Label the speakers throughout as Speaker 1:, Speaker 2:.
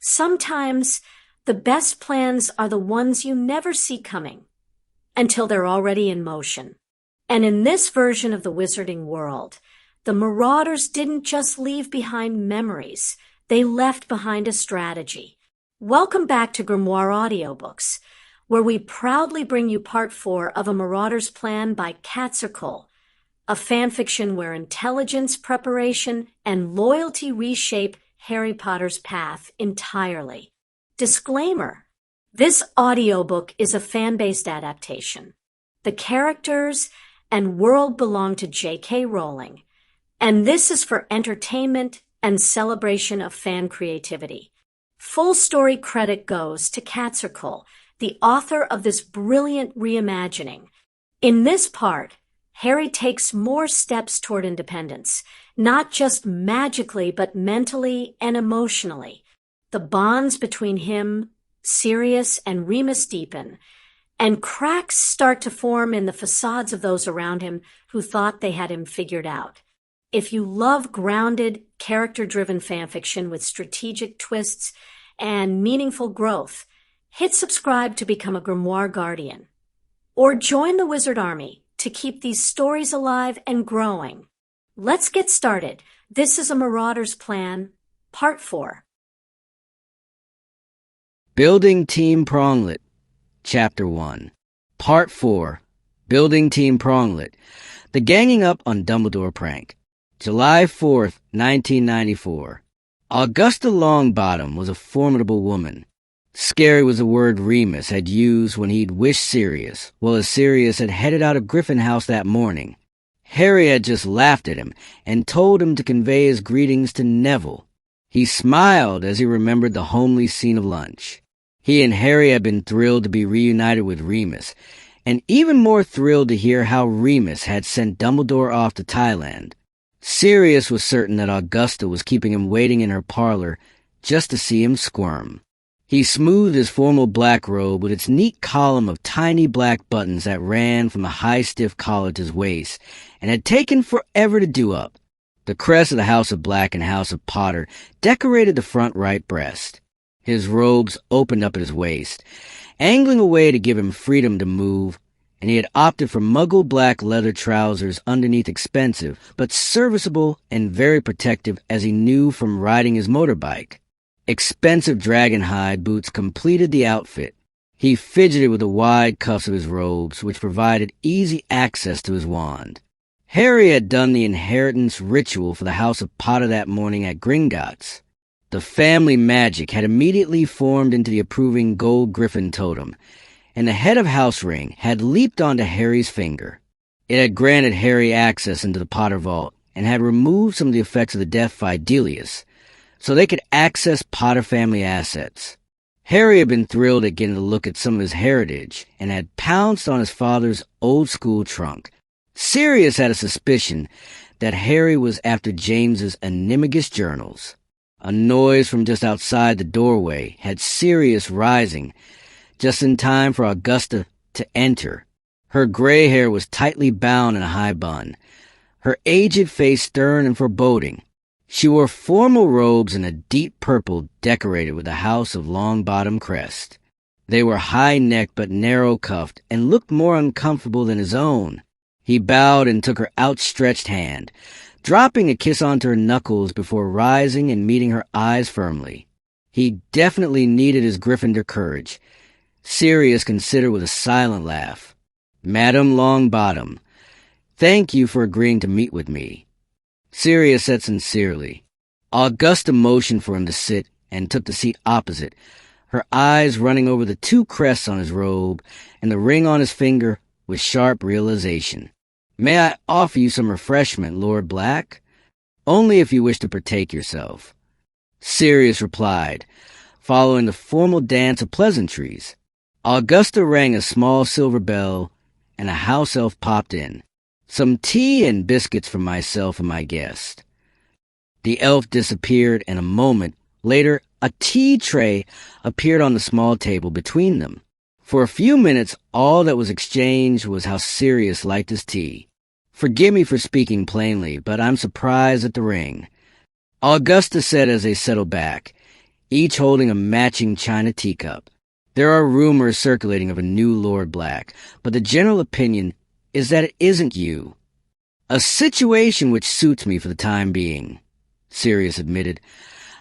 Speaker 1: Sometimes the best plans are the ones you never see coming until they're already in motion. And in this version of the wizarding world, the Marauders didn't just leave behind memories, they left behind a strategy. Welcome back to Grimoire Audiobooks, where we proudly bring you part 4 of A Marauder's Plan by Catsarecool, a fanfiction where intelligence, preparation, and loyalty reshape Harry Potter's path entirely. Disclaimer: this audiobook is a fan-based adaptation. The characters and world belong to J.K. Rowling, and this is for entertainment and celebration of fan creativity. Full story credit goes to Catsarecool, the author of this brilliant reimagining. In this part, Harry takes more steps toward independence, not just magically, but mentally and emotionally. The bonds between him, Sirius, and Remus deepen, and cracks start to form in the facades of those around him who thought they had him figured out. If you love grounded, character-driven fanfiction with strategic twists and meaningful growth, hit subscribe to become a Grimoire Guardian. Or join the Wizard Army to keep these stories alive and growing. Let's get started. This is A Marauder's Plan, Part 4.
Speaker 2: Building Team Pronglet, Chapter 1. Part 4. Building Team Pronglet. The Ganging Up on Dumbledore Prank. July 4th, 1994. Augusta Longbottom was a formidable woman. Scary was a word Remus had used when he'd wished Sirius, well as Sirius had headed out of Griffin House that morning. Harry had just laughed at him and told him to convey his greetings to Neville. He smiled as he remembered the homely scene of lunch. He and Harry had been thrilled to be reunited with Remus, and even more thrilled to hear how Remus had sent Dumbledore off to Thailand. Sirius was certain that Augusta was keeping him waiting in her parlor just to see him squirm. He smoothed his formal black robe with its neat column of tiny black buttons that ran from the high stiff collar to his waist and had taken forever to do up. The crest of the House of Black and House of Potter decorated the front right breast. His robes opened up at his waist, angling away to give him freedom to move, and he had opted for muggle black leather trousers underneath expensive, but serviceable and very protective as he knew from riding his motorbike. Expensive dragon hide boots completed the outfit. He fidgeted with the wide cuffs of his robes, which provided easy access to his wand. Harry had done the inheritance ritual for the House of Potter that morning at Gringotts. The family magic had immediately formed into the approving gold griffin totem, and the head of House Ring had leaped onto Harry's finger. It had granted Harry access into the Potter Vault and had removed some of the effects of the death of Fidelius, so they could access Potter family assets. Harry had been thrilled at getting a look at some of his heritage and had pounced on his father's old-school trunk. Sirius had a suspicion that Harry was after James's animagus journals. A noise from just outside the doorway had Sirius rising, just in time for Augusta to enter. Her gray hair was tightly bound in a high bun, her aged face stern and foreboding. She wore formal robes in a deep purple decorated with a House of Longbottom crest. They were high-necked but narrow-cuffed and looked more uncomfortable than his own. He bowed and took her outstretched hand, dropping a kiss onto her knuckles before rising and meeting her eyes firmly. He definitely needed his Gryffindor courage. Sirius considered with a silent laugh. "Madam Longbottom, thank you for agreeing to meet with me." Sirius said sincerely. Augusta motioned for him to sit and took the seat opposite, her eyes running over the 2 crests on his robe and the ring on his finger with sharp realization. "May I offer you some refreshment, Lord Black?" "Only if you wish to partake yourself," Sirius replied, following the formal dance of pleasantries. Augusta rang a small silver bell, and a house elf popped in. "Some tea and biscuits for myself and my guest." The elf disappeared, and a moment later a tea tray appeared on the small table between them. For a few minutes all that was exchanged was how Sirius liked his tea. "Forgive me for speaking plainly, but I'm surprised at the ring," Augusta said as they settled back. each holding a matching china teacup. There are rumors circulating of a new Lord Black, but the general opinion is that it isn't you. A situation which suits me for the time being, Sirius admitted.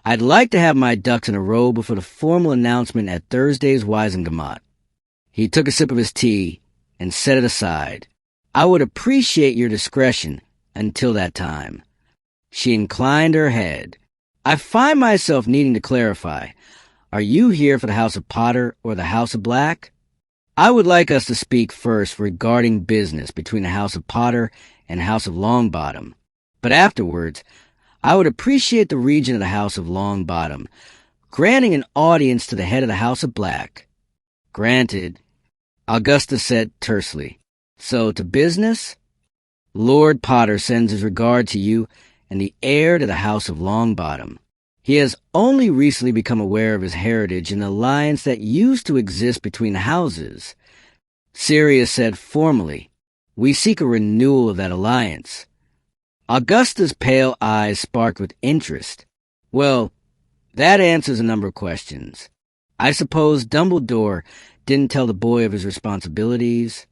Speaker 2: I'd like to have my ducks in a row before the formal announcement at Thursday's Wizengamot. He took a sip of his tea and set it aside. I would appreciate your discretion until that time. She inclined her head. I find myself needing to clarify. Are you here for the House of Potter or the House of Black? I would like us to speak first regarding business between the House of Potter and House of Longbottom. But afterwards, I would appreciate the regent of the House of Longbottom granting an audience to the head of the House of Black. Granted, Augusta said tersely. So, to business? Lord Potter sends his regard to you and the heir to the House of Longbottom. He has only recently become aware of his heritage and the alliance that used to exist between the houses. Sirius said formally, we seek a renewal of that alliance. Augusta's pale eyes sparked with interest. Well, that answers a number of questions. I suppose Dumbledore didn't tell the boy of his responsibilities?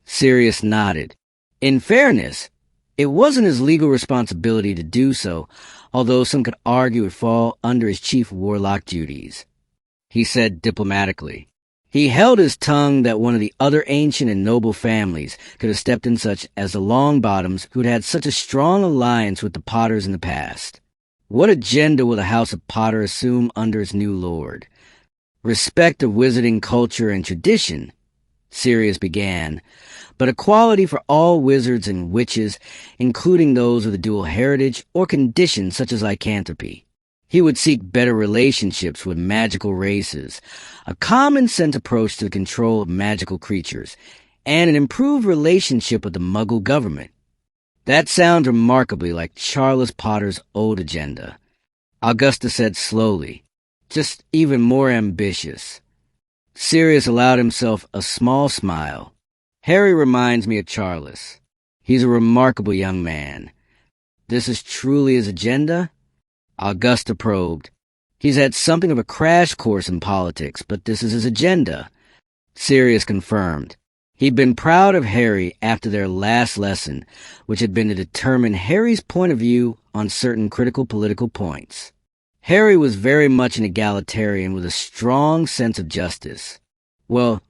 Speaker 2: Sirius nodded. In fairness, it wasn't his legal responsibility to do so, although some could argue it fall under his chief warlock duties. He said diplomatically. He held his tongue that one of the other ancient and noble families could have stepped in, such as the Longbottoms, who'd had such a strong alliance with the Potters in the past. What agenda will the House of Potter assume under its new lord? Respect of wizarding culture and tradition, Sirius began, but equality for all wizards and witches, including those with a dual heritage or conditions such as lycanthropy. He would seek better relationships with magical races, a common-sense approach to the control of magical creatures, and an improved relationship with the Muggle government. That sounds remarkably like Charles Potter's old agenda. Augusta said slowly, just even more ambitious. Sirius allowed himself a small smile. Harry reminds me of Charles. He's a remarkable young man. This is truly his agenda? Augusta probed. He's had something of a crash course in politics, but this is his agenda. Sirius confirmed. He'd been proud of Harry after their last lesson, which had been to determine Harry's point of view on certain critical political points. Harry was very much an egalitarian with a strong sense of justice. Well,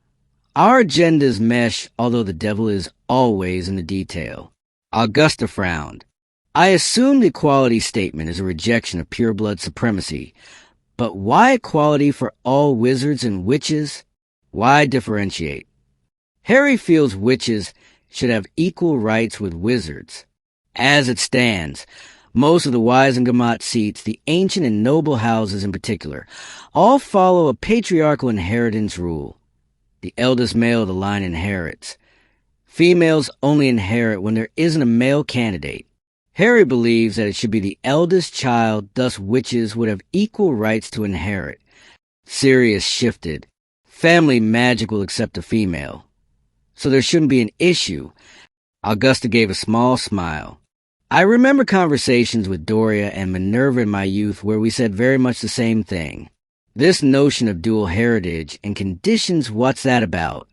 Speaker 2: our agendas mesh, although the devil is always in the detail. Augusta frowned. I assume the equality statement is a rejection of pureblood supremacy, but why equality for all wizards and witches? Why differentiate? Harry feels witches should have equal rights with wizards. As it stands, most of the Wizengamot seats, the ancient and noble houses in particular, all follow a patriarchal inheritance rule. The eldest male of the line inherits. Females only inherit when there isn't a male candidate. Harry believes that it should be the eldest child, thus witches would have equal rights to inherit. Sirius shifted. Family magic will accept a female. So there shouldn't be an issue. Augusta gave a small smile. I remember conversations with Doria and Minerva in my youth where we said very much the same thing. This notion of dual heritage and conditions, what's that about?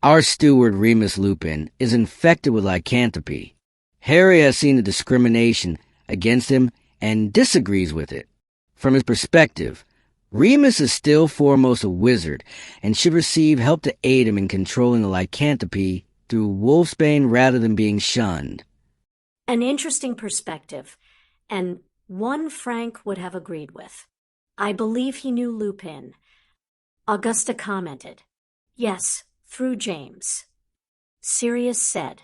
Speaker 2: Our steward Remus Lupin is infected with lycanthropy. Harry has seen the discrimination against him and disagrees with it. From his perspective, Remus is still foremost a wizard and should receive help to aid him in controlling the lycanthropy through wolfsbane rather than being shunned.
Speaker 1: An interesting perspective, and one Frank would have agreed with. I believe he knew Lupin. Augusta commented, yes, through James. Sirius said,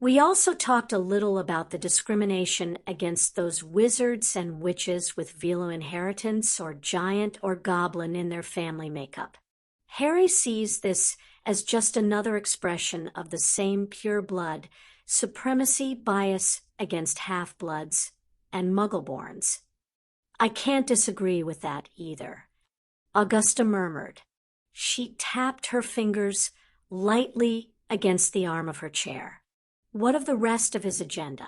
Speaker 1: we also talked a little about the discrimination against those wizards and witches with velo inheritance or giant or goblin in their family makeup. Harry sees this as just another expression of the same pure blood, supremacy bias against half-bloods and muggle-borns. I can't disagree with that either. Augusta murmured. She tapped her fingers lightly against the arm of her chair. What of the rest of his agenda?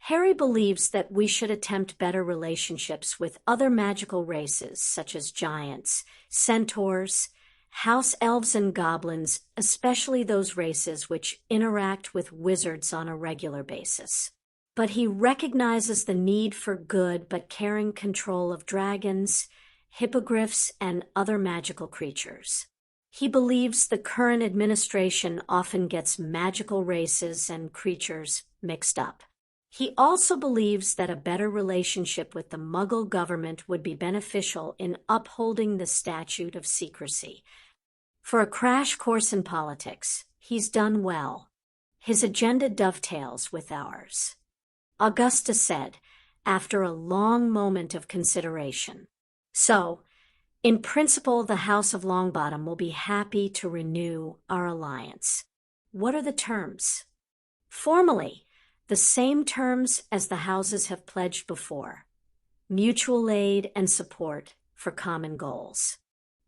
Speaker 1: Harry believes that we should attempt better relationships with other magical races such as giants, centaurs, house elves and goblins, especially those races which interact with wizards on a regular basis. But he recognizes the need for good but caring control of dragons, hippogriffs, and other magical creatures. He believes the current administration often gets magical races and creatures mixed up. He also believes that a better relationship with the Muggle government would be beneficial in upholding the statute of secrecy. For a crash course in politics, he's done well. His agenda dovetails with ours. Augusta said, after a long moment of consideration. So, in principle, the House of Longbottom will be happy to renew our alliance. What are the terms? Formally, the same terms as the houses have pledged before. Mutual aid and support for common goals.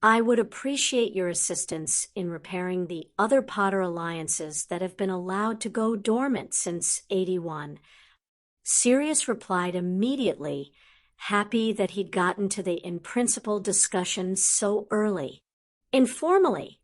Speaker 1: I would appreciate your assistance in repairing the other Potter alliances that have been allowed to go dormant since '81. Sirius replied immediately, happy that he'd gotten to the in-principle discussion so early. Informally,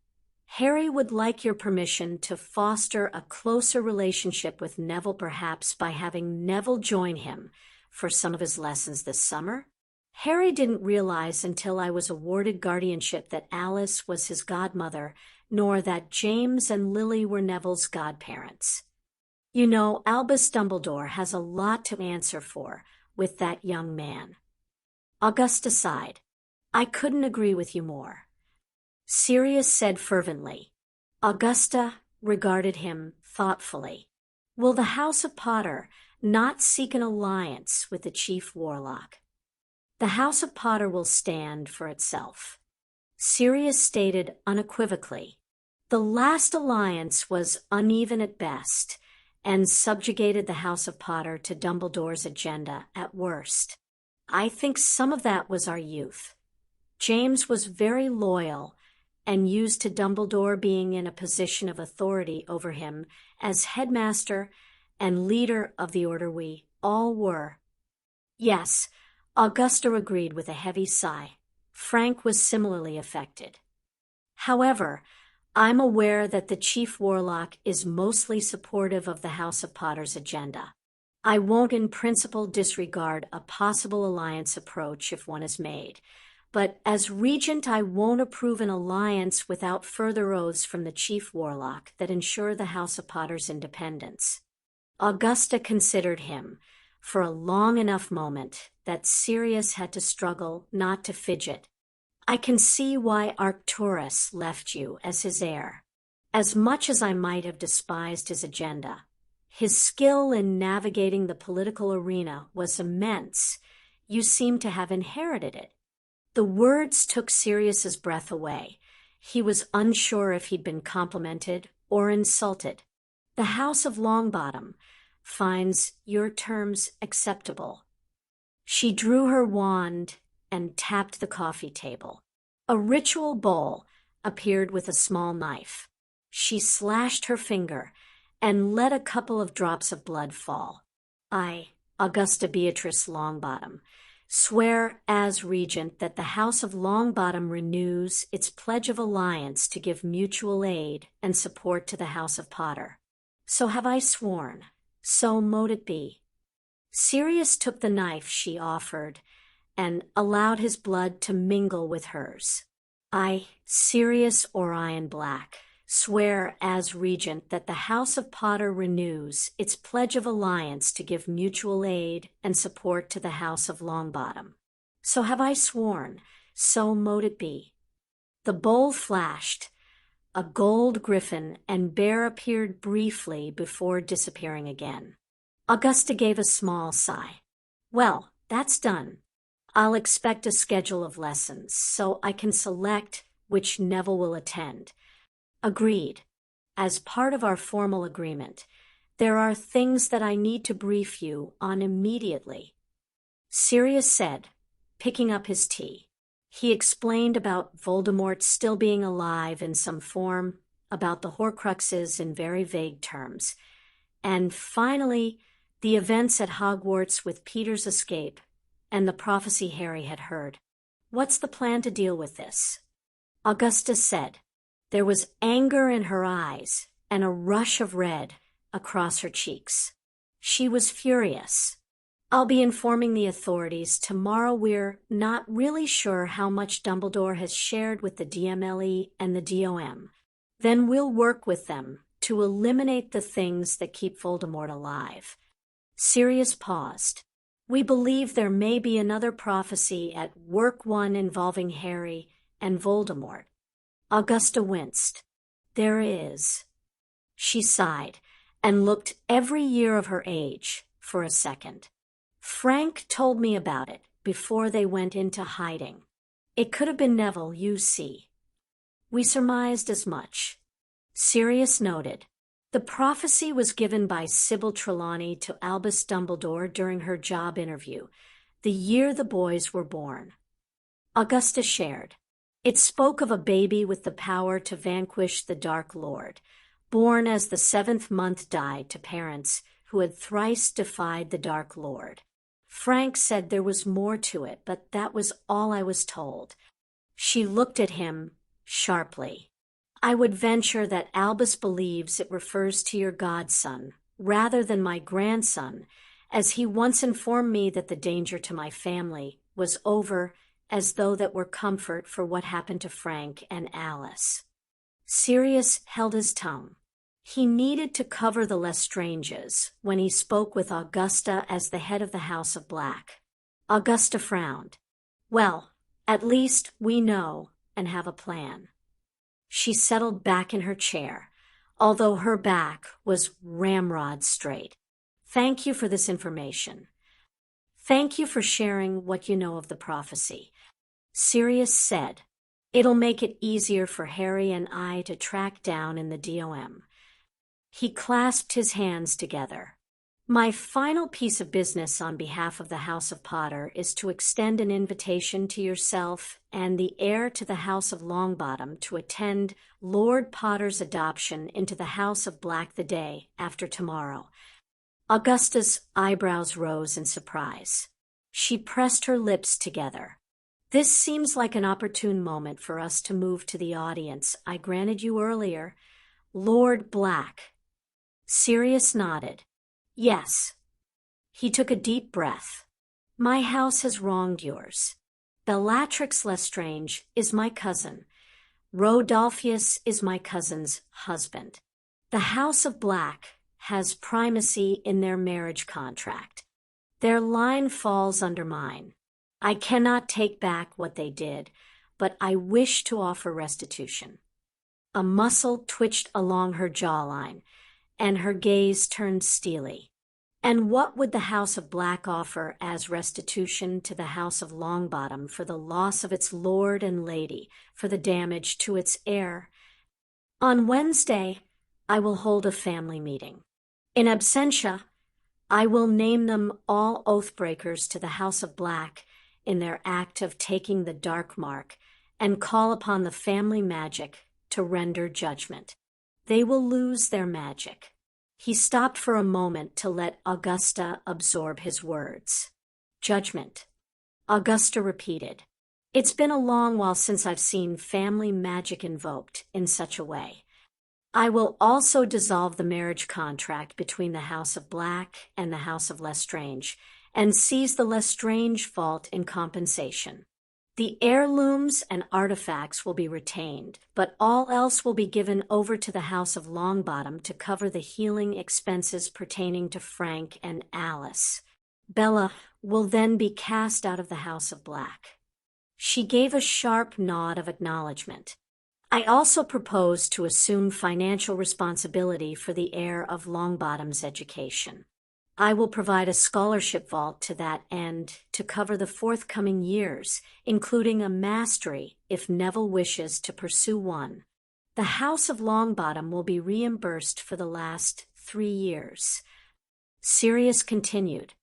Speaker 1: Harry would like your permission to foster a closer relationship with Neville, perhaps by having Neville join him for some of his lessons this summer. Harry didn't realize until I was awarded guardianship that Alice was his godmother, nor that James and Lily were Neville's godparents. You know, Albus Dumbledore has a lot to answer for with that young man. Augusta sighed. I couldn't agree with you more. Sirius said fervently. Augusta regarded him thoughtfully. Will the House of Potter not seek an alliance with the Chief Warlock? The House of Potter will stand for itself. Sirius stated unequivocally. The last alliance was uneven at best and subjugated the House of Potter to Dumbledore's agenda at worst. I think some of that was our youth. James was very loyal and used to Dumbledore being in a position of authority over him as headmaster and leader of the order we all were. Yes, Augusta agreed with a heavy sigh. Frank was similarly affected. However, I'm aware that the Chief Warlock is mostly supportive of the House of Potter's agenda. I won't in principle disregard a possible alliance approach if one is made, but as Regent I won't approve an alliance without further oaths from the Chief Warlock that ensure the House of Potter's independence. Augusta considered him for a long enough moment that Sirius had to struggle not to fidget. I can see why Arcturus left you as his heir. As much as I might have despised his agenda, his skill in navigating the political arena was immense. You seem to have inherited it. The words took Sirius's breath away. He was unsure if he'd been complimented or insulted. The House of Longbottom finds your terms acceptable. She drew her wand and tapped the coffee table. A ritual bowl appeared with a small knife. She slashed her finger and let a couple of drops of blood fall. I, Augusta Beatrice Longbottom, swear as Regent that the House of Longbottom renews its pledge of alliance to give mutual aid and support to the House of Potter. So have I sworn. So mote it be. Sirius took the knife she offered and allowed his blood to mingle with hers. I, Sirius Orion Black, swear as Regent that the House of Potter renews its pledge of alliance to give mutual aid and support to the House of Longbottom. So have I sworn, so mote it be. The bowl flashed. A gold griffin and bear appeared briefly before disappearing again. Augusta gave a small sigh. Well, that's done. I'll expect a schedule of lessons so I can select which Neville will attend. Agreed. As part of our formal agreement, there are things that I need to brief you on immediately. Sirius said, picking up his tea. He explained about Voldemort still being alive in some form, about the Horcruxes in very vague terms, and finally the events at Hogwarts with Peter's escape, and the prophecy Harry had heard. What's the plan to deal with this? Augusta said. There was anger in her eyes and a rush of red across her cheeks. She was furious. I'll be informing the authorities tomorrow. We're not really sure how much Dumbledore has shared with the DMLE and the DOM. Then we'll work with them to eliminate the things that keep Voldemort alive. Sirius paused. We believe there may be another prophecy at Work 1 involving Harry and Voldemort. Augusta winced. There is. She sighed and looked every year of her age for a second. Frank told me about it before they went into hiding. It could have been Neville, you see. We surmised as much. Sirius noted. The prophecy was given by Sybil Trelawney to Albus Dumbledore during her job interview, the year the boys were born. Augusta shared. It spoke of a baby with the power to vanquish the Dark Lord, born as the 7th month died to parents who had thrice defied the Dark Lord. Frank said there was more to it, but that was all I was told. She looked at him sharply. I would venture that Albus believes it refers to your godson, rather than my grandson, as he once informed me that the danger to my family was over, as though that were comfort for what happened to Frank and Alice. Sirius held his tongue. He needed to cover the Lestranges when he spoke with Augusta as the head of the House of Black. Augusta frowned. Well, at least we know and have a plan. She settled back in her chair, although her back was ramrod straight. Thank you for this information. Thank you for sharing what you know of the prophecy. Sirius said, it'll make it easier for Harry and I to track down in the DOM. He clasped his hands together. My final piece of business on behalf of the House of Potter is to extend an invitation to yourself and the heir to the House of Longbottom to attend Lord Potter's adoption into the House of Black the day after tomorrow. Augusta's eyebrows rose in surprise. She pressed her lips together. This seems like an opportune moment for us to move to the audience I granted you earlier. Lord Black. Sirius nodded. Yes. He took a deep breath. My house has wronged yours. Bellatrix Lestrange is my cousin. Rodolphus is my cousin's husband. The House of Black has primacy in their marriage contract. Their line falls under mine. I cannot take back what they did, but I wish to offer restitution. A muscle twitched along her jawline, and her gaze turned steely. And what would the House of Black offer as restitution to the House of Longbottom for the loss of its lord and lady, for the damage to its heir? On Wednesday, I will hold a family meeting. In absentia, I will name them all oathbreakers to the House of Black in their act of taking the dark mark and call upon the family magic to render judgment. They will lose their magic. He stopped for a moment to let Augusta absorb his words. Judgment. Augusta repeated. It's been a long while since I've seen family magic invoked in such a way. I will also dissolve the marriage contract between the House of Black and the House of Lestrange and seize the Lestrange vault in compensation. The heirlooms and artifacts will be retained, but all else will be given over to the House of Longbottom to cover the healing expenses pertaining to Frank and Alice. Bella will then be cast out of the House of Black. She gave a sharp nod of acknowledgement. I also propose to assume financial responsibility for the heir of Longbottom's education. I will provide a scholarship vault to that end to cover the forthcoming years, including a mastery if Neville wishes to pursue one. The House of Longbottom will be reimbursed for the last 3 years. Sirius continued.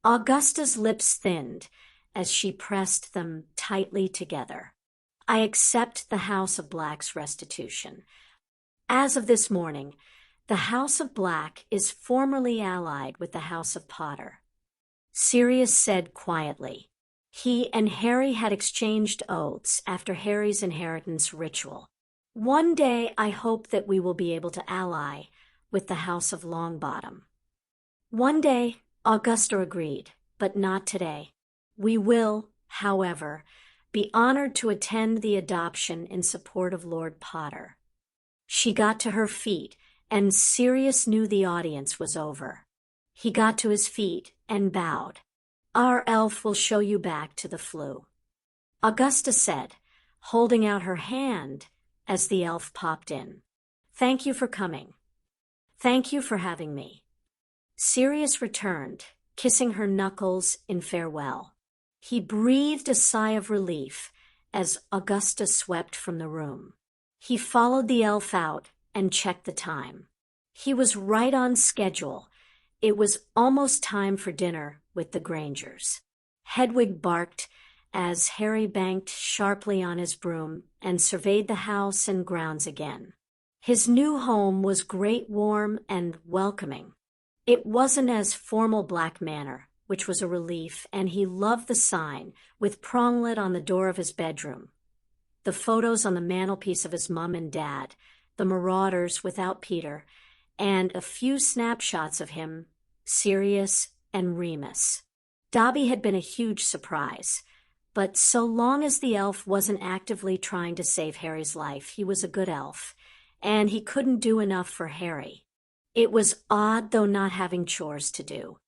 Speaker 1: Augusta's lips thinned as she pressed them tightly together. I accept the House of Black's restitution. As of this morning, The House of Black is formerly allied with the House of Potter, Sirius said quietly. He and Harry had exchanged oaths after Harry's inheritance ritual. One day I hope that we will be able to ally with the House of Longbottom. One day, Augusta agreed, but not today. We will, however, be honored to attend the adoption in support of Lord Potter. She got to her feet, and Sirius knew the audience was over. He got to his feet and bowed. Our elf will show you back to the Floo, Augusta said, holding out her hand as the elf popped in. Thank you for coming. Thank you for having me. Sirius returned, kissing her knuckles in farewell. He breathed a sigh of relief as Augusta swept from the room. He followed the elf out and checked the time. He was right on schedule. It was almost time for dinner with the Grangers. Hedwig barked as Harry banked sharply on his broom and surveyed the house and grounds again. His new home was great, warm, and welcoming. It wasn't as formal Black Manor, which was a relief, and he loved the sign with pronglet on the door of his bedroom, the photos on the mantelpiece of his mom and dad, the Marauders without Peter, and a few snapshots of him, Sirius, and Remus. Dobby had been a huge surprise, but so long as the elf wasn't actively trying to save Harry's life, he was a good elf, and he couldn't do enough for Harry. It was odd, though, not having chores to do.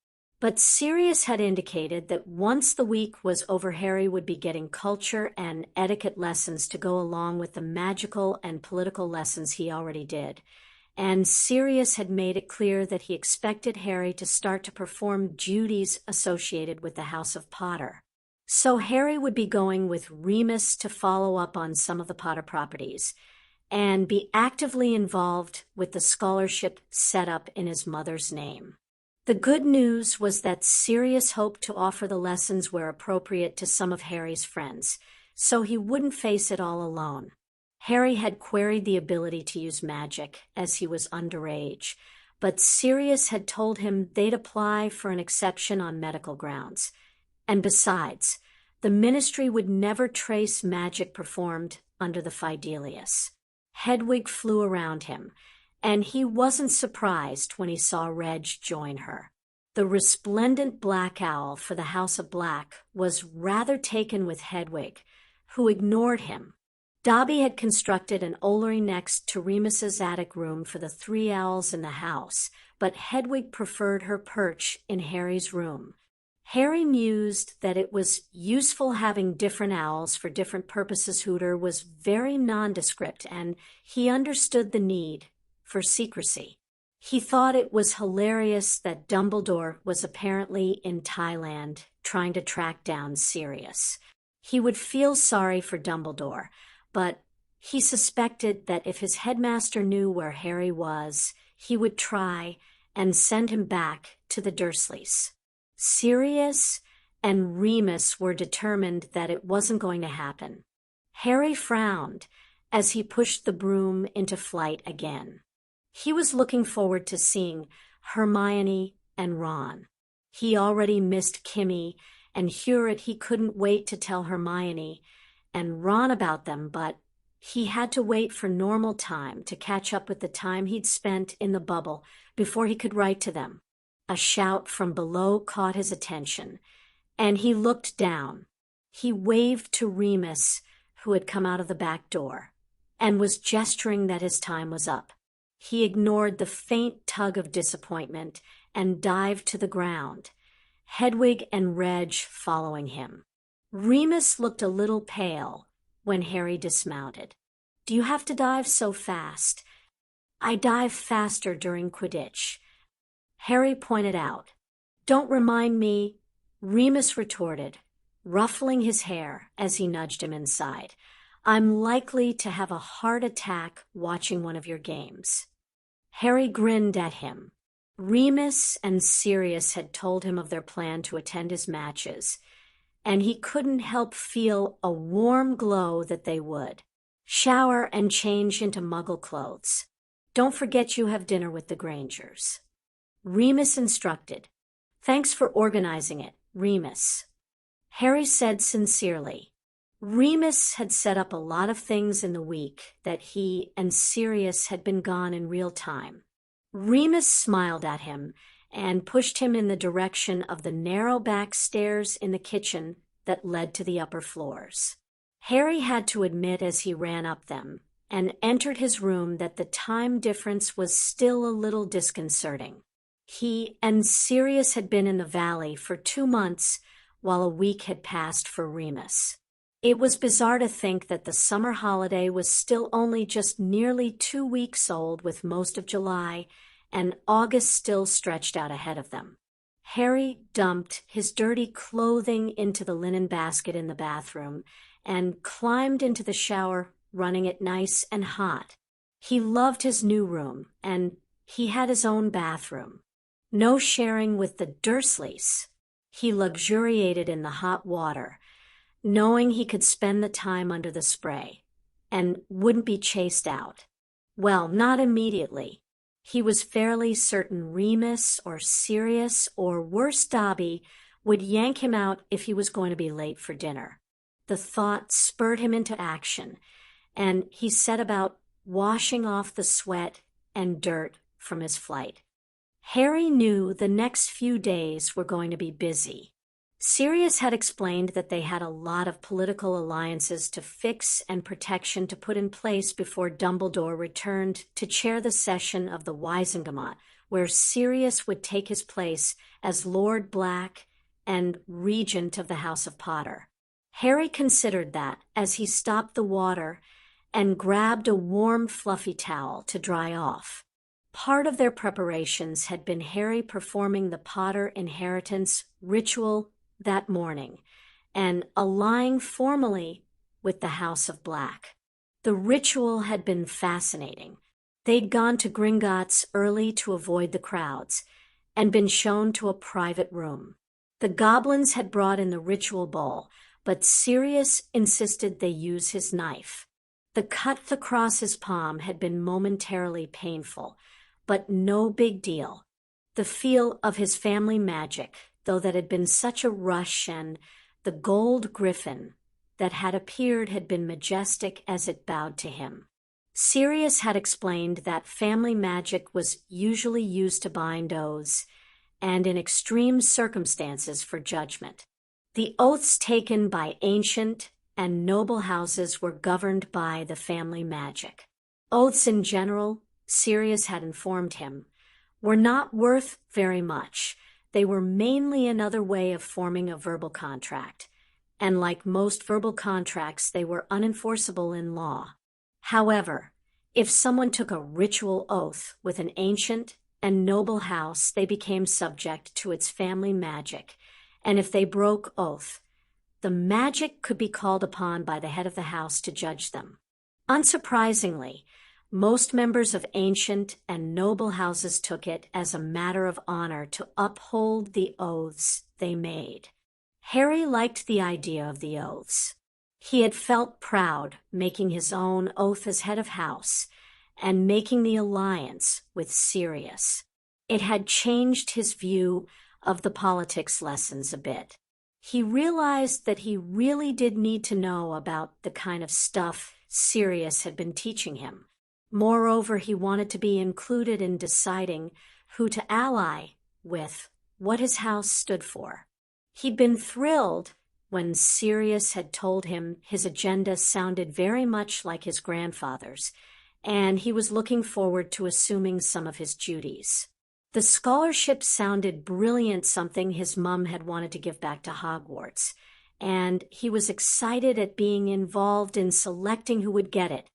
Speaker 1: But Sirius had indicated that once the week was over, Harry would be getting culture and etiquette lessons to go along with the magical and political lessons he already did. And Sirius had made it clear that he expected Harry to start to perform duties associated with the House of Potter. So Harry would be going with Remus to follow up on some of the Potter properties and be actively involved with the scholarship set up in his mother's name. The good news was that Sirius hoped to offer the lessons where appropriate to some of Harry's friends, so he wouldn't face it all alone. Harry had queried the ability to use magic as he was underage, but Sirius had told him they'd apply for an exception on medical grounds. And besides, the Ministry would never trace magic performed under the Fidelius. Hedwig flew around him, and he wasn't surprised when he saw Reg join her. The resplendent black owl for the House of Black was rather taken with Hedwig, who ignored him. Dobby had constructed an ollery next to Remus's attic room for the 3 owls in the house, but Hedwig preferred her perch in Harry's room. Harry mused that it was useful having different owls for different purposes. Hooter was very nondescript, and he understood the need for secrecy. He thought it was hilarious that Dumbledore was apparently in Thailand trying to track down Sirius. He would feel sorry for Dumbledore, but he suspected that if his headmaster knew where Harry was, he would try and send him back to the Dursleys. Sirius and Remus were determined that it wasn't going to happen. Harry frowned as he pushed the broom into flight again. He was looking forward to seeing Hermione and Ron. He already missed Kimmy and Hewitt. He couldn't wait to tell Hermione and Ron about them, but he had to wait for normal time to catch up with the time he'd spent in the bubble before he could write to them. A shout from below caught his attention, and he looked down. He waved to Remus, who had come out of the back door, and was gesturing that his time was up. He ignored the faint tug of disappointment and dived to the ground, Hedwig and Reg following him. Remus looked a little pale when Harry dismounted. "Do you have to dive so fast?" "I dive faster during Quidditch," Harry pointed out. "Don't remind me," Remus retorted, ruffling his hair as he nudged him inside. "I'm likely to have a heart attack watching one of your games." Harry grinned at him. Remus and Sirius had told him of their plan to attend his matches, and he couldn't help feel a warm glow that they would. Shower and change into Muggle clothes. Don't forget you have dinner with the Grangers. Remus instructed. Thanks for organizing it, Remus. Harry said sincerely. Remus had set up a lot of things in the week that he and Sirius had been gone in real time. Remus smiled at him and pushed him in the direction of the narrow back stairs in the kitchen that led to the upper floors. Harry had to admit as he ran up them and entered his room that the time difference was still a little disconcerting. He and Sirius had been in the valley for 2 months, while a week had passed for Remus. It was bizarre to think that the summer holiday was still only just nearly 2 weeks old, with most of July and August still stretched out ahead of them. Harry dumped his dirty clothing into the linen basket in the bathroom and climbed into the shower, running it nice and hot. He loved his new room, and he had his own bathroom. No sharing with the Dursleys. He luxuriated in the hot water, knowing he could spend the time under the spray and wouldn't be chased out. Well, not immediately. He was fairly certain Remus or Sirius or worse Dobby would yank him out if he was going to be late for dinner. The thought spurred him into action, and he set about washing off the sweat and dirt from his flight. Harry knew the next few days were going to be busy. Sirius had explained that they had a lot of political alliances to fix and protection to put in place before Dumbledore returned to chair the session of the Wizengamot, where Sirius would take his place as Lord Black and Regent of the House of Potter. Harry considered that as he stopped the water and grabbed a warm, fluffy towel to dry off. Part of their preparations had been Harry performing the Potter inheritance ritual that morning and allying formally with the House of Black. The ritual had been fascinating. They'd gone to Gringotts early to avoid the crowds and been shown to a private room. The goblins had brought in the ritual bowl, but Sirius insisted they use his knife. The cut across his palm had been momentarily painful, but no big deal. The feel of his family magic, though that had been such a rush, and the gold griffin that had appeared had been majestic as it bowed to him. Sirius had explained that family magic was usually used to bind oaths, and in extreme circumstances for judgment. The oaths taken by ancient and noble houses were governed by the family magic. Oaths in general, Sirius had informed him, were not worth very much. They were mainly another way of forming a verbal contract, and like most verbal contracts, they were unenforceable in law. However, if someone took a ritual oath with an ancient and noble house, they became subject to its family magic, and if they broke oath, the magic could be called upon by the head of the house to judge them. Unsurprisingly, most members of ancient and noble houses took it as a matter of honor to uphold the oaths they made. Harry liked the idea of the oaths. He had felt proud making his own oath as head of house and making the alliance with Sirius. It had changed his view of the politics lessons a bit. He realized that he really did need to know about the kind of stuff Sirius had been teaching him. Moreover, he wanted to be included in deciding who to ally with, what his house stood for. He'd been thrilled when Sirius had told him his agenda sounded very much like his grandfather's, and he was looking forward to assuming some of his duties. The scholarship sounded brilliant, something his mom had wanted to give back to Hogwarts, and he was excited at being involved in selecting who would get it.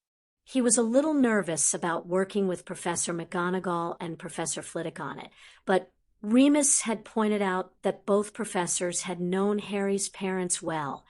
Speaker 1: He was a little nervous about working with Professor McGonagall and Professor Flitwick on it, but Remus had pointed out that both professors had known Harry's parents well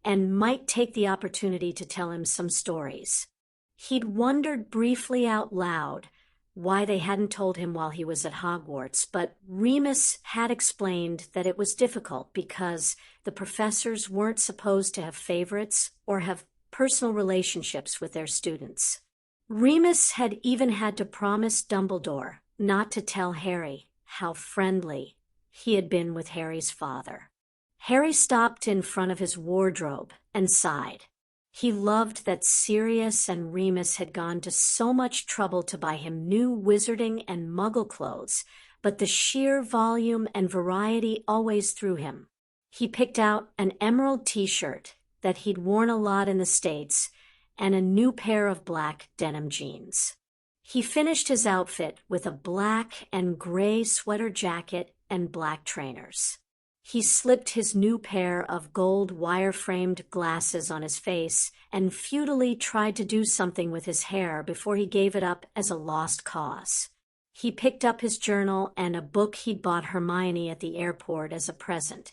Speaker 1: and might take the opportunity to tell him some stories. He'd wondered briefly out loud why they hadn't told him while he was at Hogwarts, but Remus had explained that it was difficult because the professors weren't supposed to have favorites or have personal relationships with their students. Remus had even had to promise Dumbledore not to tell Harry how friendly he had been with Harry's father. Harry stopped in front of his wardrobe and sighed. He loved that Sirius and Remus had gone to so much trouble to buy him new wizarding and muggle clothes, but the sheer volume and variety always threw him. He picked out an emerald t-shirt that he'd worn a lot in the States and a new pair of black denim jeans. He finished his outfit with a black and gray sweater jacket and black trainers. He slipped his new pair of gold wire-framed glasses on his face and futilely tried to do something with his hair before he gave it up as a lost cause. He picked up his journal and a book he'd bought Hermione at the airport as a present,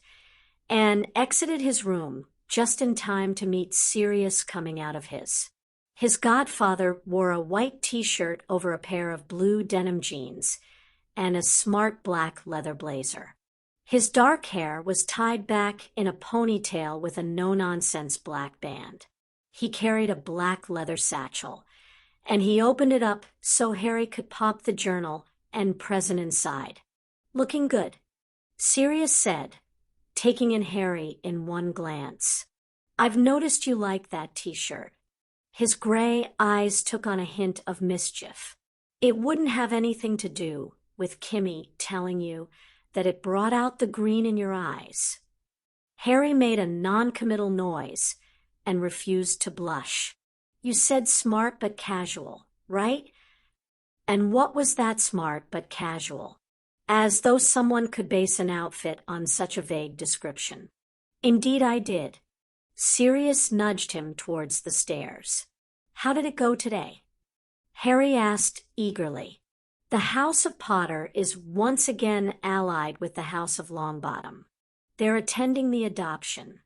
Speaker 1: and exited his room just in time to meet Sirius coming out of his. His godfather wore a white t-shirt over a pair of blue denim jeans and a smart black leather blazer. His dark hair was tied back in a ponytail with a no-nonsense black band. He carried a black leather satchel, and he opened it up so Harry could pop the journal and present inside. "Looking good," Sirius said, taking in Harry in one glance. "I've noticed you like that t-shirt." His gray eyes took on a hint of mischief. "It wouldn't have anything to do with Kimmy telling you that it brought out the green in your eyes." Harry made a non-committal noise and refused to blush. "You said smart but casual, right? And what was that smart but casual?" As though someone could base an outfit on such a vague description. "Indeed I did." Sirius nudged him towards the stairs. "How did it go today?" Harry asked eagerly. "The House of Potter is once again allied with the House of Longbottom. They're attending the adoption."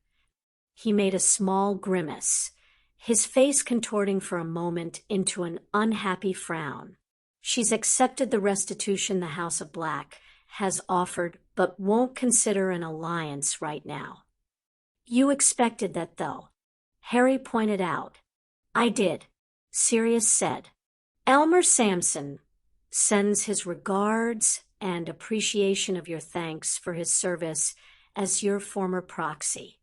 Speaker 1: He made a small grimace, his face contorting for a moment into an unhappy frown. "She's accepted the restitution the House of Black has offered, but won't consider an alliance right now." "You expected that, though," Harry pointed out. "I did," Sirius said. "Elmer Sampson sends his regards and appreciation of your thanks for his service as your former proxy."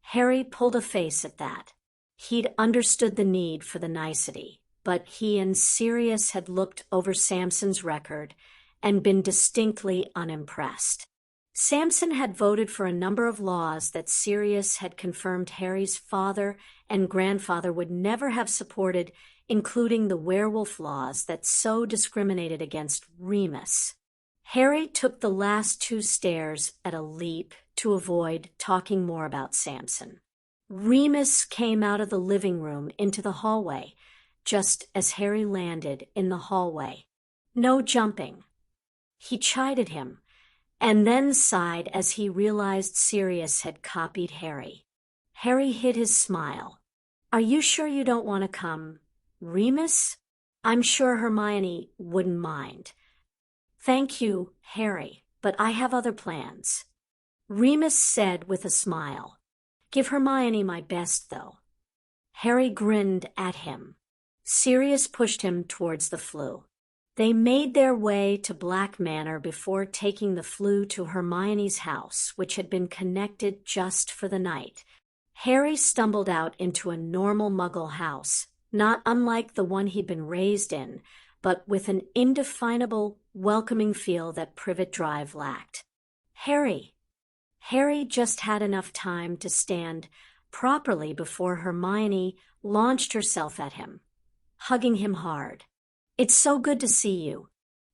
Speaker 1: Harry pulled a face at that. He'd understood the need for the nicety, but he and Sirius had looked over Sampson's record and been distinctly unimpressed. Sampson had voted for a number of laws that Sirius had confirmed Harry's father and grandfather would never have supported, including the werewolf laws that so discriminated against Remus. Harry took the last two stairs at a leap to avoid talking more about Sampson. Remus came out of the living room into the hallway, just as Harry landed in the hallway. "No jumping." He chided him, and then sighed as he realized Sirius had copied Harry. Harry hid his smile. "Are you sure you don't want to come, Remus? I'm sure Hermione wouldn't mind." "Thank you, Harry, but I have other plans," Remus said with a smile. "Give Hermione my best, though." Harry grinned at him. Sirius pushed him towards the flue. They made their way to Black Manor before taking the flue to Hermione's house, which had been connected just for the night. Harry stumbled out into a normal Muggle house, not unlike the one he'd been raised in, but with an indefinable, welcoming feel that Privet Drive lacked. Harry just had enough time to stand properly before Hermione launched herself at him, hugging him hard. "It's so good to see you.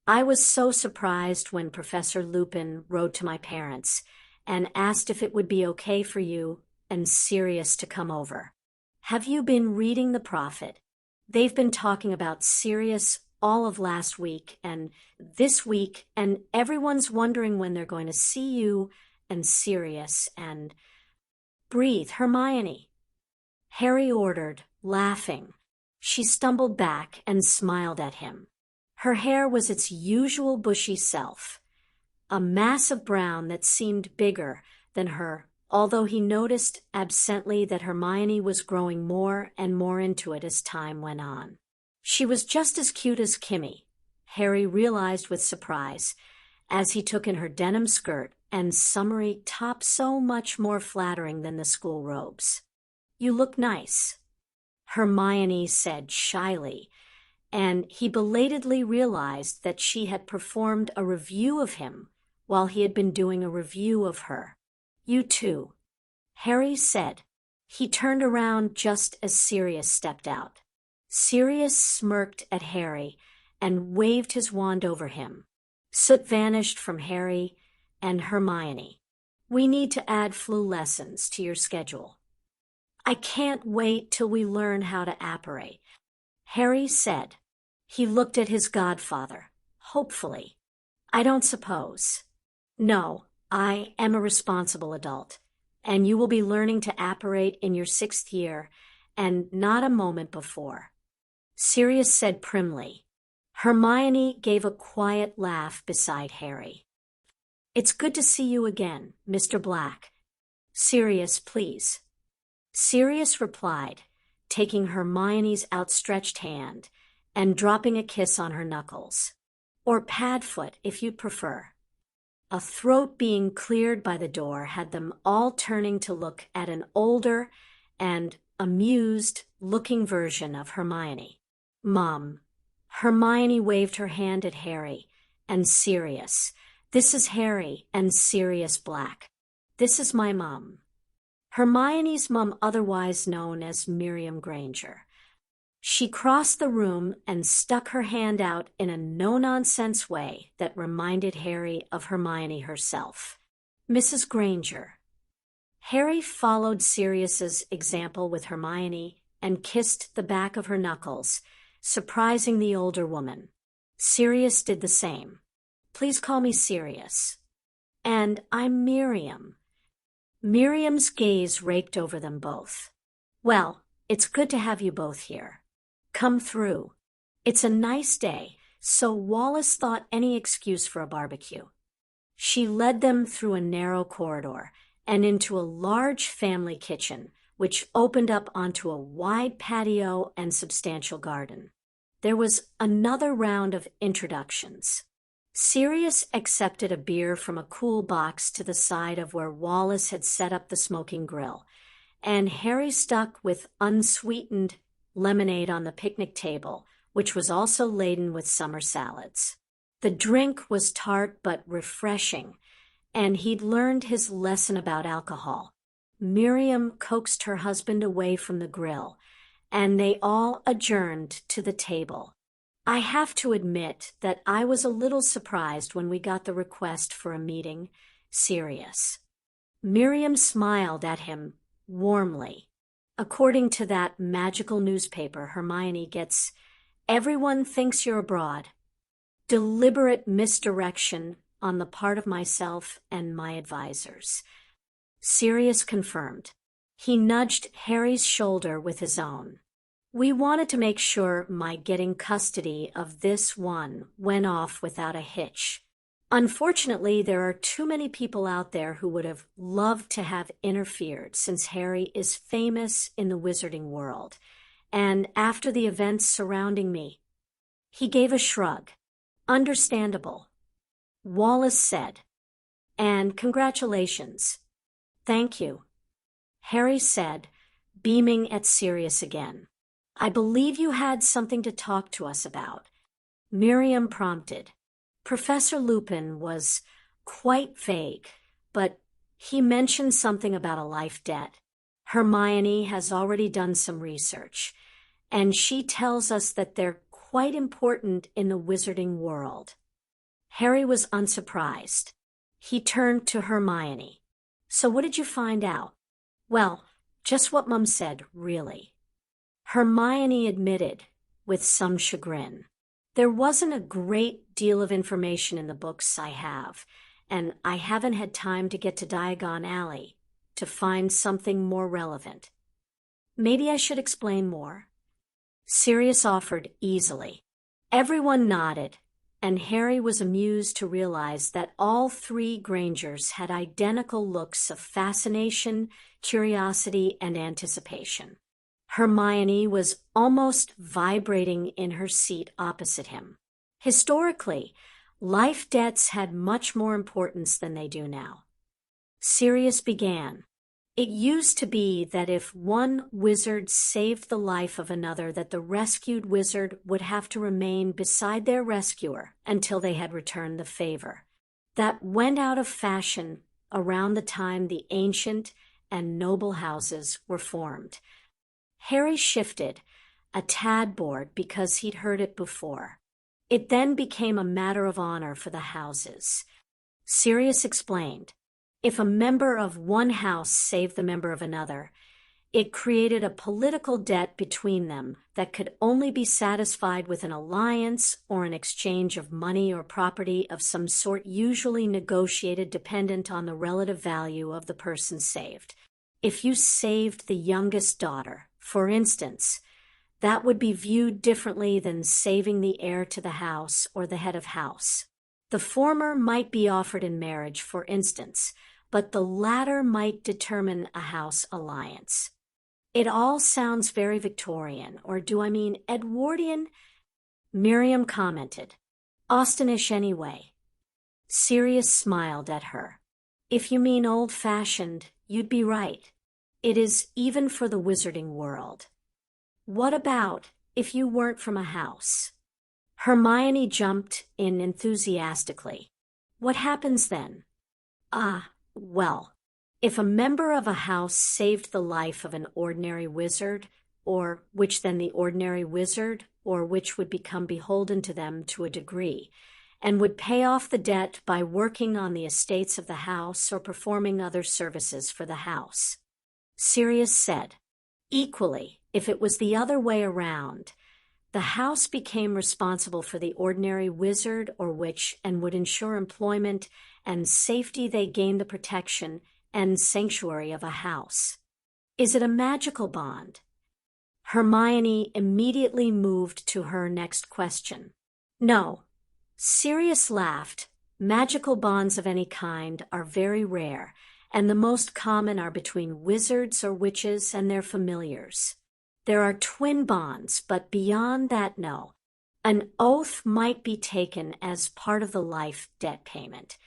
Speaker 1: I was so surprised when Professor Lupin wrote to my parents and asked if it would be okay for you and Sirius to come over. Have you been reading The Prophet? They've been talking about Sirius all of last week and this week, and everyone's wondering when they're going to see you and Sirius and—" "Breathe, Hermione," Harry ordered, laughing. She stumbled back and smiled at him. Her hair was its usual bushy self, a mass of brown that seemed bigger than her, although he noticed absently that Hermione was growing more and more into it as time went on. She was just as cute as Kimmy, Harry realized with surprise, as he took in her denim skirt and summery top so much more flattering than the school robes. "You look nice," Hermione said shyly, and he belatedly realized that she had performed a review of him while he had been doing a review of her. "You too," Harry said. He turned around just as Sirius stepped out. Sirius smirked at Harry and waved his wand over him. Soot vanished from Harry and Hermione. "We need to add flu lessons to your schedule." "I can't wait till we learn how to apparate," Harry said. He looked at his godfather, hopefully. "I don't suppose." "No, I am a responsible adult, and you will be learning to apparate in your 6th year, and not a moment before," Sirius said primly. Hermione gave a quiet laugh beside Harry. "It's good to see you again, Mr. Black. Sirius, please." Sirius replied, taking Hermione's outstretched hand and dropping a kiss on her knuckles. "Or Padfoot, if you'd prefer." A throat being cleared by the door had them all turning to look at an older and amused-looking version of Hermione. "Mom." Hermione waved her hand at Harry and Sirius. "This is Harry and Sirius Black. This is my mom." Hermione's mom, otherwise known as Miriam Granger. She crossed the room and stuck her hand out in a no-nonsense way that reminded Harry of Hermione herself. "Mrs. Granger." Harry followed Sirius's example with Hermione and kissed the back of her knuckles, surprising the older woman. Sirius did the same. "Please call me Sirius." "And I'm Miriam." Miriam's gaze raked over them both. "Well, it's good to have you both here. Come through. It's a nice day, so Wallace thought any excuse for a barbecue." She led them through a narrow corridor and into a large family kitchen, which opened up onto a wide patio and substantial garden. There was another round of introductions. Sirius accepted a beer from a cool box to the side of where Wallace had set up the smoking grill, and Harry stuck with unsweetened lemonade on the picnic table, which was also laden with summer salads. The drink was tart but refreshing, and he'd learned his lesson about alcohol. Miriam coaxed her husband away from the grill, and they all adjourned to the table. I have to admit that I was a little surprised when we got the request for a meeting, Sirius. Miriam smiled at him warmly. According to that magical newspaper Hermione gets, "Everyone thinks you're abroad." Deliberate misdirection on the part of myself and my advisors. Sirius confirmed. He nudged Harry's shoulder with his own. "We wanted to make sure my getting custody of this one went off without a hitch. Unfortunately, there are too many people out there who would have loved to have interfered, since Harry is famous in the wizarding world, and after the events surrounding me." He gave a shrug. "Understandable," Wallace said. "And congratulations." "Thank you," Harry said, beaming at Sirius again. "I believe you had something to talk to us about," Miriam prompted. Professor Lupin was quite vague, but he mentioned something about a life debt. Hermione has already done some research, and she tells us that they're quite important in the wizarding world. Harry was unsurprised. He turned to Hermione. "So what did you find out?" "Well, just what Mum said, really," Hermione admitted with some chagrin. "There wasn't a great deal of information in the books I have, and I haven't had time to get to Diagon Alley to find something more relevant." "Maybe I should explain more," Sirius offered easily. Everyone nodded, and Harry was amused to realize that all three Grangers had identical looks of fascination, curiosity, and anticipation. Hermione was almost vibrating in her seat opposite him. Historically, life debts had much more importance than they do now. Sirius began. It used to be that if one wizard saved the life of another, that the rescued wizard would have to remain beside their rescuer until they had returned the favor. That went out of fashion around the time the ancient and noble houses were formed. Harry shifted, a tad bored because he'd heard it before. It then became a matter of honor for the houses. Sirius explained, if a member of one house saved the member of another, it created a political debt between them that could only be satisfied with an alliance or an exchange of money or property of some sort, usually negotiated dependent on the relative value of the person saved. If you saved the youngest daughter, for instance, that would be viewed differently than saving the heir to the house or the head of house. The former might be offered in marriage, for instance, but the latter might determine a house alliance. It all sounds very Victorian, or do I mean Edwardian? Miriam commented. Austinish anyway. Sirius smiled at her. If you mean old-fashioned, you'd be right. It is even for the wizarding world. What about if you weren't from a house? Hermione jumped in enthusiastically. What happens then? Well, if a member of a house saved the life of an ordinary wizard, or which then the ordinary wizard, or which would become beholden to them to a degree, and would pay off the debt by working on the estates of the house or performing other services for the house. Sirius said, equally, if it was the other way around, the house became responsible for the ordinary wizard or witch and would ensure employment and safety. They gained the protection and sanctuary of a house. Is it a magical bond? Hermione immediately moved to her next question. No. Sirius laughed. Magical bonds of any kind are very rare, and the most common are between wizards or witches and their familiars. There are twin bonds, but beyond that, no. An oath might be taken as part of the life debt payment.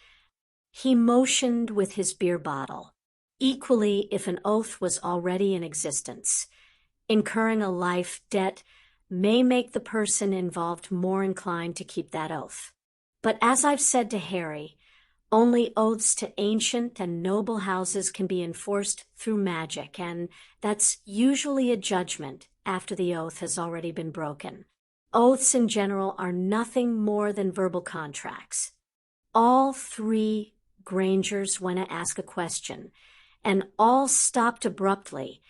Speaker 1: He motioned with his beer bottle. Equally, if an oath was already in existence, incurring a life debt may make the person involved more inclined to keep that oath. But as I've said to Harry, only oaths to ancient and noble houses can be enforced through magic, and that's usually a judgment after the oath has already been broken. Oaths in general are nothing more than verbal contracts. All three Grangers went to ask a question, and all stopped abruptly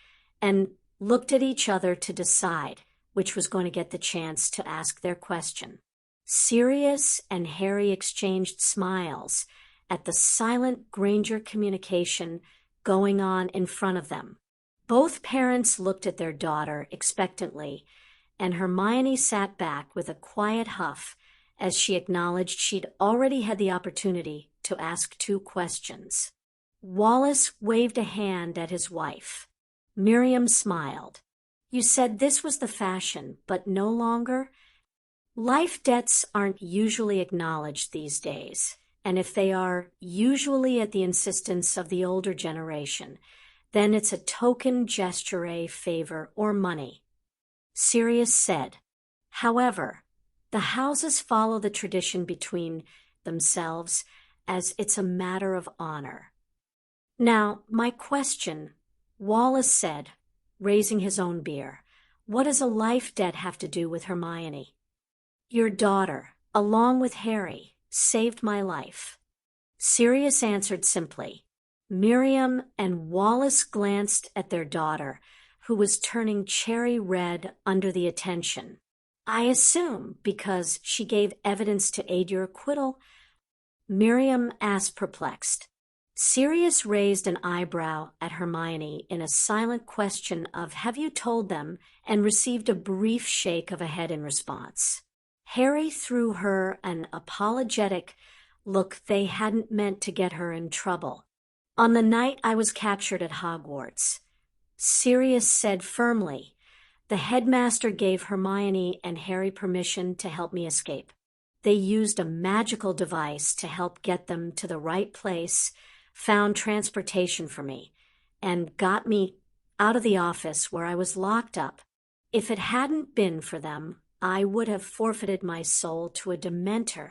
Speaker 1: and looked at each other to decide which was going to get the chance to ask their question. Sirius and Harry exchanged smiles at the silent Granger communication going on in front of them. Both parents looked at their daughter expectantly, and Hermione sat back with a quiet huff as she acknowledged she'd already had the opportunity to ask 2 questions. Wallace waved a hand at his wife. Miriam smiled. You said this was the fashion, but no longer? Life debts aren't usually acknowledged these days. And if they are usually at the insistence of the older generation, then it's a token gesture, favor, or money. Sirius said, however, the houses follow the tradition between themselves as it's a matter of honor. Now, my question, Wallace said, raising his own beer, what does a life debt have to do with Hermione? Your daughter, along with Harry, saved my life. Sirius answered simply. Miriam and Wallace glanced at their daughter, who was turning cherry red under the attention. I assume because she gave evidence to aid your acquittal? Miriam asked, perplexed. Sirius raised an eyebrow at Hermione in a silent question of, have you told them, and received a brief shake of a head in response. Harry threw her an apologetic look. They hadn't meant to get her in trouble. On the night I was captured at Hogwarts, Sirius said firmly, The headmaster gave Hermione and Harry permission to help me escape. They used a magical device to help get them to the right place, found transportation for me, and got me out of the office where I was locked up. If it hadn't been for them, I would have forfeited my soul to a Dementor.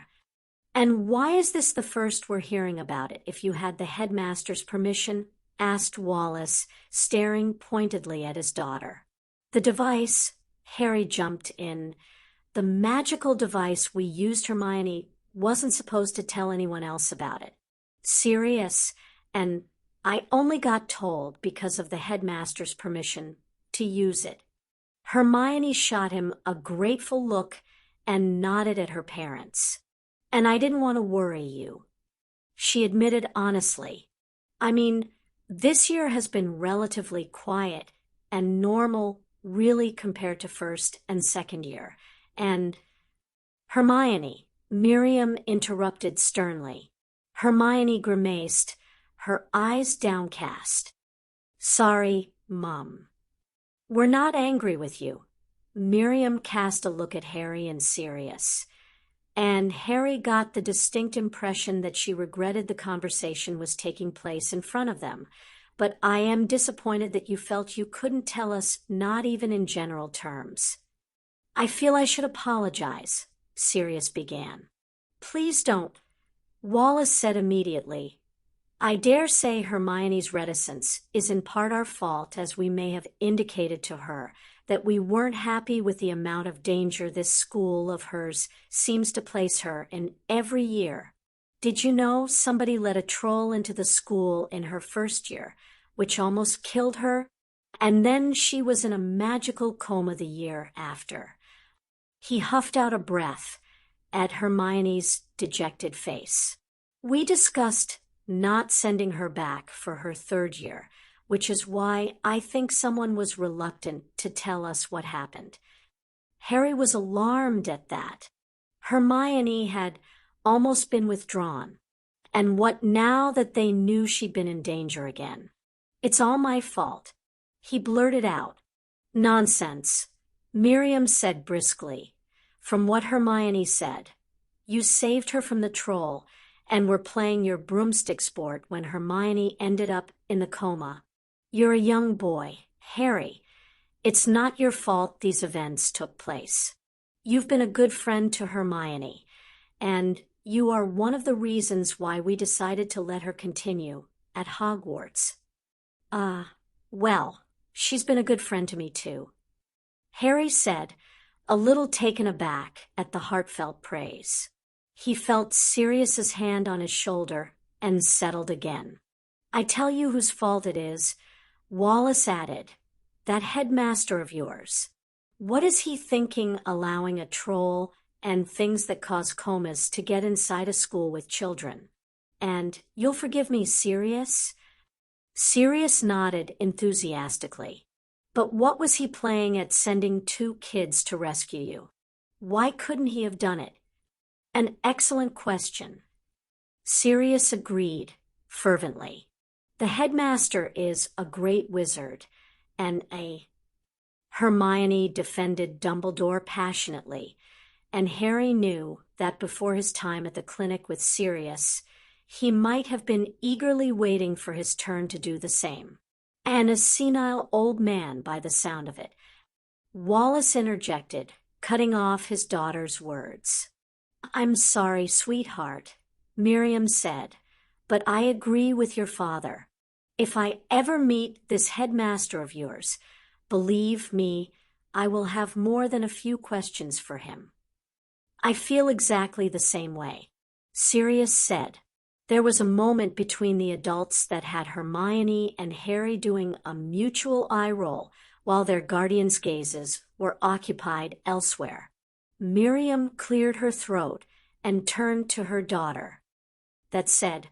Speaker 1: And why is this the first we're hearing about it, if you had the headmaster's permission? Asked Wallace, staring pointedly at his daughter. The device, Harry jumped in. The magical device we used, Hermione wasn't supposed to tell anyone else about it. Sirius, and I only got told because of the headmaster's permission to use it. Hermione shot him a grateful look and nodded at her parents. And I didn't want to worry you. She admitted honestly. I mean, this year has been relatively quiet and normal, really, compared to first and second year. And Hermione, Miriam interrupted sternly. Hermione grimaced, her eyes downcast. Sorry, Mum. We're not angry with you. Miriam cast a look at Harry and Sirius, and Harry got the distinct impression that she regretted the conversation was taking place in front of them. But I am disappointed that you felt you couldn't tell us, not even in general terms. I feel I should apologize, Sirius began. Please don't, Wallace said immediately. I dare say Hermione's reticence is in part our fault, as we may have indicated to her that we weren't happy with the amount of danger this school of hers seems to place her in every year. Did you know somebody let a troll into the school in her first year, which almost killed her? And then she was in a magical coma the year after. He huffed out a breath at Hermione's dejected face. We discussed not sending her back for her third year, which is why I think someone was reluctant to tell us what happened. Harry was alarmed at that. Hermione had almost been withdrawn. And what now that they knew she'd been in danger again? It's all my fault. He blurted out. Nonsense, Miriam said briskly. From what Hermione said, you saved her from the troll and were playing your broomstick sport when Hermione ended up in the coma. You're a young boy, Harry. It's not your fault these events took place. You've been a good friend to Hermione, and you are one of the reasons why we decided to let her continue at Hogwarts. Well, she's been a good friend to me too, Harry said, a little taken aback at the heartfelt praise. He felt Sirius's hand on his shoulder and settled again. I tell you whose fault it is, Wallace added. That headmaster of yours. What is he thinking, allowing a troll and things that cause comas to get inside a school with children? And you'll forgive me, Sirius? Sirius nodded enthusiastically. But what was he playing at sending 2 kids to rescue you? Why couldn't he have done it? An excellent question. Sirius agreed fervently. The headmaster is a great wizard and Hermione defended Dumbledore passionately, and Harry knew that before his time at the clinic with Sirius, he might have been eagerly waiting for his turn to do the same. And a senile old man, by the sound of it. Wallace interjected, cutting off his daughter's words. I'm sorry, sweetheart, Miriam said, but I agree with your father. If I ever meet this headmaster of yours, believe me, I will have more than a few questions for him. I feel exactly the same way, Sirius said. There was a moment between the adults that had Hermione and Harry doing a mutual eye roll while their guardians' gazes were occupied elsewhere. Miriam cleared her throat and turned to her daughter. That said,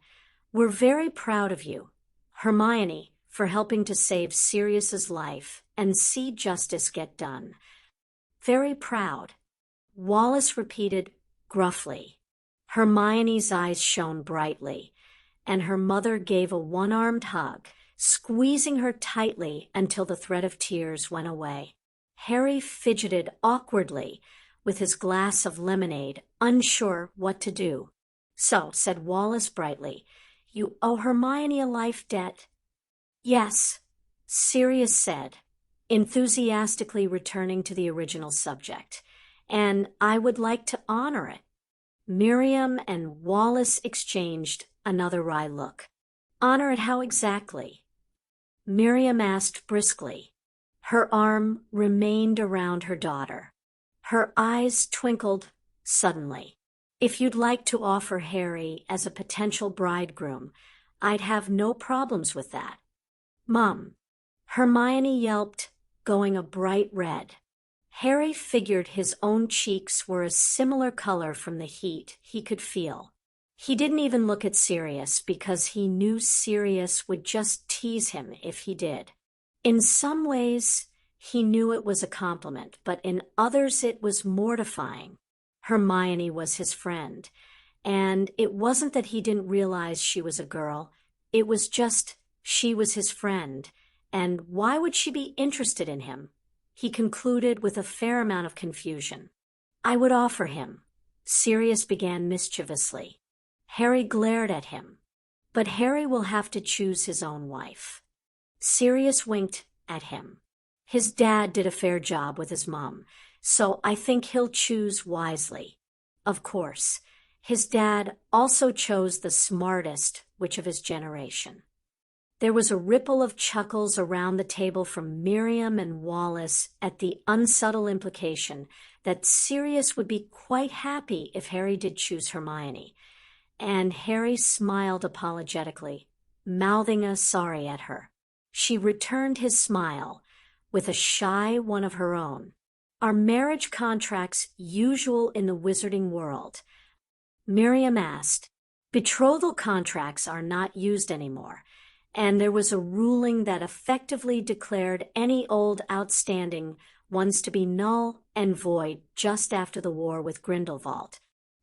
Speaker 1: we're very proud of you, Hermione, for helping to save Sirius's life and see justice get done. Very proud, Wallace repeated gruffly. Hermione's eyes shone brightly, and her mother gave a one-armed hug, squeezing her tightly until the threat of tears went away. Harry fidgeted awkwardly with his glass of lemonade, unsure what to do. "So," said Wallace brightly, "you owe Hermione a life debt?" "Yes," Sirius said, enthusiastically returning to the original subject, "and I would like to honor it." Miriam and Wallace exchanged another wry look. "Honor it how exactly?" Miriam asked briskly. Her arm remained around her daughter. Her eyes twinkled suddenly. "If you'd like to offer Harry as a potential bridegroom, I'd have no problems with that." "Mum," Hermione yelped, going a bright red. Harry figured his own cheeks were a similar color from the heat he could feel. He didn't even look at Sirius because he knew Sirius would just tease him if he did. In some ways, he knew it was a compliment, but in others it was mortifying. Hermione was his friend, and it wasn't that he didn't realize she was a girl. It was just she was his friend, and why would she be interested in him? He concluded with a fair amount of confusion. "I would offer him," Sirius began mischievously. Harry glared at him. "But Harry will have to choose his own wife." Sirius winked at him. "His dad did a fair job with his mom, so I think he'll choose wisely." Of course, his dad also chose the smartest witch of his generation. There was a ripple of chuckles around the table from Miriam and Wallace at the unsubtle implication that Sirius would be quite happy if Harry did choose Hermione, and Harry smiled apologetically, mouthing a sorry at her. She returned his smile with a shy one of her own. "Are marriage contracts usual in the wizarding world?" Miriam asked. "Betrothal contracts are not used anymore, and there was a ruling that effectively declared any old outstanding ones to be null and void just after the war with Grindelwald.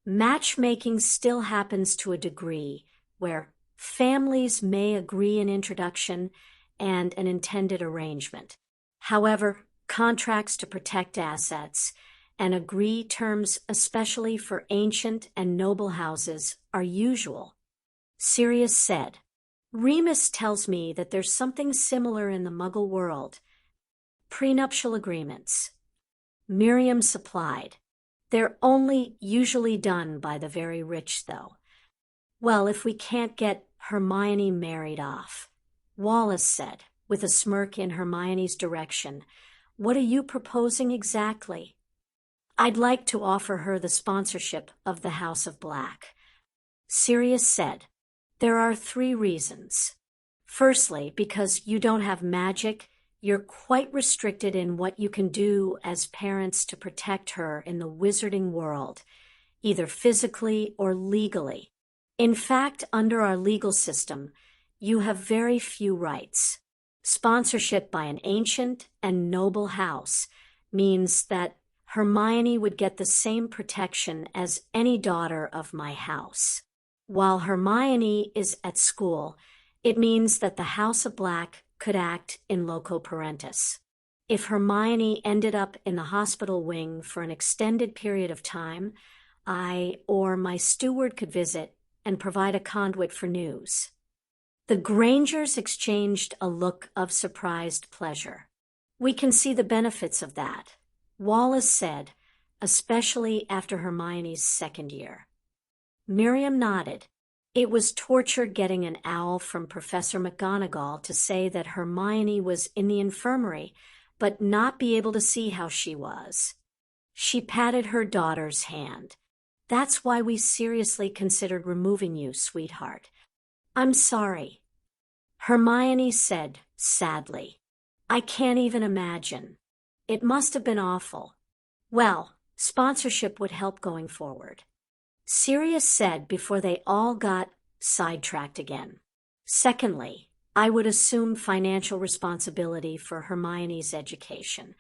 Speaker 1: Matchmaking still happens to a degree, where families may agree an introduction and an intended arrangement. However, contracts to protect assets and agree terms especially for ancient and noble houses are usual." Sirius said, "Remus tells me that there's something similar in the Muggle world. Prenuptial agreements." Miriam supplied. "They're only usually done by the very rich, though." "Well, if we can't get Hermione married off," Wallace said, with a smirk in Hermione's direction, "what are you proposing exactly?" "I'd like to offer her the sponsorship of the House of Black." Sirius said, "There are 3 reasons. Firstly, because you don't have magic, you're quite restricted in what you can do as parents to protect her in the wizarding world, either physically or legally. In fact, under our legal system, you have very few rights. Sponsorship by an ancient and noble house means that Hermione would get the same protection as any daughter of my house. While Hermione is at school, it means that the House of Black could act in loco parentis. If Hermione ended up in the hospital wing for an extended period of time, I or my steward could visit and provide a conduit for news." The Grangers exchanged a look of surprised pleasure. "We can see the benefits of that," Wallace said, "especially after Hermione's second year." Miriam nodded. It was torture getting an owl from Professor McGonagall to say that Hermione was in the infirmary, but not be able to see how she was. She patted her daughter's hand. "That's why we seriously considered removing you, sweetheart." "I'm sorry," Hermione said sadly. "I can't even imagine. It must have been awful." "Well, sponsorship would help going forward," Sirius said before they all got sidetracked again. "Secondly, I would assume financial responsibility for Hermione's education."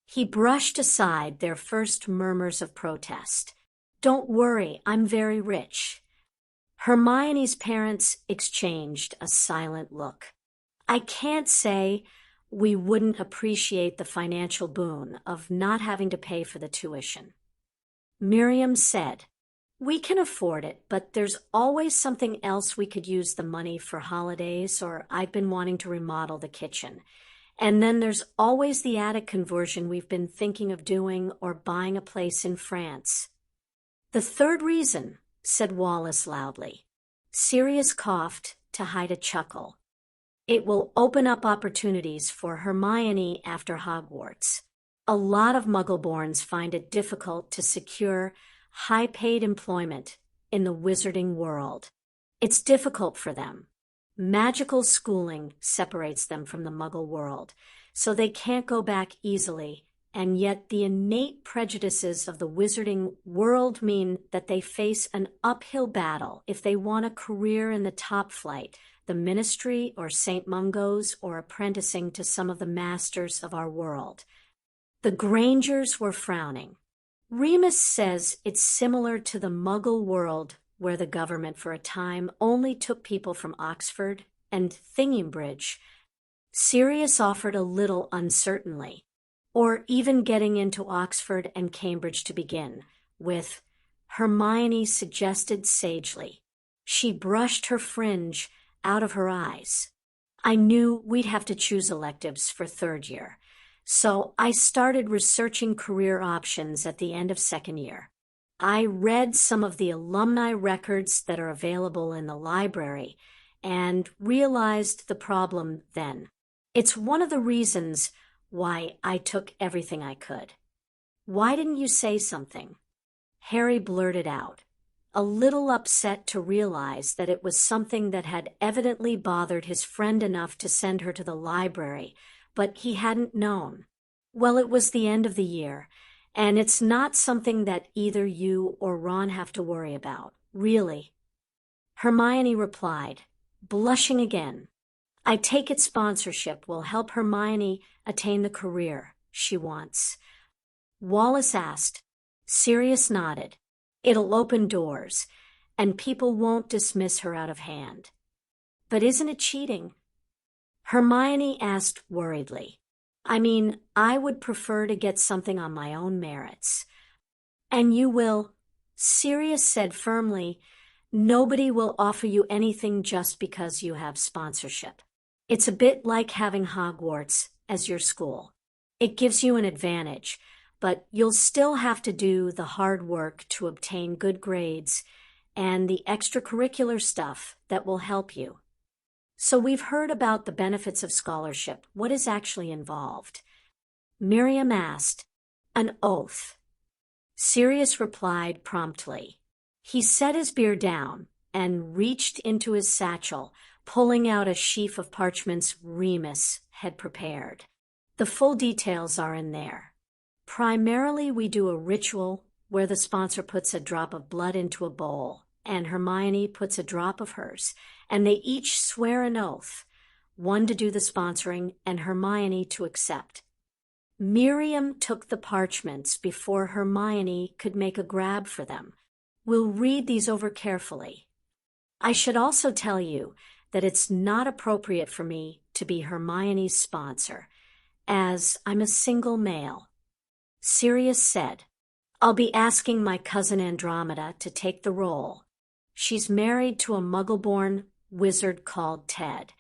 Speaker 1: He brushed aside their first murmurs of protest. "Don't worry, I'm very rich." Hermione's parents exchanged a silent look. "I can't say we wouldn't appreciate the financial boon of not having to pay for the tuition. Miriam said, "We can afford it, but there's always something else we could use the money for holidays, or I've been wanting to remodel the kitchen. And then there's always the attic conversion we've been thinking of doing, or buying a place in France." "The third reason," said Wallace loudly. Sirius coughed to hide a chuckle. "It will open up opportunities for Hermione after Hogwarts. A lot of Muggleborns find it difficult to secure high-paid employment in the wizarding world. It's difficult for them. Magical schooling separates them from the Muggle world, so they can't go back easily, and yet the innate prejudices of the wizarding world mean that they face an uphill battle if they want a career in the top flight, the Ministry or St. Mungo's, or apprenticing to some of the masters of our world." The Grangers were frowning. "Remus says it's similar to the Muggle world, where the government for a time only took people from Oxford and Thingingbridge." Sirius offered a little uncertainly. "Or even getting into Oxford and Cambridge to begin with," Hermione suggested sagely. She brushed her fringe out of her eyes. "I knew we'd have to choose electives for third year, so I started researching career options at the end of second year. I read some of the alumni records that are available in the library and realized the problem then. It's one of the reasons why I took everything I could." "Why didn't you say something?" Harry blurted out, a little upset to realize that it was something that had evidently bothered his friend enough to send her to the library, but he hadn't known. "Well, it was the end of the year, and it's not something that either you or Ron have to worry about, really." Hermione replied, blushing again. "I take it sponsorship will help Hermione attain the career she wants." Wallace asked. Sirius nodded. "It'll open doors, and people won't dismiss her out of hand." "But isn't it cheating?" Hermione asked worriedly. "I mean, I would prefer to get something on my own merits." "And you will," Sirius said firmly. "Nobody will offer you anything just because you have sponsorship. It's a bit like having Hogwarts as your school. It gives you an advantage, but you'll still have to do the hard work to obtain good grades and the extracurricular stuff that will help you." "So we've heard about the benefits of scholarship. What is actually involved?" Miriam asked. "An oath." Sirius replied promptly. He set his beer down and reached into his satchel, pulling out a sheaf of parchments Remus had prepared. "The full details are in there. Primarily, we do a ritual where the sponsor puts a drop of blood into a bowl, and Hermione puts a drop of hers, and they each swear an oath, one to do the sponsoring and Hermione to accept." Miriam took the parchments before Hermione could make a grab for them. "We'll read these over carefully. I should also tell you that it's not appropriate for me to be Hermione's sponsor, as I'm a single male." Sirius said, "I'll be asking my cousin Andromeda to take the role. She's married to a Muggle-born wizard called Ted,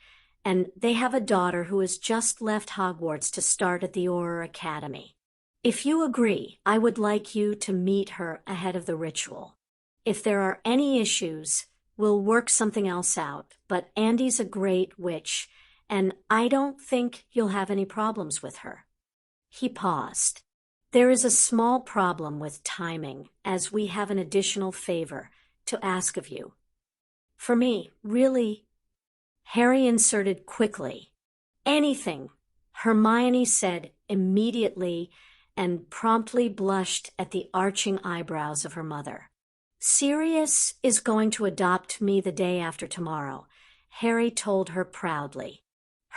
Speaker 1: and they have a daughter who has just left Hogwarts to start at the Auror Academy. If you agree, I would like you to meet her ahead of the ritual. If there are any issues, we'll work something else out, but Andy's a great witch, and I don't think you'll have any problems with her." He paused. "There is a small problem with timing, as we have an additional favor to ask of you." "For me, really?" Harry inserted quickly. "Anything," Hermione said immediately, and promptly blushed at the arching eyebrows of her mother. "Sirius is going to adopt me the day after tomorrow," Harry told her proudly.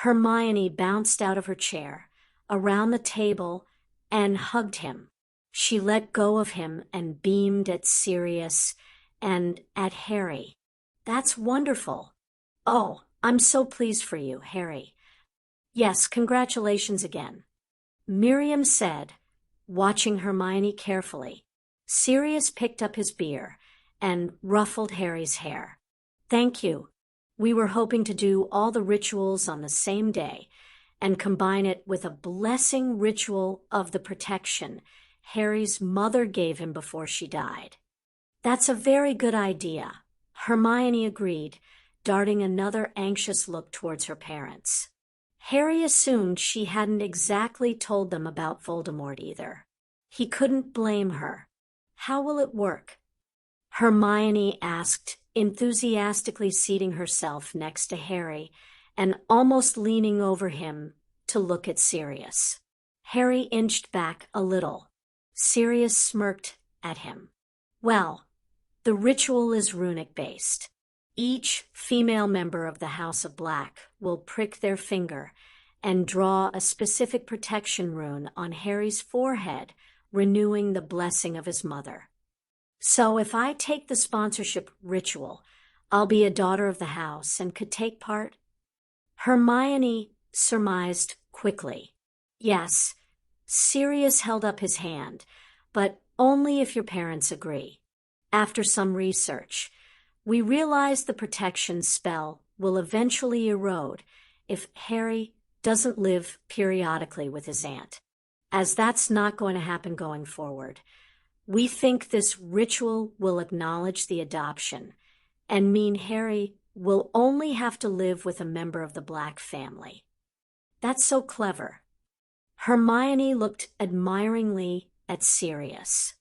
Speaker 1: Hermione bounced out of her chair, around the table, and hugged him. She let go of him and beamed at Sirius and at Harry. "That's wonderful." "Oh, I'm so pleased for you, Harry." Yes, congratulations again, Miriam said, watching Hermione carefully. Sirius picked up his beer and ruffled Harry's hair. Thank you. We were hoping to do all the rituals on the same day and combine it with a blessing ritual of the protection Harry's mother gave him before she died. That's a very good idea, Hermione agreed, darting another anxious look towards her parents. Harry assumed she hadn't exactly told them about Voldemort either. He couldn't blame her. How will it work? Hermione asked, enthusiastically seating herself next to Harry and almost leaning over him to look at Sirius. Harry inched back a little. Sirius smirked at him. Well, the ritual is runic-based. Each female member of the House of Black will prick their finger and draw a specific protection rune on Harry's forehead, renewing the blessing of his mother. So if I take the sponsorship ritual, I'll be a daughter of the house and could take part? Hermione surmised quickly. Yes, Sirius held up his hand, but only if your parents agree. After some research, we realize the protection spell will eventually erode if Harry doesn't live periodically with his aunt. As that's not going to happen going forward, we think this ritual will acknowledge the adoption and mean Harry will only have to live with a member of the Black family. That's so clever. Hermione looked admiringly at Sirius.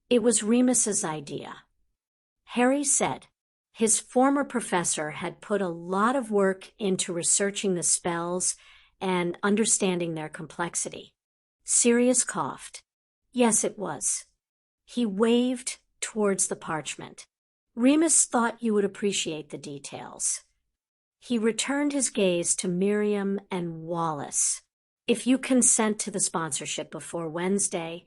Speaker 1: It was Remus's idea. Harry said his former professor had put a lot of work into researching the spells and understanding their complexity. Sirius coughed. Yes, it was. He waved towards the parchment. Remus thought you would appreciate the details. He returned his gaze to Miriam and Wallace. If you consent to the sponsorship before Wednesday,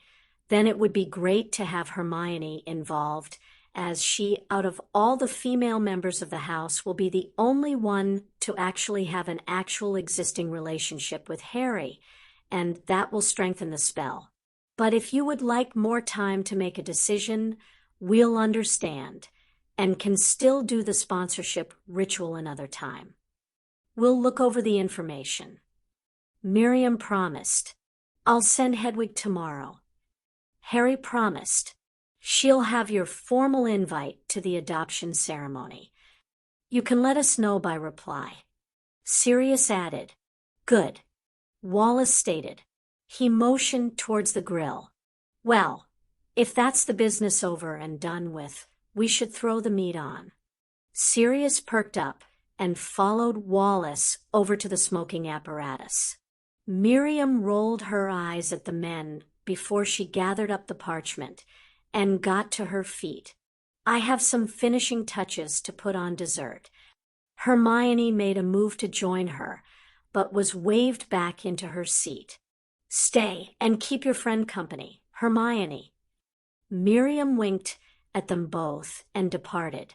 Speaker 1: then it would be great to have Hermione involved, as she, out of all the female members of the house, will be the only one to actually have an actual existing relationship with Harry, and that will strengthen the spell. But if you would like more time to make a decision, we'll understand, and can still do the sponsorship ritual another time. We'll look over the information. Miriam promised. I'll send Hedwig tomorrow. Harry promised. She'll have your formal invite to the adoption ceremony. You can let us know by reply. Sirius added. Good. Wallace stated. He motioned towards the grill. Well, if that's the business over and done with, we should throw the meat on. Sirius perked up and followed Wallace over to the smoking apparatus. Miriam rolled her eyes at the men before she gathered up the parchment and got to her feet. I have some finishing touches to put on dessert. Hermione made a move to join her, but was waved back into her seat. Stay and keep your friend company, Hermione. Miriam winked at them both and departed.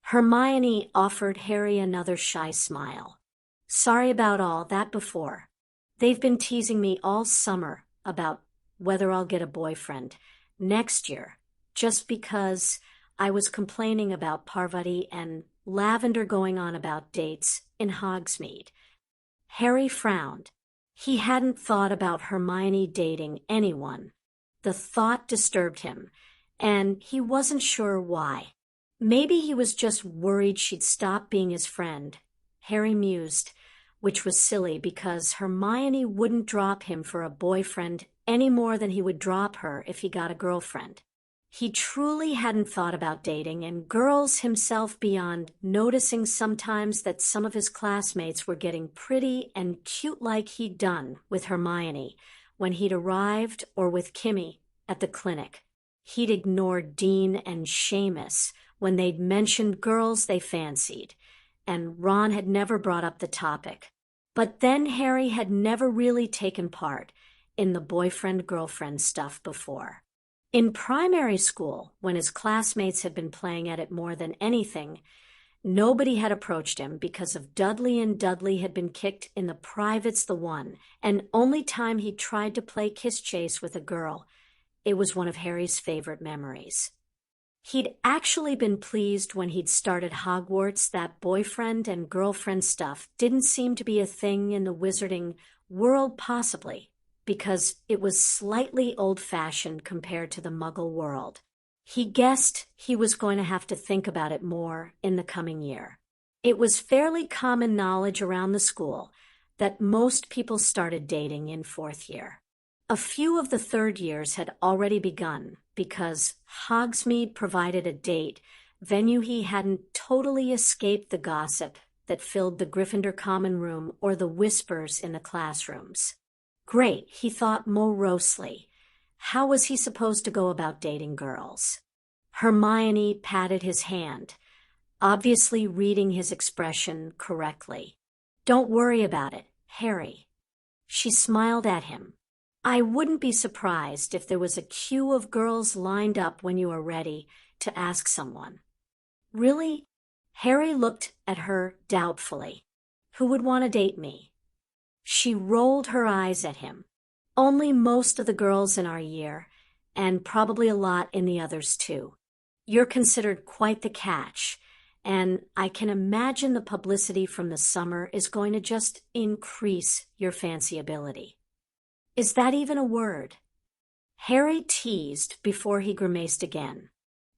Speaker 1: Hermione offered Harry another shy smile. Sorry about all that before. They've been teasing me all summer about whether I'll get a boyfriend next year, just because I was complaining about Parvati and Lavender going on about dates in Hogsmeade. Harry frowned. He hadn't thought about Hermione dating anyone. The thought disturbed him, and he wasn't sure why. Maybe he was just worried she'd stop being his friend, Harry mused, which was silly because Hermione wouldn't drop him for a boyfriend any more than he would drop her if he got a girlfriend. He truly hadn't thought about dating and girls himself beyond noticing sometimes that some of his classmates were getting pretty and cute like he'd done with Hermione when he'd arrived, or with Kimmy at the clinic. He'd ignored Dean and Seamus when they'd mentioned girls they fancied, and Ron had never brought up the topic. But then Harry had never really taken part in the boyfriend-girlfriend stuff before. In primary school, when his classmates had been playing at it more than anything, Nobody had approached him because of Dudley, and Dudley had been kicked in the privates the one, and only time he tried to play kiss chase with a girl. It was one of Harry's favorite memories. He'd actually been pleased when he'd started Hogwarts. That boyfriend and girlfriend stuff didn't seem to be a thing in the wizarding world, possibly because it was slightly old-fashioned compared to the Muggle world. He guessed he was going to have to think about it more in the coming year. It was fairly common knowledge around the school that most people started dating in fourth year. A few of the third years had already begun because Hogsmeade provided a date, venue he hadn't totally escaped the gossip that filled the Gryffindor common room or the whispers in the classrooms. Great, he thought morosely. How was he supposed to go about dating girls? Hermione patted his hand, obviously reading his expression correctly. Don't worry about it, Harry. She smiled at him. I wouldn't be surprised if there was a queue of girls lined up when you are ready to ask someone. Really? Harry looked at her doubtfully. Who would want to date me? She rolled her eyes at him. Only most of the girls in our year, and probably a lot in the others too. You're considered quite the catch, and I can imagine the publicity from the summer is going to just increase your fancy ability. Is that even a word? Harry teased before he grimaced again.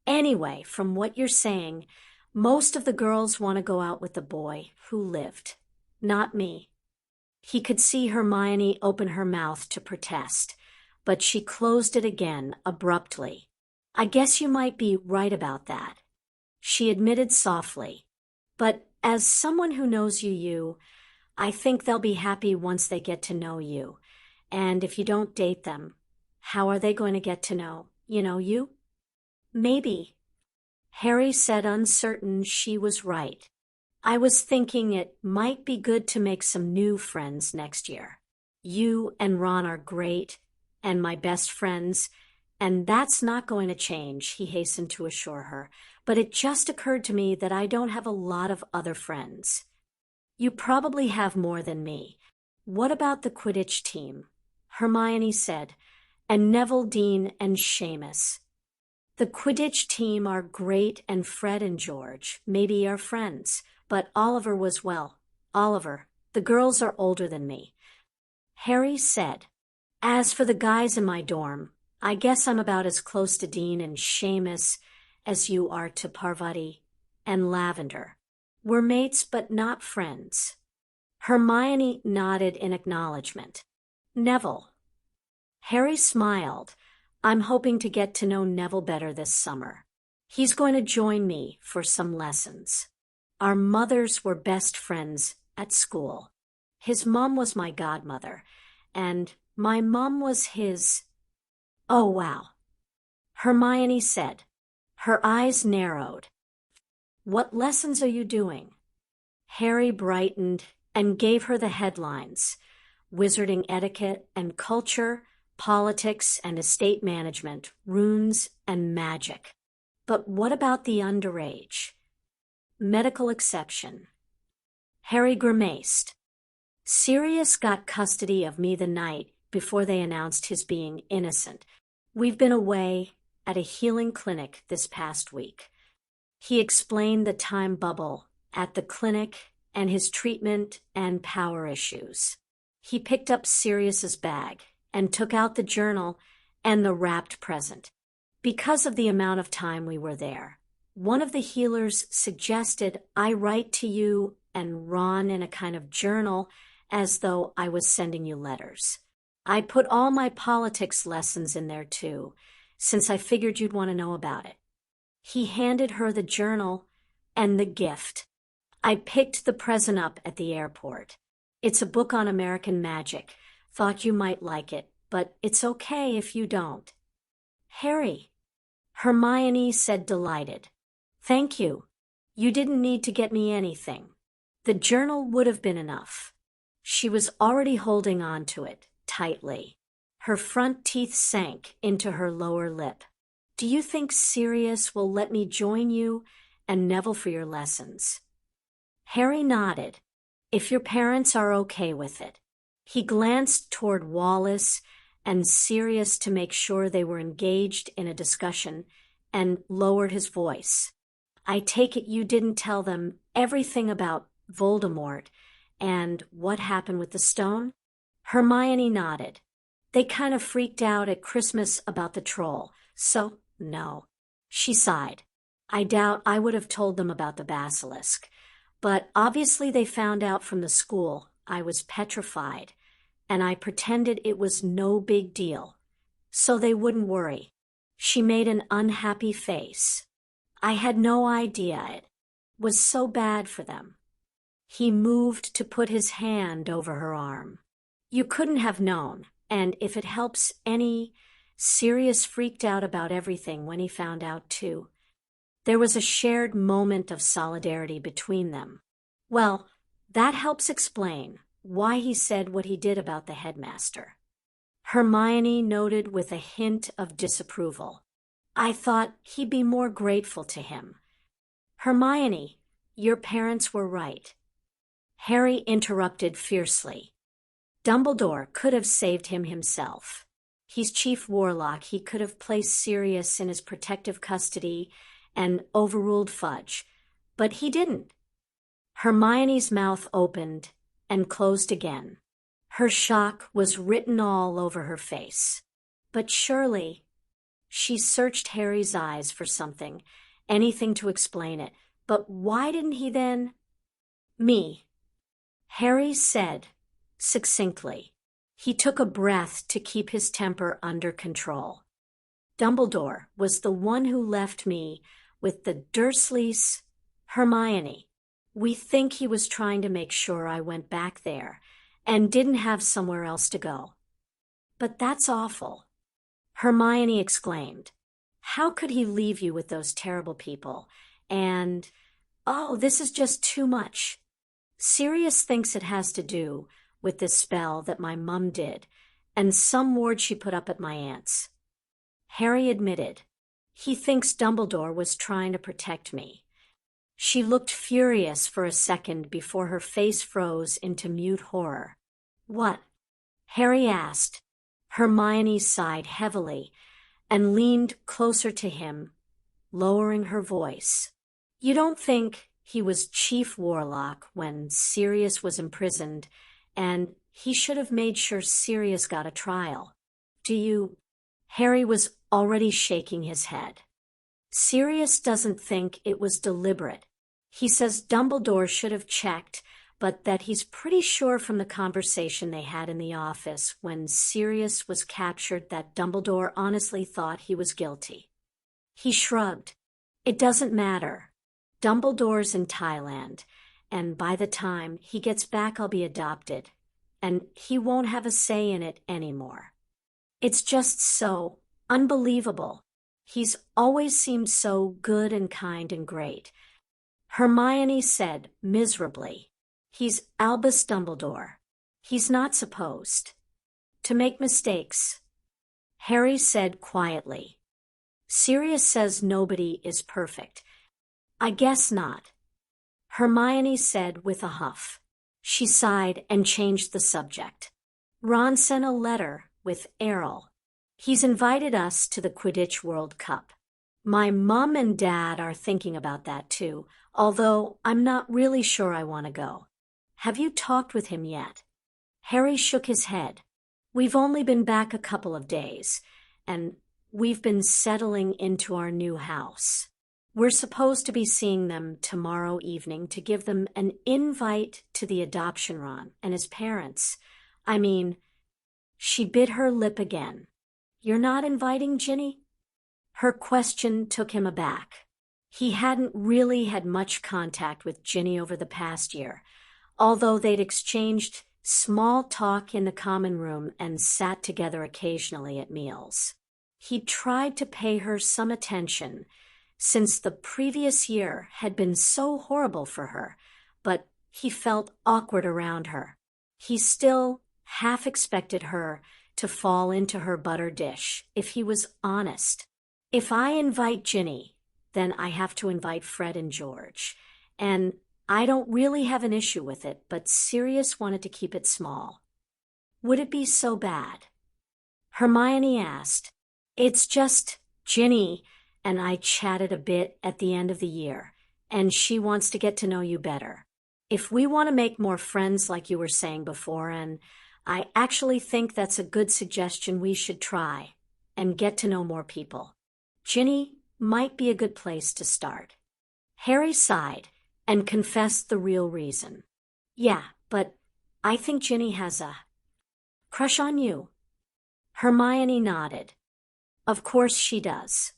Speaker 1: Anyway, from what you're saying, most of the girls want to go out with the boy who lived, not me. He could see Hermione open her mouth to protest, but she closed it again abruptly. I guess you might be right about that, she admitted softly. But as someone who knows you, I think they'll be happy once they get to know you. And if you don't date them, how are they going to get to know, you? Maybe. Harry said, uncertain she was right. I was thinking it might be good to make some new friends next year. You and Ron are great, and my best friends, and that's not going to change, he hastened to assure her. But it just occurred to me that I don't have a lot of other friends. You probably have more than me. What about the Quidditch team? Hermione said, and Neville, Dean, and Seamus. The Quidditch team are great, and Fred and George maybe are friends, but Oliver was, Oliver. The girls are older than me. Harry said, as for the guys in my dorm, I guess I'm about as close to Dean and Seamus as you are to Parvati and Lavender. We're mates but not friends. Hermione nodded in acknowledgement. Neville. Harry smiled. I'm hoping to get to know Neville better this summer. He's going to join me for some lessons. Our mothers were best friends at school. His mom was my godmother, and my mom was his. Oh, wow. Hermione said. Her eyes narrowed. What lessons are you doing? Harry brightened and gave her the headlines. Wizarding etiquette and culture, politics and estate management, runes and magic. But what about the underage? Medical exception. Harry grimaced. Sirius got custody of me the night before they announced his being innocent. We've been away at a healing clinic this past week. He explained the time bubble at the clinic and his treatment and power issues. He picked up Sirius's bag and took out the journal and the wrapped present. Because of the amount of time we were there, one of the healers suggested I write to you and Ron in a kind of journal as though I was sending you letters. I put all my politics lessons in there too, since I figured you'd want to know about it. He handed her the journal and the gift. I picked the present up at the airport. It's a book on American magic. Thought you might like it, but it's okay if you don't. Harry. Hermione said, delighted. Thank you. You didn't need to get me anything. The journal would have been enough. She was already holding on to it tightly. Her front teeth sank into her lower lip. Do you think Sirius will let me join you and Neville for your lessons. Harry nodded. If your parents are okay with it. He glanced toward Wallace and Sirius to make sure they were engaged in a discussion and lowered his voice. I take it you didn't tell them everything about Voldemort and what happened with the stone? Hermione nodded. They kind of freaked out at Christmas about the troll, so no. She sighed. I doubt I would have told them about the basilisk, but obviously they found out from the school I was petrified, and I pretended it was no big deal, so they wouldn't worry. She made an unhappy face. I had no idea it was so bad for them. He moved to put his hand over her arm. You couldn't have known, and if it helps any, Sirius freaked out about everything when he found out too. There was a shared moment of solidarity between them. Well, that helps explain why he said what he did about the headmaster. Hermione noted with a hint of disapproval. I thought he'd be more grateful to him. Hermione, your parents were right. Harry interrupted fiercely. Dumbledore could have saved him himself. He's chief warlock. He could have placed Sirius in his protective custody and overruled Fudge, but he didn't. Hermione's mouth opened and closed again. Her shock was written all over her face. But surely, she searched Harry's eyes for something, anything to explain it. But why didn't he then? Me, Harry said succinctly. He took a breath to keep his temper under control. Dumbledore was the one who left me with the Dursleys. Hermione, we think he was trying to make sure I went back there and didn't have somewhere else to go. But that's awful. Hermione exclaimed. How could he leave you with those terrible people? And, oh, this is just too much. Sirius thinks it has to do with this spell that my mum did and some ward she put up at my aunt's. Harry admitted. He thinks Dumbledore was trying to protect me. She looked furious for a second before her face froze into mute horror. What? Harry asked. Hermione sighed heavily and leaned closer to him, lowering her voice. You don't think he was chief warlock when Sirius was imprisoned, and he should have made sure Sirius got a trial, do you? Harry was already shaking his head. Sirius doesn't think it was deliberate. He says Dumbledore should have checked, but that he's pretty sure from the conversation they had in the office when Sirius was captured that Dumbledore honestly thought he was guilty. He shrugged. It doesn't matter. Dumbledore's in Thailand, and by the time he gets back I'll be adopted, and he won't have a say in it anymore. It's just so unbelievable. He's always seemed so good and kind and great. Hermione said miserably, he's Albus Dumbledore. He's not supposed to make mistakes. Harry said quietly, Sirius says nobody is perfect. I guess not. Hermione said with a huff. She sighed and changed the subject. Ron sent a letter with Errol. He's invited us to the Quidditch World Cup. My mom and dad are thinking about that too, although I'm not really sure I want to go. Have you talked with him yet? Harry shook his head. We've only been back a couple of days, and we've been settling into our new house. We're supposed to be seeing them tomorrow evening to give them an invite to the adoption Ron and his parents. I mean, she bit her lip again. You're not inviting Ginny? Her question took him aback. He hadn't really had much contact with Ginny over the past year, although they'd exchanged small talk in the common room and sat together occasionally at meals. He'd tried to pay her some attention since the previous year had been so horrible for her, but he felt awkward around her. He still half expected her to fall into her butter dish, if he was honest. If I invite Ginny, then I have to invite Fred and George. And I don't really have an issue with it, but Sirius wanted to keep it small. Would it be so bad? Hermione asked. It's just Ginny and I chatted a bit at the end of the year, and she wants to get to know you better. If we want to make more friends like you were saying before, and I actually think that's a good suggestion we should try, and get to know more people. Ginny might be a good place to start. Harry sighed and confessed the real reason. Yeah, but I think Ginny has a crush on you. Hermione nodded. Of course she does.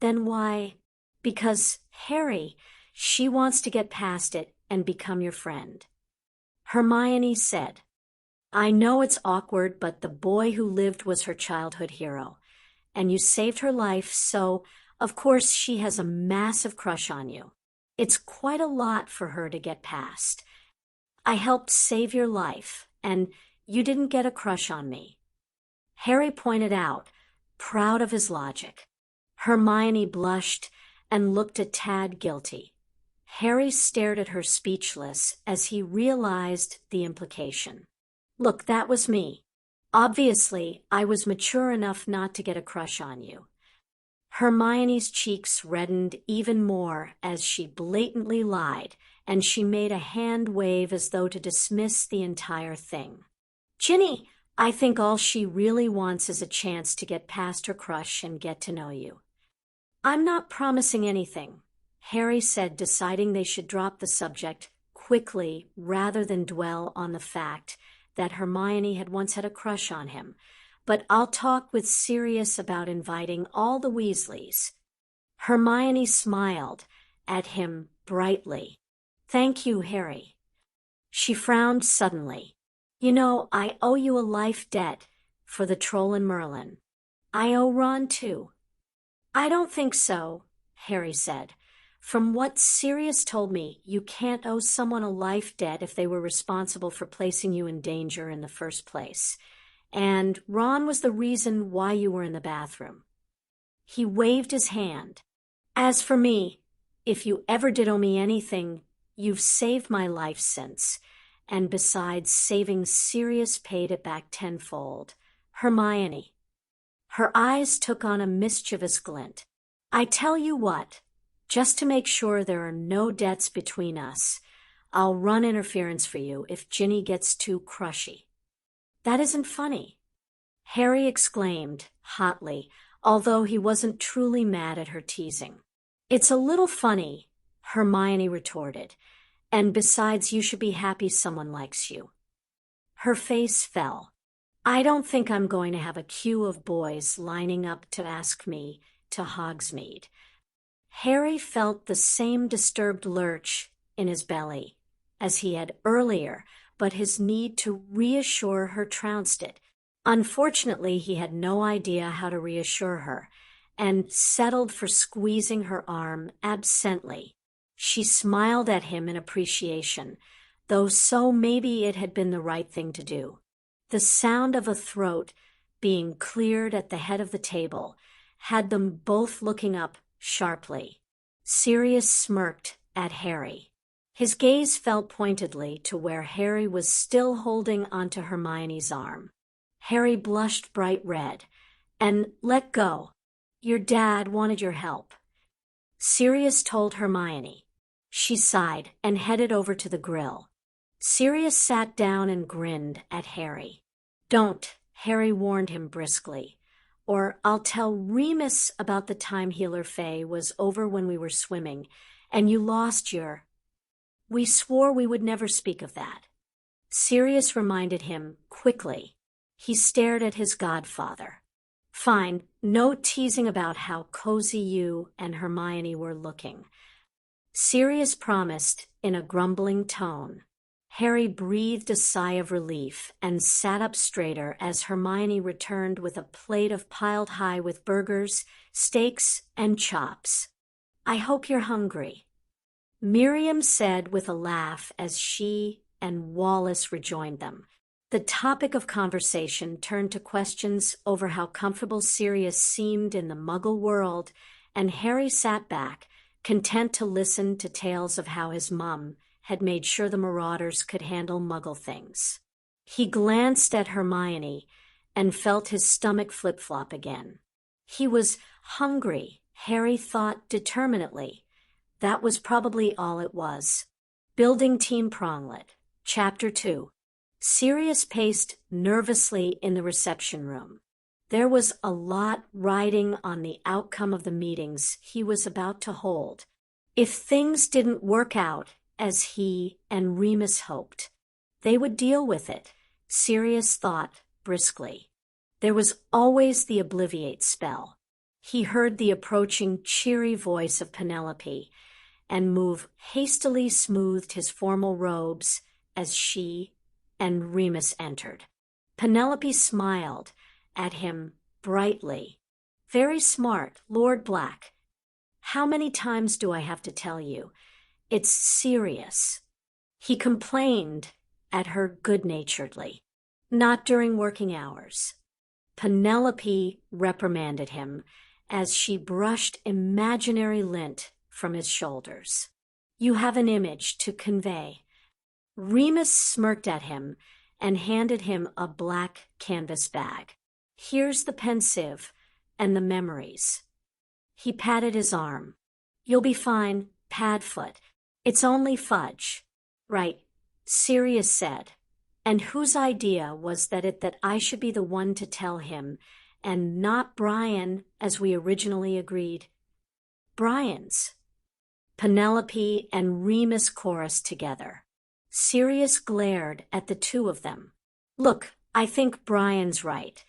Speaker 1: Then why? Because, Harry, she wants to get past it and become your friend. Hermione said, I know it's awkward, but the boy who lived was her childhood hero, and you saved her life, so, of course, she has a massive crush on you. It's quite a lot for her to get past. I helped save your life, and you didn't get a crush on me. Harry pointed out, proud of his logic. Hermione blushed and looked a tad guilty. Harry stared at her speechless as he realized the implication. Look, that was me. Obviously, I was mature enough not to get a crush on you. Hermione's cheeks reddened even more as she blatantly lied, and she made a hand wave as though to dismiss the entire thing. Ginny, I think all she really wants is a chance to get past her crush and get to know you. I'm not promising anything, Harry said, deciding they should drop the subject quickly rather than dwell on the fact that Hermione had once had a crush on him. But I'll talk with Sirius about inviting all the Weasleys. Hermione smiled at him brightly. Thank you, Harry. She frowned suddenly. You know, I owe you a life debt for the Troll and Merlin. I owe Ron too. I don't think so, Harry said. From what Sirius told me, you can't owe someone a life debt if they were responsible for placing you in danger in the first place. And Ron was the reason why you were in the bathroom. He waved his hand. As for me, if you ever did owe me anything, you've saved my life since. And besides saving Sirius, paid it back tenfold. Hermione. Her eyes took on a mischievous glint. I tell you what, just to make sure there are no debts between us, I'll run interference for you if Ginny gets too crushy. That isn't funny, Harry exclaimed hotly, although he wasn't truly mad at her teasing. It's a little funny, Hermione retorted, and besides, you should be happy someone likes you. Her face fell. I don't think I'm going to have a queue of boys lining up to ask me to Hogsmeade. Harry felt the same disturbed lurch in his belly as he had earlier, but his need to reassure her trounced it. Unfortunately, he had no idea how to reassure her, and settled for squeezing her arm absently. She smiled at him in appreciation, though so maybe it had been the right thing to do. The sound of a throat being cleared at the head of the table had them both looking up sharply. Sirius smirked at Harry. His gaze fell pointedly to where Harry was still holding onto Hermione's arm. Harry blushed bright red and let go. Your dad wanted your help, Sirius told Hermione. She sighed and headed over to the grill. Sirius sat down and grinned at Harry. Don't, Harry warned him briskly, or I'll tell Remus about the time Healer Fey was over when we were swimming, and you lost your... We swore we would never speak of that. Sirius reminded him quickly. He stared at his godfather. Fine, no teasing about how cozy you and Hermione were looking. Sirius promised in a grumbling tone. Harry breathed a sigh of relief and sat up straighter as Hermione returned with a plate of piled high with burgers, steaks, and chops. I hope you're hungry, Miriam said with a laugh as she and Wallace rejoined them. The topic of conversation turned to questions over how comfortable Sirius seemed in the Muggle world, and Harry sat back, content to listen to tales of how his mum had made sure the Marauders could handle Muggle things. He glanced at Hermione and felt his stomach flip-flop again. He was hungry, Harry thought determinedly. That was probably all it was. Building Team Pronglet, Chapter 2. Sirius paced nervously in the reception room. There was a lot riding on the outcome of the meetings he was about to hold. If things didn't work out as he and Remus hoped, they would deal with it, Sirius thought briskly. There was always the Obliviate spell. He heard the approaching cheery voice of Penelope and hastily smoothed his formal robes as she and Remus entered. Penelope smiled at him brightly. Very smart, Lord Black. How many times do I have to tell you? It's serious. He complained at her good-naturedly. Not during working hours. Penelope reprimanded him as she brushed imaginary lint from his shoulders. You have an image to convey. Remus smirked at him and handed him a black canvas bag. Here's the pensive and the memories. He patted his arm. You'll be fine, Padfoot. It's only fudge. Right, Sirius said. And whose idea was that I should be the one to tell him, and not Brian, as we originally agreed? Brian's. Penelope and Remus chorused together. Sirius glared at the two of them. Look, I think Brian's right.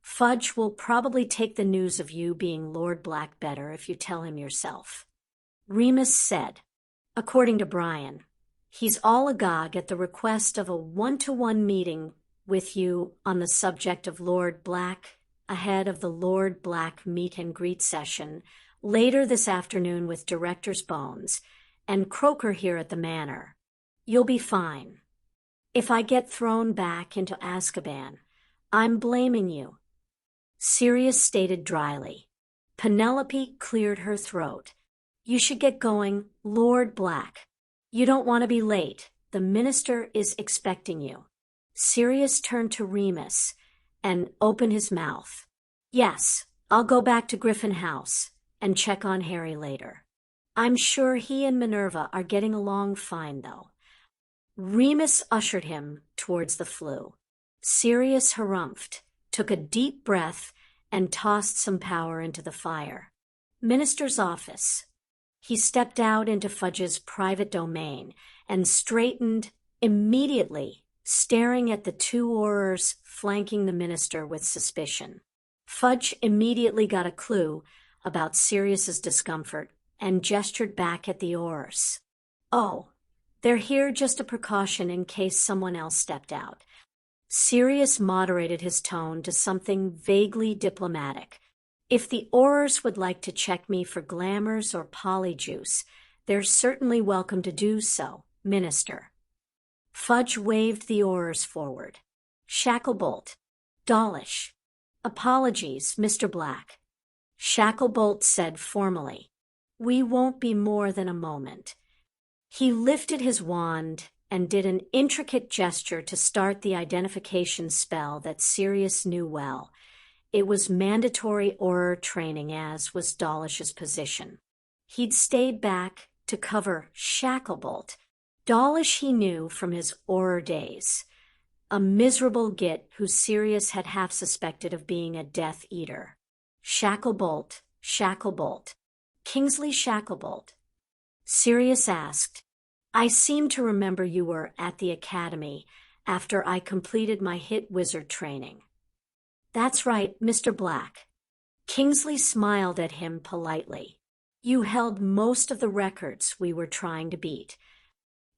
Speaker 1: Fudge will probably take the news of you being Lord Black better if you tell him yourself. Remus said, according to Brian, he's all agog at the request of a one-to-one meeting with you on the subject of Lord Black ahead of the Lord Black meet and greet session later this afternoon with Director's Bones and Croaker here at the Manor. You'll be fine. If I get thrown back into Azkaban, I'm blaming you. Sirius stated dryly. Penelope cleared her throat. You should get going, Lord Black. You don't want to be late. The minister is expecting you. Sirius turned to Remus and opened his mouth. Yes, I'll go back to Griffin House and check on Harry later. I'm sure he and Minerva are getting along fine, though. Remus ushered him towards the flue. Sirius harumphed, took a deep breath, and tossed some power into the fire. Minister's office. He stepped out into Fudge's private domain and straightened immediately, staring at the two Aurors flanking the minister with suspicion. Fudge immediately got a clue about Sirius's discomfort and gestured back at the Aurors. Oh, they're here just a precaution in case someone else stepped out. Sirius moderated his tone to something vaguely diplomatic. If the Aurors would like to check me for glamours or polyjuice, they're certainly welcome to do so, Minister. Fudge waved the Aurors forward. Shacklebolt. Dawlish. Apologies, Mr. Black. Shacklebolt said formally. We won't be more than a moment. He lifted his wand and did an intricate gesture to start the identification spell that Sirius knew well. It was mandatory Auror training, as was Dawlish's position. He'd stayed back to cover Shacklebolt. Dawlish he knew from his Auror days. A miserable git who Sirius had half suspected of being a Death Eater. Shacklebolt, Shacklebolt. Kingsley Shacklebolt. Sirius asked, I seem to remember you were at the academy after I completed my hit wizard training. That's right, Mr. Black. Kingsley smiled at him politely. You held most of the records we were trying to beat.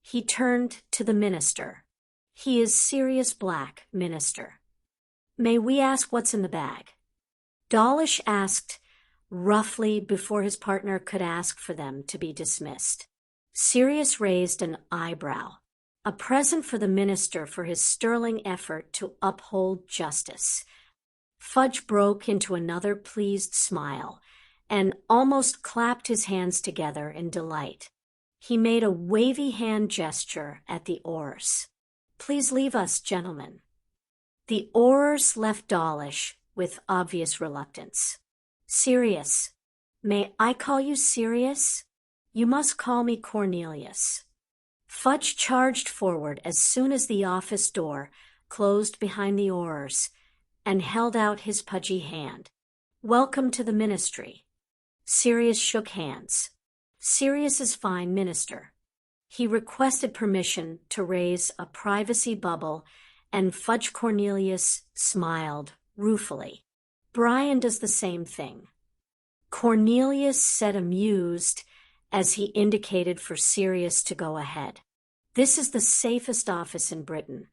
Speaker 1: He turned to the minister. He is Sirius Black, Minister. May we ask what's in the bag? Dawlish asked roughly before his partner could ask for them to be dismissed. Sirius raised an eyebrow. A present for the minister for his sterling effort to uphold justice. Fudge broke into another pleased smile and almost clapped his hands together in delight. He made a wavy hand gesture at the Aurors. "Please leave us, gentlemen." The Aurors left Dawlish with obvious reluctance. "Sirius. May I call you Sirius? You must call me Cornelius." Fudge charged forward as soon as the office door closed behind the Aurors and held out his pudgy hand. "Welcome to the ministry." Sirius shook hands. Sirius is fine, Minister. He requested permission to raise a privacy bubble, and Fudge Cornelius smiled ruefully. "Brian does the same thing." Cornelius said amused as he indicated for Sirius to go ahead. "This is the safest office in Britain.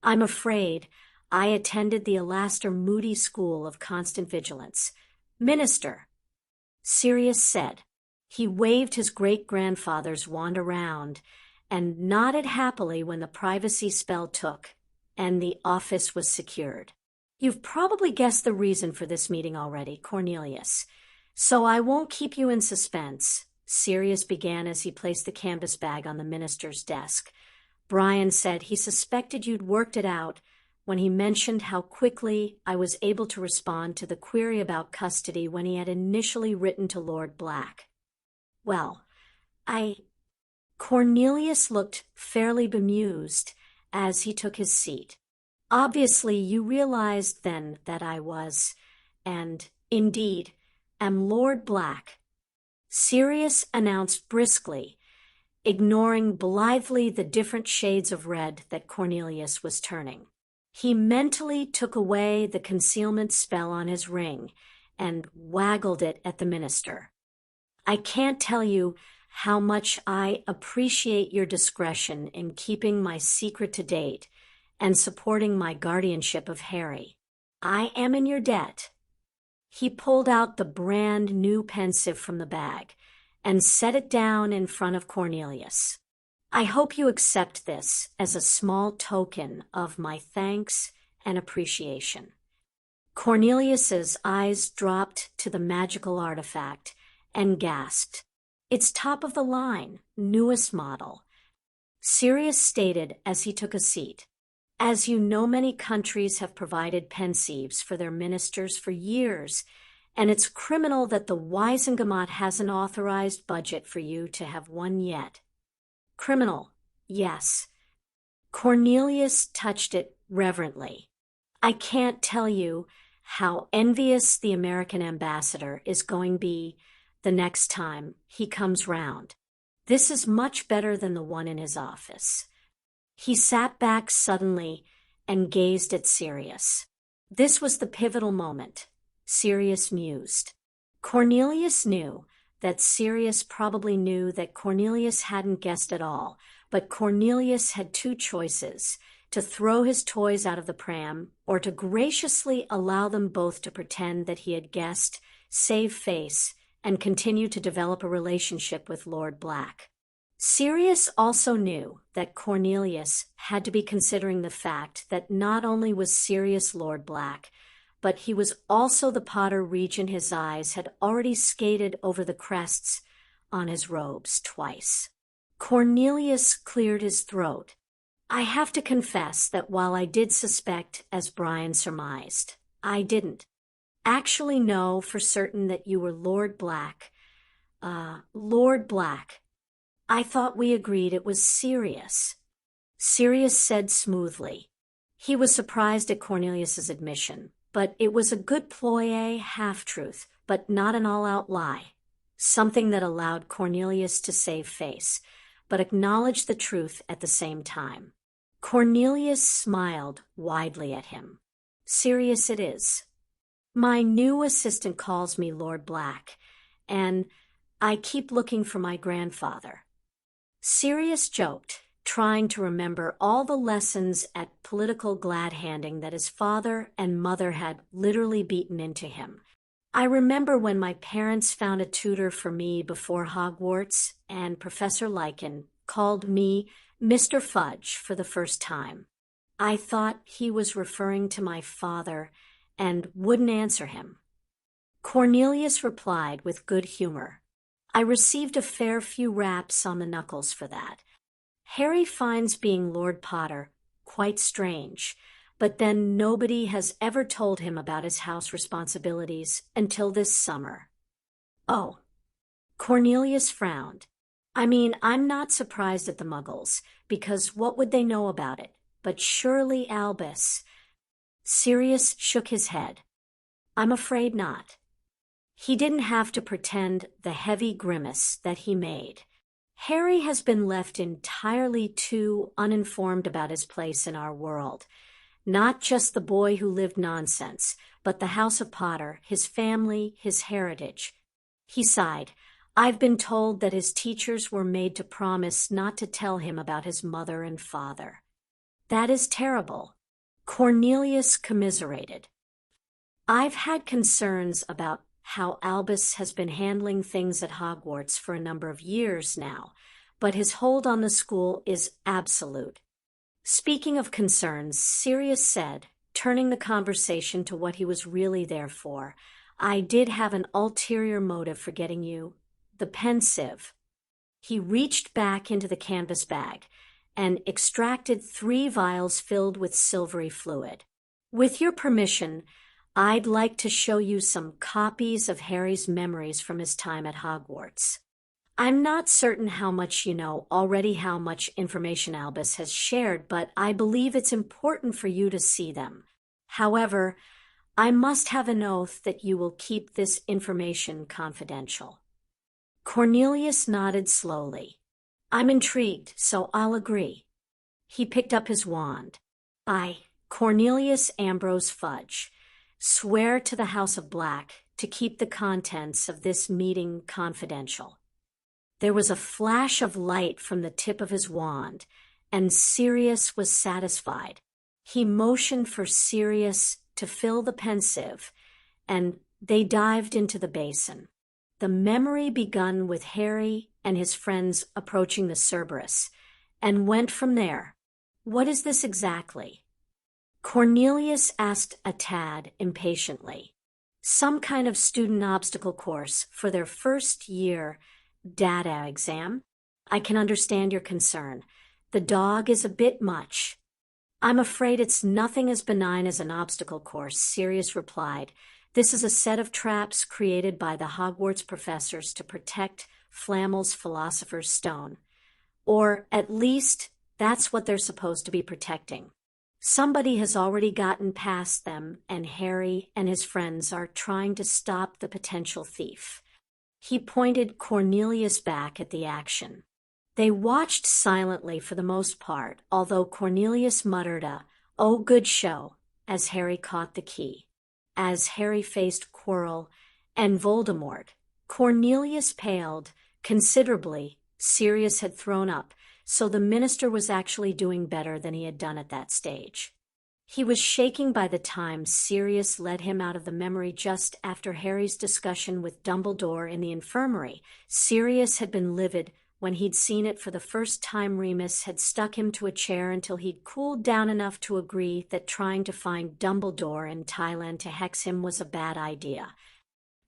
Speaker 1: I'm afraid I attended the Alastair Moody School of Constant Vigilance." "Minister," Sirius said. He waved his great-grandfather's wand around and nodded happily when the privacy spell took and the office was secured. "You've probably guessed the reason for this meeting already, Cornelius, so I won't keep you in suspense," Sirius began as he placed the canvas bag on the minister's desk. "Brian said he suspected you'd worked it out when he mentioned how quickly I was able to respond to the query about custody when he had initially written to Lord Black. Well, Cornelius looked fairly bemused as he took his seat. "Obviously, you realized then that I was, and indeed, am Lord Black," Sirius announced briskly, ignoring blithely the different shades of red that Cornelius was turning. He mentally took away the concealment spell on his ring and waggled it at the minister. "I can't tell you how much I appreciate your discretion in keeping my secret to date and supporting my guardianship of Harry. I am in your debt." He pulled out the brand new pensieve from the bag and set it down in front of Cornelius. "I hope you accept this as a small token of my thanks and appreciation." Cornelius's eyes dropped to the magical artifact and gasped. "It's top of the line, newest model," Sirius stated as he took a seat. "As you know, many countries have provided pensieves for their ministers for years, and it's criminal that the Wizengamot hasn't authorized budget for you to have one yet." "Criminal, yes." Cornelius touched it reverently. "I can't tell you how envious the American ambassador is going to be the next time he comes round. This is much better than the one in his office." He sat back suddenly and gazed at Sirius. This was the pivotal moment, Sirius mused. Cornelius knew that Sirius probably knew that Cornelius hadn't guessed at all, but Cornelius had two choices: to throw his toys out of the pram or to graciously allow them both to pretend that he had guessed, save face, and continue to develop a relationship with Lord Black. Sirius also knew that Cornelius had to be considering the fact that not only was Sirius Lord Black, but he was also the Potter Regent his eyes had already skated over the crests on his robes twice. Cornelius cleared his throat. "I have to confess that while I did suspect, as Brian surmised, I didn't actually know for certain that you were Lord Black. Lord Black. I thought we agreed it was Sirius." Sirius said smoothly. He was surprised at Cornelius's admission, but it was a good ploy, half-truth, but not an all-out lie. Something that allowed Cornelius to save face, but acknowledge the truth at the same time. Cornelius smiled widely at him. "Sirius it is. My new assistant calls me Lord Black, and I keep looking for my grandfather." Sirius joked, trying to remember all the lessons at political glad-handing that his father and mother had literally beaten into him. "I remember when my parents found a tutor for me before Hogwarts, and Professor Lycan called me Mr. Fudge for the first time. I thought he was referring to my father and wouldn't answer him." Cornelius replied with good humor. I received a fair few raps on the knuckles for that. Harry finds being Lord Potter quite strange, but then nobody has ever told him about his house responsibilities until this summer. Oh. Cornelius frowned. I mean, I'm not surprised at the Muggles, because what would they know about it? But surely Albus. Sirius shook his head. I'm afraid not. He didn't have to pretend the heavy grimace that he made. Harry has been left entirely too uninformed about his place in our world. Not just the boy who lived nonsense, but the House of Potter, his family, his heritage. He sighed. I've been told that his teachers were made to promise not to tell him about his mother and father. That is terrible. Cornelius commiserated. I've had concerns about how Albus has been handling things at Hogwarts for a number of years now, but his hold on the school is absolute. Speaking of concerns, Sirius said, turning the conversation to what he was really there for, I did have an ulterior motive for getting you, the pensieve. He reached back into the canvas bag and extracted 3 vials filled with silvery fluid. With your permission, I'd like to show you some copies of Harry's memories from his time at Hogwarts. I'm not certain how much you know already, how much information Albus has shared, but I believe it's important for you to see them. However, I must have an oath that you will keep this information confidential. Cornelius nodded slowly. I'm intrigued, so I'll agree. He picked up his wand. I, Cornelius Ambrose Fudge, swear to the House of Black to keep the contents of this meeting confidential. There was a flash of light from the tip of his wand, and Sirius was satisfied. He motioned for Sirius to fill the pensieve, and they dived into the basin. The memory begun with Harry and his friends approaching the Cerberus, and went from there. What is this exactly? Cornelius asked a tad impatiently. Some kind of student obstacle course for their first year data exam. I can understand your concern. The dog is a bit much. I'm afraid it's nothing as benign as an obstacle course, Sirius replied. This is a set of traps created by the Hogwarts professors to protect Flamel's Philosopher's Stone. Or at least that's what they're supposed to be protecting. Somebody has already gotten past them, and Harry and his friends are trying to stop the potential thief. He pointed Cornelius back at the action. They watched silently for the most part, although Cornelius muttered "Oh, good show," as Harry caught the key. As Harry faced Quirrell and Voldemort, Cornelius paled considerably. Sirius had thrown up, so the minister was actually doing better than he had done at that stage. He was shaking by the time Sirius led him out of the memory just after Harry's discussion with Dumbledore in the infirmary. Sirius had been livid when he'd seen it for the first time. Remus had stuck him to a chair until he'd cooled down enough to agree that trying to find Dumbledore in Thailand to hex him was a bad idea.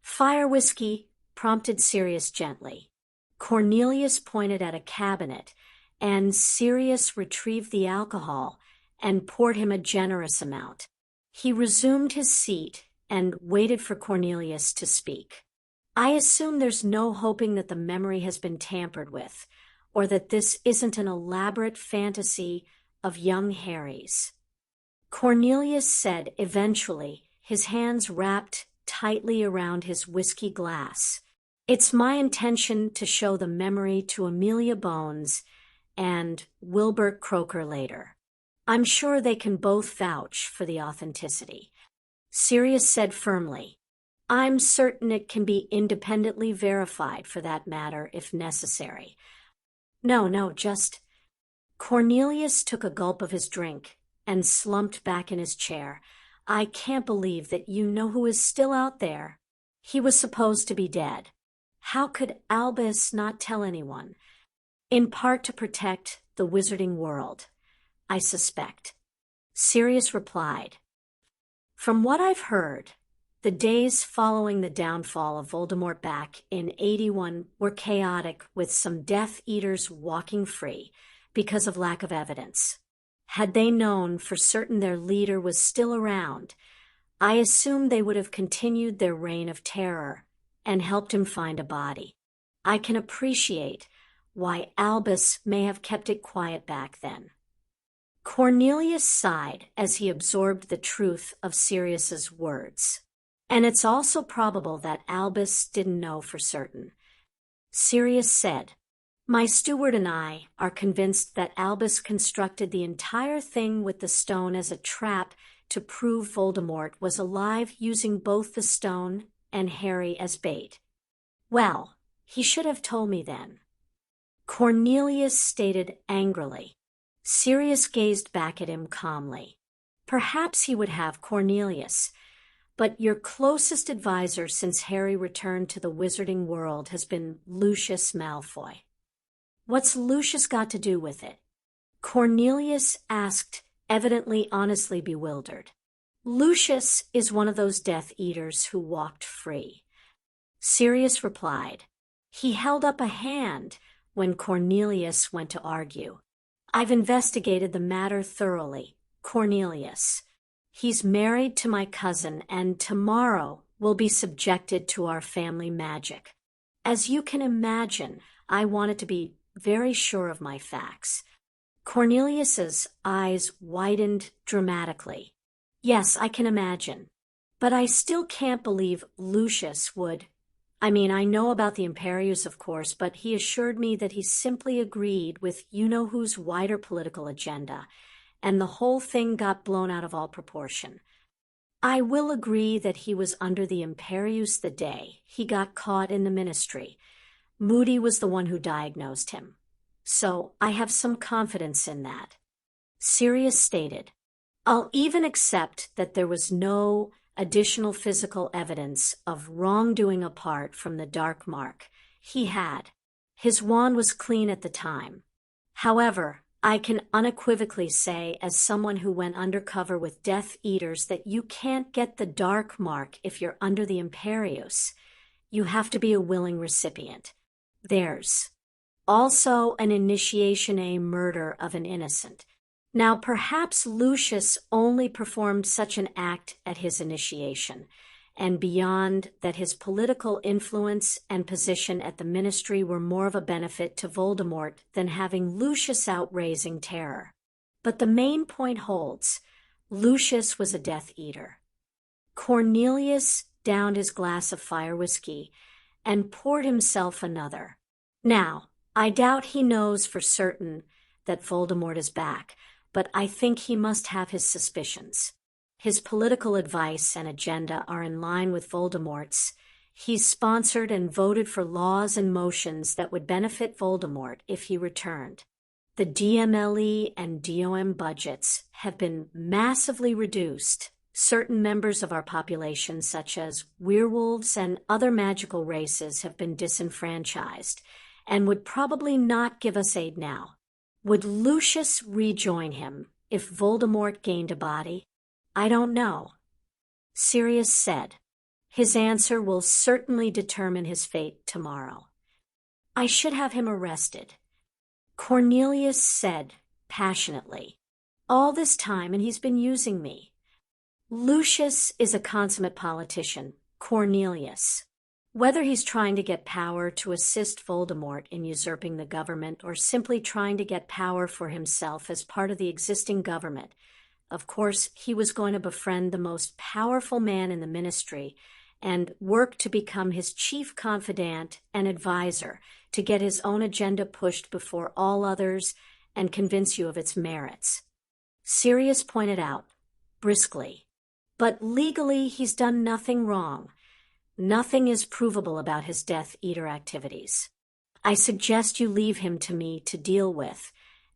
Speaker 1: Fire whiskey, prompted Sirius gently. Cornelius pointed at a cabinet, and Sirius retrieved the alcohol and poured him a generous amount. He resumed his seat and waited for Cornelius to speak. I assume there's no hoping that the memory has been tampered with, or that this isn't an elaborate fantasy of young Harry's. Cornelius said eventually, his hands wrapped tightly around his whiskey glass. It's my intention to show the memory to Amelia Bones and Wilbur Croker later. I'm sure they can both vouch for the authenticity. Sirius said firmly, I'm certain it can be independently verified for that matter if necessary. No, just... Cornelius took a gulp of his drink and slumped back in his chair. I can't believe that you know who is still out there. He was supposed to be dead. How could Albus not tell anyone? In part to protect the wizarding world, I suspect. Sirius replied, From what I've heard, The days following the downfall of Voldemort back in 81 were chaotic, with some Death Eaters walking free because of lack of evidence. Had they known for certain their leader was still around, I assume they would have continued their reign of terror and helped him find a body. I can appreciate why Albus may have kept it quiet back then. Cornelius sighed as he absorbed the truth of Sirius's words. And it's also probable that Albus didn't know for certain. Sirius said, "My steward and I are convinced that Albus constructed the entire thing with the stone as a trap to prove Voldemort was alive, using both the stone and Harry as bait." "Well, he should have told me then," Cornelius stated angrily. Sirius gazed back at him calmly. Perhaps he would have, Cornelius, but your closest advisor since Harry returned to the wizarding world has been Lucius Malfoy. What's Lucius got to do with it? Cornelius asked, evidently honestly bewildered. Lucius is one of those Death Eaters who walked free. Sirius replied. He held up a hand when Cornelius went to argue. I've investigated the matter thoroughly, Cornelius. He's married to my cousin and tomorrow will be subjected to our family magic. As you can imagine, I wanted to be very sure of my facts. Cornelius's eyes widened dramatically. Yes, I can imagine. But I still can't believe Lucius would. I know about the Imperius, of course, but he assured me that he simply agreed with you-know-who's wider political agenda, and the whole thing got blown out of all proportion. I will agree that he was under the Imperius the day he got caught in the Ministry. Moody was the one who diagnosed him. So I have some confidence in that. Sirius stated, I'll even accept that there was no additional physical evidence of wrongdoing apart from the dark mark he had. His wand was clean at the time. However, I can unequivocally say, as someone who went undercover with Death Eaters, that you can't get the dark mark if you're under the Imperius. You have to be a willing recipient. There's also an initiation, a murder of an innocent. Now, perhaps Lucius only performed such an act at his initiation, and beyond that his political influence and position at the Ministry were more of a benefit to Voldemort than having Lucius out raising terror. But the main point holds. Lucius was a Death Eater. Cornelius downed his glass of fire whiskey and poured himself another. Now, I doubt he knows for certain that Voldemort is back, but I think he must have his suspicions. His political advice and agenda are in line with Voldemort's. He's sponsored and voted for laws and motions that would benefit Voldemort if he returned. The DMLE and DOM budgets have been massively reduced. Certain members of our population, such as werewolves and other magical races, have been disenfranchised and would probably not give us aid now. Would Lucius rejoin him if Voldemort gained a body? I don't know. Sirius said. His answer will certainly determine his fate tomorrow. I should have him arrested. Cornelius said passionately. All this time and he's been using me. Lucius is a consummate politician, Cornelius. Whether he's trying to get power to assist Voldemort in usurping the government or simply trying to get power for himself as part of the existing government, of course, he was going to befriend the most powerful man in the Ministry and work to become his chief confidant and advisor to get his own agenda pushed before all others and convince you of its merits. Sirius pointed out, briskly, but legally he's done nothing wrong. Nothing is provable about his Death Eater activities. I suggest you leave him to me to deal with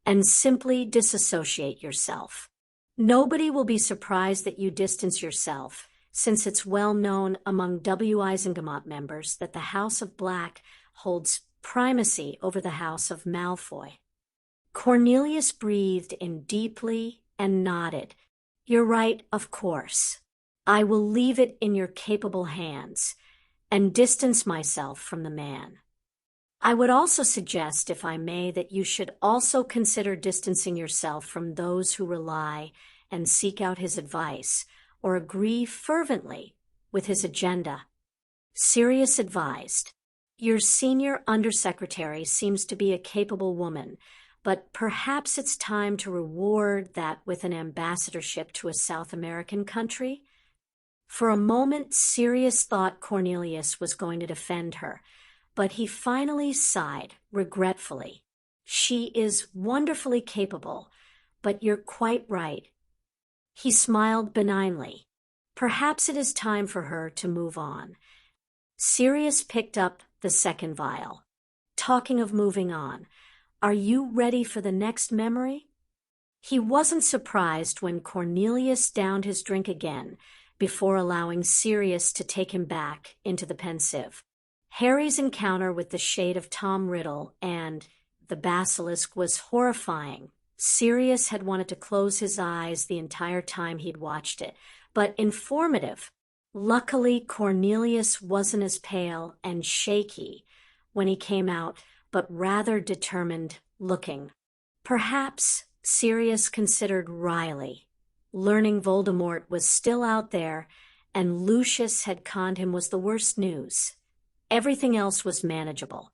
Speaker 1: and simply disassociate yourself. Nobody will be surprised that you distance yourself, since it's well known among Wizengamot members that the House of Black holds primacy over the House of Malfoy. Cornelius breathed in deeply and nodded. You're right, of course. I will leave it in your capable hands and distance myself from the man. I would also suggest, if I may, that you should also consider distancing yourself from those who rely and seek out his advice or agree fervently with his agenda. Sirius advised, your senior undersecretary seems to be a capable woman, but perhaps it's time to reward that with an ambassadorship to a South American country? For a moment, Sirius thought Cornelius was going to defend her, but he finally sighed regretfully. She is wonderfully capable, but you're quite right. He smiled benignly. Perhaps it is time for her to move on. Sirius picked up the second vial. Talking of moving on, are you ready for the next memory? He wasn't surprised when Cornelius downed his drink again before allowing Sirius to take him back into the pensive. Harry's encounter with the shade of Tom Riddle and the basilisk was horrifying. Sirius had wanted to close his eyes the entire time he'd watched it, but informative. Luckily, Cornelius wasn't as pale and shaky when he came out, but rather determined looking. Perhaps Sirius considered Riley. Learning Voldemort was still out there and Lucius had conned him was the worst news. Everything else was manageable.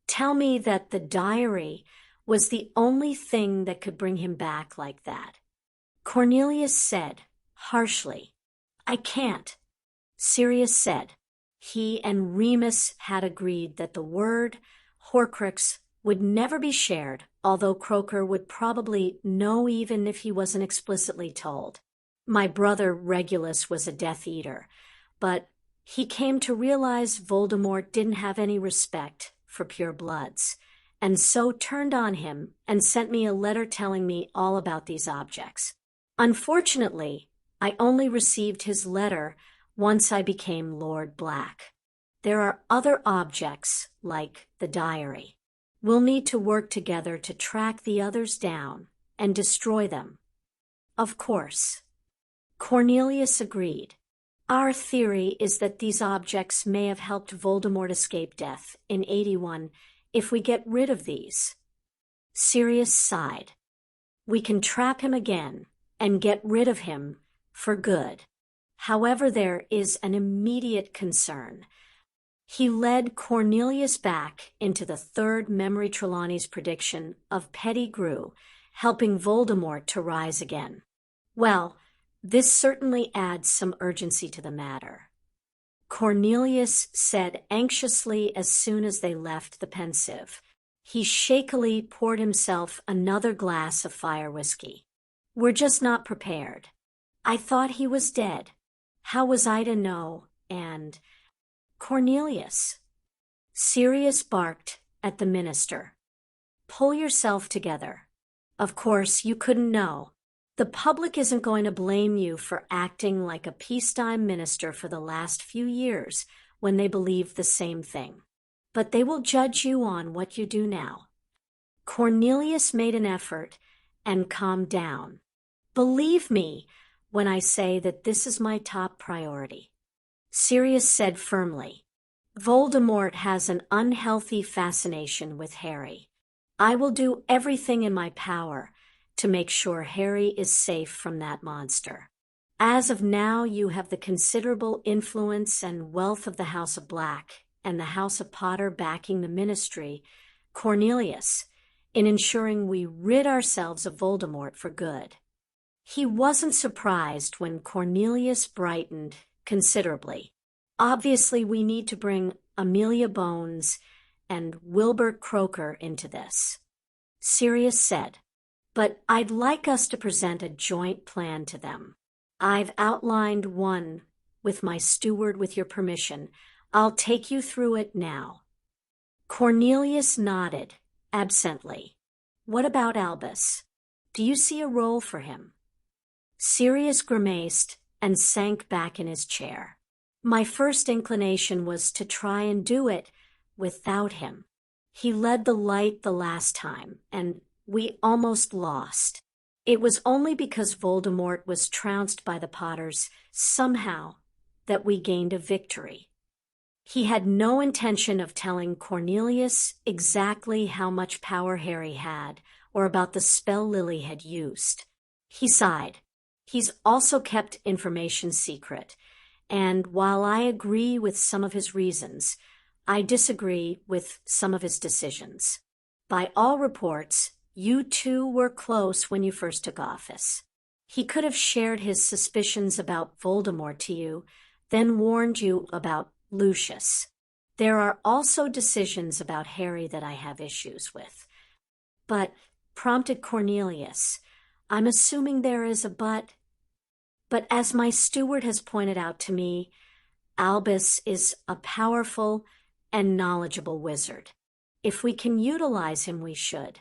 Speaker 1: Tell me that the diary was the only thing that could bring him back like that. Cornelius said, harshly, I can't. Sirius said, he and Remus had agreed that the word Horcrux would never be shared, although Croaker would probably know even if he wasn't explicitly told. My brother Regulus was a Death Eater, but he came to realize Voldemort didn't have any respect for pure bloods, and so turned on him and sent me a letter telling me all about these objects. Unfortunately, I only received his letter once I became Lord Black. There are other objects, like the diary. We'll need to work together to track the others down and destroy them. Of course. Cornelius agreed. Our theory is that these objects may have helped Voldemort escape death in 81 if we get rid of these. Sirius sighed. We can trap him again and get rid of him for good. However, there is an immediate concern. He led Cornelius back into the third Memory Trelawney's prediction of Pettigrew, helping Voldemort to rise again. Well, this certainly adds some urgency to the matter. Cornelius said anxiously as soon as they left the pensive. He shakily poured himself another glass of fire whiskey. We're just not prepared. I thought he was dead. How was I to know? And Cornelius. Sirius barked at the minister. Pull yourself together. Of course, you couldn't know. The public isn't going to blame you for acting like a peacetime minister for the last few years when they believe the same thing. But they will judge you on what you do now. Cornelius made an effort and calmed down. Believe me when I say that this is my top priority. Sirius said firmly, Voldemort has an unhealthy fascination with Harry. I will do everything in my power to make sure Harry is safe from that monster. As of now, you have the considerable influence and wealth of the House of Black and the House of Potter backing the ministry, Cornelius, in ensuring we rid ourselves of Voldemort for good. He wasn't surprised when Cornelius brightened considerably. Obviously, we need to bring Amelia Bones and Wilbur Croaker into this. Sirius said, but I'd like us to present a joint plan to them. I've outlined one with my steward with your permission. I'll take you through it now. Cornelius nodded absently. What about Albus? Do you see a role for him? Sirius grimaced and sank back in his chair. My first inclination was to try and do it without him. He led the light the last time, and we almost lost. It was only because Voldemort was trounced by the Potters, somehow, that we gained a victory. He had no intention of telling Cornelius exactly how much power Harry had, or about the spell Lily had used. He sighed. He's also kept information secret, and while I agree with some of his reasons, I disagree with some of his decisions. By all reports, you two were close when you first took office. He could have shared his suspicions about Voldemort to you, then warned you about Lucius. There are also decisions about Harry that I have issues with. But, prompted Cornelius, I'm assuming there is a but. But as my steward has pointed out to me, Albus is a powerful and knowledgeable wizard. If we can utilize him, we should.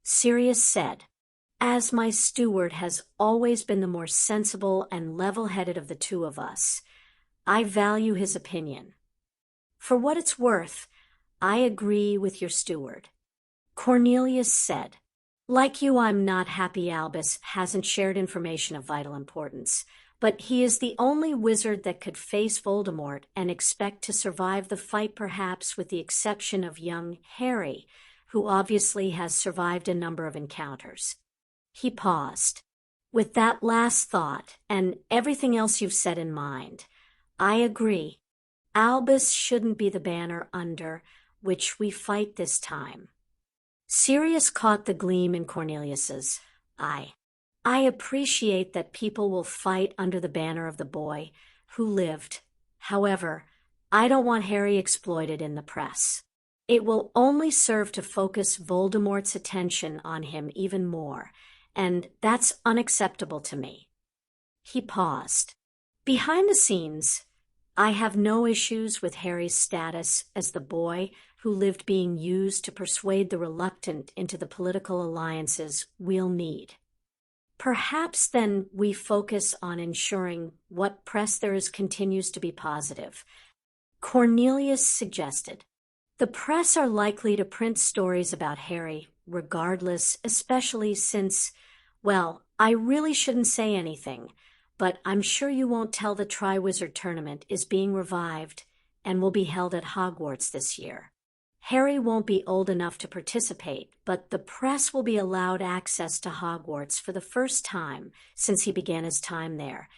Speaker 1: Sirius said, as my steward has always been the more sensible and level-headed of the two of us, I value his opinion. For what it's worth, I agree with your steward. Cornelius said, like you, I'm not happy Albus hasn't shared information of vital importance, but he is the only wizard that could face Voldemort and expect to survive the fight, perhaps with the exception of young Harry, who obviously has survived a number of encounters. He paused. With that last thought, and everything else you've said in mind, I agree. Albus shouldn't be the banner under which we fight this time. Sirius caught the gleam in Cornelius's eye. I appreciate that people will fight under the banner of the boy who lived. However, I don't want Harry exploited in the press. It will only serve to focus Voldemort's attention on him even more, and that's unacceptable to me. He paused. Behind the scenes, I have no issues with Harry's status as the boy who lived being used to persuade the reluctant into the political alliances we'll need. Perhaps then we focus on ensuring what press there is continues to be positive. Cornelius suggested. The press are likely to print stories about Harry, regardless, especially since, well, I really shouldn't say anything, but I'm sure you won't tell the Triwizard Tournament is being revived and will be held at Hogwarts this year. Harry won't be old enough to participate, but the press will be allowed access to Hogwarts for the first time since he began his time there.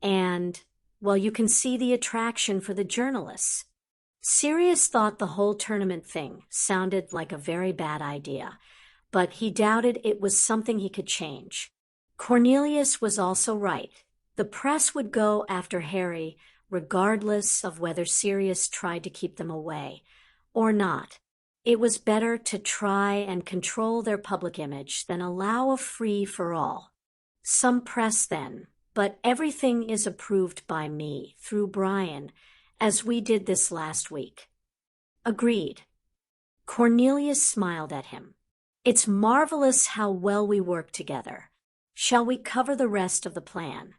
Speaker 1: And, well, you can see the attraction for the journalists. Sirius thought the whole tournament thing sounded like a very bad idea, but he doubted it was something he could change. Cornelius was also right. The press would go after Harry regardless of whether Sirius tried to keep them away or not. It was better to try and control their public image than allow a free-for-all. Some press then, but everything is approved by me, through Brian, as we did this last week. Agreed. Cornelius smiled at him. It's marvelous how well we work together. Shall we cover the rest of the plan?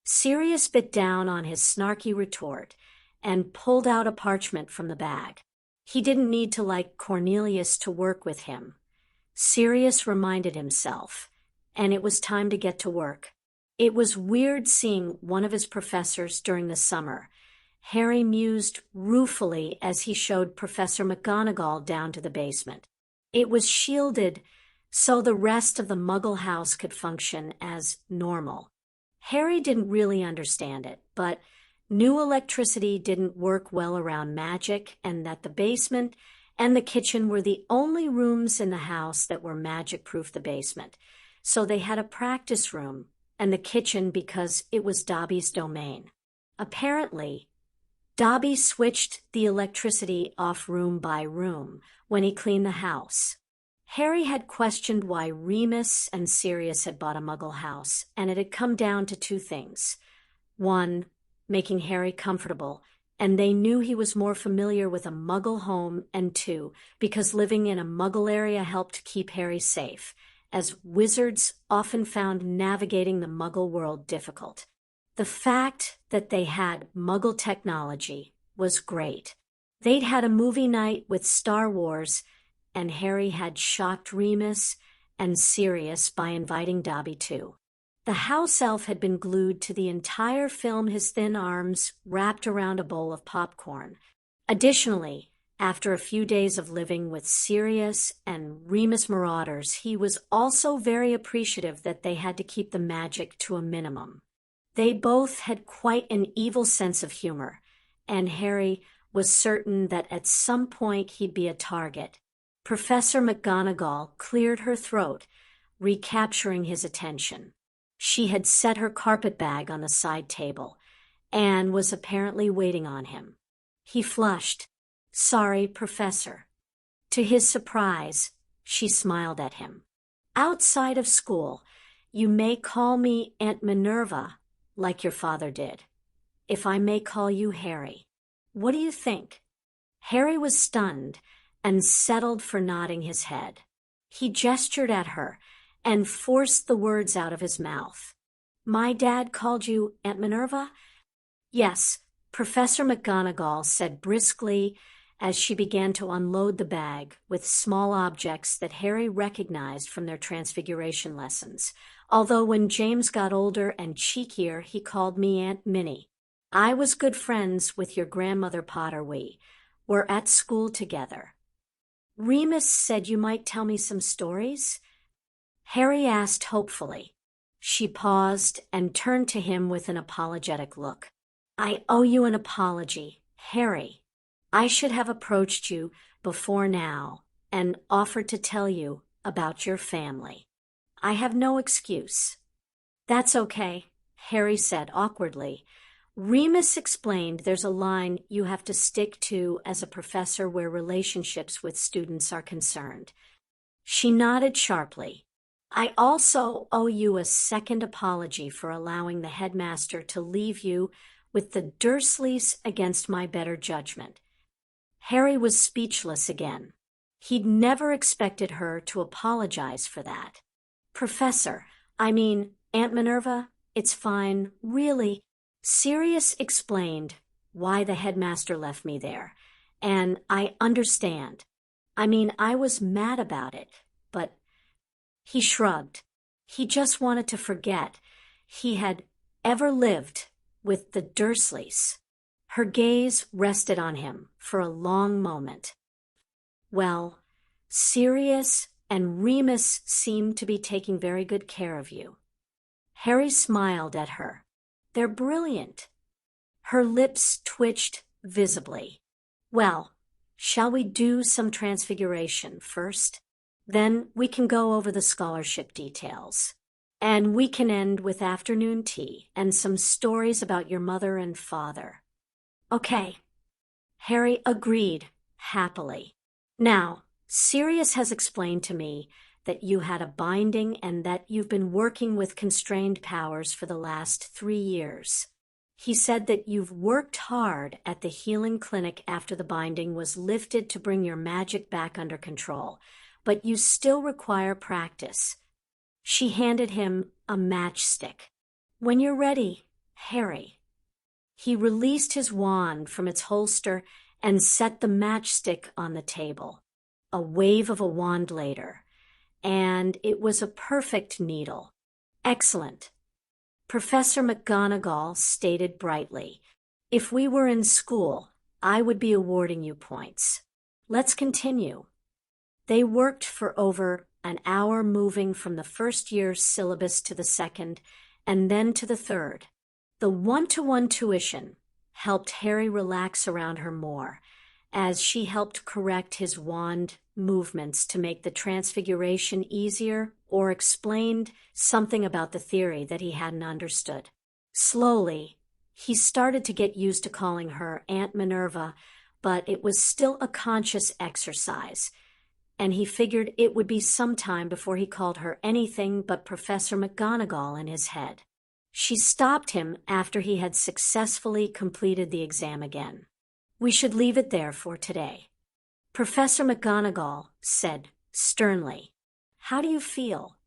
Speaker 1: Sirius bit down on his snarky retort and pulled out a parchment from the bag. He didn't need to like Cornelius to work with him. Sirius reminded himself, and it was time to get to work. It was weird seeing one of his professors during the summer. Harry mused ruefully as he showed Professor McGonagall down to the basement. It was shielded so the rest of the Muggle house could function as normal. Harry didn't really understand it, but knew electricity didn't work well around magic and that the basement and the kitchen were the only rooms in the house that were magic-proof the basement. So they had a practice room and the kitchen because it was Dobby's domain. Apparently, Dobby switched the electricity off room by room when he cleaned the house. Harry had questioned why Remus and Sirius had bought a Muggle house, and it had come down to two things. One, making Harry comfortable, and they knew he was more familiar with a Muggle home, and two, because living in a Muggle area helped keep Harry safe, as wizards often found navigating the Muggle world difficult. The fact that they had Muggle technology was great. They'd had a movie night with Star Wars, and Harry had shocked Remus and Sirius by inviting Dobby too. The house elf had been glued to the entire film, his thin arms wrapped around a bowl of popcorn. Additionally, after a few days of living with Sirius and Remus Marauders, he was also very appreciative that they had to keep the magic to a minimum. They both had quite an evil sense of humor, and Harry was certain that at some point he'd be a target. Professor McGonagall cleared her throat, recapturing his attention. She had set her carpet bag on the side table and was apparently waiting on him. He flushed. "Sorry, Professor." To his surprise, she smiled at him. "Outside of school, you may call me Aunt Minerva, like your father did. If I may call you Harry. What do you think?" Harry was stunned and settled for nodding his head. He gestured at her and forced the words out of his mouth. "My dad called you Aunt Minerva?" "Yes," Professor McGonagall said briskly as she began to unload the bag with small objects that Harry recognized from their Transfiguration lessons, although when James got older and cheekier, he called me Aunt Minnie. "I was good friends with your grandmother Potter. We were at school together." "Remus said you might tell me some stories?" Harry asked hopefully. She paused and turned to him with an apologetic look. "I owe you an apology, Harry. I should have approached you before now and offered to tell you about your family. I have no excuse." "That's okay," Harry said awkwardly. "Remus explained there's a line you have to stick to as a professor where relationships with students are concerned." She nodded sharply. "I also owe you a second apology for allowing the headmaster to leave you with the Dursleys against my better judgment." Harry was speechless again. He'd never expected her to apologize for that. "Professor, I mean, Aunt Minerva, it's fine, really." Sirius explained why the headmaster left me there, and I understand. I mean, I was mad about it, but... He shrugged. He just wanted to forget he had ever lived with the Dursleys. Her gaze rested on him for a long moment. "Well, Sirius and Remus seem to be taking very good care of you." Harry smiled at her. "They're brilliant." Her lips twitched visibly. "Well, shall we do some Transfiguration first? Then we can go over the scholarship details. And we can end with afternoon tea and some stories about your mother and father." "Okay." Harry agreed happily. "Now, Sirius has explained to me that you had a binding and that you've been working with constrained powers for the last 3 years. He said that you've worked hard at the healing clinic after the binding was lifted to bring your magic back under control, but you still require practice." She handed him a matchstick. "When you're ready, Harry." He released his wand from its holster and set the matchstick on the table. A wave of a wand later, and it was a perfect needle. "Excellent." Professor McGonagall stated brightly, "If we were in school, I would be awarding you points. Let's continue." They worked for over an hour, moving from the first year's syllabus to the second, and then to the third. The one-to-one tuition helped Harry relax around her more, as she helped correct his wand movements to make the transfiguration easier or explained something about the theory that he hadn't understood. Slowly, he started to get used to calling her Aunt Minerva, but it was still a conscious exercise, and he figured it would be some time before he called her anything but Professor McGonagall in his head. She stopped him after he had successfully completed the exam again. "We should leave it there for today." Professor McGonagall said sternly, "How do you feel?"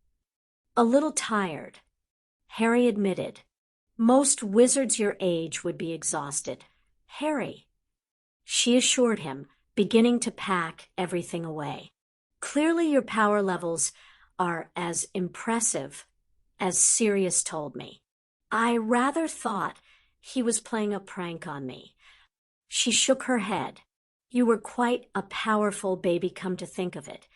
Speaker 1: "A little tired," Harry admitted. "Most wizards your age would be exhausted." "Harry," she assured him, beginning to pack everything away. "Clearly your power levels are as impressive as Sirius told me. I rather thought he was playing a prank on me." She shook her head. "You were quite a powerful baby, come to think of it."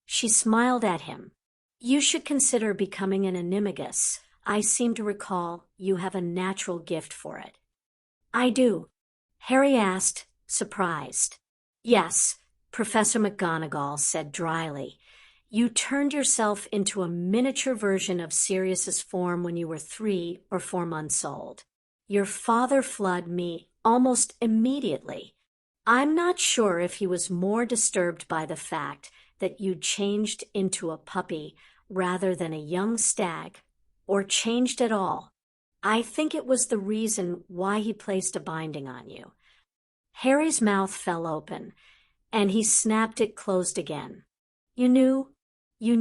Speaker 1: She smiled at him. "You should consider becoming an animagus. I seem to recall you have a natural gift for it." "I do?" Harry asked, surprised. "Yes," Professor McGonagall said dryly. "You turned yourself into a miniature version of Sirius's form when you were 3 or 4 months old. Your father flooded me almost immediately. I'm not sure if he was more disturbed by the fact that you'd changed into a puppy rather than a young stag, or changed at all. I think it was the reason why he placed a binding on you." Harry's mouth fell open, and he snapped it closed again. You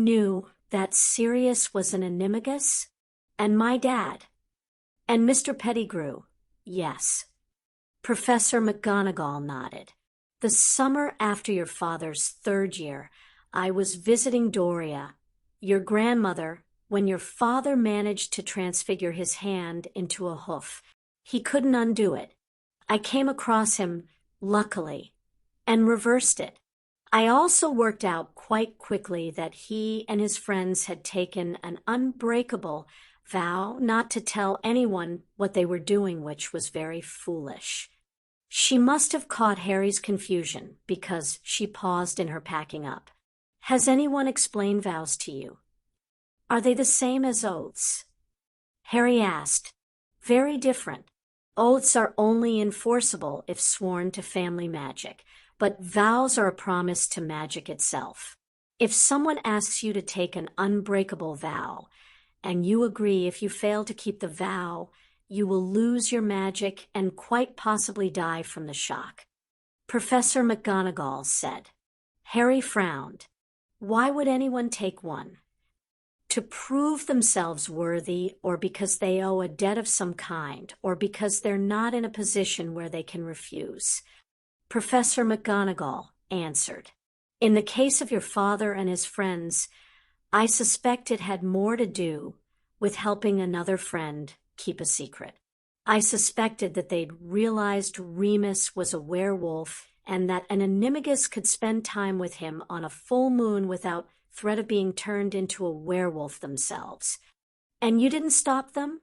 Speaker 1: knew that Sirius was an animagus? And my dad? And Mr. Pettigrew? Yes." Professor McGonagall nodded. "The summer after your father's 3rd year, I was visiting Doria, your grandmother, when your father managed to transfigure his hand into a hoof. He couldn't undo it. I came across him, luckily, and reversed it. I also worked out quite quickly that he and his friends had taken an unbreakable vow not to tell anyone what they were doing, which was very foolish." She must have caught Harry's confusion because she paused in her packing up. "Has anyone explained vows to you? Are they the same as oaths?" Harry asked. "Very different. Oaths are only enforceable if sworn to family magic, but vows are a promise to magic itself. If someone asks you to take an unbreakable vow, and you agree if you fail to keep the vow, you will lose your magic and quite possibly die from the shock," Professor McGonagall said. Harry frowned. Why would anyone take one? To prove themselves worthy, or because they owe a debt of some kind, or because they're not in a position where they can refuse. Professor McGonagall answered. "In the case of your father and his friends, I suspect it had more to do with helping another friend keep a secret. I suspected that they'd realized Remus was a werewolf and that an animagus could spend time with him on a full moon without threat of being turned into a werewolf themselves. And you didn't stop them?"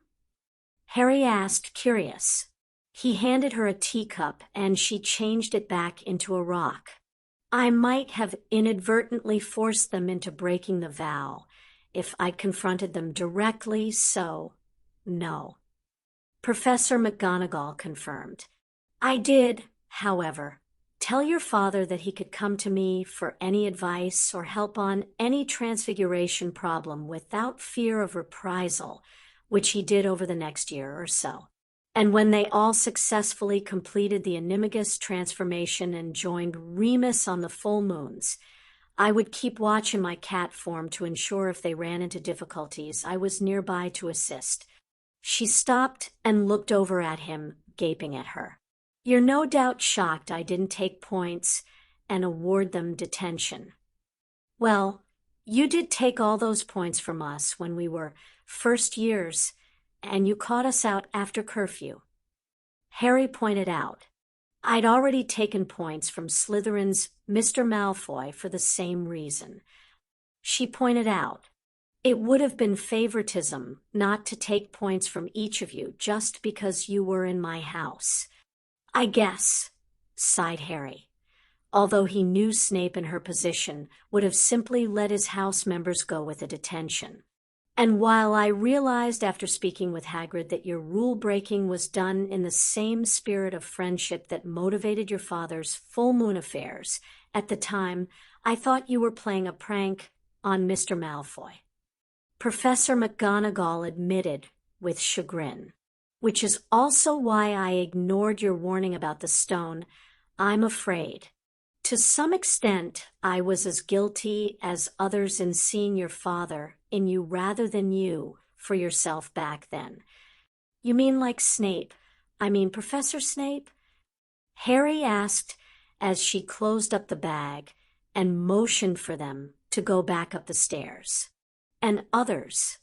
Speaker 1: Harry asked, curious. He handed her a teacup, and she changed it back into a rock. "I might have inadvertently forced them into breaking the vow if I'd confronted them directly, so no." Professor McGonagall confirmed. "I did, however, tell your father that he could come to me for any advice or help on any transfiguration problem without fear of reprisal, which he did over the next year or so. And when they all successfully completed the animagus transformation and joined Remus on the full moons, I would keep watch in my cat form to ensure if they ran into difficulties, I was nearby to assist." She stopped and looked over at him, gaping at her. "You're no doubt shocked I didn't take points and award them detention. Well, you did take all those points from us when we were first years, and you caught us out after curfew." Harry pointed out, "I'd already taken points from Slytherin's Mr. Malfoy for the same reason." She pointed out, "It would have been favoritism not to take points from each of you just because you were in my house." "I guess," sighed Harry, although he knew Snape in her position would have simply let his house members go with a detention. "And while I realized after speaking with Hagrid that your rule-breaking was done in the same spirit of friendship that motivated your father's full moon affairs, at the time I thought you were playing a prank on Mr. Malfoy." Professor McGonagall admitted with chagrin. "Which is also why I ignored your warning about the stone, I'm afraid. To some extent, I was as guilty as others in seeing your father in you rather than you for yourself back then." "You mean like Snape? I mean Professor Snape?" Harry asked as she closed up the bag and motioned for them to go back up the stairs. and others,"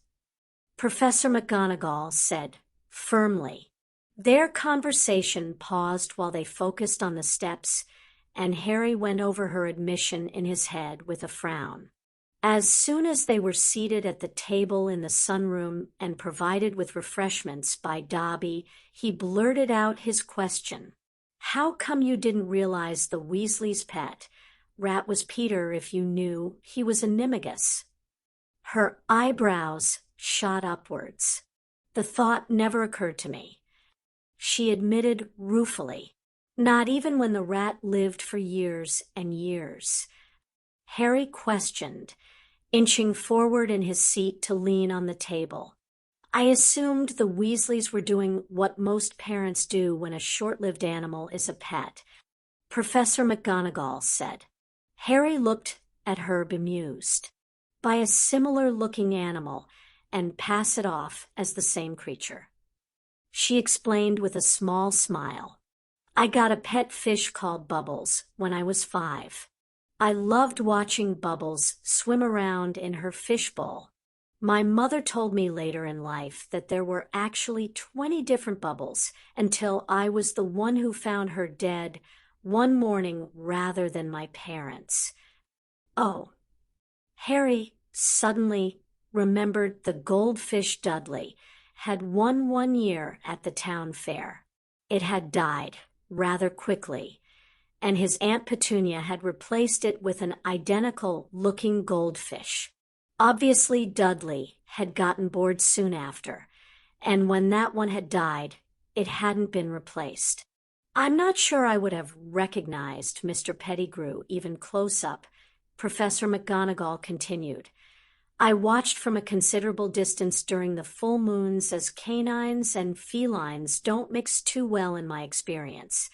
Speaker 1: Professor McGonagall said firmly. Their conversation paused while they focused on the steps, and Harry went over her admission in his head with a frown. As soon as they were seated at the table in the sunroom and provided with refreshments by Dobby, he blurted out his question. "How come you didn't realize the Weasley's pet rat was Peter if you knew he was Animagus?" Her eyebrows shot upwards. "The thought never occurred to me," she admitted ruefully. "Not even when the rat lived for years and years." Harry questioned, inching forward in his seat to lean on the table. "I assumed the Weasleys were doing what most parents do when a short-lived animal is a pet," Professor McGonagall said. Harry looked at her bemused. "By a similar-looking animal, and pass it off as the same creature." She explained with a small smile. "I got a pet fish called Bubbles when I was 5. I loved watching Bubbles swim around in her fishbowl. My mother told me later in life that there were actually 20 different Bubbles until I was the one who found her dead one morning rather than my parents." Oh. Harry suddenly remembered the goldfish Dudley had won one year at the town fair. It had died rather quickly, and his Aunt Petunia had replaced it with an identical-looking goldfish. Obviously, Dudley had gotten bored soon after, and when that one had died, it hadn't been replaced. "I'm not sure I would have recognized Mr. Pettigrew even close up," Professor McGonagall continued. "I watched from a considerable distance during the full moons, as canines and felines don't mix too well in my experience."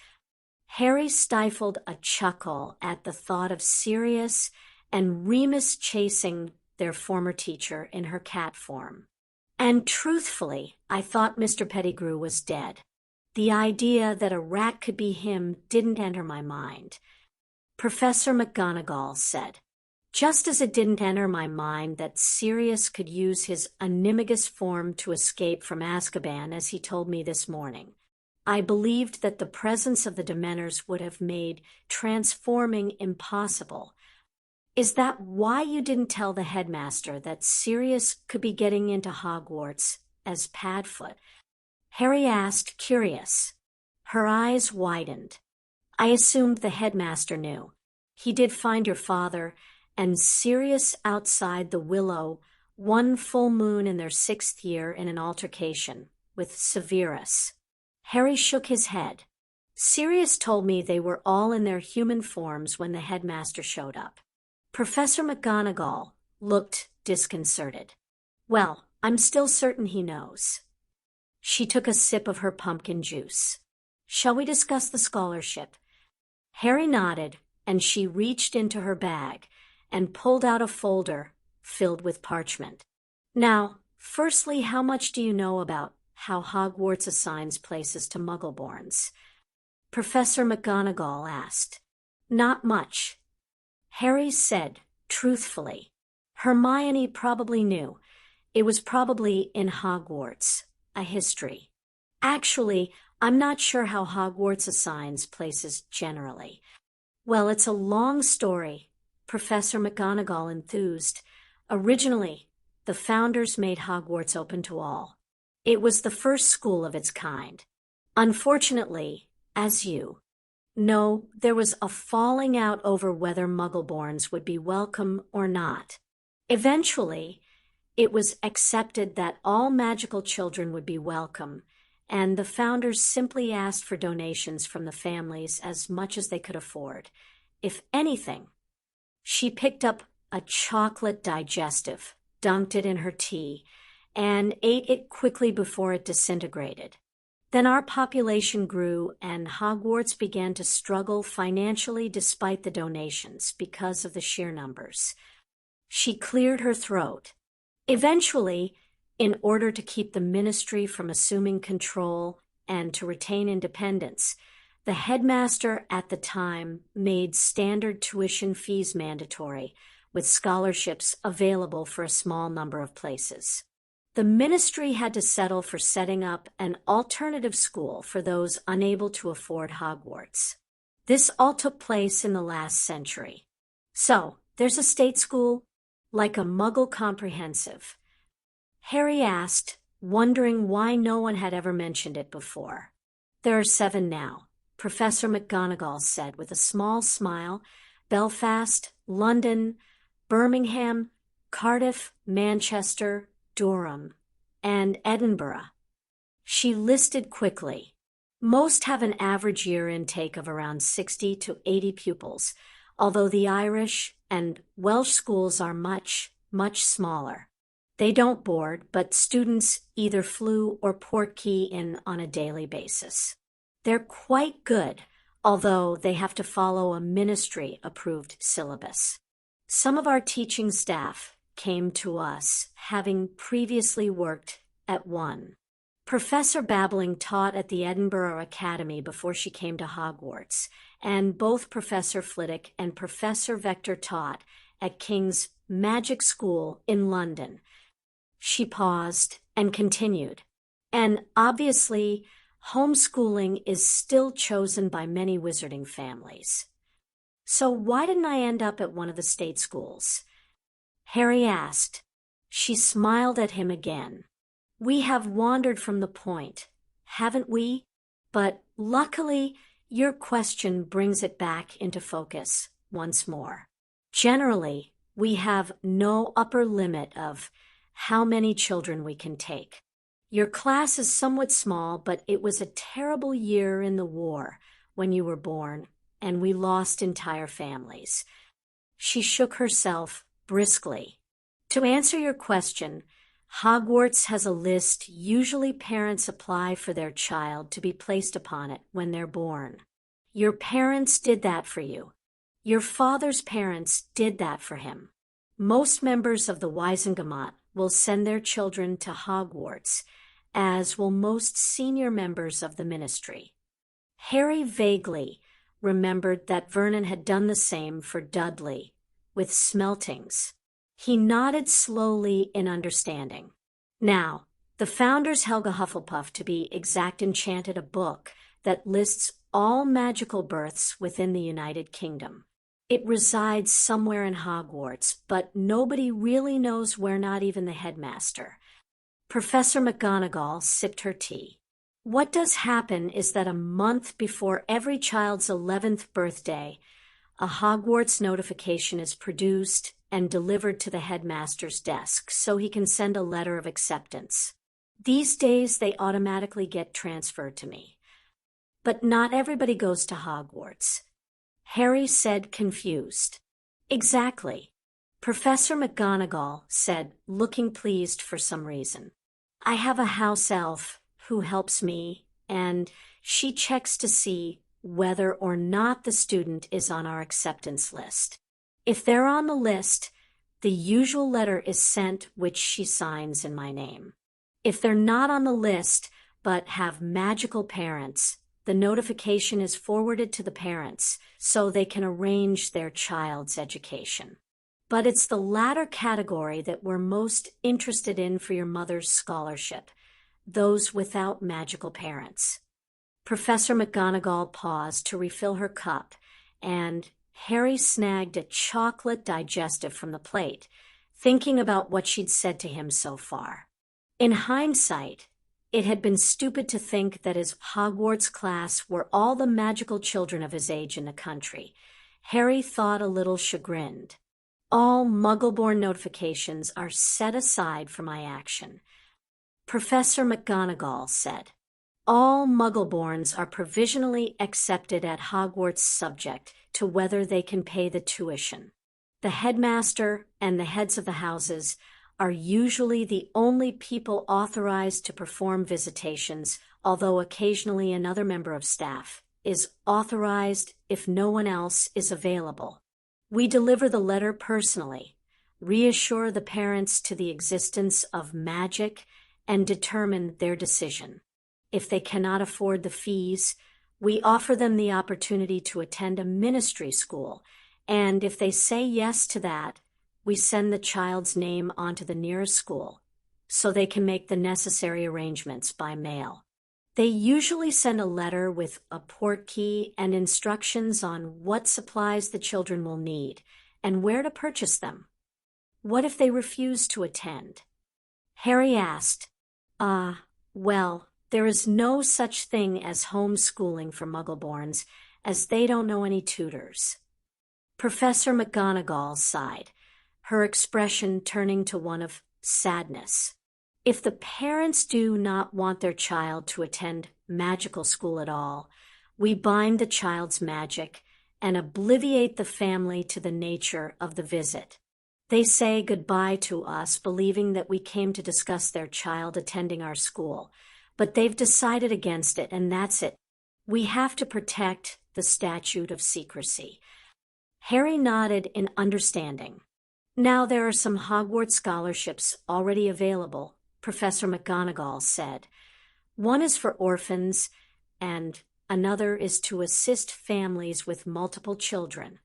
Speaker 1: Harry stifled a chuckle at the thought of Sirius and Remus chasing their former teacher in her cat form. "And truthfully, I thought Mr. Pettigrew was dead. The idea that a rat could be him didn't enter my mind," Professor McGonagall said. "Just as it didn't enter my mind that Sirius could use his Animagus form to escape from Azkaban, as he told me this morning. I believed that the presence of the Dementors would have made transforming impossible." "Is that why you didn't tell the headmaster that Sirius could be getting into Hogwarts as Padfoot?" Harry asked, curious. Her eyes widened. "I assumed the headmaster knew. He did find your father and Sirius outside the Willow one full moon in their 6th year in an altercation with Severus." Harry shook his head. "Sirius told me they were all in their human forms when the headmaster showed up." Professor McGonagall looked disconcerted. "Well, I'm still certain he knows." She took a sip of her pumpkin juice. "Shall we discuss the scholarship?" Harry nodded, and she reached into her bag and pulled out a folder filled with parchment. "Now, firstly, how much do you know about how Hogwarts assigns places to Muggleborns?" Professor McGonagall asked. "Not much," Harry said truthfully. "Hermione probably knew. It was probably in Hogwarts, a history. Actually, I'm not sure how Hogwarts assigns places generally." "Well, it's a long story," Professor McGonagall enthused. "Originally, the founders made Hogwarts open to all. It was the first school of its kind. Unfortunately, as you know, there was a falling out over whether Muggleborns would be welcome or not. Eventually, it was accepted that all magical children would be welcome, and the founders simply asked for donations from the families as much as they could afford. If anything, she picked up a chocolate digestive, dunked it in her tea, and ate it quickly before it disintegrated. Then our population grew, and Hogwarts began to struggle financially despite the donations because of the sheer numbers." She cleared her throat. "Eventually, in order to keep the ministry from assuming control and to retain independence, the headmaster at the time made standard tuition fees mandatory, with scholarships available for a small number of places. The ministry had to settle for setting up an alternative school for those unable to afford Hogwarts. This all took place in the last century. So, there's a state school, like a Muggle comprehensive. Harry asked, wondering why no one had ever mentioned it before. There are 7 now, Professor McGonagall said with a small smile. Belfast, London, Birmingham, Cardiff, Manchester, Durham, and Edinburgh. She listed quickly. Most have an average year intake of around 60 to 80 pupils, although the Irish and Welsh schools are much, much smaller. They don't board, but students either flew or portkey in on a daily basis. They're quite good, although they have to follow a ministry-approved syllabus. Some of our teaching staff came to us having previously worked at one. Professor Babbling taught at the Edinburgh Academy before she came to Hogwarts, and both Professor Flitwick and Professor Vector taught at King's Magic School in London. She paused and continued. And obviously, homeschooling is still chosen by many wizarding families. So why didn't I end up at one of the state schools? Harry asked. She smiled at him again. We have wandered from the point, haven't we? But luckily, your question brings it back into focus once more. Generally, we have no upper limit of how many children we can take. Your class is somewhat small, but it was a terrible year in the war when you were born, and we lost entire families. She shook herself briskly. To answer your question, Hogwarts has a list usually parents apply for their child to be placed upon it when they're born. Your parents did that for you. Your father's parents did that for him. Most members of the Wizengamot will send their children to Hogwarts, as will most senior members of the ministry. Harry vaguely remembered that Vernon had done the same for Dudley, with Smeltings. He nodded slowly in understanding. Now, the founders Helga Hufflepuff, to be exact, enchanted a book that lists all magical births within the United Kingdom. It resides somewhere in Hogwarts, but nobody really knows where, not even the headmaster. Professor McGonagall sipped her tea. What does happen is that a month before every child's 11th birthday, a Hogwarts notification is produced and delivered to the headmaster's desk so he can send a letter of acceptance. These days, they automatically get transferred to me. But not everybody goes to Hogwarts. Harry said, confused. Exactly. Professor McGonagall said, looking pleased for some reason. I have a house elf who helps me, and she checks to see whether or not the student is on our acceptance list. If they're on the list, the usual letter is sent, which she signs in my name. If they're not on the list, but have magical parents, the notification is forwarded to the parents so they can arrange their child's education. But it's the latter category that we're most interested in for your mother's scholarship, those without magical parents. Professor McGonagall paused to refill her cup, and Harry snagged a chocolate digestive from the plate, thinking about what she'd said to him so far. In hindsight, it had been stupid to think that his Hogwarts class were all the magical children of his age in the country. Harry thought a little chagrined. All Muggle-born notifications are set aside for my action. Professor McGonagall said, all Muggle-borns are provisionally accepted at Hogwarts subject to whether they can pay the tuition. The headmaster and the heads of the houses are usually the only people authorized to perform visitations, although occasionally another member of staff is authorized if no one else is available. We deliver the letter personally, reassure the parents to the existence of magic, and determine their decision. If they cannot afford the fees, we offer them the opportunity to attend a ministry school, and if they say yes to that, we send the child's name onto the nearest school so they can make the necessary arrangements by mail. They usually send a letter with a port key and instructions on what supplies the children will need and where to purchase them. What if they refuse to attend? Harry asked. Well, there is no such thing as homeschooling for Muggleborns, as they don't know any tutors. Professor McGonagall sighed, her expression turning to one of sadness. If the parents do not want their child to attend magical school at all, we bind the child's magic and obliviate the family to the nature of the visit. They say goodbye to us, believing that we came to discuss their child attending our school, but they've decided against it, and that's it. We have to protect the statute of secrecy. Harry nodded in understanding. Now there are some Hogwarts scholarships already available, Professor McGonagall said. One is for orphans, and another is to assist families with multiple children.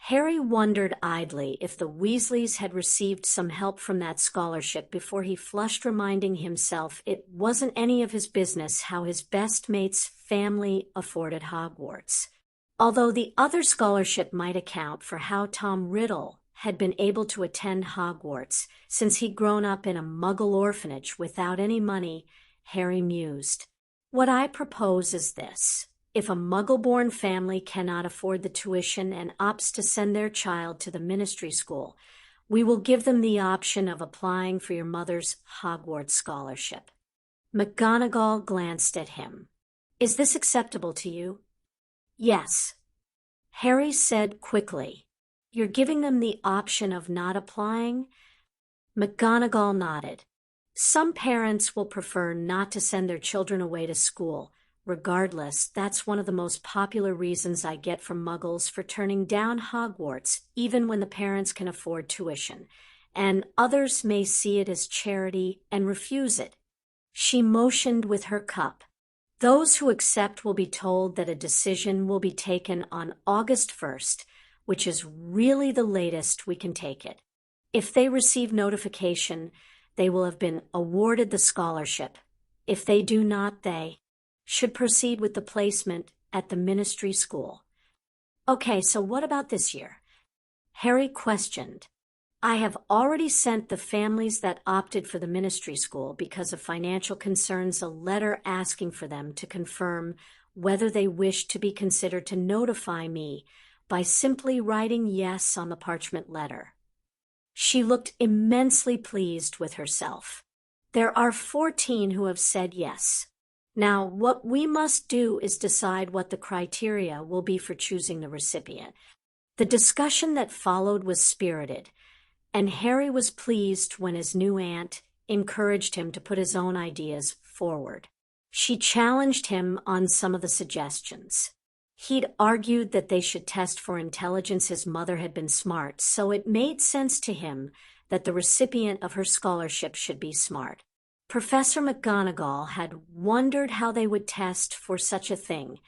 Speaker 1: Harry wondered idly if the Weasleys had received some help from that scholarship before he flushed, reminding himself it wasn't any of his business how his best mate's family afforded Hogwarts. Although the other scholarship might account for how Tom Riddle had been able to attend Hogwarts since he'd grown up in a Muggle orphanage without any money, Harry mused. What I propose is this. If a Muggle-born family cannot afford the tuition and opts to send their child to the ministry school, we will give them the option of applying for your mother's Hogwarts scholarship. McGonagall glanced at him. Is this acceptable to you? Yes. Harry said quickly. You're giving them the option of not applying? McGonagall nodded. Some parents will prefer not to send their children away to school. Regardless, that's one of the most popular reasons I get from Muggles for turning down Hogwarts, even when the parents can afford tuition, and others may see it as charity and refuse it. She motioned with her cup. Those who accept will be told that a decision will be taken on August 1st, which is really the latest we can take it. If they receive notification, they will have been awarded the scholarship. If they do not, they should proceed with the placement at the ministry school. Okay, so what about this year? Harry questioned. I have already sent the families that opted for the ministry school because of financial concerns a letter asking for them to confirm whether they wish to be considered to notify me by simply writing yes on the parchment letter. She looked immensely pleased with herself. There are 14 who have said yes. Now, what we must do is decide what the criteria will be for choosing the recipient. The discussion that followed was spirited, and Harry was pleased when his new aunt encouraged him to put his own ideas forward. She challenged him on some of the suggestions. He'd argued that they should test for intelligence. His mother had been smart, so it made sense to him that the recipient of her scholarship should be smart. Professor McGonagall had wondered how they would test for such a thing,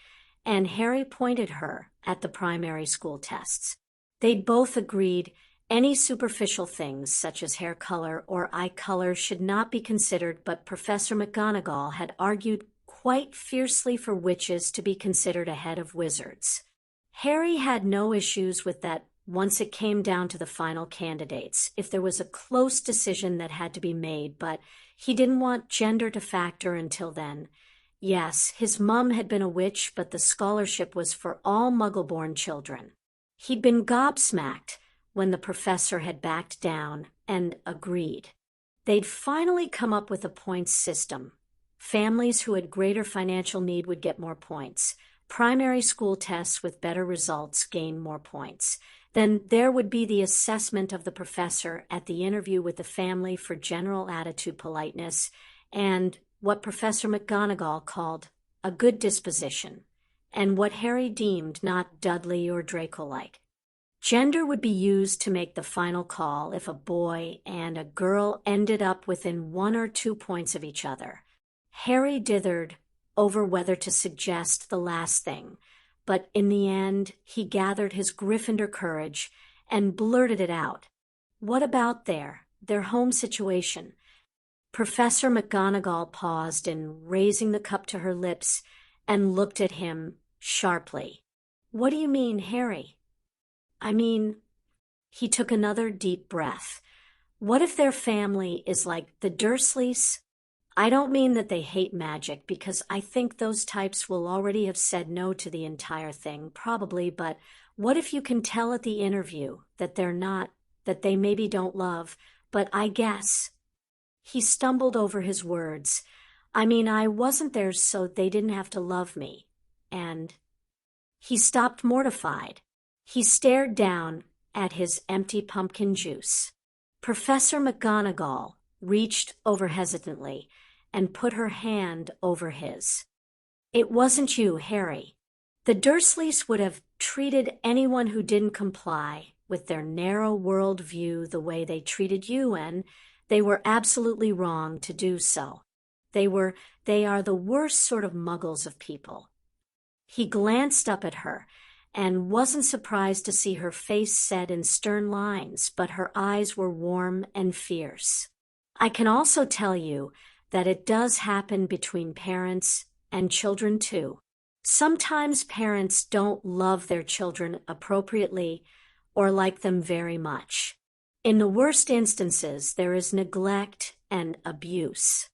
Speaker 1: and Harry pointed her at the primary school tests. They'd both agreed any superficial things, such as hair color or eye color, should not be considered, but Professor McGonagall had argued quite fiercely for witches to be considered ahead of wizards. Harry had no issues with that once it came down to the final candidates, if there was a close decision that had to be made, but he didn't want gender to factor until then. Yes, his mom had been a witch, but the scholarship was for all Muggle-born children. He'd been gobsmacked when the professor had backed down and agreed. They'd finally come up with a points system. Families who had greater financial need would get more points. Primary school tests with better results gain more points. Then there would be the assessment of the professor at the interview with the family for general attitude, politeness, and what Professor McGonagall called a good disposition, and what Harry deemed not Dudley or Draco-like. Gender would be used to make the final call if a boy and a girl ended up within 1 or 2 points of each other. Harry dithered over whether to suggest the last thing, but in the end he gathered his Gryffindor courage and blurted it out. What about their home situation? Professor McGonagall paused in raising the cup to her lips and looked at him sharply. What do you mean, Harry? I mean, he took another deep breath. What if their family is like the Dursleys? I don't mean that they hate magic, because I think those types will already have said no to the entire thing, probably, but what if you can tell at the interview that they maybe don't love, but I guess. He stumbled over his words. I mean, I wasn't there, so they didn't have to love me. And he stopped mortified. He stared down at his empty pumpkin juice. Professor McGonagall reached over hesitantly and put her hand over his. It wasn't you, Harry. The Dursleys would have treated anyone who didn't comply with their narrow world view the way they treated you, and they were absolutely wrong to do so. They are the worst sort of muggles of people. He glanced up at her and wasn't surprised to see her face set in stern lines, but her eyes were warm and fierce. I can also tell you that it does happen between parents and children too. Sometimes parents don't love their children appropriately or like them very much. In the worst instances, there is neglect and abuse.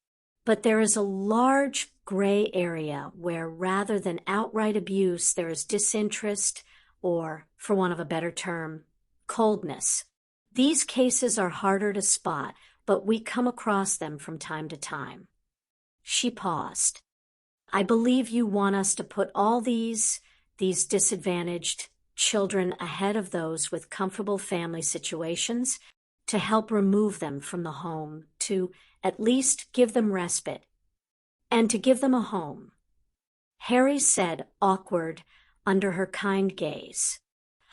Speaker 1: But there is a large gray area where, rather than outright abuse, there is disinterest or, for want of a better term, coldness. These cases are harder to spot, but we come across them from time to time. She paused. I believe you want us to put all these disadvantaged children ahead of those with comfortable family situations to help remove them from the home, to at least give them respite, and to give them a home. Harry said, awkward under her kind gaze.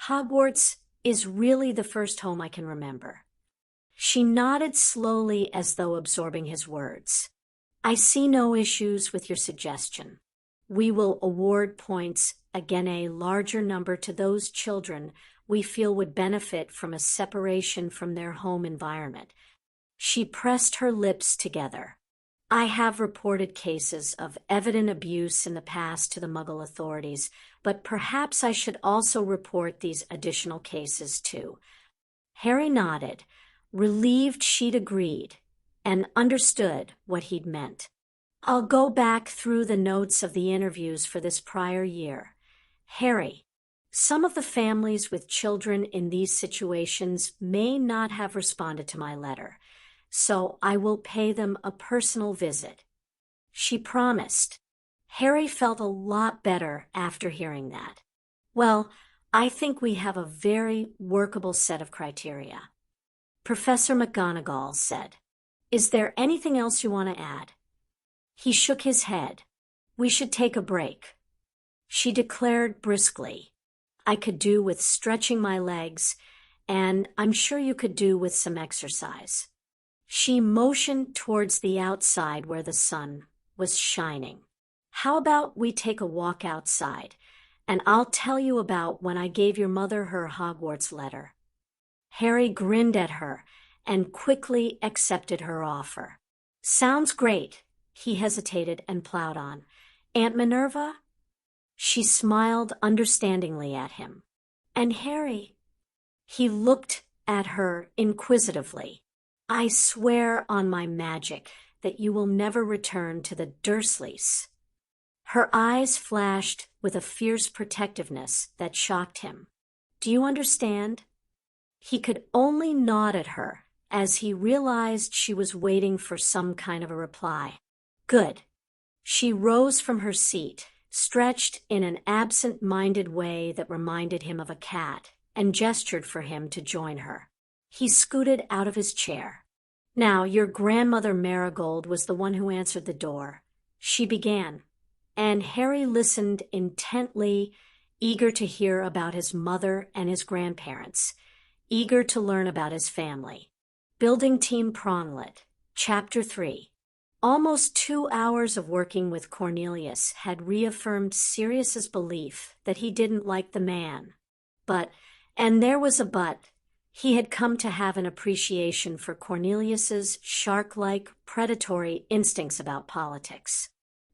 Speaker 1: Hogwarts is really the first home I can remember. She nodded slowly as though absorbing his words. I see no issues with your suggestion. We will award points, again a larger number, to those children we feel would benefit from a separation from their home environment. She pressed her lips together. I have reported cases of evident abuse in the past to the Muggle authorities, but perhaps I should also report these additional cases too. Harry nodded, relieved she'd agreed, and understood what he'd meant. I'll go back through the notes of the interviews for this prior year. Harry, some of the families with children in these situations may not have responded to my letter, so I will pay them a personal visit. She promised. Harry felt a lot better after hearing that. Well, I think we have a very workable set of criteria. Professor McGonagall said, Is there anything else you want to add? He shook his head. We should take a break. She declared briskly, I could do with stretching my legs, and I'm sure you could do with some exercise. She motioned towards the outside where the sun was shining. How about we take a walk outside, and I'll tell you about when I gave your mother her Hogwarts letter. Harry grinned at her and quickly accepted her offer. Sounds great. He hesitated and plowed on. Aunt Minerva? She smiled understandingly at him. And Harry? He looked at her inquisitively. I swear on my magic that you will never return to the Dursleys. Her eyes flashed with a fierce protectiveness that shocked him. Do you understand? He could only nod at her as he realized she was waiting for some kind of a reply. Good. She rose from her seat, stretched in an absent-minded way that reminded him of a cat, and gestured for him to join her. He scooted out of his chair. Now, your grandmother Marigold was the one who answered the door. She began, and Harry listened intently, eager to hear about his mother and his grandparents, eager to learn about his family. Building Team Pronglet, Chapter 3. Almost 2 hours of working with Cornelius had reaffirmed Sirius's belief that he didn't like the man. But, and there was a but, He had come to have an appreciation for Cornelius's shark-like, predatory instincts about politics.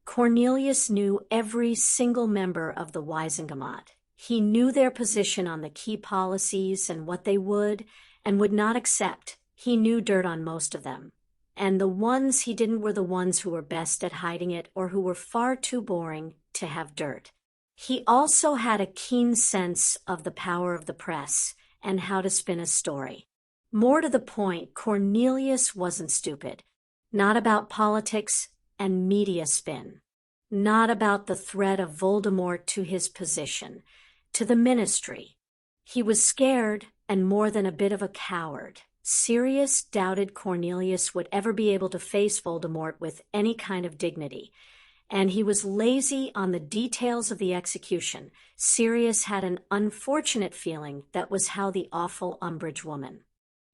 Speaker 1: Cornelius knew every single member of the Wizengamot. He knew their position on the key policies and what they would and would not accept. He knew dirt on most of them. And the ones he didn't were the ones who were best at hiding it or who were far too boring to have dirt. He also had a keen sense of the power of the press and how to spin a story. More to the point, Cornelius wasn't stupid. Not about politics and media spin. Not about the threat of Voldemort to his position, to the ministry. He was scared and more than a bit of a coward. Sirius doubted Cornelius would ever be able to face Voldemort with any kind of dignity. And he was lazy on the details of the execution. Sirius had an unfortunate feeling that was how the awful Umbridge woman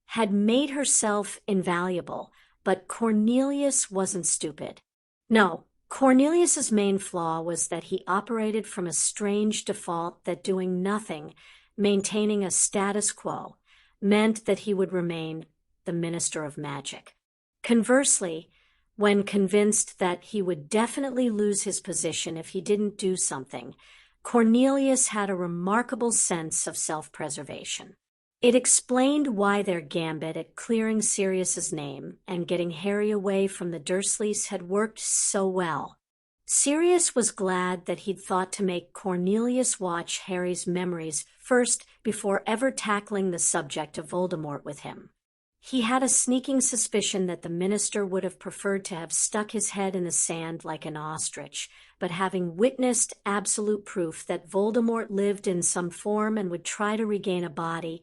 Speaker 1: had made herself invaluable, but Cornelius wasn't stupid. No, Cornelius's main flaw was that he operated from a strange default that doing nothing, maintaining a status quo, meant that he would remain the Minister of Magic. Conversely, when convinced that he would definitely lose his position if he didn't do something, Cornelius had a remarkable sense of self-preservation. It explained why their gambit at clearing Sirius's name and getting Harry away from the Dursleys had worked so well. Sirius was glad that he'd thought to make Cornelius watch Harry's memories first before ever tackling the subject of Voldemort with him. He had a sneaking suspicion that the minister would have preferred to have stuck his head in the sand like an ostrich, but having witnessed absolute proof that Voldemort lived in some form and would try to regain a body,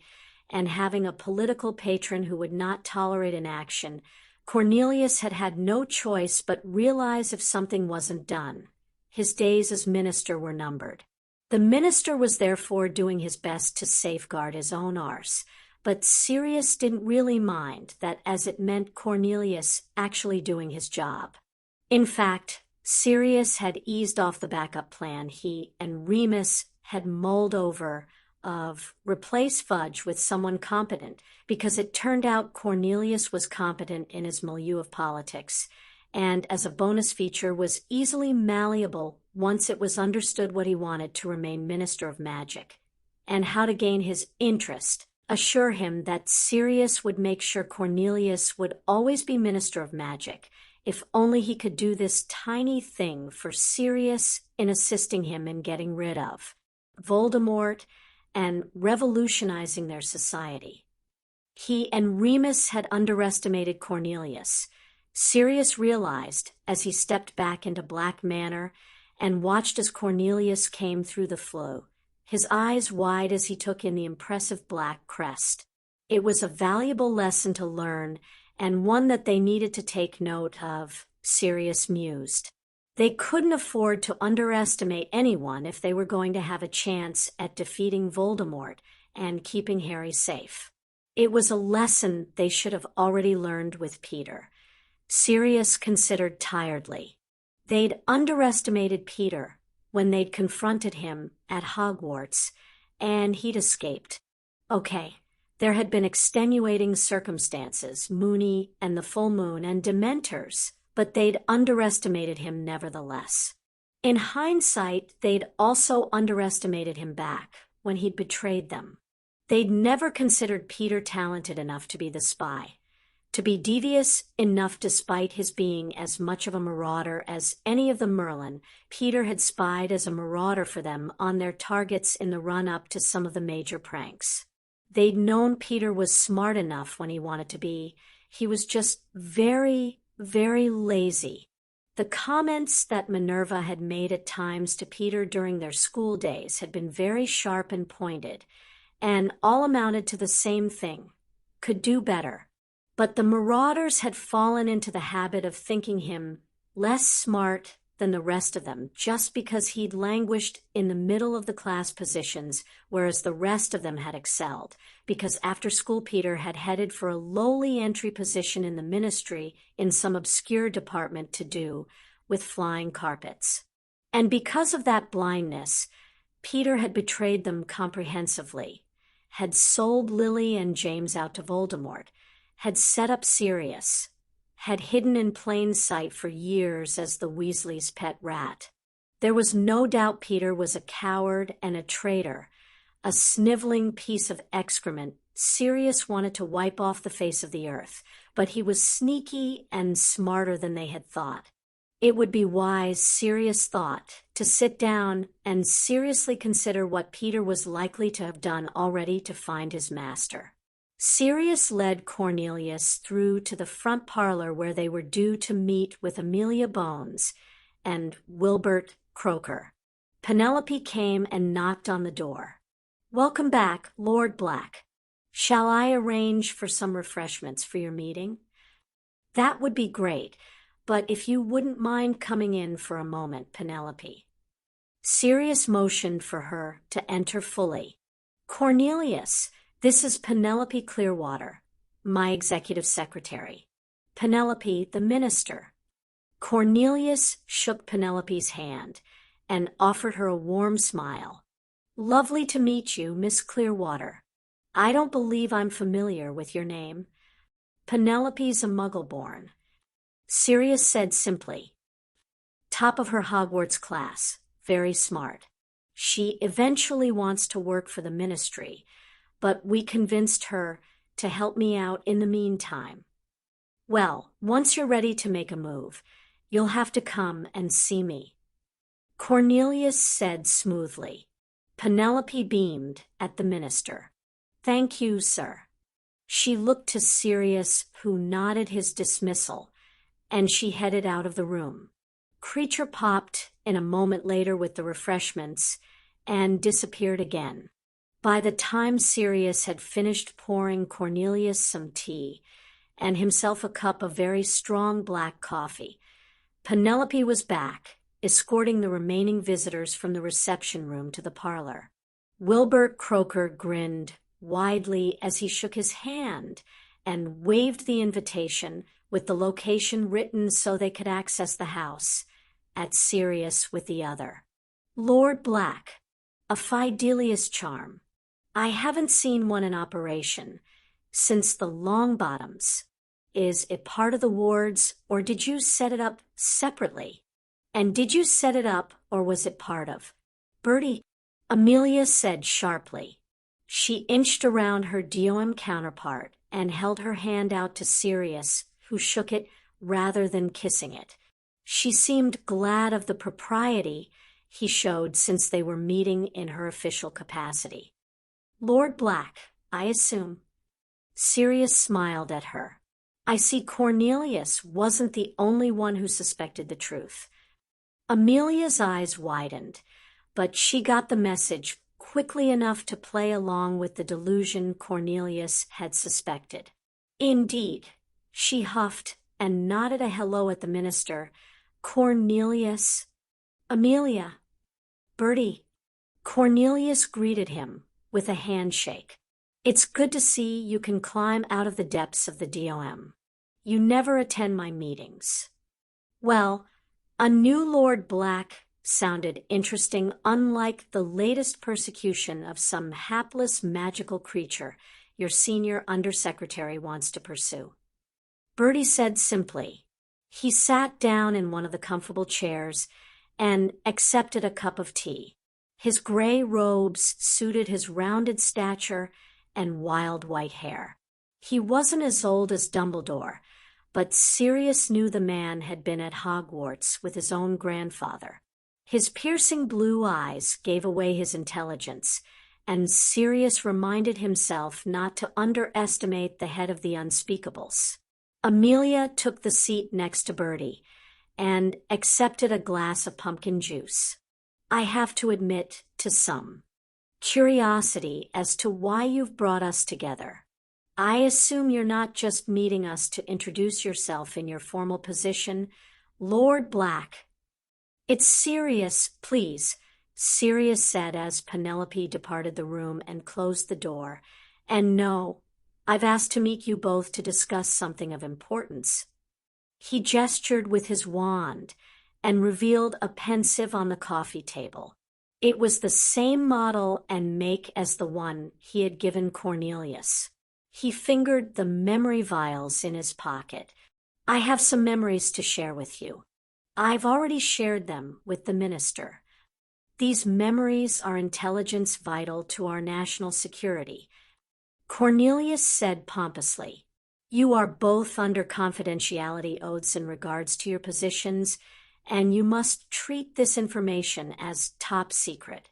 Speaker 1: and having a political patron who would not tolerate inaction, Cornelius had had no choice but realize if something wasn't done. His days as minister were numbered. The minister was therefore doing his best to safeguard his own arse, but Sirius didn't really mind that as it meant Cornelius actually doing his job. In fact, Sirius had eased off the backup plan he and Remus had mulled over of replace Fudge with someone competent, because it turned out Cornelius was competent in his milieu of politics, and as a bonus feature was easily malleable once it was understood what he wanted to remain Minister of Magic, and how to gain his interest. Assure him that Sirius would make sure Cornelius would always be Minister of Magic, if only he could do this tiny thing for Sirius in assisting him in getting rid of Voldemort and revolutionizing their society. He and Remus had underestimated Cornelius. Sirius realized as he stepped back into Black Manor and watched as Cornelius came through the flue, his eyes wide as he took in the impressive black crest. It was a valuable lesson to learn, and one that they needed to take note of, Sirius mused. They couldn't afford to underestimate anyone if they were going to have a chance at defeating Voldemort and keeping Harry safe. It was a lesson they should have already learned with Peter. Sirius considered tiredly. They'd underestimated Peter when they'd confronted him at Hogwarts, and he'd escaped. Okay, there had been extenuating circumstances, Moony and the full moon and Dementors, but they'd underestimated him nevertheless. In hindsight, they'd also underestimated him back when he'd betrayed them. They'd never considered Peter talented enough to be the spy, to be devious enough despite his being as much of a marauder as any of the Merlin. Peter had spied as a marauder for them on their targets in the run-up to some of the major pranks. They'd known Peter was smart enough when he wanted to be. He was just very, very lazy. The comments that Minerva had made at times to Peter during their school days had been very sharp and pointed, and all amounted to the same thing: could do better. But the Marauders had fallen into the habit of thinking him less smart than the rest of them just because he'd languished in the middle of the class positions, whereas the rest of them had excelled, because after school Peter had headed for a lowly entry position in the ministry in some obscure department to do with flying carpets. And because of that blindness, Peter had betrayed them comprehensively, had sold Lily and James out to Voldemort, had set up Sirius, had hidden in plain sight for years as the Weasleys' pet rat. There was no doubt Peter was a coward and a traitor, a sniveling piece of excrement Sirius wanted to wipe off the face of the earth, but he was sneaky and smarter than they had thought. It would be wise, Sirius thought, to sit down and seriously consider what Peter was likely to have done already to find his master. Sirius led Cornelius through to the front parlor where they were due to meet with Amelia Bones and Wilbert Croaker. Penelope came and knocked on the door. "Welcome back, Lord Black. Shall I arrange for some refreshments for your meeting?" "That would be great, but if you wouldn't mind coming in for a moment, Penelope." Sirius motioned for her to enter fully. "Cornelius, this is Penelope Clearwater, my executive secretary. Penelope, the minister." Cornelius shook Penelope's hand and offered her a warm smile. "Lovely to meet you, Miss Clearwater. I don't believe I'm familiar with your name." "Penelope's a Muggle-born," Sirius said simply. "Top of her Hogwarts class, very smart. She eventually wants to work for the ministry, but we convinced her to help me out in the meantime. Well, once you're ready to make a move, you'll have to come and see me," Cornelius said smoothly. Penelope beamed at the minister. "Thank you, sir." She looked to Sirius, who nodded his dismissal, and she headed out of the room. Creature popped in a moment later with the refreshments and disappeared again. By the time Sirius had finished pouring Cornelius some tea and himself a cup of very strong black coffee, Penelope was back, escorting the remaining visitors from the reception room to the parlor. Wilbert Croaker grinned widely as he shook his hand and waved the invitation with the location written so they could access the house, at Sirius with the other. "Lord Black, a Fidelius charm. I haven't seen one in operation since the Longbottoms. Is it part of the wards, or did you set it up separately? And did you set it up, or was it part of?" "Bertie," Amelia said sharply. She inched around her DOM counterpart and held her hand out to Sirius, who shook it rather than kissing it. She seemed glad of the propriety he showed since they were meeting in her official capacity. "Lord Black, I assume." Sirius smiled at her. "I see Cornelius wasn't the only one who suspected the truth." Amelia's eyes widened, but she got the message quickly enough to play along with the delusion Cornelius had suspected. "Indeed," she huffed and nodded a hello at the minister. "Cornelius." "Amelia." "Bertie." Cornelius greeted him with a handshake. "It's good to see you can climb out of the depths of the DOM. You never attend my meetings." Well, a new Lord Black sounded interesting, unlike the latest persecution of some hapless magical creature your senior undersecretary wants to pursue. Bertie said simply. He sat down in one of the comfortable chairs and accepted a cup of tea. His gray robes suited his rounded stature and wild white hair. He wasn't as old as Dumbledore, but Sirius knew the man had been at Hogwarts with his own grandfather. His piercing blue eyes gave away his intelligence, and Sirius reminded himself not to underestimate the head of the Unspeakables. Amelia took the seat next to Bertie and accepted a glass of pumpkin juice. "I have to admit to some curiosity as to why you've brought us together. I assume you're not just meeting us to introduce yourself in your formal position, Lord Black." "It's serious, please," Sirius said as Penelope departed the room and closed the door. "And no, I've asked to meet you both to discuss something of importance." He gestured with his wand and revealed a pensieve on the coffee table. It was the same model and make as the one he had given Cornelius. He fingered the memory vials in his pocket. I have some memories to share with you. I've already shared them with the minister. These memories are intelligence vital to our national security. Cornelius said pompously, "You are both under confidentiality oaths in regards to your positions, and you must treat this information as top secret."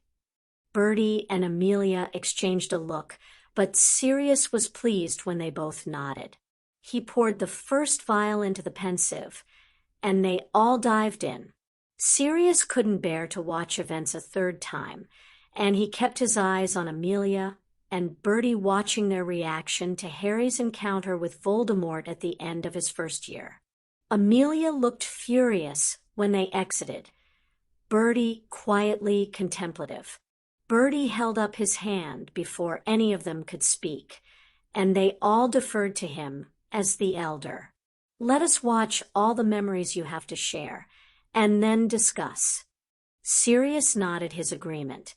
Speaker 1: Bertie and Amelia exchanged a look, but Sirius was pleased when they both nodded. He poured the first vial into the pensieve, and they all dived in. Sirius couldn't bear to watch events a third time, and he kept his eyes on Amelia and Bertie watching their reaction to Harry's encounter with Voldemort at the end of his first year. Amelia looked furious when they exited, Bertie quietly contemplative. Bertie held up his hand before any of them could speak, and they all deferred to him as the elder. "Let us watch all the memories you have to share, and then discuss." Sirius nodded his agreement,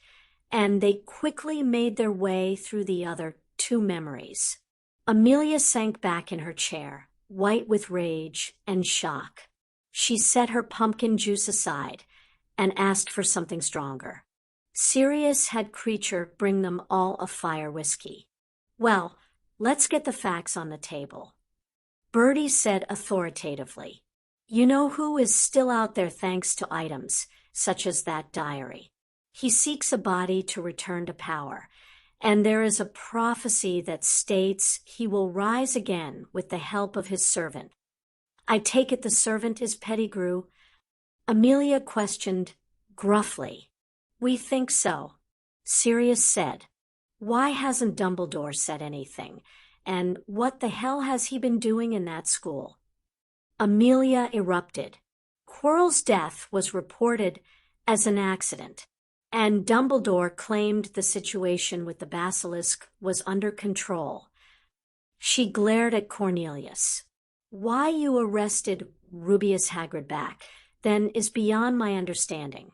Speaker 1: and they quickly made their way through the other 2 memories. Amelia sank back in her chair, white with rage and shock. She set her pumpkin juice aside and asked for something stronger. Sirius had Creature bring them all a fire whiskey. "Well, let's get the facts on the table." Bertie said authoritatively, "You know who is still out there thanks to items, such as that diary. He seeks a body to return to power, and there is a prophecy that states he will rise again with the help of his servant. I take it the servant is Pettigrew?" Amelia questioned gruffly. "We think so," Sirius said. "Why hasn't Dumbledore said anything? And what the hell has he been doing in that school?" Amelia erupted. Quirrell's death was reported as an accident, and Dumbledore claimed the situation with the basilisk was under control. She glared at Cornelius. "Why you arrested Rubeus Hagrid back, then, is beyond my understanding."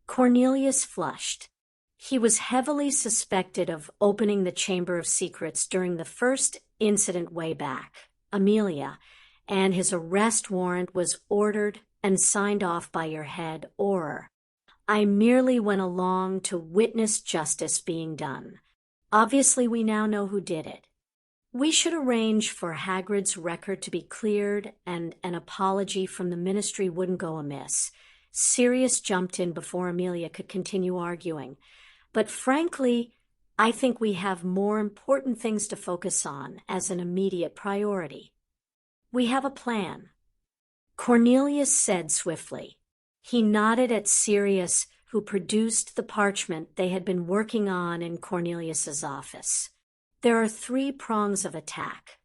Speaker 1: Cornelius flushed. He was heavily suspected of opening the Chamber of Secrets during the first incident way back, Amelia, and his arrest warrant was ordered and signed off by your head, Auror. I merely went along to witness justice being done. Obviously, we now know who did it. We should arrange for Hagrid's record to be cleared, and an apology from the ministry wouldn't go amiss. Sirius jumped in before Amelia could continue arguing. But frankly, I think we have more important things to focus on as an immediate priority. We have a plan. Cornelius said swiftly. He nodded at Sirius, who produced the parchment they had been working on in Cornelius's office. There are 3 prongs of attack.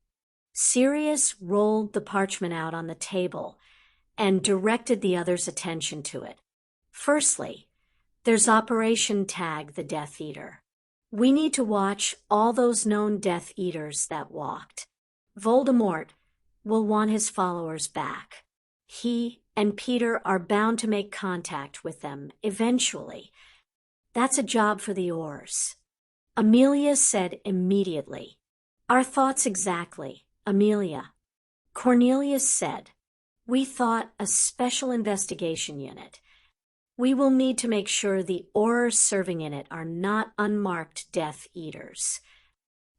Speaker 1: Sirius rolled the parchment out on the table and directed the others' attention to it. Firstly, there's Operation Tag the Death Eater. We need to watch all those known Death Eaters that walked. Voldemort will want his followers back. He and Peter are bound to make contact with them eventually. That's a job for the Aurors. Amelia said immediately. Our thoughts exactly, Amelia. Cornelius said. We thought a special investigation unit. We will need to make sure the Aurors serving in it are not unmarked Death Eaters.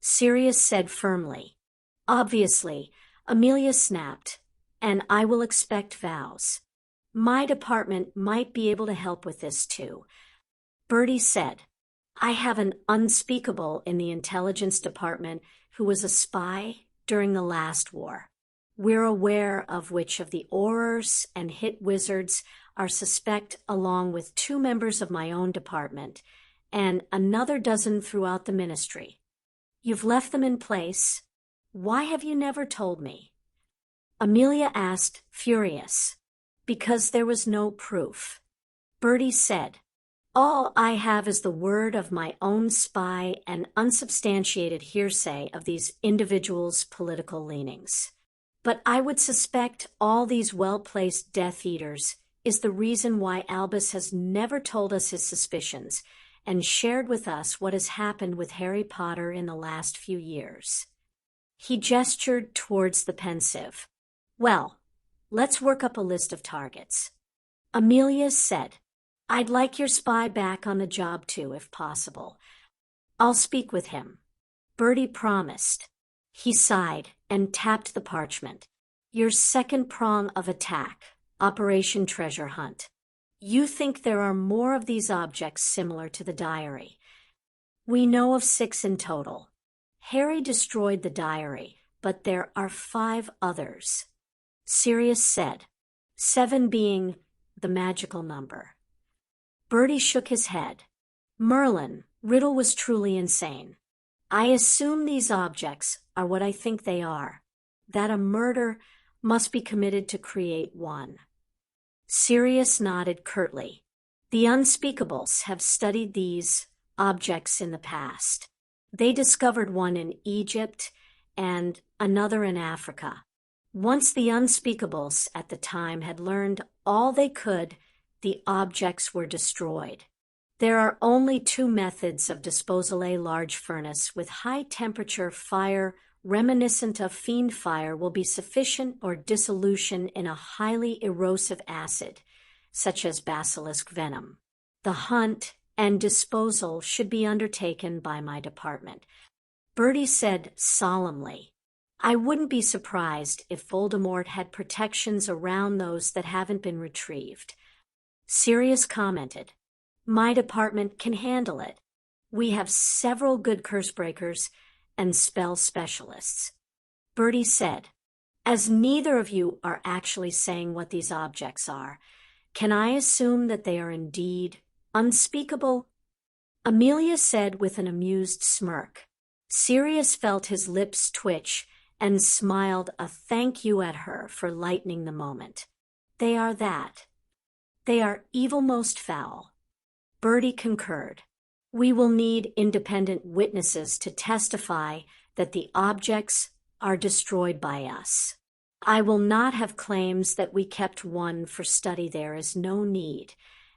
Speaker 1: Sirius said firmly. Obviously, Amelia snapped, and I will expect Vows. My department might be able to help with this too. Bertie said, I have an unspeakable in the intelligence department who was a spy during the last war. We're aware of which of the Aurors and hit wizards are suspect, along with 2 members of my own department and another dozen throughout the ministry. You've left them in place. Why have you never told me? Amelia asked, furious. Because there was no proof. Bertie said, all I have is the word of my own spy and unsubstantiated hearsay of these individuals' political leanings. But I would suspect all these well-placed Death Eaters is the reason why Albus has never told us his suspicions and shared with us what has happened with Harry Potter in the last few years. He gestured towards the pensive. Well, let's work up a list of targets. Amelia said, I'd like your spy back on the job too, if possible. I'll speak with him. Bertie promised. He sighed and tapped the parchment. Your second prong of attack, Operation Treasure Hunt. You think there are more of these objects similar to the diary. We know of 6 in total. Harry destroyed the diary, but there are 5 others. Sirius said, 7 being the magical number. Bertie shook his head. Merlin, Riddle was truly insane. I assume these objects are what I think they are, that a murder must be committed to create one. Sirius nodded curtly. The Unspeakables have studied these objects in the past. They discovered one in Egypt and another in Africa. Once the Unspeakables at the time had learned all they could, the objects were destroyed. There are only 2 methods of disposal: a large furnace with high-temperature fire reminiscent of fiend fire will be sufficient, or dissolution in a highly erosive acid, such as basilisk venom. The hunt and disposal should be undertaken by my department. Bertie said solemnly, I wouldn't be surprised if Voldemort had protections around those that haven't been retrieved. Sirius commented, my department can handle it. We have several good curse breakers and spell specialists. Bertie said, as neither of you are actually saying what these objects are, can I assume that they are indeed unspeakable? Amelia said with an amused smirk. Sirius felt his lips twitch and smiled a thank you at her for lightening the moment. They are that. They are evil most foul. Bertie concurred. We will need independent witnesses to testify that the objects are destroyed by us. I will not have claims that we kept one for study. There is no need,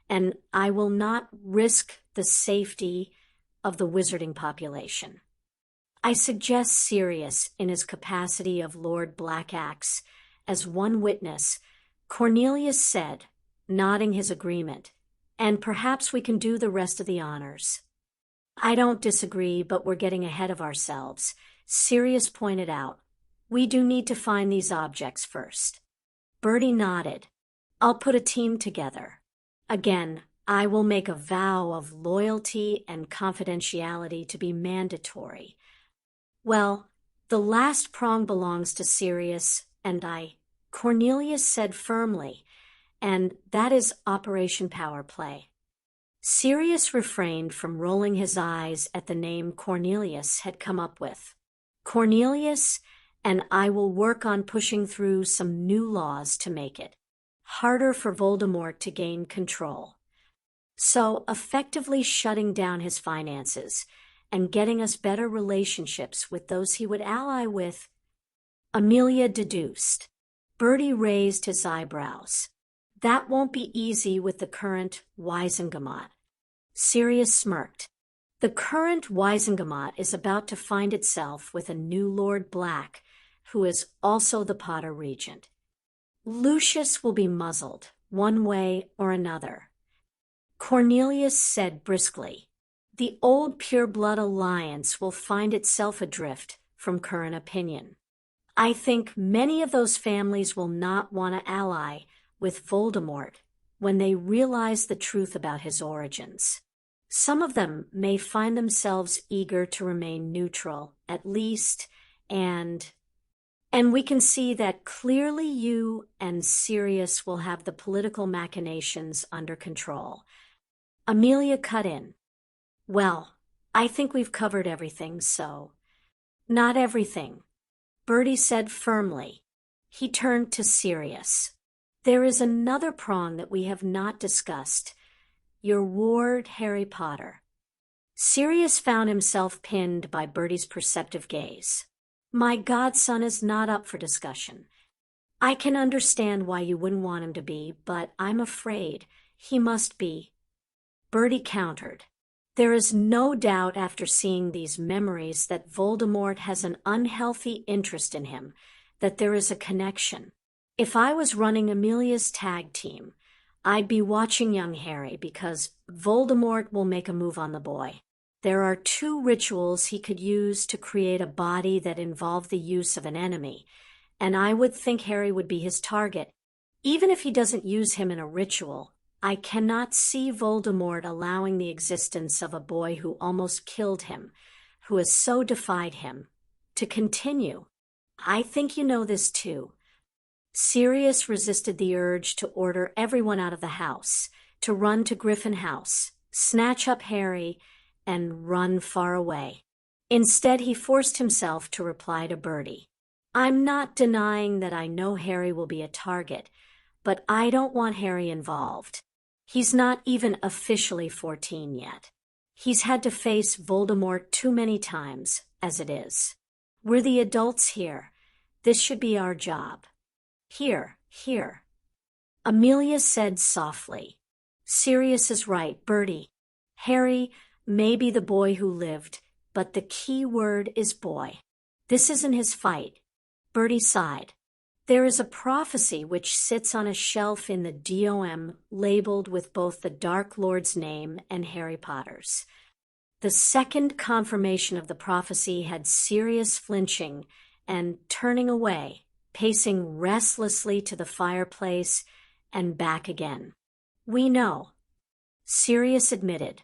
Speaker 1: and I will not risk the safety of the wizarding population. I suggest Sirius, in his capacity of Lord Blackaxe, as one witness. Cornelius said, nodding his agreement, and perhaps we can do the rest of the honors. I don't disagree, but we're getting ahead of ourselves. Sirius pointed out, we do need to find these objects first. Bertie nodded. I'll put a team together. Again, I will make a vow of loyalty and confidentiality to be mandatory. Well, the last prong belongs to Sirius and I, Cornelius said firmly, and that is Operation Power Play. Sirius refrained from rolling his eyes at the name Cornelius had come up with. Cornelius and I will work on pushing through some new laws to make it harder for Voldemort to gain control. So effectively shutting down his finances and getting us better relationships with those he would ally with, Amelia deduced. Bertie raised his eyebrows. That won't be easy with the current Wizengamot. Sirius smirked. The current Wizengamot is about to find itself with a new Lord Black, who is also the Potter Regent. Lucius will be muzzled, one way or another. Cornelius said briskly, the old Pureblood Alliance will find itself adrift from current opinion. I think many of those families will not want to ally with Voldemort when they realize the truth about his origins. Some of them may find themselves eager to remain neutral, at least, and we can see that clearly you and Sirius will have the political machinations under control. Amelia cut in. Well, I think we've covered everything, so. Not everything, Bertie said firmly. He turned to Sirius. There is another prong that we have not discussed. Your ward, Harry Potter. Sirius found himself pinned by Bertie's perceptive gaze. My godson is not up for discussion. I can understand why you wouldn't want him to be, but I'm afraid he must be. Bertie countered. There is no doubt after seeing these memories that Voldemort has an unhealthy interest in him, that there is a connection. If I was running Amelia's tag team, I'd be watching young Harry because Voldemort will make a move on the boy. There are 2 rituals he could use to create a body that involve the use of an enemy, and I would think Harry would be his target. Even if he doesn't use him in a ritual, I cannot see Voldemort allowing the existence of a boy who almost killed him, who has so defied him, to continue. I think you know this too. Sirius resisted the urge to order everyone out of the house, to run to Griffin House, snatch up Harry, and run far away. Instead, he forced himself to reply to Bertie. I'm not denying that I know Harry will be a target, but I don't want Harry involved. He's not even officially 14 yet. He's had to face Voldemort too many times, as it is. We're the adults here. This should be our job. Here. Amelia said softly. Sirius is right, Bertie. Harry may be the boy who lived, but the key word is boy. This isn't his fight. Bertie sighed. There is a prophecy which sits on a shelf in the DOM labeled with both the Dark Lord's name and Harry Potter's. The second confirmation of the prophecy had Sirius flinching and turning away, pacing restlessly to the fireplace and back again. We know, Sirius admitted.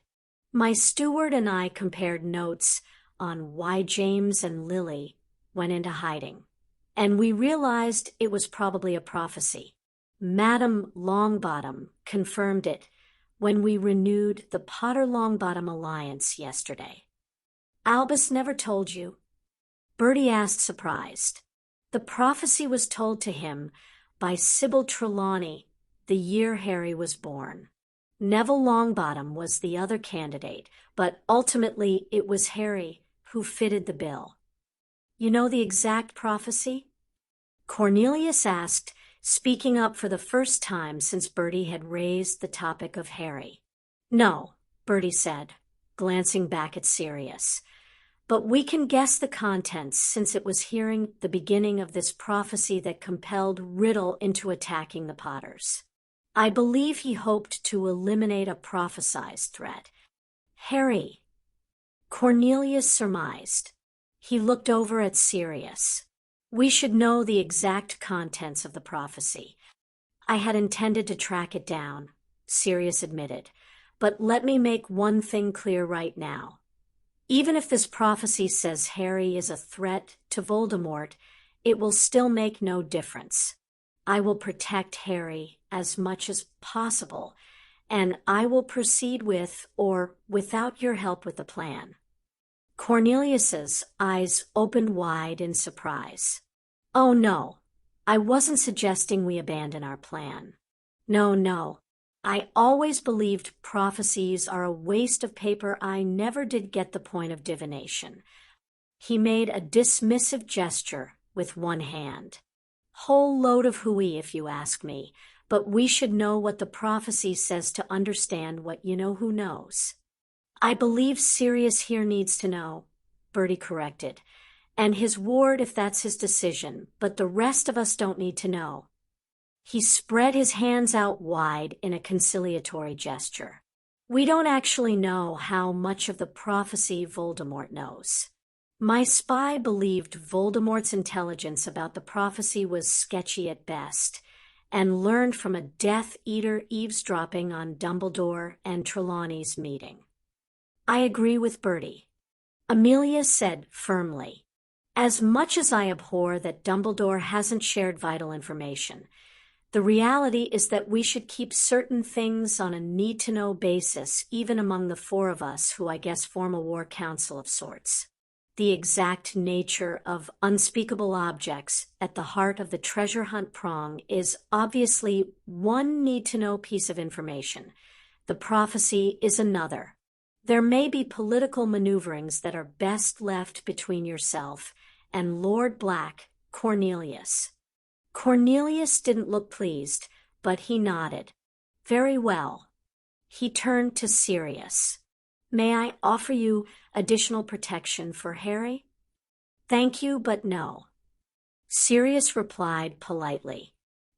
Speaker 1: My steward and I compared notes on why James and Lily went into hiding, and we realized it was probably a prophecy. Madame Longbottom confirmed it when we renewed the Potter-Longbottom Alliance yesterday. Albus never told you? Bertie asked, surprised. The prophecy was told to him by Sybil Trelawney the year Harry was born. Neville Longbottom was the other candidate, but ultimately it was Harry who fitted the bill. You know the exact prophecy? Cornelius asked, speaking up for the first time since Bertie had raised the topic of Harry. No, Bertie said, glancing back at Sirius. But we can guess the contents since it was hearing the beginning of this prophecy that compelled Riddle into attacking the Potters. I believe he hoped to eliminate a prophesized threat. Harry, Cornelius surmised. He looked over at Sirius. We should know the exact contents of the prophecy. I had intended to track it down, Sirius admitted, but let me make one thing clear right now. Even if this prophecy says Harry is a threat to Voldemort, it will still make no difference. I will protect Harry as much as possible, and I will proceed with or without your help with the plan. Cornelius's eyes opened wide in surprise. Oh no, I wasn't suggesting we abandon our plan. No. I always believed prophecies are a waste of paper. I never did get the point of divination. He made a dismissive gesture with one hand. Whole load of hooey, if you ask me, but we should know what the prophecy says to understand what you-know-who knows. I believe Sirius here needs to know, Bertie corrected, and his ward if that's his decision, but the rest of us don't need to know. He spread his hands out wide in a conciliatory gesture. We don't actually know how much of the prophecy Voldemort knows. My spy believed Voldemort's intelligence about the prophecy was sketchy at best, and learned from a Death Eater eavesdropping on Dumbledore and Trelawney's meeting. I agree with Bertie. Amelia said firmly. As much as I abhor that Dumbledore hasn't shared vital information, the reality is that we should keep certain things on a need-to-know basis, even among the 4 of us who I guess form a war council of sorts. The exact nature of unspeakable objects at the heart of the treasure hunt prong is obviously one need-to-know piece of information. The prophecy is another. There may be political maneuverings that are best left between yourself and Lord Black, Cornelius. Cornelius didn't look pleased, but he nodded. Very well. He turned to Sirius. May I offer you additional protection for Harry? Thank you, but no. Sirius replied politely.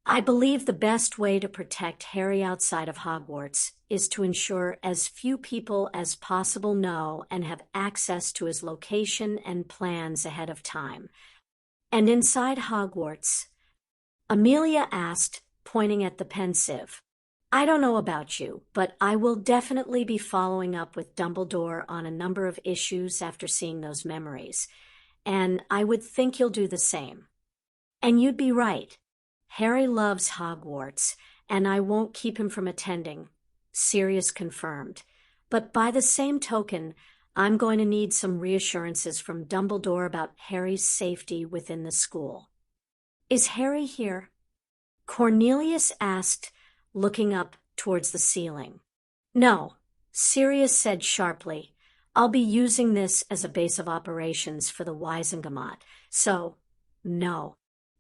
Speaker 1: I believe the best way to protect Harry outside of Hogwarts is to ensure as few people as possible know and have access to his location and plans ahead of time. And inside Hogwarts, Amelia asked, pointing at the pensive. I don't know about you, but I will definitely be following up with Dumbledore on a number of issues after seeing those memories, and I would think you'll do the same. And you'd be right. Harry loves Hogwarts, and I won't keep him from attending, Sirius confirmed. But by the same token, I'm going to need some reassurances from Dumbledore about Harry's safety within the school. Is Harry here? Cornelius asked, looking up towards the ceiling. No, Sirius said sharply. I'll be using this as a base of operations for the Wizengamot, so, no.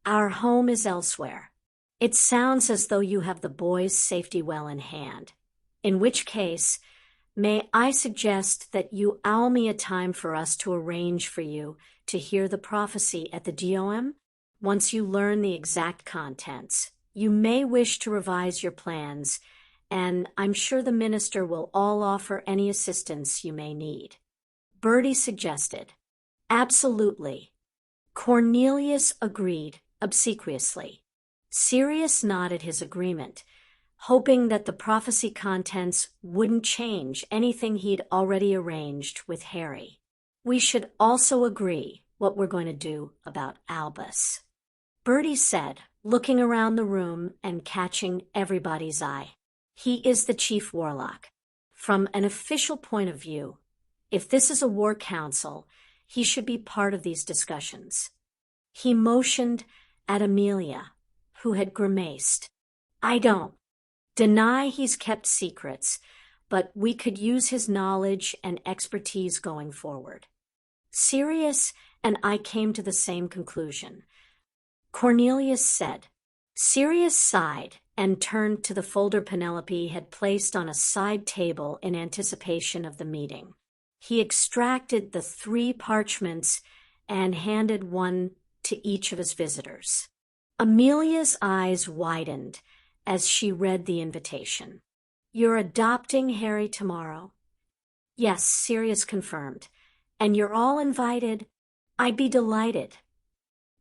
Speaker 1: Our home is elsewhere. It sounds as though you have the boys' safety well in hand. In which case, may I suggest that you owl me a time for us to arrange for you to hear the prophecy at the DOM? Once you learn the exact contents, you may wish to revise your plans, and I'm sure the minister will all offer any assistance you may need. Bertie suggested. Absolutely. Cornelius agreed obsequiously. Sirius nodded his agreement, hoping that the prophecy contents wouldn't change anything he'd already arranged with Harry. We should also agree what we're going to do about Albus. Bertie said, looking around the room and catching everybody's eye. He is the chief warlock. From an official point of view, if this is a war council, he should be part of these discussions. He motioned at Amelia, who had grimaced. I don't deny he's kept secrets, but we could use his knowledge and expertise going forward. Sirius and I came to the same conclusion. Cornelius said. Sirius sighed and turned to the folder Penelope had placed on a side table in anticipation of the meeting. He extracted the 3 parchments and handed one to each of his visitors. Amelia's eyes widened as she read the invitation. You're adopting Harry tomorrow? Yes, Sirius confirmed. And you're all invited? I'd be delighted.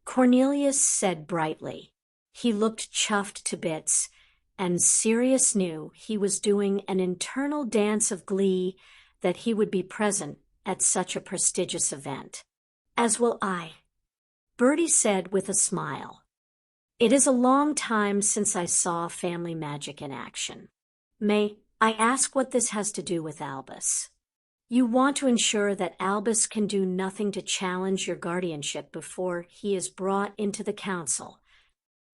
Speaker 1: Cornelius said brightly. He looked chuffed to bits, and Sirius knew he was doing an internal dance of glee that he would be present at such a prestigious event. As will I, Bertie said with a smile. It is a long time since I saw family magic in action. May I ask what this has to do with Albus? You want to ensure that Albus can do nothing to challenge your guardianship before he is brought into the council,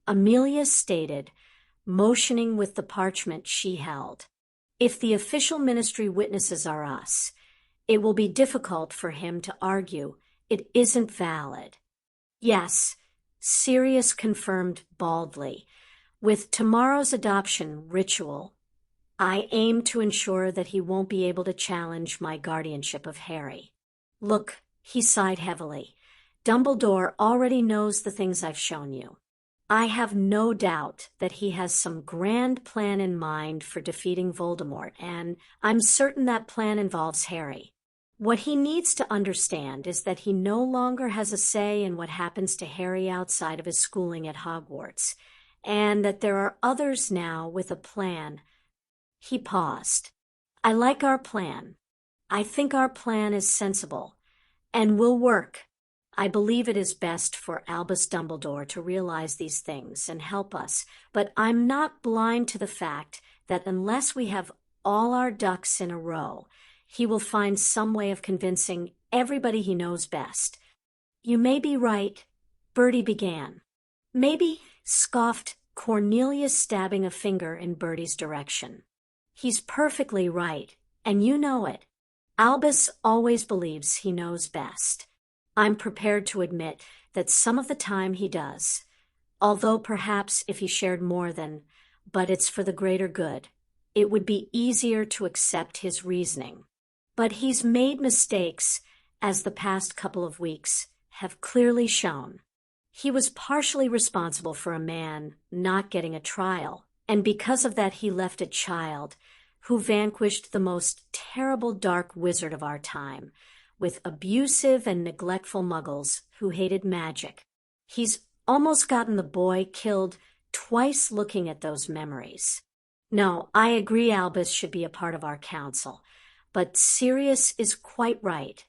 Speaker 1: Amelia stated, motioning with the parchment she held. If the official ministry witnesses are us, it will be difficult for him to argue it isn't valid. Yes, Sirius confirmed baldly. With tomorrow's adoption ritual, I aim to ensure that he won't be able to challenge my guardianship of Harry. Look, he sighed heavily. Dumbledore already knows the things I've shown you. I have no doubt that he has some grand plan in mind for defeating Voldemort, and I'm certain that plan involves Harry. What he needs to understand is that he no longer has a say in what happens to Harry outside of his schooling at Hogwarts, and that there are others now with a plan. He paused. I like our plan. I think our plan is sensible, and will work. I believe it is best for Albus Dumbledore to realize these things and help us, but I'm not blind to the fact that unless we have all our ducks in a row, he will find some way of convincing everybody he knows best. You may be right, Bertie began. Maybe, scoffed Cornelius, stabbing a finger in Bertie's direction. He's perfectly right, and you know it. Albus always believes he knows best. I'm prepared to admit that some of the time he does. Although perhaps if he shared more but it's for the greater good, it would be easier to accept his reasoning. But he's made mistakes, as the past couple of weeks have clearly shown. He was partially responsible for a man not getting a trial, and because of that he left a child who vanquished the most terrible dark wizard of our time, with abusive and neglectful muggles who hated magic. He's almost gotten the boy killed twice looking at those memories. No, I agree Albus should be a part of our council, but Sirius is quite right.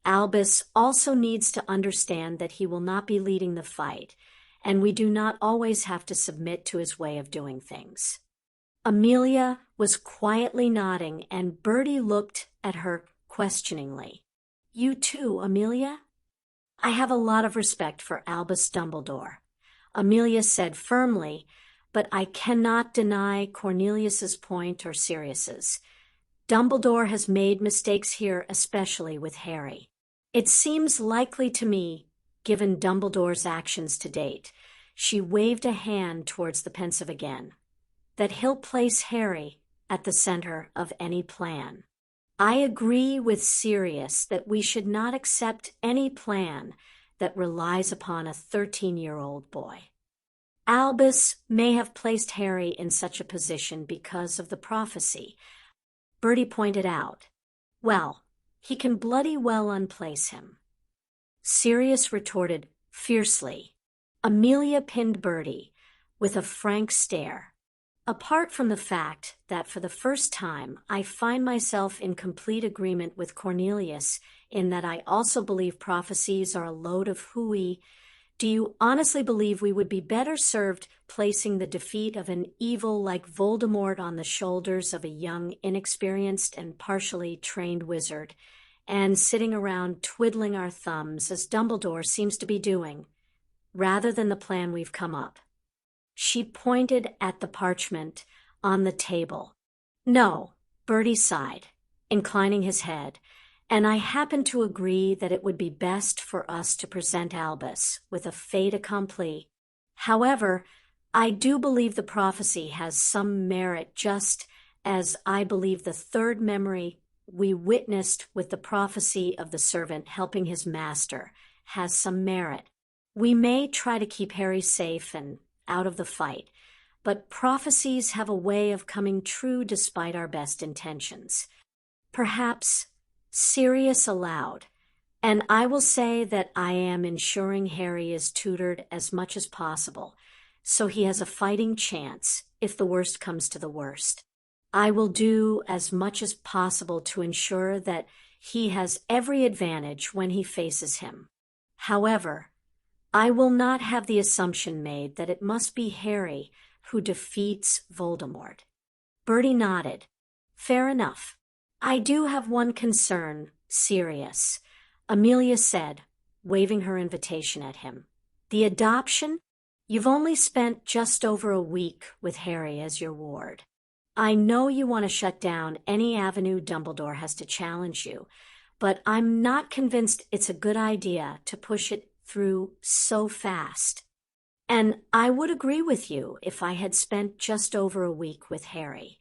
Speaker 1: Albus also needs to understand that he will not be leading the fight, and we do not always have to submit to his way of doing things. Amelia was quietly nodding, and Bertie looked at her questioningly. You too, Amelia? I have a lot of respect for Albus Dumbledore, Amelia said firmly, but I cannot deny Cornelius's point or Sirius's. Dumbledore has made mistakes here, especially with Harry. It seems likely to me, given Dumbledore's actions to date, she waved a hand towards the pensive again, that he'll place Harry at the center of any plan. I agree with Sirius that we should not accept any plan that relies upon a 13-year-old boy. Albus may have placed Harry in such a position because of the prophecy, Bertie pointed out. Well, he can bloody well unplace him. Sirius retorted fiercely. Amelia pinned Bertie with a frank stare. Apart from the fact that for the first time I find myself in complete agreement with Cornelius in that I also believe prophecies are a load of hooey, do you honestly believe we would be better served placing the defeat of an evil like Voldemort on the shoulders of a young, inexperienced, and partially trained wizard, and sitting around twiddling our thumbs as Dumbledore seems to be doing, rather than the plan we've come up? She pointed at the parchment on the table. No, Bertie sighed, inclining his head, and I happen to agree that it would be best for us to present Albus with a fait accompli. However, I do believe the prophecy has some merit, just as I believe the third memory we witnessed with the prophecy of the servant helping his master has some merit. We may try to keep Harry safe and out of the fight, but prophecies have a way of coming true despite our best intentions. Perhaps Sirius aloud, and I will say that I am ensuring Harry is tutored as much as possible, so he has a fighting chance if the worst comes to the worst. I will do as much as possible to ensure that he has every advantage when he faces him. However, I will not have the assumption made that it must be Harry who defeats Voldemort. Bertie nodded. Fair enough. I do have one concern, Sirius, Amelia said, waving her invitation at him. The adoption? You've only spent just over a week with Harry as your ward. I know you want to shut down any avenue Dumbledore has to challenge you, but I'm not convinced it's a good idea to push it through so fast. And I would agree with you if I had spent just over a week with Harry.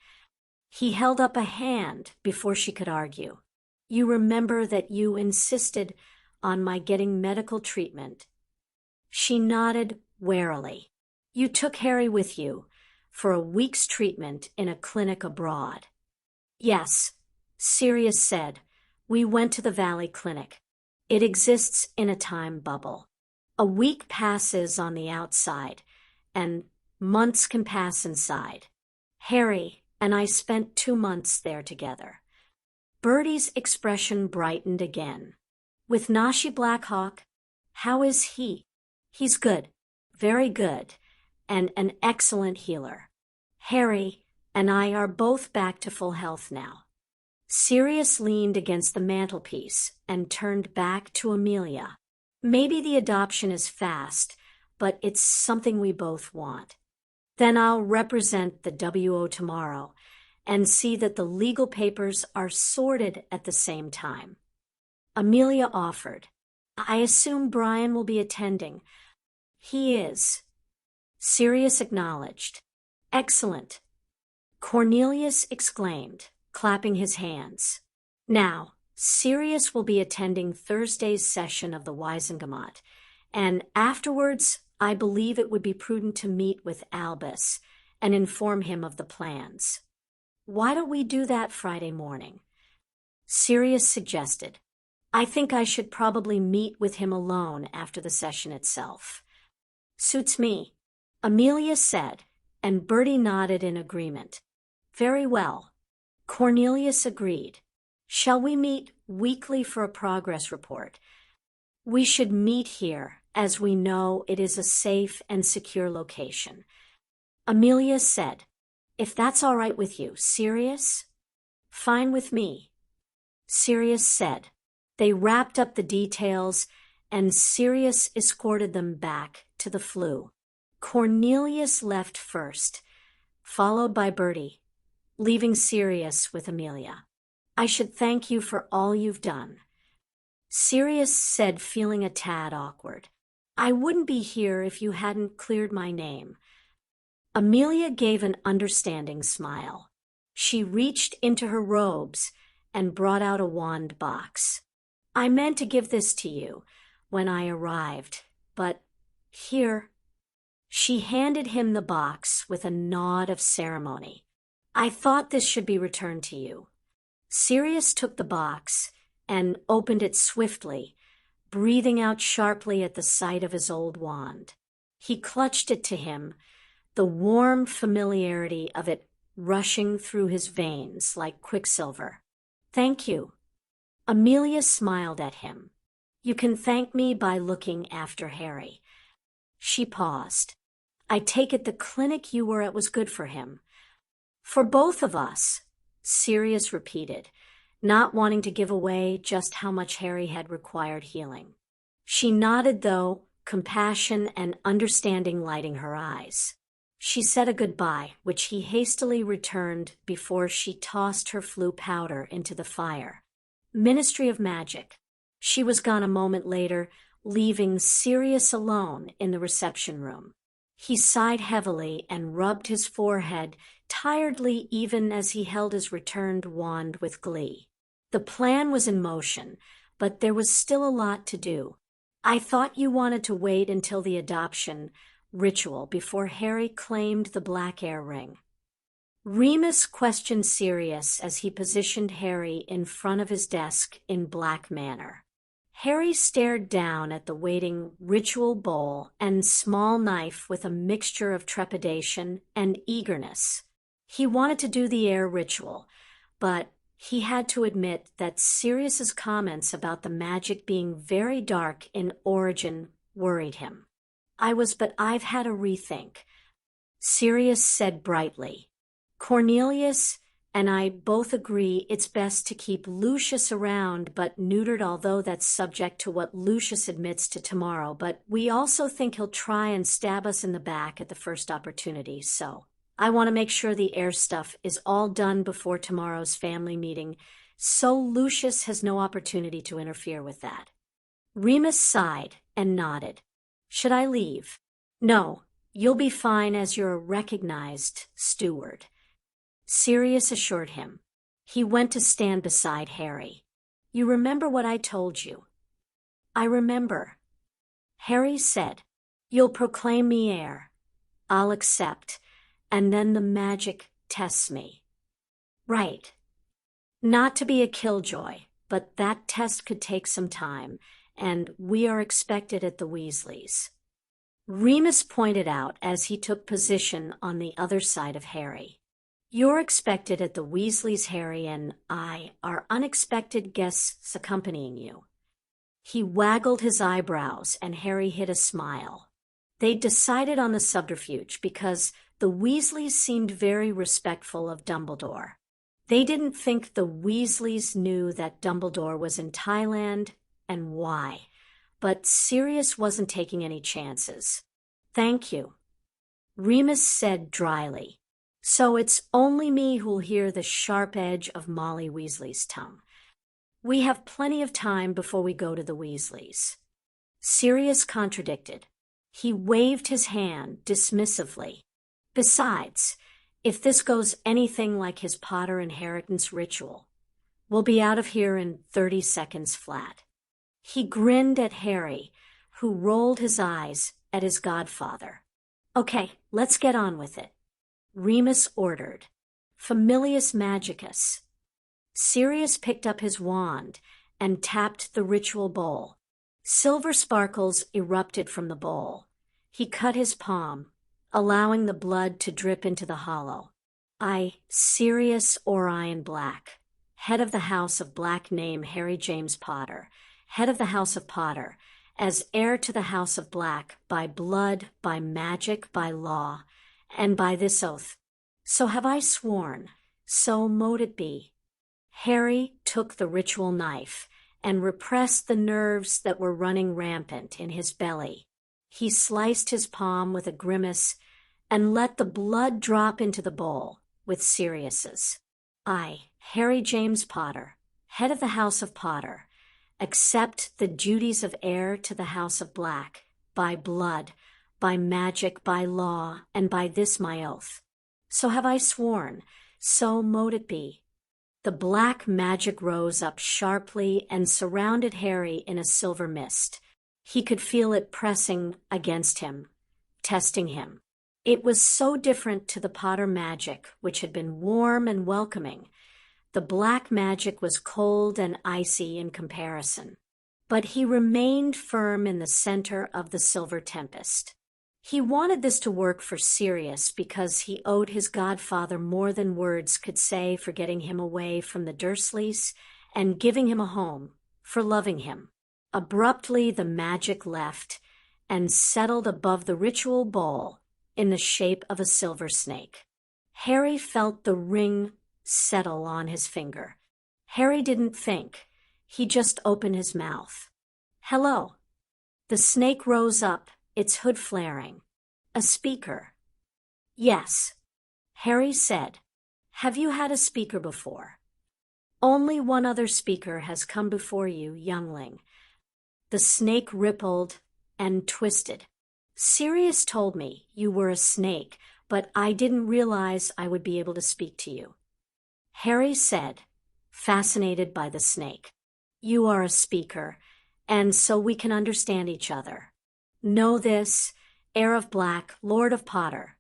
Speaker 1: He held up a hand before she could argue. You remember that you insisted on my getting medical treatment. She nodded warily. You took Harry with you for a week's treatment in a clinic abroad. Yes, Sirius said. We went to the Valley Clinic. It exists in a time bubble. A week passes on the outside, and months can pass inside. Harry and I spent 2 months there together. Bertie's expression brightened again. With Nashi Blackhawk, how is he? He's good, very good, and an excellent healer. Harry and I are both back to full health now. Sirius leaned against the mantelpiece and turned back to Amelia. Maybe the adoption is fast, but it's something we both want. Then I'll represent the WO tomorrow and see that the legal papers are sorted at the same time. Amelia offered. I assume Brian will be attending. He is. Sirius acknowledged. Excellent. Cornelius exclaimed, clapping his hands. Now, Sirius will be attending Thursday's session of the Wizengamot, and afterwards I believe it would be prudent to meet with Albus and inform him of the plans. Why don't we do that Friday morning? Sirius suggested. I think I should probably meet with him alone after the session itself. Suits me, Amelia said, and Bertie nodded in agreement. Very well. Cornelius agreed. Shall we meet weekly for a progress report? We should meet here, as we know it is a safe and secure location. Amelia said, If that's all right with you, Sirius? Fine with me. Sirius said. They wrapped up the details, and Sirius escorted them back to the flue. Cornelius left first, followed by Bertie, leaving Sirius with Amelia. I should thank you for all you've done. Sirius said, feeling a tad awkward. I wouldn't be here if you hadn't cleared my name. Amelia gave an understanding smile. She reached into her robes and brought out a wand box. I meant to give this to you when I arrived, but here. She handed him the box with a nod of ceremony. I thought this should be returned to you. Sirius took the box and opened it swiftly, breathing out sharply at the sight of his old wand. He clutched it to him, the warm familiarity of it rushing through his veins like quicksilver. Thank you. Amelia smiled at him. You can thank me by looking after Harry. She paused. I take it the clinic you were at was good for him. For both of us, Sirius repeated, not wanting to give away just how much Harry had required healing. She nodded, though, compassion and understanding lighting her eyes. She said a goodbye, which he hastily returned before she tossed her flue powder into the fire. Ministry of Magic. She was gone a moment later, leaving Sirius alone in the reception room. He sighed heavily and rubbed his forehead tiredly even as he held his returned wand with glee. The plan was in motion, but there was still a lot to do. I thought you wanted to wait until the adoption ritual before Harry claimed the black heir ring. Remus questioned Sirius as he positioned Harry in front of his desk in Black Manor. Harry stared down at the waiting ritual bowl and small knife with a mixture of trepidation and eagerness. He wanted to do the heir ritual, but he had to admit that Sirius's comments about the magic being very dark in origin worried him. I've had a rethink, Sirius said brightly. Cornelius and I both agree it's best to keep Lucius around but neutered, although that's subject to what Lucius admits to tomorrow, but we also think he'll try and stab us in the back at the first opportunity, so I want to make sure the heir stuff is all done before tomorrow's family meeting, so Lucius has no opportunity to interfere with that. Remus sighed and nodded. Should I leave? No, you'll be fine as you're a recognized steward, Sirius assured him. He went to stand beside Harry. You remember what I told you? I remember. Harry said, You'll proclaim me heir. I'll accept, and then the magic tests me. Right. Not to be a killjoy, but that test could take some time, and we are expected at the Weasleys. Remus pointed out as he took position on the other side of Harry. You're expected at the Weasleys, Harry, and I are unexpected guests accompanying you. He waggled his eyebrows, and Harry hid a smile. They'd decided on the subterfuge because the Weasleys seemed very respectful of Dumbledore. They didn't think the Weasleys knew that Dumbledore was in Thailand and why, but Sirius wasn't taking any chances. Thank you, Remus said dryly. So it's only me who'll hear the sharp edge of Molly Weasley's tongue. We have plenty of time before we go to the Weasleys. Sirius contradicted. He waved his hand dismissively. Besides, if this goes anything like his Potter inheritance ritual, we'll be out of here in 30 seconds flat. He grinned at Harry, who rolled his eyes at his godfather. Okay, let's get on with it. Remus ordered. Familius Magicus. Sirius picked up his wand and tapped the ritual bowl. Silver sparkles erupted from the bowl. He cut his palm, allowing the blood to drip into the hollow. I, Sirius Orion Black, head of the House of Black, name Harry James Potter, head of the House of Potter, as heir to the House of Black, by blood, by magic, by law, and by this oath. So have I sworn, so mote it be. Harry took the ritual knife and repressed the nerves that were running rampant in his belly. He sliced his palm with a grimace and let the blood drop into the bowl with Sirius's. I, Harry James Potter, head of the House of Potter, accept the duties of heir to the House of Black, by blood, by magic, by law, and by this my oath. So have I sworn, so mote it be. The black magic rose up sharply and surrounded Harry in a silver mist. He could feel it pressing against him, testing him. It was so different to the Potter magic, which had been warm and welcoming. The black magic was cold and icy in comparison. But he remained firm in the center of the silver tempest. He wanted this to work for Sirius because he owed his godfather more than words could say for getting him away from the Dursleys and giving him a home, for loving him. Abruptly, the magic left and settled above the ritual bowl in the shape of a silver snake. Harry felt the ring settle on his finger. Harry didn't think. He just opened his mouth. Hello. The snake rose up, its hood flaring. A speaker. Yes. Harry said. Have you had a speaker before? Only one other speaker has come before you, youngling. The snake rippled and twisted. Sirius told me you were a snake, but I didn't realize I would be able to speak to you. Harry said, fascinated by the snake. You are a speaker, and so we can understand each other. Know this, heir of Black, Lord of Potter.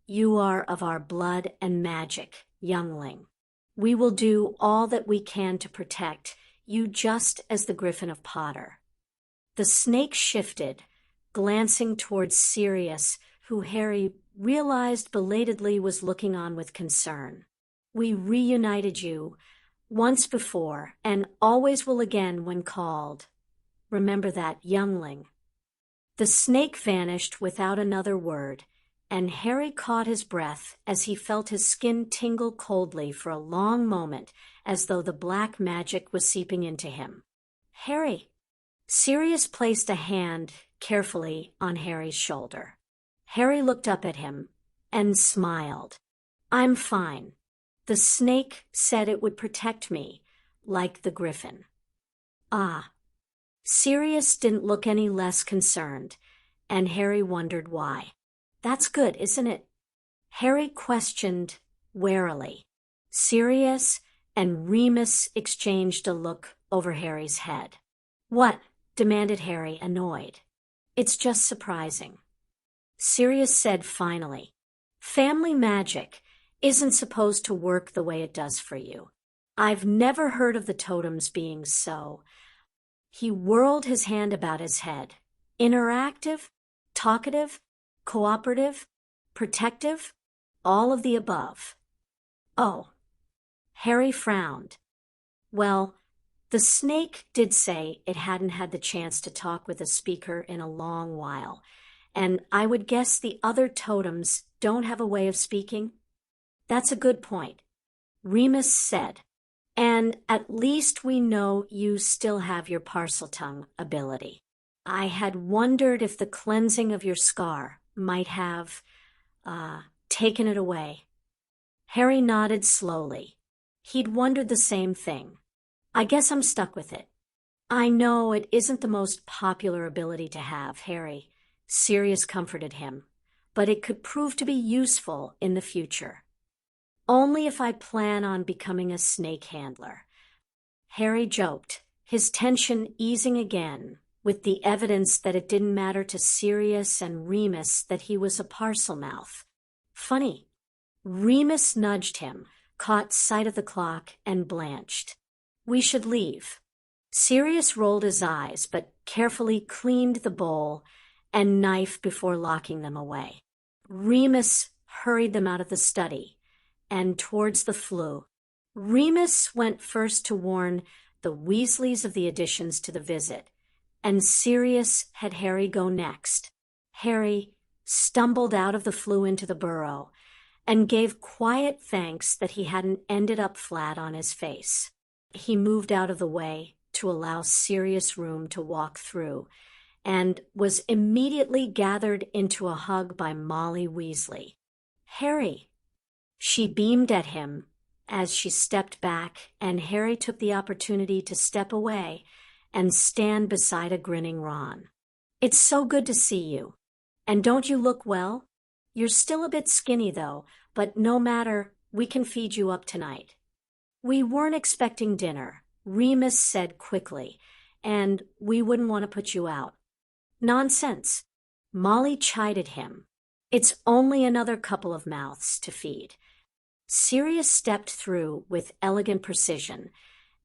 Speaker 1: You are of our blood and magic, youngling. We will do all that we can to protect you, just as the Griffin of Potter. The snake shifted, glancing towards Sirius, who Harry realized belatedly was looking on with concern. We reunited you once before and always will again when called. Remember that, youngling. The snake vanished without another word, and Harry caught his breath as he felt his skin tingle coldly for a long moment, as though the black magic was seeping into him. Harry. Sirius placed a hand carefully on Harry's shoulder. Harry looked up at him and smiled. I'm fine. The snake said it would protect me, like the griffin. Ah. Sirius didn't look any less concerned, and Harry wondered why. That's good, isn't it? Harry questioned warily. Sirius and Remus exchanged a look over Harry's head. What? Demanded Harry, annoyed. It's just surprising. Sirius said finally, family magic isn't supposed to work the way it does for you. I've never heard of the totems being so. He whirled his hand about his head. Interactive, talkative, cooperative, protective, all of the above. Oh. Harry frowned. Well, the snake did say it hadn't had the chance to talk with a speaker in a long while, and I would guess the other totems don't have a way of speaking. That's a good point, Remus said. And at least we know you still have your Parseltongue ability. I had wondered if the cleansing of your scar might have, taken it away. Harry nodded slowly. He'd wondered the same thing. I guess I'm stuck with it. I know it isn't the most popular ability to have, Harry, Sirius comforted him, but it could prove to be useful in the future. Only if I plan on becoming a snake handler. Harry joked, his tension easing again, with the evidence that it didn't matter to Sirius and Remus that he was a parcel mouth. Funny. Remus nudged him, caught sight of the clock, and blanched. We should leave. Sirius rolled his eyes, but carefully cleaned the bowl and knife before locking them away. Remus hurried them out of the study and towards the flue. Remus went first to warn the Weasleys of the additions to the visit, and Sirius had Harry go next. Harry stumbled out of the flue into the burrow and gave quiet thanks that he hadn't ended up flat on his face. He moved out of the way to allow Sirius room to walk through, and was immediately gathered into a hug by Molly Weasley. Harry! She beamed at him as she stepped back, and Harry took the opportunity to step away and stand beside a grinning Ron. It's so good to see you. And don't you look well? You're still a bit skinny, though, but no matter, we can feed you up tonight. We weren't expecting dinner, Remus said quickly, and we wouldn't want to put you out. Nonsense. Molly chided him. It's only another couple of mouths to feed. Sirius stepped through with elegant precision,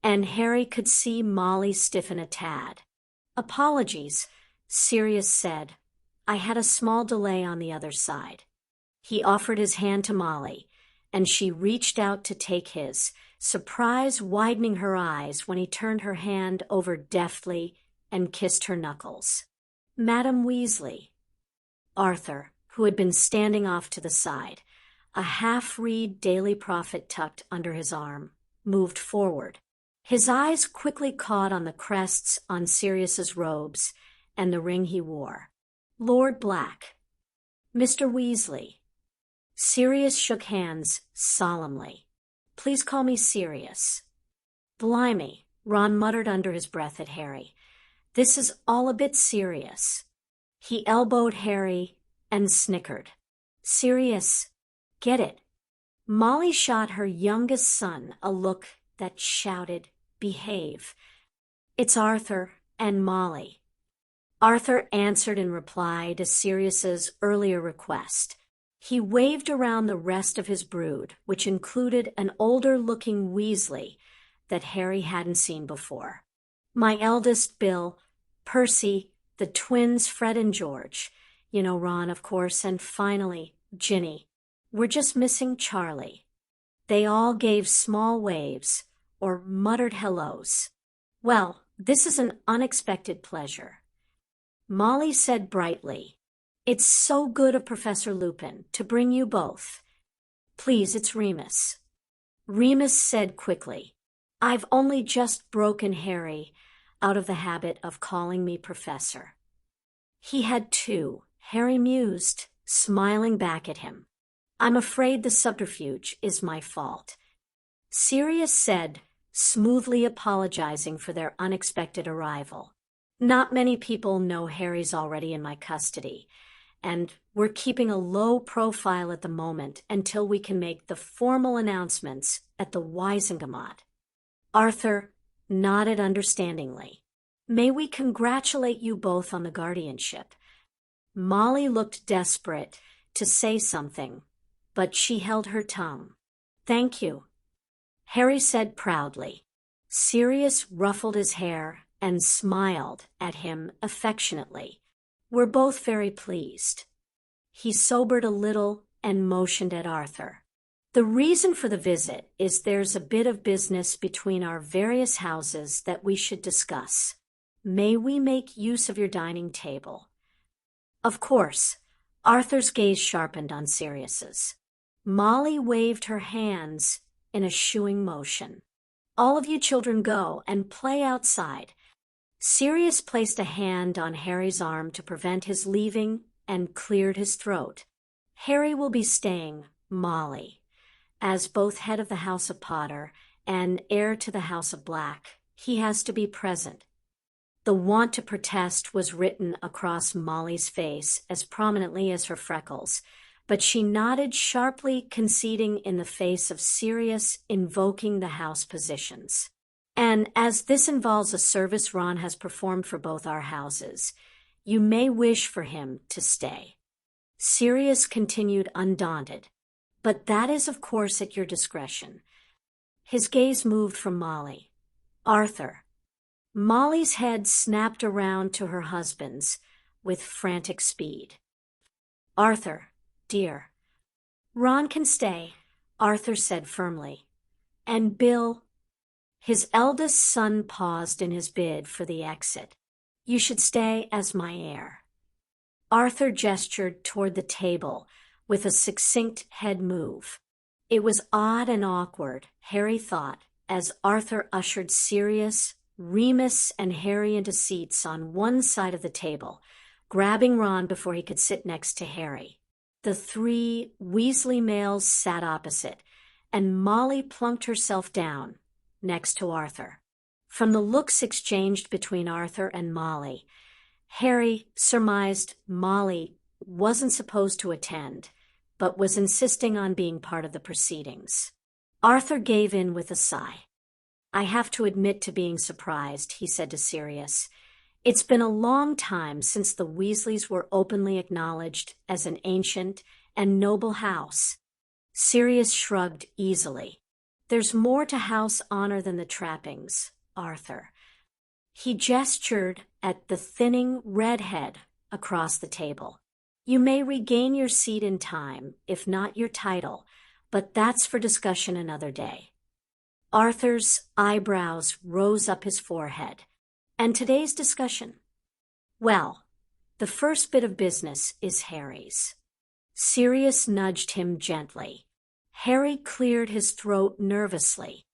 Speaker 1: and Harry could see Molly stiffen a tad. Apologies, Sirius said. I had a small delay on the other side. He offered his hand to Molly, and she reached out to take his, surprise widening her eyes when he turned her hand over deftly and kissed her knuckles. Madam Weasley. Arthur, who had been standing off to the side, a half-read Daily Prophet tucked under his arm, moved forward. His eyes quickly caught on the crests on Sirius's robes and the ring he wore. Lord Black. Mr. Weasley. Sirius shook hands solemnly. Please call me Sirius. Blimey, Ron muttered under his breath at Harry. This is all a bit serious. He elbowed Harry and snickered. Sirius, get it. Molly shot her youngest son a look that shouted, behave. It's Arthur and Molly. Arthur answered in reply to Sirius's earlier request. He waved around the rest of his brood, which included an older-looking Weasley that Harry hadn't seen before. My eldest, Bill, Percy, the twins, Fred and George, you know Ron, of course, and finally, Ginny. We're just missing Charlie. They all gave small waves or muttered hellos. Well, this is an unexpected pleasure. Molly said brightly, It's so good of Professor Lupin to bring you both. Please, it's Remus. Remus said quickly, I've only just broken Harry out of the habit of calling me Professor. He had too, Harry mused, smiling back at him. I'm afraid the subterfuge is my fault. Sirius said, smoothly apologizing for their unexpected arrival. Not many people know Harry's already in my custody, and we're keeping a low profile at the moment until we can make the formal announcements at the Wizengamot. Arthur nodded understandingly. May we congratulate you both on the guardianship. Molly looked desperate to say something, but she held her tongue. Thank you, Harry said proudly. Sirius ruffled his hair and smiled at him affectionately. We're both very pleased. He sobered a little and motioned at Arthur. The reason for the visit is there's a bit of business between our various houses that we should discuss. May we make use of your dining table? Of course. Arthur's gaze sharpened on Sirius's. Molly waved her hands in a shooing motion. All of you children go and play outside. Sirius placed a hand on Harry's arm to prevent his leaving and cleared his throat. Harry will be staying, Molly. As both head of the House of Potter and heir to the House of Black, he has to be present. The want to protest was written across Molly's face as prominently as her freckles, but she nodded sharply, conceding in the face of Sirius invoking the house positions. And as this involves a service Ron has performed for both our houses, you may wish for him to stay. Sirius continued undaunted, but that is of course at your discretion. His gaze moved from Molly. Arthur. Molly's head snapped around to her husband's with frantic speed. Arthur, dear. Ron can stay, Arthur said firmly. And Bill. His eldest son paused in his bid for the exit. You should stay as my heir. Arthur gestured toward the table with a succinct head move. It was odd and awkward, Harry thought, as Arthur ushered Sirius, Remus, and Harry into seats on one side of the table, grabbing Ron before he could sit next to Harry. The three Weasley males sat opposite, and Molly plunked herself down next to Arthur. From the looks exchanged between Arthur and Molly, Harry surmised Molly wasn't supposed to attend, but was insisting on being part of the proceedings. Arthur gave in with a sigh. I have to admit to being surprised, he said to Sirius. It's been a long time since the Weasleys were openly acknowledged as an ancient and noble house. Sirius shrugged easily. There's more to house honor than the trappings, Arthur. He gestured at the thinning redhead across the table. You may regain your seat in time, if not your title, but that's for discussion another day. Arthur's eyebrows rose up his forehead. And today's discussion? Well, the first bit of business is Harry's. Sirius nudged him gently. Harry cleared his throat nervously.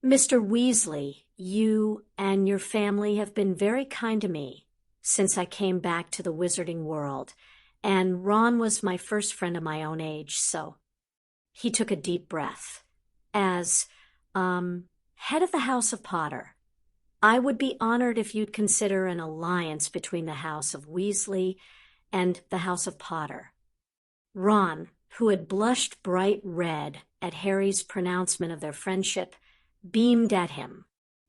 Speaker 1: Mr. Weasley, you and your family have been very kind to me since I came back to the wizarding world, and Ron was my first friend of my own age, so... He took a deep breath. As, head of the House of Potter, I would be honored if you'd consider an alliance between the House of Weasley and the House of Potter. Ron, who had blushed bright red at Harry's pronouncement of their friendship, beamed at him.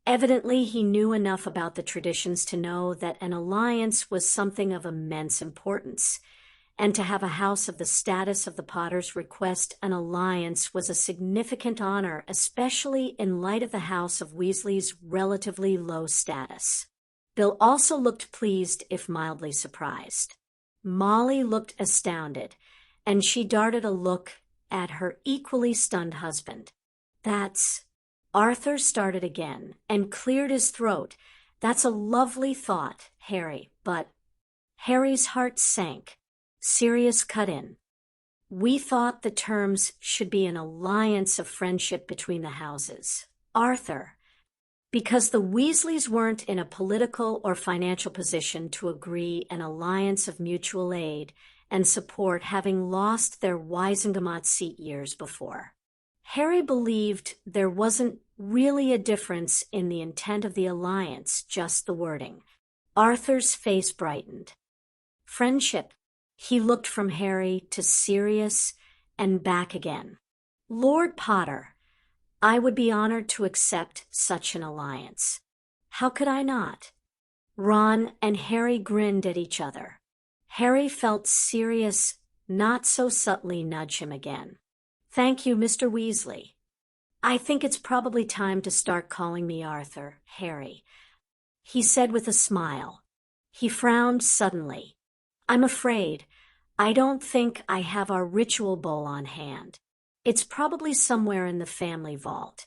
Speaker 1: Evidently, he knew enough about the traditions to know that an alliance was something of immense importance, and to have a house of the status of the Potters request an alliance was a significant honor, especially in light of the House of Weasley's relatively low status. Bill also looked pleased, if mildly surprised. Molly looked astounded, and she darted a look at her equally stunned husband. That's... Arthur started again and cleared his throat. That's a lovely thought, Harry, but... Harry's heart sank. Sirius cut in. We thought the terms should be an alliance of friendship between the houses. Arthur, because the Weasleys weren't in a political or financial position to agree an alliance of mutual aid and support, having lost their Wizengamot seat years before. Harry believed there wasn't really a difference in the intent of the alliance, just the wording. Arthur's face brightened. Friendship. He looked from Harry to Sirius and back again. Lord Potter, I would be honored to accept such an alliance. How could I not? Ron and Harry grinned at each other. Harry felt Sirius not so subtly nudge him again. Thank you, Mr. Weasley. I think it's probably time to start calling me Arthur, Harry, he said with a smile. He frowned suddenly. I'm afraid I don't think I have our ritual bowl on hand. It's probably somewhere in the family vault.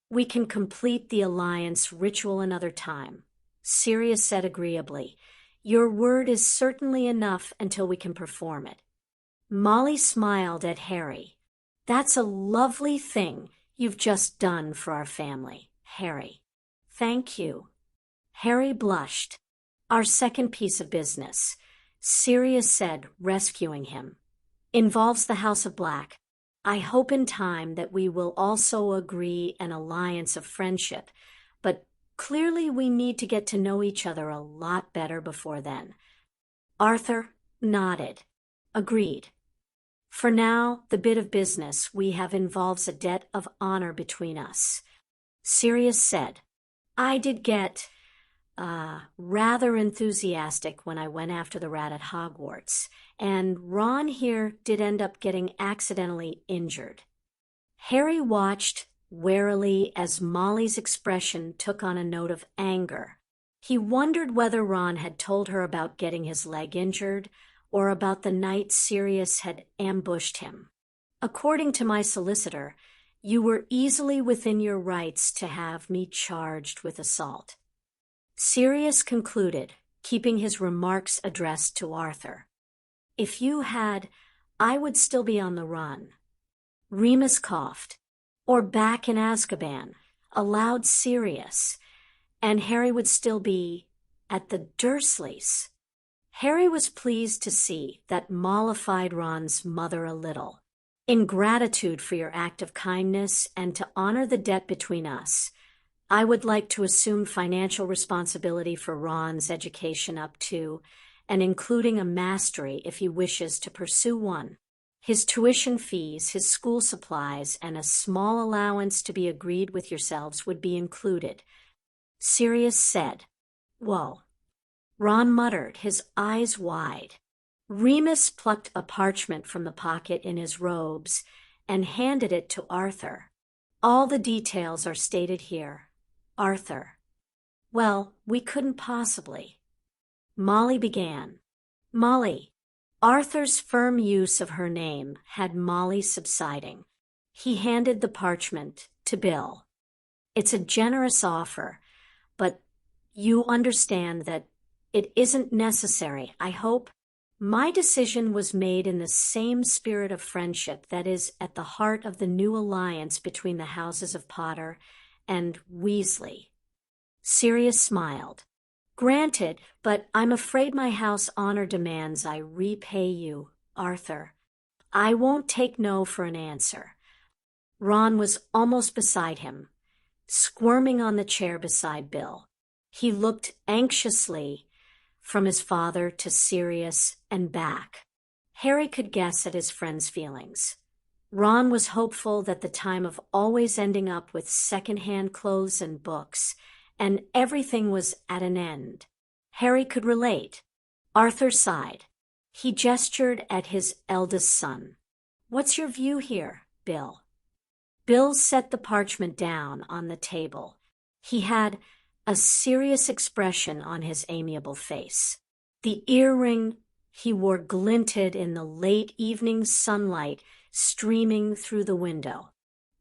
Speaker 1: We can complete the alliance ritual another time, Sirius said agreeably. Your word is certainly enough until we can perform it. Molly smiled at Harry. That's a lovely thing you've just done for our family, Harry. Thank you. Harry blushed. Our second piece of business, Sirius said, rescuing him, involves the House of Black. I hope in time that we will also agree an alliance of friendship, but Clearly, we need to get to know each other a lot better before then. Arthur nodded. Agreed. For now, the bit of business we have involves a debt of honor between us. Sirius said, I did get, rather enthusiastic when I went after the rat at Hogwarts, and Ron here did end up getting accidentally injured. Harry watched warily as Molly's expression took on a note of anger. He wondered whether Ron had told her about getting his leg injured or about the night Sirius had ambushed him. According to my solicitor, you were easily within your rights to have me charged with assault. Sirius concluded, keeping his remarks addressed to Arthur. If you had, I would still be on the run. Remus coughed. Or back in Azkaban, allowed Sirius, and Harry would still be at the Dursleys. Harry was pleased to see that mollified Ron's mother a little. In gratitude for your act of kindness and to honor the debt between us, I would like to assume financial responsibility for Ron's education up to and including a mastery if he wishes to pursue one. His tuition fees, his school supplies, and a small allowance to be agreed with yourselves would be included. Sirius said, Whoa. Ron muttered, his eyes wide. Remus plucked a parchment from the pocket in his robes and handed it to Arthur. All the details are stated here. Arthur. Well, we couldn't possibly. Molly began. Molly. Arthur's firm use of her name had Molly subsiding. He handed the parchment to Bill. It's a generous offer, but you understand that it isn't necessary, I hope. My decision was made in the same spirit of friendship that is at the heart of the new alliance between the houses of Potter and Weasley. Sirius smiled. Granted, but I'm afraid my house honor demands I repay you, Arthur. I won't take no for an answer. Ron was almost beside him, squirming on the chair beside Bill. He looked anxiously from his father to Sirius and back. Harry could guess at his friend's feelings. Ron was hopeful that the time of always ending up with second-hand clothes and books and everything was at an end. Harry could relate. Arthur sighed. He gestured at his eldest son. What's your view here, Bill? Bill set the parchment down on the table. He had a serious expression on his amiable face. The earring he wore glinted in the late evening sunlight streaming through the window.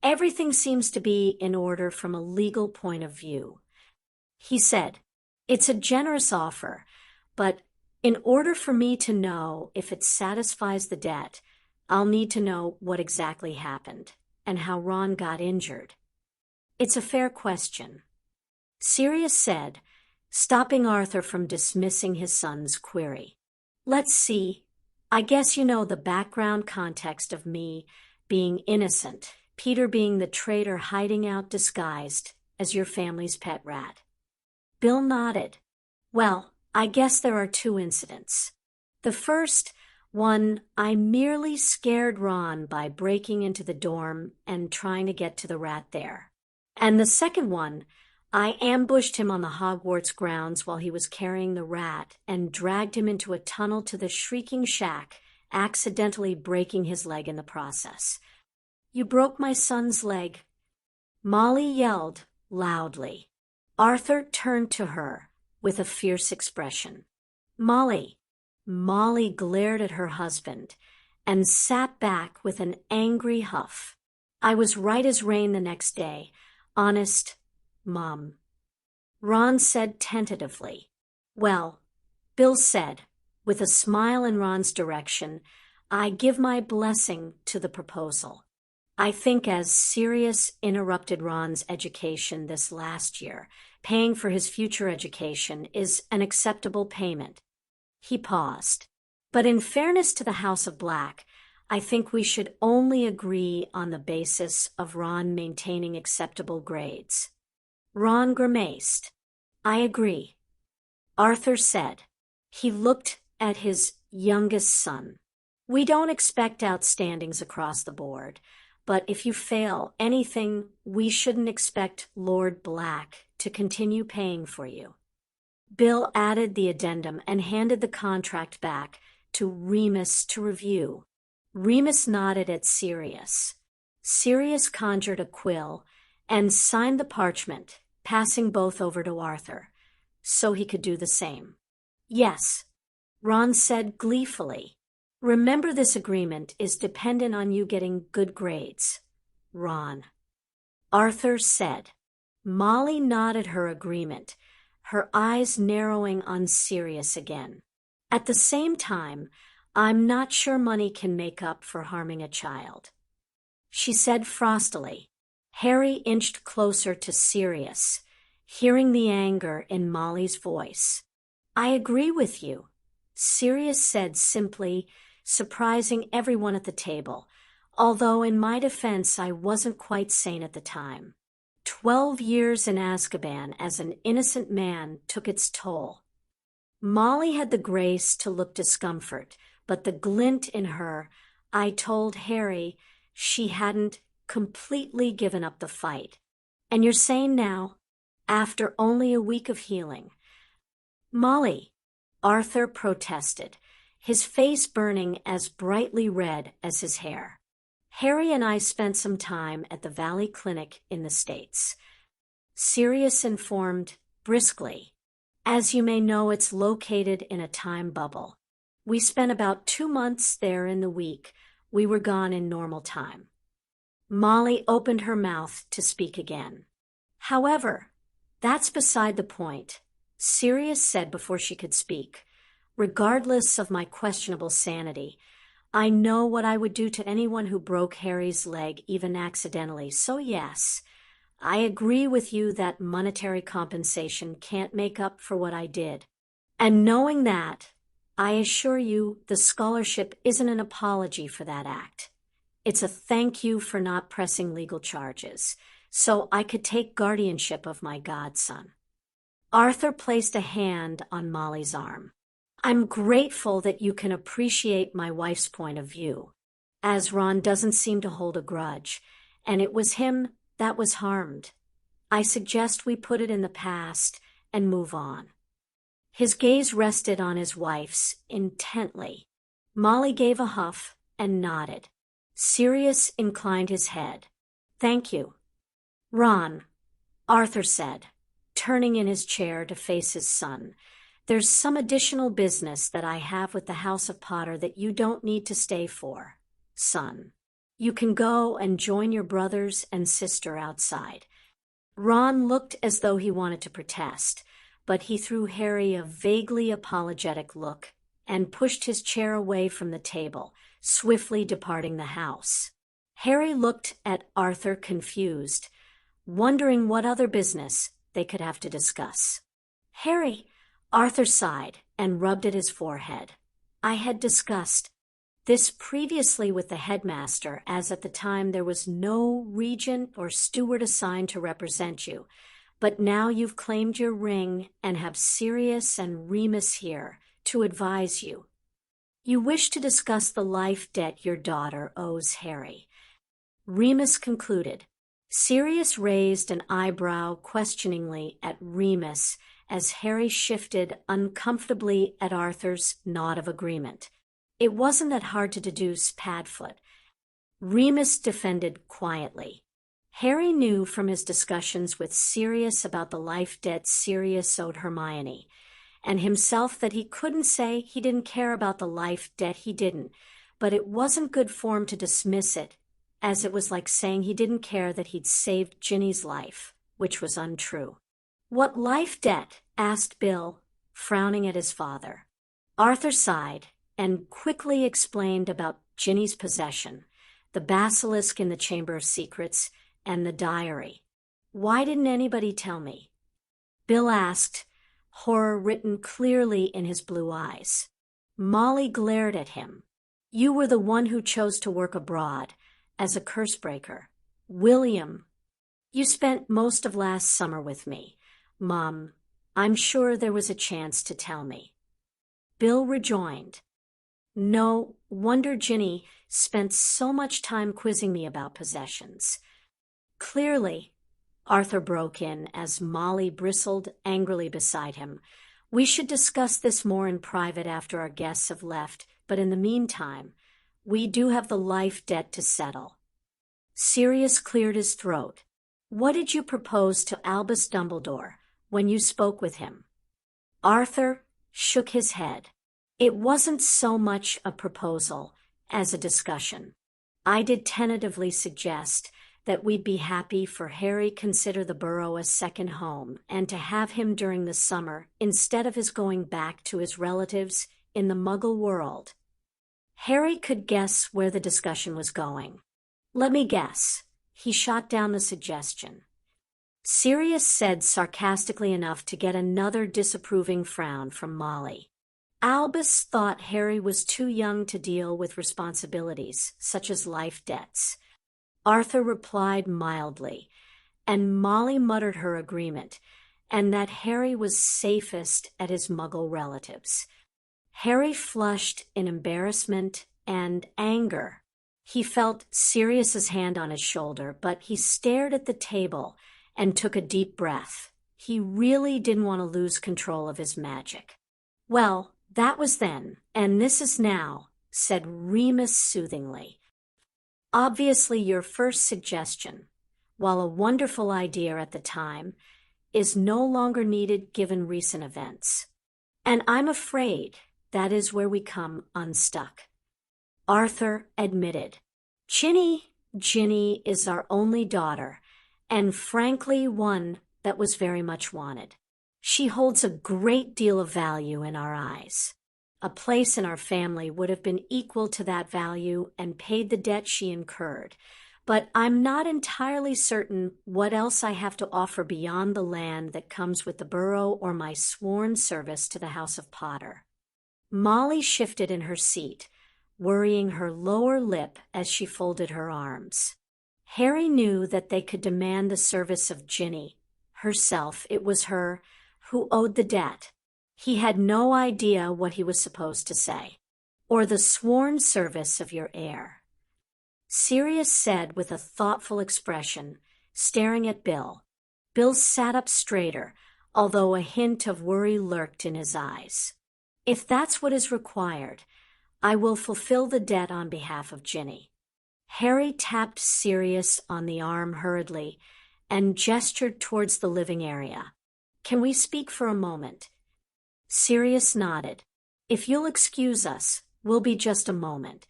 Speaker 1: Everything seems to be in order from a legal point of view. He said, It's a generous offer, but in order for me to know if it satisfies the debt, I'll need to know what exactly happened and how Ron got injured. It's a fair question. Sirius said, stopping Arthur from dismissing his son's query. Let's see. I guess you know the background context of me being innocent, Peter being the traitor hiding out disguised as your family's pet rat. Bill nodded. Well, I guess there are two incidents. The first one, I merely scared Ron by breaking into the dorm and trying to get to the rat there. And the second one, I ambushed him on the Hogwarts grounds while he was carrying the rat and dragged him into a tunnel to the Shrieking Shack, accidentally breaking his leg in the process. You broke my son's leg. Molly yelled loudly. Arthur turned to her with a fierce expression. Molly. Molly glared at her husband and sat back with an angry huff. I was right as rain the next day. Honest, Mom. Ron said tentatively. Well, Bill said, with a smile in Ron's direction, I give my blessing to the proposal. I think as Sirius interrupted Ron's education this last year, paying for his future education is an acceptable payment. He paused. But in fairness to the House of Black, I think we should only agree on the basis of Ron maintaining acceptable grades. Ron grimaced. I agree. Arthur said. He looked at his youngest son. We don't expect outstandings across the board, but if you fail anything, we shouldn't expect Lord Black to continue paying for you. Bill added the addendum and handed the contract back to Remus to review. Remus nodded at Sirius. Sirius conjured a quill and signed the parchment, passing both over to Arthur, so he could do the same. Yes, Ron said gleefully. Remember, this agreement is dependent on you getting good grades. Ron. Arthur said. Molly nodded her agreement, her eyes narrowing on Sirius again. At the same time, I'm not sure money can make up for harming a child. She said frostily. Harry inched closer to Sirius, hearing the anger in Molly's voice. I agree with you, Sirius said simply, surprising everyone at the table, although in my defense I wasn't quite sane at the time. 12 years in Azkaban as an innocent man took its toll. Molly had the grace to look discomfort, but the glint in her, I told Harry she hadn't completely given up the fight. And you're sane now, after only a week of healing. Molly, Arthur protested, his face burning as brightly red as his hair. Harry and I spent some time at the Valley Clinic in the States. Sirius informed briskly. As you may know, it's located in a time bubble. We spent about 2 months there in the week. We were gone in normal time. Molly opened her mouth to speak again. However, that's beside the point, Sirius said before she could speak. Regardless of my questionable sanity, I know what I would do to anyone who broke Harry's leg even accidentally, so yes, I agree with you that monetary compensation can't make up for what I did. And knowing that, I assure you the scholarship isn't an apology for that act. It's a thank you for not pressing legal charges, so I could take guardianship of my godson. Arthur placed a hand on Molly's arm. I'm grateful that you can appreciate my wife's point of view, as Ron doesn't seem to hold a grudge, and it was him that was harmed. I suggest we put it in the past and move on. His gaze rested on his wife's intently. Molly gave a huff and nodded. Sirius inclined his head. Thank you. Ron, Arthur said, turning in his chair to face his son. There's some additional business that I have with the House of Potter that you don't need to stay for, son. You can go and join your brothers and sister outside. Ron looked as though he wanted to protest, but he threw Harry a vaguely apologetic look and pushed his chair away from the table, swiftly departing the house. Harry looked at Arthur confused, wondering what other business they could have to discuss. Harry, Arthur sighed and rubbed at his forehead. I had discussed this previously with the headmaster, as at the time there was no regent or steward assigned to represent you. But now you've claimed your ring and have Sirius and Remus here to advise you. You wish to discuss the life debt your daughter owes Harry. Remus concluded. Sirius raised an eyebrow questioningly at Remus as Harry shifted uncomfortably at Arthur's nod of agreement. It wasn't that hard to deduce Padfoot. Remus defended quietly. Harry knew from his discussions with Sirius about the life debt Sirius owed Hermione, and himself that he couldn't say he didn't care about the life debt he didn't, but it wasn't good form to dismiss it, as it was like saying he didn't care that he'd saved Ginny's life, which was untrue. What life debt? Asked Bill, frowning at his father. Arthur sighed and quickly explained about Ginny's possession, the basilisk in the Chamber of Secrets, and the diary. Why didn't anybody tell me? Bill asked, horror written clearly in his blue eyes. Molly glared at him. You were the one who chose to work abroad, as a curse breaker. William. You spent most of last summer with me. Mom, I'm sure there was a chance to tell me. Bill rejoined. No wonder Ginny spent so much time quizzing me about possessions. Clearly, Arthur broke in as Molly bristled angrily beside him. We should discuss this more in private after our guests have left, but in the meantime, we do have the life debt to settle. Sirius cleared his throat. What did you propose to Albus Dumbledore when you spoke with him? Arthur shook his head. It wasn't so much a proposal as a discussion. I did tentatively suggest that we'd be happy for Harry consider the Burrow a second home and to have him during the summer instead of his going back to his relatives in the Muggle world. Harry could guess where the discussion was going. Let me guess. He shot down the suggestion. Sirius said sarcastically enough to get another disapproving frown from Molly. Albus thought Harry was too young to deal with responsibilities, such as life debts. Arthur replied mildly, and Molly muttered her agreement, and that Harry was safest at his Muggle relatives. Harry flushed in embarrassment and anger. He felt Sirius's hand on his shoulder, but he stared at the table and took a deep breath. He really didn't want to lose control of his magic. Well, that was then, and this is now, said Remus soothingly. Obviously, your first suggestion, while a wonderful idea at the time, is no longer needed given recent events. And I'm afraid that is where we come unstuck. Arthur admitted. Ginny is our only daughter, and frankly one that was very much wanted. She holds a great deal of value in our eyes. A place in our family would have been equal to that value and paid the debt she incurred, but I'm not entirely certain what else I have to offer beyond the land that comes with the Burrow or my sworn service to the House of Potter. Molly shifted in her seat, worrying her lower lip as she folded her arms. Harry knew that they could demand the service of Ginny. Herself, it was her who owed the debt. He had no idea what he was supposed to say. Or the sworn service of your heir. Sirius said with a thoughtful expression, staring at Bill. Bill sat up straighter, although a hint of worry lurked in his eyes. If that's what is required, I will fulfill the debt on behalf of Ginny. Harry tapped Sirius on the arm hurriedly and gestured towards the living area. Can we speak for a moment? Sirius nodded. If you'll excuse us, we'll be just a moment.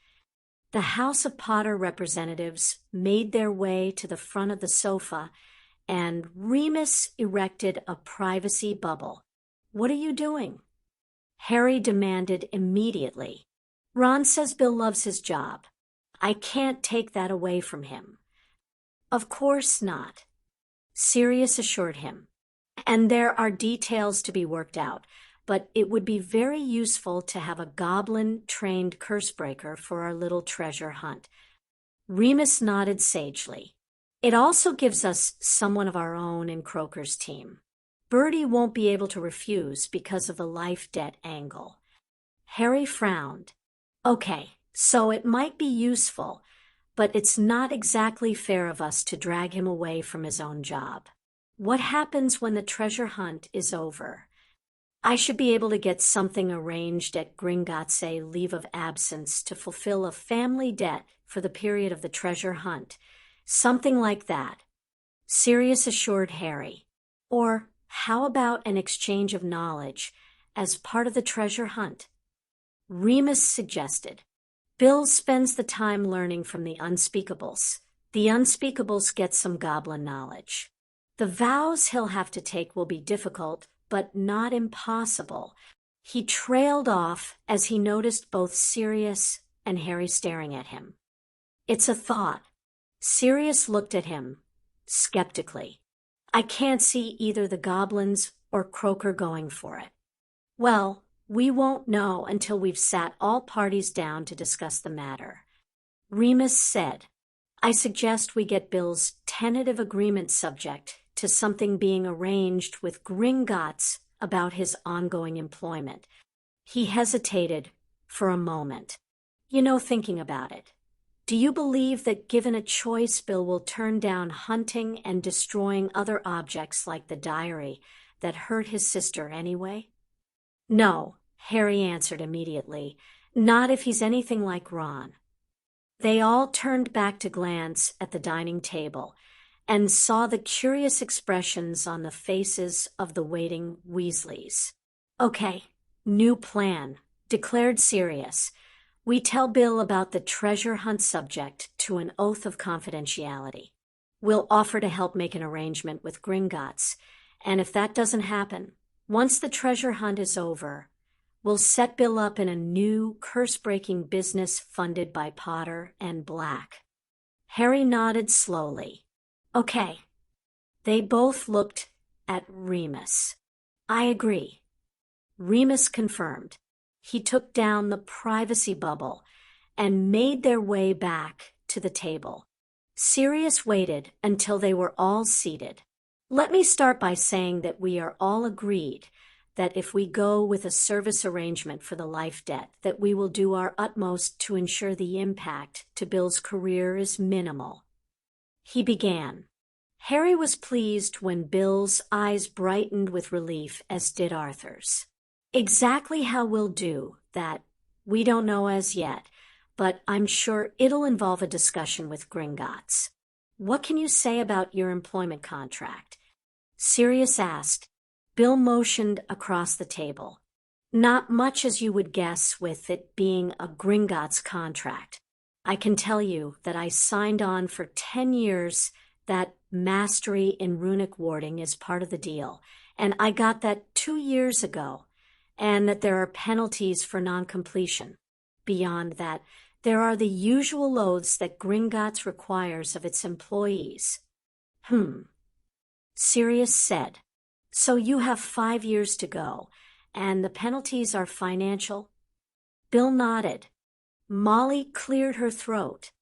Speaker 1: The House of Potter representatives made their way to the front of the sofa, and Remus erected a privacy bubble. What are you doing? Harry demanded immediately. Ron says Bill loves his job. I can't take that away from him. Of course not, Sirius assured him. And there are details to be worked out, but it would be very useful to have a goblin-trained cursebreaker for our little treasure hunt. Remus nodded sagely. It also gives us someone of our own in Croaker's team. Bertie won't be able to refuse because of the life debt angle. Harry frowned. Okay, so it might be useful, but it's not exactly fair of us to drag him away from his own job. What happens when the treasure hunt is over? I should be able to get something arranged at Gringotts leave of absence to fulfill a family debt for the period of the treasure hunt. Something like that. Sirius assured Harry. Or how about an exchange of knowledge as part of the treasure hunt? Remus suggested. Bill spends the time learning from the unspeakables. The unspeakables get some goblin knowledge. The vows he'll have to take will be difficult, but not impossible. He trailed off as he noticed both Sirius and Harry staring at him. It's a thought. Sirius looked at him, skeptically. I can't see either the goblins or Croaker going for it. Well, we won't know until we've sat all parties down to discuss the matter. Remus said, I suggest we get Bill's tentative agreement subject to something being arranged with Gringotts about his ongoing employment. He hesitated for a moment. Thinking about it, do you believe that given a choice, Bill will turn down hunting and destroying other objects like the diary that hurt his sister anyway? No, Harry answered immediately. Not if he's anything like Ron. They all turned back to glance at the dining table and saw the curious expressions on the faces of the waiting Weasleys. Okay, new plan, declared Sirius. We tell Bill about the treasure hunt subject to an oath of confidentiality. We'll offer to help make an arrangement with Gringotts, and if that doesn't happen, once the treasure hunt is over, we'll set Bill up in a new curse-breaking business funded by Potter and Black. Harry nodded slowly. Okay. They both looked at Remus. I agree. Remus confirmed. He took down the privacy bubble and made their way back to the table. Sirius waited until they were all seated. Let me start by saying that we are all agreed that if we go with a service arrangement for the life debt, that we will do our utmost to ensure the impact to Bill's career is minimal. He began. Harry was pleased when Bill's eyes brightened with relief, as did Arthur's. Exactly how we'll do that, we don't know as yet, but I'm sure it'll involve a discussion with Gringotts. What can you say about your employment contract? Sirius asked. Bill motioned across the table. Not much, as you would guess, with it being a Gringotts contract. I can tell you that I signed on for 10 years, that mastery in runic warding is part of the deal, and I got that 2 years ago, and that there are penalties for non-completion. Beyond that, there are the usual oaths that Gringotts requires of its employees. Sirius said. So you have 5 years to go, and the penalties are financial? Bill nodded. Molly cleared her throat.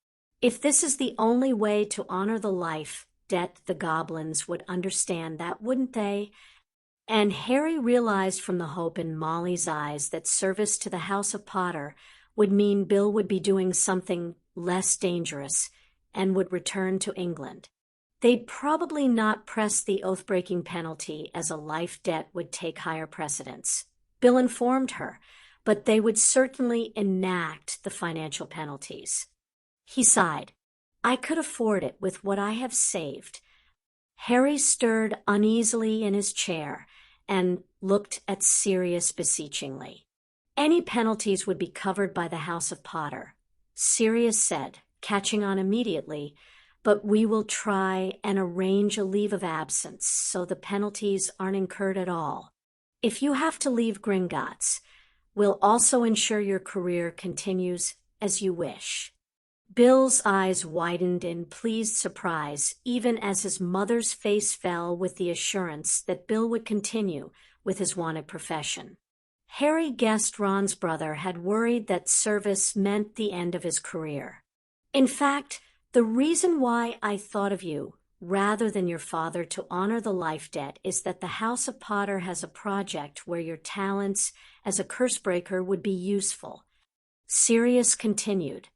Speaker 1: If this is the only way to honor the life debt, the goblins would understand that, wouldn't they? And Harry realized from the hope in Molly's eyes that service to the House of Potter would mean Bill would be doing something less dangerous and would return to England. They'd probably not press the oath-breaking penalty, as a life debt would take higher precedence. Bill informed her, but they would certainly enact the financial penalties. He sighed. I could afford it with what I have saved. Harry stirred uneasily in his chair and looked at Sirius beseechingly. Any penalties would be covered by the House of Potter, Sirius said, catching on immediately, but we will try and arrange a leave of absence so the penalties aren't incurred at all. If you have to leave Gringotts, we'll also ensure your career continues as you wish. Bill's eyes widened in pleased surprise, even as his mother's face fell with the assurance that Bill would continue with his wanted profession. Harry guessed Ron's brother had worried that service meant the end of his career. In fact, the reason why I thought of you, rather than your father, to honor the life debt is that the House of Potter has a project where your talents as a cursebreaker would be useful. Sirius continued.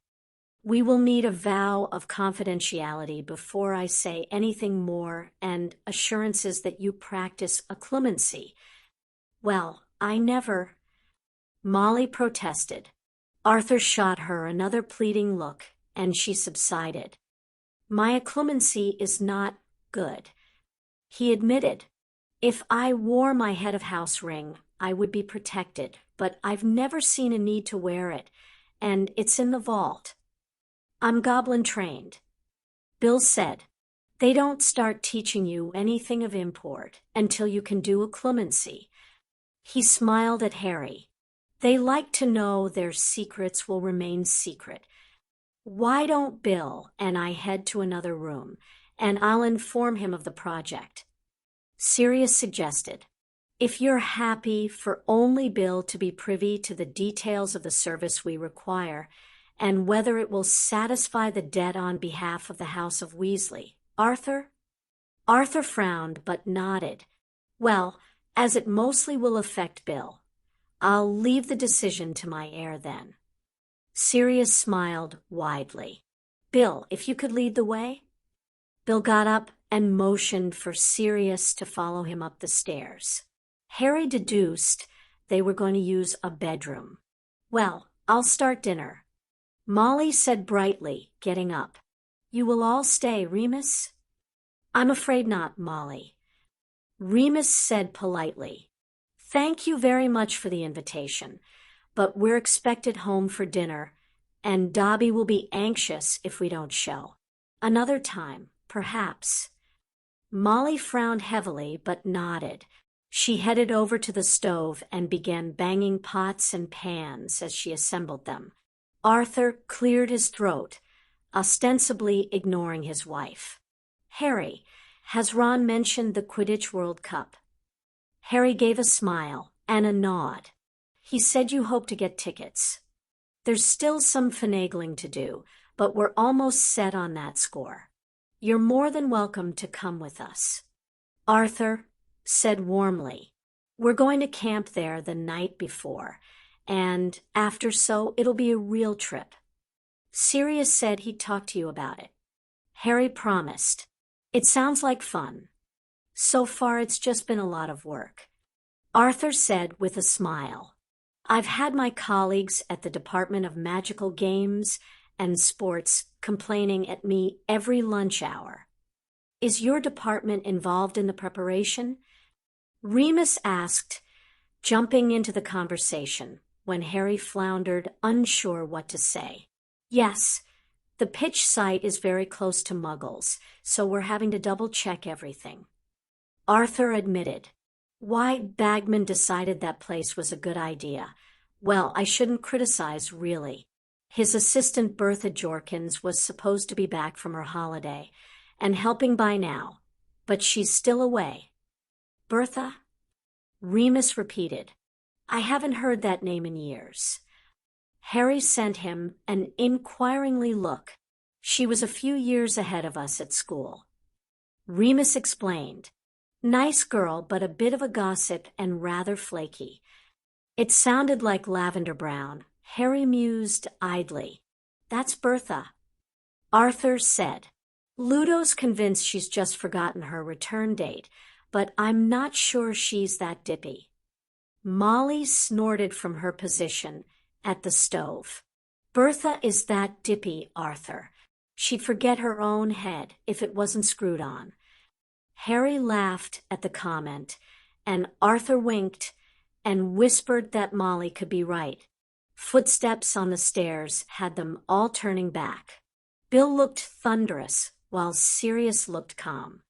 Speaker 1: We will need a vow of confidentiality before I say anything more, and assurances that you practice a clemency. Well, I never. Molly protested. Arthur shot her another pleading look, and she subsided. My clemency is not good. He admitted. If I wore my head of house ring, I would be protected, but I've never seen a need to wear it, and it's in the vault. I'm goblin trained. Bill said, they don't start teaching you anything of import until you can do a clemency. He smiled at Harry. They like to know their secrets will remain secret. Why don't Bill and I head to another room, and I'll inform him of the project? Sirius suggested. If you're happy for only Bill to be privy to the details of the service we require, and whether it will satisfy the debt on behalf of the House of Weasley, Arthur? Arthur frowned but nodded. Well, as it mostly will affect Bill, I'll leave the decision to my heir then. Sirius smiled widely. Bill, if you could lead the way? Bill got up and motioned for Sirius to follow him up the stairs. Harry deduced they were going to use a bedroom. Well, I'll start dinner. Molly said brightly, getting up. You will all stay, Remus? I'm afraid not, Molly. Remus said politely. Thank you very much for the invitation, but we're expected home for dinner, and Dobby will be anxious if we don't show. Another time, perhaps. Molly frowned heavily but nodded. She headed over to the stove and began banging pots and pans as she assembled them. Arthur cleared his throat, ostensibly ignoring his wife. Harry, has Ron mentioned the Quidditch World Cup? Harry gave a smile and a nod. He said you hope to get tickets. There's still some finagling to do, but we're almost set on that score. You're more than welcome to come with us. Arthur said warmly, we're going to camp there the night before, and after so it'll be a real trip. Sirius said he'd talk to you about it. Harry promised. It sounds like fun. So far it's just been a lot of work. Arthur said with a smile, I've had my colleagues at the Department of Magical Games and Sports complaining at me every lunch hour. Is your department involved in the preparation? Remus asked, jumping into the conversation when Harry floundered, unsure what to say. Yes, the pitch site is very close to Muggles, so we're having to double-check everything. Arthur admitted. Why Bagman decided that place was a good idea. Well, I shouldn't criticize, really. His assistant Bertha Jorkins was supposed to be back from her holiday and helping by now, but she's still away. Bertha? Remus repeated. I haven't heard that name in years. Harry sent him an inquiringly look. She was a few years ahead of us at school. Remus explained. Nice girl, but a bit of a gossip and rather flaky. It sounded like Lavender Brown. Harry mused idly. That's Bertha. Arthur said. Ludo's convinced she's just forgotten her return date, but I'm not sure she's that dippy. Molly snorted from her position at the stove. Bertha is that dippy, Arthur. She'd forget her own head if it wasn't screwed on. Harry laughed at the comment, and Arthur winked and whispered that Molly could be right. Footsteps on the stairs had them all turning back. Bill looked thunderous, while Sirius looked calm.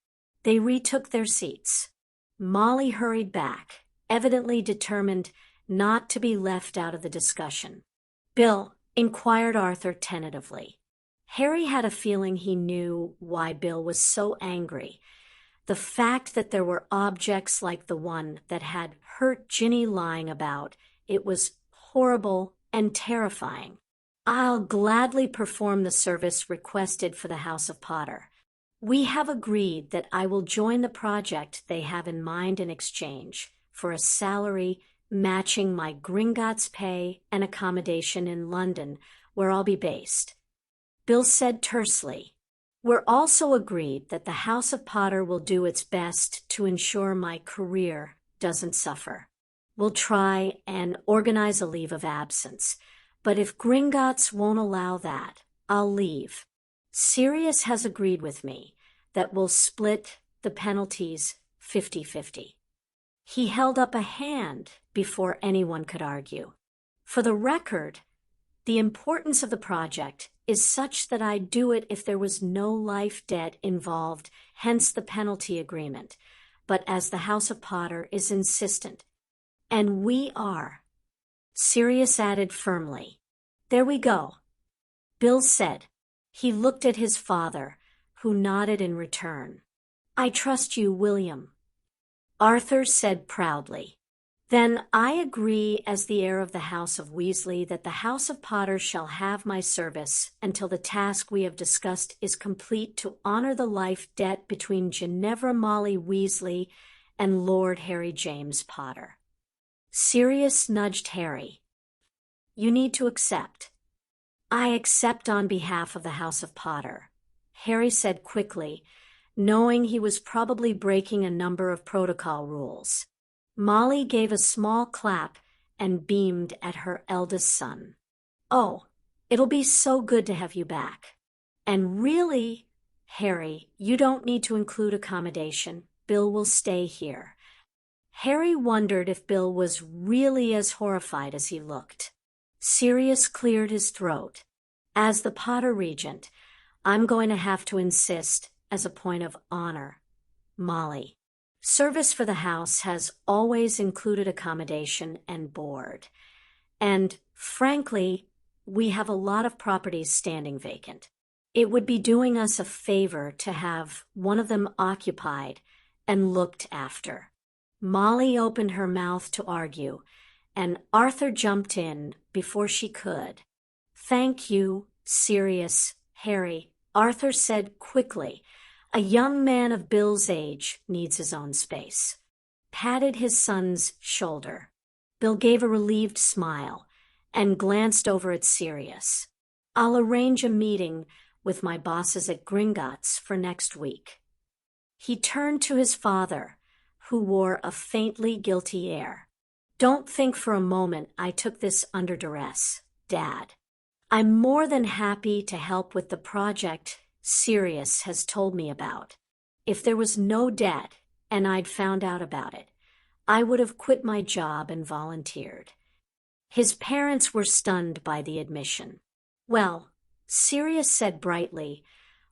Speaker 1: They retook their seats. Molly hurried back, evidently determined not to be left out of the discussion. Bill, inquired Arthur tentatively. Harry had a feeling he knew why Bill was so angry. The fact that there were objects like the one that had hurt Ginny lying about, it was horrible and terrifying. I'll gladly perform the service requested for the House of Potter. We have agreed that I will join the project they have in mind in exchange for a salary matching my Gringotts pay and accommodation in London, where I'll be based. Bill said tersely, We're also agreed that the House of Potter will do its best to ensure my career doesn't suffer. We'll try and organize a leave of absence, but if Gringotts won't allow that, I'll leave. Sirius has agreed with me that we'll split the penalties 50-50. He held up a hand before anyone could argue. For the record, the importance of the project is such that I'd do it if there was no life debt involved, hence the penalty agreement. But as the House of Potter is insistent, and we are, Sirius added firmly, there we go. Bill said. He looked at his father, who nodded in return. I trust you, William. Arthur said proudly. Then I agree as the heir of the House of Weasley that the House of Potter shall have my service until the task we have discussed is complete to honor the life debt between Ginevra Molly Weasley and Lord Harry James Potter. Sirius nudged Harry. You need to accept. I accept on behalf of the House of Potter, Harry said quickly, knowing he was probably breaking a number of protocol rules. Molly gave a small clap and beamed at her eldest son. Oh, it'll be so good to have you back. And really, Harry, you don't need to include accommodation. Bill will stay here. Harry wondered if Bill was really as horrified as he looked. Sirius cleared his throat. As the Potter Regent, I'm going to have to insist as a point of honor. Molly. Service for the house has always included accommodation and board. And, frankly, we have a lot of properties standing vacant. It would be doing us a favor to have one of them occupied and looked after. Molly opened her mouth to argue, and Arthur jumped in before she could. Thank you, Sirius, Harry, Arthur said quickly. A young man of Bill's age needs his own space. Patted his son's shoulder. Bill gave a relieved smile and glanced over at Sirius. I'll arrange a meeting with my bosses at Gringotts for next week. He turned to his father, who wore a faintly guilty air. Don't think for a moment I took this under duress, Dad. I'm more than happy to help with the project Sirius has told me about. If there was no debt and I'd found out about it, I would have quit my job and volunteered. His parents were stunned by the admission. Well, Sirius said brightly,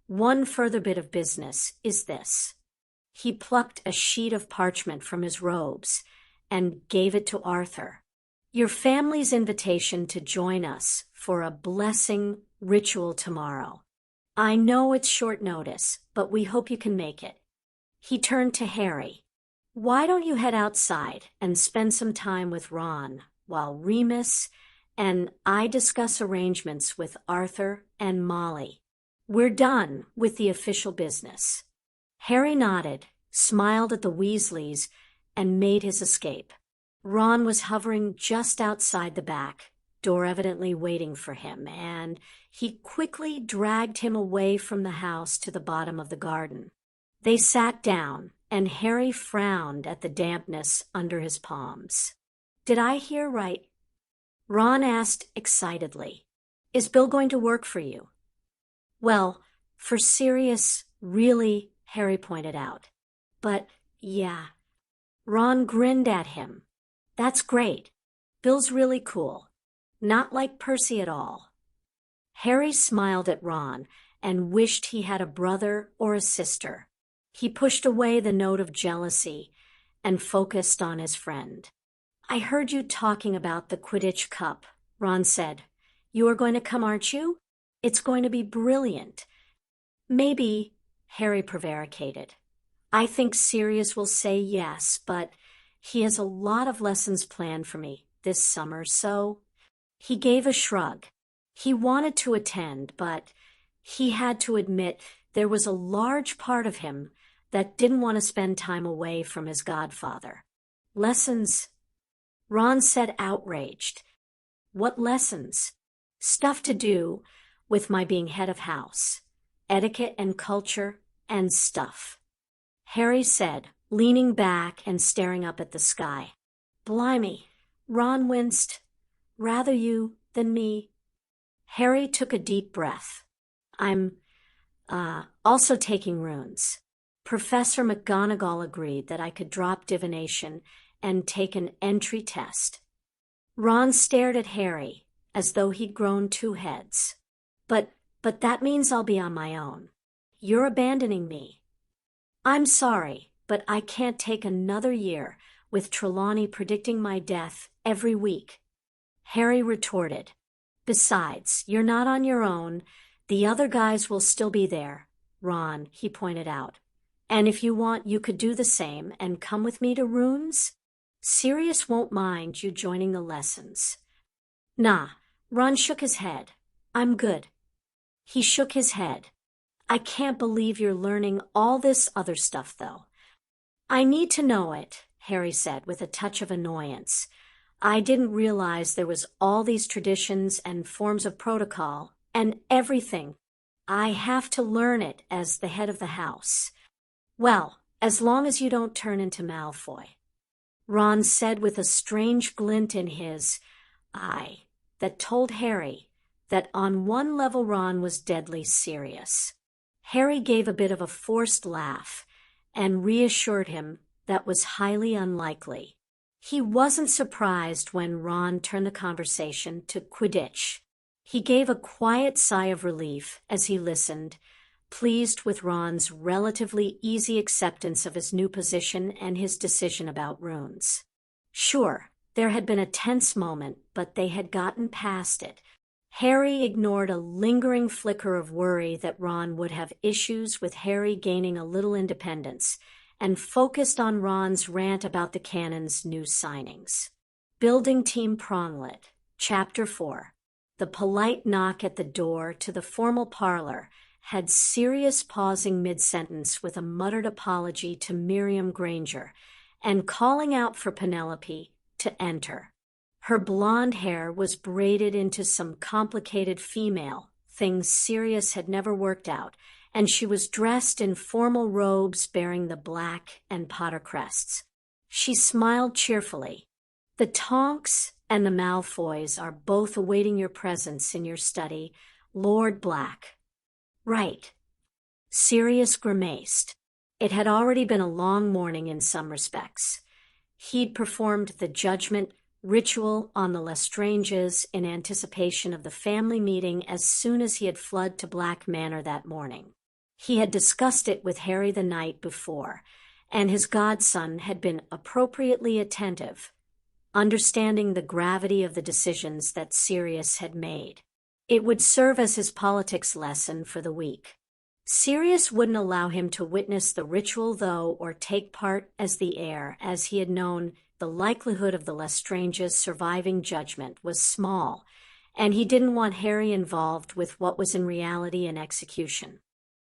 Speaker 1: one further bit of business is this. He plucked a sheet of parchment from his robes and gave it to Arthur. Your family's invitation to join us for a blessing ritual tomorrow. I know it's short notice, but we hope you can make it. He turned to Harry. Why don't you head outside and spend some time with Ron while Remus and I discuss arrangements with Arthur and Molly? We're done with the official business. Harry nodded, smiled at the Weasleys, and made his escape. Ron was hovering just outside the back door, evidently waiting for him, and he quickly dragged him away from the house to the bottom of the garden. They sat down, and Harry frowned at the dampness under his palms. Did I hear right? Ron asked excitedly. Is Bill going to work for you? Well, for Sirius, really, Harry pointed out. But, yeah. Ron grinned at him. That's great. Bill's really cool. Not like Percy at all. Harry smiled at Ron and wished he had a brother or a sister. He pushed away the note of jealousy and focused on his friend. I heard you talking about the Quidditch Cup, Ron said. You are going to come, aren't you? It's going to be brilliant. Maybe, Harry prevaricated. I think Sirius will say yes, but he has a lot of lessons planned for me this summer, so... He gave a shrug. He wanted to attend, but he had to admit there was a large part of him that didn't want to spend time away from his godfather. Lessons? Ron said, outraged. What lessons? Stuff to do with my being head of house. Etiquette and culture and stuff. Harry said, leaning back and staring up at the sky. Blimey, Ron winced. Rather you than me. Harry took a deep breath. I'm, also taking runes. Professor McGonagall agreed that I could drop divination and take an entry test. Ron stared at Harry as though he'd grown two heads. But that means I'll be on my own. You're abandoning me. I'm sorry, but I can't take another year with Trelawney predicting my death every week. Harry retorted. Besides, you're not on your own. The other guys will still be there. Ron, he pointed out. And if you want, you could do the same and come with me to runes? Sirius won't mind you joining the lessons. Nah, Ron shook his head. I'm good. He shook his head. I can't believe you're learning all this other stuff, though. I need to know it, Harry said with a touch of annoyance. I didn't realize there was all these traditions and forms of protocol and everything. I have to learn it as the head of the house. Well, as long as you don't turn into Malfoy, Ron said with a strange glint in his eye that told Harry that on one level Ron was deadly serious. Harry gave a bit of a forced laugh and reassured him that was highly unlikely. He wasn't surprised when Ron turned the conversation to Quidditch. He gave a quiet sigh of relief as he listened, pleased with Ron's relatively easy acceptance of his new position and his decision about runes. Sure, there had been a tense moment, but they had gotten past it. Harry ignored a lingering flicker of worry that Ron would have issues with Harry gaining a little independence, and focused on Ron's rant about the canon's new signings. Building Team Pronglet, Chapter 4. The polite knock at the door to the formal parlor had Sirius pausing mid-sentence with a muttered apology to Miriam Granger and calling out for Penelope to enter. Her blonde hair was braided into some complicated female things Sirius had never worked out, and she was dressed in formal robes bearing the black and Potter crests. She smiled cheerfully. The Tonks and the Malfoys are both awaiting your presence in your study, Lord Black. Right. Sirius grimaced. It had already been a long morning in some respects. He'd performed the judgment ritual on the Lestranges in anticipation of the family meeting as soon as he had fled to Black Manor that morning. He had discussed it with Harry the night before, and his godson had been appropriately attentive, understanding the gravity of the decisions that Sirius had made. It would serve as his politics lesson for the week. Sirius wouldn't allow him to witness the ritual, though, or take part as the heir, as he had known the likelihood of the Lestranges surviving judgment was small, and he didn't want Harry involved with what was in reality an execution.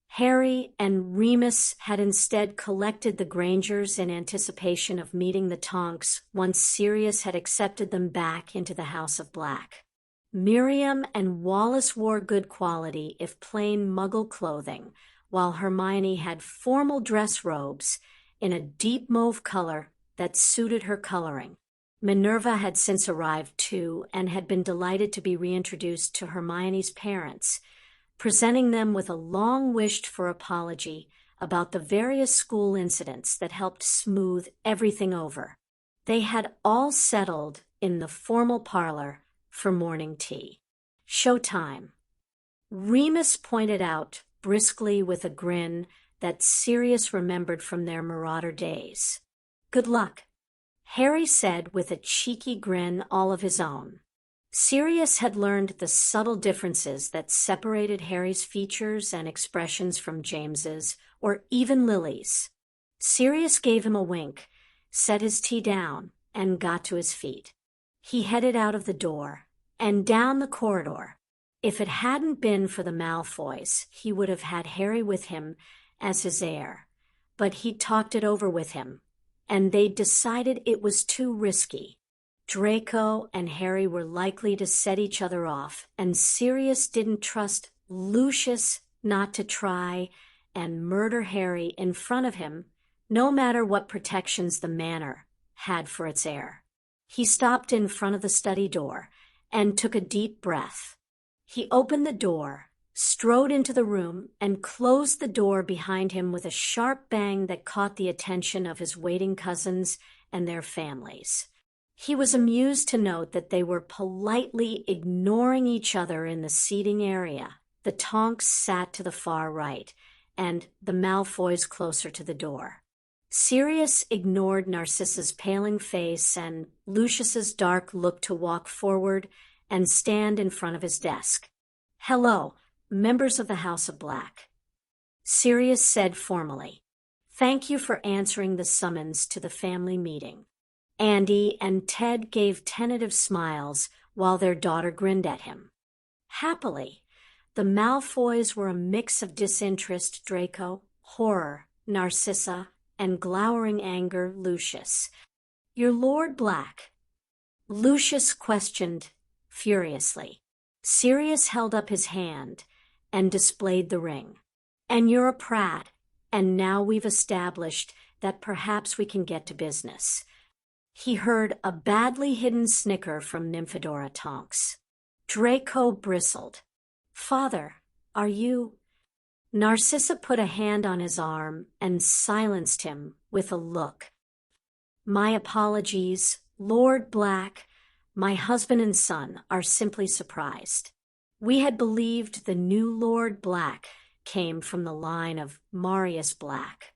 Speaker 1: Harry and Remus had instead collected the Grangers in anticipation of meeting the Tonks once Sirius had accepted them back into the House of Black. Miriam and Wallace wore good quality, if plain Muggle clothing, while Hermione had formal dress robes in a deep mauve color that suited her coloring. Minerva had since arrived too and had been delighted to be reintroduced to Hermione's parents, presenting them with a long-wished-for apology about the various school incidents that helped smooth everything over. They had all settled in the formal parlor for morning tea. Showtime. Remus pointed out briskly with a grin that Sirius remembered from their Marauder days. Good luck, Harry said with a cheeky grin all of his own. Sirius had learned the subtle differences that separated Harry's features and expressions from James's, or even Lily's. Sirius gave him a wink, set his tea down, and got to his feet. He headed out of the door and down the corridor. If it hadn't been for the Malfoys, he would have had Harry with him as his heir, but he talked it over with him, and they'd decided it was too risky. Draco and Harry were likely to set each other off, and Sirius didn't trust Lucius not to try and murder Harry in front of him, no matter what protections the Manor had for its heir. He stopped in front of the study door and took a deep breath. He opened the door, strode into the room, and closed the door behind him with a sharp bang that caught the attention of his waiting cousins and their families. He was amused to note that they were politely ignoring each other in the seating area. The Tonks sat to the far right, and the Malfoys closer to the door. Sirius ignored Narcissa's paling face and Lucius's dark look to walk forward and stand in front of his desk. "Hello, members of the House of Black," Sirius said formally. "Thank you for answering the summons to the family meeting. Andy and Ted gave tentative smiles while their daughter grinned at him. Happily, the Malfoys were a mix of disinterest, Draco, horror, Narcissa, and glowering anger, Lucius. "Your Lord Black?" Lucius questioned furiously. Sirius held up his hand and displayed the ring. "And you're a Pratt, and now we've established that perhaps we can get to business." He heard a badly hidden snicker from Nymphadora Tonks. Draco bristled. "Father, are you—" Narcissa put a hand on his arm and silenced him with a look. "My apologies, Lord Black. My husband and son are simply surprised. We had believed the new Lord Black came from the line of Marius Black."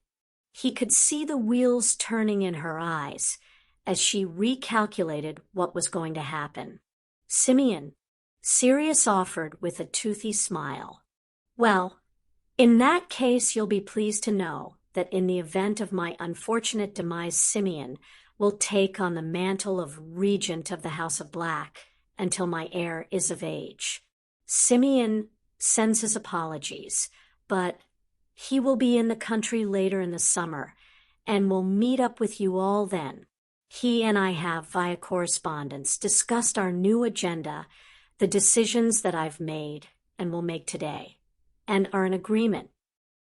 Speaker 1: He could see the wheels turning in her eyes as she recalculated what was going to happen. "Simeon," Sirius offered with a toothy smile. "Well, in that case you'll be pleased to know that in the event of my unfortunate demise, Simeon will take on the mantle of regent of the House of Black until my heir is of age. Simeon sends his apologies, but he will be in the country later in the summer and will meet up with you all then. He and I have, via correspondence, discussed our new agenda, the decisions that I've made and will make today, and are in agreement."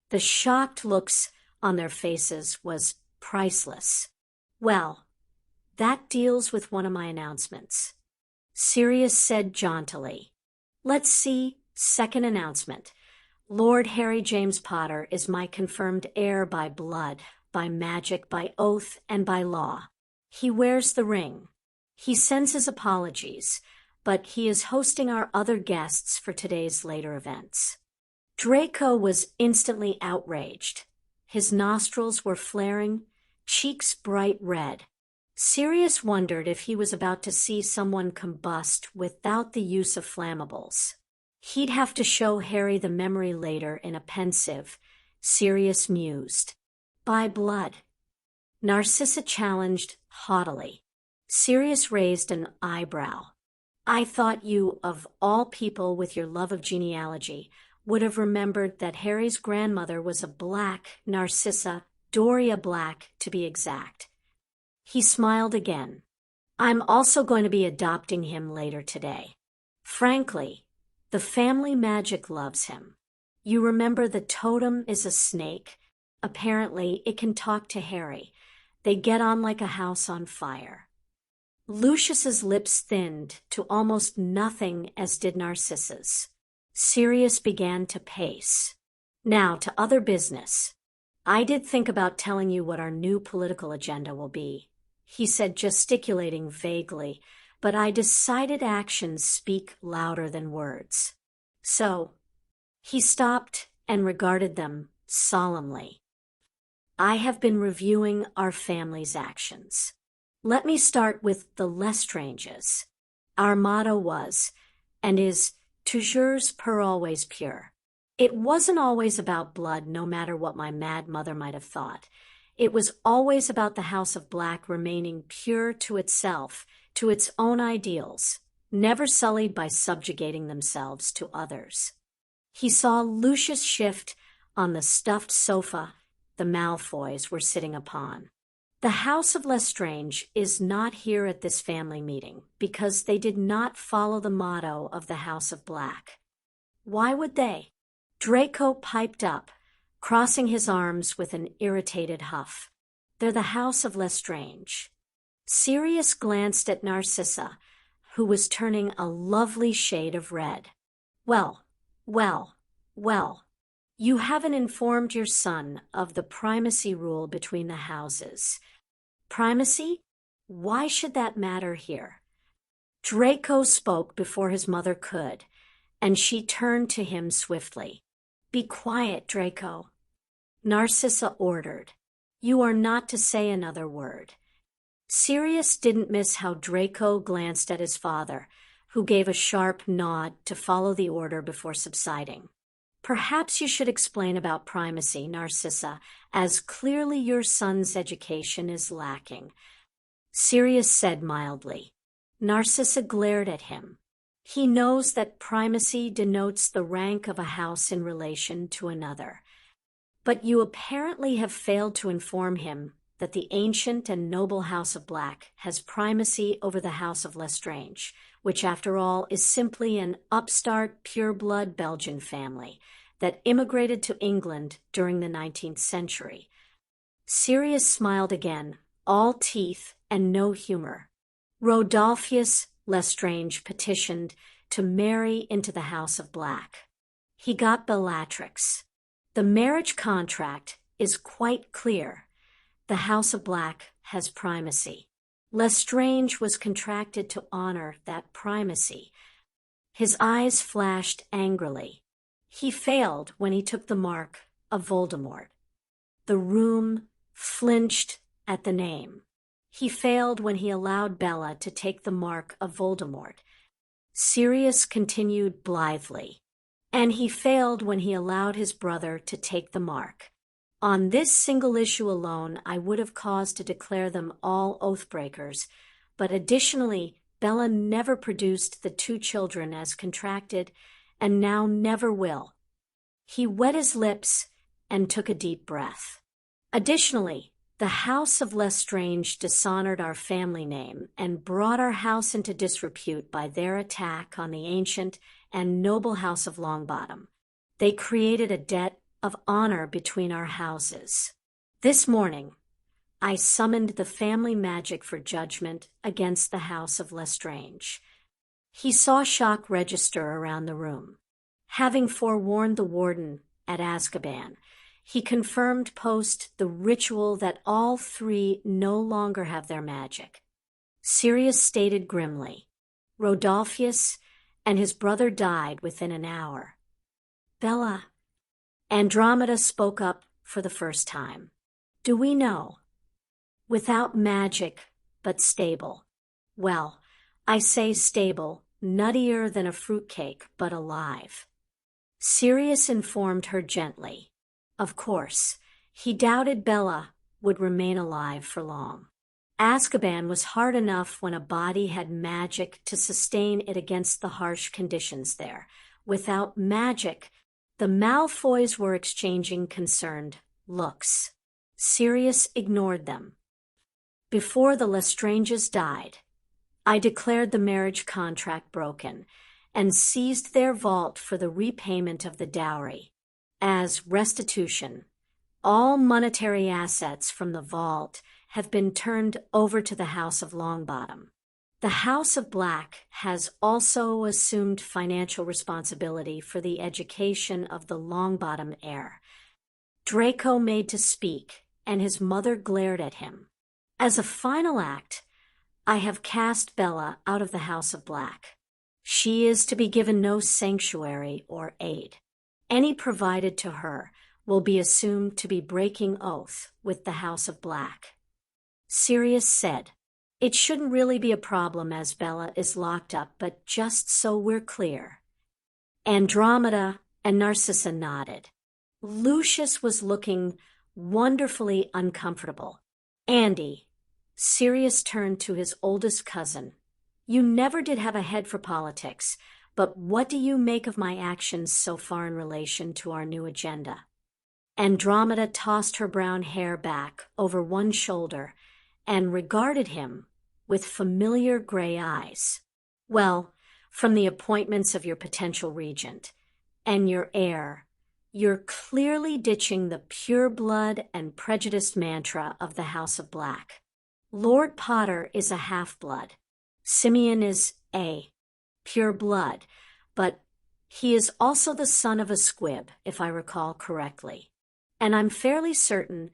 Speaker 1: The shocked looks on their faces was priceless. "Well, that deals with one of my announcements," Sirius said jauntily. "Let's see, second announcement. Lord Harry James Potter is my confirmed heir by blood, by magic, by oath, and by law. He wears the ring. He sends his apologies, but he is hosting our other guests for today's later events." Draco was instantly outraged. His nostrils were flaring, cheeks bright red. Sirius wondered if he was about to see someone combust without the use of flammables. He'd have to show Harry the memory later in a pensive, Sirius mused. "By blood," Narcissa challenged haughtily. Sirius raised an eyebrow. "I thought you, of all people with your love of genealogy, would have remembered that Harry's grandmother was a Black, Narcissa, Doria Black to be exact." He smiled again. "I'm also going to be adopting him later today. Frankly, the family magic loves him. You remember the totem is a snake. Apparently, it can talk to Harry. They get on like a house on fire." Lucius's lips thinned to almost nothing, as did Narcissa's. Sirius began to pace. "Now to other business. I did think about telling you what our new political agenda will be," he said, gesticulating vaguely, "but I decided actions speak louder than words. So," he stopped and regarded them solemnly, "I have been reviewing our family's actions. Let me start with the Lestranges. Our motto was, and is, toujours per always pure. It wasn't always about blood, no matter what my mad mother might have thought. It was always about the House of Black remaining pure to itself, to its own ideals, never sullied by subjugating themselves to others." He saw Lucius shift on the stuffed sofa the Malfoys were sitting upon. "The House of Lestrange is not here at this family meeting because they did not follow the motto of the House of Black." "Why would they?" Draco piped up, crossing his arms with an irritated huff. "They're the House of Lestrange." Sirius glanced at Narcissa, who was turning a lovely shade of red. "Well, well, well. You haven't informed your son of the primacy rule between the houses." "Primacy? Why should that matter here?" Draco spoke before his mother could, and she turned to him swiftly. "Be quiet, Draco," Narcissa ordered. "You are not to say another word." Sirius didn't miss how Draco glanced at his father, who gave a sharp nod to follow the order before subsiding. "Perhaps you should explain about primacy, Narcissa, as clearly your son's education is lacking." Sirius said mildly. Narcissa glared at him. He knows that primacy denotes the rank of a house in relation to another. But you apparently have failed to inform him that the ancient and noble House of Black has primacy over the House of Lestrange, which after all is simply an upstart, pure-blood Belgian family that immigrated to England during the 19th century. Sirius smiled again, all teeth and no humor. Rodolphus Lestrange petitioned to marry into the House of Black. He got Bellatrix. The marriage contract is quite clear. The House of Black has primacy. Lestrange was contracted to honor that primacy. His eyes flashed angrily. He failed when he took the mark of Voldemort. The room flinched at the name. He failed when he allowed Bella to take the mark of Voldemort. Sirius continued blithely. And he failed when he allowed his brother to take the mark. On this single issue alone, I would have cause to declare them all oath-breakers, but additionally, Bella never produced the two children as contracted, and now never will. He wet his lips and took a deep breath. Additionally, the House of Lestrange dishonored our family name and brought our house into disrepute by their attack on the ancient and noble House of Longbottom. They created a debt of honor between our houses. This morning, I summoned the family magic for judgment against the House of Lestrange. He saw shock register around the room. Having forewarned the warden at Azkaban, he confirmed post the ritual that all three no longer have their magic. Sirius stated grimly, Rodolphus and his brother died within an hour. Bella. Andromeda spoke up for the first time. Do we know? Without magic, but stable. Well, I say stable, nuttier than a fruitcake, but alive. Sirius informed her gently. Of course, he doubted Bella would remain alive for long. Azkaban was hard enough when a body had magic to sustain it against the harsh conditions there. Without magic, the Malfoys were exchanging concerned looks. Sirius ignored them. Before the Lestranges died, I declared the marriage contract broken and seized their vault for the repayment of the dowry. As restitution, all monetary assets from the vault have been turned over to the House of Longbottom. The House of Black has also assumed financial responsibility for the education of the Longbottom heir. Draco made to speak, and his mother glared at him. As a final act, I have cast Bella out of the House of Black. She is to be given no sanctuary or aid. Any provided to her will be assumed to be breaking oath with the House of Black. Sirius said, It shouldn't really be a problem as Bella is locked up, but just so we're clear. Andromeda and Narcissa nodded. Lucius was looking wonderfully uncomfortable. Andy, Sirius turned to his oldest cousin. You never did have a head for politics, but what do you make of my actions so far in relation to our new agenda? Andromeda tossed her brown hair back over one shoulder and regarded him with familiar gray eyes. Well, from the appointments of your potential regent and your heir, you're clearly ditching the pure blood and prejudiced mantra of the House of Black. Lord Potter is a half-blood. Simeon is a pure blood, but he is also the son of a squib, if I recall correctly. And I'm fairly certain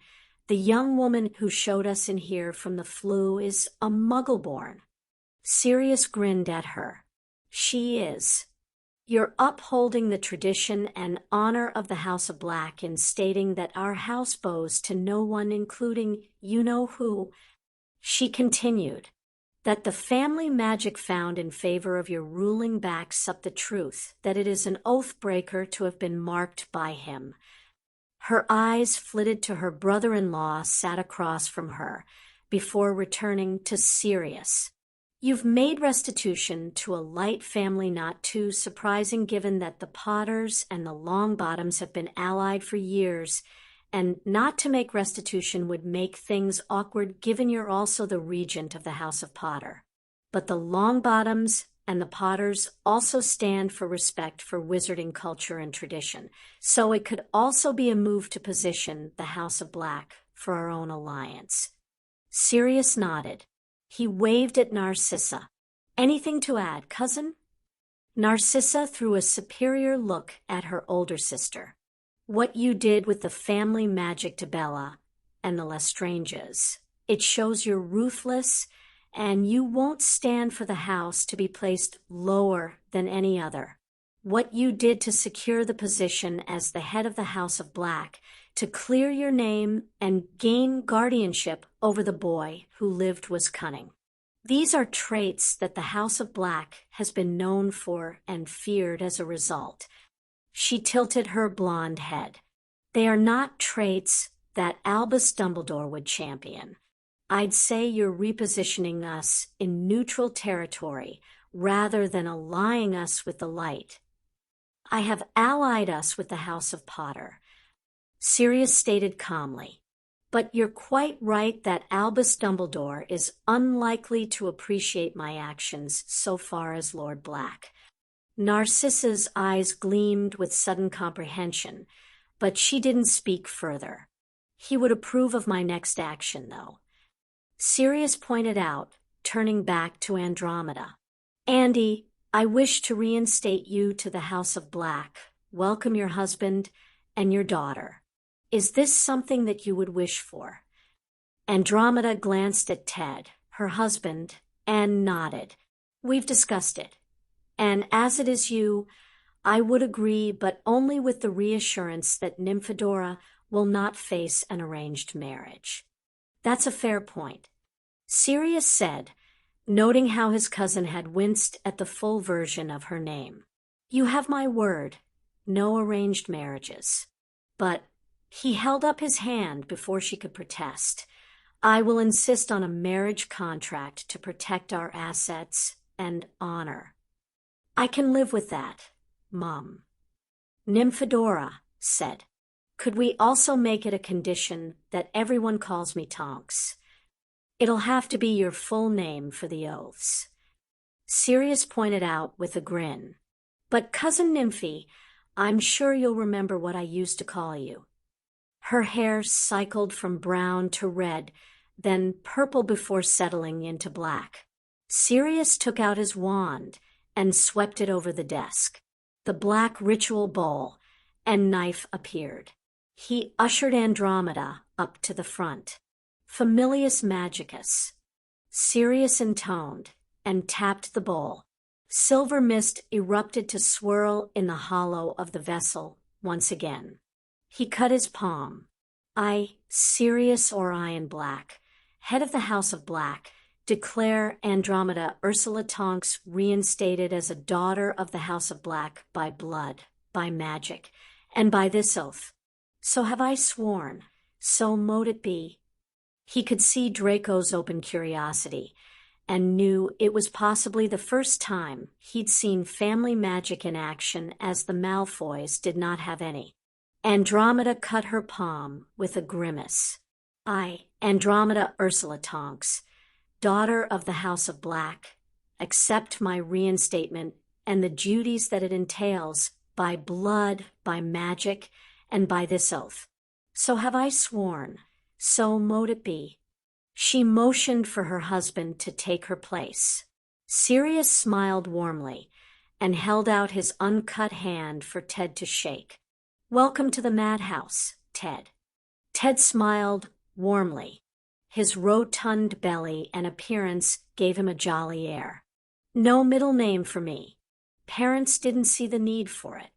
Speaker 1: the young woman who showed us in here from the flu is a muggle-born. Sirius grinned at her. She is. You're upholding the tradition and honor of the House of Black in stating that our house bows to no one, including you-know-who. She continued, that the family magic found in favor of your ruling backs up the truth that it is an oath-breaker to have been marked by him. Her eyes flitted to her brother-in-law sat across from her, before returning to Sirius. You've made restitution to a light family not too surprising given that the Potters and the Longbottoms have been allied for years, and not to make restitution would make things awkward given you're also the regent of the House of Potter. But the Longbottoms and the Potters also stand for respect for wizarding culture and tradition, so it could also be a move to position the House of Black for our own alliance. Sirius nodded. He waved at Narcissa. Anything to add, cousin? Narcissa threw a superior look at her older sister. What you did with the family magic to Bella and the Lestranges, it shows you're ruthless, and you won't stand for the house to be placed lower than any other. What you did to secure the position as the head of the House of Black, to clear your name and gain guardianship over the boy who lived was cunning. These are traits that the House of Black has been known for and feared as a result. She tilted her blonde head. They are not traits that Albus Dumbledore would champion. I'd say you're repositioning us in neutral territory rather than allying us with the light. I have allied us with the House of Potter, Sirius stated calmly. But you're quite right that Albus Dumbledore is unlikely to appreciate my actions so far as Lord Black. Narcissa's eyes gleamed with sudden comprehension, but she didn't speak further. He would approve of my next action, though. Sirius pointed out, turning back to Andromeda. Andy, I wish to reinstate you to the House of Black, welcome your husband and your daughter. Is this something that you would wish for? Andromeda glanced at Ted, her husband, and nodded. We've discussed it. And as it is you, I would agree, but only with the reassurance that Nymphadora will not face an arranged marriage. That's a fair point, Sirius said, noting how his cousin had winced at the full version of her name. You have my word, no arranged marriages. But he held up his hand before she could protest. I will insist on a marriage contract to protect our assets and honor. I can live with that, Mom. Nymphadora said, could we also make it a condition that everyone calls me Tonks? It'll have to be your full name for the oaths. Sirius pointed out with a grin. But Cousin Nymphy, I'm sure you'll remember what I used to call you. Her hair cycled from brown to red, then purple before settling into black. Sirius took out his wand and swept it over the desk. The black ritual bowl and knife appeared. He ushered Andromeda up to the front. Familius Magicus. Sirius intoned and tapped the bowl. Silver mist erupted to swirl in the hollow of the vessel once again. He cut his palm. I, Sirius Orion Black, head of the House of Black, declare Andromeda Ursula Tonks reinstated as a daughter of the House of Black by blood, by magic, and by this oath. So have I sworn, so mote it be. He could see Draco's open curiosity, and knew it was possibly the first time he'd seen family magic in action, as the Malfoys did not have any. Andromeda cut her palm with a grimace. I, Andromeda Ursula Tonks, daughter of the House of Black, accept my reinstatement and the duties that it entails by blood, by magic, and by this oath. So have I sworn, so mote it be. She motioned for her husband to take her place. Sirius smiled warmly and held out his uncut hand for Ted to shake. Welcome to the madhouse, Ted. Ted smiled warmly. His rotund belly and appearance gave him a jolly air. No middle name for me. Parents didn't see the need for it.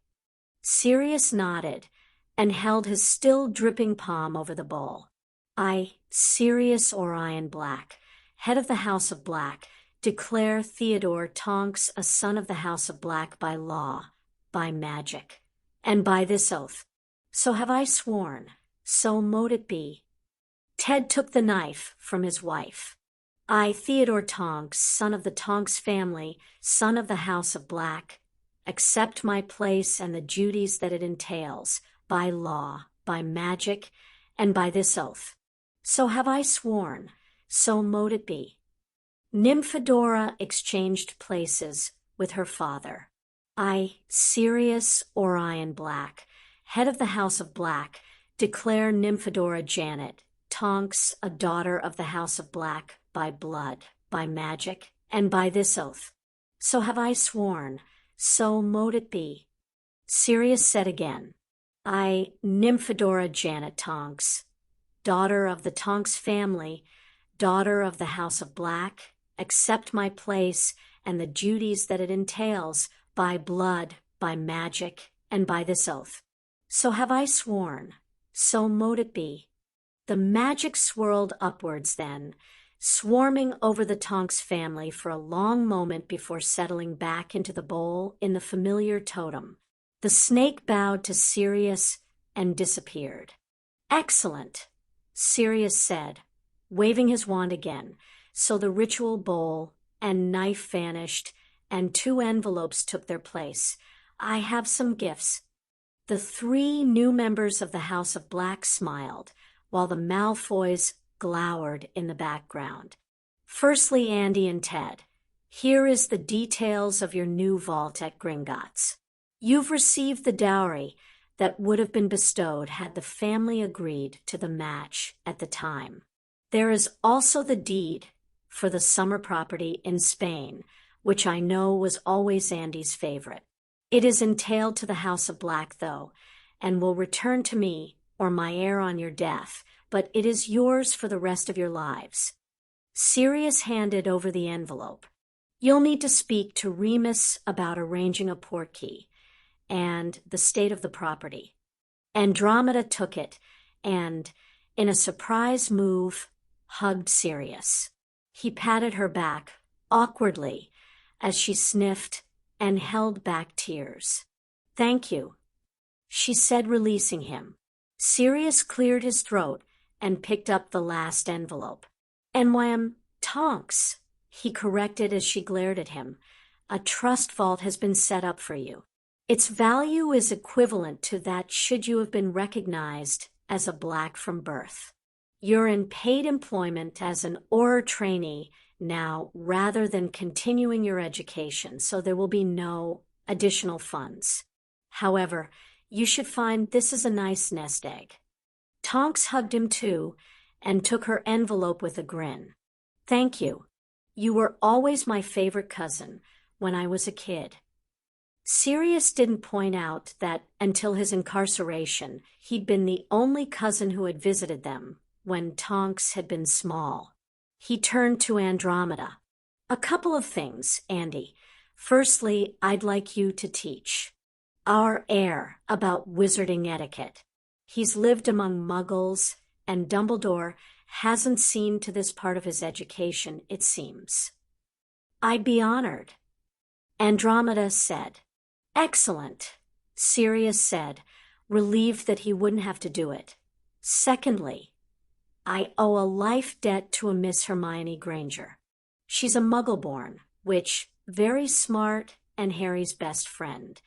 Speaker 1: Sirius nodded and held his still dripping palm over the bowl. I, Sirius Orion Black, head of the House of Black, declare Theodore Tonks a son of the House of Black by law, by magic, and by this oath. So have I sworn, so mote it be. Ted took the knife from his wife. I, Theodore Tonks, son of the Tonks family, son of the House of Black, accept my place and the duties that it entails, by law, by magic, and by this oath. So have I sworn, so mote it be. Nymphadora exchanged places with her father. I, Sirius Orion Black, head of the House of Black, declare Nymphadora Janet, Tonks, a daughter of the House of Black, by blood, by magic, and by this oath. So have I sworn, so mote it be. Sirius said again, I, Nymphadora Janet Tonks, daughter of the Tonks family, daughter of the House of Black, accept my place and the duties that it entails, by blood, by magic, and by this oath. So have I sworn, so mote it be. The magic swirled upwards then, swarming over the Tonks family for a long moment before settling back into the bowl in the familiar totem. The snake bowed to Sirius and disappeared. Excellent, Sirius said, waving his wand again, so the ritual bowl and knife vanished and 2 envelopes took their place. I have some gifts. The 3 new members of the House of Black smiled, while the Malfoys glowered in the background. Firstly, Andy and Ted, here is the details of your new vault at Gringotts. You've received the dowry that would have been bestowed had the family agreed to the match at the time. There is also the deed for the summer property in Spain, which I know was always Andy's favorite. It is entailed to the House of Black, though, and will return to me or my heir on your death, but it is yours for the rest of your lives. Sirius handed over the envelope. You'll need to speak to Remus about arranging a portkey and the state of the property. Andromeda took it and, in a surprise move, hugged Sirius. He patted her back, awkwardly, as she sniffed and held back tears. Thank you, she said, releasing him. Sirius cleared his throat and picked up the last envelope. And wham, Tonks, he corrected as she glared at him. A trust vault has been set up for you. Its value is equivalent to that should you have been recognized as a Black from birth. You're in paid employment as an Auror trainee now rather than continuing your education, so there will be no additional funds. However, you should find this is a nice nest egg. Tonks hugged him too and took her envelope with a grin. Thank you. You were always my favorite cousin when I was a kid. Sirius didn't point out that until his incarceration, he'd been the only cousin who had visited them when Tonks had been small. He turned to Andromeda. A couple of things, Andy. Firstly, I'd like you to teach our heir about wizarding etiquette. He's lived among muggles, and Dumbledore hasn't seen to this part of his education, it seems. I'd be honored, Andromeda said. Excellent, Sirius said, relieved that he wouldn't have to do it. Secondly, I owe a life debt to a Miss Hermione Granger. She's a Muggle-born, which, very smart and Harry's best friend.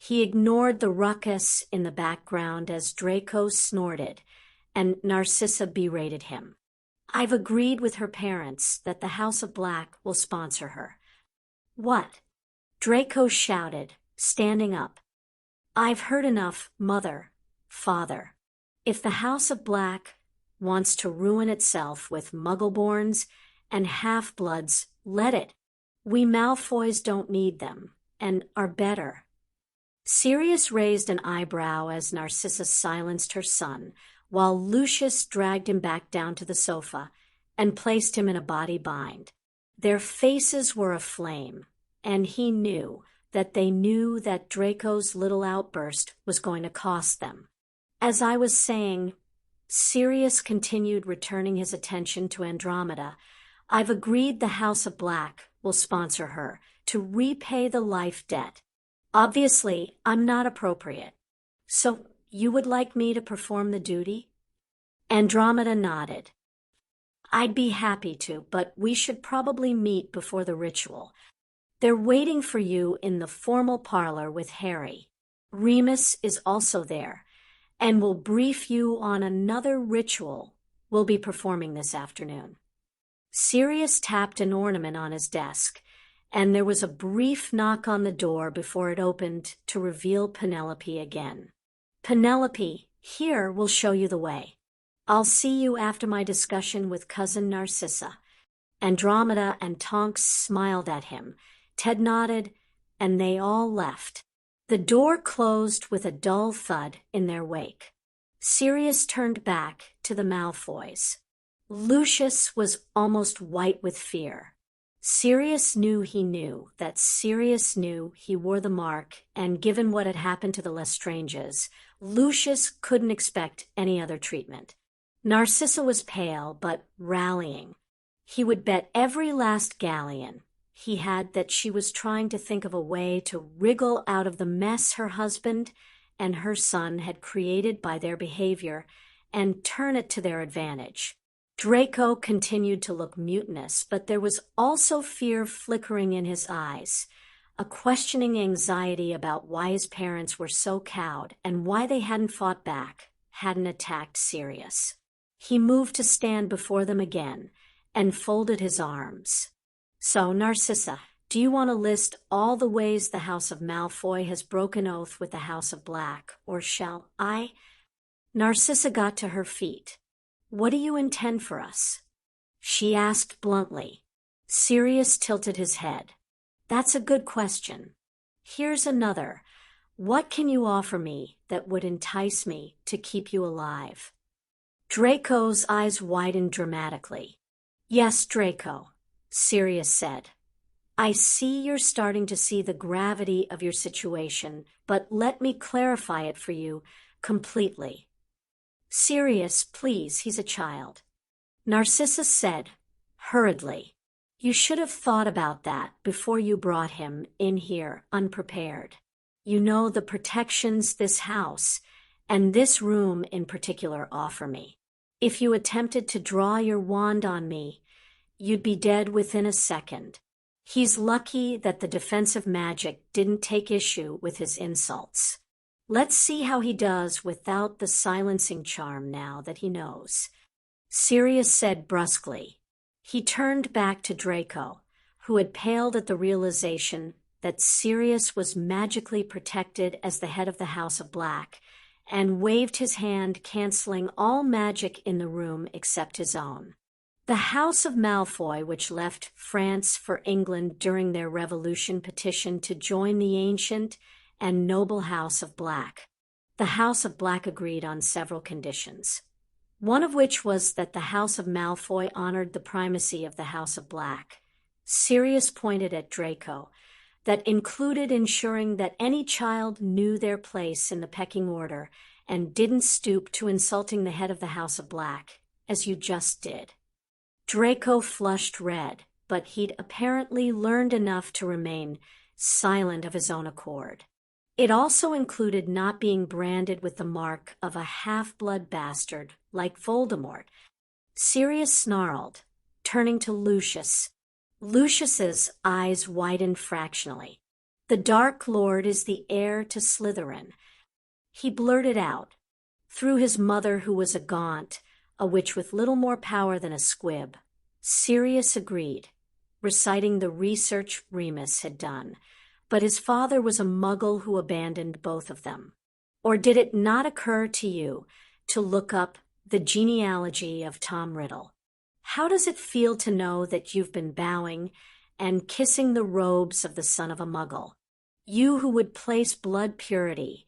Speaker 1: He ignored the ruckus in the background as Draco snorted, and Narcissa berated him. I've agreed with her parents that the House of Black will sponsor her. What? Draco shouted, standing up. I've heard enough, Mother, Father. If the House of Black wants to ruin itself with Muggle-borns and half-bloods, let it. We Malfoys don't need them, and are better. Sirius raised an eyebrow as Narcissa silenced her son, while Lucius dragged him back down to the sofa and placed him in a body bind. Their faces were aflame, and he knew that they knew that Draco's little outburst was going to cost them. As I was saying, Sirius continued, returning his attention to Andromeda, I've agreed the House of Black will sponsor her to repay the life debt. Obviously, I'm not appropriate. So, you would like me to perform the duty? Andromeda nodded. I'd be happy to, but we should probably meet before the ritual. They're waiting for you in the formal parlor with Harry. Remus is also there, and will brief you on another ritual we'll be performing this afternoon. Sirius tapped an ornament on his desk, and there was a brief knock on the door before it opened to reveal Penelope again. Penelope, here will show you the way. I'll see you after my discussion with cousin Narcissa. Andromeda and Tonks smiled at him. Ted nodded, and they all left. The door closed with a dull thud in their wake. Sirius turned back to the Malfoys. Lucius was almost white with fear. Sirius knew that Sirius knew he wore the mark, and given what had happened to the Lestranges, Lucius couldn't expect any other treatment. Narcissa was pale, but rallying. He would bet every last galleon he had that she was trying to think of a way to wriggle out of the mess her husband and her son had created by their behavior and turn it to their advantage. Draco continued to look mutinous, but there was also fear flickering in his eyes, a questioning anxiety about why his parents were so cowed and why they hadn't fought back, hadn't attacked Sirius. He moved to stand before them again and folded his arms. So, Narcissa, do you want to list all the ways the House of Malfoy has broken oath with the House of Black, or shall I? Narcissa got to her feet. What do you intend for us? She asked bluntly. Sirius tilted his head. That's a good question. Here's another. What can you offer me that would entice me to keep you alive? Draco's eyes widened dramatically. Yes, Draco, Sirius said. I see you're starting to see the gravity of your situation, but let me clarify it for you completely. Sirius, please, he's a child. Narcissa said, hurriedly. You should have thought about that before you brought him in here unprepared. You know the protections this house, and this room in particular, offer me. If you attempted to draw your wand on me, you'd be dead within a second. He's lucky that the defensive magic didn't take issue with his insults. Let's see how he does without the silencing charm now that he knows. Sirius said brusquely. He turned back to Draco, who had paled at the realization that Sirius was magically protected as the head of the House of Black, and waved his hand, canceling all magic in the room except his own. The House of Malfoy, which left France for England during their revolution, petitioned to join the ancient and noble House of Black. The House of Black agreed on several conditions, one of which was that the House of Malfoy honored the primacy of the House of Black. Sirius pointed at Draco. That included ensuring that any child knew their place in the pecking order and didn't stoop to insulting the head of the House of Black, as you just did. Draco flushed red, but he'd apparently learned enough to remain silent of his own accord. It also included not being branded with the mark of a half-blood bastard like Voldemort. Sirius snarled, turning to Lucius. Lucius's eyes widened fractionally. The Dark Lord is the heir to Slytherin. He blurted out, through his mother who was a gaunt, a witch with little more power than a squib. Sirius agreed, reciting the research Remus had done, but his father was a muggle who abandoned both of them. Or did it not occur to you to look up the genealogy of Tom Riddle? How does it feel to know that you've been bowing and kissing the robes of the son of a muggle? You who would place blood purity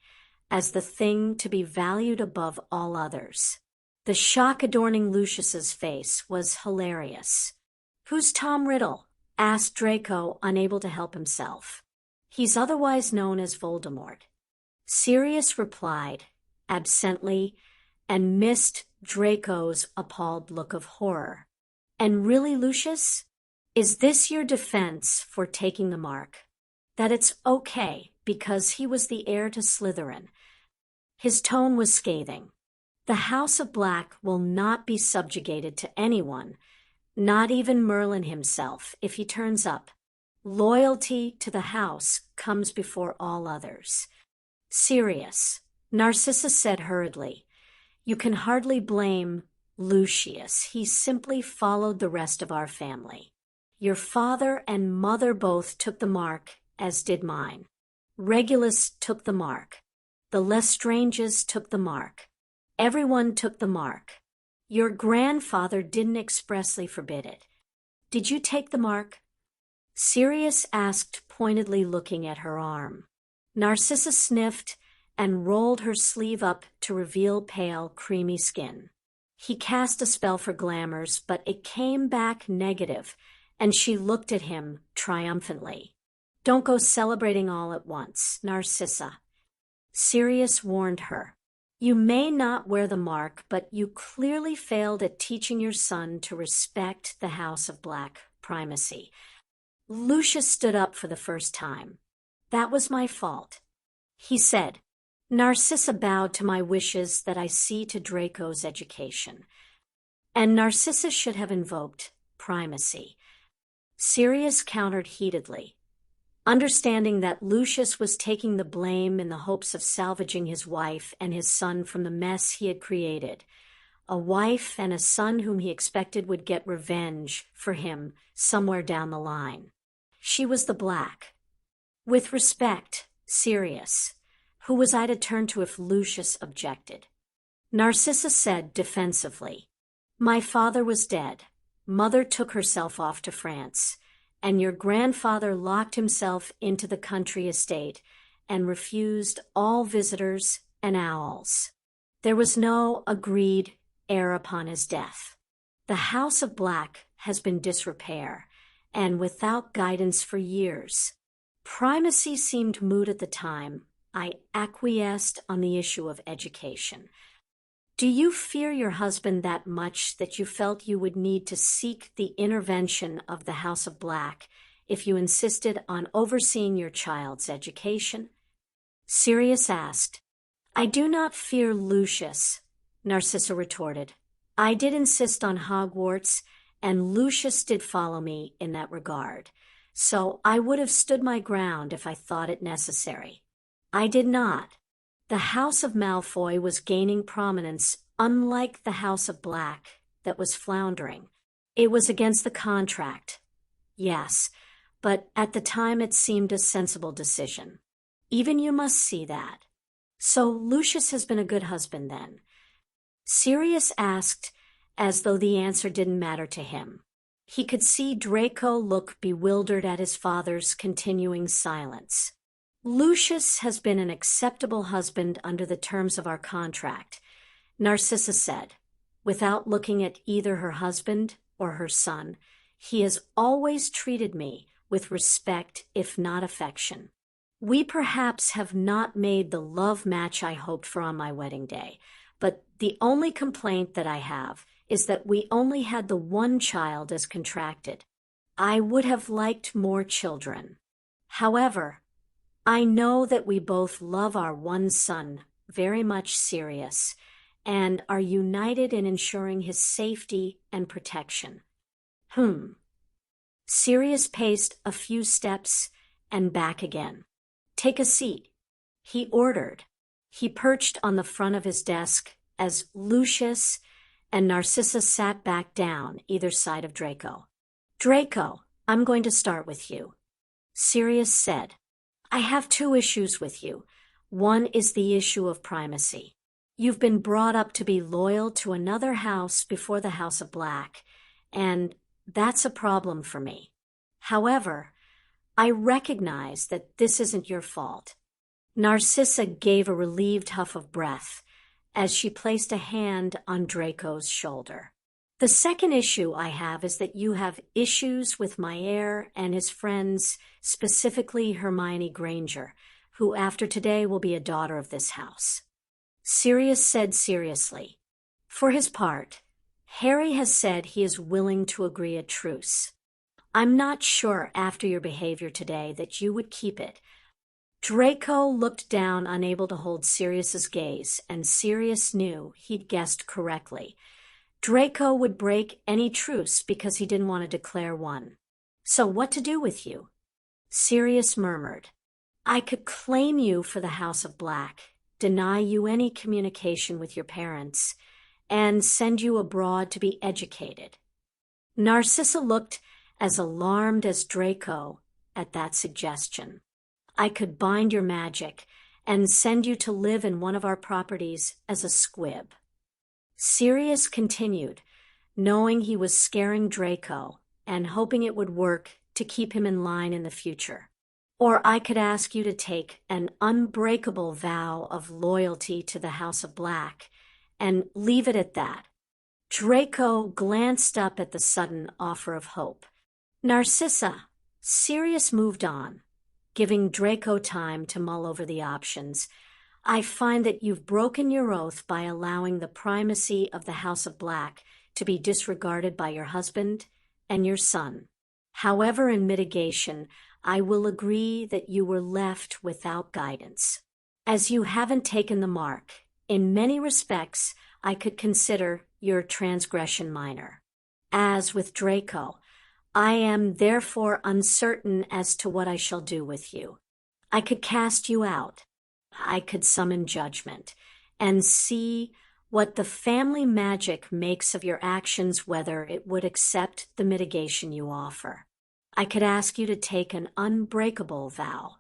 Speaker 1: as the thing to be valued above all others. The shock adorning Lucius's face was hilarious. Who's Tom Riddle? Asked Draco, unable to help himself. He's otherwise known as Voldemort. Sirius replied, absently, and missed Draco's appalled look of horror. And really, Lucius, is this your defense for taking the mark? That it's okay because he was the heir to Slytherin? His tone was scathing. The House of Black will not be subjugated to anyone, not even Merlin himself, if he turns up. Loyalty to the house comes before all others. Sirius, Narcissa said hurriedly. You can hardly blame Lucius. He simply followed the rest of our family. Your father and mother both took the mark, as did mine. Regulus took the mark. The Lestranges took the mark. Everyone took the mark. Your grandfather didn't expressly forbid it. Did you take the mark? Sirius asked, pointedly looking at her arm. Narcissa sniffed and rolled her sleeve up to reveal pale, creamy skin. He cast a spell for glamours, but it came back negative, and she looked at him triumphantly. Don't go celebrating all at once, Narcissa. Sirius warned her. You may not wear the mark, but you clearly failed at teaching your son to respect the House of Black primacy. Lucius stood up for the first time. That was my fault. He said, Narcissa bowed to my wishes that I see to Draco's education. And Narcissa should have invoked primacy. Sirius countered heatedly. Understanding that Lucius was taking the blame in the hopes of salvaging his wife and his son from the mess he had created, a wife and a son whom he expected would get revenge for him somewhere down the line. She was the Black. With respect, Sirius, who was I to turn to if Lucius objected? Narcissa said defensively, My father was dead. Mother took herself off to France. And your grandfather locked himself into the country estate and refused all visitors and owls. There was no agreed heir upon his death. The House of Black has been disrepair, and without guidance for years. Primacy seemed moot at the time. I acquiesced on the issue of education. Do you fear your husband that much that you felt you would need to seek the intervention of the House of Black if you insisted on overseeing your child's education? Sirius asked. I do not fear Lucius, Narcissa retorted. I did insist on Hogwarts, and Lucius did follow me in that regard, so I would have stood my ground if I thought it necessary. I did not. The House of Malfoy was gaining prominence, unlike the House of Black that was floundering. It was against the contract. Yes, but at the time it seemed a sensible decision. Even you must see that. So Lucius has been a good husband then? Sirius asked, as though the answer didn't matter to him. He could see Draco look bewildered at his father's continuing silence. Lucius has been an acceptable husband under the terms of our contract, Narcissa said. Without looking at either her husband or her son, he has always treated me with respect, if not affection. We perhaps have not made the love match I hoped for on my wedding day, but the only complaint that I have is that we only had the one child as contracted. I would have liked more children. However, I know that we both love our one son very much, Sirius, and are united in ensuring his safety and protection. Sirius paced a few steps and back again. Take a seat, he ordered. He perched on the front of his desk as Lucius and Narcissa sat back down either side of Draco. Draco, I'm going to start with you. Sirius said, I have two issues with you. One is the issue of primacy. You've been brought up to be loyal to another house before the House of Black, and that's a problem for me. However, I recognize that this isn't your fault. Narcissa gave a relieved huff of breath as she placed a hand on Draco's shoulder. The second issue I have is that you have issues with my heir and his friends, specifically Hermione Granger, who after today will be a daughter of this house. Sirius said seriously, For his part, Harry has said he is willing to agree a truce. I'm not sure after your behavior today that you would keep it, Draco looked down, unable to hold Sirius's gaze, and Sirius knew he'd guessed correctly. Draco would break any truce because he didn't want to declare one. So what to do with you? Sirius murmured. I could claim you for the House of Black, deny you any communication with your parents, and send you abroad to be educated. Narcissa looked as alarmed as Draco at that suggestion. I could bind your magic and send you to live in one of our properties as a squib. Sirius continued, knowing he was scaring Draco and hoping it would work to keep him in line in the future. Or I could ask you to take an unbreakable vow of loyalty to the House of Black and leave it at that. Draco glanced up at the sudden offer of hope. Narcissa, Sirius moved on, giving Draco time to mull over the options. I find that you've broken your oath by allowing the primacy of the House of Black to be disregarded by your husband and your son. However, in mitigation, I will agree that you were left without guidance. As you haven't taken the mark, in many respects, I could consider your transgression minor. As with Draco, I am therefore uncertain as to what I shall do with you. I could cast you out. I could summon judgment and see what the family magic makes of your actions, whether it would accept the mitigation you offer. I could ask you to take an unbreakable vow.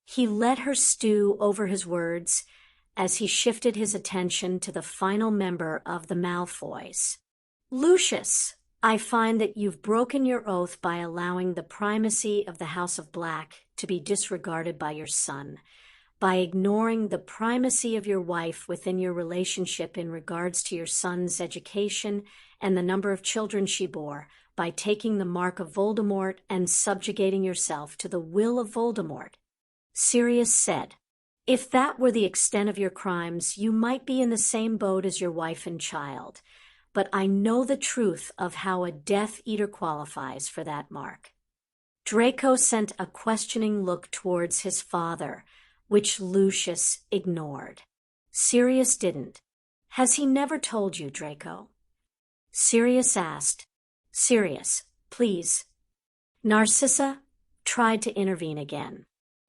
Speaker 1: He let her stew over his words as he shifted his attention to the final member of the Malfoys. Lucius, I find that you've broken your oath by allowing the primacy of the House of Black to be disregarded by your son, by ignoring the primacy of your wife within your relationship in regards to your son's education and the number of children she bore, by taking the mark of Voldemort and subjugating yourself to the will of Voldemort. Sirius said, if that were the extent of your crimes, you might be in the same boat as your wife and child. But I know the truth of how a Death Eater qualifies for that mark. Draco sent a questioning look towards his father, which Lucius ignored. Sirius didn't. Has he never told you, Draco? Sirius asked. Sirius, please. Narcissa tried to intervene again.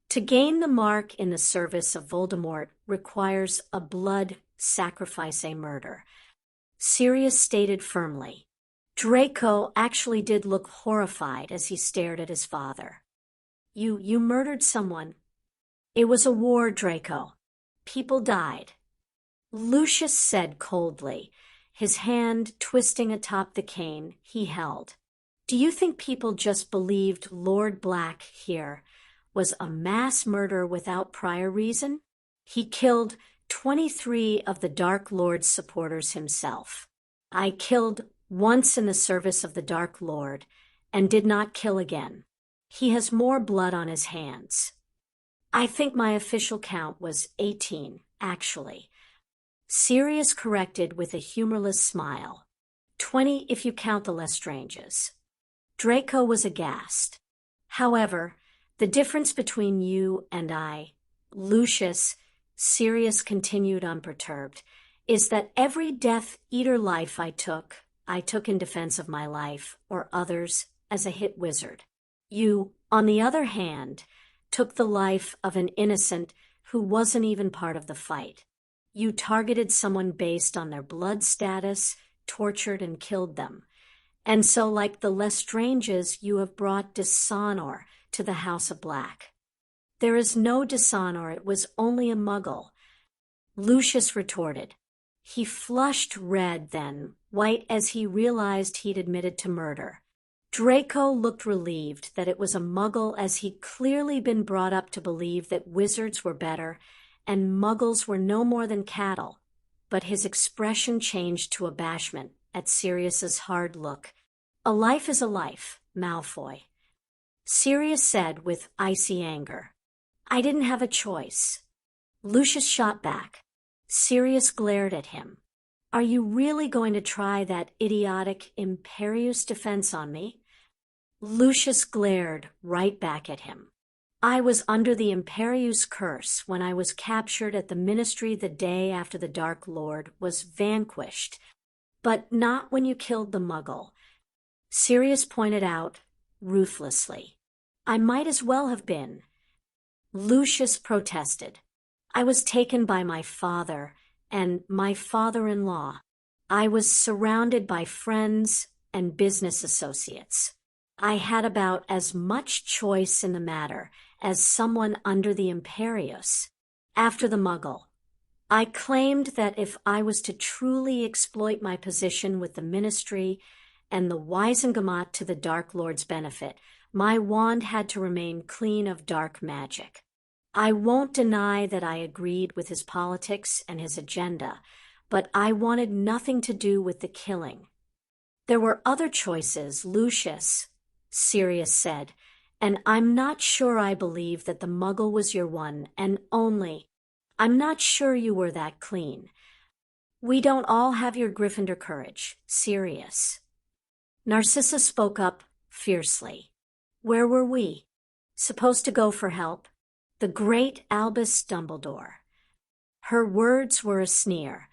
Speaker 1: To gain the mark in the service of Voldemort requires a blood sacrifice, a murder. Sirius stated firmly. Draco actually did look horrified as he stared at his father. You murdered someone. It was a war, Draco. People died. Lucius said coldly, his hand twisting atop the cane he held. Do you think people just believed Lord Black here was a mass murder without prior reason? He killed 23 of the Dark Lord's supporters himself. I killed once in the service of the Dark Lord and did not kill again. He has more blood on his hands. I think my official count was 18, actually. Sirius corrected with a humorless smile. 20 if you count the Lestranges. Draco was aghast. However, the difference between you and I, Lucius, Sirius continued unperturbed, is that every Death Eater life I took in defense of my life or others as a hit wizard. You, on the other hand, took the life of an innocent who wasn't even part of the fight. You targeted someone based on their blood status, tortured and killed them. And so, like the Lestranges, you have brought dishonor to the House of Black. There is no dishonor, it was only a muggle. Lucius retorted. He flushed red, then white, as he realized he'd admitted to murder. Draco looked relieved that it was a muggle, as he'd clearly been brought up to believe that wizards were better and muggles were no more than cattle. But his expression changed to abashment at Sirius's hard look. A life is a life, Malfoy. Sirius said with icy anger. I didn't have a choice. Lucius shot back. Sirius glared at him. Are you really going to try that idiotic, imperious defense on me? Lucius glared right back at him. I was under the Imperius curse when I was captured at the Ministry the day after the Dark Lord was vanquished, but not when you killed the Muggle," Sirius pointed out ruthlessly. "I might as well have been." Lucius protested. "I was taken by my father and my father-in-law. I was surrounded by friends and business associates. I had about as much choice in the matter as someone under the Imperius. After the Muggle, I claimed that if I was to truly exploit my position with the Ministry and the Wizengamot to the Dark Lord's benefit, my wand had to remain clean of dark magic. I won't deny that I agreed with his politics and his agenda, but I wanted nothing to do with the killing." "There were other choices, Lucius," Sirius said, "and I'm not sure I believe that the Muggle was your one and only. I'm not sure you were that clean. We don't all have your Gryffindor courage, Sirius." Narcissa spoke up fiercely. "Where were we? Supposed to go for help? The great Albus Dumbledore." Her words were a sneer,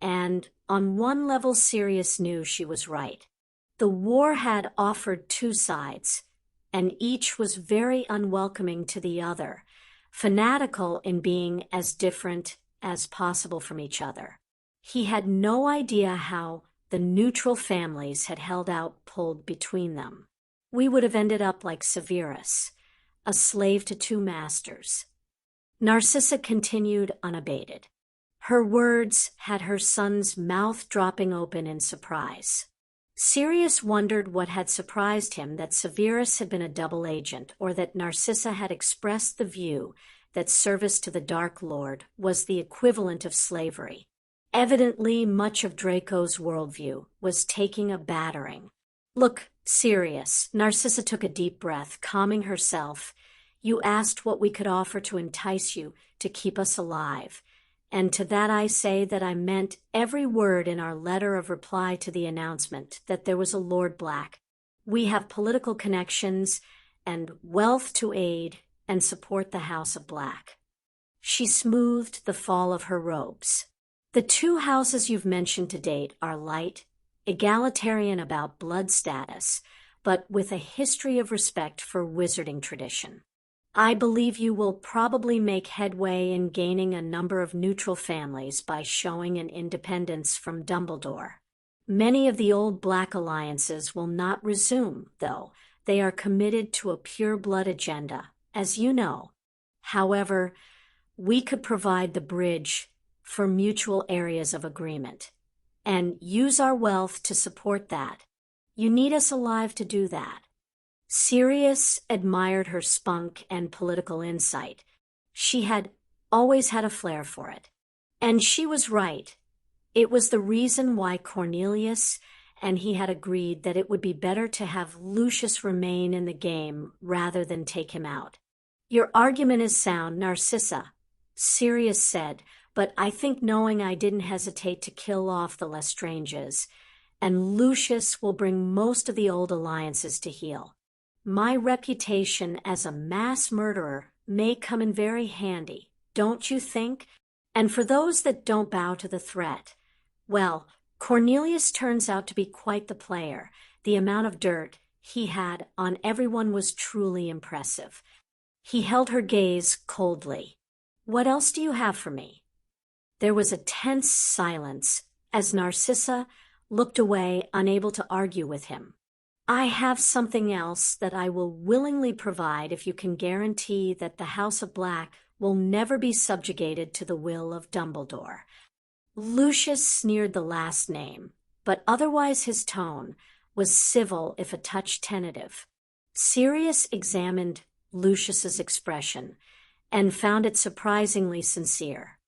Speaker 1: and on one level Sirius knew she was right. The war had offered two sides, and each was very unwelcoming to the other, fanatical in being as different as possible from each other. He had no idea how the neutral families had held out pulled between them. "We would have ended up like Severus, a slave to two masters." Narcissa continued unabated. Her words had her son's mouth dropping open in surprise. Sirius wondered what had surprised him, that Severus had been a double agent, or that Narcissa had expressed the view that service to the Dark Lord was the equivalent of slavery. Evidently, much of Draco's worldview was taking a battering. "Look, Sirius," Narcissa took a deep breath, calming herself. "You asked what we could offer to entice you to keep us alive. And to that I say that I meant every word in our letter of reply to the announcement that there was a Lord Black. We have political connections and wealth to aid and support the House of Black." She smoothed the fall of her robes. "The two houses you've mentioned to date are light, egalitarian about blood status, but with a history of respect for wizarding tradition. I believe you will probably make headway in gaining a number of neutral families by showing an independence from Dumbledore. Many of the old Black alliances will not resume, though. They are committed to a pure blood agenda, as you know. However, we could provide the bridge for mutual areas of agreement, and use our wealth to support that. You need us alive to do that." Sirius admired her spunk and political insight. She had always had a flair for it. And she was right. It was the reason why Cornelius and he had agreed that it would be better to have Lucius remain in the game rather than take him out. "Your argument is sound, Narcissa," Sirius said, "but I think knowing I didn't hesitate to kill off the Lestranges, and Lucius will bring most of the old alliances to heel. My reputation as a mass murderer may come in very handy, don't you think? And for those that don't bow to the threat, well, Cornelius turns out to be quite the player. The amount of dirt he had on everyone was truly impressive." He held her gaze coldly. "What else do you have for me?" There was a tense silence as Narcissa looked away, unable to argue with him. "I have something else that I will willingly provide if you can guarantee that the House of Black will never be subjugated to the will of Dumbledore." Lucius sneered the last name, but otherwise his tone was civil if a touch tentative. Sirius examined Lucius's expression and found it surprisingly sincere.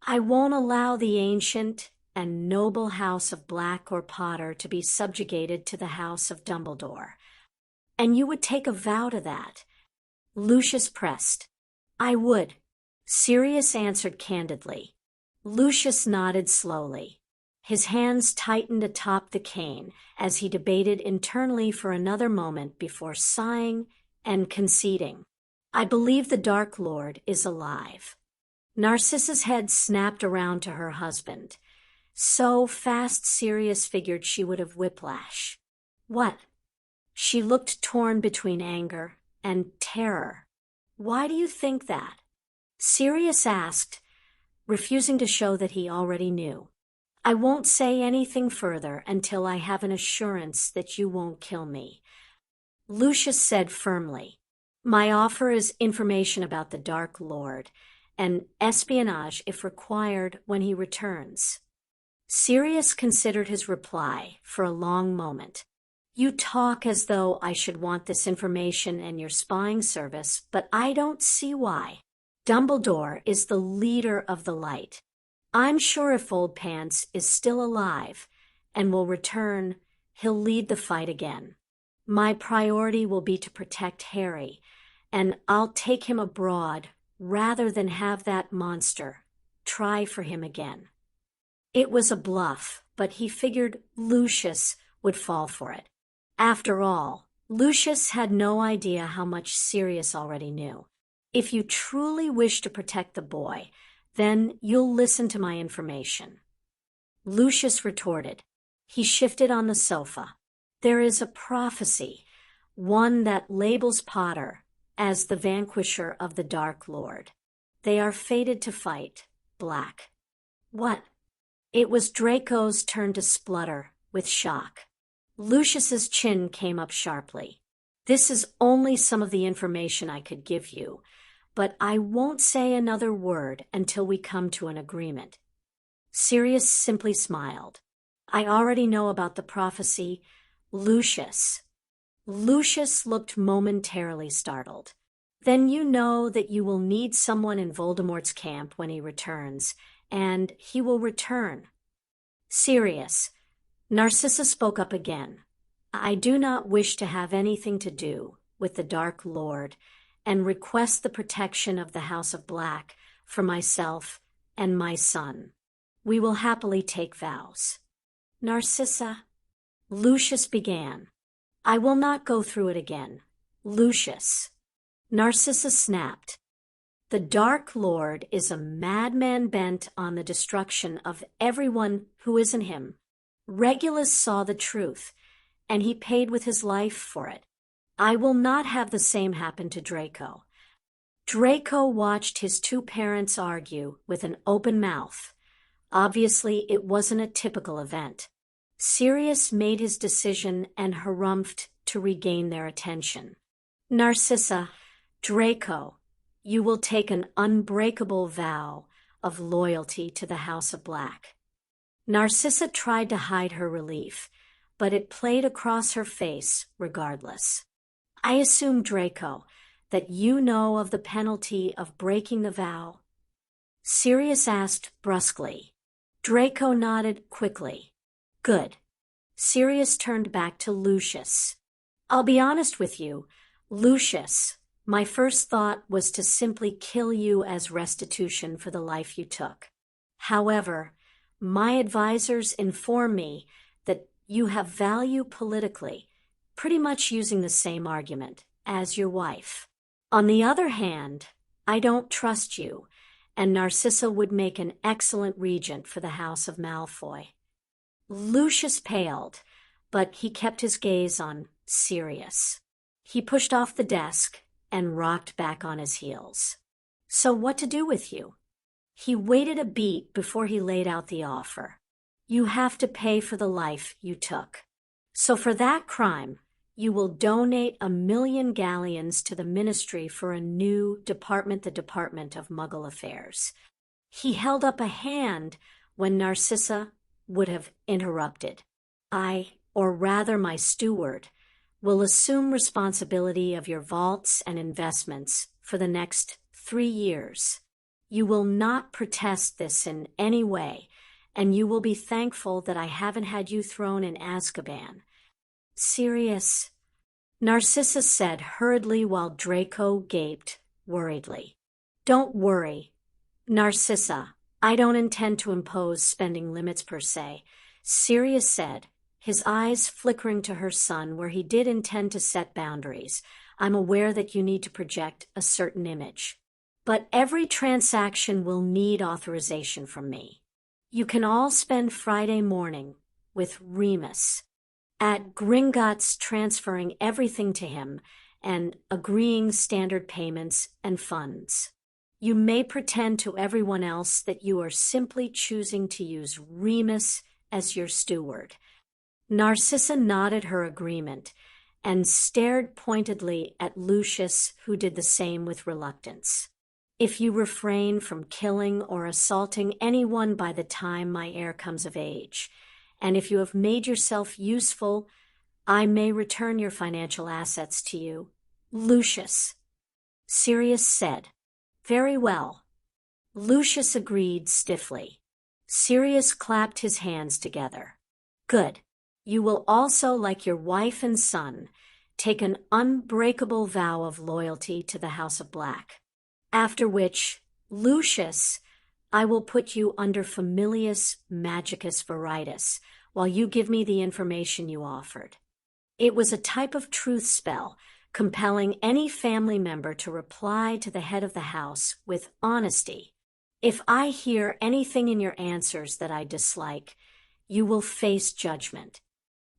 Speaker 1: "I won't allow the ancient and noble House of Black or Potter to be subjugated to the House of Dumbledore. And you would take a vow to that?" Lucius pressed. "I would," Sirius answered candidly. Lucius nodded slowly. His hands tightened atop the cane as he debated internally for another moment before sighing and conceding. I believe the Dark Lord is alive. Narcissa's head snapped around to her husband. So fast Sirius figured she would have whiplash. What? She looked torn between anger and terror. Why do you think that? Sirius asked, refusing to show that he already knew. I won't say anything further until I have an assurance that you won't kill me. Lucius said firmly, my offer is information about the Dark Lord, and espionage if required when he returns. Sirius considered his reply for a long moment. You talk as though I should want this information and your spying service, but I don't see why. Dumbledore is the leader of the light. I'm sure if Old Pants is still alive and will return, he'll lead the fight again. My priority will be to protect Harry, and I'll take him abroad rather than have that monster try for him again. It was a bluff, but he figured Lucius would fall for it. After all, Lucius had no idea how much Sirius already knew. If you truly wish to protect the boy, then you'll listen to my information. Lucius retorted. He shifted on the sofa. There is a prophecy, one that labels Potter as the vanquisher of the Dark Lord. They are fated to fight black. What? It was Draco's turn to splutter with shock. Lucius's chin came up sharply. This is only some of the information I could give you, but I won't say another word until we come to an agreement. Sirius simply smiled. I already know about the prophecy. Lucius. Lucius looked momentarily startled. Then you know that you will need someone in Voldemort's camp when he returns, and he will return. Sirius. Narcissa spoke up again. I do not wish to have anything to do with the Dark Lord, and request the protection of the House of Black for myself and my son. We will happily take vows. Narcissa. Lucius began. I will not go through it again. Lucius. Narcissa snapped. The Dark Lord is a madman bent on the destruction of everyone who isn't him. Regulus saw the truth, and he paid with his life for it. I will not have the same happen to Draco. Draco watched his two parents argue with an open mouth. Obviously, it wasn't a typical event. Sirius made his decision and harumphed to regain their attention. Narcissa, Draco, you will take an unbreakable vow of loyalty to the House of Black. Narcissa tried to hide her relief, but it played across her face regardless. I assume, Draco, that you know of the penalty of breaking the vow? Sirius asked brusquely. Draco nodded quickly. Good. Sirius turned back to Lucius. I'll be honest with you, Lucius, my first thought was to simply kill you as restitution for the life you took. However, my advisors inform me that you have value politically, pretty much using the same argument as your wife. On the other hand, I don't trust you, and Narcissa would make an excellent regent for the House of Malfoy. Lucius paled, but he kept his gaze on Sirius. He pushed off the desk and rocked back on his heels. So what to do with you? He waited a beat before he laid out the offer. You have to pay for the life you took. So for that crime, you will donate 1,000,000 galleons to the Ministry for a new department, the Department of Muggle Affairs. He held up a hand when Narcissa would have interrupted. I, or rather my steward, will assume responsibility of your vaults and investments for the next 3 years. You will not protest this in any way, and you will be thankful that I haven't had you thrown in Azkaban. Sirius, Narcissa said hurriedly while Draco gaped worriedly. Don't worry, Narcissa, I don't intend to impose spending limits per se, Sirius said, his eyes flickering to her son where he did intend to set boundaries. I'm aware that you need to project a certain image. But every transaction will need authorization from me. You can all spend Friday morning with Remus at Gringotts, transferring everything to him and agreeing standard payments and funds. You may pretend to everyone else that you are simply choosing to use Remus as your steward. Narcissa nodded her agreement and stared pointedly at Lucius, who did the same with reluctance. If you refrain from killing or assaulting anyone by the time my heir comes of age, and if you have made yourself useful, I may return your financial assets to you. Lucius. Sirius said, Very well. Lucius agreed stiffly. Sirius clapped his hands together. Good. You will also, like your wife and son, take an unbreakable vow of loyalty to the House of Black. After which, Lucius, I will put you under Familius Magicus Veritas, while you give me the information you offered. It was a type of truth spell, compelling any family member to reply to the head of the house with honesty. If I hear anything in your answers that I dislike, you will face judgment.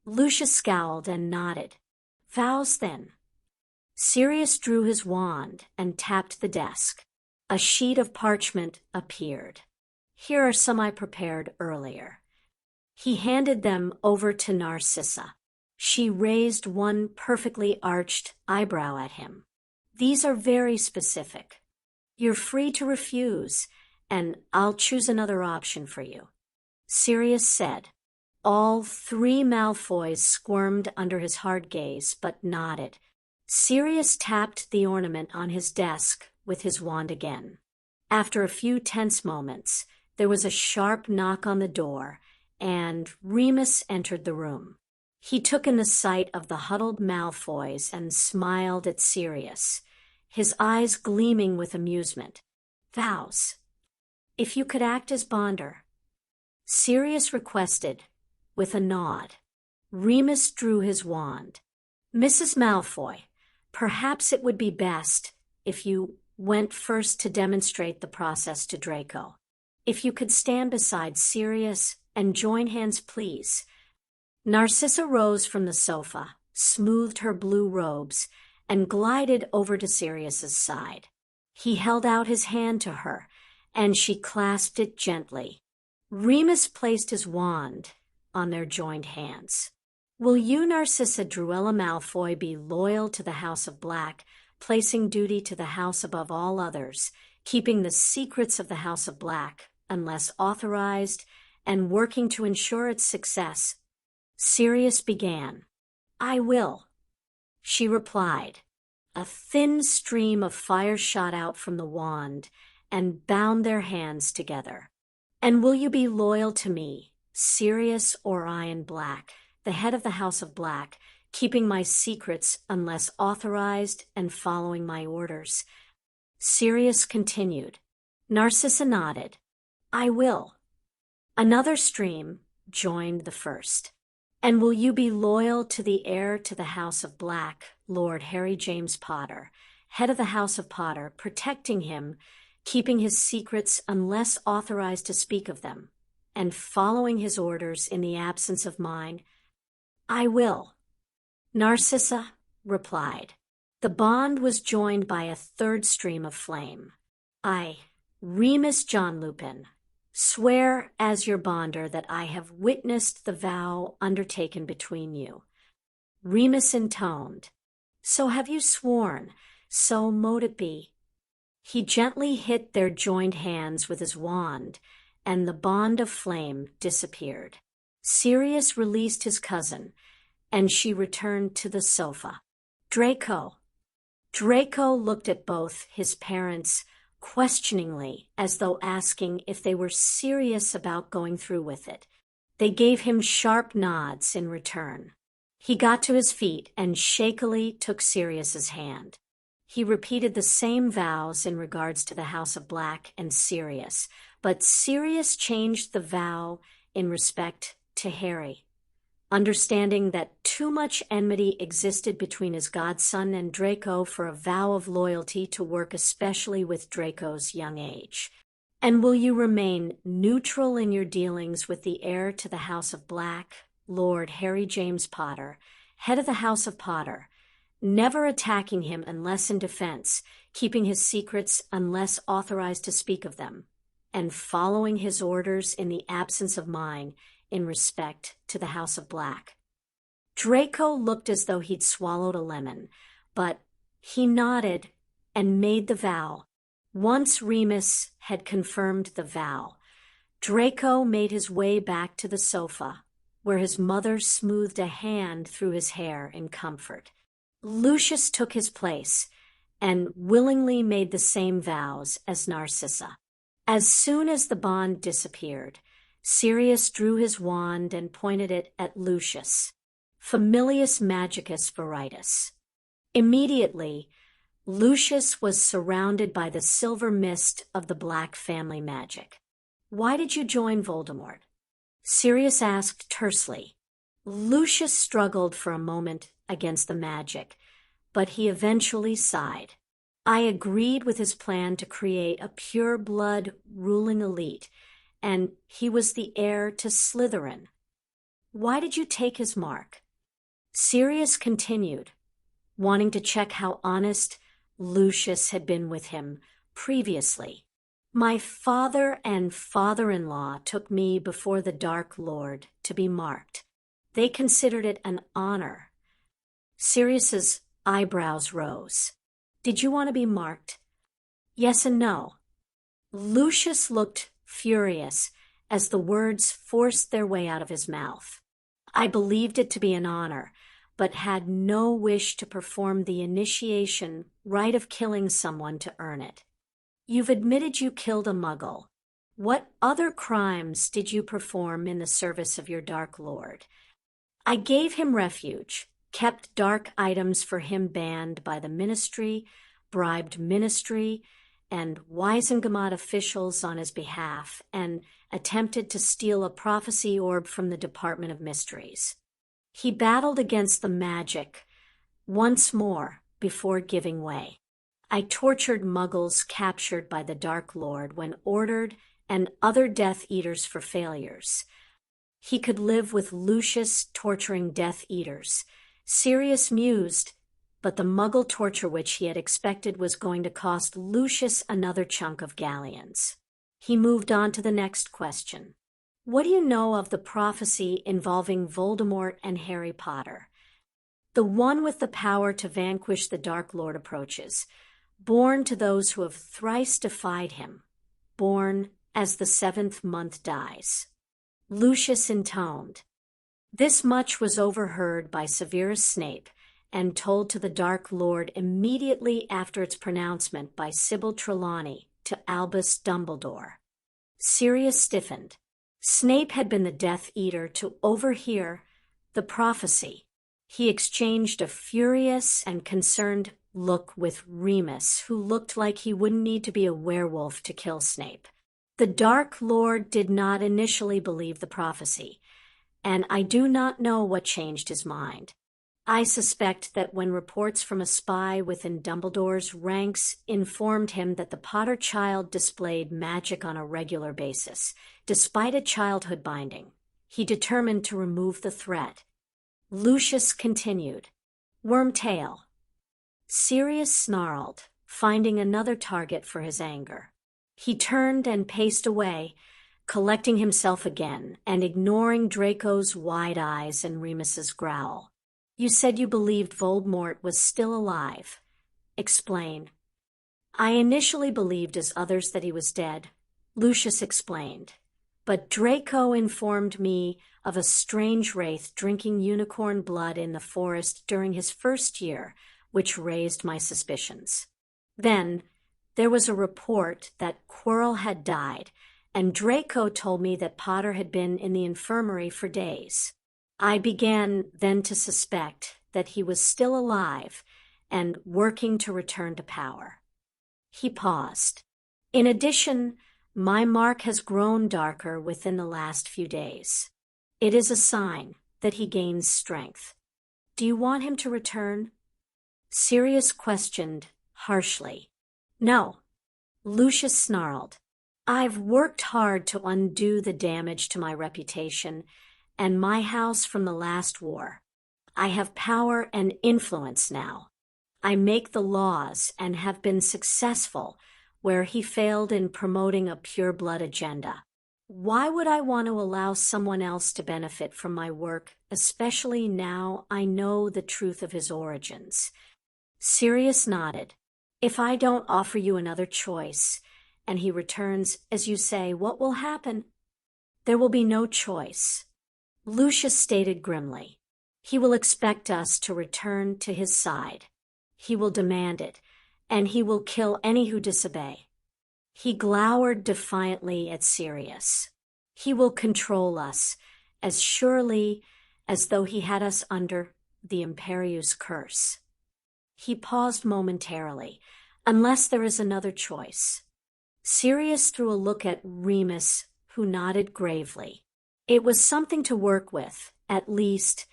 Speaker 1: Lucius scowled and nodded. Vows, then. Sirius drew his wand and tapped the desk. A sheet of parchment appeared. Here are some I prepared earlier. He handed them over to Narcissa. She raised one perfectly arched eyebrow at him. These are very specific. You're free to refuse, and I'll choose another option for you. Sirius said. All 3 Malfoys squirmed under his hard gaze, but nodded. Sirius tapped the ornament on his desk with his wand again. After a few tense moments, there was a sharp knock on the door, and Remus entered the room. He took in the sight of the huddled Malfoys and smiled at Sirius, his eyes gleaming with amusement. Vows. If you could act as bonder. Sirius requested, with a nod. Remus drew his wand. Mrs. Malfoy, perhaps it would be best if you went first to demonstrate the process to Draco. If you could stand beside Sirius and join hands, please. Narcissa rose from the sofa, smoothed her blue robes, and glided over to Sirius's side. He held out his hand to her, and she clasped it gently. Remus placed his wand on their joined hands. Will you, Narcissa Druella Malfoy, be loyal to the House of Black, placing duty to the house above all others, keeping the secrets of the House of Black, unless authorized, and working to ensure its success? Sirius began. I will. She replied. A thin stream of fire shot out from the wand and bound their hands together. And will you be loyal to me, Sirius Orion Black, the head of the House of Black, keeping my secrets unless authorized and following my orders? Sirius continued. Narcissa nodded. I will. Another stream joined the first. And will you be loyal to the heir to the House of Black, Lord Harry James Potter, head of the House of Potter, protecting him, keeping his secrets unless authorized to speak of them, and following his orders in the absence of mine? I will. Narcissa replied. The bond was joined by a third stream of flame. I, Remus John Lupin, swear as your bonder that I have witnessed the vow undertaken between you. Remus intoned. So have you sworn, so mote it be. He gently hit their joined hands with his wand, and the bond of flame disappeared. Sirius released his cousin, and she returned to the sofa. Draco. Draco looked at both his parents questioningly, as though asking if they were serious about going through with it. They gave him sharp nods in return. He got to his feet and shakily took Sirius's hand. He repeated the same vows in regards to the House of Black and Sirius, but Sirius changed the vow in respect to Harry. understanding that too much enmity existed between his godson and Draco for a vow of loyalty to work especially with Draco's young age. And will you remain neutral in your dealings with the heir to the House of Black, Lord Harry James Potter, head of the House of Potter, never attacking him unless in defense, keeping his secrets unless authorized to speak of them, and following his orders in the absence of mine in respect to the House of Black? Draco looked as though he'd swallowed a lemon, but he nodded and made the vow. Once Remus had confirmed the vow, Draco made his way back to the sofa, where his mother smoothed a hand through his hair in comfort. Lucius took his place and willingly made the same vows as Narcissa. As soon as the bond disappeared, Sirius drew his wand and pointed it at Lucius, Familius Magicus Veritas. Immediately, Lucius was surrounded by the silver mist of the Black family magic. "Why did you join Voldemort?" Sirius asked tersely. Lucius struggled for a moment against the magic, but he eventually sighed. "I agreed with his plan to create a pure-blood ruling elite, and he was the heir to Slytherin." "Why did you take his mark?" Sirius continued, wanting to check how honest Lucius had been with him previously. "My father and father-in-law took me before the Dark Lord to be marked. They considered it an honor." Sirius's eyebrows rose. "Did you want to be marked?" "Yes and no." Lucius looked furious as the words forced their way out of his mouth. "I believed it to be an honor, but had no wish to perform the initiation rite of killing someone to earn it." "You've admitted you killed a Muggle. What other crimes did you perform in the service of your Dark Lord?" "I gave him refuge, kept dark items for him banned by the Ministry, bribed Ministry and Wizengamot officials on his behalf, and attempted to steal a prophecy orb from the Department of Mysteries." He battled against the magic once more before giving way. "I tortured Muggles captured by the Dark Lord when ordered, and other Death Eaters for failures." He could live with Lucius torturing Death Eaters. Sirius mused, but the Muggle torture which he had expected was going to cost Lucius another chunk of galleons. He moved on to the next question. "What do you know of the prophecy involving Voldemort and Harry Potter?" "The one with the power to vanquish the Dark Lord approaches, born to those who have thrice defied him, born as the 7th month dies." Lucius intoned. This much was overheard by Severus Snape and told to the Dark Lord immediately after its pronouncement by Sybil Trelawney to Albus Dumbledore. Sirius stiffened. Snape had been the Death Eater to overhear the prophecy. He exchanged a furious and concerned look with Remus, who looked like he wouldn't need to be a werewolf to kill Snape. The Dark Lord did not initially believe the prophecy, and I do not know what changed his mind. I suspect that when reports from a spy within Dumbledore's ranks informed him that the Potter child displayed magic on a regular basis, despite a childhood binding, he determined to remove the threat. Lucius continued. "Wormtail." Sirius snarled, finding another target for his anger. He turned and paced away, collecting himself again and ignoring Draco's wide eyes and Remus's growl. "You said you believed Voldemort was still alive. Explain." "I initially believed as others that he was dead," Lucius explained. "But Draco informed me of a strange wraith drinking unicorn blood in the forest during his first year, which raised my suspicions. Then there was a report that Quirrell had died, and Draco told me that Potter had been in the infirmary for days. I began then to suspect that he was still alive and working to return to power." He paused. "In addition, my mark has grown darker within the last few days. It is a sign that he gains strength. Do you want him to return? Sirius questioned harshly. No. Lucius snarled. I've worked hard to undo the damage to my reputation and my house from the last war. I have power and influence now. I make the laws and have been successful where he failed in promoting a pure-blood agenda. Why would I want to allow someone else to benefit from my work, especially now I know the truth of his origins? Sirius nodded. If I don't offer you another choice, and he returns, as you say, what will happen? There will be no choice. Lucius stated grimly. He will expect us to return to his side. He will demand it, and he will kill any who disobey. He glowered defiantly at Sirius. He will control us as surely as though he had us under the Imperius curse. He paused momentarily, unless there is another choice. Sirius threw a look at Remus, who nodded gravely. It was something to work with, at least.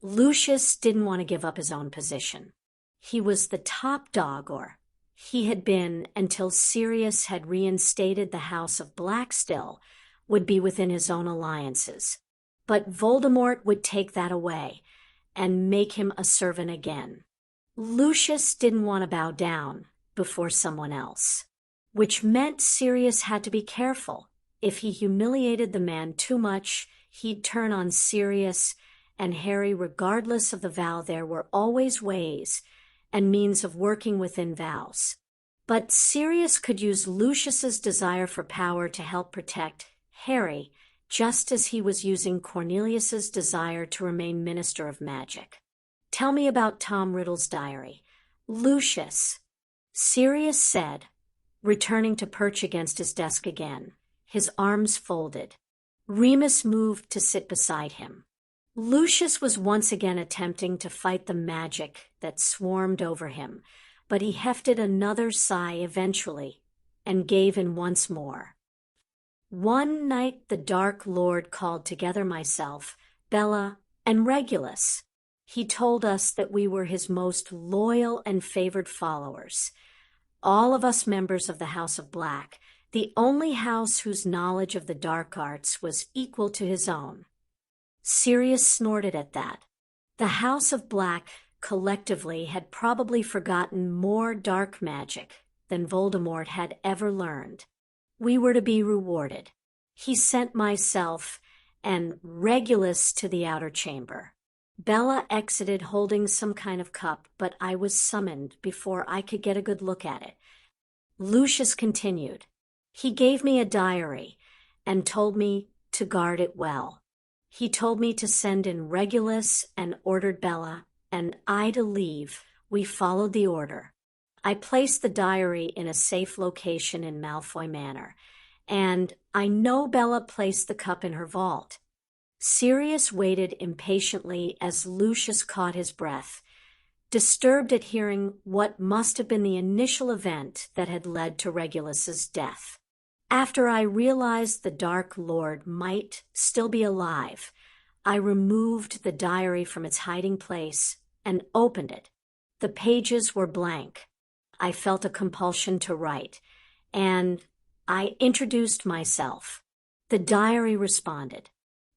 Speaker 1: Lucius didn't want to give up his own position. He was the top dog, or he had been until Sirius had reinstated the House of Blackstill, would be within his own alliances. But Voldemort would take that away and make him a servant again. Lucius didn't want to bow down before someone else, which meant Sirius had to be careful. If he humiliated the man too much, he'd turn on Sirius and Harry regardless of the vow. There were always ways and means of working within Vows. But Sirius could use Lucius's desire for power to help protect Harry, just as he was using Cornelius's desire to remain Minister of Magic. Tell me about Tom Riddle's diary. Lucius, Sirius said, returning to perch against his desk again, his arms folded. Remus moved to sit beside him. Lucius was once again attempting to fight the magic that swarmed over him, but he hefted another sigh eventually and gave in once more. One night the Dark Lord called together myself, Bella, and Regulus. He told us that we were his most loyal and favored followers, all of us members of the House of Black, the only house whose knowledge of the dark arts was equal to his own. Sirius snorted at that. The House of Black collectively had probably forgotten more dark magic than Voldemort had ever learned. We were to be rewarded. He sent myself and Regulus to the outer chamber. Bella exited holding some kind of cup, but I was summoned before I could get a good look at it. Lucius continued. He gave me a diary and told me to guard it well. He told me to send in Regulus and ordered Bella and I to leave. We followed the order. I placed the diary in a safe location in Malfoy Manor, and I know Bella placed the cup in her vault. Sirius waited impatiently as Lucius caught his breath, disturbed at hearing what must have been the initial event that had led to Regulus's death. After I realized the Dark Lord might still be alive, I removed the diary from its hiding place and opened it. The pages were blank. I felt a compulsion to write, and I introduced myself. The diary responded.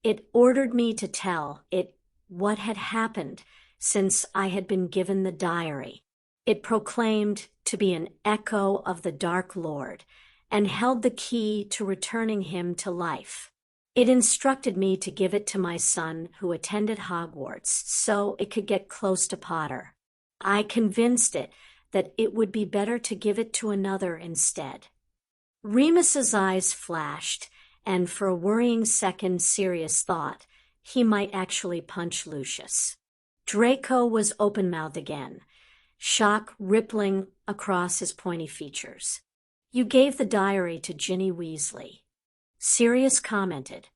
Speaker 1: It ordered me to tell it what had happened since I had been given the diary. It proclaimed to be an echo of the Dark Lord and held the key to returning him to life. It instructed me to give it to my son who attended Hogwarts so it could get close to Potter. I convinced it that it would be better to give it to another instead. Remus's eyes flashed, and for a worrying second Sirius thought he might actually punch Lucius. Draco was open-mouthed again, shock rippling across his pointy features. You gave the diary to Ginny Weasley. Sirius commented,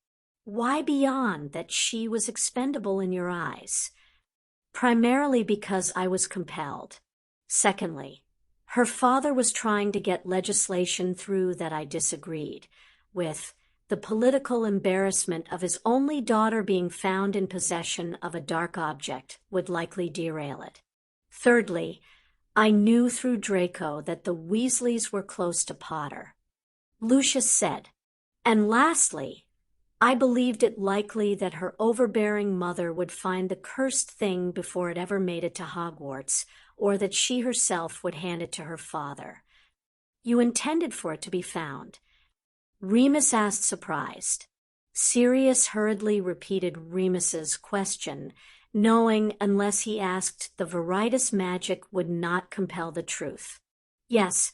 Speaker 1: why beyond that she was expendable in your eyes? Primarily because I was compelled. Secondly, her father was trying to get legislation through that I disagreed with, The political embarrassment of his only daughter being found in possession of a dark object would likely derail it. Thirdly, I knew through Draco that the Weasleys were close to Potter. Lucius said. And lastly, I believed it likely that her overbearing mother would find the cursed thing before it ever made it to Hogwarts, or that she herself would hand it to her father. You intended for it to be found. Remus asked, surprised. Sirius hurriedly repeated Remus's question, knowing unless he asked, the Veritas magic would not compel the truth. Yes,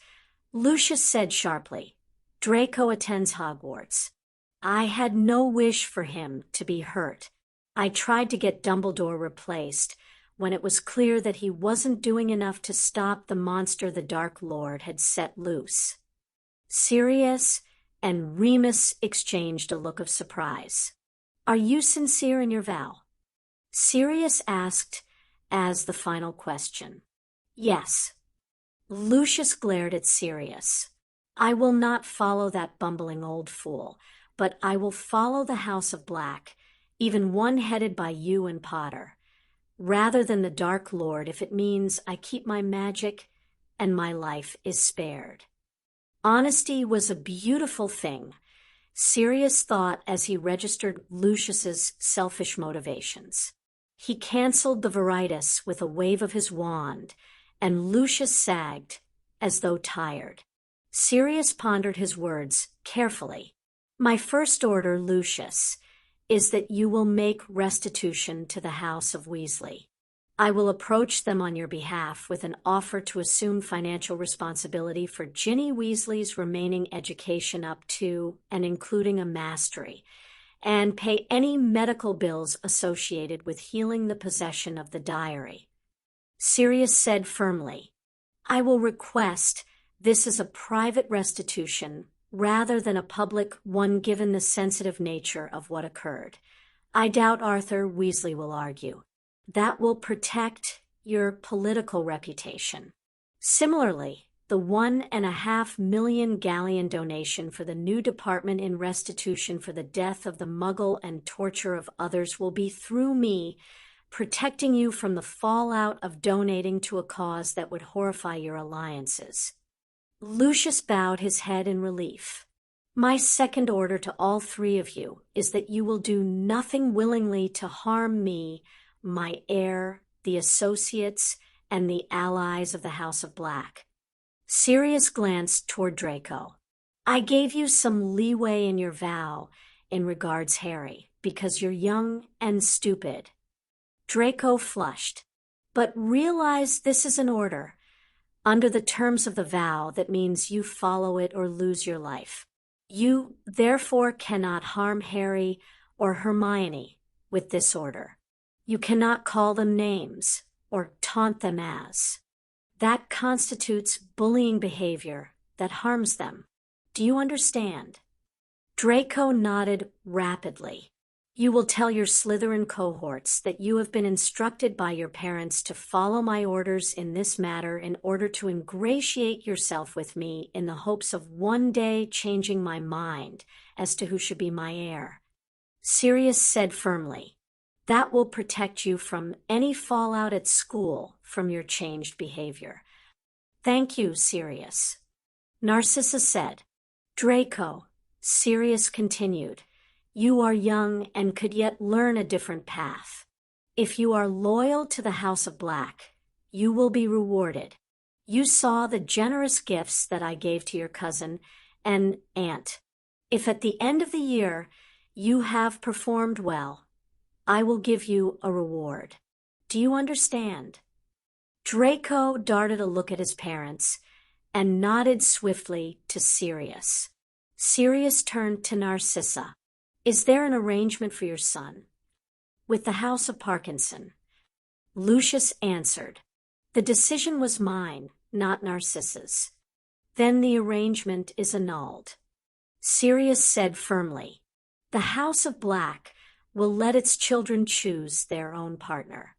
Speaker 1: Lucius said sharply. Draco attends Hogwarts. I had no wish for him to be hurt. I tried to get Dumbledore replaced when it was clear that he wasn't doing enough to stop the monster the Dark Lord had set loose. Sirius and Remus exchanged a look of surprise. Are you sincere in your vow? Sirius asked as the final question. Yes. Lucius glared at Sirius. I will not follow that bumbling old fool, but I will follow the House of Black, even one headed by you and Potter, rather than the Dark Lord if it means I keep my magic and my life is spared. Honesty was a beautiful thing, Sirius thought as he registered Lucius's selfish motivations. He canceled the Veritas with a wave of his wand, and Lucius sagged, as though tired. Sirius pondered his words carefully. My first order, Lucius, is that you will make restitution to the House of Weasley. I will approach them on your behalf with an offer to assume financial responsibility for Ginny Weasley's remaining education up to and including a mastery, and pay any medical bills associated with healing the possession of the diary. Sirius said firmly, I will request this is a private restitution rather than a public one given the sensitive nature of what occurred. I doubt Arthur Weasley will argue. That will protect your political reputation. Similarly, the $1.5 million galleon donation for the new department in restitution for the death of the Muggle and torture of others will be through me, protecting you from the fallout of donating to a cause that would horrify your alliances. Lucius bowed his head in relief. My second order to all three of you is that you will do nothing willingly to harm me, my heir, the associates, and the allies of the House of Black. Sirius glanced toward Draco. I gave you some leeway in your vow in regards Harry, because you're young and stupid. Draco flushed. But realize this is an order. Under the terms of the vow, that means you follow it or lose your life. You, therefore, cannot harm Harry or Hermione with this order. You cannot call them names or taunt them as. That constitutes bullying behavior that harms them. Do you understand? Draco nodded rapidly. You will tell your Slytherin cohorts that you have been instructed by your parents to follow my orders in this matter in order to ingratiate yourself with me in the hopes of one day changing my mind as to who should be my heir. Sirius said firmly, that will protect you from any fallout at school from your changed behavior. Thank you, Sirius. Narcissa said. Draco, Sirius continued, you are young and could yet learn a different path. If you are loyal to the House of Black, you will be rewarded. You saw the generous gifts that I gave to your cousin and aunt. If at the end of the year you have performed well, I will give you a reward. Do you understand? Draco darted a look at his parents and nodded swiftly to Sirius. Sirius turned to Narcissa. Is there an arrangement for your son? With the House of Parkinson. Lucius answered. The decision was mine, not Narcissa's. Then the arrangement is annulled. Sirius said firmly, the House of Black will let its children choose their own partner.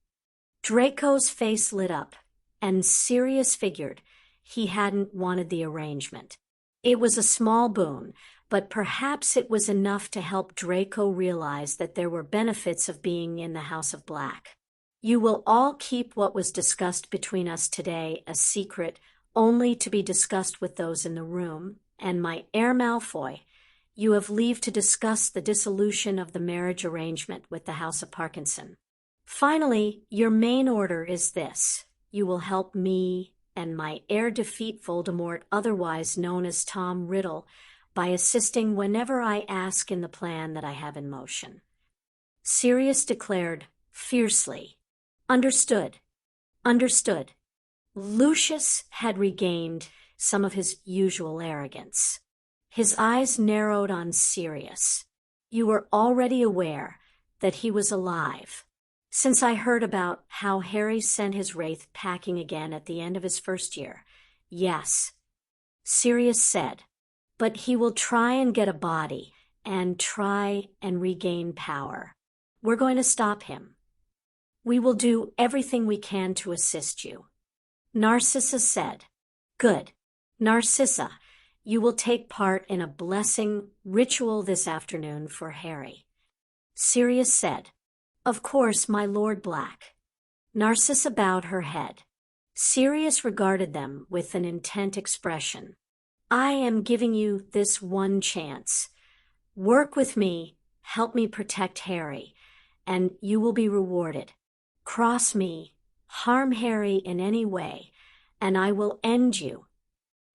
Speaker 1: Draco's face lit up, and Sirius figured he hadn't wanted the arrangement. It was a small boon, but perhaps it was enough to help Draco realize that there were benefits of being in the House of Black. You will all keep what was discussed between us today a secret, only to be discussed with those in the room, and my heir Malfoy, you have leave to discuss the dissolution of the marriage arrangement with the House of Parkinson. Finally, your main order is this. You will help me and my heir defeat Voldemort, otherwise known as Tom Riddle, by assisting whenever I ask in the plan that I have in motion. Sirius declared fiercely, "Understood. Understood." Lucius had regained some of his usual arrogance. His eyes narrowed on Sirius. You were already aware that he was alive, since I heard about how Harry sent his wraith packing again at the end of his first year. Yes, Sirius said, but he will try and get a body and try and regain power. We're going to stop him. We will do everything we can to assist you. Narcissa said, "Good. Narcissa, you will take part in a blessing ritual this afternoon for Harry." Sirius said, "Of course, my Lord Black." Narcissa bowed her head. Sirius regarded them with an intent expression. "I am giving you this one chance. Work with me, help me protect Harry, and you will be rewarded. Cross me, harm Harry in any way, and I will end you."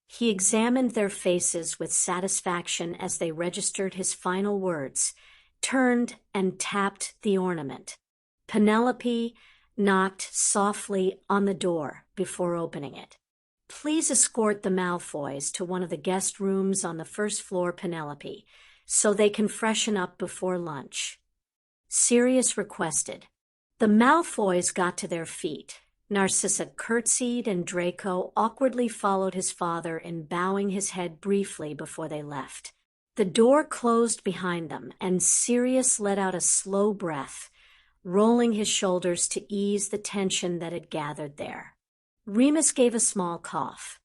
Speaker 1: He examined their faces with satisfaction as they registered his final words, turned and tapped the ornament. Penelope knocked softly on the door before opening it. "Please escort the Malfoys to one of the guest rooms on the first floor, Penelope, so they can freshen up before lunch," Sirius requested. The Malfoys got to their feet. Narcissa curtsied and Draco awkwardly followed his father in bowing his head briefly before they left. The door closed behind them, and Sirius let out a slow breath, rolling his shoulders to ease the tension that had gathered there. Remus gave a small cough.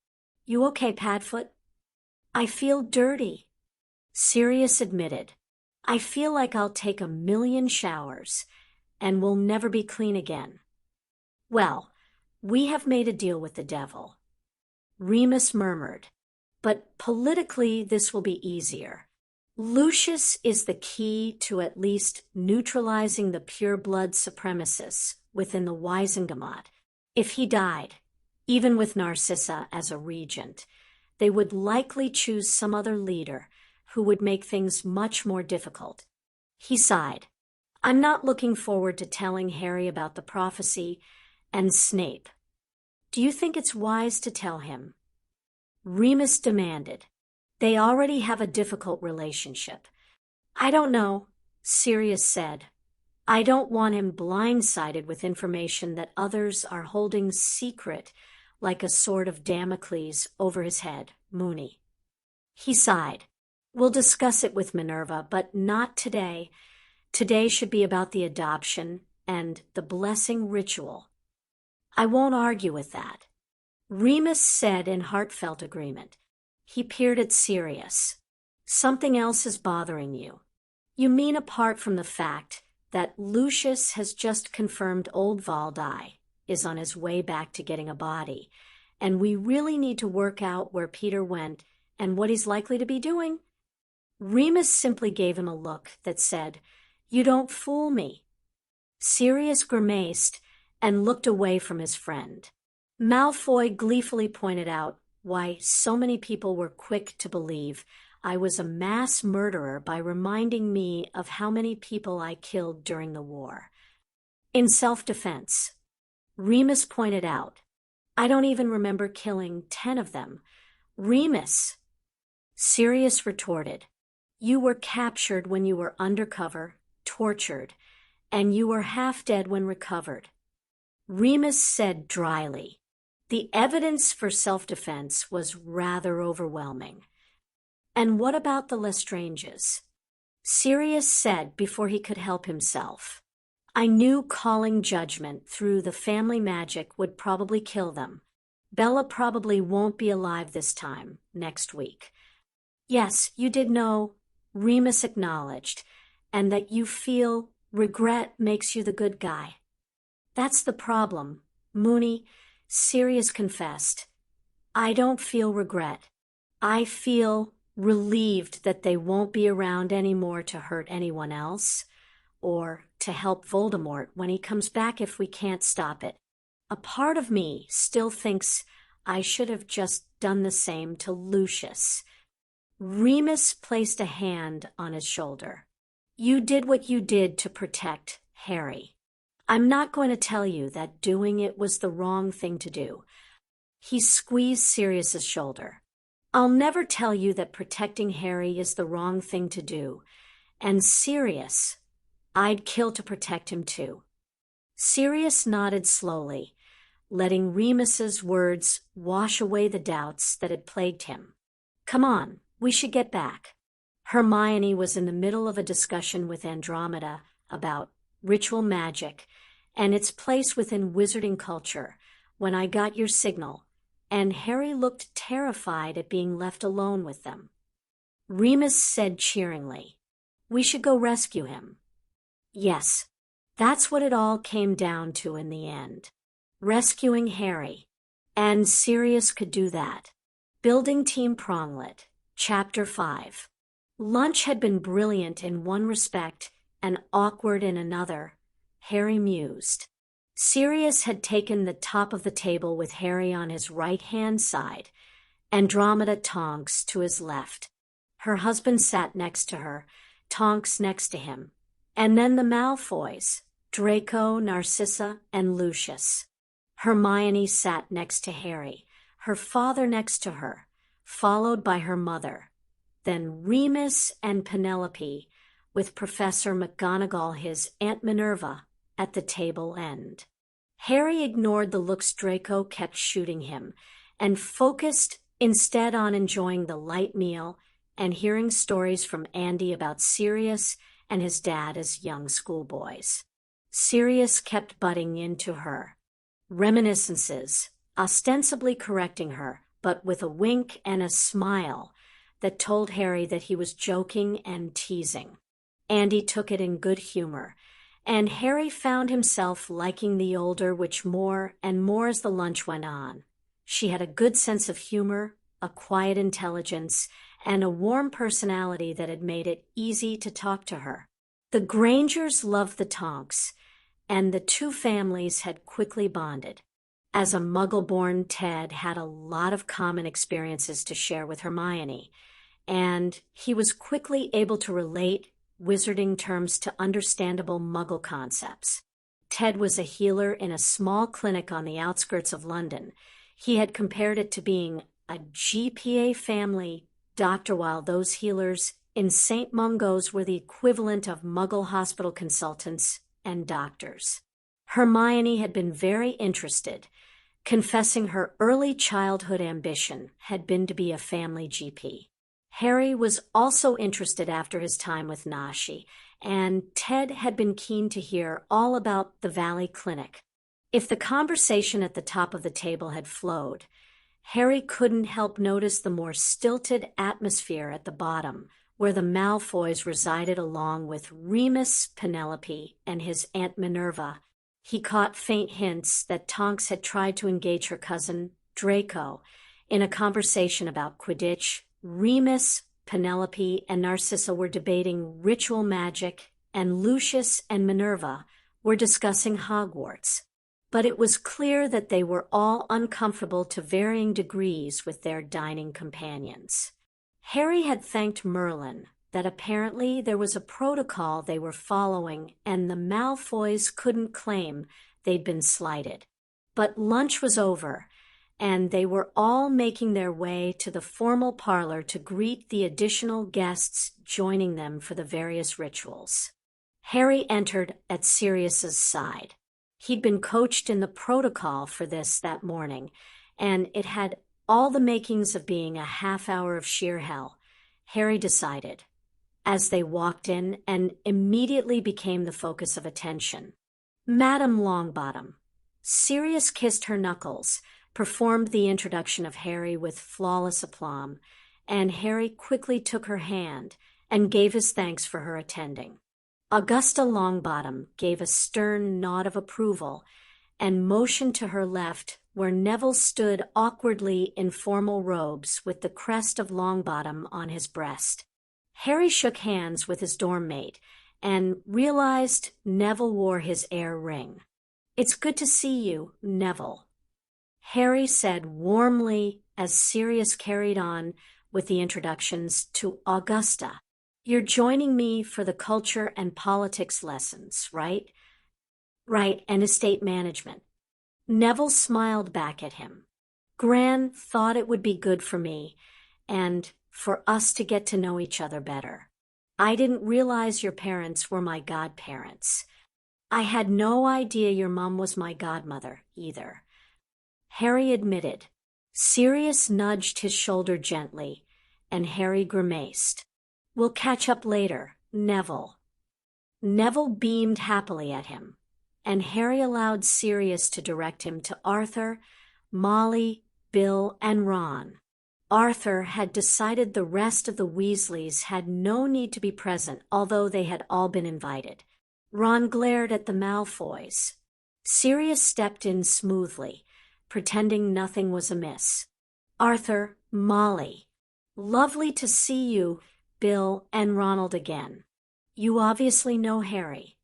Speaker 1: "You okay, Padfoot?" "I feel dirty," Sirius admitted. "I feel like I'll take 1,000,000 showers and will never be clean again." "Well, we have made a deal with the devil," Remus murmured, "but politically this will be easier. Lucius is the key to at least neutralizing the pure-blood supremacists within the Wizengamot. If he died, even with Narcissa as a regent, they would likely choose some other leader who would make things much more difficult." He sighed. "I'm not looking forward to telling Harry about the prophecy and Snape. Do you think it's wise to tell him?" Remus demanded. "They already have a difficult relationship." "I don't know," Sirius said. "I don't want him blindsided with information that others are holding secret like a sword of Damocles over his head, Moony." He sighed. "We'll discuss it with Minerva, but not today. Today should be about the adoption and the blessing ritual." "I won't argue with that," Remus said in heartfelt agreement. He peered at Sirius. "Something else is bothering you. You mean apart from the fact that Lucius has just confirmed old Valdi is on his way back to getting a body, and we really need to work out where Peter went and what he's likely to be doing?" Remus simply gave him a look that said, "You don't fool me." Sirius grimaced and looked away from his friend. Malfoy gleefully pointed out why so many people were quick to believe I was a mass murderer by reminding me of how many people I killed during the war. In self-defense, Remus pointed out, "I don't even remember killing 10 of them." "Remus," Sirius retorted, "you were captured when you were undercover, tortured, and you were half dead when recovered." Remus said dryly, "The evidence for self-defense was rather overwhelming." "And what about the Lestranges?" Sirius said before he could help himself. "I knew calling judgment through the family magic would probably kill them. Bella probably won't be alive this time, next week. Yes, you did know, Remus acknowledged, and that you feel regret makes you the good guy. That's the problem, Moony, Sirius confessed. I don't feel regret. I feel relieved that they won't be around anymore to hurt anyone else, or to help Voldemort when he comes back if we can't stop it. A part of me still thinks I should have just done the same to Lucius. Remus placed a hand on his shoulder. You did what you did to protect Harry. I'm not going to tell you that doing it was the wrong thing to do. He squeezed Sirius's shoulder. I'll never tell you that protecting Harry is the wrong thing to do. And Sirius, I'd kill to protect him too. Sirius nodded slowly, letting Remus's words wash away the doubts that had plagued him. Come on, we should get back. Hermione was in the middle of a discussion with Andromeda about ritual magic and its place within wizarding culture when I got your signal, and Harry looked terrified at being left alone with them. Remus said cheeringly, "We should go rescue him." Yes, that's what it all came down to in the end. Rescuing Harry. And Sirius could do that. Building Team Pronglet, Chapter 5. Lunch had been brilliant in one respect and awkward in another, Harry mused. Sirius had taken the top of the table with Harry on his right-hand side, Andromeda Tonks to his left. Her husband sat next to her, Tonks next to him, and then the Malfoys, Draco, Narcissa, and Lucius. Hermione sat next to Harry, her father next to her, followed by her mother, then Remus and Penelope, with Professor McGonagall, his Aunt Minerva, at the table end. Harry ignored the looks Draco kept shooting him and focused instead on enjoying the light meal and hearing stories from Andy about Sirius and his dad as young schoolboys. Sirius kept butting into her. Reminiscences, ostensibly correcting her, but with a wink and a smile that told Harry that he was joking and teasing. Andy took it in good humor, and Harry found himself liking the older witch more and more as the lunch went on. She had a good sense of humor, a quiet intelligence, and a warm personality that had made it easy to talk to her. The Grangers loved the Tonks, and the two families had quickly bonded. As a Muggle-born, Ted had a lot of common experiences to share with Hermione, and he was quickly able to relate wizarding terms to understandable Muggle concepts. Ted was a healer in a small clinic on the outskirts of London. He had compared it to being a GPA family doctor, while those healers in St. Mungo's were the equivalent of Muggle hospital consultants and doctors. Hermione had been very interested, confessing her early childhood ambition had been to be a family GP. Harry was also interested after his time with Nashi, and Ted had been keen to hear all about the Valley Clinic. If the conversation at the top of the table had flowed, Harry couldn't help notice the more stilted atmosphere at the bottom, where the Malfoys resided along with Remus, Penelope, and his Aunt Minerva. He caught faint hints that Tonks had tried to engage her cousin, Draco, in a conversation about Quidditch. Remus, Penelope, and Narcissa were debating ritual magic, and Lucius and Minerva were discussing Hogwarts. But it was clear that they were all uncomfortable to varying degrees with their dining companions. Harry had thanked Merlin that apparently there was a protocol they were following and the Malfoys couldn't claim they'd been slighted. But lunch was over, and they were all making their way to the formal parlor to greet the additional guests joining them for the various rituals. Harry entered at Sirius's side. He'd been coached in the protocol for this that morning, and it had all the makings of being a half hour of sheer hell, Harry decided, as they walked in and immediately became the focus of attention. Madame Longbottom. Sirius kissed her knuckles, performed the introduction of Harry with flawless aplomb, and Harry quickly took her hand and gave his thanks for her attending. Augusta Longbottom gave a stern nod of approval and motioned to her left, where Neville stood awkwardly in formal robes with the crest of Longbottom on his breast. Harry shook hands with his dorm mate and realized Neville wore his Heir ring. "It's good to see you, Neville," Harry said warmly as Sirius carried on with the introductions to Augusta. "You're joining me for the culture and politics lessons, right?" "Right, and estate management." Neville smiled back at him. "Gran thought it would be good for me, and for us to get to know each other better. I didn't realize your parents were my godparents. I had no idea your mom was my godmother, either," Harry admitted. Sirius nudged his shoulder gently, and Harry grimaced. "We'll catch up later, Neville." Neville beamed happily at him, and Harry allowed Sirius to direct him to Arthur, Molly, Bill, and Ron. Arthur had decided the rest of the Weasleys had no need to be present, although they had all been invited. Ron glared at the Malfoys. Sirius stepped in smoothly, pretending nothing was amiss. "Arthur, Molly, lovely to see you, Bill and Ronald again. You obviously know Harry."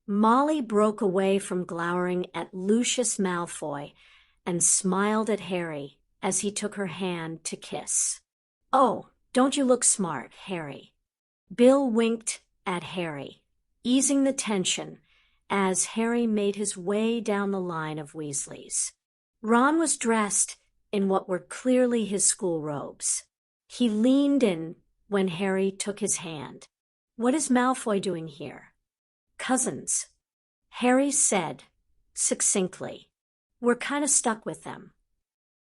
Speaker 1: Molly broke away from glowering at Lucius Malfoy and smiled at Harry as he took her hand to kiss. "Oh, don't you look smart, Harry?" Bill winked at Harry, easing the tension as Harry made his way down the line of Weasleys. Ron was dressed in what were clearly his school robes. He leaned in when Harry took his hand. "What is Malfoy doing here?" "Cousins," Harry said succinctly. "We're kind of stuck with them."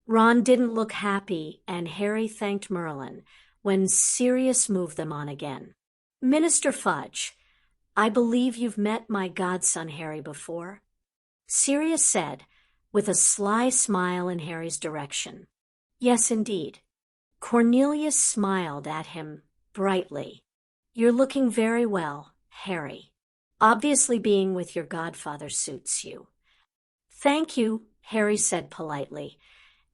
Speaker 1: Ron didn't look happy, and Harry thanked Merlin when Sirius moved them on again. "Minister Fudge, I believe you've met my godson Harry before," Sirius said, with a sly smile in Harry's direction. "Yes, indeed." Cornelius smiled at him brightly. "You're looking very well, Harry. Obviously being with your godfather suits you." "Thank you," Harry said politely,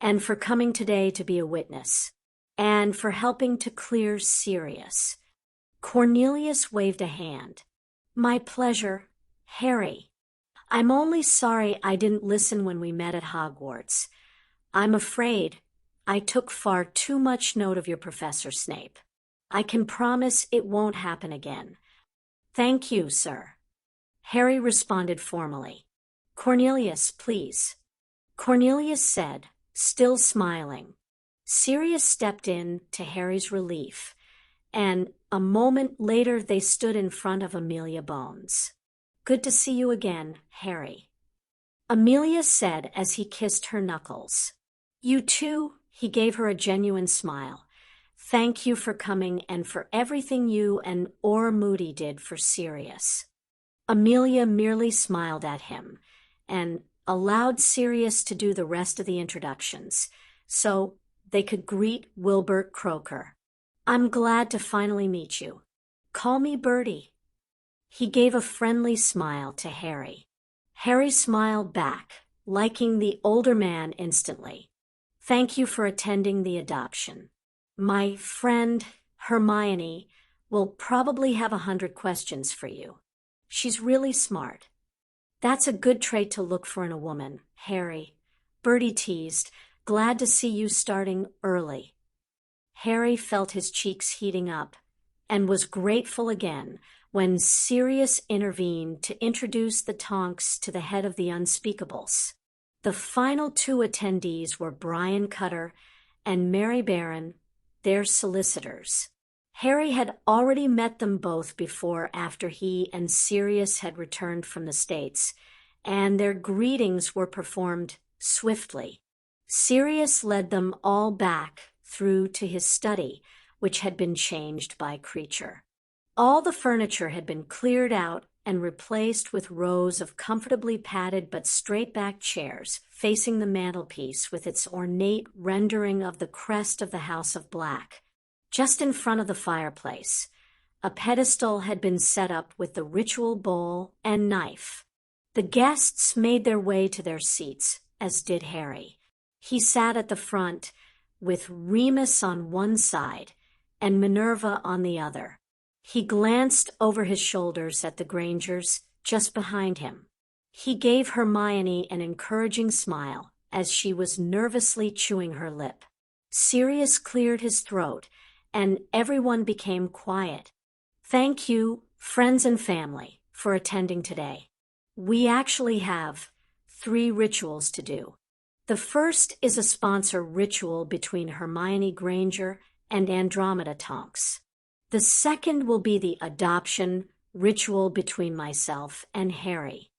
Speaker 1: "and for coming today to be a witness, and for helping to clear Sirius." Cornelius waved a hand. "My pleasure, Harry. I'm only sorry I didn't listen when we met at Hogwarts. I'm afraid I took far too much note of your Professor Snape. I can promise it won't happen again." "Thank you, sir," Harry responded formally. "Cornelius, please," Cornelius said, still smiling. Sirius stepped in to Harry's relief, and a moment later they stood in front of Amelia Bones. "Good to see you again, Harry," Amelia said as he kissed her knuckles. "You too," he gave her a genuine smile. "Thank you for coming and for everything you and Aura Moody did for Sirius." Amelia merely smiled at him and allowed Sirius to do the rest of the introductions, so they could greet Wilbur Croker. "I'm glad to finally meet you. Call me Bertie." He gave a friendly smile to Harry. Harry smiled back, liking the older man instantly. "Thank you for attending the adoption. My friend, Hermione, will probably have 100 questions for you. She's really smart." "That's a good trait to look for in a woman, Harry," Bertie teased. "Glad to see you starting early." Harry felt his cheeks heating up and was grateful again when Sirius intervened to introduce the Tonks to the head of the Unspeakables. The final two attendees were Brian Cutter and Mary Barron, their solicitors. Harry had already met them both before after he and Sirius had returned from the States, and their greetings were performed swiftly. Sirius led them all back through to his study, which had been changed by Creature. All the furniture had been cleared out and replaced with rows of comfortably padded but straight-backed chairs facing the mantelpiece with its ornate rendering of the crest of the House of Black. Just in front of the fireplace, a pedestal had been set up with the ritual bowl and knife. The guests made their way to their seats, as did Harry. He sat at the front, with Remus on one side and Minerva on the other. He glanced over his shoulders at the Grangers just behind him. He gave Hermione an encouraging smile as she was nervously chewing her lip. Sirius cleared his throat, and everyone became quiet. Thank you, friends and family, for attending today. We actually have 3 rituals to do. The first is a sponsor ritual between Hermione Granger and Andromeda Tonks. The second will be the adoption ritual between myself and Harry.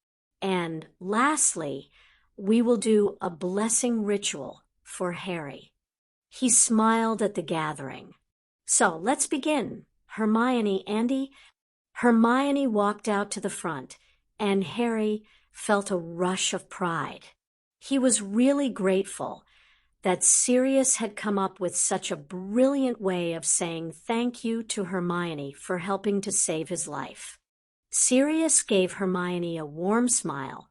Speaker 1: And lastly, we will do a blessing ritual for Harry. He smiled at the gathering. So let's begin. Hermione, Andy. Hermione walked out to the front, and Harry felt a rush of pride. He was really grateful that Sirius had come up with such a brilliant way of saying thank you to Hermione for helping to save his life. Sirius gave Hermione a warm smile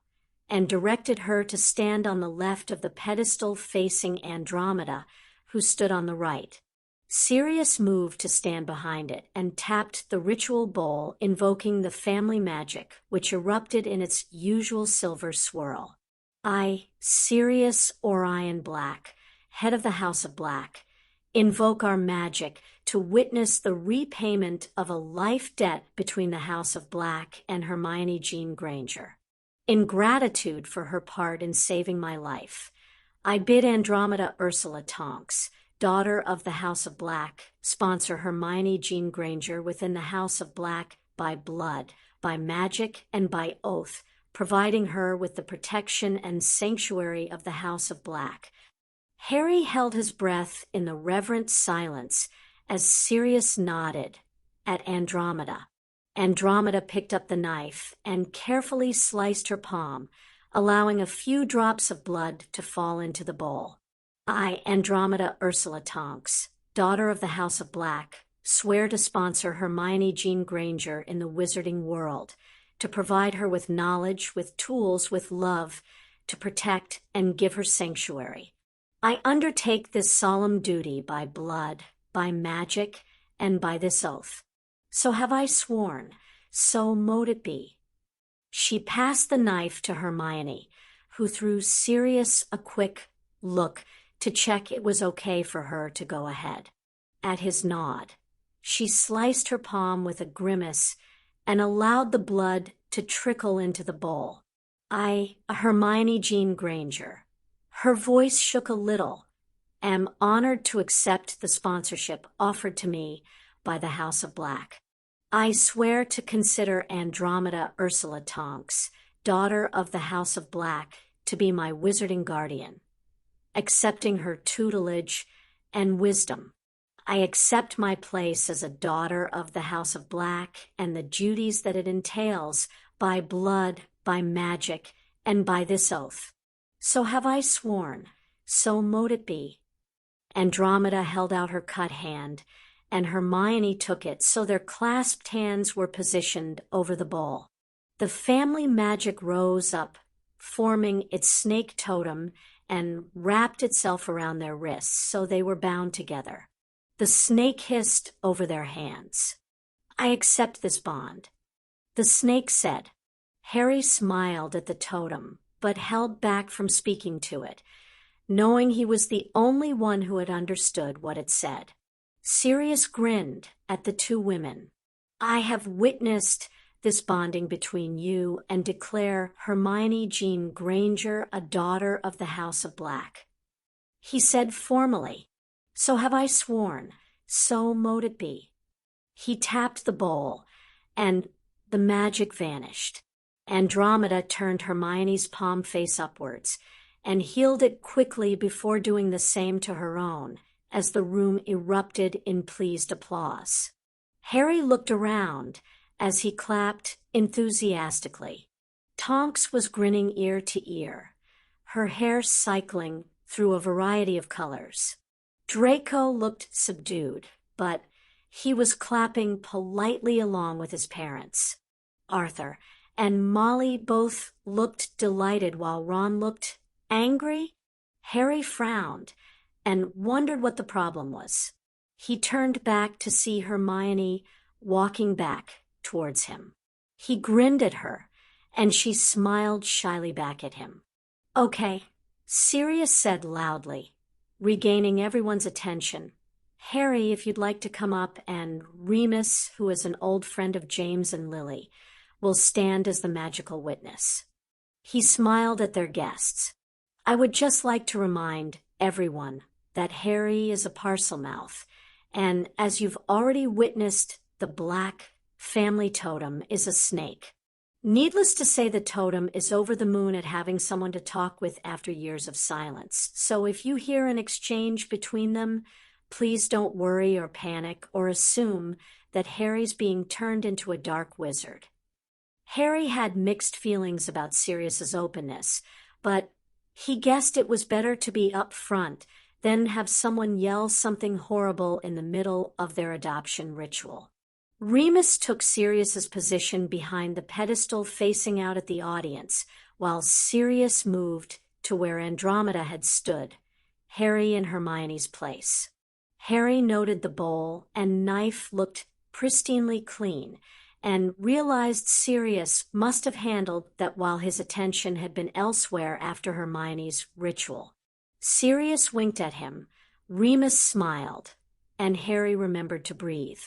Speaker 1: and directed her to stand on the left of the pedestal facing Andromeda, who stood on the right. Sirius moved to stand behind it and tapped the ritual bowl, invoking the family magic, which erupted in its usual silver swirl. I, Sirius Orion Black, head of the House of Black, invoke our magic to witness the repayment of a life debt between the House of Black and Hermione Jean Granger. In gratitude for her part in saving my life, I bid Andromeda Ursula Tonks, daughter of the House of Black, sponsor Hermione Jean Granger within the House of Black by blood, by magic, and by oath, providing her with the protection and sanctuary of the House of Black. Harry held his breath in the reverent silence as Sirius nodded at Andromeda. Andromeda picked up the knife and carefully sliced her palm, allowing a few drops of blood to fall into the bowl. I, Andromeda Ursula Tonks, daughter of the House of Black, swear to sponsor Hermione Jean Granger in the wizarding world, to provide her with knowledge, with tools, with love, to protect and give her sanctuary. I undertake this solemn duty by blood, by magic, and by this oath. So have I sworn, so mote it be. She passed the knife to Hermione, who threw Sirius a quick look to check it was okay for her to go ahead. At his nod, she sliced her palm with a grimace and allowed the blood to trickle into the bowl. I, Hermione Jean Granger, her voice shook a little, am honored to accept the sponsorship offered to me by the House of Black. I swear to consider Andromeda Ursula Tonks, daughter of the House of Black, to be my wizarding guardian, accepting her tutelage and wisdom. I accept my place as a daughter of the House of Black and the duties that it entails by blood, by magic, and by this oath. So have I sworn, so mote it be. Andromeda held out her cut hand, and Hermione took it, so their clasped hands were positioned over the bowl. The family magic rose up, forming its snake totem, and wrapped itself around their wrists, so they were bound together. The snake hissed over their hands. I accept this bond. The snake said. Harry smiled at the totem, but held back from speaking to it, knowing he was the only one who had understood what it said. Sirius grinned at the 2 women. I have witnessed this bonding between you and declare Hermione Jean Granger a daughter of the House of Black. He said formally, so have I sworn, so mote it be. He tapped the bowl, and the magic vanished. Andromeda turned Hermione's palm face upwards and healed it quickly before doing the same to her own, as the room erupted in pleased applause. Harry looked around as he clapped enthusiastically. Tonks was grinning ear to ear, her hair cycling through a variety of colors. Draco looked subdued, but he was clapping politely along with his parents. Arthur and Molly both looked delighted while Ron looked angry. Harry frowned and wondered what the problem was. He turned back to see Hermione walking back towards him. He grinned at her, and she smiled shyly back at him. "Okay," Sirius said loudly, regaining everyone's attention. "Harry, if you'd like to come up, and Remus, who is an old friend of James and Lily, will stand as the magical witness." He smiled at their guests. "I would just like to remind everyone that Harry is a Parselmouth, and as you've already witnessed, the black family totem is a snake. Needless to say, the totem is over the moon at having someone to talk with after years of silence. So if you hear an exchange between them, please don't worry or panic or assume that Harry's being turned into a dark wizard." Harry had mixed feelings about Sirius's openness, but he guessed it was better to be up front than have someone yell something horrible in the middle of their adoption ritual. Remus took Sirius's position behind the pedestal facing out at the audience, while Sirius moved to where Andromeda had stood, Harry in Hermione's place. Harry noted the bowl and knife looked pristinely clean, and realized Sirius must have handled that while his attention had been elsewhere after Hermione's ritual. Sirius winked at him, Remus smiled, and Harry remembered to breathe.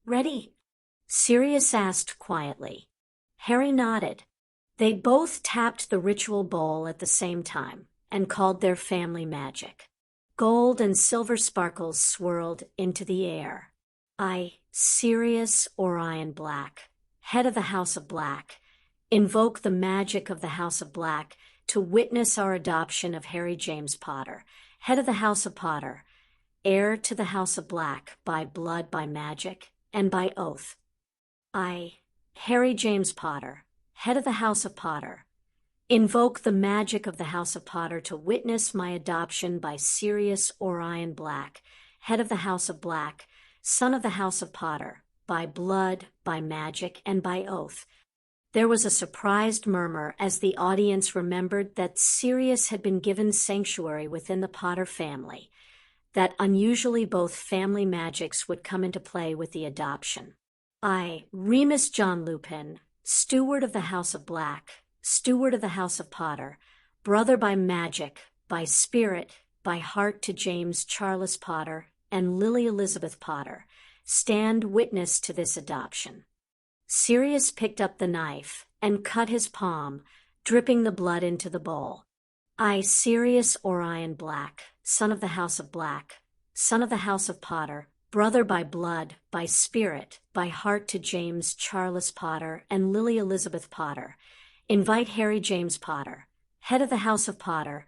Speaker 1: "Ready?" Sirius asked quietly. Harry nodded. They both tapped the ritual bowl at the same time and called their family magic. Gold and silver sparkles swirled into the air. "I, Sirius Orion Black, head of the House of Black, invoke the magic of the House of Black to witness our adoption of Harry James Potter, head of the House of Potter, heir to the House of Black by blood, by magic, and by oath. I, Harry James Potter, head of the House of Potter, invoke the magic of the House of Potter to witness my adoption by Sirius Orion Black, head of the House of Black, son of the House of Potter, by blood, by magic, and by oath." There was a surprised murmur as the audience remembered that Sirius had been given sanctuary within the Potter family, that unusually both family magics would come into play with the adoption. "I, Remus John Lupin, steward of the House of Black, steward of the House of Potter, brother by magic, by spirit, by heart to James Charles Potter and Lily Elizabeth Potter, stand witness to this adoption." Sirius picked up the knife and cut his palm, dripping the blood into the bowl. "I, Sirius Orion Black, son of the House of Black, son of the House of Potter, brother by blood, by spirit, by heart to James Charles Potter and Lily Elizabeth Potter, invite Harry James Potter, head of the House of Potter,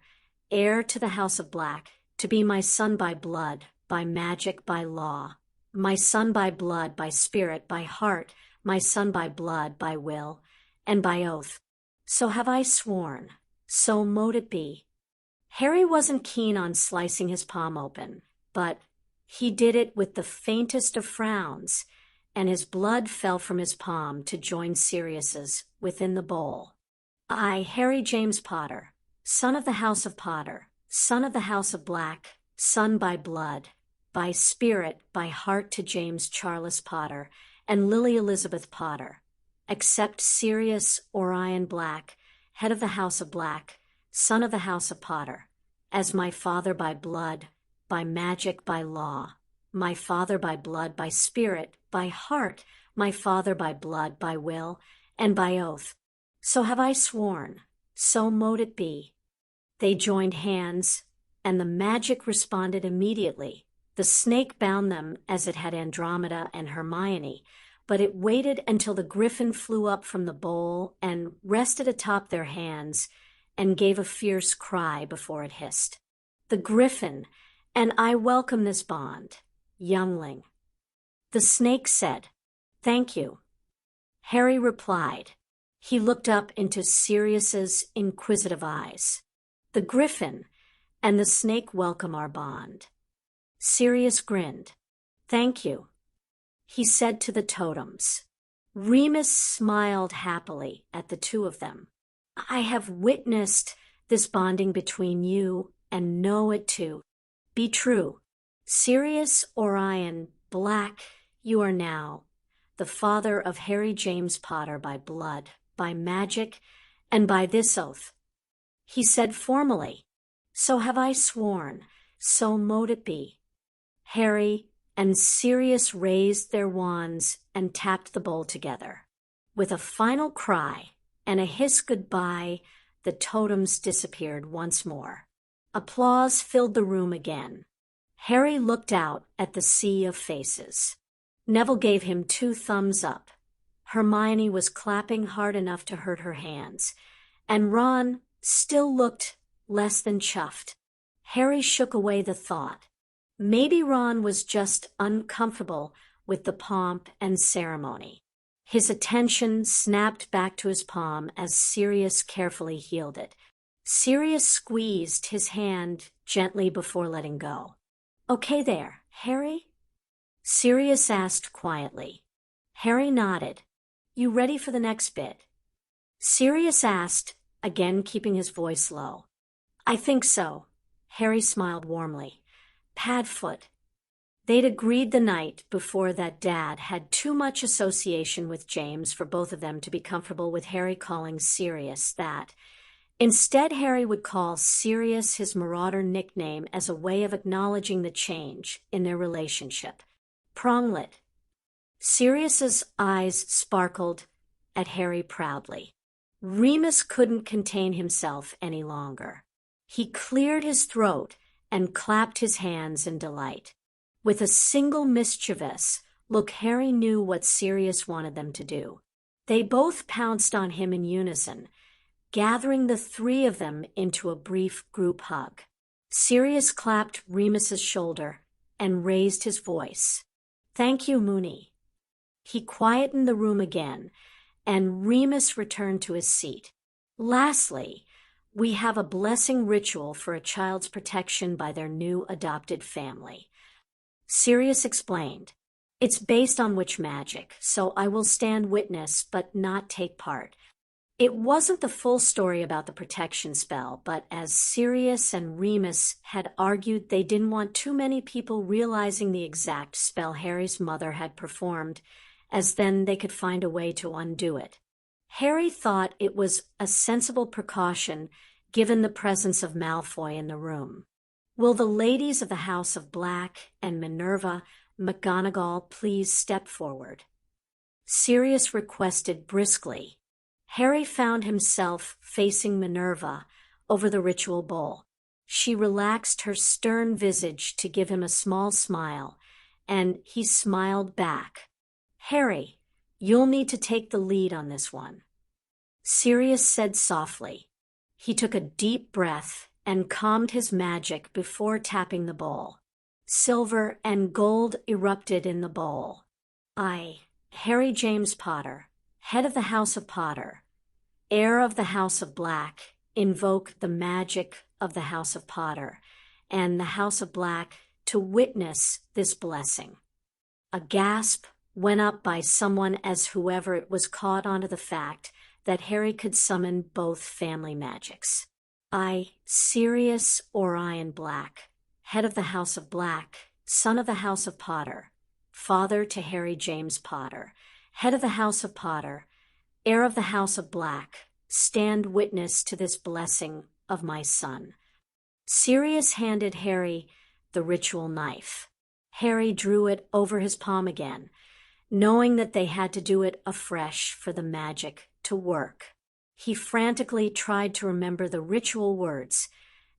Speaker 1: heir to the House of Black, to be my son by blood, by magic, by law, my son by blood, by spirit, by heart, my son by blood, by will, and by oath. So have I sworn, so mote it be." Harry wasn't keen on slicing his palm open, but he did it with the faintest of frowns, and his blood fell from his palm to join Sirius's within the bowl. "I, Harry James Potter, son of the House of Potter, son of the House of Black, son by blood, by spirit, by heart to James Charles Potter and Lily Elizabeth Potter, accept Sirius Orion Black, head of the House of Black, son of the House of Potter, as my father by blood, by magic, by law, my father by blood, by spirit, by heart, my father by blood, by will, and by oath. So have I sworn, so mote it be." They joined hands, and the magic responded immediately. The snake bound them as it had Andromeda and Hermione, but it waited until the griffin flew up from the bowl and rested atop their hands and gave a fierce cry before it hissed. The griffin, "And I welcome this bond, youngling." The snake said, "Thank you." Harry replied. He looked up into Sirius's inquisitive eyes. "The griffin and the snake welcome our bond." Sirius grinned. Thank you, he said to the totems. Remus smiled happily at the two of them. I have witnessed this bonding between you and know it to be true. Sirius Orion Black, you are now the father of Harry James Potter by blood, by magic, and by this oath. He said formally, so have I sworn, so mote it be. Harry and Sirius raised their wands and tapped the bowl together. With a final cry and a hiss goodbye, the totems disappeared once more. Applause filled the room again. Harry looked out at the sea of faces. Neville gave him 2 thumbs up. Hermione was clapping hard enough to hurt her hands, and Ron still looked less than chuffed. Harry shook away the thought. Maybe Ron was just uncomfortable with the pomp and ceremony. His attention snapped back to his palm as Sirius carefully healed it. Sirius squeezed his hand gently before letting go. Okay there, Harry? Sirius asked quietly. Harry nodded. You ready for the next bit? Sirius asked, again keeping his voice low. I think so. Harry smiled warmly. Padfoot. They'd agreed the night before that Dad had too much association with James for both of them to be comfortable with Harry calling Sirius that. Instead, Harry would call Sirius his Marauder nickname as a way of acknowledging the change in their relationship. Pronglet. Sirius's eyes sparkled at Harry proudly. Remus couldn't contain himself any longer. He cleared his throat and clapped his hands in delight. With a single mischievous look, Harry knew what Sirius wanted them to do. They both pounced on him in unison, gathering the 3 of them into a brief group hug. Sirius clapped Remus's shoulder and raised his voice. Thank you, Moony. He quietened the room again, and Remus returned to his seat. Lastly, we have a blessing ritual for a child's protection by their new adopted family. Sirius explained. It's based on witch magic, so I will stand witness but not take part. It wasn't the full story about the protection spell, but as Sirius and Remus had argued, they didn't want too many people realizing the exact spell Harry's mother had performed, as then they could find a way to undo it. Harry thought it was a sensible precaution given the presence of Malfoy in the room. Will the ladies of the House of Black and Minerva McGonagall please step forward? Sirius requested briskly. Harry found himself facing Minerva over the ritual bowl. She relaxed her stern visage to give him a small smile, and he smiled back. Harry, you'll need to take the lead on this one. Sirius said softly. He took a deep breath and calmed his magic before tapping the bowl. Silver and gold erupted in the bowl. I, Harry James Potter, head of the House of Potter, heir of the House of Black, invoke the magic of the House of Potter and the House of Black to witness this blessing. A gasp went up by someone as whoever it was caught onto the fact that Harry could summon both family magics. I, Sirius Orion Black, head of the House of Black, son of the House of Potter, father to Harry James Potter, head of the House of Potter, heir of the House of Black, stand witness to this blessing of my son. Sirius handed Harry the ritual knife. Harry drew it over his palm again, knowing that they had to do it afresh for the magic to work. He frantically tried to remember the ritual words,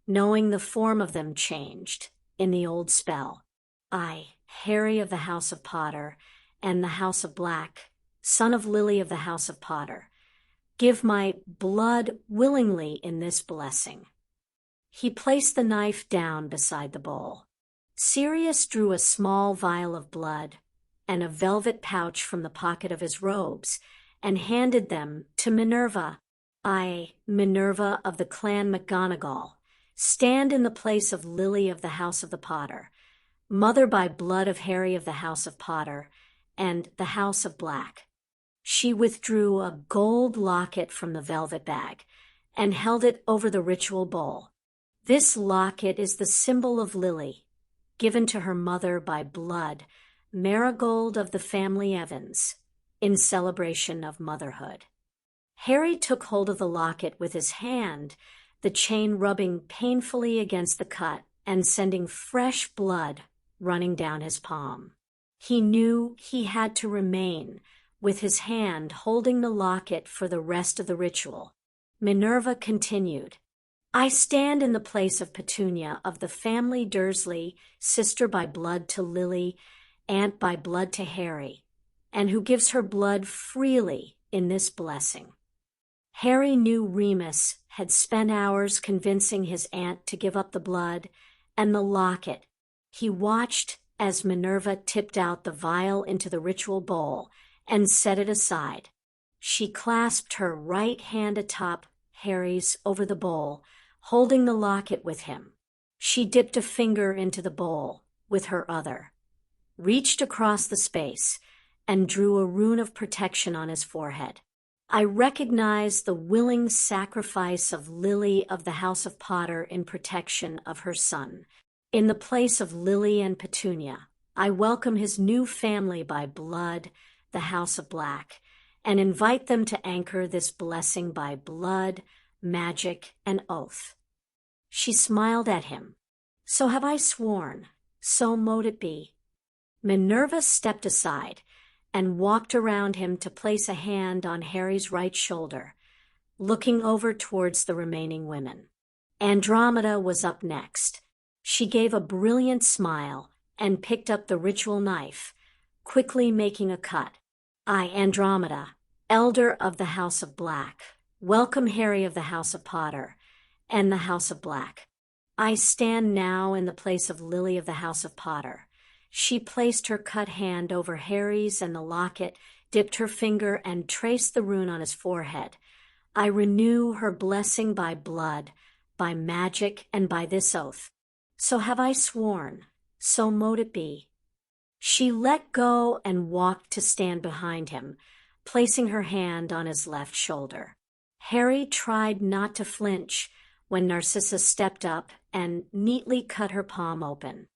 Speaker 1: knowing the form of them changed in the old spell. I, Harry of the House of Potter and the House of Black, son of Lily of the House of Potter, give my blood willingly in this blessing. He placed the knife down beside the bowl. Sirius drew a small vial of blood and a velvet pouch from the pocket of his robes and handed them to Minerva. I, Minerva of the clan McGonagall, stand in the place of Lily of the House of the Potter. mother by blood of Harry of the House of Potter, and the House of Black. She withdrew a gold locket from the velvet bag and held it over the ritual bowl. This locket is the symbol of Lily, given to her mother by blood, Marigold of the family Evans, in celebration of motherhood. Harry took hold of the locket with his hand, the chain rubbing painfully against the cut and sending fresh blood running down his palm. He knew he had to remain with his hand holding the locket for the rest of the ritual. Minerva continued, I stand in the place of Petunia of the family Dursley, sister by blood to Lily, aunt by blood to Harry, and who gives her blood freely in this blessing. Harry knew Remus had spent hours convincing his aunt to give up the blood and the locket. He watched as Minerva tipped out the vial into the ritual bowl and set it aside. She clasped her right hand atop Harry's over the bowl, holding the locket with him. She dipped a finger into the bowl with her other, reached across the space, and drew a rune of protection on his forehead. I recognize the willing sacrifice of Lily of the House of Potter in protection of her son. In the place of Lily and Petunia, I welcome his new family by blood, the House of Black, and invite them to anchor this blessing by blood, magic, and oath. She smiled at him. So have I sworn, so mote it be. Minerva stepped aside and walked around him to place a hand on Harry's right shoulder, looking over towards the remaining women. Andromeda was up next. She gave a brilliant smile and picked up the ritual knife, quickly making a cut. I, Andromeda, elder of the House of Black, welcome Harry of the House of Potter and the House of Black. I stand now in the place of Lily of the House of Potter. She placed her cut hand over Harry's and the locket, dipped her finger, and traced the rune on his forehead. I renew her blessing by blood, by magic, and by this oath. So have I sworn, so mote it be. She let go and walked to stand behind him, placing her hand on his left shoulder. Harry tried not to flinch when Narcissa stepped up and neatly cut her palm open.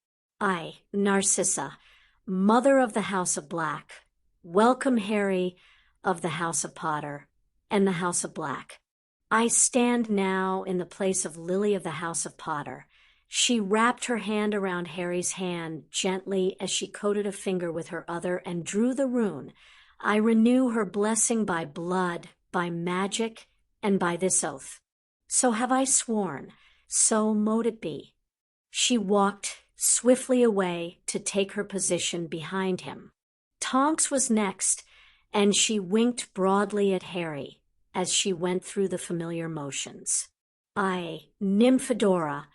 Speaker 1: I, Narcissa, mother of the House of Black, welcome Harry of the House of Potter and the House of Black. I stand now in the place of Lily of the House of Potter. She wrapped her hand around Harry's hand gently as she coated a finger with her other and drew the rune. I renew her blessing by blood, by magic, and by this oath. So have I sworn, so mote it be. She walked swiftly away to take her position behind him. Tonks was next, and she winked broadly at Harry as she went through the familiar motions. I, Nymphadora,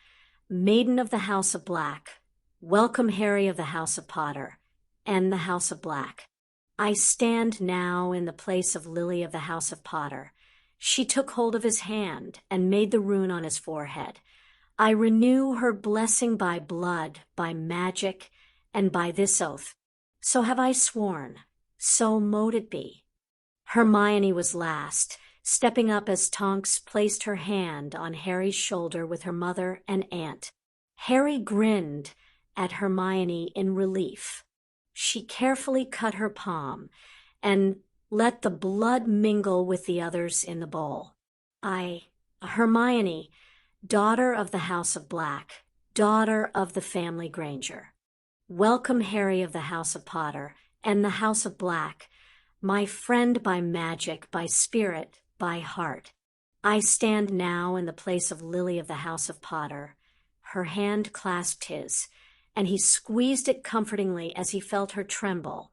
Speaker 1: maiden of the House of Black, welcome Harry of the House of Potter and the House of Black. I stand now in the place of Lily of the House of Potter. She took hold of his hand and made the rune on his forehead. I renew her blessing by blood, by magic, and by this oath. So have I sworn, so mote it be. Hermione was last, stepping up as Tonks placed her hand on Harry's shoulder with her mother and aunt. Harry grinned at Hermione in relief. She carefully cut her palm and let the blood mingle with the others in the bowl. I, Hermione, daughter of the House of Black, daughter of the family Granger, welcome Harry of the House of Potter and the House of Black, my friend by magic, by spirit, by heart. I stand now in the place of Lily of the House of Potter. Her hand clasped his, and he squeezed it comfortingly as he felt her tremble.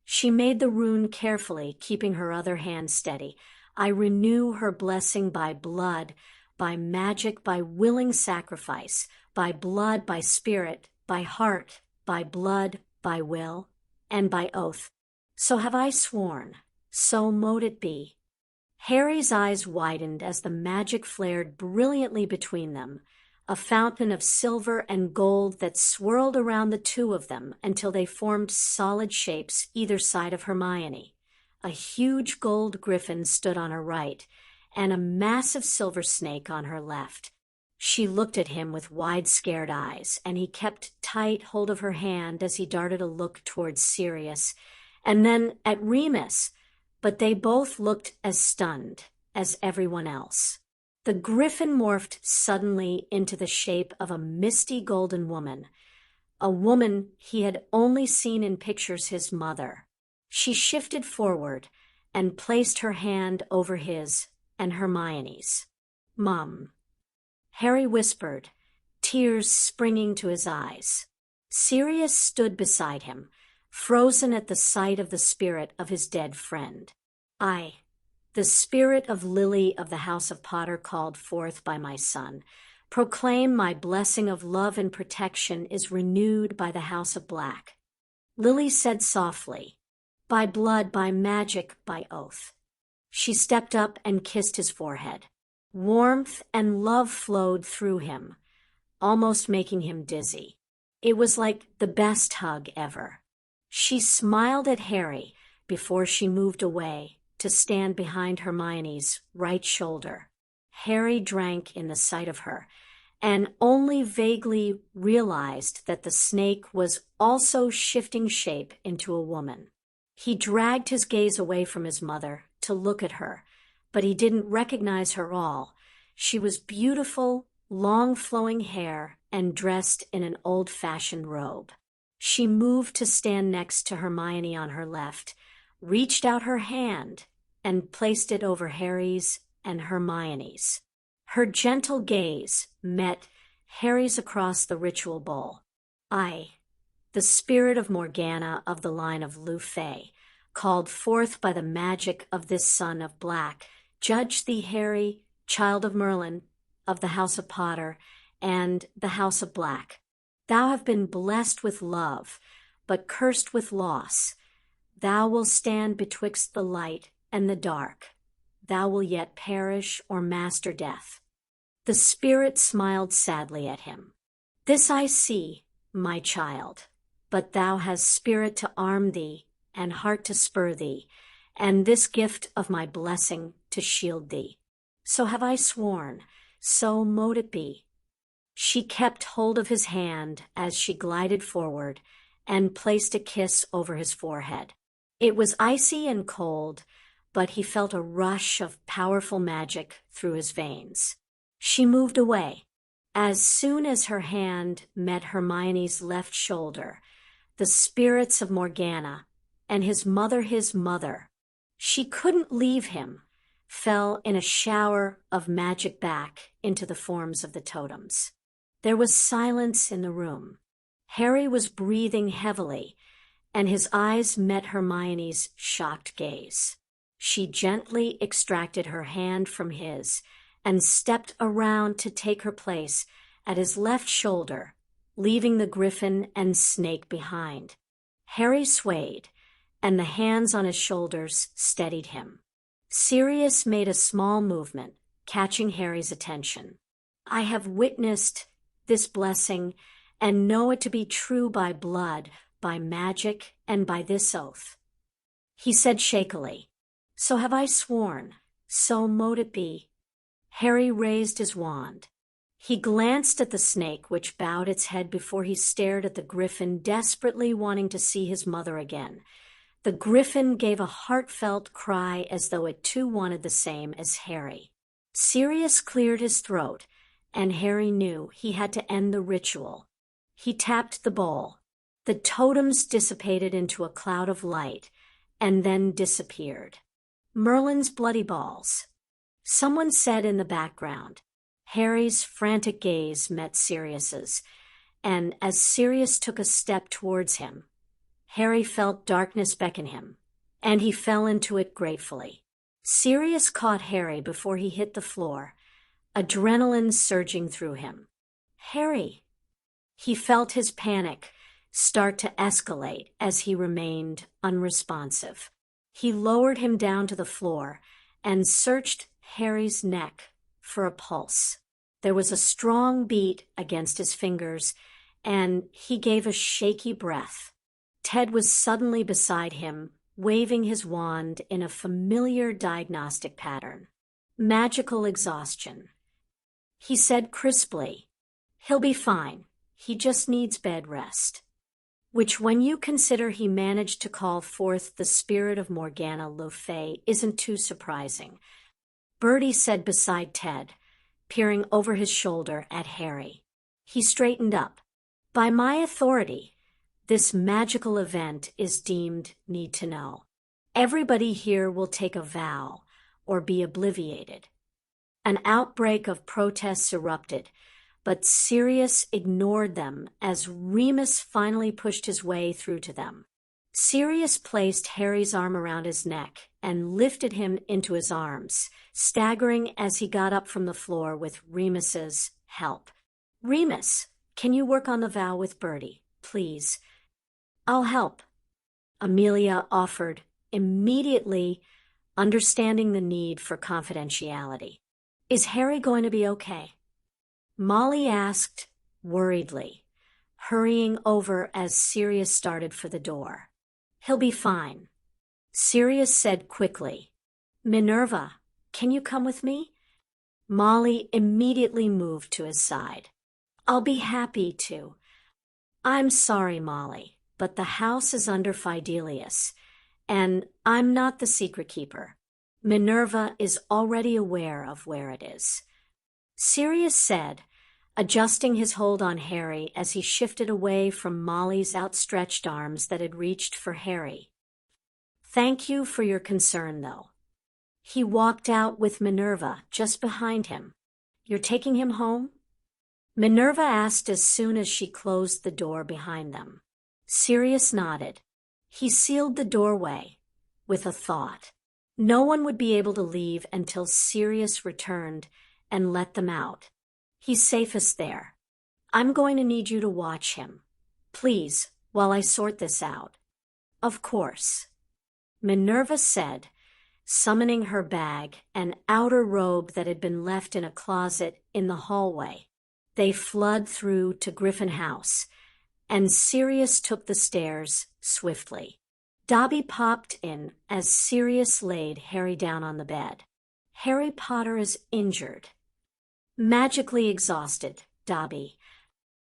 Speaker 1: She made the rune carefully, keeping her other hand steady. I renew her blessing by blood, by magic, by willing sacrifice, by blood, by spirit, by heart, by blood, by will, and by oath. So have I sworn, so mote it be. Harry's eyes widened as the magic flared brilliantly between them. a fountain of silver and gold that swirled around the two of them until they formed solid shapes either side of Hermione. A huge gold griffin stood on her right, and a massive silver snake on her left. She looked at him with wide, scared eyes, and he kept tight hold of her hand as he darted a look towards Sirius, and then at Remus, but they both looked as stunned as everyone else. The griffin morphed suddenly into the shape of a misty golden woman, a woman he had only seen in pictures his mother. She shifted forward and placed her hand over his and Hermione's. "Mum," Harry whispered, tears springing to his eyes. Sirius stood beside him, frozen at the sight of the spirit of his dead friend. The spirit of Lily of the House of Potter called forth by my son, proclaim my blessing of love and protection is renewed by the House of Black." Lily said softly, "By blood, by magic, by oath." She stepped up and kissed his forehead. Warmth and love flowed through him, almost making him dizzy. It was like the best hug ever. She smiled at Harry before she moved away to stand behind Hermione's right shoulder. Harry drank in the sight of her, and only vaguely realized that the snake was also shifting shape into a woman. He dragged his gaze away from his mother to look at her, but he didn't recognize her all. She was beautiful, long flowing hair, and dressed in an old-fashioned robe. She moved to stand next to Hermione on her left, reached out her hand, and placed it over Harry's and Hermione's. Her gentle gaze met Harry's across the ritual bowl. The spirit of Morgana of the line of Lu Fei, called forth by the magic of this son of Black, judge thee, Harry, child of Merlin, of the House of Potter, and the House of Black. Thou have been blessed with love, but cursed with loss. Thou will stand betwixt the light and the dark. Thou will yet perish or master death. The spirit smiled sadly at him. This I see, my child, but thou hast spirit to arm thee and heart to spur thee, and this gift of my blessing to shield thee. So have I sworn, so mote it be. She kept hold of his hand as she glided forward and placed a kiss over his forehead. It was icy and cold, but he felt a rush of powerful magic through his veins. She moved away. As soon as her hand met Hermione's left shoulder, the spirits of Morgana and his mother, she couldn't leave him, fell in a shower of magic back into the forms of the totems. There was silence in the room. Harry was breathing heavily, and his eyes met Hermione's shocked gaze. She gently extracted her hand from his and stepped around to take her place at his left shoulder, leaving the griffin and snake behind. Harry swayed, and the hands on his shoulders steadied him. Sirius made a small movement, catching Harry's attention. "I have witnessed this blessing and know it to be true by blood, by magic, and by this oath," he said shakily. "So have I sworn, so mote it be." Harry raised his wand. He glanced at the snake, which bowed its head before he stared at the griffin, desperately wanting to see his mother again. The griffin gave a heartfelt cry as though it too wanted the same as Harry. Sirius cleared his throat, and Harry knew he had to end the ritual. He tapped the bowl. The totems dissipated into a cloud of light, and then disappeared. "Merlin's bloody balls," someone said in the background. Harry's frantic gaze met Sirius's, and as Sirius took a step towards him, Harry felt darkness beckon him, and he fell into it gratefully. Sirius caught Harry before he hit the floor, adrenaline surging through him. "Harry!" He felt his panic start to escalate as he remained unresponsive. He lowered him down to the floor and searched Harry's neck for a pulse. There was a strong beat against his fingers, and he gave a shaky breath. Ted was suddenly beside him, waving his wand in a familiar diagnostic pattern. Magical exhaustion. He said crisply, "He'll be fine. He just needs bed rest." Which, when you consider he managed to call forth the spirit of Morgana Le Fay, isn't too surprising. Bertie said beside Ted, peering over his shoulder at Harry. He straightened up. "By my authority, this magical event is deemed need to know. Everybody here will take a vow or be obliviated." An outbreak of protests erupted, but Sirius ignored them as Remus finally pushed his way through to them. Sirius placed Harry's arm around his neck and lifted him into his arms, staggering as he got up from the floor with Remus's help. "Remus, can you work on the vow with Bertie, please?" "I'll help," Amelia offered, immediately understanding the need for confidentiality. "Is Harry going to be okay?" Molly asked worriedly, hurrying over as Sirius started for the door. "He'll be fine," Sirius said quickly. "Minerva, can you come with me?" Molly immediately moved to his side. "I'll be happy to." "I'm sorry, Molly, but the house is under Fidelius, and I'm not the secret keeper. Minerva is already aware of where it is," Sirius said, adjusting his hold on Harry as he shifted away from Molly's outstretched arms that had reached for Harry. "Thank you for your concern, though." He walked out with Minerva just behind him. "You're taking him home?" Minerva asked as soon as she closed the door behind them. Sirius nodded. He sealed the doorway with a thought. No one would be able to leave until Sirius returned and let them out. He's safest there. "I'm going to need you to watch him, please, while I sort this out." "Of course," Minerva said, summoning her bag, an outer robe that had been left in a closet in the hallway. They fled through to Griffin House, and Sirius took the stairs swiftly. Dobby popped in as Sirius laid Harry down on the bed. "Harry Potter is injured." "Magically exhausted, Dobby."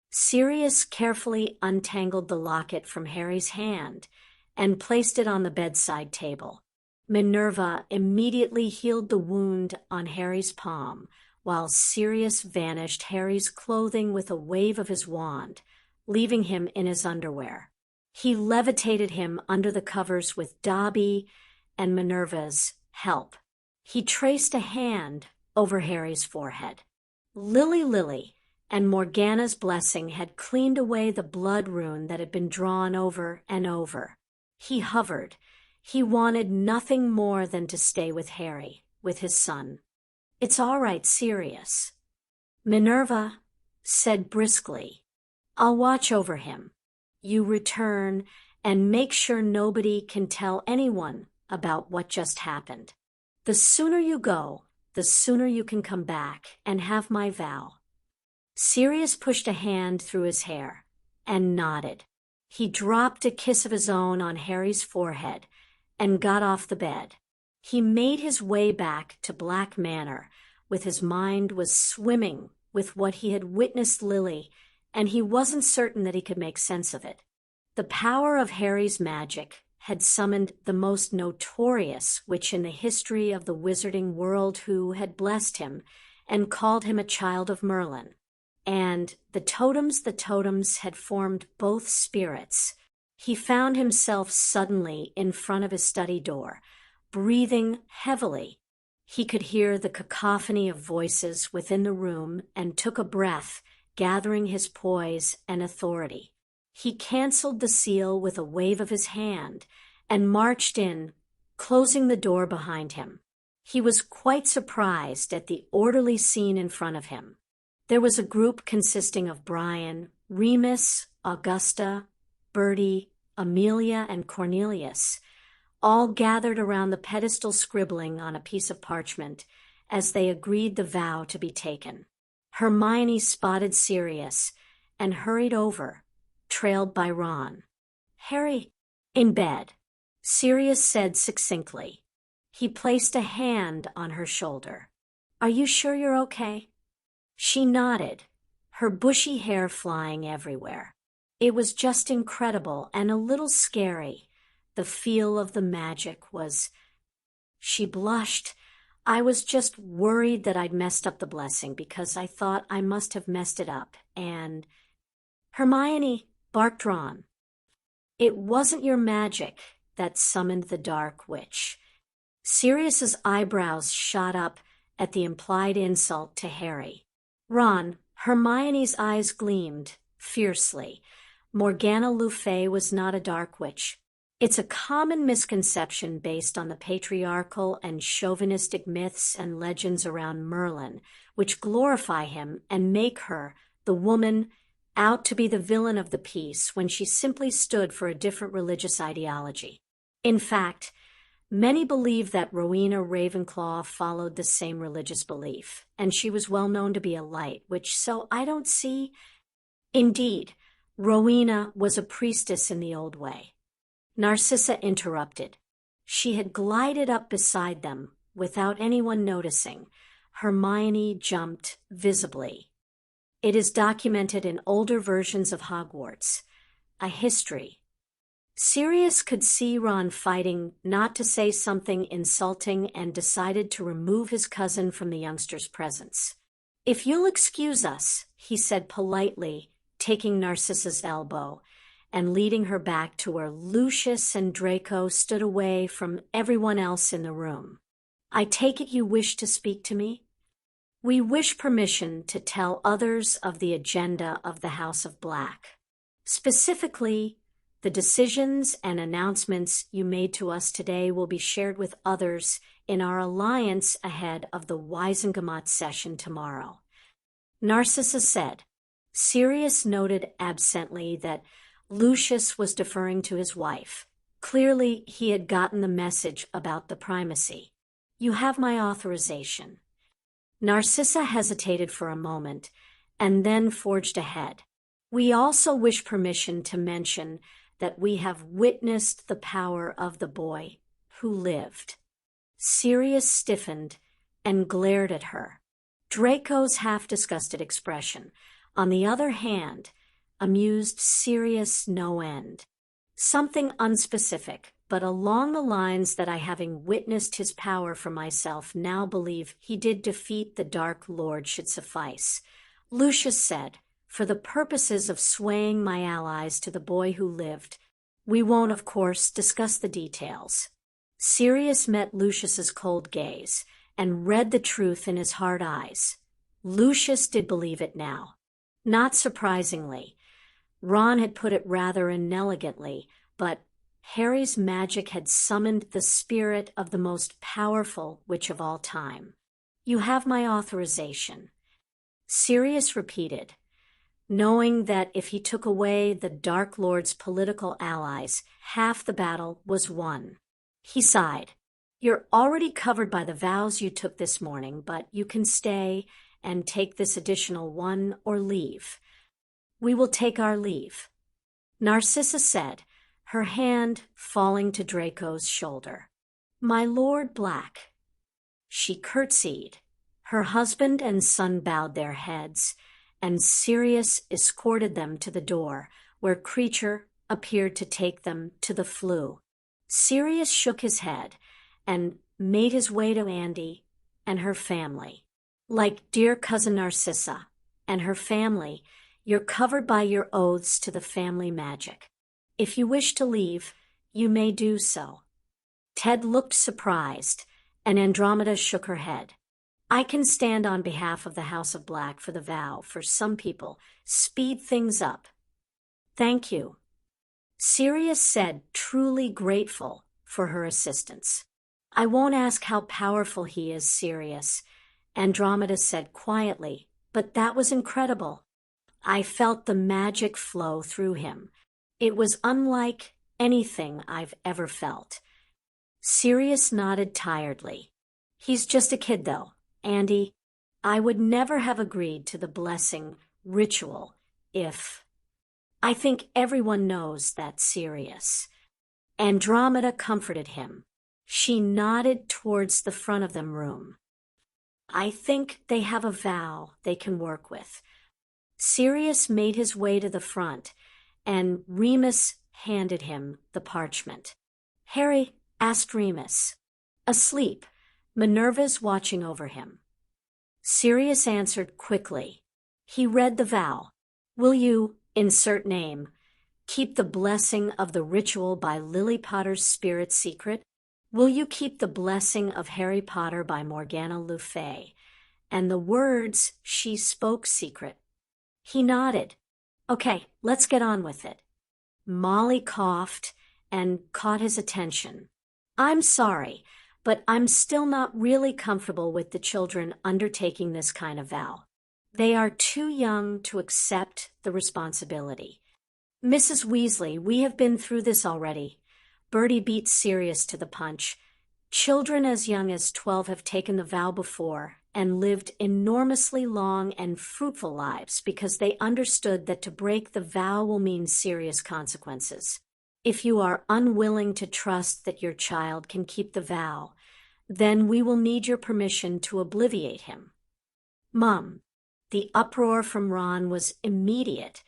Speaker 1: Sirius carefully untangled the locket from Harry's hand and placed it on the bedside table. Minerva immediately healed the wound on Harry's palm, while Sirius vanished Harry's clothing with a wave of his wand, leaving him in his underwear. He levitated him under the covers with Dobby and Minerva's help. He traced a hand over Harry's forehead. Lily and Morgana's blessing had cleaned away the blood rune that had been drawn over and over. He hovered. He wanted nothing more than to stay with Harry, with his son. "It's all right, Sirius," Minerva said briskly. "I'll watch over him. You return and make sure nobody can tell anyone about what just happened. The sooner you go, the sooner you can come back and have my vow." Sirius pushed a hand through his hair and nodded. He dropped a kiss of his own on Harry's forehead and got off the bed. He made his way back to Black Manor, with his mind was swimming with what he had witnessed Lily, and he wasn't certain that he could make sense of it. The power of Harry's magic had summoned the most notorious witch in the history of the wizarding world, who had blessed him and called him a child of Merlin. And the totems had formed both spirits. He found himself suddenly in front of his study door, breathing heavily. He could hear the cacophony of voices within the room and took a breath, gathering his poise and authority. He canceled the seal with a wave of his hand and marched in, closing the door behind him. He was quite surprised at the orderly scene in front of him. There was a group consisting of Brian, Remus, Augusta, Bertie, Amelia, and Cornelius, all gathered around the pedestal scribbling on a piece of parchment as they agreed the vow to be taken. Hermione spotted Sirius and hurried over, trailed by Ron. "Harry, in bed," Sirius said succinctly. He placed a hand on her shoulder. "Are you sure you're okay?" She nodded, her bushy hair flying everywhere. It was just incredible and a little scary. The feel of the magic was... She blushed. "I was just worried that I'd messed up the blessing because I thought I must have messed it up, and..." "Hermione," barked Ron. "It wasn't your magic that summoned the Dark Witch." Sirius's eyebrows shot up at the implied insult to Harry. "Ron," Hermione's eyes gleamed fiercely. "Morgana Le Fay was not a Dark Witch. It's a common misconception based on the patriarchal and chauvinistic myths and legends around Merlin, which glorify him and make her, the woman, out to be the villain of the piece when she simply stood for a different religious ideology. In fact, many believe that Rowena Ravenclaw followed the same religious belief, and she was well known to be a light, which so I don't see..." "Indeed, Rowena was a priestess in the old way," Narcissa interrupted. She had glided up beside them without anyone noticing. Hermione jumped visibly. "It is documented in older versions of Hogwarts. A history." Sirius could see Ron fighting not to say something insulting and decided to remove his cousin from the youngster's presence. "If you'll excuse us," he said politely, taking Narcissa's elbow and leading her back to where Lucius and Draco stood away from everyone else in the room. "I take it you wish to speak to me?" "We wish permission to tell others of the agenda of the House of Black. Specifically, the decisions and announcements you made to us today will be shared with others in our alliance ahead of the Wizengamot session tomorrow," Narcissa said. Sirius noted absently that Lucius was deferring to his wife. Clearly, he had gotten the message about the primacy. "You have my authorization." Narcissa hesitated for a moment and then forged ahead. "We also wish permission to mention that we have witnessed the power of the boy who lived." Sirius stiffened and glared at her. Draco's half-disgusted expression, on the other hand, amused Sirius no end. "Something unspecific, but along the lines that I, having witnessed his power for myself, now believe he did defeat the Dark Lord should suffice," Lucius said. "For the purposes of swaying my allies to the boy who lived, we won't, of course, discuss the details." Sirius met Lucius's cold gaze and read the truth in his hard eyes. Lucius did believe it now. Not surprisingly, Ron had put it rather inelegantly, but Harry's magic had summoned the spirit of the most powerful witch of all time. "You have my authorization," Sirius repeated, knowing that if he took away the Dark Lord's political allies, half the battle was won. He sighed. "You're already covered by the vows you took this morning, but you can stay and take this additional one or leave." "We will take our leave," Narcissa said, her hand falling to Draco's shoulder. "My Lord Black." She curtsied. Her husband and son bowed their heads, and Sirius escorted them to the door, where Creature appeared to take them to the flue. Sirius shook his head and made his way to Andy and her family. "Like dear cousin Narcissa and her family, you're covered by your oaths to the family magic. If you wish to leave, you may do so." Ted looked surprised, and Andromeda shook her head. "I can stand on behalf of the House of Black for the vow. For some people, speed things up." "Thank you," Sirius said, truly grateful for her assistance. "I won't ask how powerful he is, Sirius," Andromeda said quietly, "but that was incredible. I felt the magic flow through him. It was unlike anything I've ever felt." Sirius nodded tiredly. "He's just a kid, though, Andy. I would never have agreed to the blessing ritual if... I think everyone knows that's serious. Andromeda comforted him. She nodded towards the front of the room. I think they have a vow they can work with. Sirius made his way to the front, and Remus handed him the parchment. Harry asked Remus. Asleep, Minerva's watching over him. Sirius answered quickly. He read the vow. Will you, insert name, keep the blessing of the ritual by Lily Potter's spirit secret? Will you keep the blessing of Harry Potter by Morgana Le Fay, and the words she spoke secret? He nodded. Okay, let's get on with it. Molly coughed and caught his attention. I'm sorry, but I'm still not really comfortable with the children undertaking this kind of vow. They are too young to accept the responsibility. Mrs. Weasley, we have been through this already. Bertie beat Sirius to the punch. Children as young as 12 have taken the vow before and lived enormously long and fruitful lives because they understood that to break the vow will mean serious consequences. If you are unwilling to trust that your child can keep the vow, then we will need your permission to obliviate him. Mum, the uproar from Ron was immediate.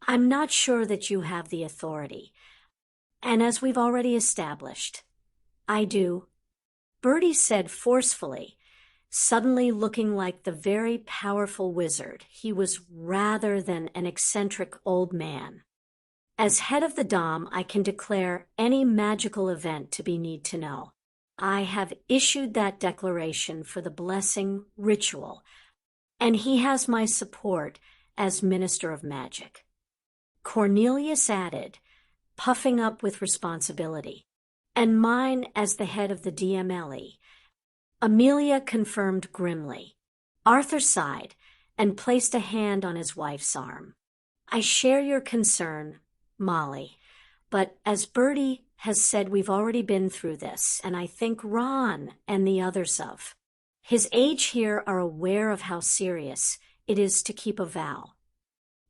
Speaker 1: I'm not sure that you have the authority. And as we've already established, I do. Bertie said forcefully, suddenly looking like the very powerful wizard he was rather than an eccentric old man. As head of the Dom, I can declare any magical event to be need to know. I have issued that declaration for the blessing ritual, and he has my support as Minister of Magic. Cornelius added, puffing up with responsibility, and mine as the head of the DMLE. Amelia confirmed grimly. Arthur sighed and placed a hand on his wife's arm. I share your concern, Molly, but as Bertie has said, we've already been through this, and I think Ron and the others of. His age here are aware of how serious it is to keep a vow.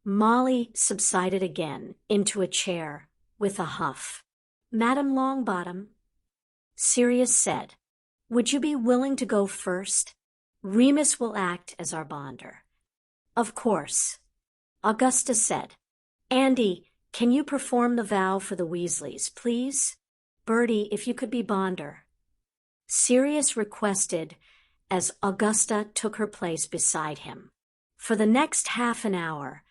Speaker 1: Molly subsided again into a chair with a huff. Madam Longbottom, Sirius said, would you be willing to go first? Remus will act as our bonder. Of course. Augusta said, Andy, can you perform the vow for the Weasleys, please? Bertie, if you could be bonder. Sirius requested as Augusta took her place beside him. For the next half an hour,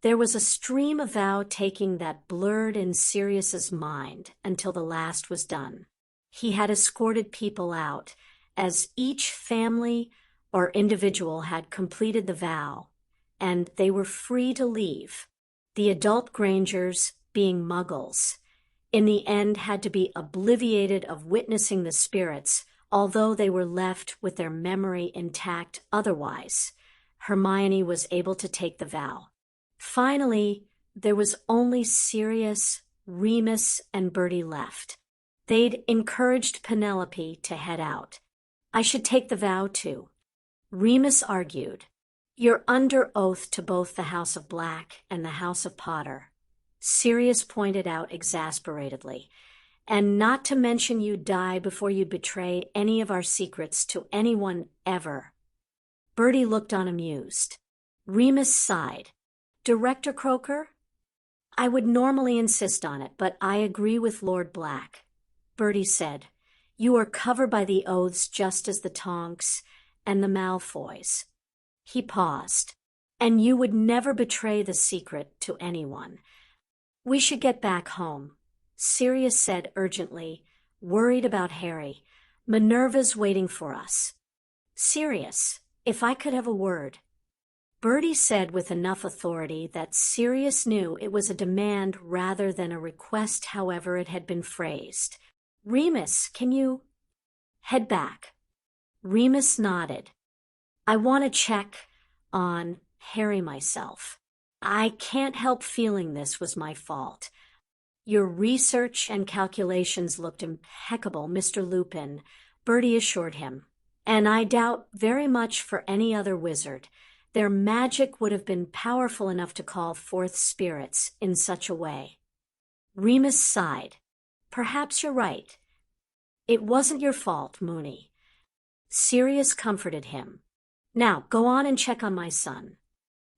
Speaker 1: there was a stream of vow-taking that blurred in Sirius's mind until the last was done. He had escorted people out as each family or individual had completed the vow, and they were free to leave. The adult Grangers, being muggles, in the end had to be obliviated of witnessing the spirits, although they were left with their memory intact otherwise. Hermione was able to take the vow. Finally, there was only Sirius, Remus, and Bertie left. They'd encouraged Penelope to head out. I should take the vow too. Remus argued. You're under oath to both the House of Black and the House of Potter, Sirius pointed out exasperatedly, and not to mention you'd die before you'd betray any of our secrets to anyone ever. Bertie looked on amused. Remus sighed. Director Croker? I would normally insist on it, but I agree with Lord Black. Bertie said, you are covered by the oaths just as the Tonks and the Malfoys. He paused. And you would never betray the secret to anyone. We should get back home, Sirius said urgently, worried about Harry. Minerva's waiting for us. Sirius, if I could have a word. Bertie said with enough authority that Sirius knew it was a demand rather than a request, however it had been phrased. Remus, can you head back? Remus nodded. I want to check on Harry myself. I can't help feeling this was my fault. Your research and calculations looked impeccable, Mr. Lupin, Bertie assured him. And I doubt very much for any other wizard their magic would have been powerful enough to call forth spirits in such a way. Remus sighed. Perhaps you're right. It wasn't your fault, Moony. Sirius comforted him. Now, go on and check on my son.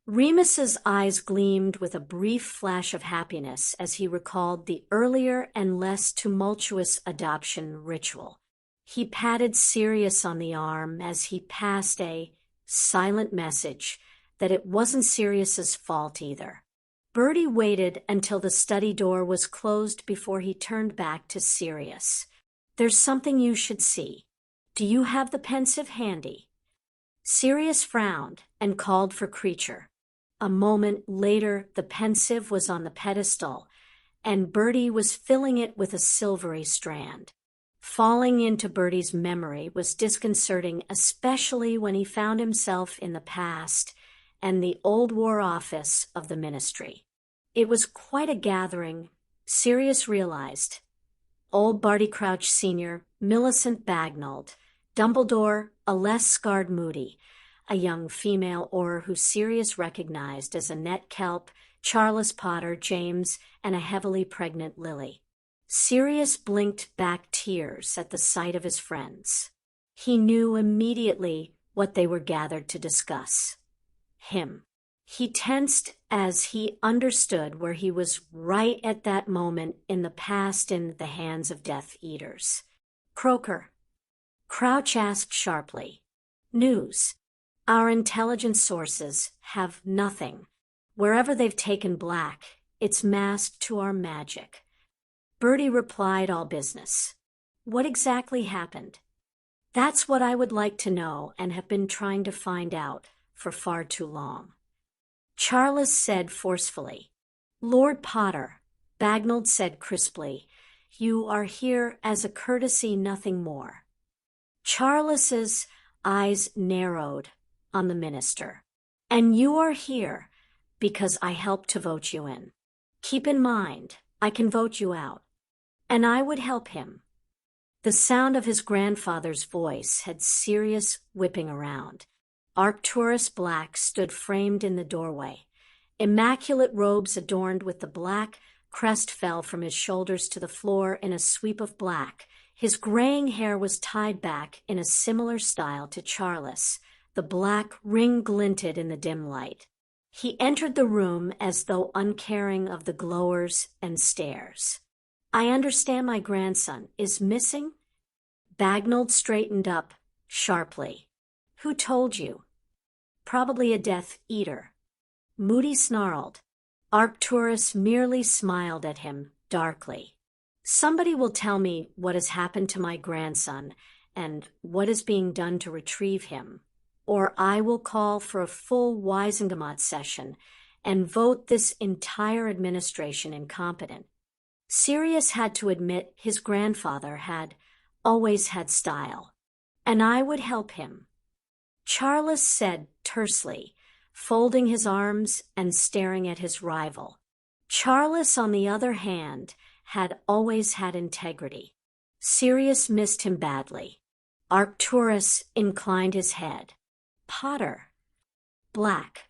Speaker 1: Remus's eyes gleamed with a brief flash of happiness as he recalled the earlier and less tumultuous adoption ritual. He patted Sirius on the arm as he passed a silent message that it wasn't Sirius's fault either. Bertie waited until the study door was closed before he turned back to Sirius. There's something you should see. Do you have the pensive handy? Sirius frowned and called for Creature. A moment later, the pensive was on the pedestal, and Bertie was filling it with a silvery strand. Falling into Bertie's memory was disconcerting, especially when he found himself in the past and the old war office of the ministry. It was quite a gathering, Sirius realized. Old Barty Crouch Sr., Millicent Bagnold, Dumbledore, a less scarred Moody, a young female Auror who Sirius recognized as Annette Kelp, Charles Potter, James, and a heavily pregnant Lily. Sirius blinked back tears at the sight of his friends. He knew immediately what they were gathered to discuss. Him. He tensed as he understood where he was right at that moment in the past in the hands of Death Eaters. Croaker. Crouch asked sharply. News. Our intelligence sources have nothing. Wherever they've taken Black, it's masked to our magic. Bertie replied all business. What exactly happened? That's what I would like to know and have been trying to find out for far too long. Charles said forcefully. Lord Potter, Bagnold said crisply, you are here as a courtesy, nothing more. Charles's eyes narrowed on the minister. And you are here because I helped to vote you in. Keep in mind, I can vote you out. And I would help him. The sound of his grandfather's voice had Sirius whipping around. Arcturus Black stood framed in the doorway. Immaculate robes adorned with the black crest fell from his shoulders to the floor in a sweep of black. His graying hair was tied back in a similar style to Charles. The black ring glinted in the dim light. He entered the room as though uncaring of the glowers and stares. I understand my grandson is missing? Bagnold straightened up sharply. Who told you? Probably a Death Eater. Moody snarled. Arcturus merely smiled at him darkly. Somebody will tell me what has happened to my grandson and what is being done to retrieve him, or I will call for a full Wizengamot session and vote this entire administration incompetent. Sirius had to admit his grandfather had always had style, and I would help him. Charles said tersely, folding his arms and staring at his rival. Charles, on the other hand, had always had integrity. Sirius missed him badly. Arcturus inclined his head. Potter. Black.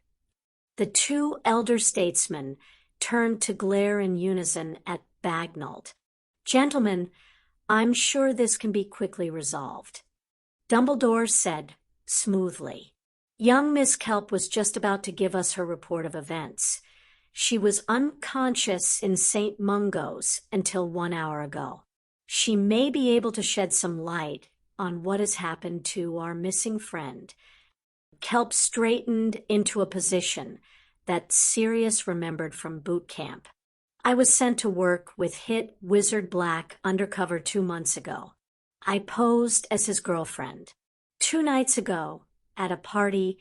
Speaker 1: The two elder statesmen turned to glare in unison at Bagnold. Gentlemen, I'm sure this can be quickly resolved. Dumbledore said smoothly. Young Miss Kelp was just about to give us her report of events. She was unconscious in St. Mungo's until 1 hour ago. She may be able to shed some light on what has happened to our missing friend. Kelp straightened into a position that Sirius remembered from boot camp. I was sent to work with Hit Wizard Black undercover 2 months ago. I posed as his girlfriend. 2 nights ago, at a party,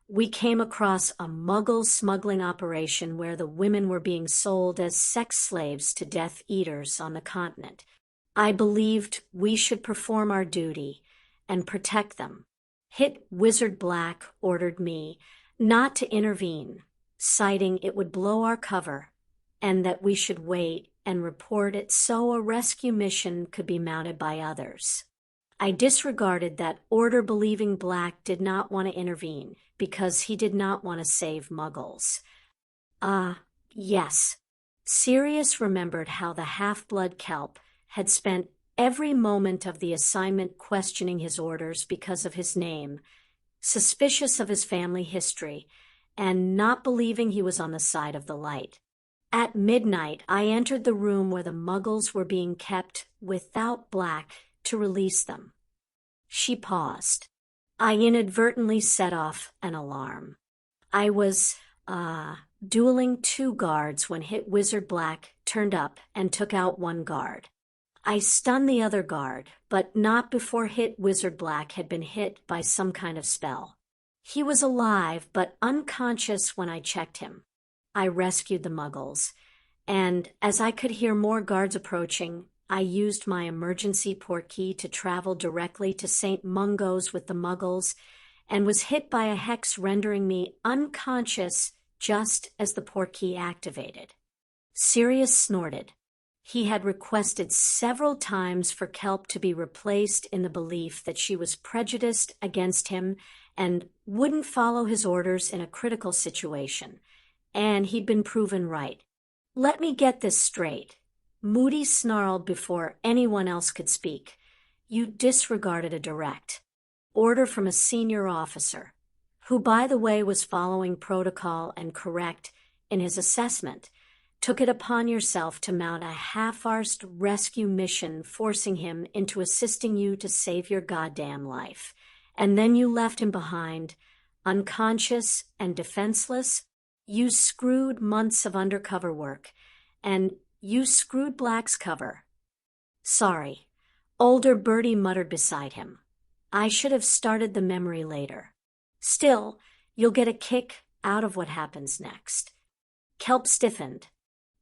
Speaker 1: we came across a Muggle smuggling operation where the women were being sold as sex slaves to Death Eaters on the continent. I believed we should perform our duty and protect them. Hit Wizard Black ordered me not to intervene, citing it would blow our cover and that we should wait and report it so a rescue mission could be mounted by others. I disregarded that order-believing Black did not want to intervene because he did not want to save Muggles. Yes. Sirius remembered how the half-blood Kelp had spent every moment of the assignment questioning his orders because of his name, suspicious of his family history, and not believing he was on the side of the light. At midnight, I entered the room where the Muggles were being kept without Black to release them. She paused. I inadvertently set off an alarm. I was, dueling 2 guards when Hit Wizard Black turned up and took out 1 guard. I stunned the other guard, but not before Hit Wizard Black had been hit by some kind of spell. He was alive but unconscious when I checked him. I rescued the Muggles, and as I could hear more guards approaching, I used my emergency portkey to travel directly to St. Mungo's with the Muggles and was hit by a hex rendering me unconscious just as the portkey activated. Sirius snorted. He had requested several times for Kelp to be replaced in the belief that she was prejudiced against him and wouldn't follow his orders in a critical situation, and he'd been proven right. Let me get this straight. Moody snarled before anyone else could speak. You disregarded a direct order from a senior officer, who, by the way, was following protocol and correct in his assessment, took it upon yourself to mount a half-arsed rescue mission forcing him into assisting you to save your goddamn life, and then you left him behind, unconscious and defenseless. You screwed months of undercover work, and you screwed Black's cover. Sorry, older Bertie muttered beside him. I should have started the memory later. Still, you'll get a kick out of what happens next. Kelp stiffened.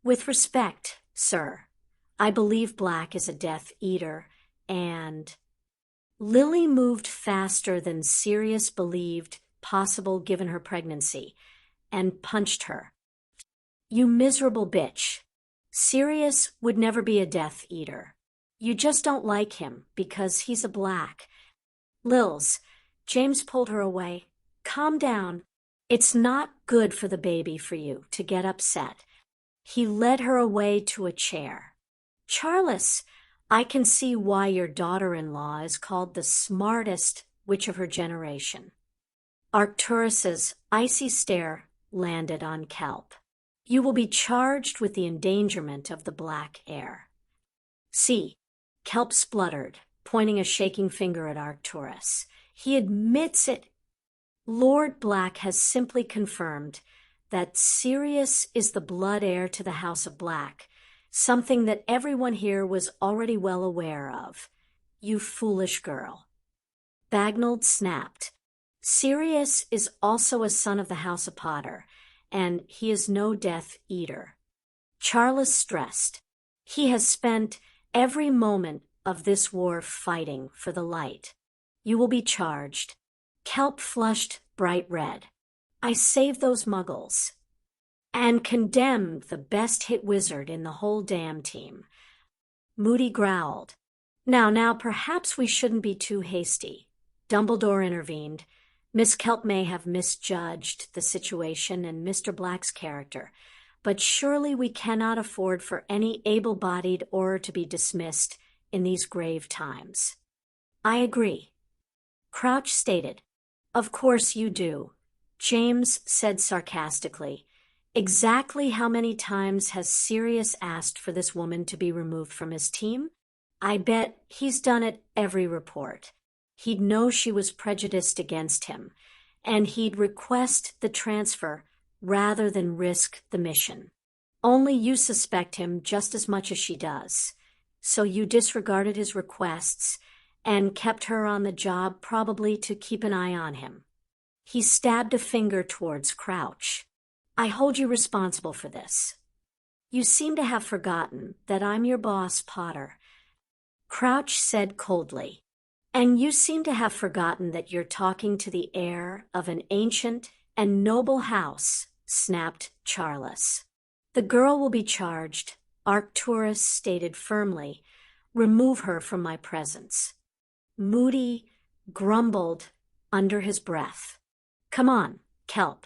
Speaker 1: With respect, sir, I believe Black is a Death Eater, and... Lily moved faster than Sirius believed possible given her pregnancy, and punched her. You miserable bitch. Sirius would never be a Death Eater. You just don't like him because he's a Black. Lils, James pulled her away. Calm down. It's not good for the baby for you to get upset. He led her away to a chair. Charles, I can see why your daughter-in-law is called the smartest witch of her generation. Arcturus's icy stare landed on Kelp. You will be charged with the endangerment of the Black heir. See, Kelp spluttered, pointing a shaking finger at Arcturus. He admits it. Lord Black has simply confirmed that Sirius is the blood heir to the House of Black, something that everyone here was already well aware of. You foolish girl. Bagnold snapped. Sirius is also a son of the House of Potter, and he is no Death Eater. Charles stressed. He has spent every moment of this war fighting for the light. You will be charged. Kelp flushed bright red. I saved those Muggles. And condemned the best hit wizard in the whole damn team. Moody growled. Now, perhaps we shouldn't be too hasty. Dumbledore intervened. Miss Kelp may have misjudged the situation and Mr. Black's character, but surely we cannot afford for any able-bodied Auror to be dismissed in these grave times. I agree. Crouch stated. Of course you do. James said sarcastically. Exactly how many times has Sirius asked for this woman to be removed from his team? I bet he's done it every report. He'd know she was prejudiced against him, and he'd request the transfer rather than risk the mission. Only you suspect him just as much as she does, so you disregarded his requests and kept her on the job probably to keep an eye on him. He stabbed a finger towards Crouch. I hold you responsible for this. You seem to have forgotten that I'm your boss, Potter. Crouch said coldly. And you seem to have forgotten that you're talking to the heir of an ancient and noble house, snapped Charles. The girl will be charged, Arcturus stated firmly. Remove her from my presence. Moody grumbled under his breath. "Come on, Kelp.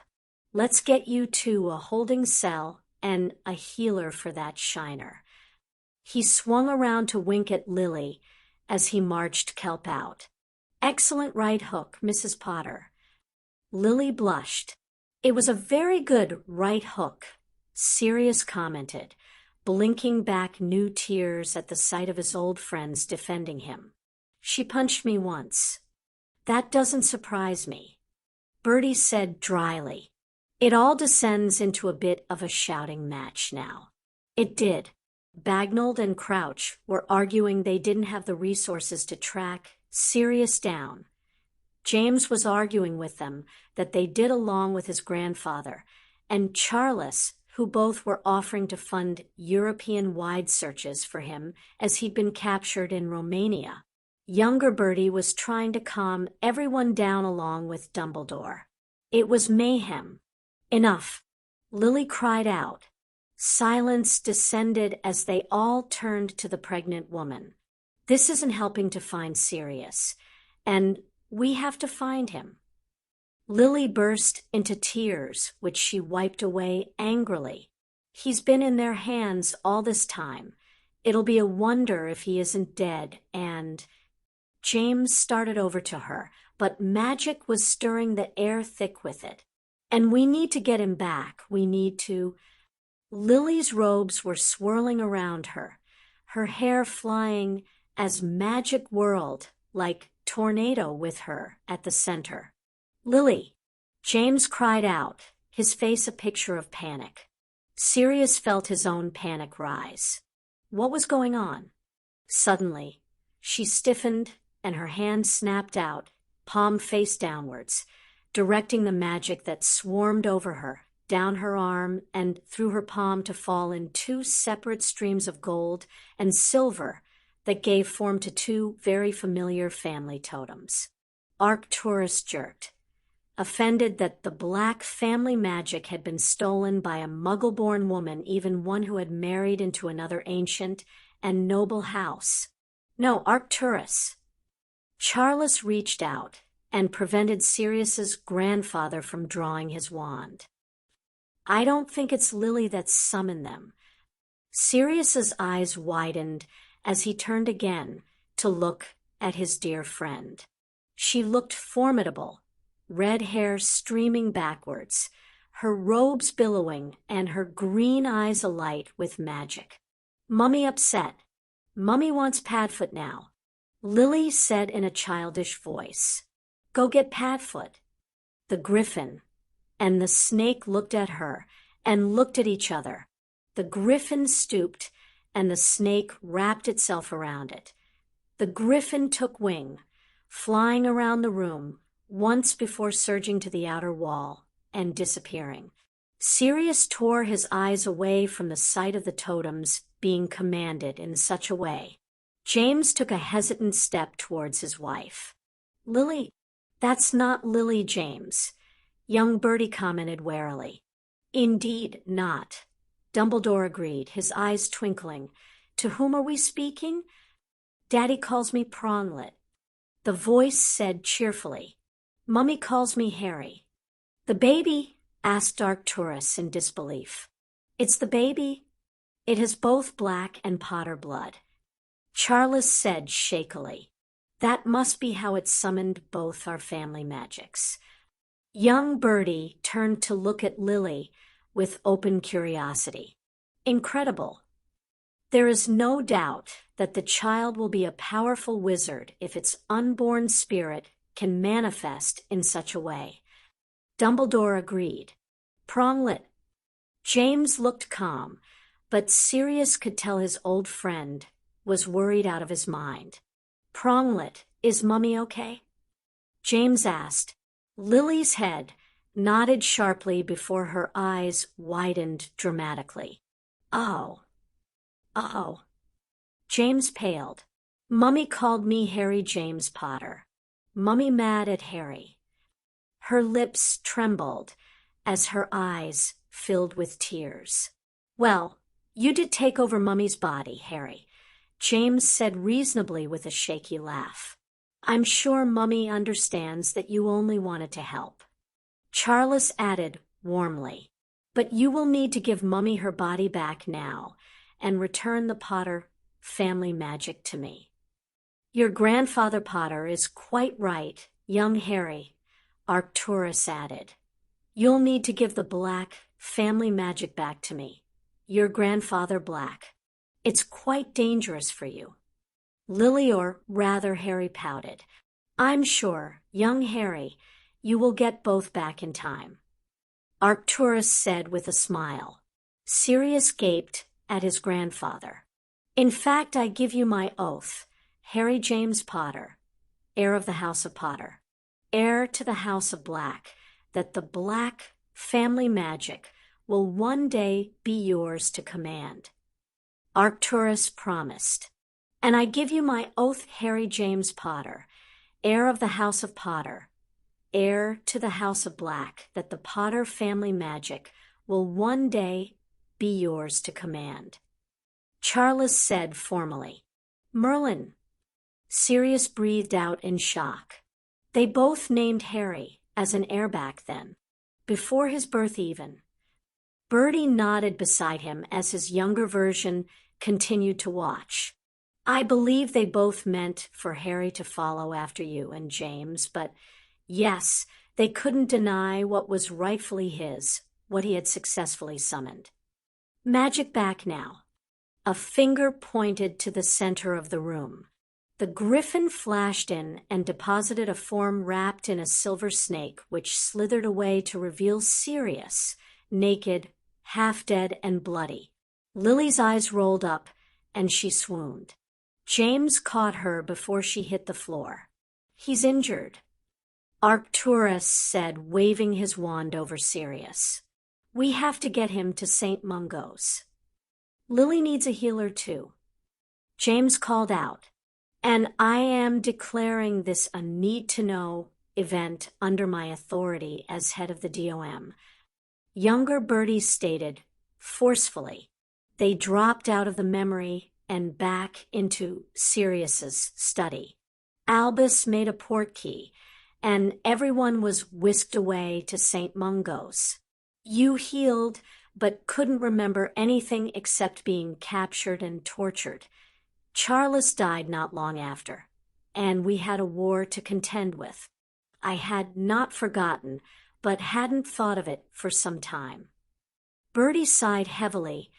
Speaker 1: Let's get you to a holding cell and a healer for that shiner." He swung around to wink at Lily as he marched Kelp out. "Excellent right hook, Mrs. Potter." Lily blushed. "It was a very good right hook," Sirius commented, blinking back new tears at the sight of his old friends defending him. "She punched me once." "That doesn't surprise me," Bertie said dryly. "It all descends into a bit of a shouting match now." It did. Bagnold and Crouch were arguing they didn't have the resources to track Sirius down. James was arguing with them that they did along with his grandfather, and Charles, who both were offering to fund European-wide searches for him as he'd been captured in Romania. Younger Bertie was trying to calm everyone down along with Dumbledore. It was mayhem. "Enough," Lily cried out. Silence descended as they all turned to the pregnant woman. "This isn't helping to find Sirius, and we have to find him." Lily burst into tears, which she wiped away angrily. "He's been in their hands all this time. It'll be a wonder if he isn't dead, and—" James started over to her, but magic was stirring the air thick with it. "And we need to get him back. We need to—" Lily's robes were swirling around her, her hair flying as magic whirled like tornado with her at the center. "Lily!" James cried out, his face a picture of panic. Sirius felt his own panic rise. What was going on? Suddenly, she stiffened and her hand snapped out, palm face downwards, directing the magic that swarmed over her, down her arm and through her palm to fall in two separate streams of gold and silver that gave form to two very familiar family totems. Arcturus jerked, offended that the black family magic had been stolen by a muggle-born woman, even one who had married into another ancient and noble house. "No, Arcturus." Charles reached out and prevented Sirius's grandfather from drawing his wand. "I don't think it's Lily that summoned them." Sirius's eyes widened as he turned again to look at his dear friend. She looked formidable, red hair streaming backwards, her robes billowing and her green eyes alight with magic. "Mummy upset. Mummy wants Padfoot now," Lily said in a childish voice. "Go get Padfoot." The griffin and the snake looked at her and looked at each other. The griffin stooped and the snake wrapped itself around it. The griffin took wing, flying around the room once before surging to the outer wall and disappearing. Sirius tore his eyes away from the sight of the totems being commanded in such a way. James took a hesitant step towards his wife. "Lily, that's not Lily, James," young Bertie commented warily. "Indeed not," Dumbledore agreed, his eyes twinkling. "To whom are we speaking?" "Daddy calls me Pronglet," the voice said cheerfully. "Mummy calls me Harry." "The baby?" asked Arcturus in disbelief. "It's the baby. It has both black and Potter blood," Charles said shakily. "That must be how it summoned both our family magics." Young Bertie turned to look at Lily with open curiosity. "Incredible. There is no doubt that the child will be a powerful wizard if its unborn spirit can manifest in such a way." Dumbledore agreed. "Pronglet." James looked calm, but Sirius could tell his old friend was worried out of his mind. "Pronglet, is Mummy okay?" James asked. Lily's head nodded sharply before her eyes widened dramatically. Oh. James paled. "Mummy called me Harry James Potter. Mummy mad at Harry." Her lips trembled as her eyes filled with tears. "Well, you did take over Mummy's body, Harry," James said reasonably with a shaky laugh. I'm sure Mummy understands that you only wanted to help. Charles added warmly, but you will need to give Mummy her body back now and return the Potter family magic to me. Your grandfather Potter is quite right, young Harry, Arcturus added. You'll need to give the Black family magic back to me. Your grandfather Black. It's quite dangerous for you. Lily, or rather Harry, pouted. I'm sure, young Harry, you will get both back in time. Arcturus said with a smile. Sirius gaped at his grandfather. In fact, I give you my oath, Harry James Potter, heir of the House of Potter, heir to the House of Black, that the Black family magic will one day be yours to command. Arcturus promised. And I give you my oath, Harry James Potter, heir of the House of Potter, heir to the House of Black, that the Potter family magic will one day be yours to command. Charles said formally. Merlin. Sirius breathed out in shock. They both named Harry as an heir back then, before his birth even. Bertie nodded beside him as his younger version continued to watch. I believe they both meant for Harry to follow after you and James, but yes, they couldn't deny what was rightfully his, what he had successfully summoned. Magic back now. A finger pointed to the center of the room. The griffin flashed in and deposited a form wrapped in a silver snake, which slithered away to reveal Sirius, naked, half-dead, and bloody. Lily's eyes rolled up, and she swooned. James caught her before she hit the floor. He's injured, Arcturus said, waving his wand over Sirius. We have to get him to St. Mungo's. Lily needs a healer too. James called out, and I am declaring this a need-to-know event under my authority as head of the DOM. Younger Bertie stated, forcefully. They dropped out of the memory and back into Sirius's study. Albus made a portkey, and everyone was whisked away to St. Mungo's. You healed, but couldn't remember anything except being captured and tortured. Charles died not long after, and we had a war to contend with. I had not forgotten, but hadn't thought of it for some time. Bertie sighed heavily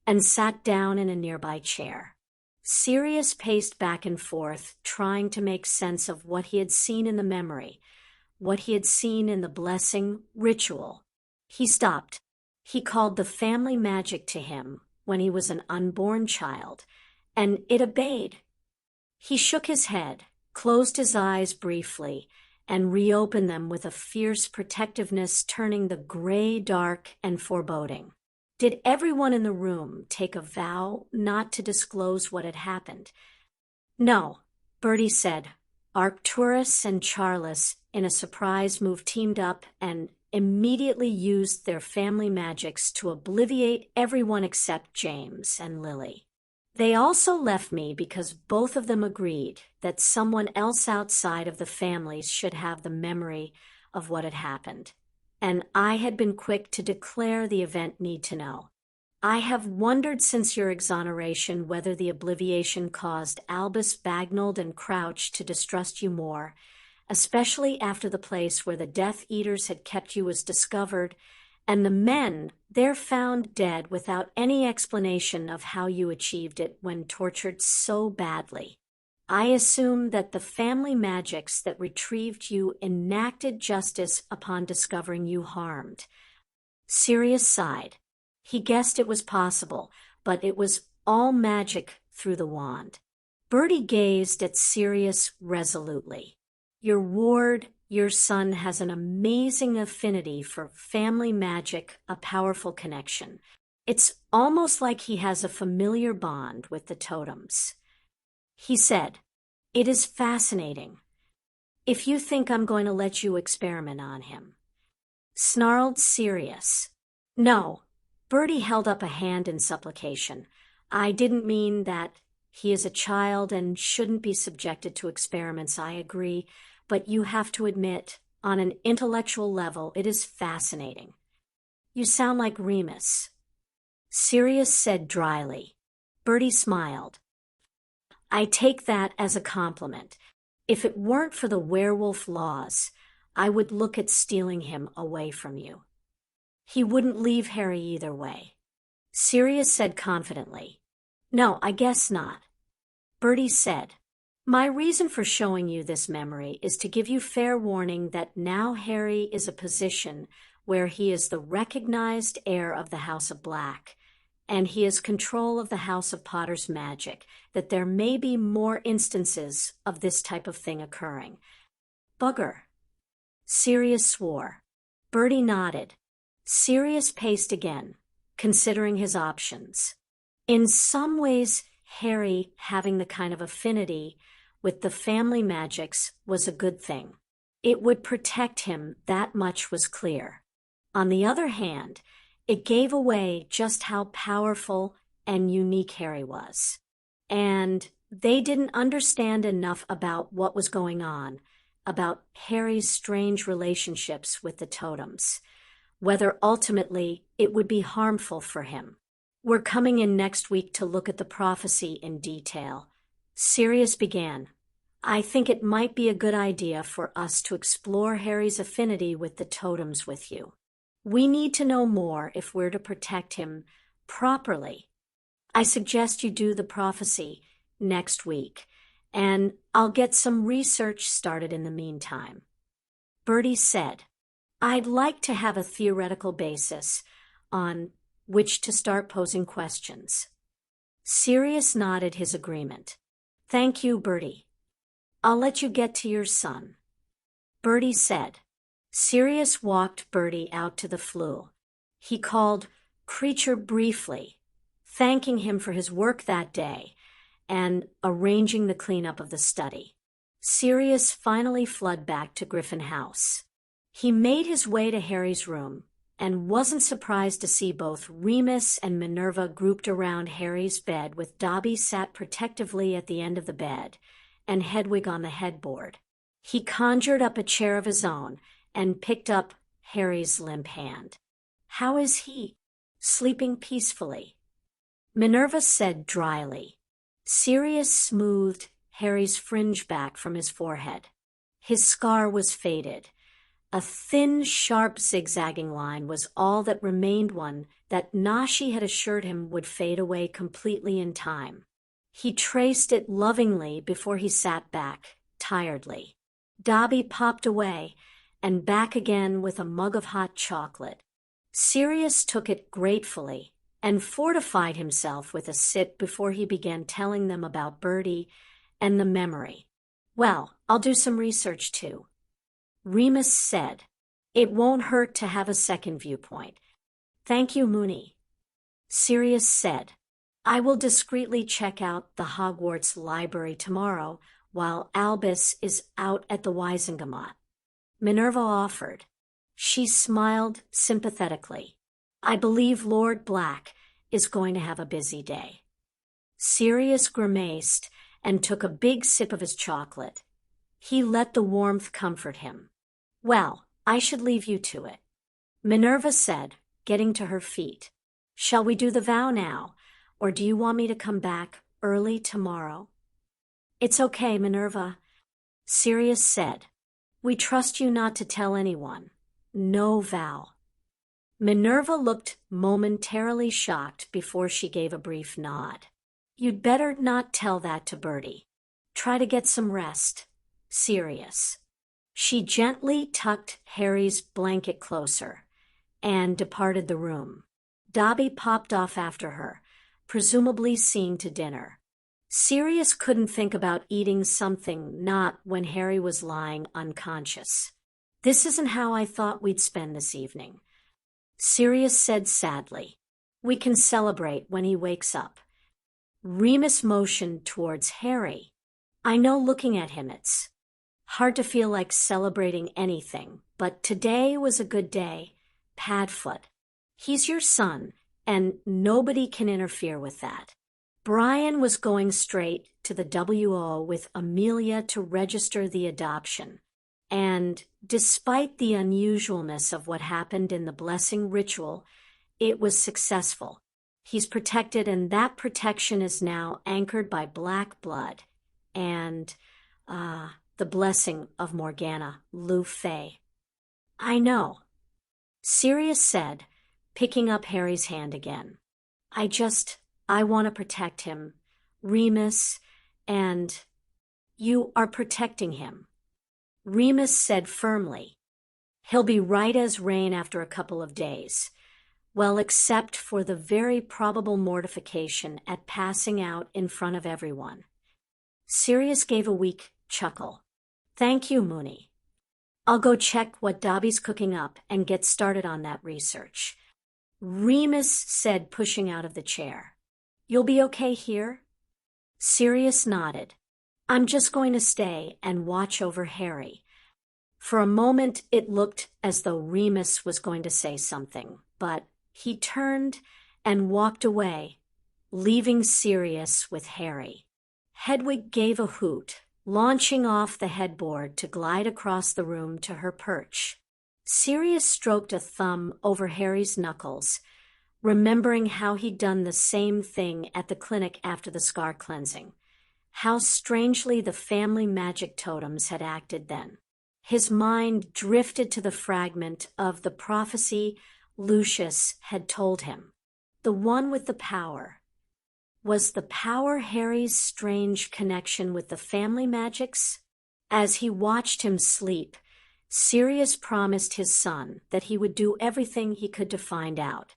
Speaker 1: and sat down in a nearby chair. Sirius paced back and forth, trying to make sense of what he had seen in the memory, what he had seen in the blessing ritual. He stopped. He called the family magic to him when he was an unborn child, and it obeyed. He shook his head, closed his eyes briefly, and reopened them with a fierce protectiveness turning the gray dark and foreboding. Did everyone in the room take a vow not to disclose what had happened? No, Bertie said. Arcturus and Charles, in a surprise move, teamed up and immediately used their family magics to obliviate everyone except James and Lily. They also left me because both of them agreed that someone else outside of the families should have the memory of what had happened. And I had been quick to declare the event need to know. I have wondered since your exoneration whether the obliviation caused Albus, Bagnald, and Crouch to distrust you more, especially after the place where the Death Eaters had kept you was discovered, and the men there found dead without any explanation of how you achieved it when tortured so badly. I assume that the family magics that retrieved you enacted justice upon discovering you harmed. Sirius sighed. He guessed it was possible, but it was all magic through the wand. Bertie gazed at Sirius resolutely. Your ward, your son, has an amazing affinity for family magic, a powerful connection. It's almost like he has a familiar bond with the totems. He said, It is fascinating. If you think I'm going to let you experiment on him. Snarled Sirius. No. Bertie held up a hand in supplication. I didn't mean that. He is a child and shouldn't be subjected to experiments, I agree, but you have to admit, on an intellectual level, it is fascinating. You sound like Remus. Sirius said dryly. Bertie smiled. I take that as a compliment. If it weren't for the werewolf laws, I would look at stealing him away from you. He wouldn't leave Harry either way. Sirius said confidently. No, I guess not. Bertie said, my reason for showing you this memory is to give you fair warning that now Harry is a position where he is the recognized heir of the House of Black, and he has control of the House of Potter's magic, that there may be more instances of this type of thing occurring. Bugger. Sirius swore. Bertie nodded. Sirius paced again, considering his options. In some ways, Harry having the kind of affinity with the family magics was a good thing. It would protect him, that much was clear. On the other hand, it gave away just how powerful and unique Harry was. And they didn't understand enough about what was going on, about Harry's strange relationships with the totems, whether ultimately it would be harmful for him. We're coming in next week to look at the prophecy in detail. Sirius began. I think it might be a good idea for us to explore Harry's affinity with the totems with you. We need to know more if we're to protect him properly. I suggest you do the prophecy next week, and I'll get some research started in the meantime. Bertie said, I'd like to have a theoretical basis on which to start posing questions. Sirius nodded his agreement. Thank you, Bertie. I'll let you get to your son. Bertie said. Sirius walked Bertie out to the flue. He called Creature briefly, thanking him for his work that day and arranging the cleanup of the study. Sirius finally fled back to Griffin House. He made his way to Harry's room and wasn't surprised to see both Remus and Minerva grouped around Harry's bed, with Dobby sat protectively at the end of the bed and Hedwig on the headboard. He conjured up a chair of his own and picked up Harry's limp hand. How is he? Sleeping peacefully. Minerva said dryly. Sirius smoothed Harry's fringe back from his forehead. His scar was faded. A thin, sharp, zigzagging line was all that remained, one that Nashi had assured him would fade away completely in time. He traced it lovingly before he sat back, tiredly. Dobby popped away, and back again with a mug of hot chocolate. Sirius took it gratefully and fortified himself with a sip before he began telling them about Bertie and the memory. Well, I'll do some research too. Remus said, It won't hurt to have a second viewpoint. Thank you, Moony. Sirius said, I will discreetly check out the Hogwarts library tomorrow while Albus is out at the Wizengamot. Minerva offered. She smiled sympathetically. I believe Lord Black is going to have a busy day. Sirius grimaced and took a big sip of his chocolate. He let the warmth comfort him. Well, I should leave you to it. Minerva said, getting to her feet. Shall we do the vow now, or do you want me to come back early tomorrow? It's okay, Minerva. Sirius said. We trust you not to tell anyone. No vow. Minerva looked momentarily shocked before she gave a brief nod. You'd better not tell that to Bertie. Try to get some rest. Sirius. She gently tucked Harry's blanket closer and departed the room. Dobby popped off after her, presumably seeing to dinner. Sirius couldn't think about eating something not when Harry was lying unconscious. This isn't how I thought we'd spend this evening. Sirius said sadly. We can celebrate when he wakes up. Remus motioned towards Harry. I know looking at him it's hard to feel like celebrating anything, but today was a good day. Padfoot. He's your son, and nobody can interfere with that. Brian was going straight to the WO with Amelia to register the adoption. And despite the unusualness of what happened in the blessing ritual, it was successful. He's protected, and that protection is now anchored by black blood and the blessing of Morgana Le Fay. I know, Sirius said, picking up Harry's hand again. I want to protect him. Remus, and you are protecting him. Remus said firmly. He'll be right as rain after a couple of days. Well, except for the very probable mortification at passing out in front of everyone. Sirius gave a weak chuckle. Thank you, Moony. I'll go check what Dobby's cooking up and get started on that research. Remus said, pushing out of the chair. You'll be okay here? Sirius nodded. I'm just going to stay and watch over Harry. For a moment, it looked as though Remus was going to say something, but he turned and walked away, leaving Sirius with Harry. Hedwig gave a hoot, launching off the headboard to glide across the room to her perch. Sirius stroked a thumb over Harry's knuckles, remembering how he'd done the same thing at the clinic after the scar cleansing. How strangely the family magic totems had acted then. His mind drifted to the fragment of the prophecy Lucius had told him. The one with the power. Was the power Harry's strange connection with the family magics? As he watched him sleep, Sirius promised his son that he would do everything he could to find out.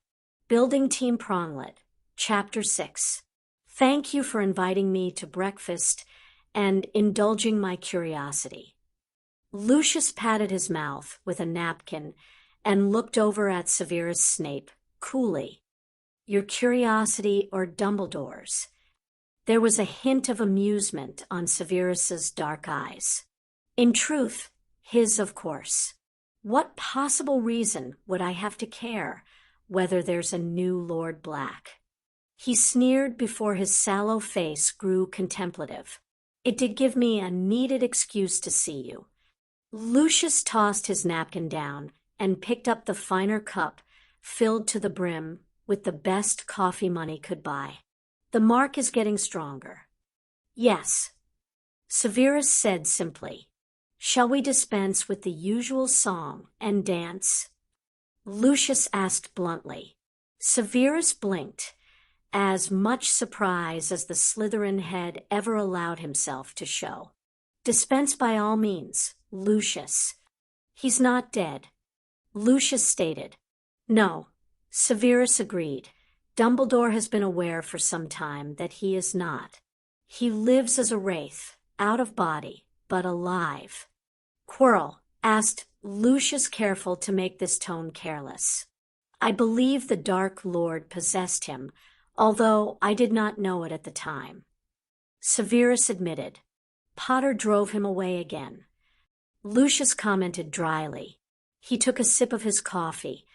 Speaker 1: Building Team Pronglet, Chapter 6. Thank you for inviting me to breakfast and indulging my curiosity. Lucius patted his mouth with a napkin and looked over at Severus Snape coolly. Your curiosity or Dumbledore's? There was a hint of amusement on Severus's dark eyes. In truth, his, of course. What possible reason would I have to care whether there's a new Lord Black? He sneered before his sallow face grew contemplative. It did give me a needed excuse to see you. Lucius tossed his napkin down and picked up the finer cup filled to the brim with the best coffee money could buy. The mark is getting stronger. Yes, Severus said simply. Shall we dispense with the usual song and dance? Lucius asked bluntly. Severus blinked, as much surprise as the Slytherin head ever allowed himself to show. Dispense by all means, Lucius. He's not dead, Lucius stated. No, Severus agreed. Dumbledore has been aware for some time that he is not. He lives as a wraith, out of body, but alive. Quirrell asked Lucius, careful to make this tone careless. I believe the Dark Lord possessed him, although I did not know it at the time. Severus admitted. Potter drove him away again. Lucius commented dryly. He took a sip of his coffee,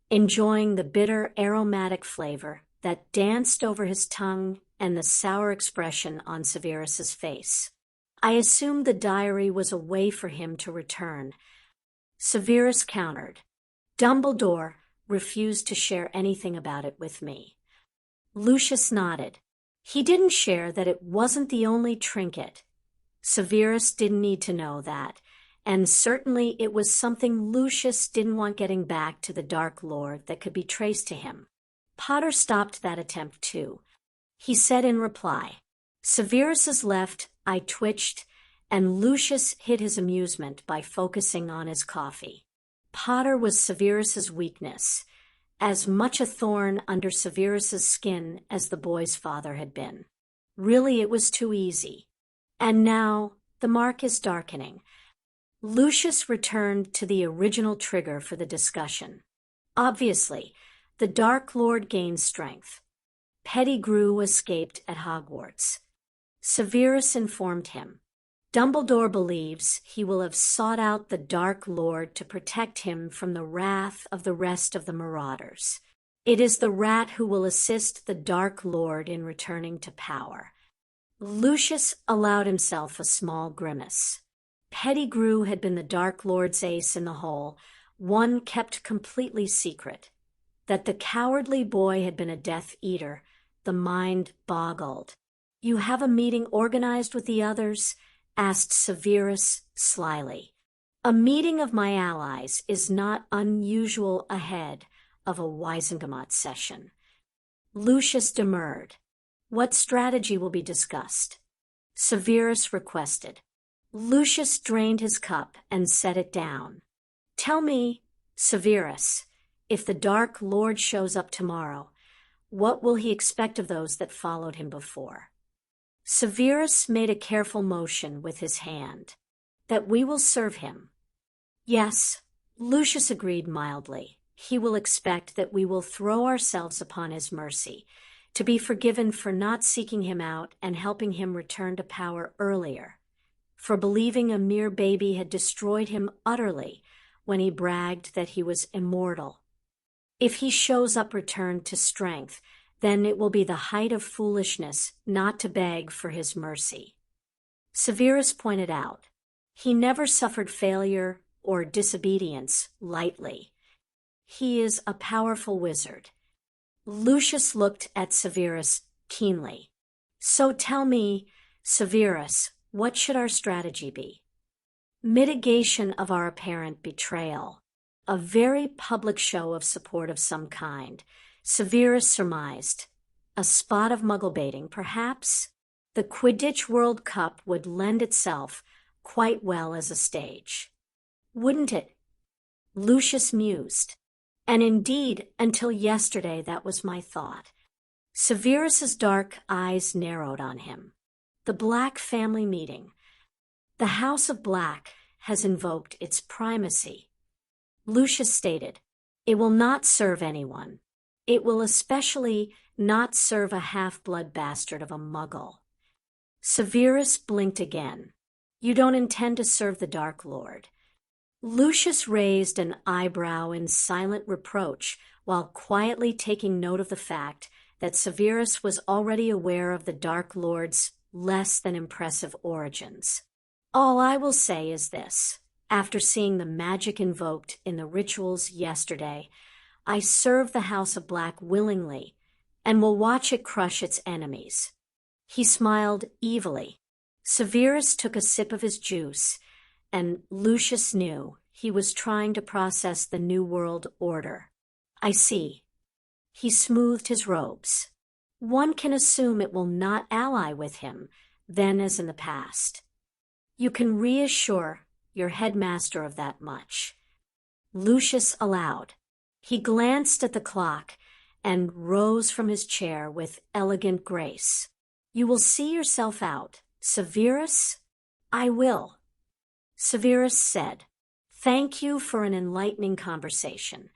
Speaker 1: enjoying the bitter, aromatic flavor that danced over his tongue and the sour expression on Severus's face. I assumed the diary was a way for him to return. Severus countered. Dumbledore refused to share anything about it with me. Lucius nodded. He didn't share that it wasn't the only trinket. Severus didn't need to know that, and certainly it was something Lucius didn't want getting back to the Dark Lord that could be traced to him. Potter stopped that attempt too. He said in reply. Severus's left eye twitched, and Lucius hid his amusement by focusing on his coffee. Potter was Severus's weakness, as much a thorn under Severus's skin as the boy's father had been. Really, it was too easy. And now, the mark is darkening. Lucius returned to the original trigger for the discussion. Obviously, the Dark Lord gained strength. Pettigrew escaped at Hogwarts. Severus informed him. Dumbledore believes he will have sought out the Dark Lord to protect him from the wrath of the rest of the Marauders. It is the rat who will assist the Dark Lord in returning to power. Lucius allowed himself a small grimace. Pettigrew had been the Dark Lord's ace in the hole, one kept completely secret. That the cowardly boy had been a Death Eater, the mind boggled. "You have a meeting organized with the others?" asked Severus slyly. "A meeting of my allies is not unusual ahead of a Wizengamot session." Lucius demurred. "What strategy will be discussed?" Severus requested. Lucius drained his cup and set it down. "Tell me, Severus, if the Dark Lord shows up tomorrow, what will he expect of those that followed him before?" Severus made a careful motion with his hand. "That we will serve him." "Yes," Lucius agreed mildly. "He will expect that we will throw ourselves upon his mercy, to be forgiven for not seeking him out and helping him return to power earlier, for believing a mere baby had destroyed him utterly when he bragged that he was immortal. If he shows up returned to strength, then it will be the height of foolishness not to beg for his mercy." Severus pointed out, "He never suffered failure or disobedience lightly. He is a powerful wizard." Lucius looked at Severus keenly. "So tell me, Severus, what should our strategy be?" "Mitigation of our apparent betrayal. A very public show of support of some kind," Severus surmised. "A spot of muggle baiting, perhaps? The Quidditch World Cup would lend itself quite well as a stage." "Wouldn't it?" Lucius mused. "And indeed, until yesterday that was my thought." Severus's dark eyes narrowed on him. "The Black family meeting. The House of Black has invoked its primacy." Lucius stated, "It will not serve anyone. It will especially not serve a half-blood bastard of a muggle." Severus blinked again. "You don't intend to serve the Dark Lord?" Lucius raised an eyebrow in silent reproach while quietly taking note of the fact that Severus was already aware of the Dark Lord's less than impressive origins. "All I will say is this. After seeing the magic invoked in the rituals yesterday, I serve the House of Black willingly and will watch it crush its enemies." He smiled evilly. Severus took a sip of his juice, and Lucius knew he was trying to process the New World Order. "I see." He smoothed his robes. "One can assume it will not ally with him, then as in the past. You can reassure your headmaster of that much." Lucius allowed. He glanced at the clock and rose from his chair with elegant grace. "You will see yourself out, Severus?" "I will." Severus said, "Thank you for an enlightening conversation."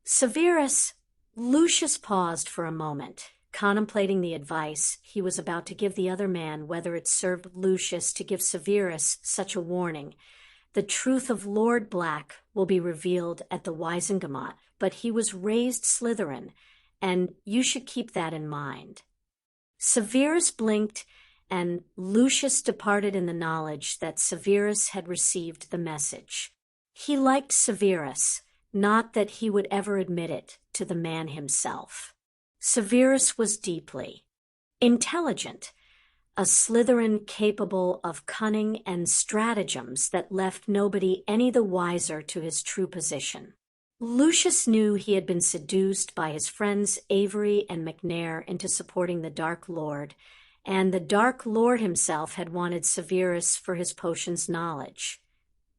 Speaker 1: "Severus," Lucius paused for a moment, contemplating the advice he was about to give the other man, whether it served Lucius to give Severus such a warning. "The truth of Lord Black will be revealed at the Wizengamot, but he was raised Slytherin, and you should keep that in mind." Severus blinked, and Lucius departed in the knowledge that Severus had received the message. He liked Severus, not that he would ever admit it to the man himself. Severus was deeply intelligent, a Slytherin capable of cunning and stratagems that left nobody any the wiser to his true position. Lucius knew he had been seduced by his friends Avery and McNair into supporting the Dark Lord, and the Dark Lord himself had wanted Severus for his potion's knowledge.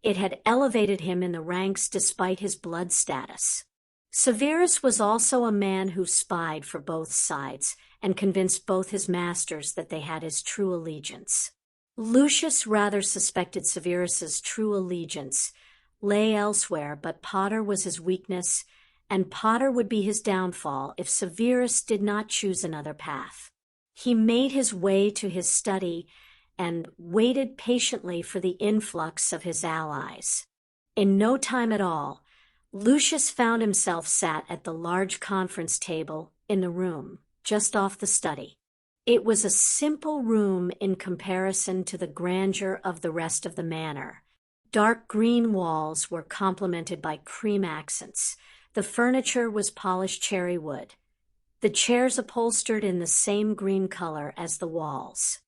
Speaker 1: It had elevated him in the ranks despite his blood status. Severus was also a man who spied for both sides and convinced both his masters that they had his true allegiance. Lucius rather suspected Severus's true allegiance lay elsewhere, but Potter was his weakness, and Potter would be his downfall if Severus did not choose another path. He made his way to his study and waited patiently for the influx of his allies. In no time at all, Lucius found himself sat at the large conference table in the room, just off the study. It was a simple room in comparison to the grandeur of the rest of the manor. Dark green walls were complemented by cream accents. The furniture was polished cherry wood. The chairs upholstered in the same green color as the walls.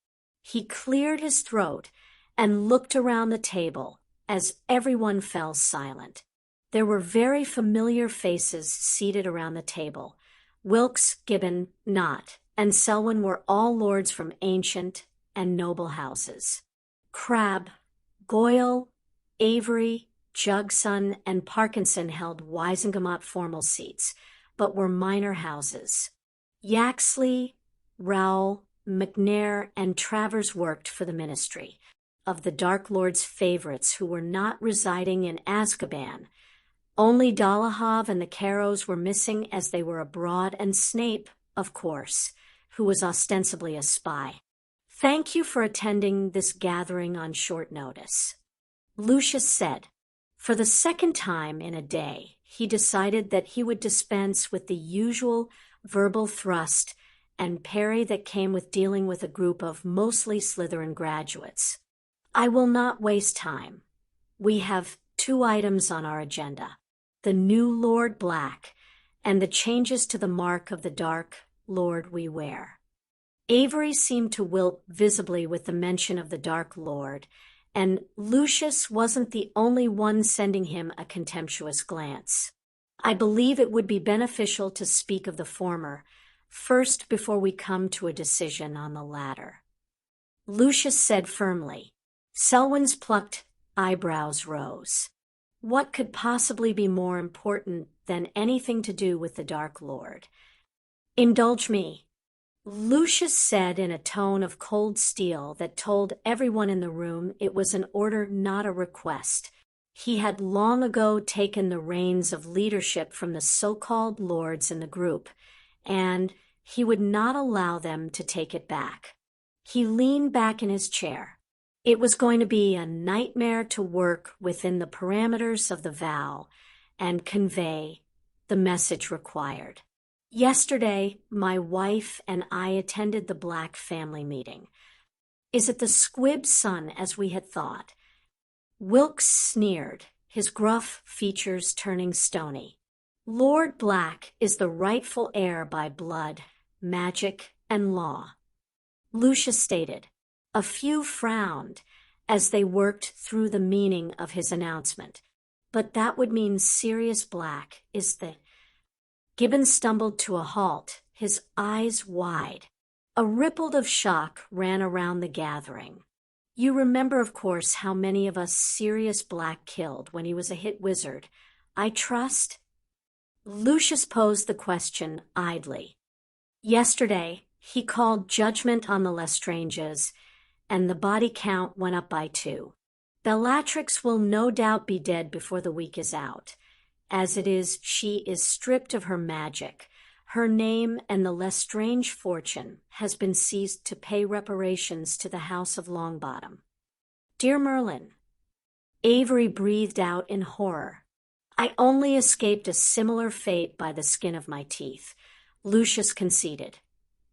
Speaker 1: He cleared his throat and looked around the table as everyone fell silent. There were very familiar faces seated around the table. Wilkes, Gibbon, Knott, and Selwyn were all lords from ancient and noble houses. Crabbe, Goyle, Avery, Jugson, and Parkinson held Wizengamot formal seats, but were minor houses. Yaxley, Rowell, McNair, and Travers worked for the ministry. Of the Dark Lord's favorites who were not residing in Azkaban, only Dolohov and the Carrows were missing, as they were abroad, and Snape, of course, who was ostensibly a spy. "Thank you for attending this gathering on short notice," Lucius said. For the second time in a day, he decided that he would dispense with the usual verbal thrust and parry that came with dealing with a group of mostly Slytherin graduates. "I will not waste time. We have 2 items on our agenda: the new Lord Black and the changes to the mark of the Dark Lord we wear." Avery seemed to wilt visibly with the mention of the Dark Lord, and Lucius wasn't the only one sending him a contemptuous glance. "I believe it would be beneficial to speak of the former first before we come to a decision on the latter," Lucius said firmly. Selwyn's plucked eyebrows rose. What could possibly be more important than anything to do with the Dark Lord? "Indulge me," Lucius said in a tone of cold steel that told everyone in the room it was an order, not a request. He had long ago taken the reins of leadership from the so-called lords in the group, and he would not allow them to take it back. He leaned back in his chair. It was going to be a nightmare to work within the parameters of the vow and convey the message required. "Yesterday, my wife and I attended the Black family meeting. Is it the squib's son, as we had thought?" Wilkes sneered, his gruff features turning stony. "Lord Black is the rightful heir by blood, magic, and law," Lucius stated. A few frowned as they worked through the meaning of his announcement. "But that would mean Sirius Black is the—" Gibbon stumbled to a halt, his eyes wide. A ripple of shock ran around the gathering. "You remember, of course, how many of us Sirius Black killed when he was a hit wizard, I trust?" Lucius posed the question idly. "Yesterday, he called judgment on the Lestranges, and the body count went up by 2. Bellatrix will no doubt be dead before the week is out. As it is, she is stripped of her magic. Her name and the Lestrange fortune has been seized to pay reparations to the House of Longbottom." "Dear Merlin," Avery breathed out in horror. "I only escaped a similar fate by the skin of my teeth," Lucius conceded.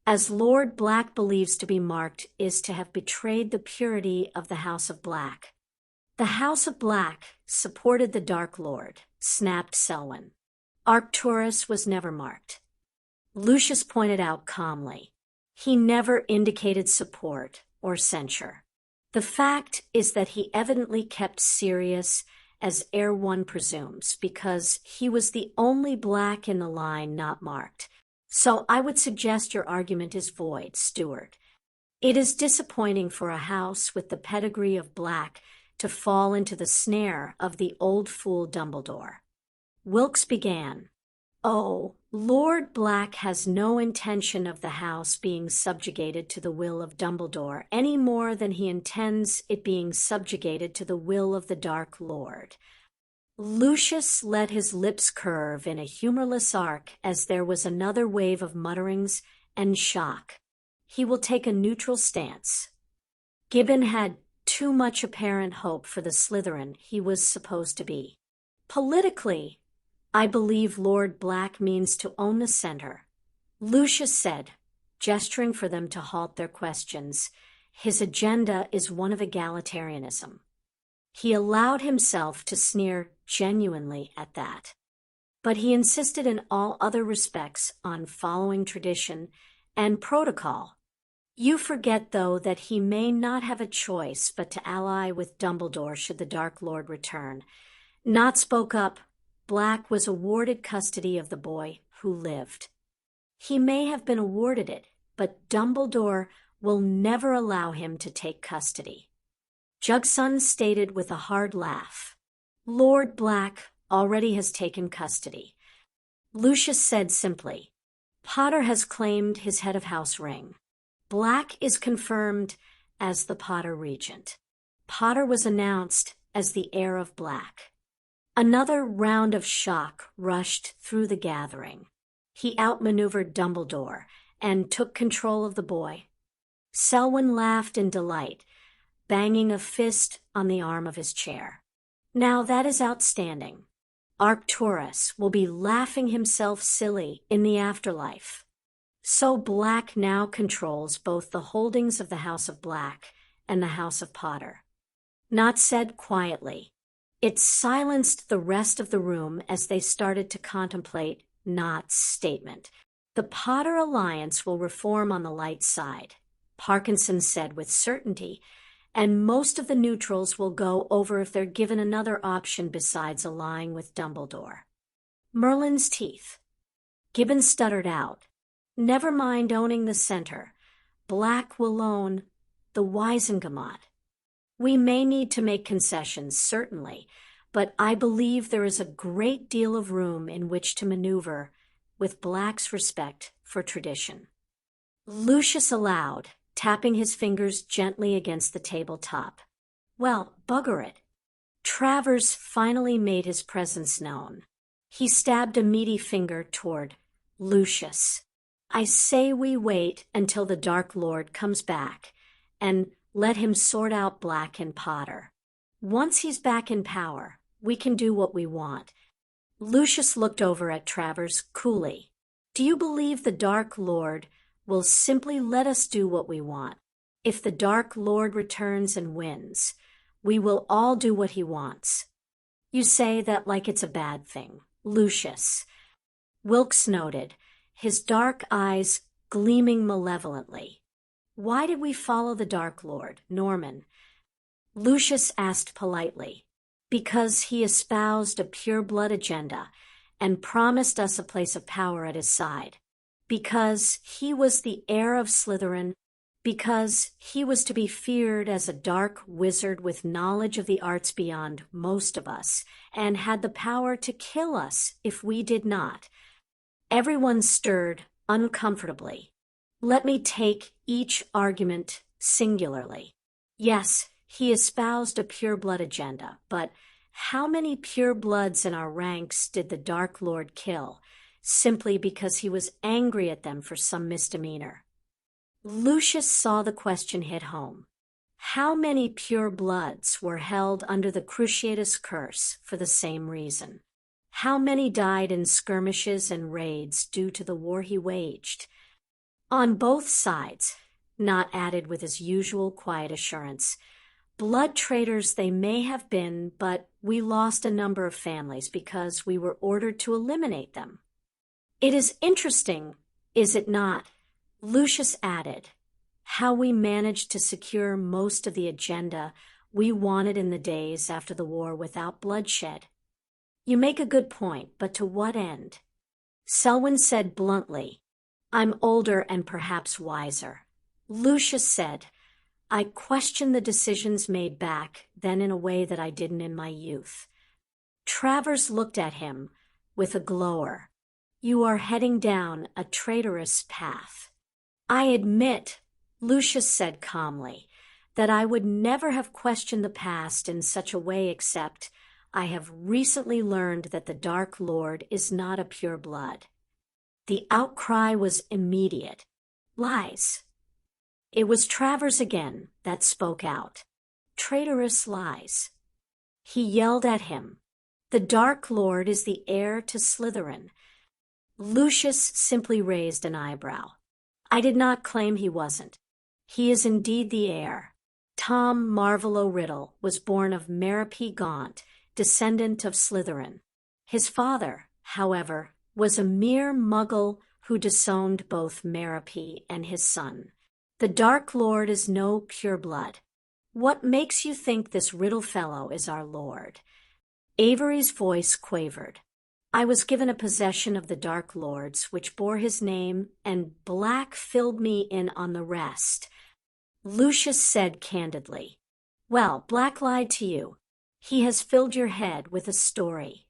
Speaker 1: "As Lord Black believes to be marked is to have betrayed the purity of the House of Black." "The House of Black supported the Dark Lord," snapped Selwyn. "Arcturus was never marked," Lucius pointed out calmly. "He never indicated support or censure. The fact is that he evidently kept Sirius as heir one presumes, because he was the only Black in the line not marked. So I would suggest your argument is void, Stewart. It is disappointing for a house with the pedigree of Black to fall into the snare of the old fool Dumbledore." Wilkes began. "Oh, Lord Black has no intention of the house being subjugated to the will of Dumbledore any more than he intends it being subjugated to the will of the Dark Lord." Lucius let his lips curve in a humorless arc as there was another wave of mutterings and shock. "He will take a neutral stance." Gibbon had too much apparent hope for the Slytherin he was supposed to be. "Politically, I believe Lord Black means to own the center. Lucius said, gesturing for them to halt their questions. His agenda is one of egalitarianism. He allowed himself to sneer genuinely at that. But he insisted in all other respects on following tradition and protocol. You forget, though, that he may not have a choice but to ally with Dumbledore should the Dark Lord return. Not spoke up, Black was awarded custody of the boy who lived. He may have been awarded it, but Dumbledore will never allow him to take custody. Jugson stated with a hard laugh, Lord Black already has taken custody. Lucius said simply, Potter has claimed his head of house ring. Black is confirmed as the Potter regent. Potter was announced as the heir of Black. Another round of shock rushed through the gathering. He outmaneuvered Dumbledore and took control of the boy. Selwyn laughed in delight, banging a fist on the arm of his chair. Now that is outstanding. Arcturus will be laughing himself silly in the afterlife. So Black now controls both the holdings of the House of Black and the House of Potter. Not said quietly. It silenced the rest of the room as they started to contemplate Nott's statement. The Potter Alliance will reform on the light side, Parkinson said with certainty, and most of the neutrals will go over if they're given another option besides allying with Dumbledore. Merlin's teeth. Gibbon stuttered out. Never mind owning the center. Black will own the Wizengamot. We may need to make concessions, certainly, but I believe there is a great deal of room in which to maneuver with Black's respect for tradition. Lucius allowed, tapping his fingers gently against the tabletop. Well, bugger it. Travers finally made his presence known. He stabbed a meaty finger toward Lucius. I say we wait until the Dark Lord comes back, and let him sort out Black and Potter. Once he's back in power, we can do what we want. Lucius looked over at Travers coolly. Do you believe the Dark Lord will simply let us do what we want? If the Dark Lord returns and wins, we will all do what he wants. You say that like it's a bad thing, Lucius. Wilkes noted, his dark eyes gleaming malevolently. Why did we follow the Dark Lord, Norman? Lucius asked politely. Because he espoused a pure-blood agenda and promised us a place of power at his side. Because he was the heir of Slytherin. Because he was to be feared as a dark wizard with knowledge of the arts beyond most of us, and had the power to kill us if we did not. Everyone stirred uncomfortably. Let me take each argument singularly. Yes, he espoused a pure-blood agenda, but how many pure-bloods in our ranks did the Dark Lord kill, simply because he was angry at them for some misdemeanor? Lucius saw the question hit home. How many pure-bloods were held under the Cruciatus Curse for the same reason? How many died in skirmishes and raids due to the war he waged? On both sides, Nott added with his usual quiet assurance, blood traitors they may have been, but we lost a number of families because we were ordered to eliminate them. It is interesting, is it not, Lucius added, how we managed to secure most of the agenda we wanted in the days after the war without bloodshed. You make a good point, but to what end? Selwyn said bluntly, I'm older and perhaps wiser. Lucius said, I question the decisions made back then in a way that I didn't in my youth. Travers looked at him with a glower. You are heading down a traitorous path. I admit, Lucius said calmly, that I would never have questioned the past in such a way except I have recently learned that the Dark Lord is not a pure blood. The outcry was immediate. Lies. It was Travers again that spoke out. Traitorous lies. He yelled at him. The Dark Lord is the heir to Slytherin. Lucius simply raised an eyebrow. I did not claim he wasn't. He is indeed the heir. Tom Marvolo Riddle was born of Merope Gaunt, descendant of Slytherin. His father, however, was a mere muggle who disowned both Merope and his son. The Dark Lord is no pureblood. What makes you think this Riddle fellow is our lord? Avery's voice quavered. I was given a possession of the Dark Lord's, which bore his name, and Black filled me in on the rest. Lucius said candidly, Well, Black lied to you. He has filled your head with a story.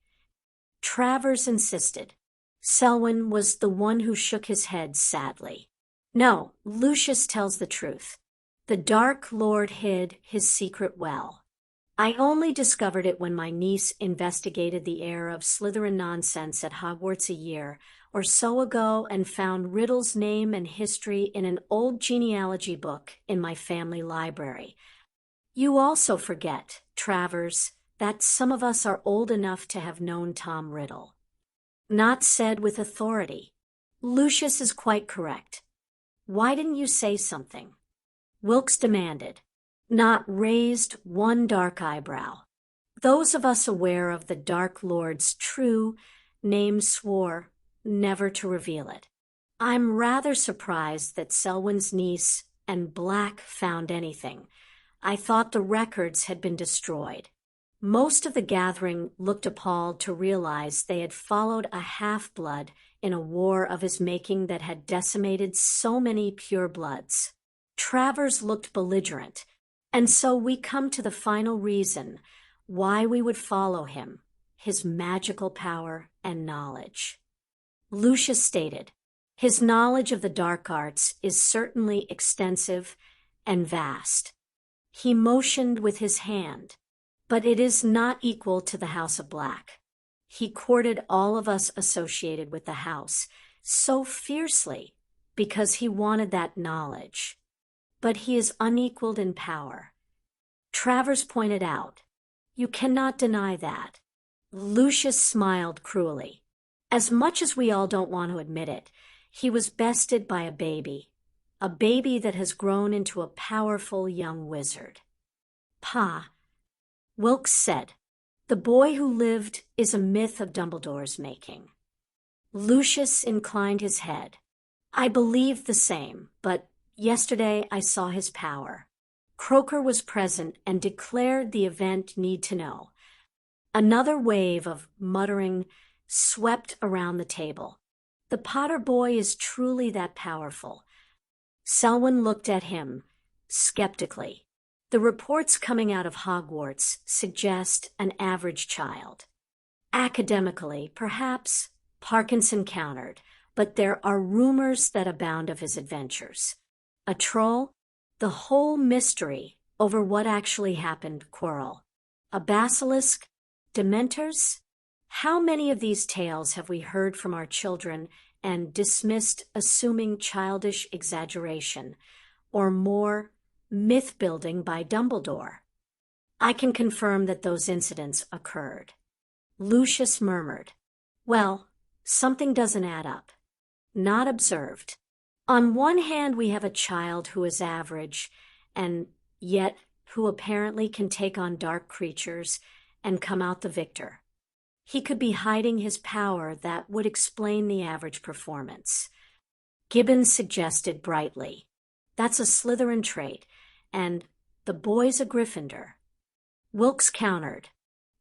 Speaker 1: Travers insisted. Selwyn was the one who shook his head sadly. No, Lucius tells the truth. The Dark Lord hid his secret well. I only discovered it when my niece investigated the air of Slytherin nonsense at Hogwarts a year or so ago and found Riddle's name and history in an old genealogy book in my family library. You also forget, Travers, that some of us are old enough to have known Tom Riddle. Not said with authority. Lucius is quite correct. Why didn't you say something? Wilkes demanded. Not raised one dark eyebrow. Those of us aware of the Dark Lord's true name swore never to reveal it. I'm rather surprised that Selwyn's niece and Black found anything. I thought the records had been destroyed. Most of the gathering looked appalled to realize they had followed a half-blood in a war of his making that had decimated so many purebloods. Travers looked belligerent. And so we come to the final reason why we would follow him, his magical power and knowledge. Lucius stated, his knowledge of the dark arts is certainly extensive and vast. He motioned with his hand, but it is not equal to the House of Black. He courted all of us associated with the house so fiercely because he wanted that knowledge. But he is unequaled in power. Travers pointed out, you cannot deny that. Lucius smiled cruelly. As much as we all don't want to admit it, he was bested by a baby that has grown into a powerful young wizard. Pa, Wilkes said, the boy who lived is a myth of Dumbledore's making. Lucius inclined his head. I believed the same, but yesterday I saw his power. Croker was present and declared the event need to know. Another wave of muttering swept around the table. The Potter boy is truly that powerful. Selwyn looked at him skeptically. The reports coming out of Hogwarts suggest an average child. Academically, perhaps, Parkinson countered, but there are rumors that abound of his adventures. A troll? The whole mystery over what actually happened quarrel. A basilisk? Dementors? How many of these tales have we heard from our children and dismissed assuming childish exaggeration, or more, myth-building by Dumbledore? I can confirm that those incidents occurred. Lucius murmured, well, something doesn't add up. Not observed. On one hand, we have a child who is average, and yet who apparently can take on dark creatures and come out the victor. He could be hiding his power that would explain the average performance. Gibbons suggested brightly, that's a Slytherin trait, and the boy's a Gryffindor. Wilkes countered,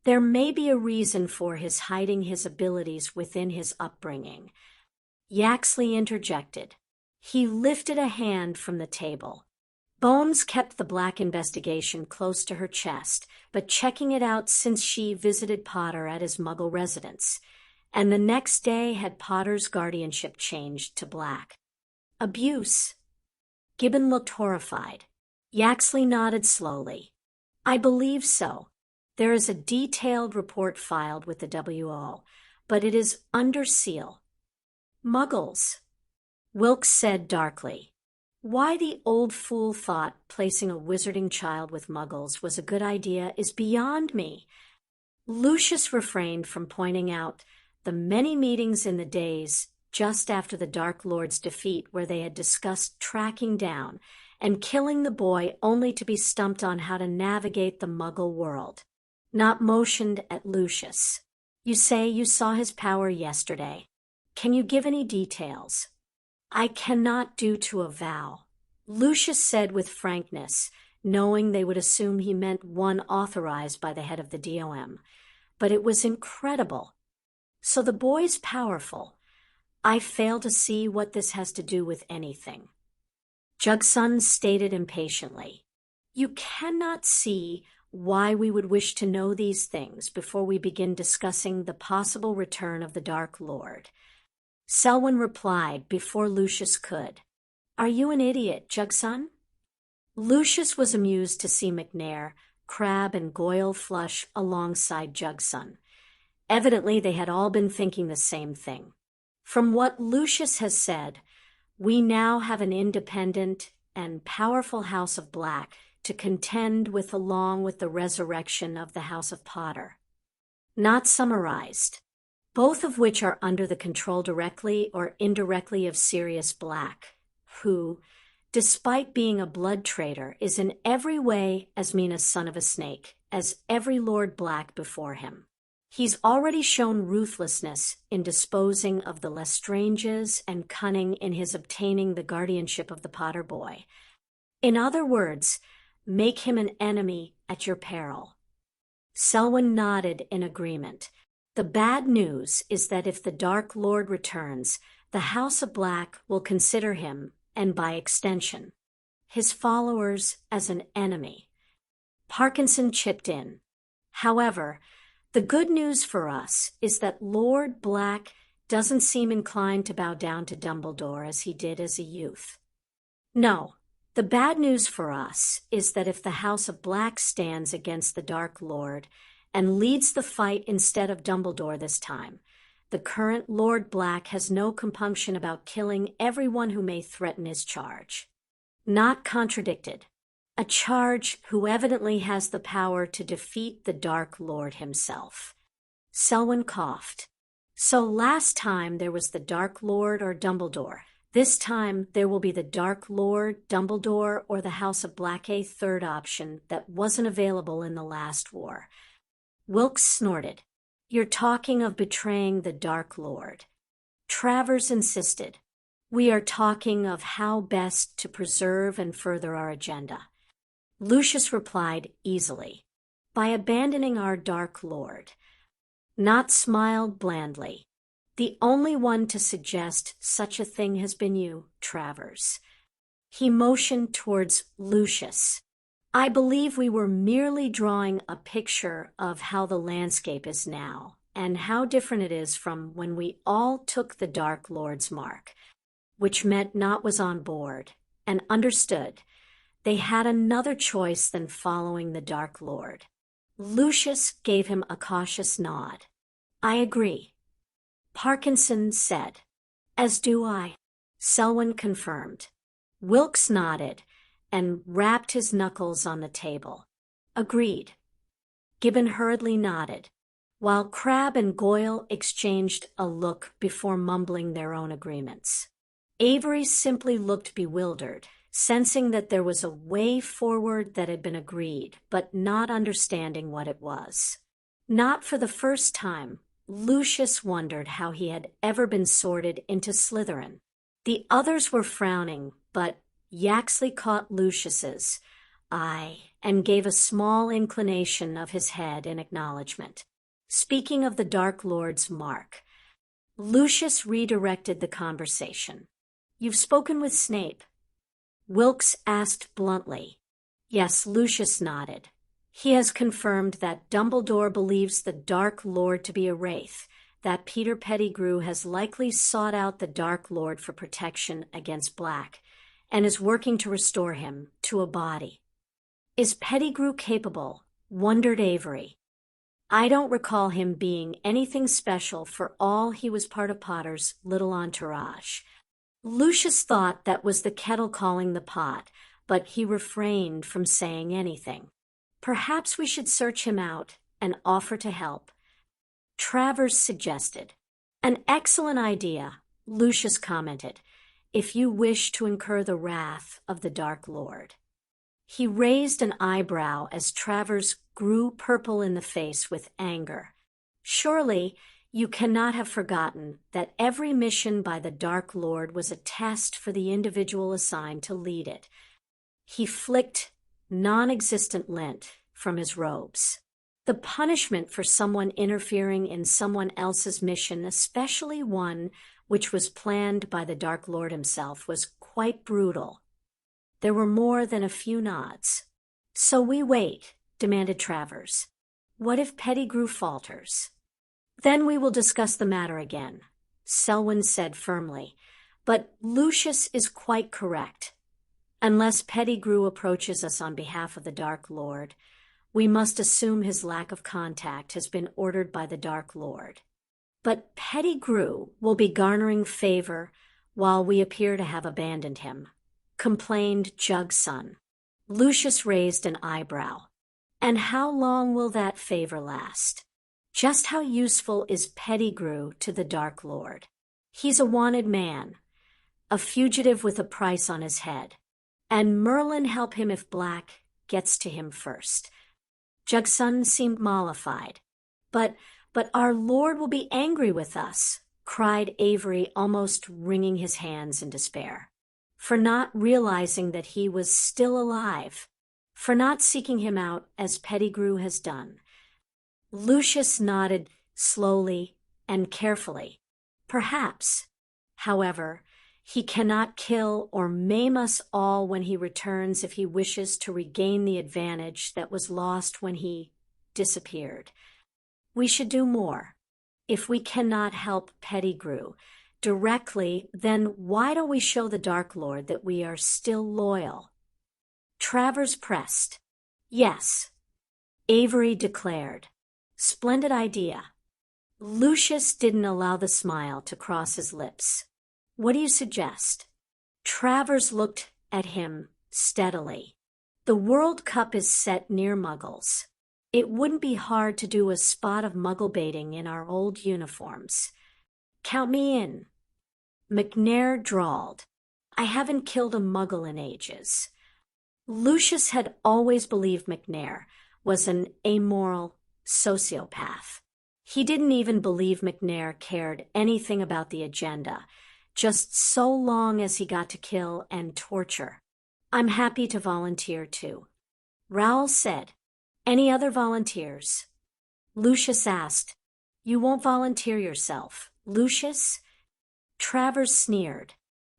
Speaker 1: there may be a reason for his hiding his abilities within his upbringing. Yaxley interjected. He lifted a hand from the table. Bones kept the Black investigation close to her chest, but checking it out since she visited Potter at his Muggle residence, and the next day had Potter's guardianship changed to Black. Abuse. Gibbon looked horrified. Yaxley nodded slowly. I believe so. There is a detailed report filed with the WO, but it is under seal. Muggles. Wilkes said darkly, why the old fool thought placing a wizarding child with Muggles was a good idea is beyond me. Lucius refrained from pointing out the many meetings in the days just after the Dark Lord's defeat where they had discussed tracking down and killing the boy only to be stumped on how to navigate the Muggle world. Not motioned at Lucius. You say you saw his power yesterday. Can you give any details? I cannot due to a vow, Lucius said with frankness, knowing they would assume he meant one authorized by the head of the DOM. But it was incredible. So the boy's powerful. I fail to see what this has to do with anything. Jugsun stated impatiently. You cannot see why we would wish to know these things before we begin discussing the possible return of the Dark Lord. Selwyn replied before Lucius could. Are you an idiot, Jugsun? Lucius was amused to see McNair, Crabbe, and Goyle flush alongside Jugsun. Evidently, they had all been thinking the same thing. From what Lucius has said, we now have an independent and powerful House of Black to contend with along with the resurrection of the House of Potter. Not summarized, both of which are under the control directly or indirectly of Sirius Black, who, despite being a blood traitor, is in every way as mean a son of a snake as every Lord Black before him. He's already shown ruthlessness in disposing of the Lestranges and cunning in his obtaining the guardianship of the Potter boy. In other words, make him an enemy at your peril. Selwyn nodded in agreement. The bad news is that if the Dark Lord returns, the House of Black will consider him, and by extension, his followers, as an enemy. Parkinson chipped in. However, the good news for us is that Lord Black doesn't seem inclined to bow down to Dumbledore as he did as a youth. No, the bad news for us is that if the House of Black stands against the Dark Lord and leads the fight instead of Dumbledore this time, the current Lord Black has no compunction about killing everyone who may threaten his charge. Not contradicted. A charge who evidently has the power to defeat the Dark Lord himself. Selwyn coughed. So last time there was the Dark Lord or Dumbledore. This time there will be the Dark Lord, Dumbledore, or the House of Black, a third option that wasn't available in the last war. Wilkes snorted. You're talking of betraying the Dark Lord. Travers insisted. We are talking of how best to preserve and further our agenda. Lucius replied easily, by abandoning our Dark Lord. Not smiled blandly. The only one to suggest such a thing has been you, Travers. He motioned towards Lucius. I believe we were merely drawing a picture of how the landscape is now, and how different it is from when we all took the Dark Lord's mark, which meant Nott was on board, and understood. They had another choice than following the Dark Lord. Lucius gave him a cautious nod. I agree. Parkinson said. As do I. Selwyn confirmed. Wilkes nodded and rapped his knuckles on the table. Agreed. Gibbon hurriedly nodded, while Crabbe and Goyle exchanged a look before mumbling their own agreements. Avery simply looked bewildered, sensing that there was a way forward that had been agreed, but not understanding what it was. Not for the first time, Lucius wondered how he had ever been sorted into Slytherin. The others were frowning, but Yaxley caught Lucius's eye and gave a small inclination of his head in acknowledgement. Speaking of the Dark Lord's mark, Lucius redirected the conversation. You've spoken with Snape. Wilkes asked bluntly. Yes, Lucius nodded. He has confirmed that Dumbledore believes the Dark Lord to be a wraith, that Peter Pettigrew has likely sought out the Dark Lord for protection against Black, and is working to restore him to a body. Is Pettigrew capable? Wondered Avery. I don't recall him being anything special for all he was part of Potter's little entourage. Lucius thought that was the kettle calling the pot, but he refrained from saying anything. Perhaps we should search him out and offer to help. Travers suggested. An excellent idea, Lucius commented, if you wish to incur the wrath of the Dark Lord. He raised an eyebrow as Travers grew purple in the face with anger. Surely, you cannot have forgotten that every mission by the Dark Lord was a test for the individual assigned to lead it. He flicked non-existent lint from his robes. The punishment for someone interfering in someone else's mission, especially one which was planned by the Dark Lord himself, was quite brutal. There were more than a few nods. So we wait, demanded Travers. What if Pettigrew falters? Then we will discuss the matter again, Selwyn said firmly. But Lucius is quite correct. Unless Pettigrew approaches us on behalf of the Dark Lord, we must assume his lack of contact has been ordered by the Dark Lord. But Pettigrew will be garnering favor while we appear to have abandoned him, complained Jugson. Lucius raised an eyebrow. And how long will that favor last? Just how useful is Pettigrew to the Dark Lord? He's a wanted man, a fugitive with a price on his head. And Merlin help him if Black gets to him first. Jugson seemed mollified. But our Lord will be angry with us, cried Avery, almost wringing his hands in despair. For not realizing that he was still alive, for not seeking him out as Pettigrew has done. Lucius nodded slowly and carefully. Perhaps, however, he cannot kill or maim us all when he returns if he wishes to regain the advantage that was lost when he disappeared. We should do more. If we cannot help Pettigrew directly, then why don't we show the Dark Lord that we are still loyal? Travers pressed. Yes, Avery declared. Splendid idea. Lucius didn't allow the smile to cross his lips. What do you suggest? Travers looked at him steadily. The World Cup is set near Muggles. It wouldn't be hard to do a spot of Muggle baiting in our old uniforms. Count me in. McNair drawled. I haven't killed a Muggle in ages. Lucius had always believed McNair was an amoral sociopath. He didn't even believe McNair cared anything about the agenda, just so long as he got to kill and torture. I'm happy to volunteer too. Raoul said, Any other volunteers? Lucius asked, You won't volunteer yourself, Lucius? Travers sneered.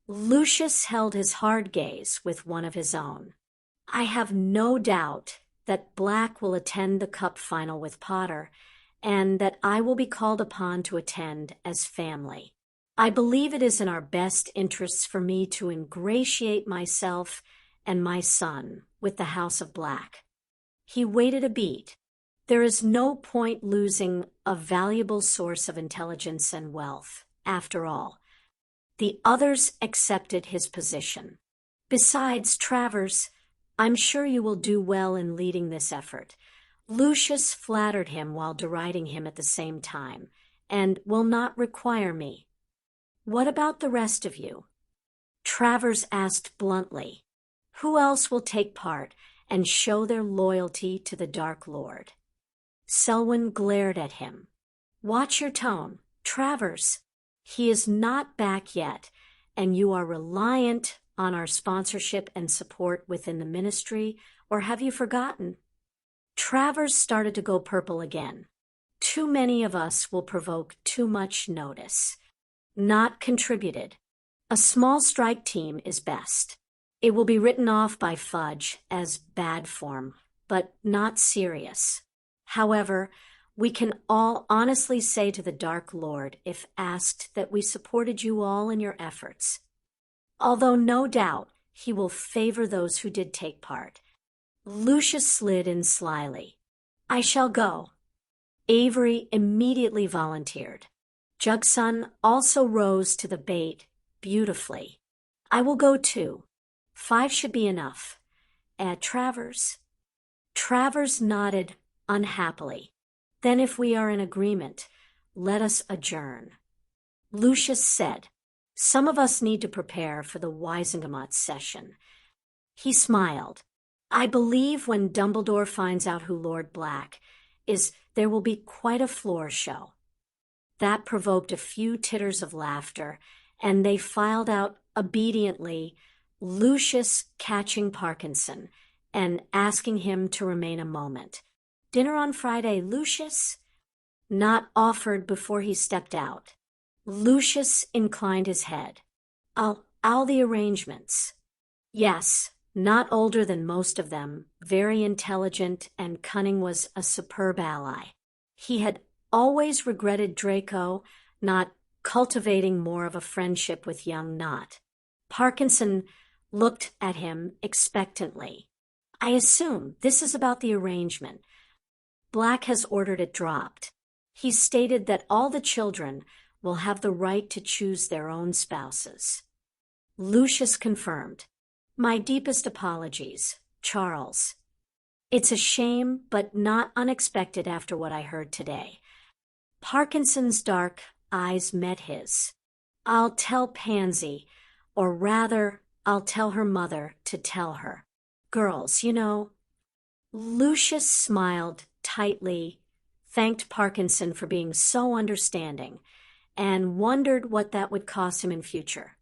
Speaker 1: Lucius held his hard gaze with one of his own. I have no doubt that Black will attend the Cup final with Potter, and that I will be called upon to attend as family. I believe it is in our best interests for me to ingratiate myself and my son with the House of Black. He waited a beat. There is no point losing a valuable source of intelligence and wealth, after all. The others accepted his position. Besides, Travers, I'm sure you will do well in leading this effort. Lucius flattered him while deriding him at the same time, and will not require me. What about the rest of you? Travers asked bluntly. Who else will take part and show their loyalty to the Dark Lord? Selwyn glared at him. Watch your tone, Travers. He is not back yet, and you are reliant on our sponsorship and support within the ministry, or have you forgotten? Travers started to go purple again. Too many of us will provoke too much notice. Not contributed. A small strike team is best. It will be written off by Fudge as bad form, but not serious. However, we can all honestly say to the Dark Lord, if asked, that we supported you all in your efforts. Although no doubt he will favor those who did take part. Lucius slid in slyly. I shall go. Avery immediately volunteered. Jugson also rose to the bait beautifully. I will go too. 5 should be enough. Add Travers. Travers nodded unhappily. Then if we are in agreement, let us adjourn. Lucius said, some of us need to prepare for the Wizengamot session. He smiled. I believe when Dumbledore finds out who Lord Black is, there will be quite a floor show. That provoked a few titters of laughter, and they filed out obediently, Lucius catching Parkinson and asking him to remain a moment. Dinner on Friday, Lucius? Not offered before he stepped out. Lucius inclined his head. I'll the arrangements. Yes, not older than most of them, very intelligent, and cunning was a superb ally. He had always regretted Draco not cultivating more of a friendship with young Nott. Parkinson looked at him expectantly. I assume this is about the arrangement. Black has ordered it dropped. He stated that all the children will have the right to choose their own spouses. Lucius confirmed. My deepest apologies, Charles. It's a shame, but not unexpected after what I heard today. Parkinson's dark eyes met his. I'll tell Pansy, or rather, I'll tell her mother to tell her. Girls, you know. Lucius smiled tightly, thanked Parkinson for being so understanding, and wondered what that would cost him in future,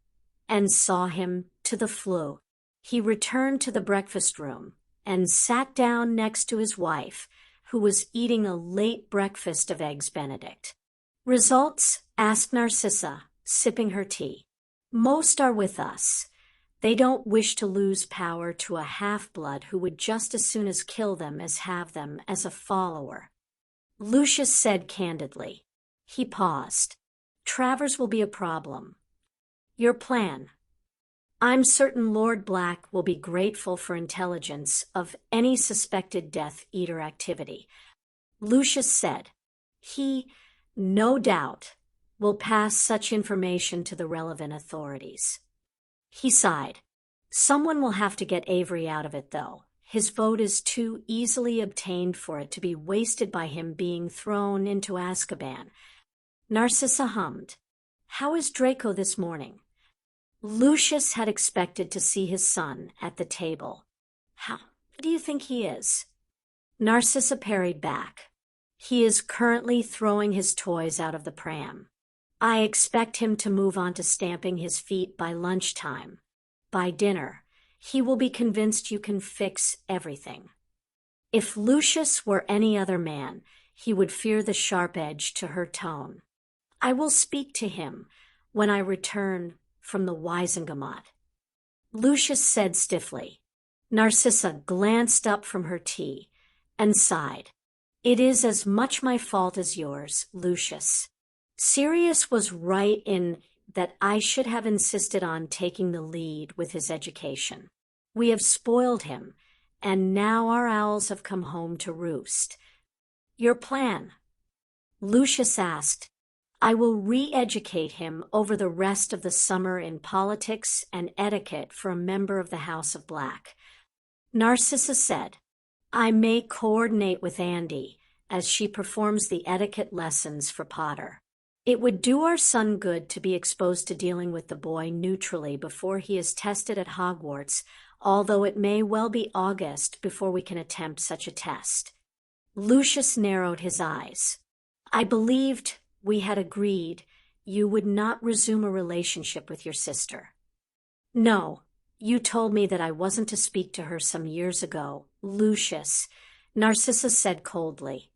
Speaker 1: and saw him to the flue. He returned to the breakfast room and sat down next to his wife, who was eating a late breakfast of Eggs Benedict. Results? Asked Narcissa, sipping her tea. Most are with us. They don't wish to lose power to a half-blood who would just as soon as kill them as have them as a follower. Lucius said candidly. He paused. Travers will be a problem. Your plan? I'm certain Lord Black will be grateful for intelligence of any suspected Death Eater activity. Lucius said, he, no doubt, will pass such information to the relevant authorities. He sighed. Someone will have to get Avery out of it, though. His vote is too easily obtained for it to be wasted by him being thrown into Azkaban. Narcissa hummed. How is Draco this morning? Lucius had expected to see his son at the table. How do you think he is? Narcissa parried back. He is currently throwing his toys out of the pram. I expect him to move on to stamping his feet by lunchtime. By dinner, he will be convinced you can fix everything. If Lucius were any other man, he would fear the sharp edge to her tone. I will speak to him when I return from the Wizengamot. Lucius said stiffly. Narcissa glanced up from her tea and sighed. It is as much my fault as yours, Lucius. Sirius was right in that I should have insisted on taking the lead with his education. We have spoiled him, and now our owls have come home to roost. Your plan? Lucius asked. I will re-educate him over the rest of the summer in politics and etiquette for a member of the House of Black. Narcissa said, I may coordinate with Andy as she performs the etiquette lessons for Potter. It would do our son good to be exposed to dealing with the boy neutrally before he is tested at Hogwarts, although it may well be August before we can attempt such a test. Lucius narrowed his eyes. I believed we had agreed you would not resume a relationship with your sister. No, you told me that I wasn't to speak to her some years ago, Lucius, Narcissa said coldly.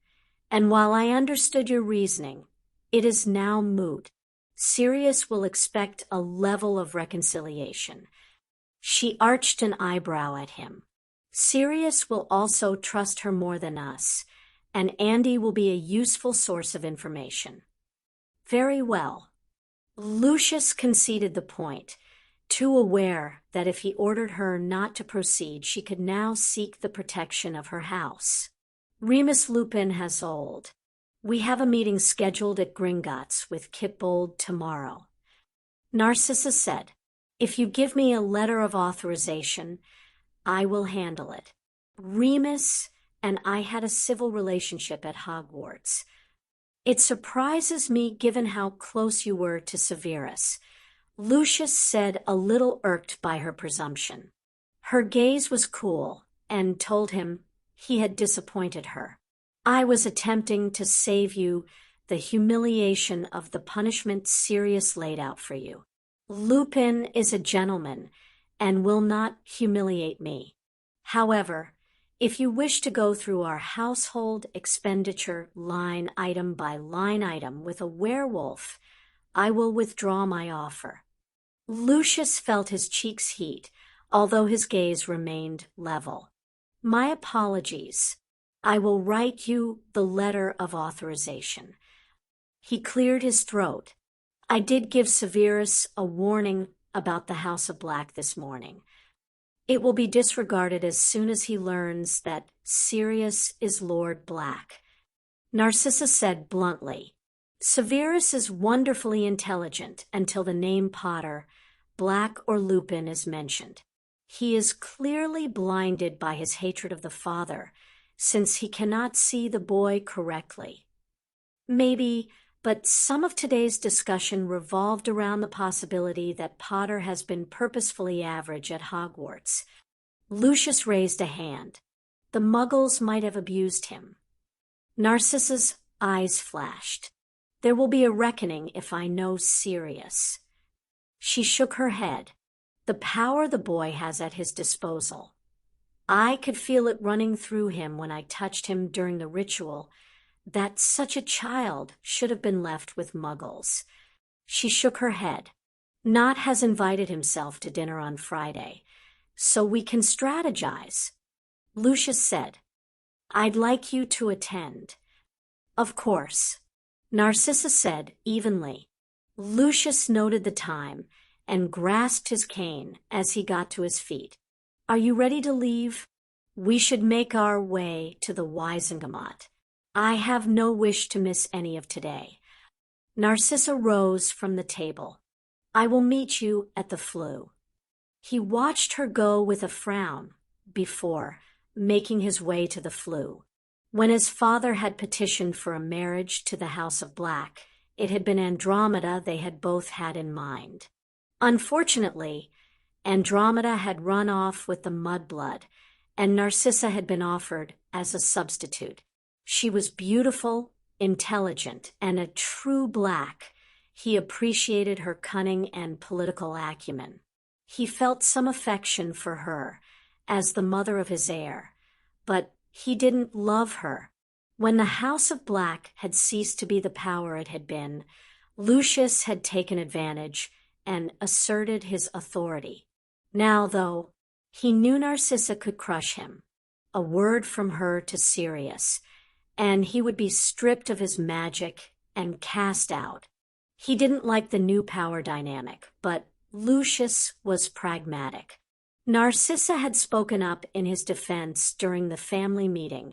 Speaker 1: And while I understood your reasoning, it is now moot. Sirius will expect a level of reconciliation. She arched an eyebrow at him. Sirius will also trust her more than us, and Andy will be a useful source of information. Very well. Lucius conceded the point, too aware that if he ordered her not to proceed, she could now seek the protection of her house. Remus Lupin has old. We have a meeting scheduled at Gringotts with Kitbold tomorrow. Narcissa said, if you give me a letter of authorization, I will handle it. Remus and I had a civil relationship at Hogwarts. It surprises me given how close you were to Severus," Lucius said, a little irked by her presumption. Her gaze was cool and told him he had disappointed her. "I was attempting to save you the humiliation of the punishment Sirius laid out for you. Lupin is a gentleman and will not humiliate me. However, if you wish to go through our household expenditure line item by line item with a werewolf, I will withdraw my offer." Lucius felt his cheeks heat, although his gaze remained level. "My apologies. I will write you the letter of authorization." He cleared his throat. "I did give Severus a warning about the House of Black this morning. It will be disregarded as soon as he learns that Sirius is Lord Black." Narcissa said bluntly, "Severus is wonderfully intelligent until the name Potter, Black or Lupin is mentioned. He is clearly blinded by his hatred of the father, since he cannot see the boy correctly." "Maybe, but some of today's discussion revolved around the possibility that Potter has been purposefully average at Hogwarts." Lucius raised a hand. "The Muggles might have abused him." Narcissa's eyes flashed. "There will be a reckoning if I know Sirius." She shook her head. "The power the boy has at his disposal. I could feel it running through him when I touched him during the ritual, that such a child should have been left with Muggles." She shook her head. "Nott has invited himself to dinner on Friday, so we can strategize." Lucius said, "I'd like you to attend." "Of course," Narcissa said evenly. Lucius noted the time and grasped his cane as he got to his feet. "Are you ready to leave? We should make our way to the Wizengamot. I have no wish to miss any of today." Narcissa rose from the table. "I will meet you at the Floo." He watched her go with a frown before making his way to the Floo. When his father had petitioned for a marriage to the House of Black, it had been Andromeda they had both had in mind. Unfortunately, Andromeda had run off with the mudblood, and Narcissa had been offered as a substitute. She was beautiful, intelligent, and a true Black. He appreciated her cunning and political acumen. He felt some affection for her as the mother of his heir, but he didn't love her. When the House of Black had ceased to be the power it had been, Lucius had taken advantage and asserted his authority. Now, though, he knew Narcissa could crush him. A word from her to Sirius, and he would be stripped of his magic and cast out. He didn't like the new power dynamic, but Lucius was pragmatic. Narcissa had spoken up in his defense during the family meeting.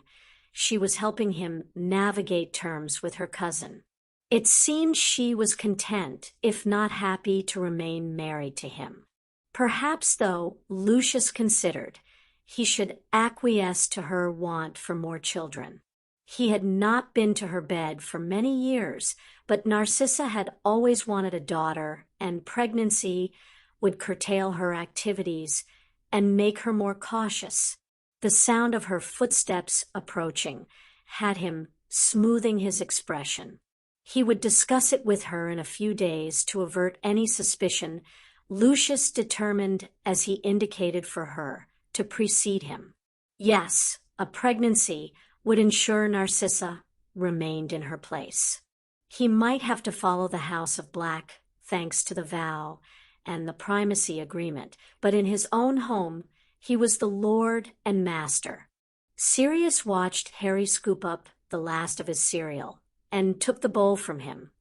Speaker 1: She was helping him navigate terms with her cousin. It seemed she was content, if not happy, to remain married to him. Perhaps, though, Lucius considered he should acquiesce to her want for more children. He had not been to her bed for many years, but Narcissa had always wanted a daughter, and pregnancy would curtail her activities and make her more cautious. The sound of her footsteps approaching had him smoothing his expression. He would discuss it with her in a few days to avert any suspicion. Lucius determined, as he indicated for her, to precede him. Yes, a pregnancy would ensure Narcissa remained in her place. He might have to follow the House of Black, thanks to the vow and the primacy agreement, but in his own home, he was the lord and master. Sirius watched Harry scoop up the last of his cereal and took the bowl from him,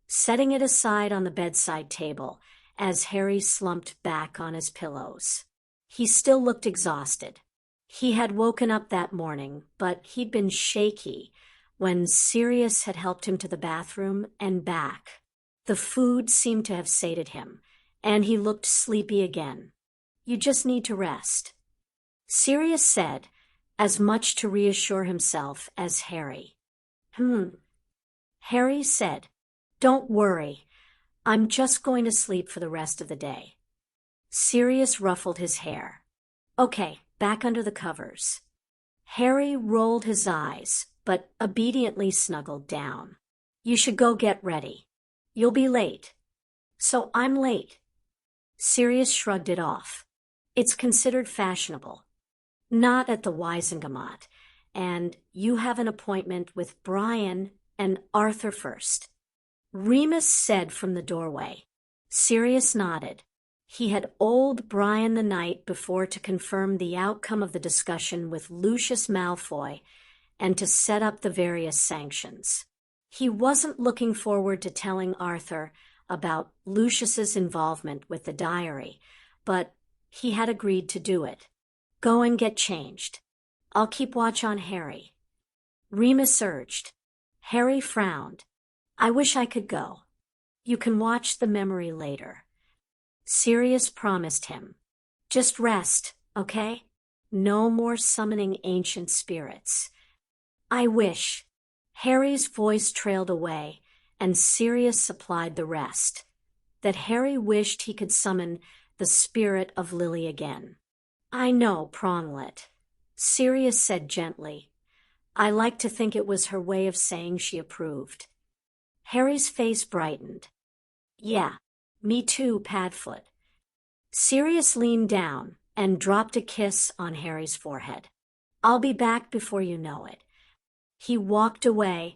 Speaker 1: setting it aside on the bedside table as Harry slumped back on his pillows. He still looked exhausted. He had woken up that morning, but he'd been shaky when Sirius had helped him to the bathroom and back. The food seemed to have sated him, and he looked sleepy again. "You just need to rest," Sirius said, as much to reassure himself as Harry. Harry said, "Don't worry, I'm just going to sleep for the rest of the day." Sirius ruffled his hair. "Okay, back under the covers." Harry rolled his eyes, but obediently snuggled down. "You should go get ready. You'll be late." "So I'm late." Sirius shrugged it off. "It's considered fashionable. Not at the Wizengamot, and you have an appointment with Brian and Arthur first." Remus said from the doorway. Sirius nodded. He had old Brian the night before to confirm the outcome of the discussion with Lucius Malfoy and to set up the various sanctions. He wasn't looking forward to telling Arthur about Lucius's involvement with the diary, but he had agreed to do it. "Go and get changed. I'll keep watch on Harry." Remus urged. Harry frowned. "I wish I could go." "You can watch the memory later." Sirius promised him. "Just rest, okay? No more summoning ancient spirits." "I wish." Harry's voice trailed away, and Sirius supplied the rest. That Harry wished he could summon the spirit of Lily again. "I know, Pronglet," Sirius said gently. "I like to think it was her way of saying she approved." Harry's face brightened. "Yeah, me too, Padfoot." Sirius leaned down and dropped a kiss on Harry's forehead. "I'll be back before you know it." He walked away,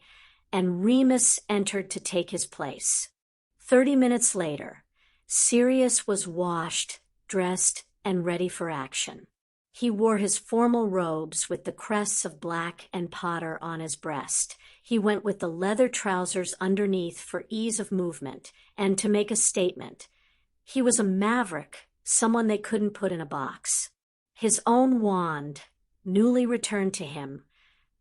Speaker 1: and Remus entered to take his place. 30 minutes later, Sirius was washed, dressed, and ready for action. He wore his formal robes with the crests of Black and Potter on his breast. He went with the leather trousers underneath for ease of movement and to make a statement. He was a maverick, someone they couldn't put in a box. His own wand, newly returned to him,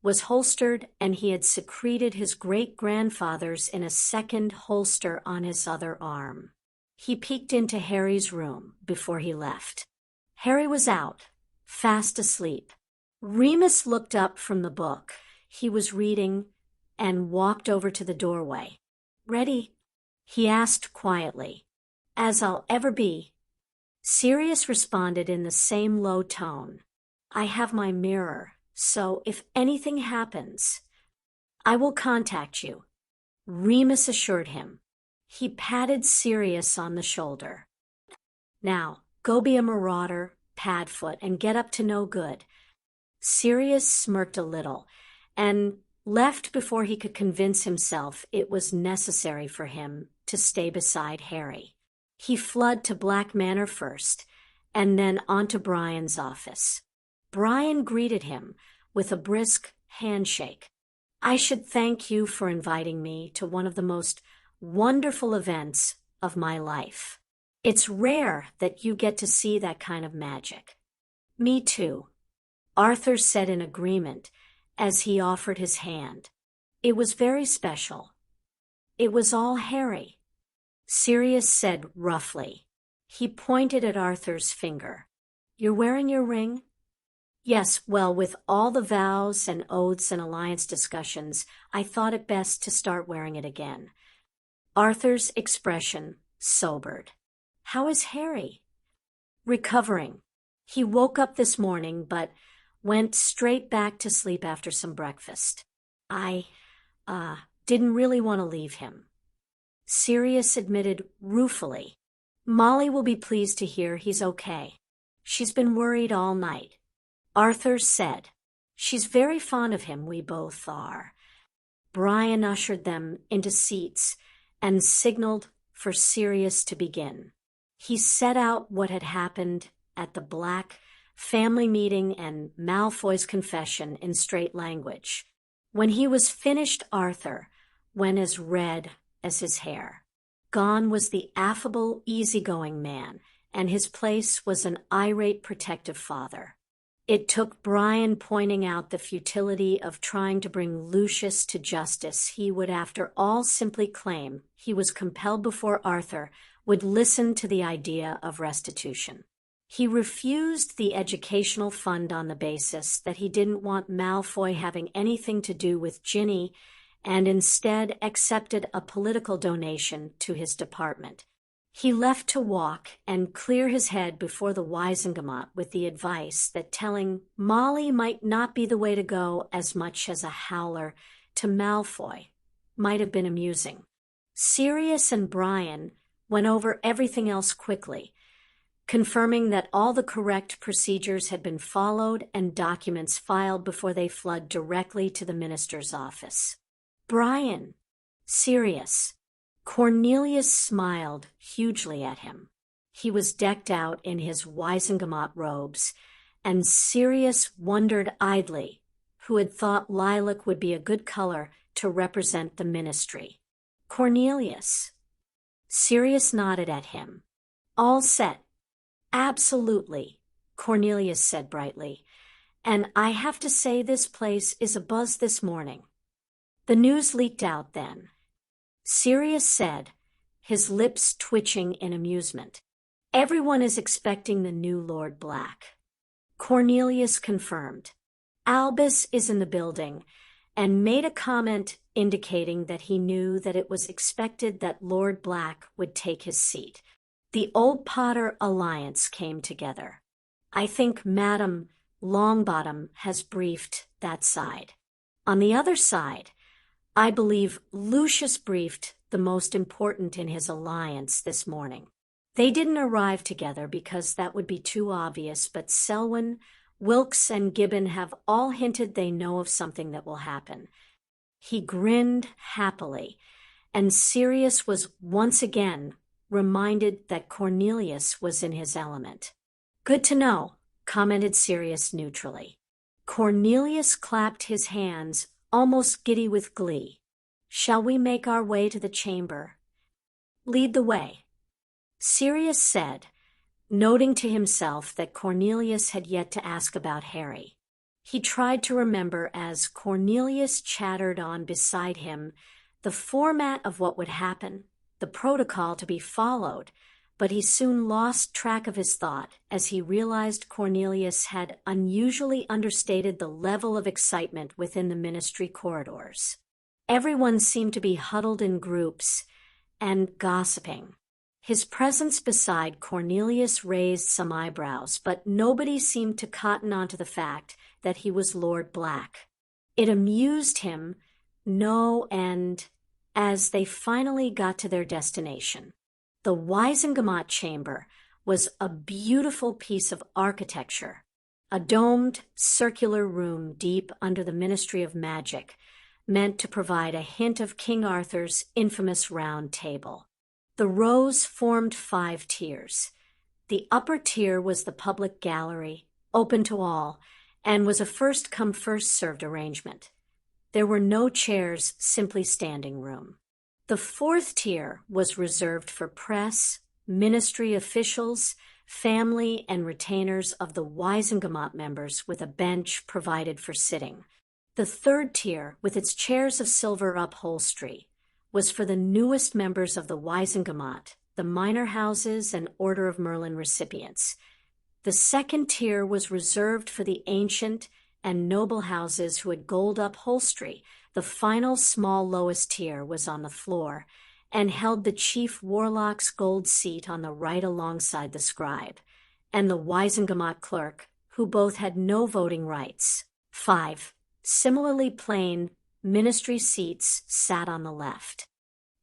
Speaker 1: was holstered, and he had secreted his great-grandfather's in a second holster on his other arm. He peeked into Harry's room before he left. Harry was out, fast asleep. Remus looked up from the book he was reading and walked over to the doorway. "Ready?" he asked quietly. "As I'll ever be." Sirius responded in the same low tone. "I have my mirror, so if anything happens, I will contact you," Remus assured him. He patted Sirius on the shoulder. "Now, go be a marauder, Padfoot, and get up to no good." Sirius smirked a little and left before he could convince himself it was necessary for him to stay beside Harry. He fled to Black Manor first, and then on to Brian's office. Brian greeted him with a brisk handshake. "I should thank you for inviting me to one of the most wonderful events of my life. It's rare that you get to see that kind of magic." "Me too," Arthur said in agreement as he offered his hand. "It was very special." "It was all Harry," Sirius said roughly. He pointed at Arthur's finger. "You're wearing your ring?" "Yes, well, with all the vows and oaths and alliance discussions, I thought it best to start wearing it again." Arthur's expression sobered. "How is Harry?" "Recovering. He woke up this morning, but went straight back to sleep after some breakfast. I didn't really want to leave him." Sirius admitted ruefully. "Molly will be pleased to hear he's okay. She's been worried all night." Arthur said, "She's very fond of him, we both are." Brian ushered them into seats and signaled for Sirius to begin. He set out what had happened at the Black family meeting and Malfoy's confession in straight language. When he was finished, Arthur went as red as his hair. Gone was the affable, easygoing man, and his place was an irate, protective father. It took Brian pointing out the futility of trying to bring Lucius to justice. He would, after all, simply claim he was compelled before Arthur would listen to the idea of restitution. He refused the educational fund on the basis that he didn't want Malfoy having anything to do with Ginny, and instead accepted a political donation to his department. He left to walk and clear his head before the Wizengamot with the advice that telling Molly might not be the way to go as much as a howler to Malfoy might have been amusing. Sirius and Brian went over everything else quickly, confirming that all the correct procedures had been followed and documents filed before they flowed directly to the minister's office. Brian, Sirius. Cornelius smiled hugely at him. He was decked out in his Wizengamot robes, and Sirius wondered idly who had thought lilac would be a good color to represent the ministry. Cornelius. Sirius nodded at him. All set. Absolutely, Cornelius said brightly. And I have to say this place is abuzz this morning. The news leaked out then. Sirius said, his lips twitching in amusement. Everyone is expecting the new Lord Black. Cornelius confirmed. Albus is in the building and made a comment indicating that he knew that it was expected that Lord Black would take his seat. The Old Potter Alliance came together. I think Madame Longbottom has briefed that side. On the other side, I believe Lucius briefed the most important in his alliance this morning. They didn't arrive together because that would be too obvious, but Selwyn, Wilkes, and Gibbon have all hinted they know of something that will happen. He grinned happily, and Sirius was once again reminded that Cornelius was in his element. Good to know, commented Sirius neutrally. Cornelius clapped his hands, almost giddy with glee. Shall we make our way to the chamber? Lead the way. Sirius said, noting to himself that Cornelius had yet to ask about Harry. He tried to remember as Cornelius chattered on beside him the format of what would happen, the protocol to be followed, but he soon lost track of his thought as he realized Cornelius had unusually understated the level of excitement within the ministry corridors. Everyone seemed to be huddled in groups and gossiping. His presence beside Cornelius raised some eyebrows, but nobody seemed to cotton on to the fact that he was Lord Black. It amused him, as they finally got to their destination. The Wizengamot chamber was a beautiful piece of architecture, a domed, circular room deep under the Ministry of Magic, meant to provide a hint of King Arthur's infamous round table. The rows formed 5 tiers. The upper tier was the public gallery, open to all, and was a first-come, first-served arrangement. There were no chairs, simply standing room. The 4th tier was reserved for press, ministry officials, family, and retainers of the Wizengamot members with a bench provided for sitting. The 3rd tier, with its chairs of silver upholstery, was for the newest members of the Wizengamot, the minor houses and Order of Merlin recipients. The 2nd tier was reserved for the ancient and noble houses who had gold upholstery. The final small lowest tier was on the floor and held the chief warlock's gold seat on the right alongside the scribe, and the Wizengamot clerk, who both had no voting rights. 5 similarly plain ministry seats sat on the left.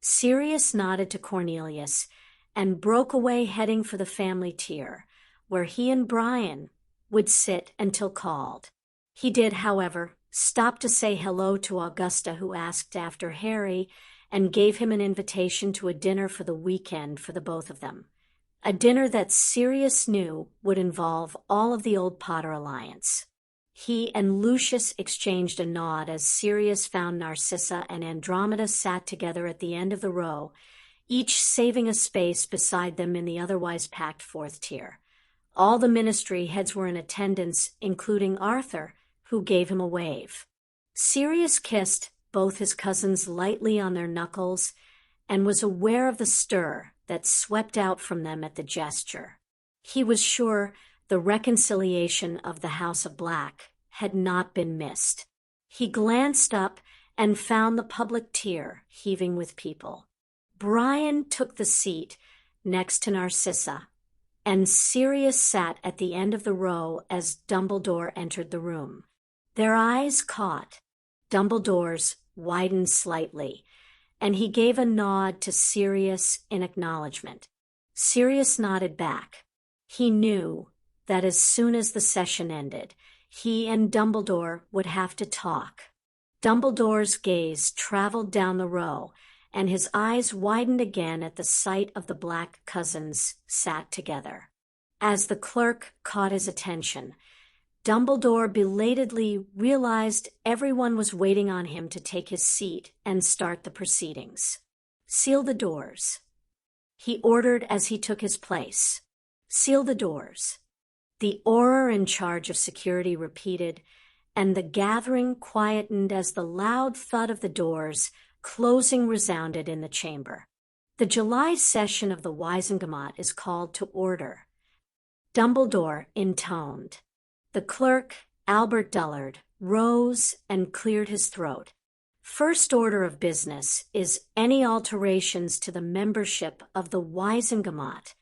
Speaker 1: Sirius nodded to Cornelius and broke away, heading for the family tier, where he and Brian would sit until called. He did, however, stop to say hello to Augusta, who asked after Harry and gave him an invitation to a dinner for the weekend for the both of them. A dinner that Sirius knew would involve all of the Old Potter Alliance. He and Lucius exchanged a nod as Sirius found Narcissa and Andromeda sat together at the end of the row, each saving a space beside them in the otherwise packed 4th tier. All the ministry heads were in attendance, including Arthur, who gave him a wave. Sirius kissed both his cousins lightly on their knuckles and was aware of the stir that swept out from them at the gesture. He was sure the reconciliation of the House of Black had not been missed. He glanced up and found the public tier heaving with people. Brian took the seat next to Narcissa, and Sirius sat at the end of the row as Dumbledore entered the room. Their eyes caught. Dumbledore's widened slightly, and he gave a nod to Sirius in acknowledgement. Sirius nodded back. He knew that as soon as the session ended, he and Dumbledore would have to talk. Dumbledore's gaze traveled down the row, and his eyes widened again at the sight of the Black cousins sat together. As the clerk caught his attention, Dumbledore belatedly realized everyone was waiting on him to take his seat and start the proceedings. "Seal the doors," he ordered as he took his place. "Seal the doors." The Auror in charge of security repeated, and the gathering quietened as the loud thud of the doors closing resounded in the chamber. The July session of the Wizengamot is called to order. Dumbledore intoned. The clerk, Albert Dullard, rose and cleared his throat. "First order of business is any alterations to the membership of the Wizengamot.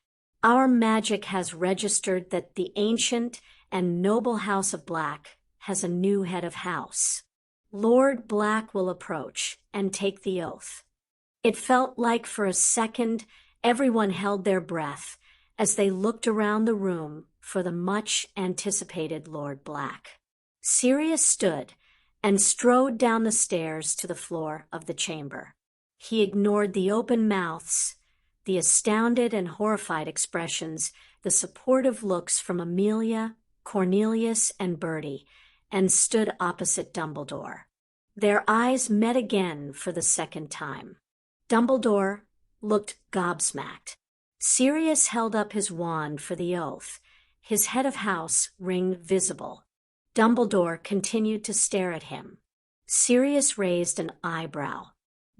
Speaker 1: Our magic has registered that the ancient and noble House of Black has a new head of house. Lord Black will approach and take the oath." It felt like for a second everyone held their breath as they looked around the room for the much-anticipated Lord Black. Sirius stood and strode down the stairs to the floor of the chamber. He ignored the open mouths, the astounded and horrified expressions, the supportive looks from Amelia, Cornelius, and Bertie, and stood opposite Dumbledore. Their eyes met again for the second time. Dumbledore looked gobsmacked. Sirius held up his wand for the oath, his head of house ring visible. Dumbledore continued to stare at him. Sirius raised an eyebrow.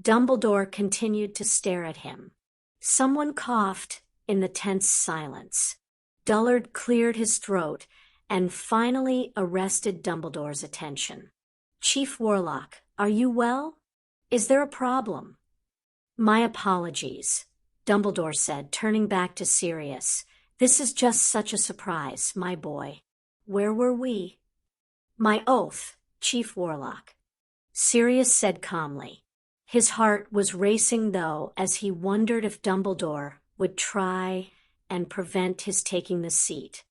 Speaker 1: Dumbledore continued to stare at him. Someone coughed in the tense silence. Dullard cleared his throat and finally arrested Dumbledore's attention. "Chief Warlock, are you well? Is there a problem?" "My apologies," Dumbledore said, turning back to Sirius. "This is just such a surprise, my boy. Where were we?" "My oath, Chief Warlock," Sirius said calmly. His heart was racing, though, as he wondered if Dumbledore would try and prevent his taking the seat.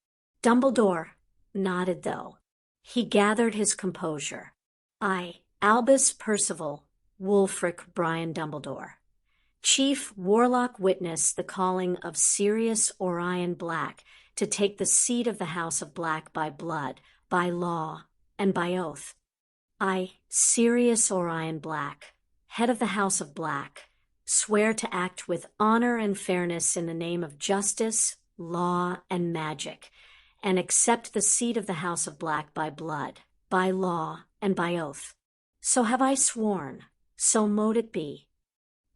Speaker 1: Dumbledore nodded, though. He gathered his composure. "I, Albus Percival Wulfric Brian Dumbledore, Chief Warlock, witness the calling of Sirius Orion Black to take the seat of the House of Black by blood, by law, and by oath. I, Sirius Orion Black, head of the House of Black, swear to act with honor and fairness in the name of justice, law, and magic, and accept the seat of the House of Black by blood, by law, and by oath. So have I sworn, so mote it be.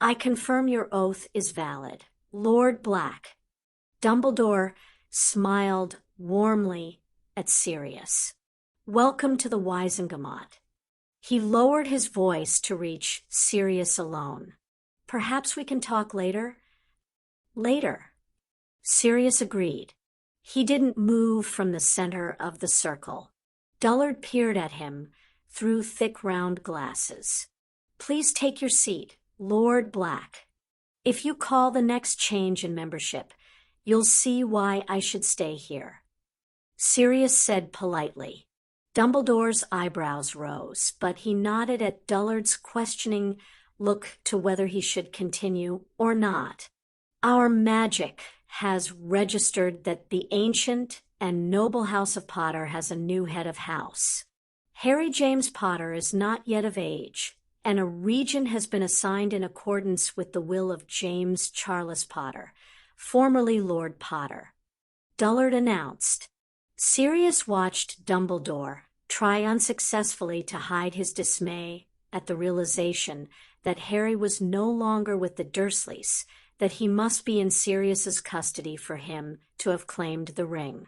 Speaker 1: I confirm your oath is valid. Lord Black." Dumbledore smiled warmly at Sirius. "Welcome to the Wizengamot." He lowered his voice to reach Sirius alone. "Perhaps we can talk later?" "Later," Sirius agreed. He didn't move from the center of the circle. Dullard peered at him through thick round glasses. "Please take your seat, Lord Black. If you call the next change in membership, you'll see why I should stay here," Sirius said politely. Dumbledore's eyebrows rose, but he nodded at Dullard's questioning look to whether he should continue or not. "Our magic has registered that the ancient and noble House of Potter has a new head of house. Harry James Potter is not yet of age, and a regent has been assigned in accordance with the will of James Charles Potter, formerly Lord Potter," Dullard announced. Sirius watched Dumbledore try unsuccessfully to hide his dismay at the realization that Harry was no longer with the Dursleys, that he must be in Sirius's custody for him to have claimed the ring.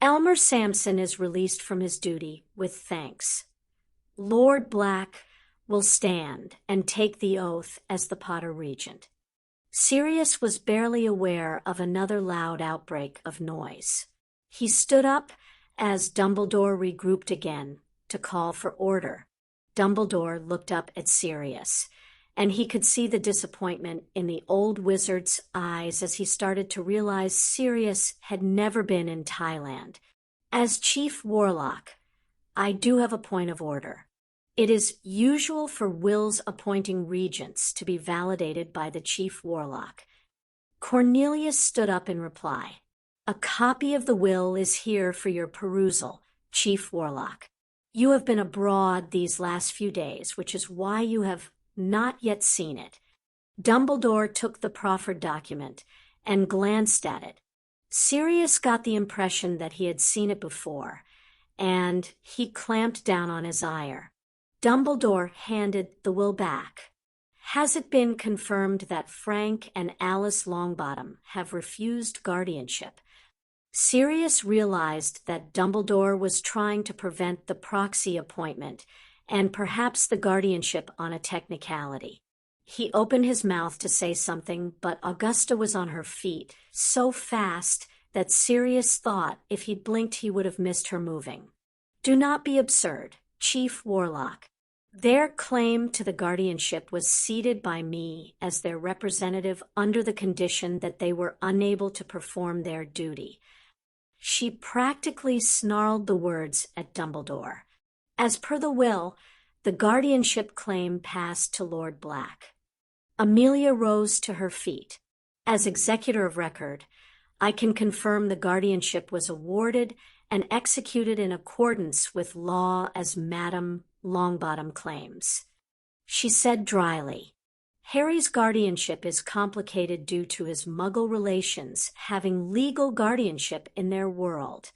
Speaker 1: Elmer Sampson is released from his duty with thanks. Lord Black will stand and take the oath as the Potter Regent. Sirius was barely aware of another loud outbreak of noise. He stood up as Dumbledore regrouped again to call for order. Dumbledore looked up at Sirius, and he could see the disappointment in the old wizard's eyes as he started to realize Sirius had never been in Thailand. As Chief Warlock, I do have a point of order. It is usual for wills appointing regents to be validated by the Chief Warlock. Cornelius stood up in reply. A copy of the will is here for your perusal, Chief Warlock. You have been abroad these last few days, which is why you have not yet seen it. Dumbledore took the proffered document and glanced at it. Sirius got the impression that he had seen it before, and he clamped down on his ire. Dumbledore handed the will back. Has it been confirmed that Frank and Alice Longbottom have refused guardianship? Sirius realized that Dumbledore was trying to prevent the proxy appointment and perhaps the guardianship on a technicality. He opened his mouth to say something, but Augusta was on her feet so fast that Sirius thought if he'd blinked he would have missed her moving. Do not be absurd, Chief Warlock. Their claim to the guardianship was ceded by me as their representative under the condition that they were unable to perform their duty. She practically snarled the words at Dumbledore. As per the will, the guardianship claim passed to Lord Black. Amelia rose to her feet. As executor of record, I can confirm the guardianship was awarded and executed in accordance with law as Madame Longbottom claims. She said dryly, Harry's guardianship is complicated due to his Muggle relations having legal guardianship in their world.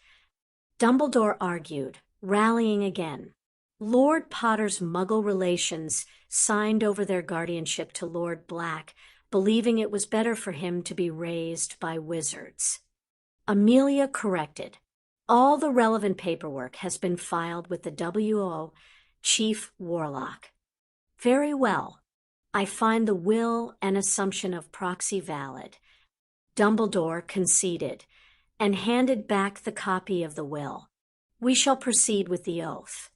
Speaker 1: Dumbledore argued, rallying again. Lord Potter's Muggle relations signed over their guardianship to Lord Black, believing it was better for him to be raised by wizards. Amelia corrected. All the relevant paperwork has been filed with the WO Chief Warlock. Very well. I find the will and assumption of proxy valid. Dumbledore conceded and handed back the copy of the will. We shall proceed with the oath.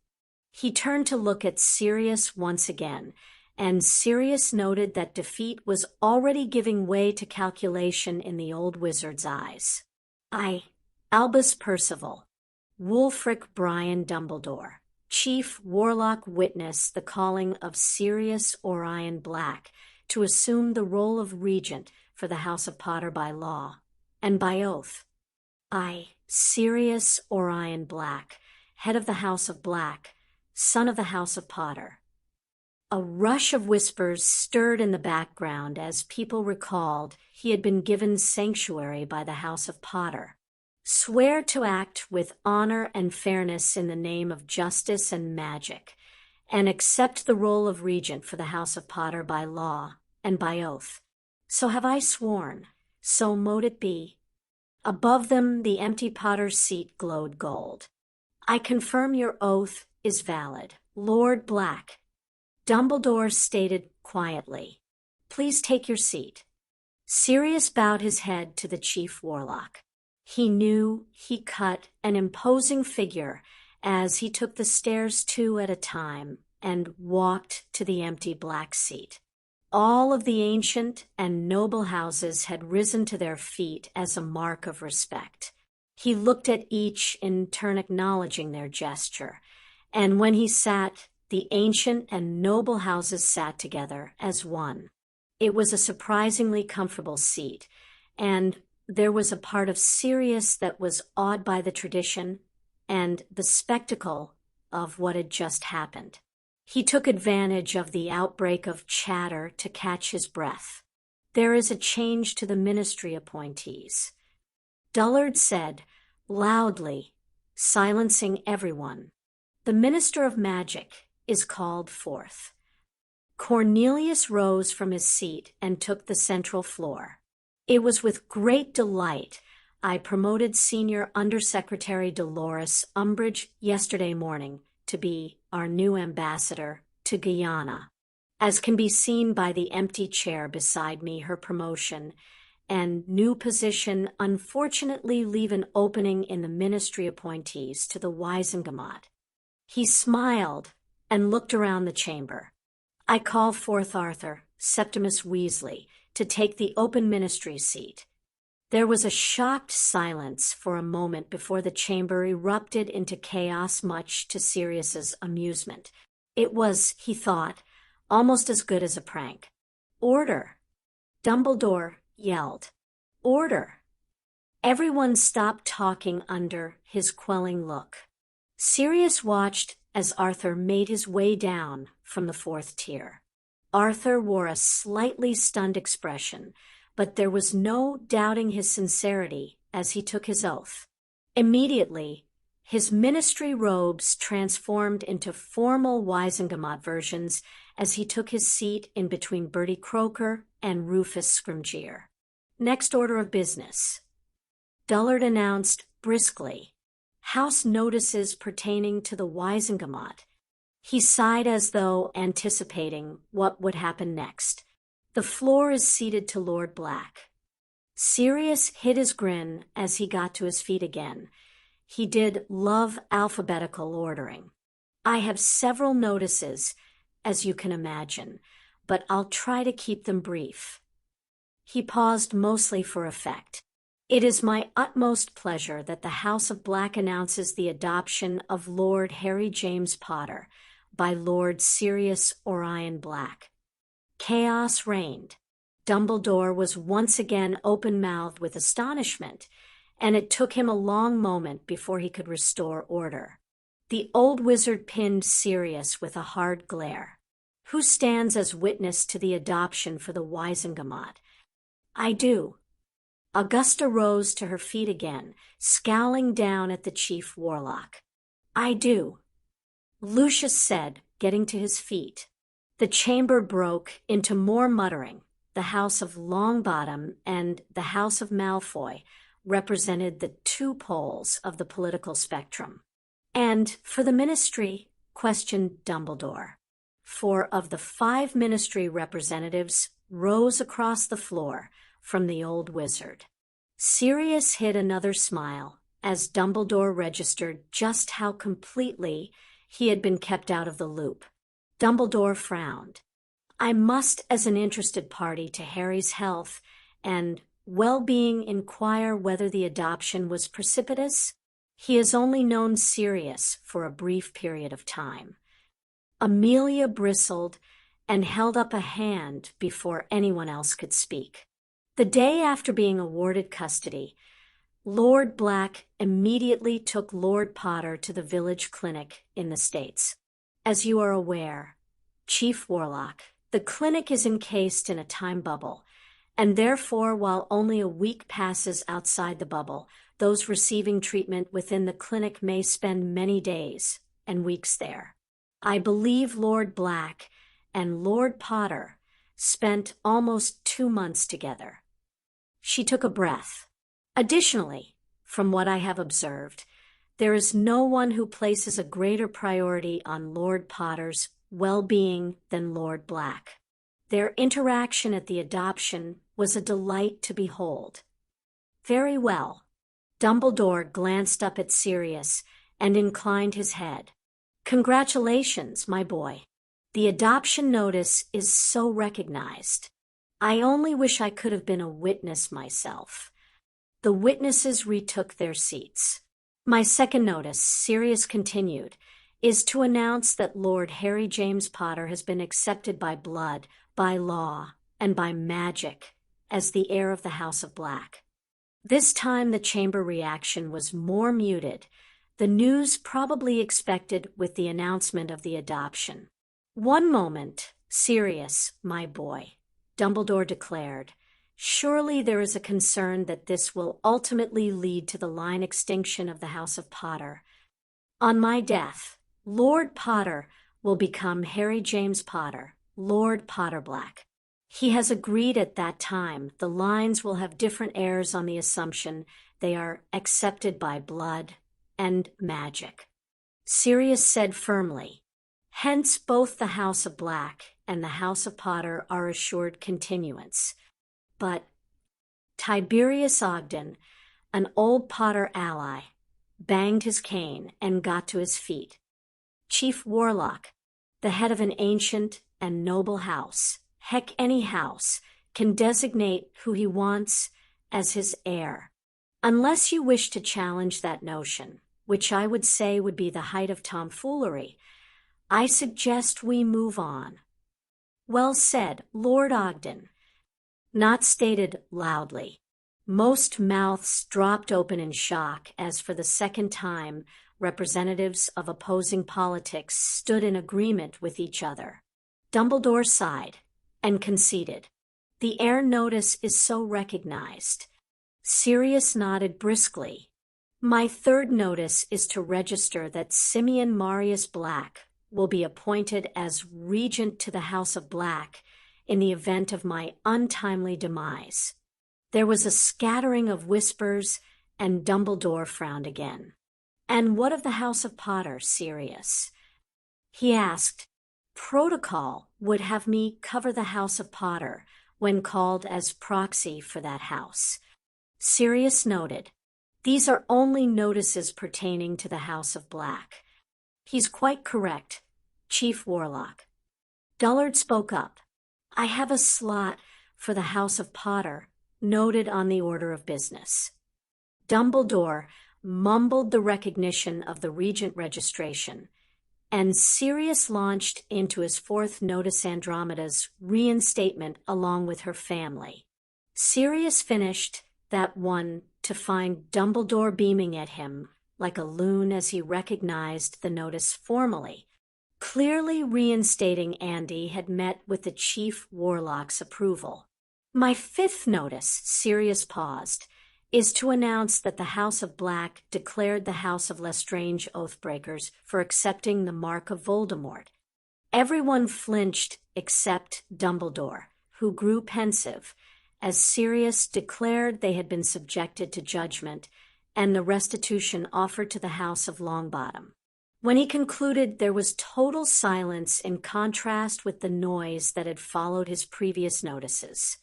Speaker 1: He turned to look at Sirius once again, and Sirius noted that defeat was already giving way to calculation in the old wizard's eyes. I, Albus Percival, Wulfric Brian Dumbledore, Chief Warlock, witness the calling of Sirius Orion Black to assume the role of regent for the House of Potter by law and by oath. I, Sirius Orion Black, head of the House of Black, son of the House of Potter. A rush of whispers stirred in the background as people recalled he had been given sanctuary by the House of Potter. Swear to act with honor and fairness in the name of justice and magic, and accept the role of regent for the House of Potter by law and by oath. So have I sworn, so mote it be. Above them the empty Potter's seat glowed gold. I confirm your oath is valid, Lord Black. Dumbledore stated quietly, Please take your seat. Sirius bowed his head to the Chief Warlock. He knew he cut an imposing figure as he took the stairs 2 at a time and walked to the empty black seat. All of the ancient and noble houses had risen to their feet as a mark of respect. He looked at each in turn acknowledging their gesture, and when he sat, the ancient and noble houses sat together as one. It was a surprisingly comfortable seat, and there was a part of Sirius that was awed by the tradition and the spectacle of what had just happened. He took advantage of the outbreak of chatter to catch his breath. There is a change to the ministry appointees. Dullard said, loudly, silencing everyone. The Minister of Magic is called forth. Cornelius rose from his seat and took the central floor. It was with great delight I promoted Senior Undersecretary Dolores Umbridge yesterday morning to be our new ambassador to Guyana. As can be seen by the empty chair beside me, her promotion and new position unfortunately leave an opening in the ministry appointees to the Wizengamot. He smiled and looked around the chamber. I call forth Arthur, Septimus Weasley, to take the open ministry seat. There was a shocked silence for a moment before the chamber erupted into chaos, much to Sirius's amusement. It was, he thought, almost as good as a prank. "Order!" Dumbledore yelled. "Order!" Everyone stopped talking under his quelling look. Sirius watched as Arthur made his way down from the fourth tier. Arthur wore a slightly stunned expression, but there was no doubting his sincerity as he took his oath. Immediately, his ministry robes transformed into formal Wizengamot versions as he took his seat in between Bertie Croker and Rufus Scrimgeour. "Next order of business," Dullard announced briskly. "House notices pertaining to the Wizengamot." He sighed as though anticipating what would happen next. "The floor is ceded to Lord Black." Sirius hid his grin as he got to his feet again. He did love alphabetical ordering. "I have several notices, as you can imagine, but I'll try to keep them brief." He paused mostly for effect. "It is my utmost pleasure that the House of Black announces the adoption of Lord Harry James Potter by Lord Sirius Orion Black." Chaos reigned. Dumbledore was once again open-mouthed with astonishment, and it took him a long moment before he could restore order. The old wizard pinned Sirius with a hard glare. "Who stands as witness to the adoption for the Wizengamot?" "I do." Augusta rose to her feet again, scowling down at the chief warlock. "I do." Lucius said, getting to his feet. The chamber broke into more muttering. The House of Longbottom and the House of Malfoy represented the two poles of the political spectrum. "And for the ministry?" questioned Dumbledore. 4 of the 5 ministry representatives rose across the floor from the old wizard. Sirius hid another smile as Dumbledore registered just how completely he had been kept out of the loop. Dumbledore frowned. "I must, as an interested party to Harry's health and well-being, inquire whether the adoption was precipitous. He has only known Sirius for a brief period of time." Amelia bristled and held up a hand before anyone else could speak. The day after being awarded custody, Lord Black immediately took Lord Potter to the village clinic in the States. As you are aware, Chief Warlock, the clinic is encased in a time bubble, and therefore, while only a week passes outside the bubble, those receiving treatment within the clinic may spend many days and weeks there. I believe Lord Black and Lord Potter spent almost 2 months together. She took a breath. Additionally, from what I have observed, there is no one who places a greater priority on Lord Potter's well-being than Lord Black. Their interaction at the adoption was a delight to behold. "Very well." Dumbledore glanced up at Sirius and inclined his head. "Congratulations, my boy. The adoption notice is so recognized. I only wish I could have been a witness myself." The witnesses retook their seats. "My second notice," Sirius continued, "is to announce that Lord Harry James Potter has been accepted by blood, by law, and by magic as the heir of the House of Black." This time the chamber reaction was more muted, the news probably expected with the announcement of the adoption. "One moment, Sirius, my boy," Dumbledore declared. "Surely there is a concern that this will ultimately lead to the line extinction of the House of Potter. On my death, Lord Potter will become Harry James Potter, Lord Potterblack. He has agreed at that time the lines will have different heirs on the assumption they are accepted by blood and magic. Sirius said firmly, hence both the House of Black and the House of Potter are assured continuance. But Tiberius Ogden, an old Potter ally, banged his cane and got to his feet. Chief Warlock, the head of an ancient and noble house, heck, any house, can designate who he wants as his heir. Unless you wish to challenge that notion, which I would say would be the height of tomfoolery, I suggest we move on. Well said, Lord Ogden. Not stated loudly. Most mouths dropped open in shock as for the second time representatives of opposing politics stood in agreement with each other. Dumbledore sighed and conceded. The heir notice is so recognized. Sirius nodded briskly. My third notice is to register that Simeon Marius Black will be appointed as regent to the House of Black in the event of my untimely demise. There was a scattering of whispers, and Dumbledore frowned again. And what of the House of Potter, Sirius? He asked. Protocol would have me cover the House of Potter when called as proxy for that house. Sirius noted, these are only notices pertaining to the House of Black. He's quite correct, Chief Warlock. Dullard spoke up. I have a slot for the House of Potter noted on the order of business. Dumbledore mumbled the recognition of the regent registration, and Sirius launched into his fourth Notice Andromeda's reinstatement along with her family. Sirius finished that one to find Dumbledore beaming at him like a loon as he recognized the notice formally. Clearly reinstating Andy had met with the Chief Warlock's approval. My fifth notice, Sirius paused, is to announce that the House of Black declared the House of Lestrange Oathbreakers for accepting the Mark of Voldemort. Everyone flinched except Dumbledore, who grew pensive, as Sirius declared they had been subjected to judgment and the restitution offered to the House of Longbottom. When he concluded, there was total silence in contrast with the noise that had followed his previous notices.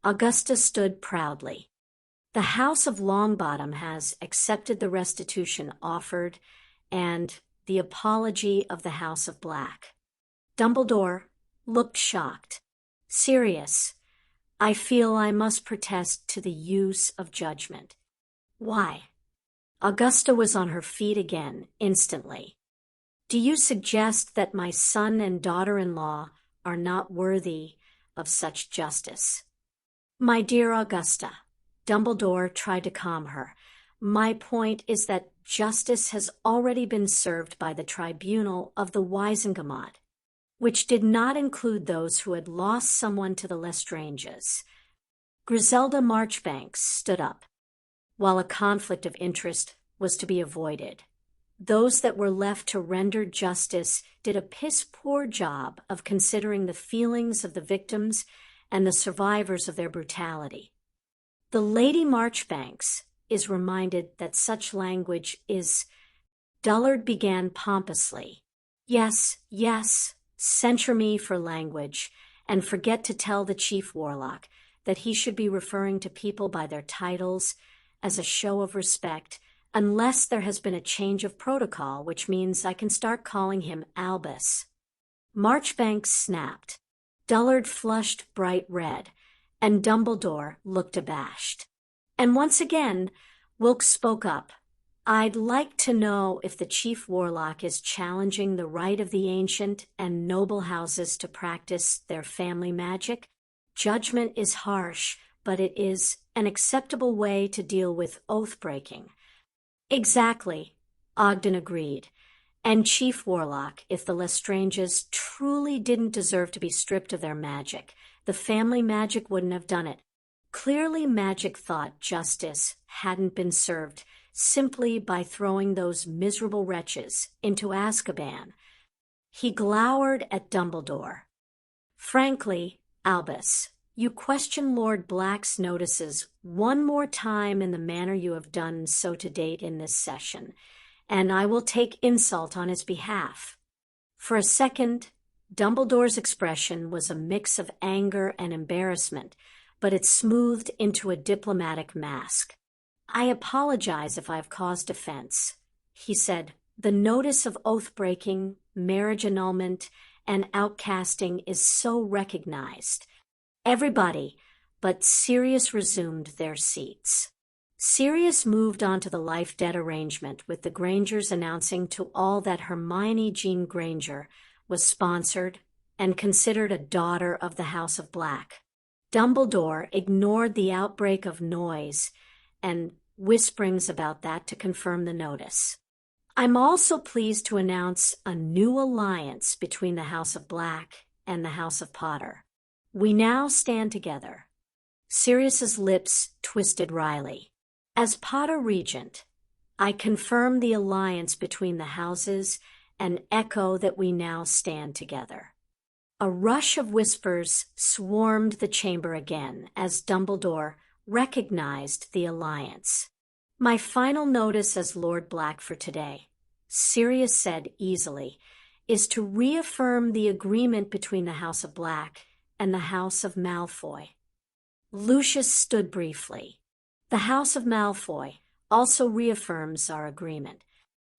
Speaker 1: Augusta stood proudly. The House of Longbottom has accepted the restitution offered and the apology of the House of Black. Dumbledore looked shocked. Sirius, I feel I must protest to the use of judgment. Why? Augusta was on her feet again, instantly. Do you suggest that my son and daughter-in-law are not worthy of such justice? My dear Augusta, Dumbledore tried to calm her. My point is that justice has already been served by the tribunal of the Wizengamot, which did not include those who had lost someone to the Lestranges. Griselda Marchbanks stood up. While a conflict of interest was to be avoided, those that were left to render justice did a piss-poor job of considering the feelings of the victims and the survivors of their brutality. The Lady Marchbanks is reminded that such language is... Dullard began pompously. Yes, censure me for language, and forget to tell the Chief Warlock that he should be referring to people by their titles as a show of respect, unless there has been a change of protocol, which means I can start calling him Albus. Marchbanks snapped. Dullard flushed bright red, and Dumbledore looked abashed. And once again, Wilkes spoke up. I'd like to know if the Chief Warlock is challenging the right of the ancient and noble houses to practice their family magic. Judgment is harsh, but it is an acceptable way to deal with oath-breaking. Exactly, Ogden agreed. And Chief Warlock, if the Lestranges truly didn't deserve to be stripped of their magic, the family magic wouldn't have done it. Clearly magic thought justice hadn't been served simply by throwing those miserable wretches into Azkaban. He glowered at Dumbledore. Frankly, Albus, you question Lord Black's notices one more time in the manner you have done so to date in this session, and I will take insult on his behalf. For a second, Dumbledore's expression was a mix of anger and embarrassment, but it smoothed into a diplomatic mask. I apologize if I have caused offense, he said. The notice of oath-breaking, marriage annulment, and outcasting is so recognized. Everybody but Sirius resumed their seats. Sirius moved on to the life-debt arrangement, with the Grangers announcing to all that Hermione Jean Granger was sponsored and considered a daughter of the House of Black. Dumbledore ignored the outbreak of noise and whisperings about that to confirm the notice. I'm also pleased to announce a new alliance between the House of Black and the House of Potter. We now stand together. Sirius's lips twisted wryly. As Potter Regent, I confirm the alliance between the houses and echo that we now stand together. A rush of whispers swarmed the chamber again as Dumbledore recognized the alliance. My final notice as Lord Black for today, Sirius said easily, is to reaffirm the agreement between the House of Black and the House of Malfoy. Lucius stood briefly. The House of Malfoy also reaffirms our agreement.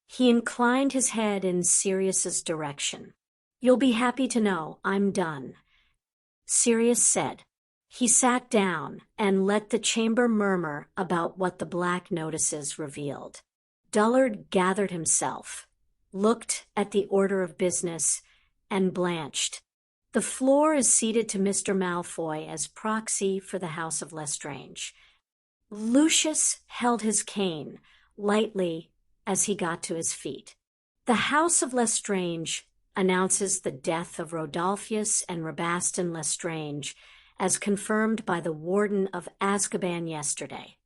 Speaker 1: He inclined his head in Sirius's direction. You'll be happy to know I'm done, Sirius said. He sat down and let the chamber murmur about what the black notices revealed. Dullard gathered himself, looked at the order of business, and blanched. The floor is ceded to Mr. Malfoy as proxy for the House of Lestrange. Lucius held his cane lightly as he got to his feet. The House of Lestrange announces the death of Rodolphus and Rabaston Lestrange as confirmed by the Warden of Azkaban yesterday.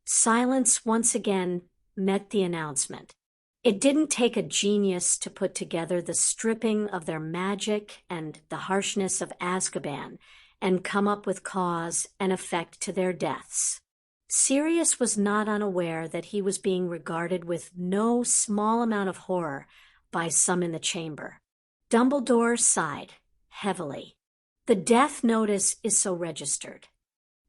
Speaker 1: Silence once again met the announcement. It didn't take a genius to put together the stripping of their magic and the harshness of Azkaban and come up with cause and effect to their deaths. Sirius was not unaware that he was being regarded with no small amount of horror by some in the chamber. Dumbledore sighed heavily. The death notice is so registered.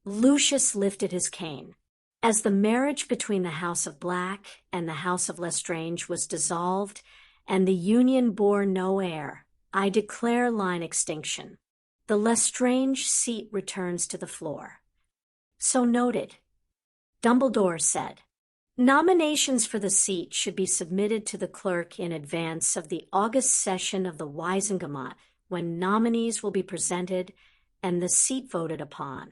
Speaker 1: Lucius lifted his cane. As the marriage between the House of Black and the House of Lestrange was dissolved and the union bore no heir, I declare line extinction. The Lestrange seat returns to the floor. So noted, Dumbledore said. Nominations for the seat should be submitted to the clerk in advance of the August session of the Wizengamot, when nominees will be presented and the seat voted upon.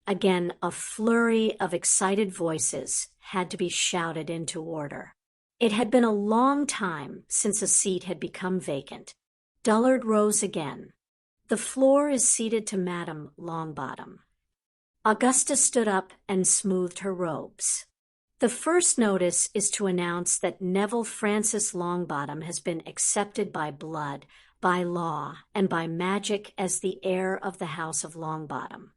Speaker 1: Again, a flurry of excited voices had to be shouted into order. It had been a long time since a seat had become vacant. Dullard rose again. The floor is ceded to Madame Longbottom. Augusta stood up and smoothed her robes. The first notice is to announce that Neville Francis Longbottom has been accepted by blood, by law, and by magic as the heir of the House of Longbottom.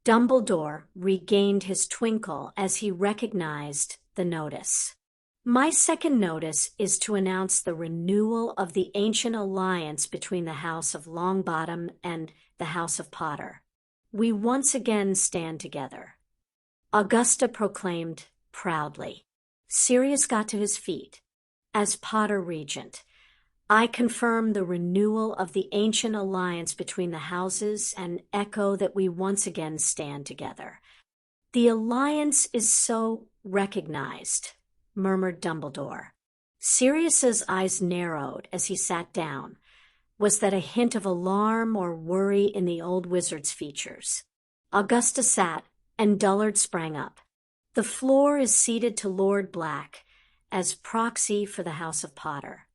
Speaker 1: Dumbledore regained his twinkle as he recognized the notice. My second notice is to announce the renewal of the ancient alliance between the House of Longbottom and the House of Potter. We once again stand together. Augusta proclaimed proudly. Sirius got to his feet. As Potter Regent, I confirm the renewal of the ancient alliance between the houses and echo that we once again stand together. The alliance is so recognized, murmured Dumbledore. Sirius's eyes narrowed as he sat down. Was that a hint of alarm or worry in the old wizard's features? Augusta sat, and Dullard sprang up. The floor is ceded to Lord Black as proxy for the House of Potter.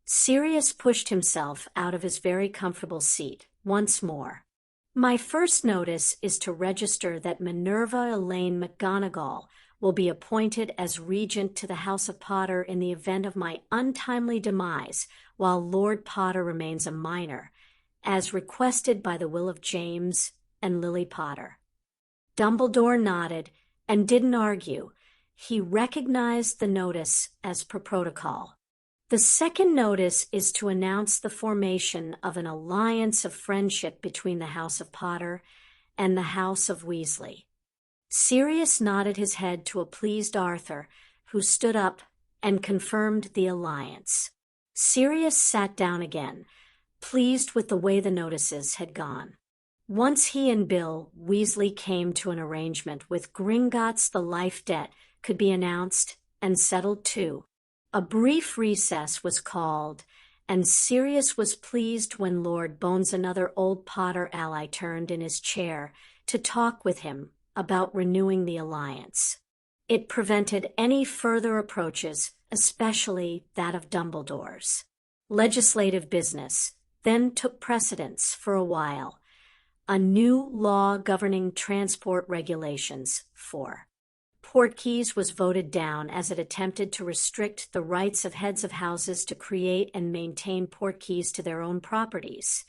Speaker 1: Sirius pushed himself out of his very comfortable seat once more. My first notice is to register that Minerva Elaine McGonagall will be appointed as regent to the House of Potter in the event of my untimely demise while Lord Potter remains a minor, as requested by the will of James and Lily Potter. Dumbledore nodded and didn't argue. He recognized the notice as per protocol. The second notice is to announce the formation of an alliance of friendship between the House of Potter and the House of Weasley. Sirius nodded his head to a pleased Arthur, who stood up and confirmed the alliance. Sirius sat down again, pleased with the way the notices had gone. Once he and Bill Weasley came to an arrangement with Gringotts, the life debt could be announced and settled too. A brief recess was called, and Sirius was pleased when Lord Bones, another old Potter ally, turned in his chair to talk with him about renewing the alliance. It prevented any further approaches, especially that of Dumbledore's. Legislative business then took precedence for a while. A new law governing transport regulations for portkeys was voted down as it attempted to restrict the rights of heads of houses to create and maintain portkeys to their own properties.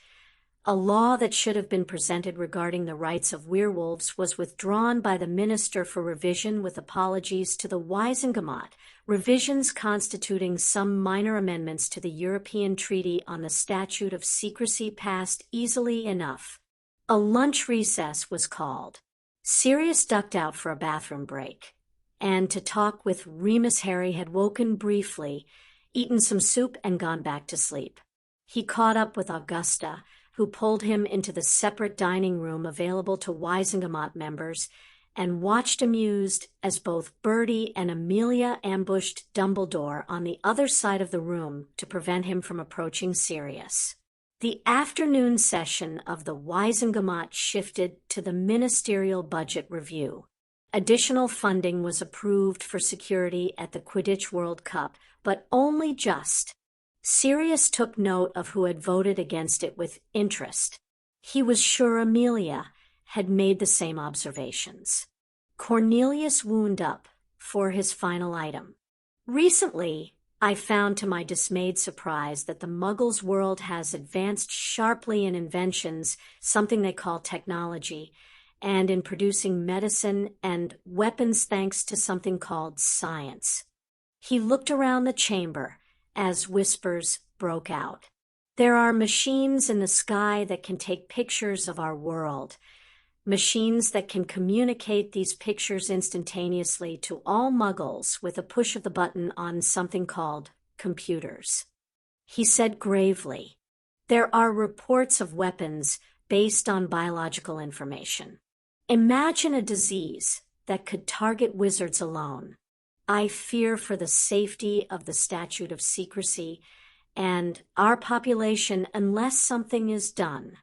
Speaker 1: A law that should have been presented regarding the rights of werewolves was withdrawn by the Minister for revision with apologies to the Wizengamot, revisions constituting some minor amendments to the European Treaty on the Statute of Secrecy passed easily enough. A lunch recess was called. Sirius ducked out for a bathroom break, and to talk with Remus Harry had woken briefly, eaten some soup, and gone back to sleep. He caught up with Augusta, who pulled him into the separate dining room available to Wizengamot members, and watched amused as both Bertie and Amelia ambushed Dumbledore on the other side of the room to prevent him from approaching Sirius. The afternoon session of the Wizengamot shifted to the ministerial budget review. Additional funding was approved for security at the Quidditch World Cup, but only just. Sirius took note of who had voted against it with interest. He was sure Amelia had made the same observations. Cornelius wound up for his final item. Recently, I found to my dismayed surprise that the Muggles' world has advanced sharply in inventions, something they call technology, and in producing medicine and weapons thanks to something called science. He looked around the chamber as whispers broke out. There are machines in the sky that can take pictures of our world, machines that can communicate these pictures instantaneously to all Muggles with a push of the button on something called computers. He said gravely, "There are reports of weapons based on biological information. Imagine a disease that could target wizards alone. I fear for the safety of the Statute of Secrecy and our population unless something is done."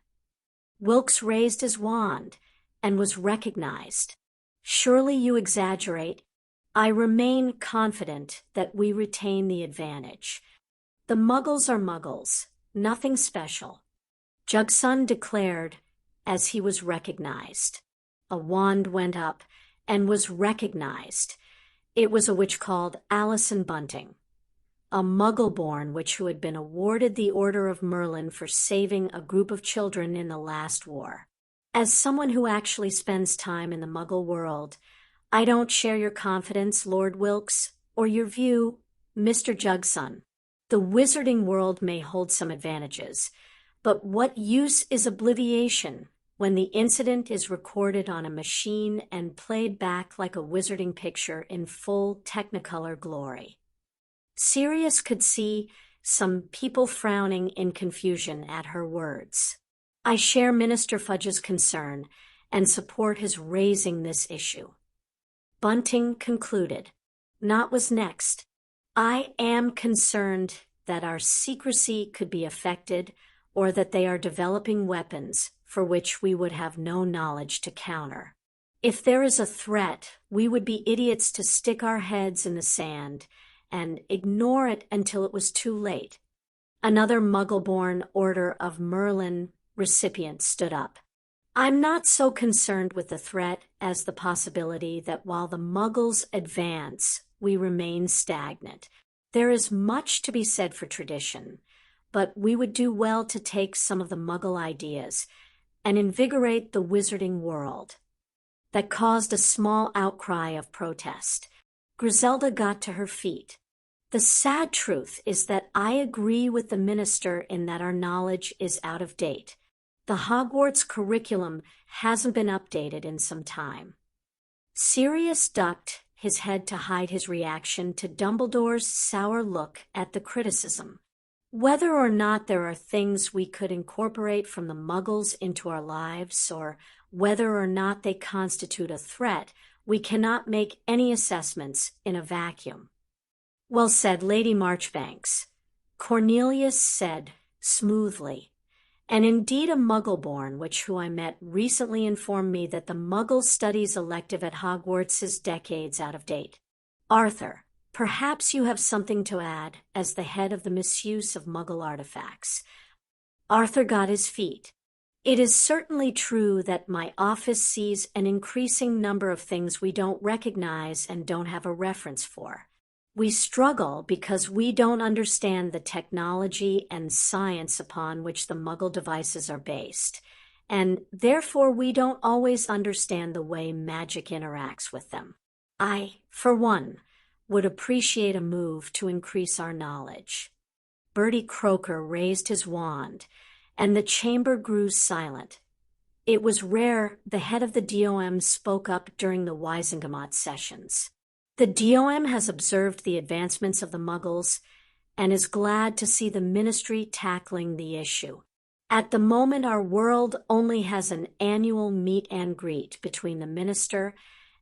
Speaker 1: Wilkes raised his wand and was recognized. "Surely you exaggerate. I remain confident that we retain the advantage. The Muggles are Muggles, nothing special," Jugson declared as he was recognized. A wand went up and was recognized. It was a witch called Allison Bunting, a Muggle-born witch who had been awarded the Order of Merlin for saving a group of children in the last war. As someone who actually spends time in the Muggle world, I don't share your confidence, Lord Wilkes, or your view, Mr. Jugson. The wizarding world may hold some advantages, but what use is obliviation when the incident is recorded on a machine and played back like a wizarding picture in full Technicolor glory? Sirius could see some people frowning in confusion at her words. I share Minister Fudge's concern and support his raising this issue. Bunting concluded. Not was next. I am concerned that our secrecy could be affected or that they are developing weapons for which we would have no knowledge to counter. If there is a threat, we would be idiots to stick our heads in the sand and ignore it until it was too late. Another Muggle-born Order of Merlin recipient stood up. I'm not so concerned with the threat as the possibility that while the Muggles advance, we remain stagnant. There is much to be said for tradition, but we would do well to take some of the Muggle ideas and invigorate the wizarding world. That caused a small outcry of protest. Griselda got to her feet. The sad truth is that I agree with the minister in that our knowledge is out of date. The Hogwarts curriculum hasn't been updated in some time. Sirius ducked his head to hide his reaction to Dumbledore's sour look at the criticism. Whether or not there are things we could incorporate from the Muggles into our lives, or whether or not they constitute a threat, we cannot make any assessments in a vacuum. Well said, Lady Marchbanks, Cornelius said smoothly. And indeed a Muggle-born, who I met recently informed me that the Muggle Studies elective at Hogwarts is decades out of date. Arthur, perhaps you have something to add as the head of the misuse of Muggle artifacts. Arthur got his feet. It is certainly true that my office sees an increasing number of things we don't recognize and don't have a reference for. We struggle because we don't understand the technology and science upon which the Muggle devices are based, and therefore we don't always understand the way magic interacts with them. I, for one, would appreciate a move to increase our knowledge. Bertie Croker raised his wand, and the chamber grew silent. It was rare the head of the DOM spoke up during the Wizengamot sessions. The DOM has observed the advancements of the Muggles and is glad to see the Ministry tackling the issue. At the moment, our world only has an annual meet and greet between the Minister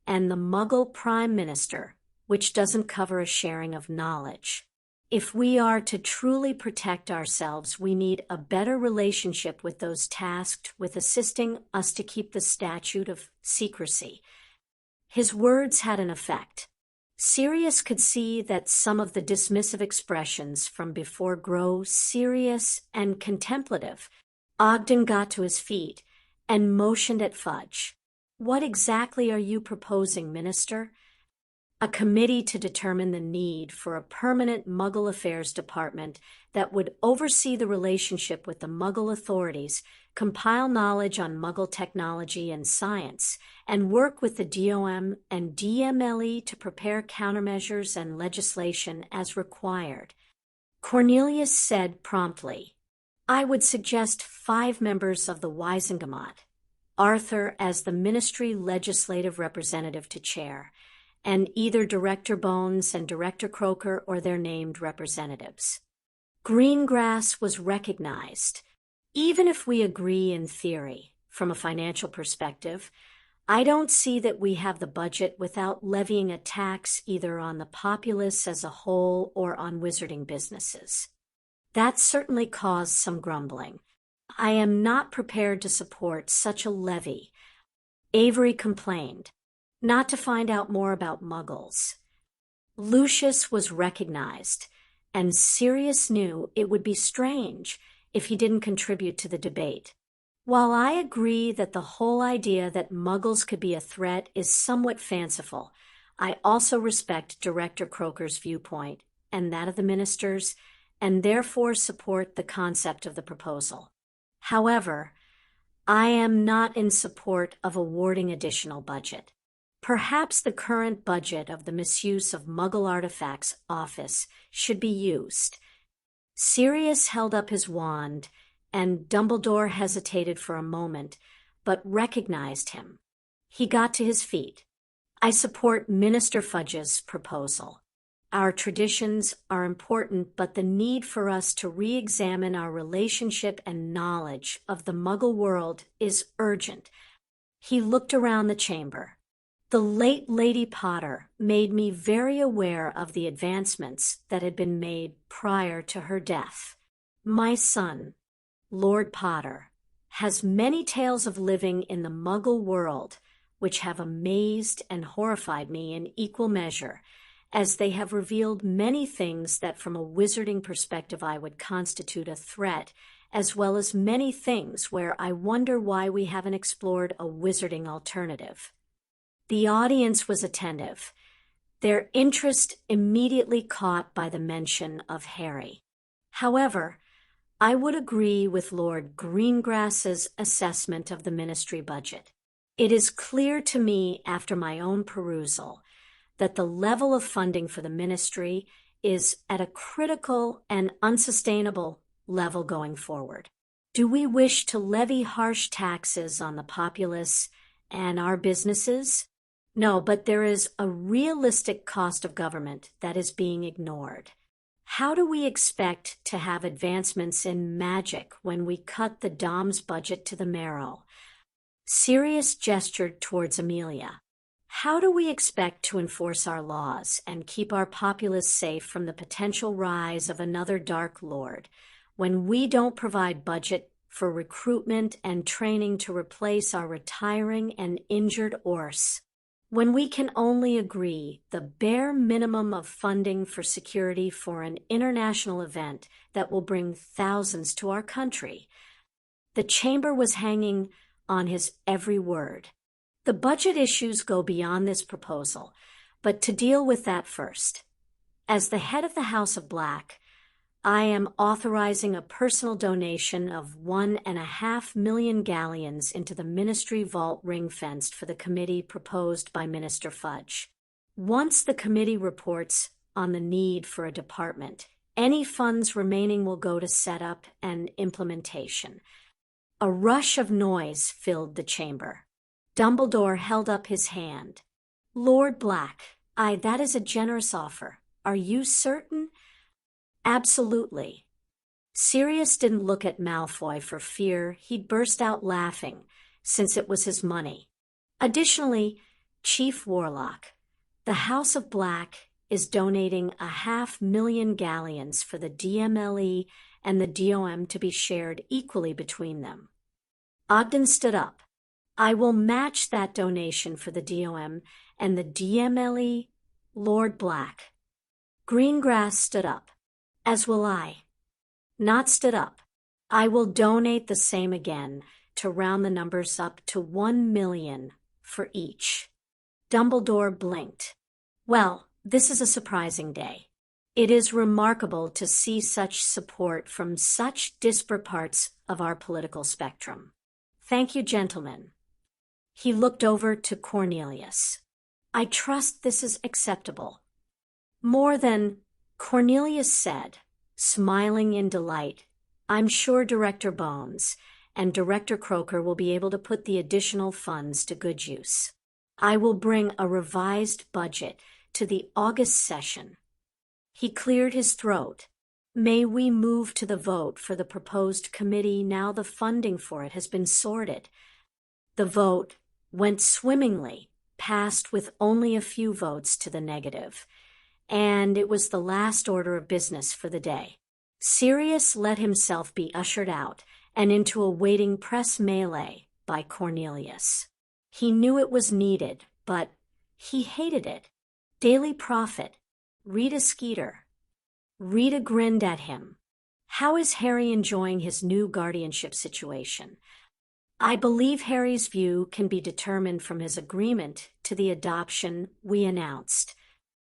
Speaker 1: and the Muggle Prime Minister, which doesn't cover a sharing of knowledge. If we are to truly protect ourselves, we need a better relationship with those tasked with assisting us to keep the statute of secrecy. His words had an effect. Sirius could see that some of the dismissive expressions from before grow serious and contemplative. Ogden got to his feet and motioned at Fudge. What exactly are you proposing, Minister? A committee to determine the need for a permanent Muggle Affairs Department that would oversee the relationship with the Muggle authorities, compile knowledge on Muggle technology and science, and work with the DOM and DMLE to prepare countermeasures and legislation as required. Cornelius said promptly, I would suggest 5 members of the Wizengamot, Arthur as the Ministry Legislative Representative to chair, and either Director Bones and Director Croker or their named representatives. Greengrass was recognized. Even if we agree in theory, from a financial perspective, I don't see that we have the budget without levying a tax either on the populace as a whole or on wizarding businesses. That certainly caused some grumbling. I am not prepared to support such a levy. Avery complained, not to find out more about Muggles. Lucius was recognized, and Sirius knew it would be strange if he didn't contribute to the debate. While I agree that the whole idea that Muggles could be a threat is somewhat fanciful, I also respect Director Croker's viewpoint and that of the ministers, and therefore support the concept of the proposal. However, I am not in support of awarding additional budget. Perhaps the current budget of the Misuse of Muggle Artifacts Office should be used. Sirius held up his wand, and Dumbledore hesitated for a moment, but recognized him. He got to his feet. I support Minister Fudge's proposal. Our traditions are important, but the need for us to re-examine our relationship and knowledge of the Muggle world is urgent. He looked around the chamber. The late Lady Potter made me very aware of the advancements that had been made prior to her death. My son, Lord Potter, has many tales of living in the Muggle world which have amazed and horrified me in equal measure, as they have revealed many things that from a wizarding perspective I would constitute a threat, as well as many things where I wonder why we haven't explored a wizarding alternative. The audience was attentive, their interest immediately caught by the mention of Harry. However, I would agree with Lord Greengrass's assessment of the ministry budget. It is clear to me after my own perusal that the level of funding for the ministry is at a critical and unsustainable level going forward. Do we wish to levy harsh taxes on the populace and our businesses? No, but there is a realistic cost of government that is being ignored. How do we expect to have advancements in magic when we cut the Dom's budget to the marrow? Sirius gestured towards Amelia. How do we expect to enforce our laws and keep our populace safe from the potential rise of another Dark Lord when we don't provide budget for recruitment and training to replace our retiring and injured Orse? When we can only agree the bare minimum of funding for security for an international event that will bring thousands to our country? The chamber was hanging on his every word. The budget issues go beyond this proposal, but to deal with that first. As the head of the House of Black, I am authorizing a personal donation of 1.5 million galleons into the ministry vault ring-fenced for the committee proposed by Minister Fudge. Once the committee reports on the need for a department, any funds remaining will go to setup and implementation. A rush of noise filled the chamber. Dumbledore held up his hand. Lord Black, that is a generous offer. Are you certain? Absolutely. Sirius didn't look at Malfoy for fear he'd burst out laughing, since it was his money. Additionally, Chief Warlock, the House of Black is donating 500,000 galleons for the DMLE and the DOM to be shared equally between them. Ogden stood up. I will match that donation for the DOM and the DMLE, Lord Black. Greengrass stood up. As will I. Not stood up. I will donate the same again to round the numbers up to 1 million for each. Dumbledore blinked. Well, this is a surprising day. It is remarkable to see such support from such disparate parts of our political spectrum. Thank you, gentlemen. He looked over to Cornelius. I trust this is acceptable. More than, Cornelius said, smiling in delight. I'm sure Director Bones and Director Croker will be able to put the additional funds to good use. I will bring a revised budget to the August session. He cleared his throat. May we move to the vote for the proposed committee now the funding for it has been sorted. The vote went swimmingly, passed with only a few votes to the negative, and it was the last order of business for the day. Sirius let himself be ushered out and into a waiting press melee by Cornelius. He knew it was needed, but he hated it. Daily Prophet, Rita Skeeter. Rita grinned at him. How is Harry enjoying his new guardianship situation? I believe Harry's view can be determined from his agreement to the adoption we announced.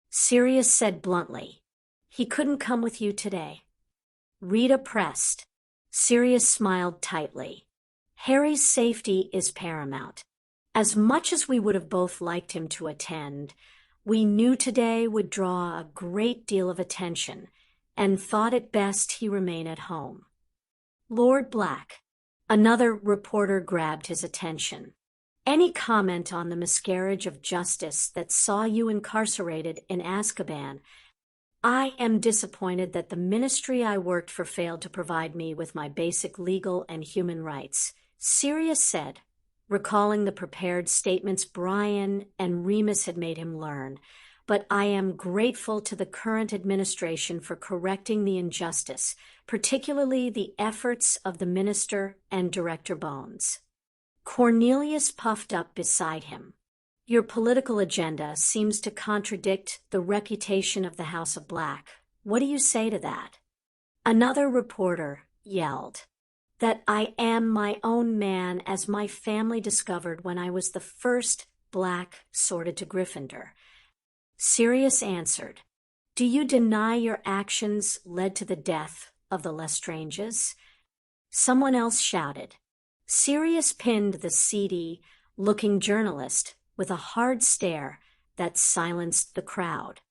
Speaker 1: Sirius said bluntly, he couldn't come with you today. Rita pressed. Sirius smiled tightly. Harry's safety is paramount. As much as we would have both liked him to attend, we knew today would draw a great deal of attention and thought it best he remain at home. Lord Black. Another reporter grabbed his attention. Any comment on the miscarriage of justice that saw you incarcerated in Azkaban? I am disappointed that the ministry I worked for failed to provide me with my basic legal and human rights, Sirius said, recalling the prepared statements Brian and Remus had made him learn. But I am grateful to the current administration for correcting the injustice, particularly the efforts of the minister and Director Bones. Cornelius puffed up beside him. Your political agenda seems to contradict the reputation of the House of Black. What do you say to that? Another reporter yelled. That I am my own man, as my family discovered when I was the first Black sorted to Gryffindor. Sirius answered, do you deny your actions led to the death of the Lestranges. Someone else shouted. Sirius pinned the seedy-looking journalist with a hard stare that silenced the crowd.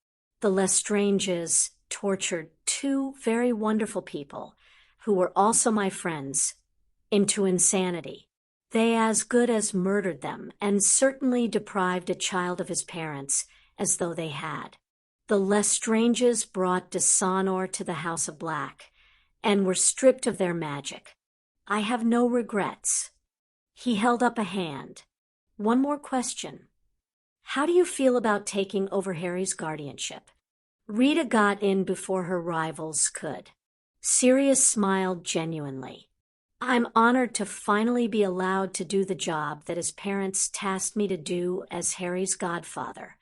Speaker 1: The Lestranges tortured two very wonderful people, who were also my friends, into insanity. They as good as murdered them, and certainly deprived a child of his parents, as though they had. The Lestranges brought dishonor to the House of Black, and were stripped of their magic. I have no regrets. He held up a hand. One more question. How do you feel about taking over Harry's guardianship? Rita got in before her rivals could. Sirius smiled genuinely. I'm honored to finally be allowed to do the job that his parents tasked me to do as Harry's godfather.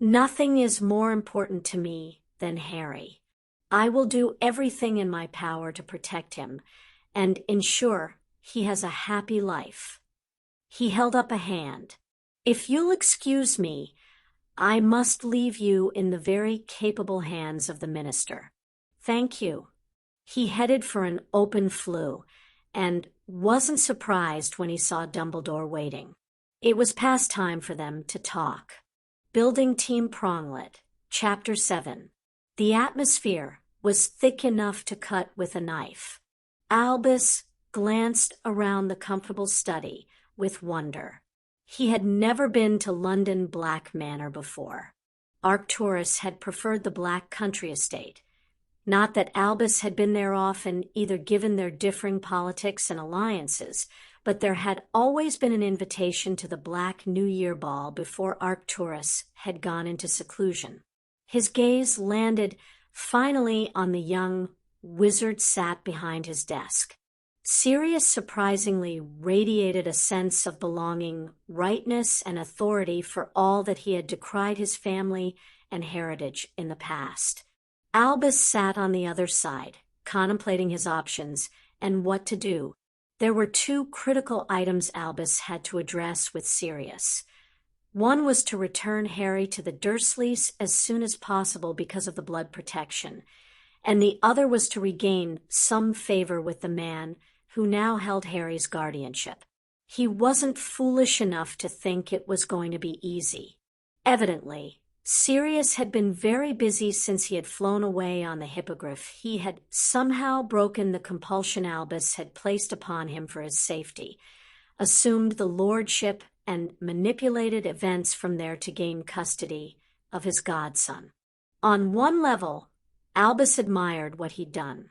Speaker 1: Nothing is more important to me than Harry. I will do everything in my power to protect him and ensure he has a happy life. He held up a hand. If you'll excuse me, I must leave you in the very capable hands of the minister. Thank you. He headed for an open flue and wasn't surprised when he saw Dumbledore waiting. It was past time for them to talk. Building Team Pronglet, Chapter 7. The atmosphere was thick enough to cut with a knife. Albus glanced around the comfortable study with wonder. He had never been to London Black Manor before. Arcturus had preferred the Black Country estate. Not that Albus had been there often, either given their differing politics and alliances, but there had always been an invitation to the Black New Year ball before Arcturus had gone into seclusion. His gaze landed finally on the young wizard sat behind his desk. Sirius surprisingly radiated a sense of belonging, rightness, and authority for all that he had decried his family and heritage in the past. Albus sat on the other side, contemplating his options and what to do. There were two critical items Albus had to address with Sirius. One was to return Harry to the Dursleys as soon as possible because of the blood protection, and the other was to regain some favor with the man who now held Harry's guardianship. He wasn't foolish enough to think it was going to be easy. Evidently, Sirius had been very busy since he had flown away on the Hippogriff. He had somehow broken the compulsion Albus had placed upon him for his safety, assumed the lordship, and manipulated events from there to gain custody of his godson. On one level, Albus admired what he'd done.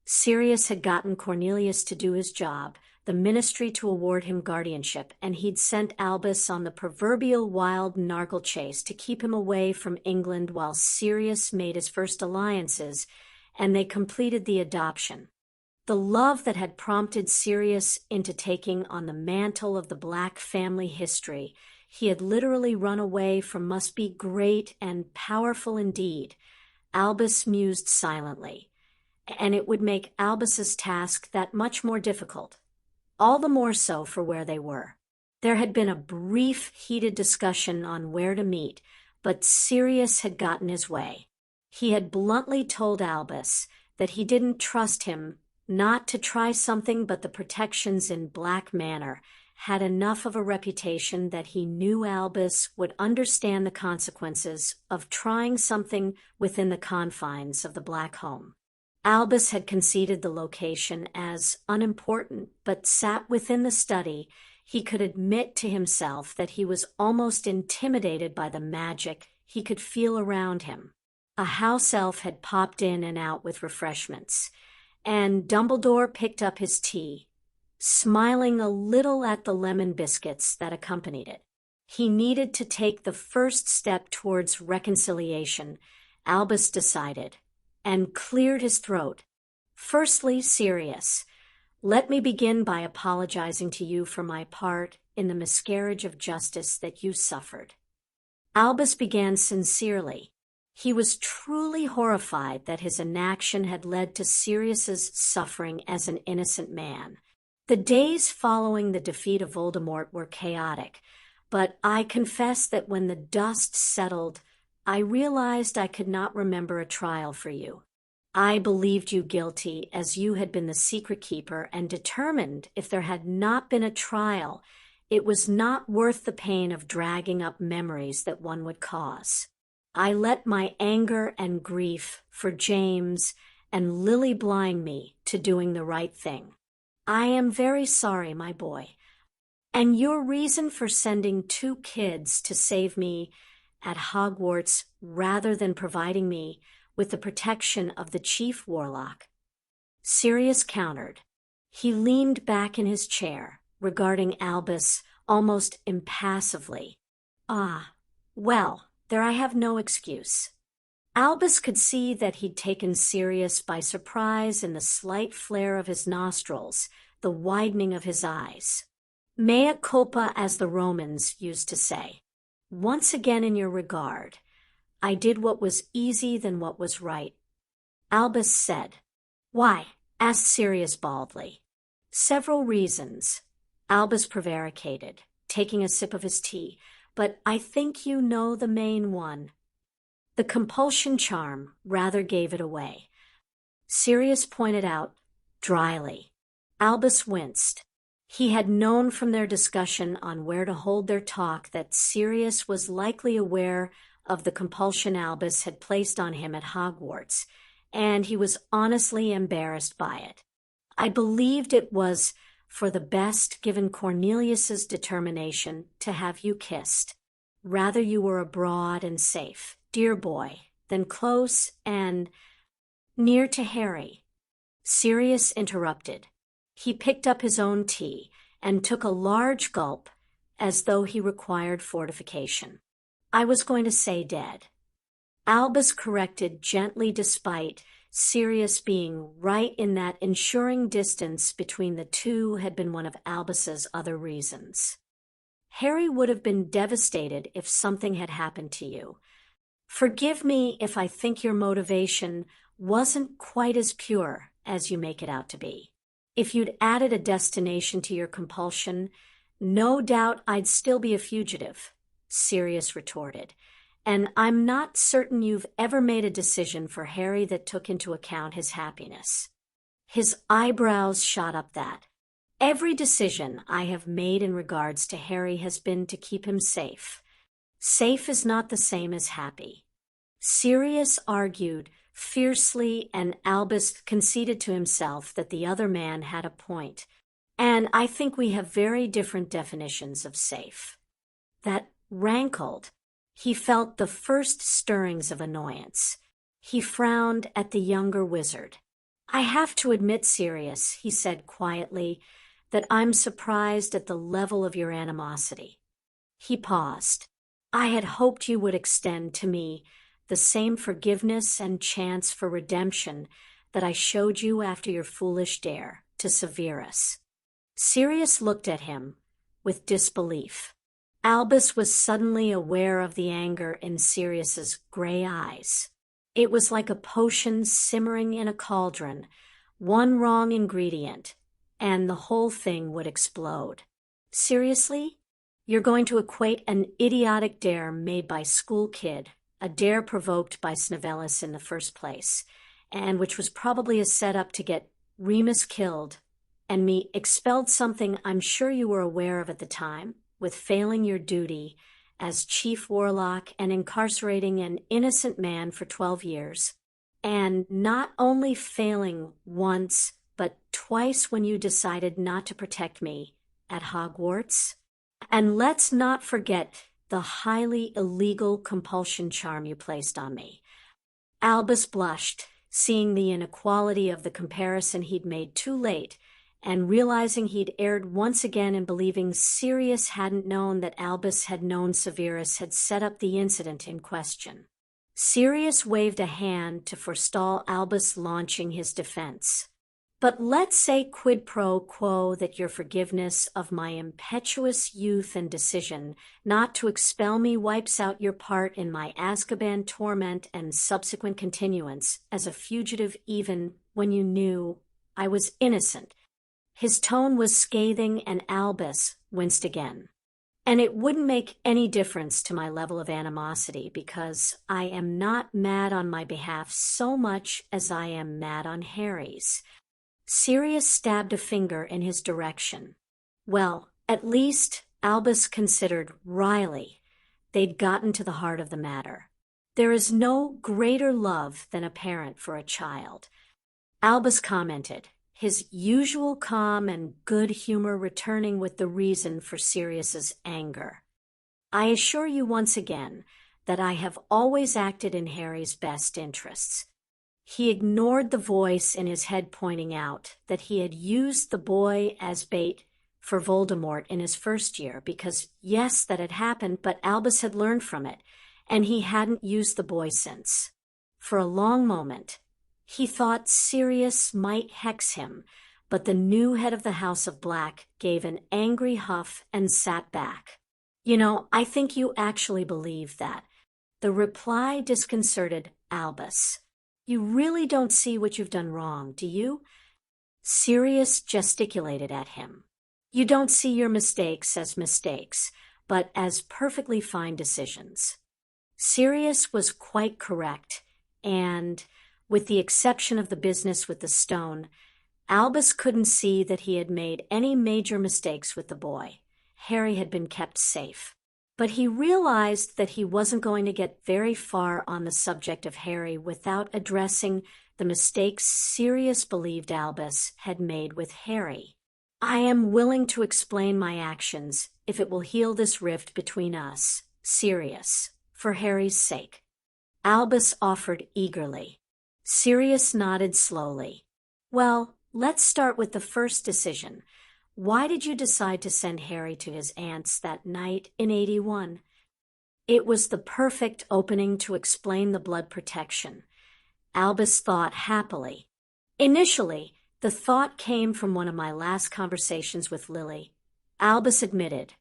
Speaker 1: Sirius had gotten Cornelius to do his job, the ministry to award him guardianship, and he'd sent Albus on the proverbial wild nargle chase to keep him away from England while Sirius made his first alliances, and they completed the adoption. The love that had prompted Sirius into taking on the mantle of the Black family history he had literally run away from must be great and powerful indeed. Albus mused silently, and it would make Albus's task that much more difficult. All the more so for where they were. There had been a brief, heated discussion on where to meet, but Sirius had gotten his way. He had bluntly told Albus that he didn't trust him not to try something, but the protections in Black Manor had enough of a reputation that he knew Albus would understand the consequences of trying something within the confines of the Black home. Albus had conceded the location as unimportant, but sat within the study. He could admit to himself that he was almost intimidated by the magic he could feel around him. A house elf had popped in and out with refreshments, and Dumbledore picked up his tea, smiling a little at the lemon biscuits that accompanied it. He needed to take the first step towards reconciliation, Albus decided, and cleared his throat. Firstly, Sirius, let me begin by apologizing to you for my part in the miscarriage of justice that you suffered. Albus began sincerely. He was truly horrified that his inaction had led to Sirius's suffering as an innocent man. The days following the defeat of Voldemort were chaotic, but I confess that when the dust settled, I realized I could not remember a trial for you. I believed you guilty as you had been the secret keeper and determined if there had not been a trial, it was not worth the pain of dragging up memories that one would cause. I let my anger and grief for James and Lily blind me to doing the right thing. I am very sorry, my boy. And your reason for sending 2 kids to save me at Hogwarts rather than providing me with the protection of the chief warlock? Sirius countered. He leaned back in his chair, regarding Albus almost impassively. Ah, well, there I have no excuse. Albus could see that he'd taken Sirius by surprise in the slight flare of his nostrils, the widening of his eyes. Mea culpa, as the Romans used to say. Once again in your regard, I did what was easy than what was right. Albus said. Why? Asked Sirius baldly. Several reasons. Albus prevaricated, taking a sip of his tea, but I think you know the main one. The compulsion charm rather gave it away. Sirius pointed out, dryly. Albus winced. He had known from their discussion on where to hold their talk that Sirius was likely aware of the compulsion Albus had placed on him at Hogwarts, and he was honestly embarrassed by it. I believed it was for the best given Cornelius's determination to have you kissed. Rather you were abroad and safe, dear boy, than close and near to Harry. Sirius interrupted. He picked up his own tea and took a large gulp as though he required fortification. I was going to say dead. Albus corrected gently despite Sirius being right in that ensuring distance between the two had been one of Albus's other reasons. Harry would have been devastated if something had happened to you. Forgive me if I think your motivation wasn't quite as pure as you make it out to be. If you'd added a destination to your compulsion, no doubt I'd still be a fugitive, Sirius retorted. And I'm not certain you've ever made a decision for Harry that took into account his happiness. His eyebrows shot up that. Every decision I have made in regards to Harry has been to keep him safe. Safe is not the same as happy. Sirius argued fiercely, and Albus conceded to himself that the other man had a point. And I think we have very different definitions of safe. That rankled. He felt the first stirrings of annoyance. He frowned at the younger wizard. I have to admit, Sirius, he said quietly, that I'm surprised at the level of your animosity. He paused. I had hoped you would extend to me the same forgiveness and chance for redemption that I showed you after your foolish dare to Severus. Sirius looked at him with disbelief. Albus was suddenly aware of the anger in Sirius's gray eyes. It was like a potion simmering in a cauldron, one wrong ingredient, and the whole thing would explode. Seriously? You're going to equate an idiotic dare made by school kid, a dare provoked by Snevelis in the first place, and which was probably a setup to get Remus killed, and me expelled, something I'm sure you were aware of at the time, with failing your duty as chief warlock and incarcerating an innocent man for 12 years, and not only failing once, but twice when you decided not to protect me at Hogwarts. And let's not forget the highly illegal compulsion charm you placed on me. Albus blushed, seeing the inequality of the comparison he'd made too late, and realizing he'd erred once again in believing Sirius hadn't known that Albus had known Severus had set up the incident in question. Sirius waved a hand to forestall Albus launching his defense. But let's say quid pro quo that your forgiveness of my impetuous youth and decision not to expel me wipes out your part in my Azkaban torment and subsequent continuance as a fugitive even when you knew I was innocent. His tone was scathing, and Albus winced again. And it wouldn't make any difference to my level of animosity because I am not mad on my behalf so much as I am mad on Harry's. Sirius stabbed a finger in his direction. Well, at least Albus considered Riley. They'd gotten to the heart of the matter. There is no greater love than a parent for a child. Albus commented, his usual calm and good humor returning with the reason for Sirius's anger. I assure you once again that I have always acted in Harry's best interests. He ignored the voice in his head pointing out that he had used the boy as bait for Voldemort in his first year because, yes, that had happened, but Albus had learned from it, and he hadn't used the boy since. For a long moment, he thought Sirius might hex him, but the new head of the House of Black gave an angry huff and sat back. I think you actually believe that. The reply disconcerted Albus. You really don't see what you've done wrong, do you? Sirius gesticulated at him. You don't see your mistakes as mistakes, but as perfectly fine decisions. Sirius was quite correct, and, with the exception of the business with the stone, Albus couldn't see that he had made any major mistakes with the boy. Harry had been kept safe. But he realized that he wasn't going to get very far on the subject of Harry without addressing the mistakes Sirius believed Albus had made with Harry. I am willing to explain my actions if it will heal this rift between us, Sirius, for Harry's sake. Albus offered eagerly. Sirius nodded slowly. Well, let's start with the first decision. Why did you decide to send Harry to his aunt's that night in 81? It was the perfect opening to explain the blood protection. Albus thought happily. Initially, the thought came from one of my last conversations with Lily. Albus admitted.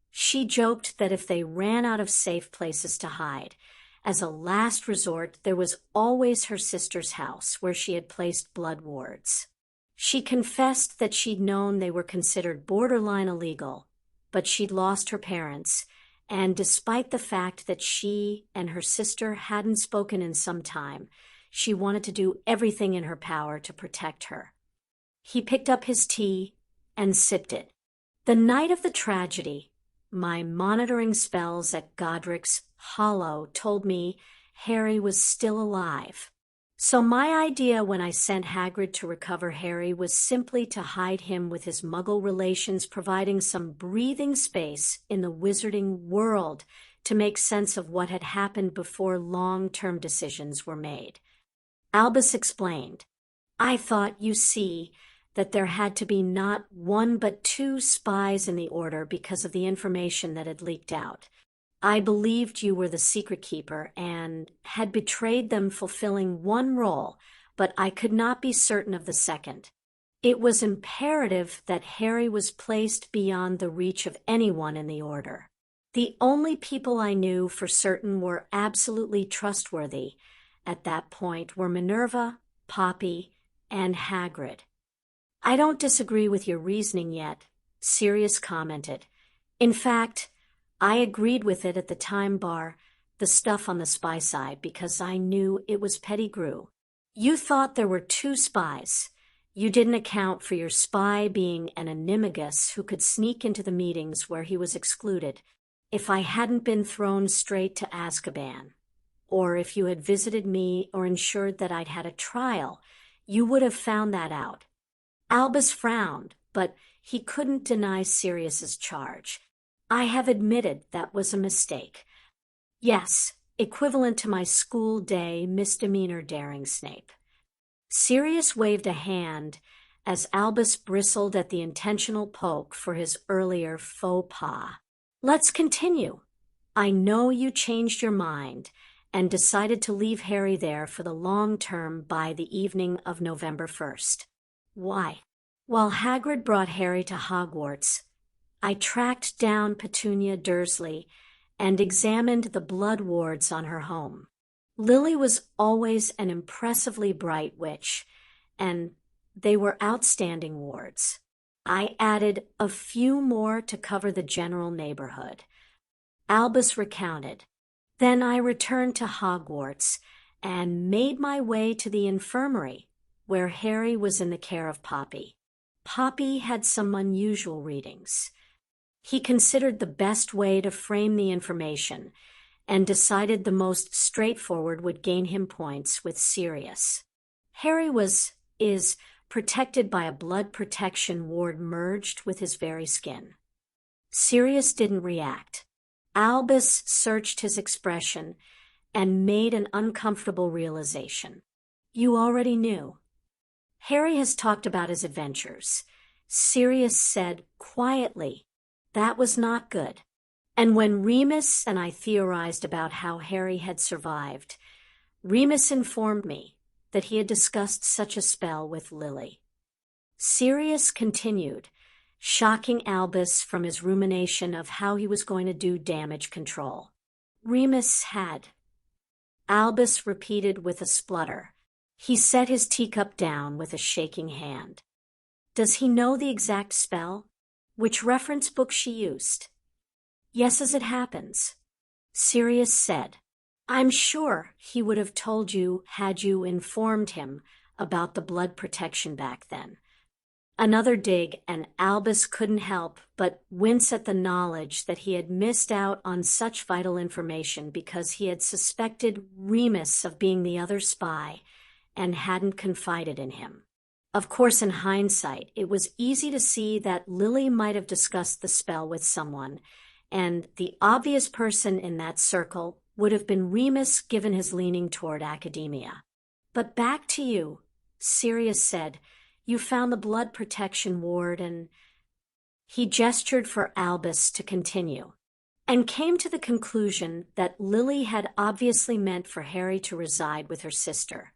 Speaker 1: She joked that if they ran out of safe places to hide, as a last resort, there was always her sister's house where she had placed blood wards. She confessed that she'd known they were considered borderline illegal, but she'd lost her parents, and despite the fact that she and her sister hadn't spoken in some time, she wanted to do everything in her power to protect her. He picked up his tea and sipped it. The night of the tragedy, my monitoring spells at Godric's Hollow told me Harry was still alive. So my idea when I sent Hagrid to recover Harry was simply to hide him with his Muggle relations, providing some breathing space in the wizarding world to make sense of what had happened before long-term decisions were made. Albus explained, I thought, you see, that there had to be not one but two spies in the Order because of the information that had leaked out. I believed you were the secret keeper and had betrayed them fulfilling one role, but I could not be certain of the second. It was imperative that Harry was placed beyond the reach of anyone in the Order. The only people I knew for certain were absolutely trustworthy at that point were Minerva, Poppy, and Hagrid. I don't disagree with your reasoning yet, Sirius commented. In fact, I agreed with it at the time bar the stuff on the spy side because I knew it was Pettigrew. You thought there were two spies. You didn't account for your spy being an animagus who could sneak into the meetings where he was excluded. If I hadn't been thrown straight to Azkaban, or if you had visited me or ensured that I'd had a trial, you would have found that out. Albus frowned, but he couldn't deny Sirius's charge. I have admitted that was a mistake. Yes, equivalent to my school day misdemeanor daring Snape. Sirius waved a hand as Albus bristled at the intentional poke for his earlier faux pas. Let's continue. I know you changed your mind and decided to leave Harry there for the long term by the evening of November 1st. Why? While Hagrid brought Harry to Hogwarts, I tracked down Petunia Dursley and examined the blood wards on her home. Lily was always an impressively bright witch, and they were outstanding wards. I added a few more to cover the general neighborhood. Albus recounted. Then I returned to Hogwarts and made my way to the infirmary, where Harry was in the care of Poppy. Poppy had some unusual readings. He considered the best way to frame the information and decided the most straightforward would gain him points with Sirius. Harry is protected by a blood protection ward merged with his very skin. Sirius didn't react. Albus searched his expression and made an uncomfortable realization. You already knew. Harry has talked about his adventures. Sirius said quietly, that was not good. And when Remus and I theorized about how Harry had survived, Remus informed me that he had discussed such a spell with Lily. Sirius continued, shocking Albus from his rumination of how he was going to do damage control. Remus had. Albus repeated with a splutter. He set his teacup down with a shaking hand. Does he know the exact spell? Which reference book she used? Yes, as it happens. Sirius said, I'm sure he would have told you had you informed him about the blood protection back then. Another dig, and Albus couldn't help but wince at the knowledge that he had missed out on such vital information because he had suspected Remus of being the other spy and hadn't confided in him. Of course, in hindsight, it was easy to see that Lily might have discussed the spell with someone, and the obvious person in that circle would have been Remus given his leaning toward academia. But back to you, Sirius said. You found the blood protection ward and... He gestured for Albus to continue, and came to the conclusion that Lily had obviously meant for Harry to reside with her sister.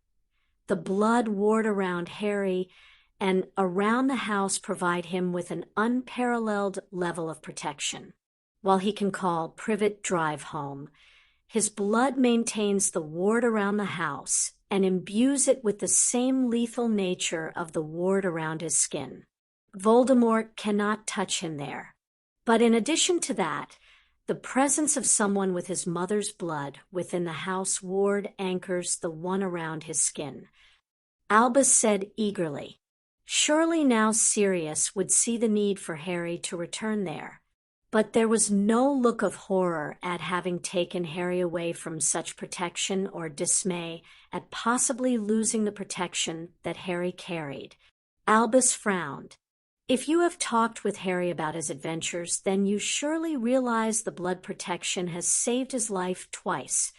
Speaker 1: The blood ward around Harry and around the house provide him with an unparalleled level of protection. While he can call Privet Drive home, his blood maintains the ward around the house and imbues it with the same lethal nature of the ward around his skin. Voldemort cannot touch him there. But in addition to that, the presence of someone with his mother's blood within the house ward anchors the one around his skin. Albus said eagerly, surely now Sirius would see the need for Harry to return there. But there was no look of horror at having taken Harry away from such protection or dismay at possibly losing the protection that Harry carried. Albus frowned. If you have talked with Harry about his adventures, then you surely realize the blood protection has saved his life twice.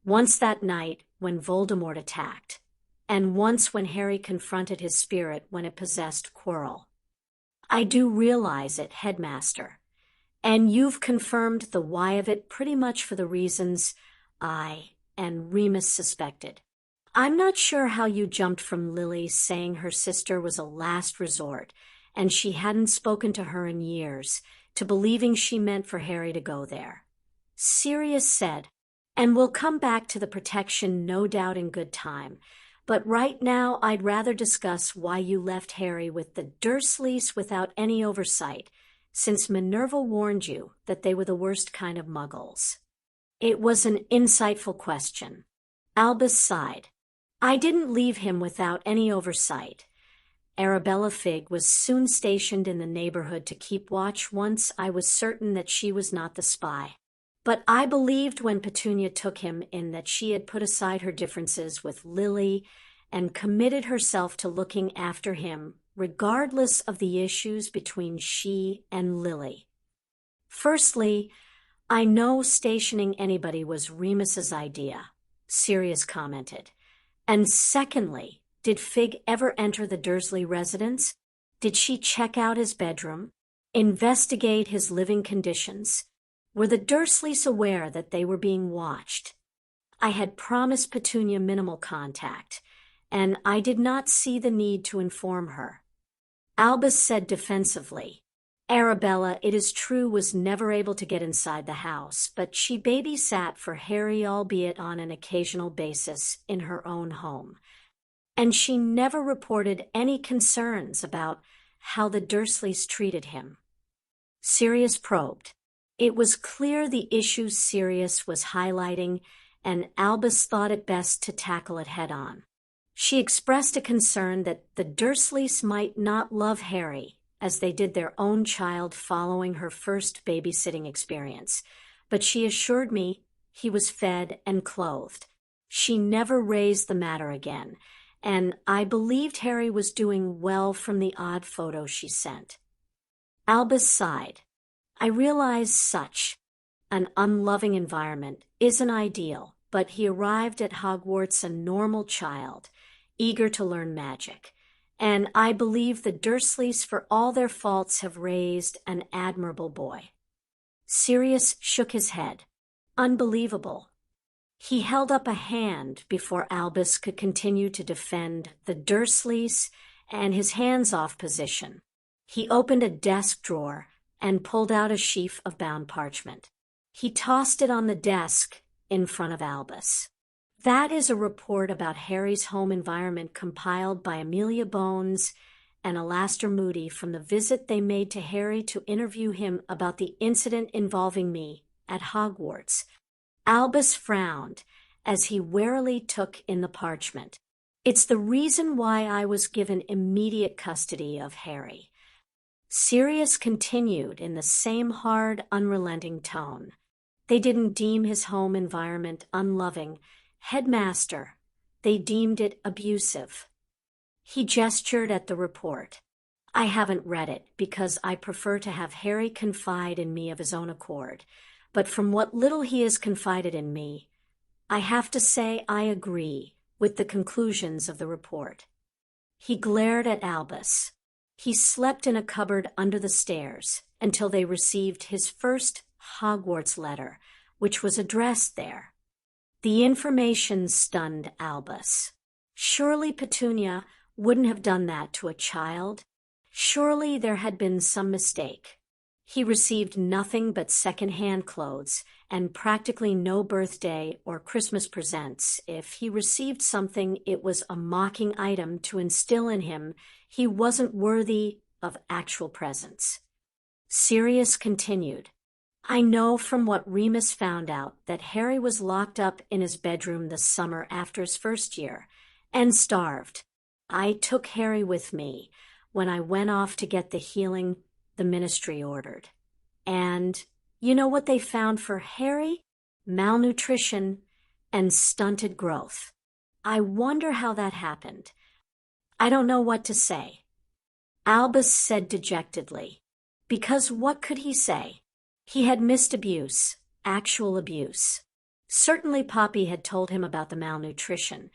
Speaker 1: Once that night when Voldemort attacked, and once when Harry confronted his spirit when it possessed Quirrell. I do realize it, Headmaster. And you've confirmed the why of it pretty much for the reasons I and Remus suspected. I'm not sure how you jumped from Lily saying her sister was a last resort and she hadn't spoken to her in years to believing she meant for Harry to go there. Sirius said, and we'll come back to the protection no doubt in good time, but right now I'd rather discuss why you left Harry with the Dursleys without any oversight, since Minerva warned you that they were the worst kind of muggles. It was an insightful question. Albus sighed. I didn't leave him without any oversight. Arabella Figg was soon stationed in the neighborhood to keep watch once I was certain that she was not the spy. But I believed when Petunia took him in that she had put aside her differences with Lily and committed herself to looking after him regardless of the issues between she and Lily. Firstly, I know stationing anybody was Remus's idea, Sirius commented. And secondly, did Fig ever enter the Dursley residence? Did she check out his bedroom? Investigate his living conditions? Were the Dursleys aware that they were being watched? I had promised Petunia minimal contact, and I did not see the need to inform her. Albus said defensively, Arabella, it is true, was never able to get inside the house, but she babysat for Harry, albeit on an occasional basis, in her own home. And she never reported any concerns about how the Dursleys treated him. Sirius probed. It was clear the issue Sirius was highlighting, and Albus thought it best to tackle it head-on. She expressed a concern that the Dursleys might not love Harry, as they did their own child following her first babysitting experience, but she assured me he was fed and clothed. She never raised the matter again, and I believed Harry was doing well from the odd photos she sent. Albus sighed. I realize such an unloving environment isn't ideal, but he arrived at Hogwarts a normal child, eager to learn magic, and I believe the Dursleys, for all their faults, have raised an admirable boy. Sirius shook his head. Unbelievable. He held up a hand before Albus could continue to defend the Dursleys and his hands-off position. He opened a desk drawer and pulled out a sheaf of bound parchment. He tossed it on the desk in front of Albus. That is a report about Harry's home environment compiled by Amelia Bones and Alastair Moody from the visit they made to Harry to interview him about the incident involving me at Hogwarts. Albus frowned as he warily took in the parchment. It's the reason why I was given immediate custody of Harry. Sirius continued in the same hard, unrelenting tone. They didn't deem his home environment unloving. Headmaster, they deemed it abusive. He gestured at the report. I haven't read it because I prefer to have Harry confide in me of his own accord, but from what little he has confided in me, I have to say I agree with the conclusions of the report. He glared at Albus. He slept in a cupboard under the stairs until they received his first Hogwarts letter, which was addressed there. The information stunned Albus. Surely Petunia wouldn't have done that to a child. Surely there had been some mistake. He received nothing but second-hand clothes and practically no birthday or Christmas presents. If he received something, it was a mocking item to instill in him he wasn't worthy of actual presents. Sirius continued. I know from what Remus found out that Harry was locked up in his bedroom the summer after his first year and starved. I took Harry with me when I went off to get the healing the ministry ordered. And you know what they found for Harry? Malnutrition and stunted growth. I wonder how that happened. I don't know what to say. Albus said dejectedly. Because what could he say? He had missed abuse, actual abuse. Certainly Poppy had told him about the malnutrition,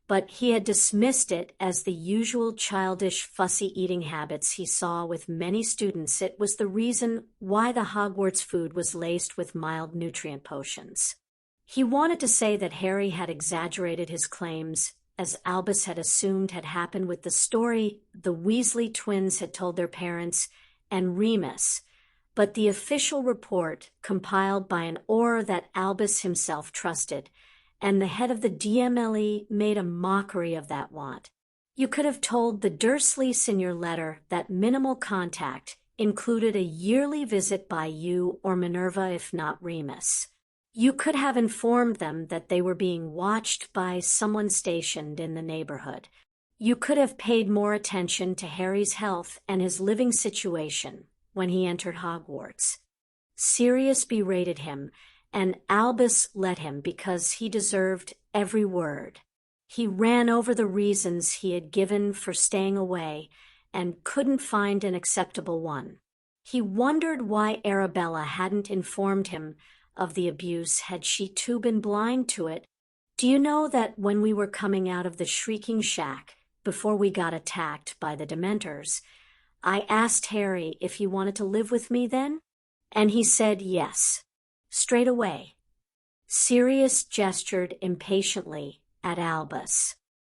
Speaker 1: but he had dismissed it as the usual childish, fussy eating habits he saw with many students. It was the reason why the Hogwarts food was laced with mild nutrient potions. He wanted to say that Harry had exaggerated his claims, as Albus had assumed had happened with the story the Weasley twins had told their parents and Remus, but the official report, compiled by an auror that Albus himself trusted, and the head of the DMLE made a mockery of that want. You could have told the Dursleys in your letter that minimal contact included a yearly visit by you or Minerva, if not Remus. You could have informed them that they were being watched by someone stationed in the neighborhood. You could have paid more attention to Harry's health and his living situation when he entered Hogwarts. Sirius berated him, and Albus let him because he deserved every word. He ran over the reasons he had given for staying away and couldn't find an acceptable one. He wondered why Arabella hadn't informed him of the abuse had she too been blind to it. Do you know that when we were coming out of the Shrieking Shack, before we got attacked by the Dementors, I asked Harry if he wanted to live with me then? And he said yes. Straight away. Sirius gestured impatiently at Albus.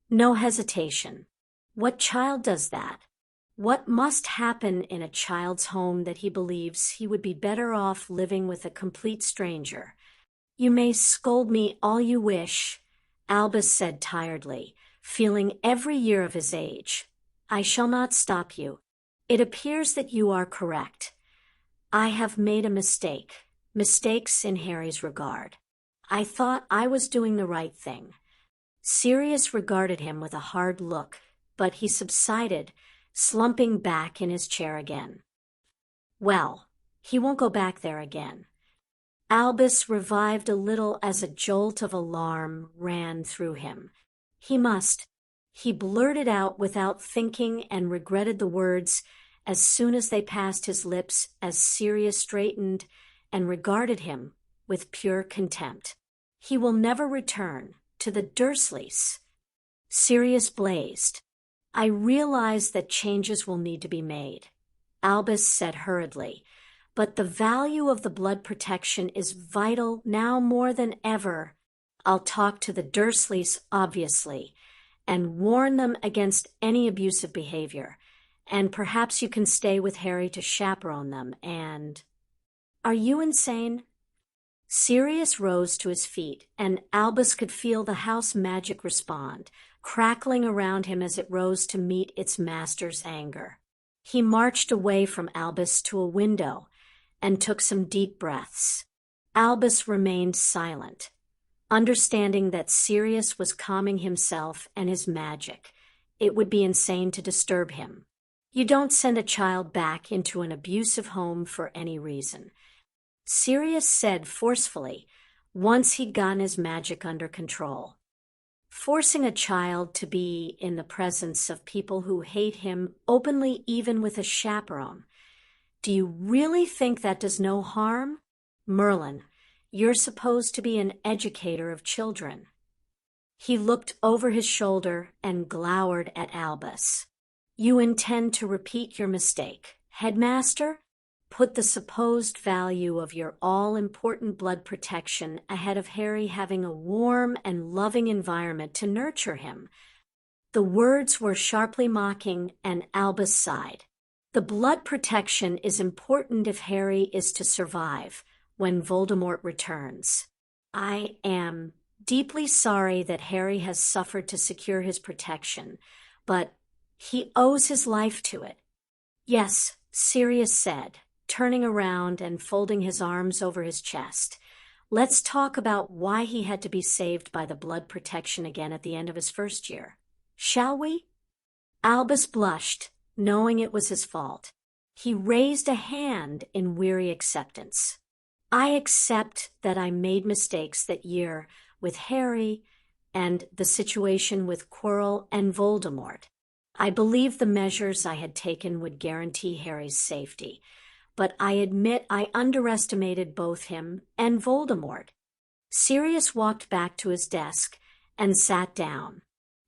Speaker 1: No hesitation. What child does that? What must happen in a child's home that he believes he would be better off living with a complete stranger? You may scold me all you wish, Albus said tiredly, feeling every year of his age. I shall not stop you. It appears that you are correct. I have made a mistake. Mistakes in Harry's regard. I thought I was doing the right thing. Sirius regarded him with a hard look, but he subsided, slumping back in his chair again. Well, he won't go back there again. Albus revived a little as a jolt of alarm ran through him. He must. He blurted out without thinking and regretted the words as soon as they passed his lips as Sirius straightened and regarded him with pure contempt. He will never return to the Dursleys. Sirius blazed. I realize that changes will need to be made, Albus said hurriedly, but the value of the blood protection is vital now more than ever. I'll talk to the Dursleys, obviously, and warn them against any abusive behavior, and perhaps you can stay with Harry to chaperone them, and... Are you insane? Sirius rose to his feet, and Albus could feel the house magic respond, crackling around him as it rose to meet its master's anger. He marched away from Albus to a window and took some deep breaths. Albus remained silent, understanding that Sirius was calming himself and his magic. It would be insane to disturb him. You don't send a child back into an abusive home for any reason, Sirius said forcefully, once he'd gotten his magic under control. Forcing a child to be in the presence of people who hate him openly, even with a chaperone. Do you really think that does no harm? Merlin, you're supposed to be an educator of children. He looked over his shoulder and glowered at Albus. You intend to repeat your mistake, Headmaster? Put the supposed value of your all-important blood protection ahead of Harry having a warm and loving environment to nurture him. The words were sharply mocking, and Albus sighed. The blood protection is important if Harry is to survive when Voldemort returns. I am deeply sorry that Harry has suffered to secure his protection, but he owes his life to it. Yes, Sirius said, turning around and folding his arms over his chest. Let's talk about why he had to be saved by the blood protection again at the end of his first year. Shall we? Albus blushed, knowing it was his fault. He raised a hand in weary acceptance. I accept that I made mistakes that year with Harry and the situation with Quirrell and Voldemort. I believe the measures I had taken would guarantee Harry's safety, but I admit I underestimated both him and Voldemort. Sirius walked back to his desk and sat down.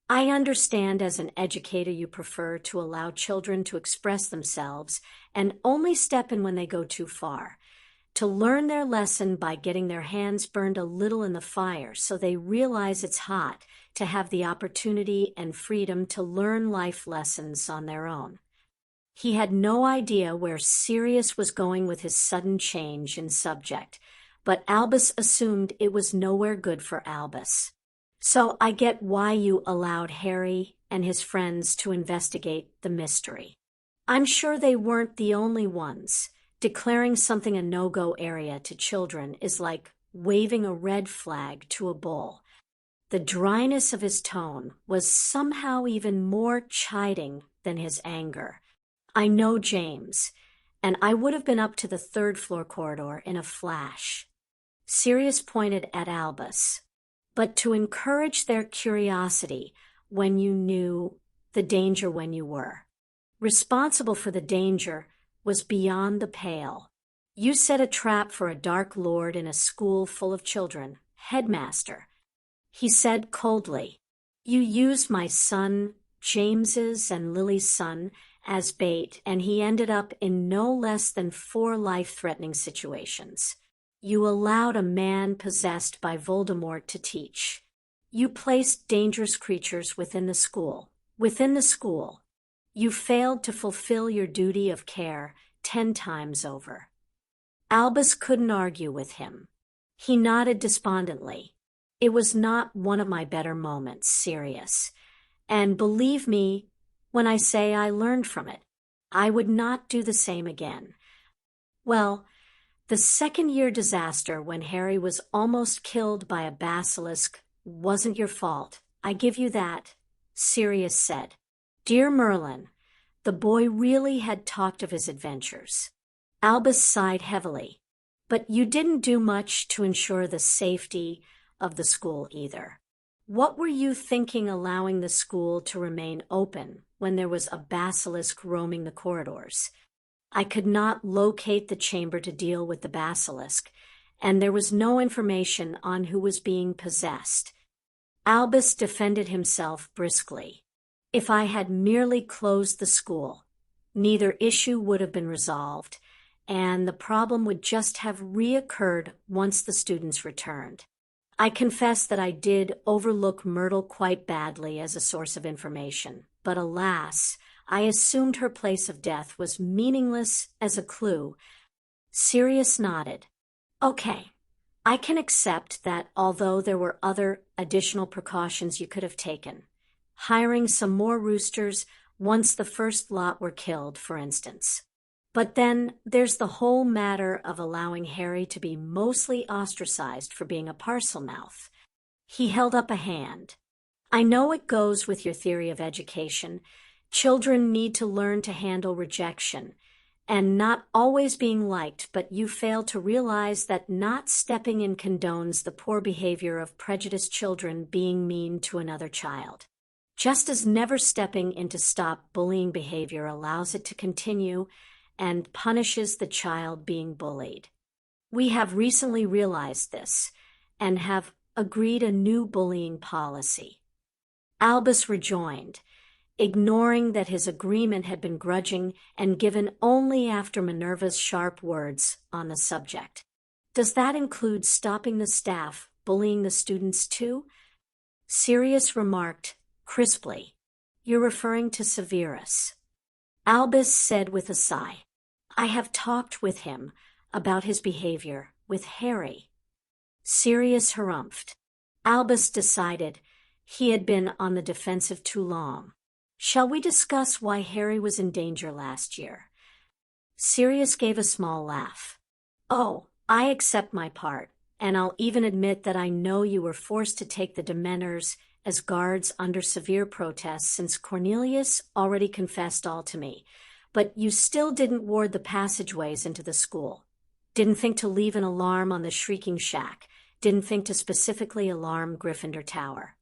Speaker 1: I understand as an educator you prefer to allow children to express themselves and only step in when they go too far, to learn their lesson by getting their hands burned a little in the fire so they realize it's hot, to have the opportunity and freedom to learn life lessons on their own. He had no idea where Sirius was going with his sudden change in subject, but Albus assumed it was nowhere good for Albus. So I get why you allowed Harry and his friends to investigate the mystery. I'm sure they weren't the only ones. Declaring something a no-go area to children is like waving a red flag to a bull. The dryness of his tone was somehow even more chiding than his anger. I know James, and I would have been up to the third-floor corridor in a flash. Sirius pointed at Albus. But to encourage their curiosity when you knew the danger when you were. Responsible for the danger was beyond the pale. You set a trap for a dark lord in a school full of children, Headmaster. He said coldly, you used my son, James's and Lily's son, as bait, and he ended up in no less than 4 life-threatening situations. You allowed a man possessed by Voldemort to teach. You placed dangerous creatures within the school. You failed to fulfill your duty of care 10 times over. Albus couldn't argue with him. He nodded despondently. It was not one of my better moments, Sirius. And believe me when I say I learned from it. I would not do the same again. Well, the second-year disaster when Harry was almost killed by a basilisk wasn't your fault. I give you that, Sirius said. Dear Merlin, the boy really had talked of his adventures. Albus sighed heavily. But you didn't do much to ensure the safety of the school either. What were you thinking allowing the school to remain open when there was a basilisk roaming the corridors? I could not locate the chamber to deal with the basilisk, and there was no information on who was being possessed. Albus defended himself briskly. If I had merely closed the school, neither issue would have been resolved, and the problem would just have reoccurred once the students returned. I confess that I did overlook Myrtle quite badly as a source of information, but alas, I assumed her place of death was meaningless as a clue. Sirius nodded. Okay, I can accept that although there were other additional precautions you could have taken. Hiring some more roosters once the first lot were killed, for instance. But then there's the whole matter of allowing Harry to be mostly ostracized for being a parselmouth. He held up a hand. I know it goes with your theory of education. Children need to learn to handle rejection and not always being liked, but you fail to realize that not stepping in condones the poor behavior of prejudiced children being mean to another child. Just as never stepping in to stop bullying behavior allows it to continue and punishes the child being bullied. We have recently realized this and have agreed a new bullying policy. Albus rejoined, ignoring that his agreement had been grudging and given only after Minerva's sharp words on the subject. Does that include stopping the staff bullying the students too? Sirius remarked crisply, You're referring to Severus. Albus said with a sigh, I have talked with him about his behavior with Harry. Sirius harumphed. Albus decided he had been on the defensive too long. Shall we discuss why Harry was in danger last year? Sirius gave a small laugh. Oh, I accept my part, and I'll even admit that I know you were forced to take the Dementors as guards under severe protests since Cornelius already confessed all to me. But you still didn't ward the passageways into the school. Didn't think to leave an alarm on the Shrieking Shack. Didn't think to specifically alarm Gryffindor Tower.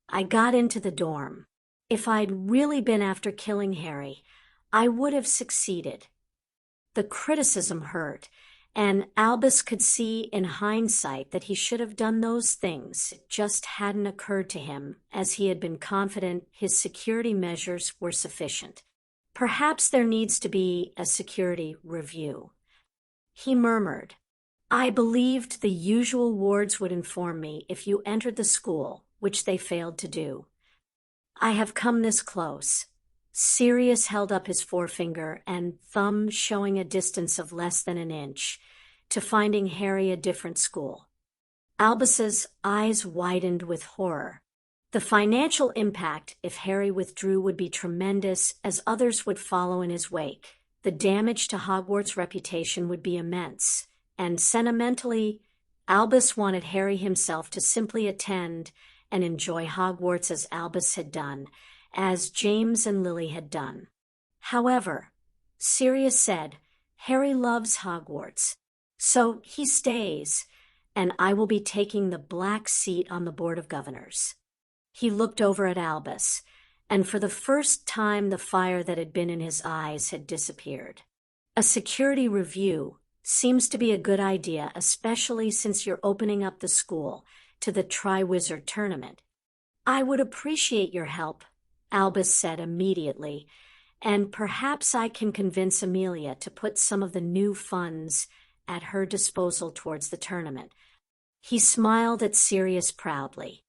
Speaker 1: I got into the dorm. If I'd really been after killing Harry, I would have succeeded. The criticism hurt, and Albus could see in hindsight that he should have done those things. It just hadn't occurred to him, as he had been confident his security measures were sufficient. Perhaps there needs to be a security review. He murmured, I believed the usual wards would inform me if you entered the school, which they failed to do. I have come this close. Sirius held up his forefinger and thumb showing a distance of less than an inch, to finding Harry a different school. Albus's eyes widened with horror. The financial impact if Harry withdrew would be tremendous, as others would follow in his wake. The damage to Hogwarts' reputation would be immense, and sentimentally, Albus wanted Harry himself to simply attend and enjoy Hogwarts as Albus had done, as James and Lily had done. However, Sirius said, Harry loves Hogwarts, so he stays, and I will be taking the black seat on the Board of Governors. He looked over at Albus, and for the first time the fire that had been in his eyes had disappeared. A security review seems to be a good idea, especially since you're opening up the school to the Triwizard Tournament. I would appreciate your help, Albus said immediately, and perhaps I can convince Amelia to put some of the new funds at her disposal towards the tournament. He smiled at Sirius proudly.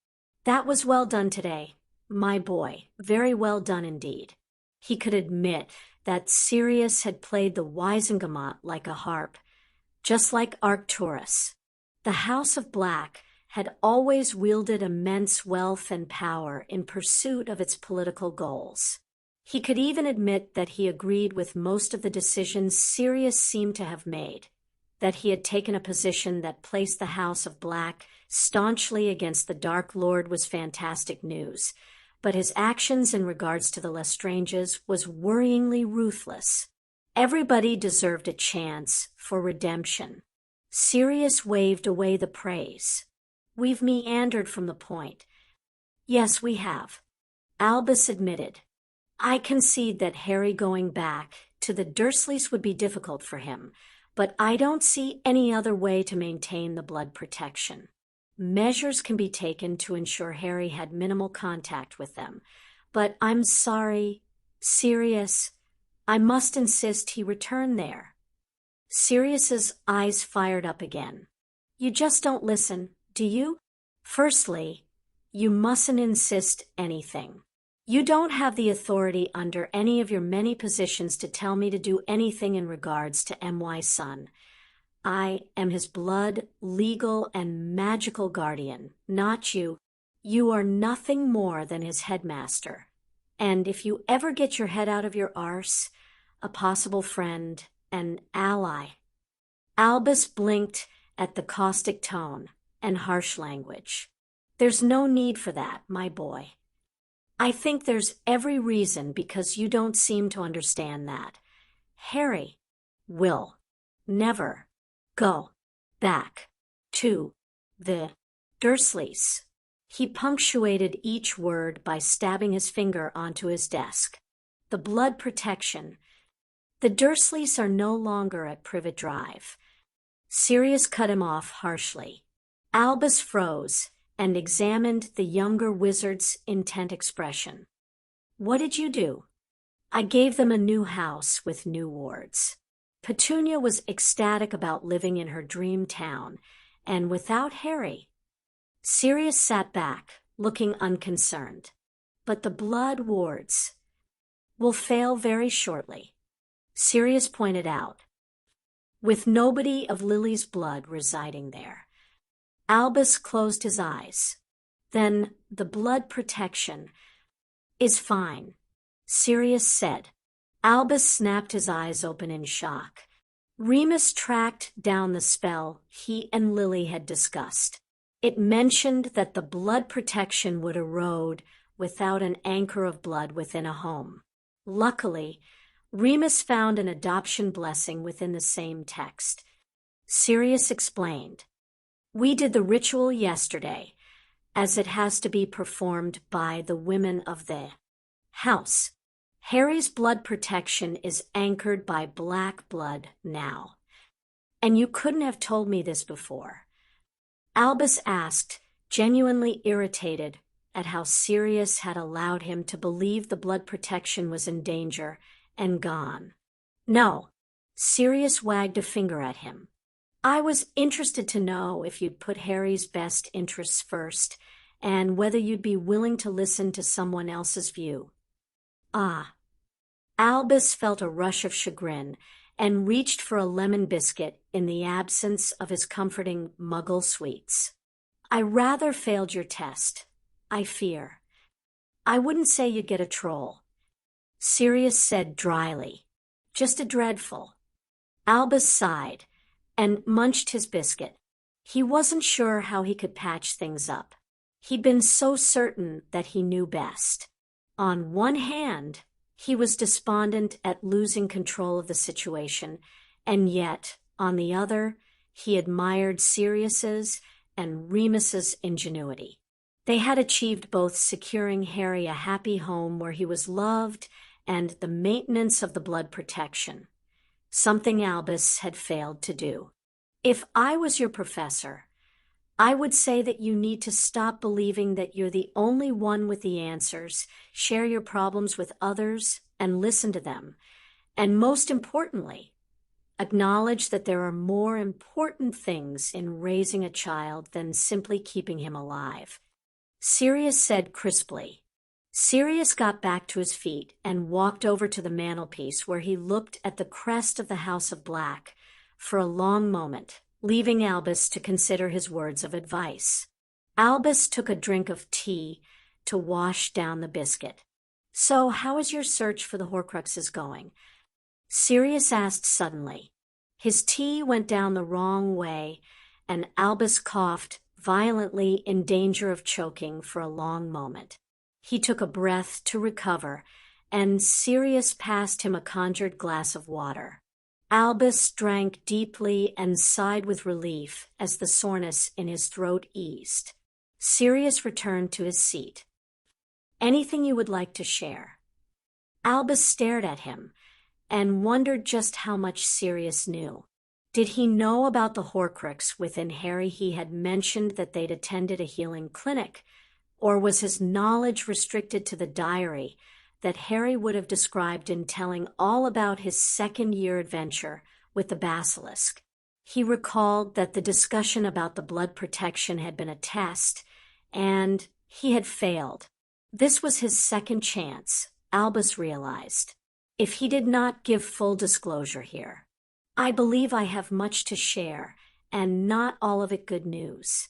Speaker 1: That was well done today, my boy, very well done indeed. He could admit that Sirius had played the Wizengamot like a harp, just like Arcturus. The House of Black had always wielded immense wealth and power in pursuit of its political goals. He could even admit that he agreed with most of the decisions Sirius seemed to have made, that he had taken a position that placed the House of Black staunchly against the Dark Lord was fantastic news, but his actions in regards to the Lestranges was worryingly ruthless. Everybody deserved a chance for redemption. Sirius waved away the praise. We've meandered from the point. Yes, we have. Albus admitted. I concede that Harry going back to the Dursleys would be difficult for him, but I don't see any other way to maintain the blood protection. Measures can be taken to ensure Harry had minimal contact with them, but I'm sorry, Sirius, I must insist he return there. Sirius's eyes fired up again. You just don't listen, do you? Firstly, you mustn't insist anything. You don't have the authority under any of your many positions to tell me to do anything in regards to M.Y.'s son. I am his blood, legal, and magical guardian, not you. You are nothing more than his headmaster. And if you ever get your head out of your arse, a possible friend, an ally. Albus blinked at the caustic tone and harsh language. There's no need for that, my boy. I think there's every reason because you don't seem to understand that. Harry will never go back to the Dursleys. He punctuated each word by stabbing his finger onto his desk. The blood protection. The Dursleys are no longer at Privet Drive. Sirius cut him off harshly. Albus froze and examined the younger wizard's intent expression. What did you do? I gave them a new house with new wards. Petunia was ecstatic about living in her dream town, and without Harry. Sirius sat back, looking unconcerned. But the blood wards will fail very shortly, Sirius pointed out, with nobody of Lily's blood residing there. Albus closed his eyes. Then the blood protection is fine, Sirius said. Albus snapped his eyes open in shock. Remus tracked down the spell he and Lily had discussed. It mentioned that the blood protection would erode without an anchor of blood within a home. Luckily, Remus found an adoption blessing within the same text. Sirius explained. We did the ritual yesterday, as it has to be performed by the women of the house. Harry's blood protection is anchored by black blood now. And you couldn't have told me this before. Albus asked, genuinely irritated at how Sirius had allowed him to believe the blood protection was in danger and gone. No, Sirius wagged a finger at him. I was interested to know if you'd put Harry's best interests first, and whether you'd be willing to listen to someone else's view. Ah. Albus felt a rush of chagrin and reached for a lemon biscuit in the absence of his comforting Muggle sweets. I rather failed your test, I fear. I wouldn't say you'd get a troll, Sirius said dryly. Just a dreadful. Albus sighed and munched his biscuit. He wasn't sure how he could patch things up. He'd been so certain that he knew best. On one hand, he was despondent at losing control of the situation, and yet, on the other, he admired Sirius's and Remus's ingenuity. They had achieved both securing Harry a happy home where he was loved and the maintenance of the blood protection, something Albus had failed to do. If I was your professor, I would say that you need to stop believing that you're the only one with the answers, share your problems with others, and listen to them. And most importantly, acknowledge that there are more important things in raising a child than simply keeping him alive. Sirius said crisply. Sirius got back to his feet and walked over to the mantelpiece where he looked at the crest of the House of Black for a long moment, leaving Albus to consider his words of advice. Albus took a drink of tea to wash down the biscuit. "So, how is your search for the Horcruxes going?" Sirius asked suddenly. His tea went down the wrong way, and Albus coughed, violently in danger of choking for a long moment. He took a breath to recover, and Sirius passed him a conjured glass of water. Albus drank deeply and sighed with relief as the soreness in his throat eased. Sirius returned to his seat. "Anything you would like to share?" Albus stared at him and wondered just how much Sirius knew. Did he know about the Horcrux within Harry he had mentioned that they'd attended a healing clinic, or was his knowledge restricted to the diary that Harry would have described in telling all about his second-year adventure with the basilisk? He recalled that the discussion about the blood protection had been a test, and he had failed. This was his second chance, Albus realized, if he did not give full disclosure here. "I believe I have much to share, and not all of it good news,"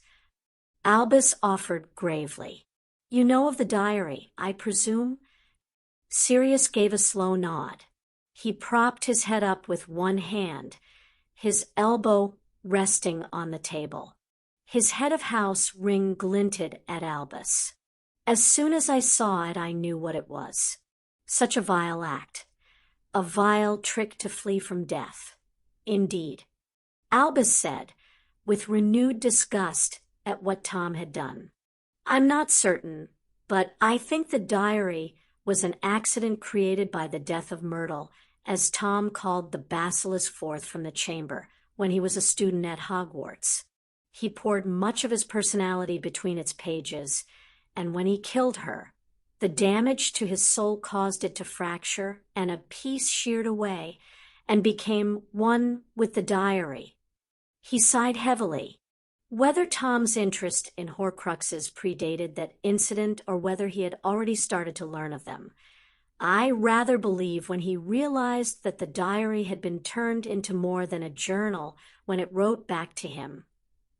Speaker 1: Albus offered gravely. "You know of the diary, I presume?" Sirius gave a slow nod. He propped his head up with one hand, his elbow resting on the table. His head of house ring glinted at Albus. "As soon as I saw it, I knew what it was. Such a vile act. A vile trick to flee from death. Indeed," Albus said, with renewed disgust at what Tom had done. "I'm not certain, but I think the diary was an accident created by the death of Myrtle, as Tom called the basilisk forth from the chamber when he was a student at Hogwarts. He poured much of his personality between its pages, and when he killed her, the damage to his soul caused it to fracture, and a piece sheared away and became one with the diary." He sighed heavily. Whether Tom's interest in Horcruxes predated that incident or whether he had already started to learn of them, I rather believe when he realized that the diary had been turned into more than a journal when it wrote back to him,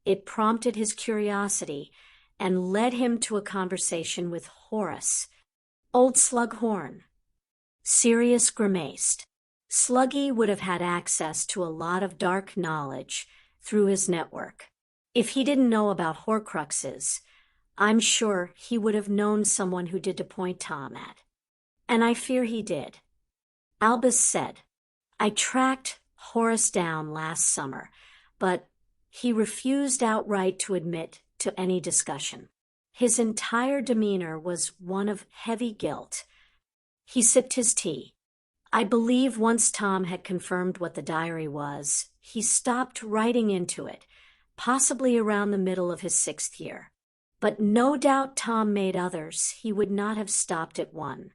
Speaker 1: it prompted his curiosity and led him to a conversation with Horace, old Slughorn. Sirius grimaced. Sluggy would have had access to a lot of dark knowledge through his network. If he didn't know about Horcruxes, I'm sure he would have known someone who did to point Tom at. And I fear he did. Albus said, "I tracked Horace down last summer, but he refused outright to admit to any discussion. His entire demeanor was one of heavy guilt." He sipped his tea. "I believe once Tom had confirmed what the diary was, he stopped writing into it, possibly around the middle of his 6th year. But no doubt Tom made others. He would not have stopped at 1.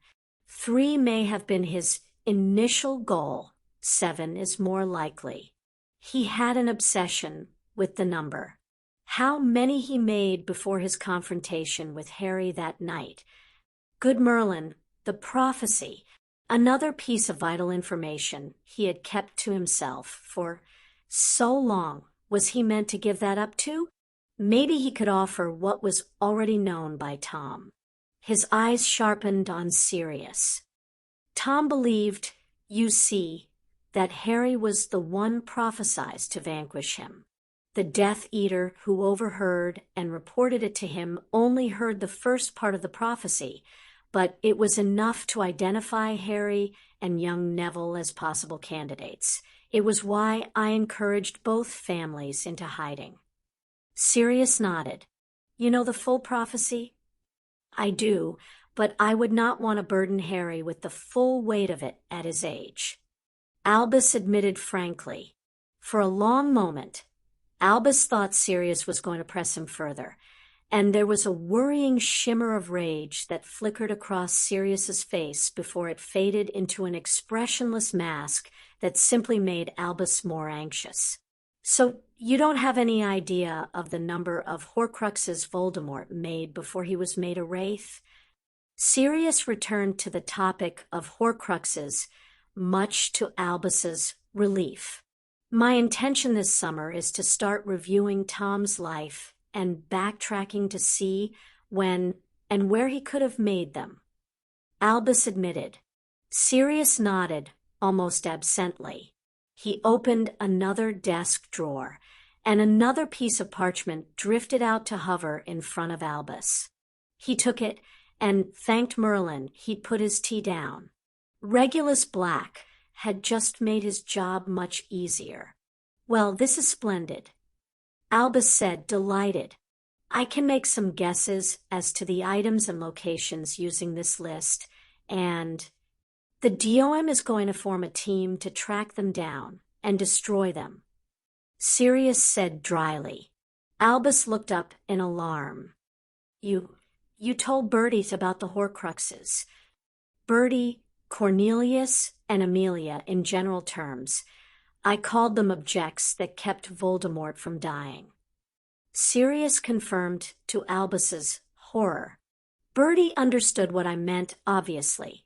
Speaker 1: 3 may have been his initial goal. 7 is more likely. He had an obsession with the number. How many he made before his confrontation with Harry that night. Good Merlin, the prophecy, another piece of vital information he had kept to himself for so long. Was he meant to give that up too? Maybe he could offer what was already known by Tom. His eyes sharpened on Sirius. Tom believed, you see, that Harry was the one prophesied to vanquish him. The Death Eater who overheard and reported it to him only heard the first part of the prophecy, but it was enough to identify Harry and young Neville as possible candidates. It was why I encouraged both families into hiding. Sirius nodded. You know the full prophecy? I do, but I would not want to burden Harry with the full weight of it at his age. Albus admitted frankly. For a long moment, Albus thought Sirius was going to press him further, and there was a worrying shimmer of rage that flickered across Sirius's face before it faded into an expressionless mask that simply made Albus more anxious. So you don't have any idea of the number of Horcruxes Voldemort made before he was made a wraith? Sirius returned to the topic of Horcruxes, much to Albus's relief. My intention this summer is to start reviewing Tom's life and backtracking to see when and where he could have made them. Albus admitted. Sirius nodded, almost absently. He opened another desk drawer, and another piece of parchment drifted out to hover in front of Albus. He took it and thanked Merlin he'd put his tea down. Regulus Black had just made his job much easier. Well, this is splendid, Albus said, delighted. I can make some guesses as to the items and locations using this list, and the DOM is going to form a team to track them down and destroy them, Sirius said dryly. Albus looked up in alarm. You told Bertie about the Horcruxes. Bertie, Cornelius, and Amelia in general terms. I called them objects that kept Voldemort from dying. Sirius confirmed to Albus's horror. Bertie understood what I meant, obviously.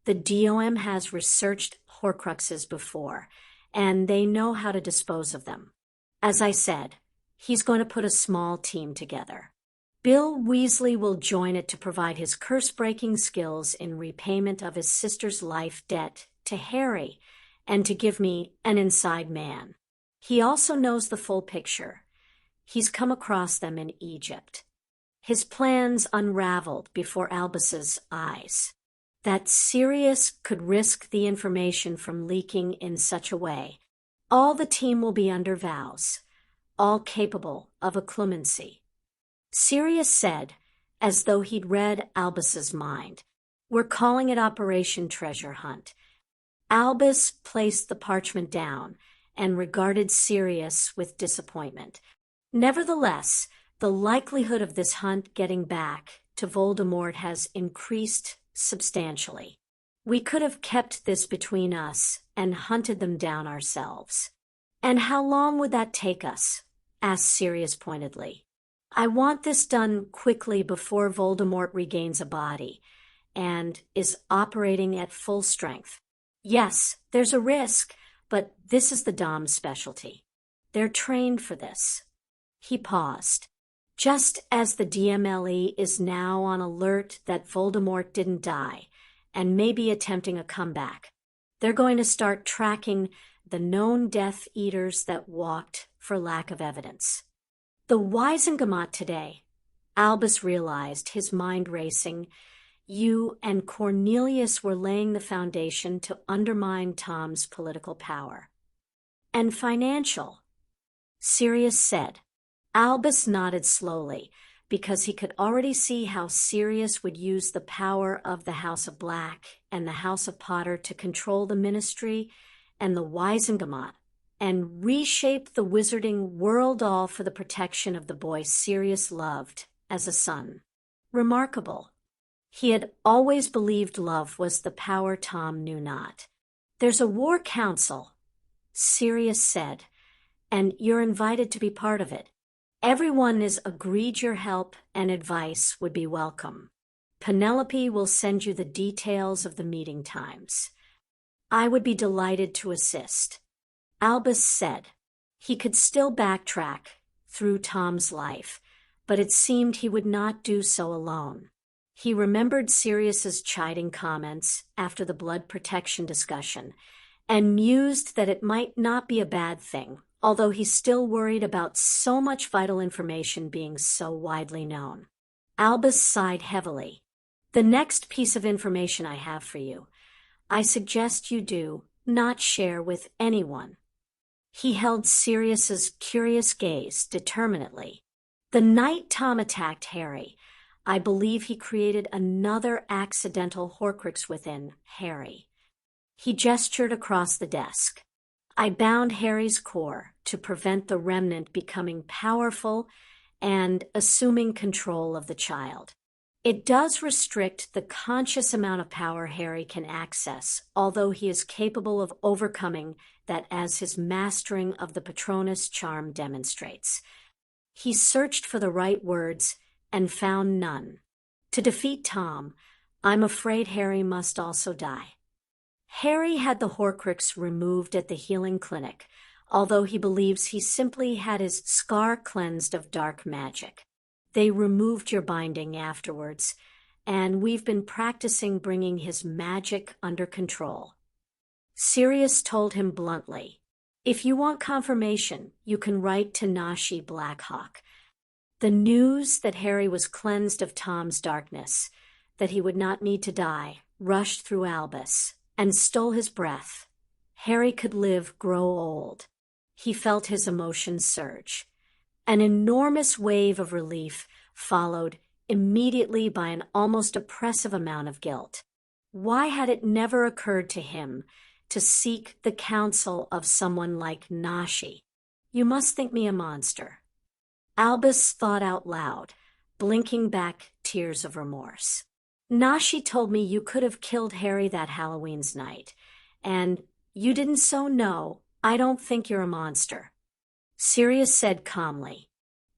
Speaker 1: The DOM has researched Horcruxes before, and they know how to dispose of them. As I said, he's going to put a small team together. Bill Weasley will join it to provide his curse-breaking skills in repayment of his sister's life debt to Harry and to give me an inside man. He also knows the full picture. He's come across them in Egypt. His plans unraveled before Albus's eyes. That Sirius could risk the information from leaking in such a way. All the team will be under vows, all capable of a clemency. Sirius said, as though he'd read Albus's mind, "We're calling it Operation Treasure Hunt." Albus placed the parchment down and regarded Sirius with disappointment. Nevertheless, the likelihood of this hunt getting back to Voldemort has increased substantially. We could have kept this between us and hunted them down ourselves. And how long would that take us? Asked Sirius pointedly. I want this done quickly before Voldemort regains a body and is operating at full strength. Yes, there's a risk, but this is the Dom's specialty. They're trained for this. He paused. Just as the DMLE is now on alert that Voldemort didn't die and may be attempting a comeback, they're going to start tracking the known Death Eaters that walked for lack of evidence. The Wizengamot today, Albus realized, his mind racing. You and Cornelius were laying the foundation to undermine Tom's political power. And financial, Sirius said. Albus nodded slowly, because he could already see how Sirius would use the power of the House of Black and the House of Potter to control the Ministry and the Wizengamot, and reshape the wizarding world all for the protection of the boy Sirius loved as a son. Remarkable. He had always believed love was the power Tom knew not. There's a war council, Sirius said, and you're invited to be part of it. Everyone is agreed your help and advice would be welcome. Penelope will send you the details of the meeting times. I would be delighted to assist. Albus said. He could still backtrack through Tom's life, but it seemed he would not do so alone. He remembered Sirius's chiding comments after the blood protection discussion and mused that it might not be a bad thing, although he still worried about so much vital information being so widely known. Albus sighed heavily. The next piece of information I have for you, I suggest you do not share with anyone. He held Sirius's curious gaze determinedly. The night Tom attacked Harry, I believe he created another accidental Horcrux within Harry. He gestured across the desk. I bound Harry's core to prevent the remnant becoming powerful and assuming control of the child. It does restrict the conscious amount of power Harry can access, although he is capable of overcoming that as his mastering of the Patronus charm demonstrates. He searched for the right words and found none. To defeat Tom, I'm afraid Harry must also die. Harry had the Horcrux removed at the healing clinic, although he believes he simply had his scar cleansed of dark magic. They removed your binding afterwards, and we've been practicing bringing his magic under control." Sirius told him bluntly, "If you want confirmation, you can write to Nashi Blackhawk." The news that Harry was cleansed of Tom's darkness, that he would not need to die, rushed through Albus and stole his breath. Harry could live, grow old. He felt his emotions surge. An enormous wave of relief followed immediately by an almost oppressive amount of guilt. Why had it never occurred to him to seek the counsel of someone like Nashi? "You must think me a monster." Albus thought out loud, blinking back tears of remorse. "Nashi told me you could have killed Harry that Halloween's night, and you didn't, so no, I don't think you're a monster." Sirius said calmly,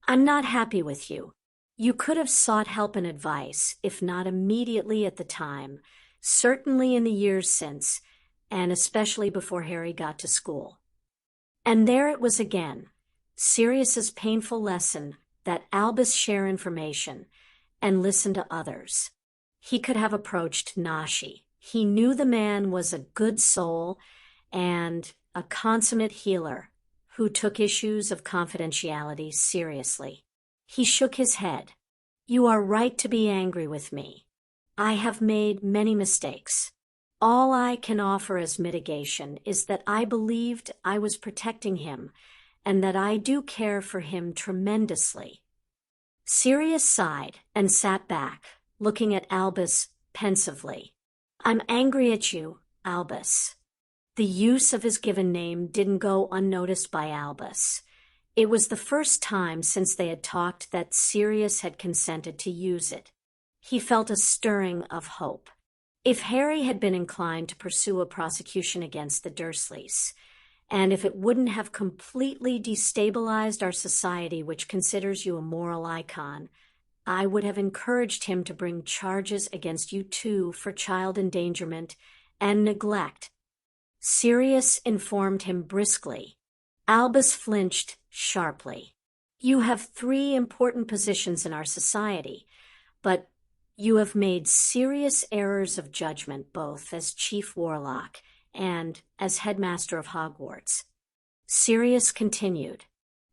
Speaker 1: "I'm not happy with you. You could have sought help and advice, if not immediately at the time, certainly in the years since, and especially before Harry got to school." And there it was again, Sirius's painful lesson that Albus share information and listen to others. He could have approached Nashi. He knew the man was a good soul and a consummate healer who took issues of confidentiality seriously. He shook his head. "You are right to be angry with me. I have made many mistakes. All I can offer as mitigation is that I believed I was protecting him and that I do care for him tremendously." Sirius sighed and sat back, looking at Albus pensively. "I'm angry at you, Albus." The use of his given name didn't go unnoticed by Albus. It was the first time since they had talked that Sirius had consented to use it. He felt a stirring of hope. If Harry had been inclined to pursue a prosecution against the Dursleys, and if it wouldn't have completely destabilized our society, which considers you a moral icon, I would have encouraged him to bring charges against you too for child endangerment and neglect. Sirius informed him briskly. Albus flinched sharply. "You have 3 important positions in our society, but you have made serious errors of judgment both as Chief Warlock and as Headmaster of Hogwarts." Sirius continued.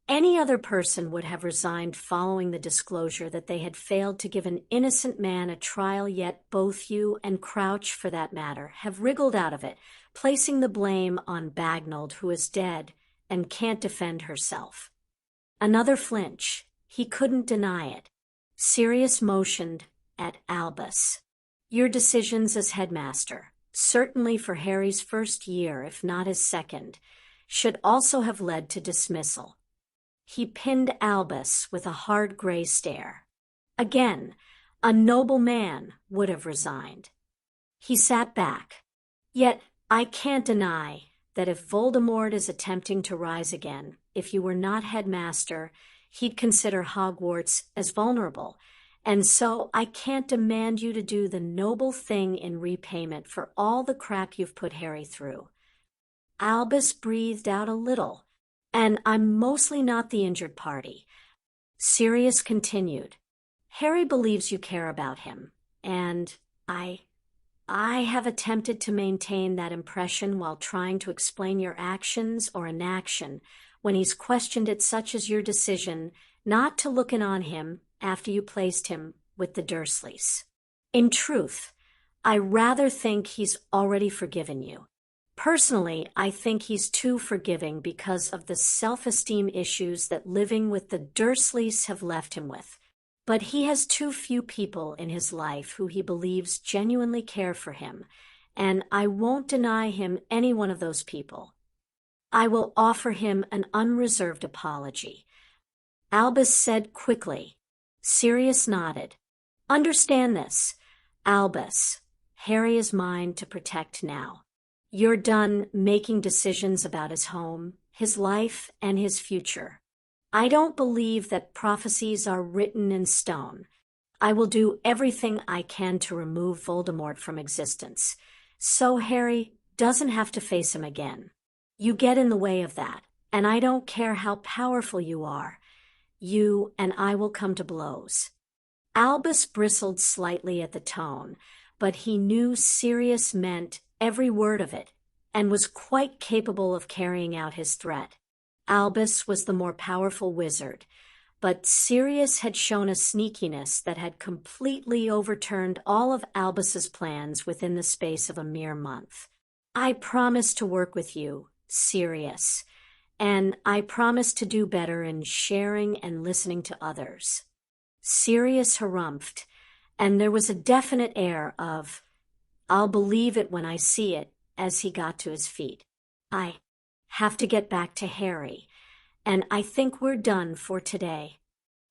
Speaker 1: "Any other person would have resigned following the disclosure that they had failed to give an innocent man a trial, yet both you and Crouch, for that matter, have wriggled out of it, placing the blame on Bagnold, who is dead and can't defend herself." Another flinch. He couldn't deny it. Sirius motioned at Albus. "Your decisions as headmaster, certainly for Harry's first year, if not his second, should also have led to dismissal." He pinned Albus with a hard gray stare. Again, a noble man would have resigned. He sat back. "Yet I can't deny that if Voldemort is attempting to rise again, if you were not headmaster, he'd consider Hogwarts as vulnerable, and so I can't demand you to do the noble thing in repayment for all the crap you've put Harry through." Albus breathed out a little. "And I'm mostly not the injured party." Sirius continued. "Harry believes you care about him, and I have attempted to maintain that impression while trying to explain your actions or inaction when he's questioned it, such as your decision not to look in on him after you placed him with the Dursleys. In truth, I rather think he's already forgiven you. Personally, I think he's too forgiving because of the self-esteem issues that living with the Dursleys have left him with. But he has too few people in his life who he believes genuinely care for him, and I won't deny him any one of those people. I will offer him an unreserved apology." Albus said quickly. Sirius nodded. "Understand this, Albus. Harry is mine to protect now. You're done making decisions about his home, his life, and his future. I don't believe that prophecies are written in stone. I will do everything I can to remove Voldemort from existence, so Harry doesn't have to face him again. You get in the way of that, and I don't care how powerful you are. You and I will come to blows." Albus bristled slightly at the tone, but he knew Sirius meant every word of it, and was quite capable of carrying out his threat. Albus was the more powerful wizard, but Sirius had shown a sneakiness that had completely overturned all of Albus's plans within the space of a mere month. "I promise to work with you, Sirius, and I promise to do better in sharing and listening to others." Sirius harumphed, and there was a definite air of, "I'll believe it when I see it," as he got to his feet. "I have to get back to Harry, and I think we're done for today."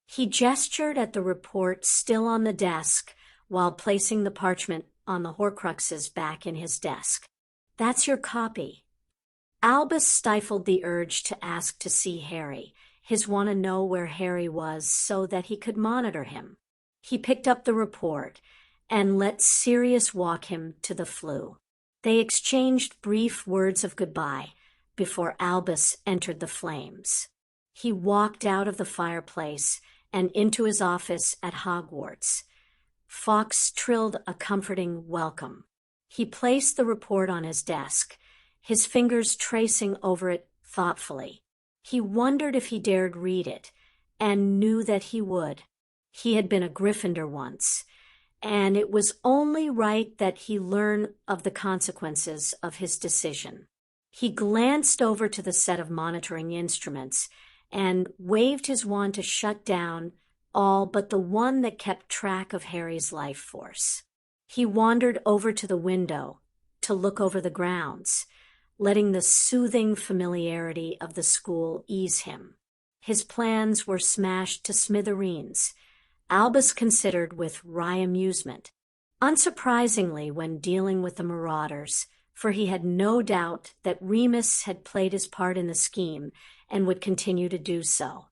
Speaker 1: He gestured at the report still on the desk while placing the parchment on the Horcruxes back in his desk. "That's your copy." Albus stifled the urge to ask to see Harry, his want to know where Harry was so that he could monitor him. He picked up the report and let Sirius walk him to the flue. They exchanged brief words of goodbye before Albus entered the flames. He walked out of the fireplace and into his office at Hogwarts. Fawkes trilled a comforting welcome. He placed the report on his desk, his fingers tracing over it thoughtfully. He wondered if he dared read it, and knew that he would. He had been a Gryffindor once, and it was only right that he learn of the consequences of his decision. He glanced over to the set of monitoring instruments and waved his wand to shut down all but the one that kept track of Harry's life force. He wandered over to the window to look over the grounds, letting the soothing familiarity of the school ease him. His plans were smashed to smithereens, Albus considered with wry amusement. Unsurprisingly, when dealing with the Marauders, for he had no doubt that Remus had played his part in the scheme and would continue to do so.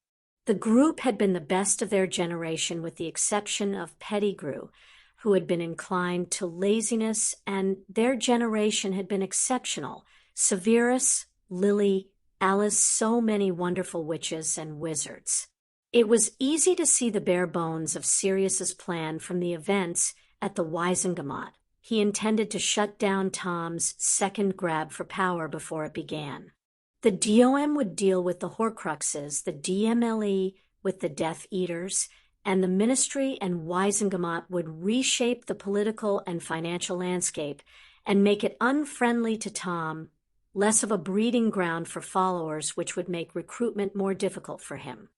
Speaker 1: The group had been the best of their generation with the exception of Pettigrew, who had been inclined to laziness, and their generation had been exceptional. Severus, Lily, Alice, so many wonderful witches and wizards. It was easy to see the bare bones of Sirius's plan from the events at the Wizengamot. He intended to shut down Tom's second grab for power before it began. The DOM would deal with the Horcruxes, the DMLE with the Death Eaters, and the Ministry and Wizengamot would reshape the political and financial landscape and make it unfriendly to Tom, less of a breeding ground for followers, which would make recruitment more difficult for him.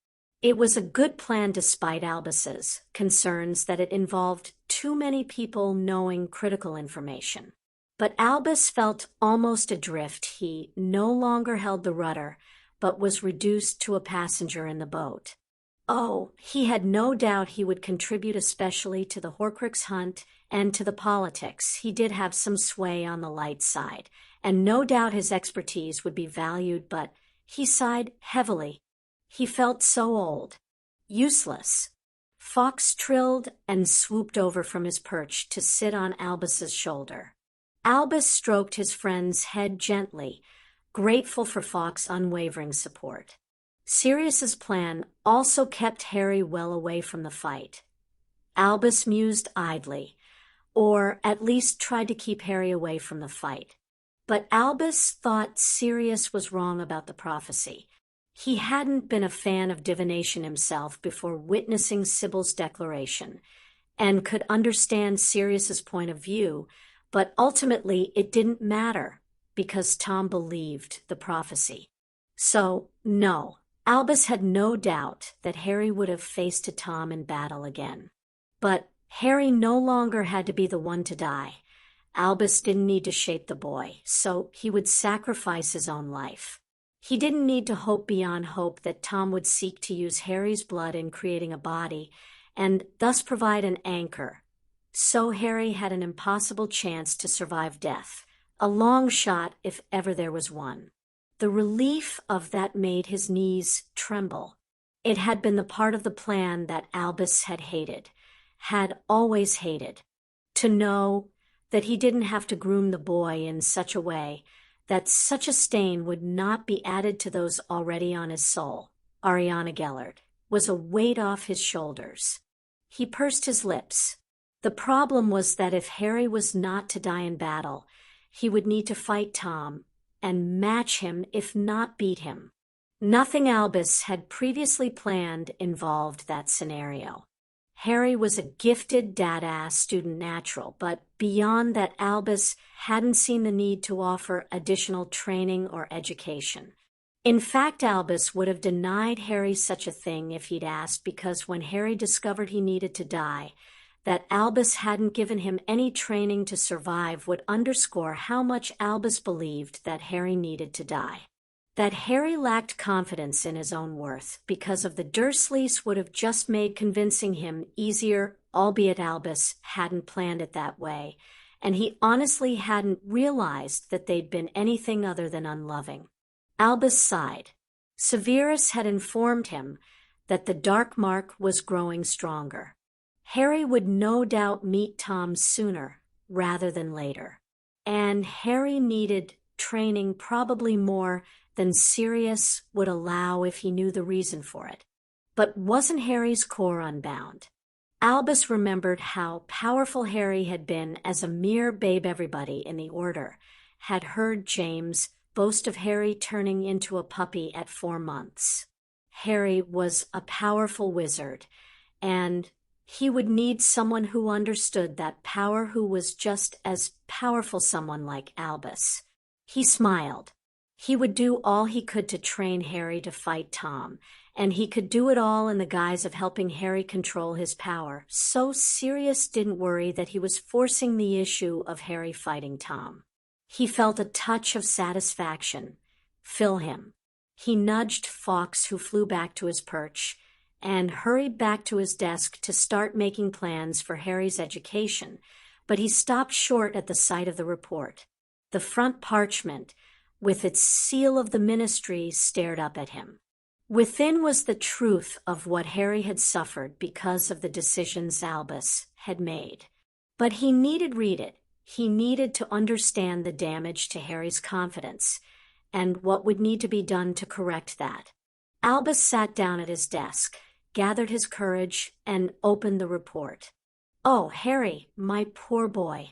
Speaker 1: It was a good plan despite Albus's concerns that it involved too many people knowing critical information. But Albus felt almost adrift. He no longer held the rudder, but was reduced to a passenger in the boat. Oh, he had no doubt he would contribute especially to the Horcrux hunt and to the politics. He did have some sway on the light side, and no doubt his expertise would be valued, but he sighed heavily. He felt so old, useless. Fawkes trilled and swooped over from his perch to sit on Albus's shoulder. Albus stroked his friend's head gently, grateful for Fawkes' unwavering support. Sirius's plan also kept Harry well away from the fight. Albus mused idly, or at least tried to keep Harry away from the fight. But Albus thought Sirius was wrong about the prophecy. He hadn't been a fan of divination himself before witnessing Sybil's declaration, and could understand Sirius's point of view, but ultimately it didn't matter because Tom believed the prophecy. So, no, Albus had no doubt that Harry would have faced a Tom in battle again. But Harry no longer had to be the one to die. Albus didn't need to shape the boy, so he would sacrifice his own life. He didn't need to hope beyond hope that Tom would seek to use Harry's blood in creating a body, and thus provide an anchor. So Harry had an impossible chance to survive death, a long shot if ever there was one. The relief of that made his knees tremble. It had been the part of the plan that Albus had hated, had always hated. To know that he didn't have to groom the boy in such a way that such a stain would not be added to those already on his soul, Ariana Gellert, was a weight off his shoulders. He pursed his lips. The problem was that if Harry was not to die in battle, he would need to fight Tom and match him if not beat him. Nothing Albus had previously planned involved that scenario. Harry was a gifted dadass student natural, but beyond that, Albus hadn't seen the need to offer additional training or education. In fact, Albus would have denied Harry such a thing if he'd asked, because when Harry discovered he needed to die, that Albus hadn't given him any training to survive would underscore how much Albus believed that Harry needed to die. That Harry lacked confidence in his own worth because of the Dursleys would have just made convincing him easier, albeit Albus hadn't planned it that way, and he honestly hadn't realized that they'd been anything other than unloving. Albus sighed. Severus had informed him that the dark mark was growing stronger. Harry would no doubt meet Tom sooner rather than later, and Harry needed training probably more than Sirius would allow if he knew the reason for it. But wasn't Harry's core unbound? Albus remembered how powerful Harry had been as a mere babe. Everybody in the Order had heard James boast of Harry turning into a puppy at 4 months. Harry was a powerful wizard, and he would need someone who understood that power, who was just as powerful, someone like Albus. He smiled. He would do all he could to train Harry to fight Tom, and he could do it all in the guise of helping Harry control his power, so Sirius didn't worry that he was forcing the issue of Harry fighting Tom. He felt a touch of satisfaction fill him. He nudged Fawkes, who flew back to his perch, and hurried back to his desk to start making plans for Harry's education, but he stopped short at the sight of the report. The front parchment, with its seal of the ministry, stared up at him. Within was the truth of what Harry had suffered because of the decisions Albus had made. But he needed read it. He needed to understand the damage to Harry's confidence and what would need to be done to correct that. Albus sat down at his desk, gathered his courage, and opened the report. "Oh, Harry, my poor boy."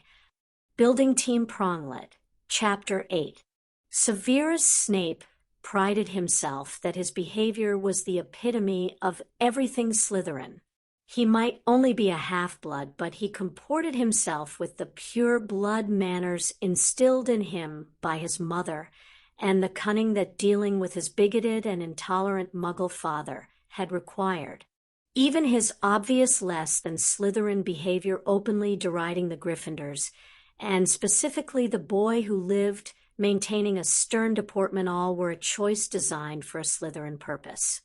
Speaker 1: Building Team Pronglet, Chapter 8. Severus Snape prided himself that his behavior was the epitome of everything Slytherin. He might only be a half-blood, but he comported himself with the pure blood manners instilled in him by his mother and the cunning that dealing with his bigoted and intolerant Muggle father had required. Even his obvious less than Slytherin behavior, openly deriding the Gryffindors, and specifically the boy who lived maintaining a stern deportment, all were a choice designed for a Slytherin purpose.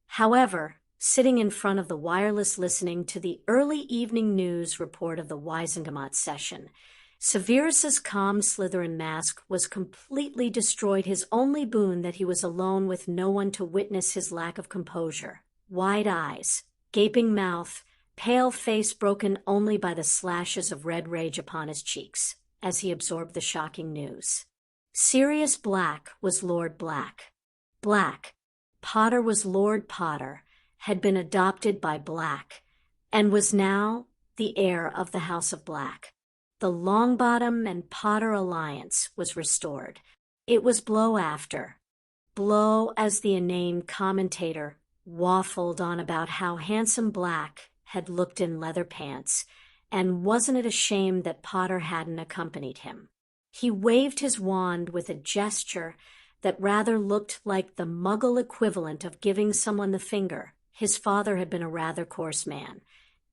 Speaker 1: However, sitting in front of the wireless listening to the early evening news report of the Wizengamot session, Severus's calm Slytherin mask was completely destroyed, his only boon that he was alone with no one to witness his lack of composure. Wide eyes, gaping mouth, pale face broken only by the slashes of red rage upon his cheeks as he absorbed the shocking news. Sirius Black was Lord Black. Black, Potter was Lord Potter, had been adopted by Black, and was now the heir of the House of Black. The Longbottom and Potter Alliance was restored. It was blow after blow as the inane commentator waffled on about how handsome Black had looked in leather pants, and wasn't it a shame that Potter hadn't accompanied him. He waved his wand with a gesture that rather looked like the Muggle equivalent of giving someone the finger. His father had been a rather coarse man,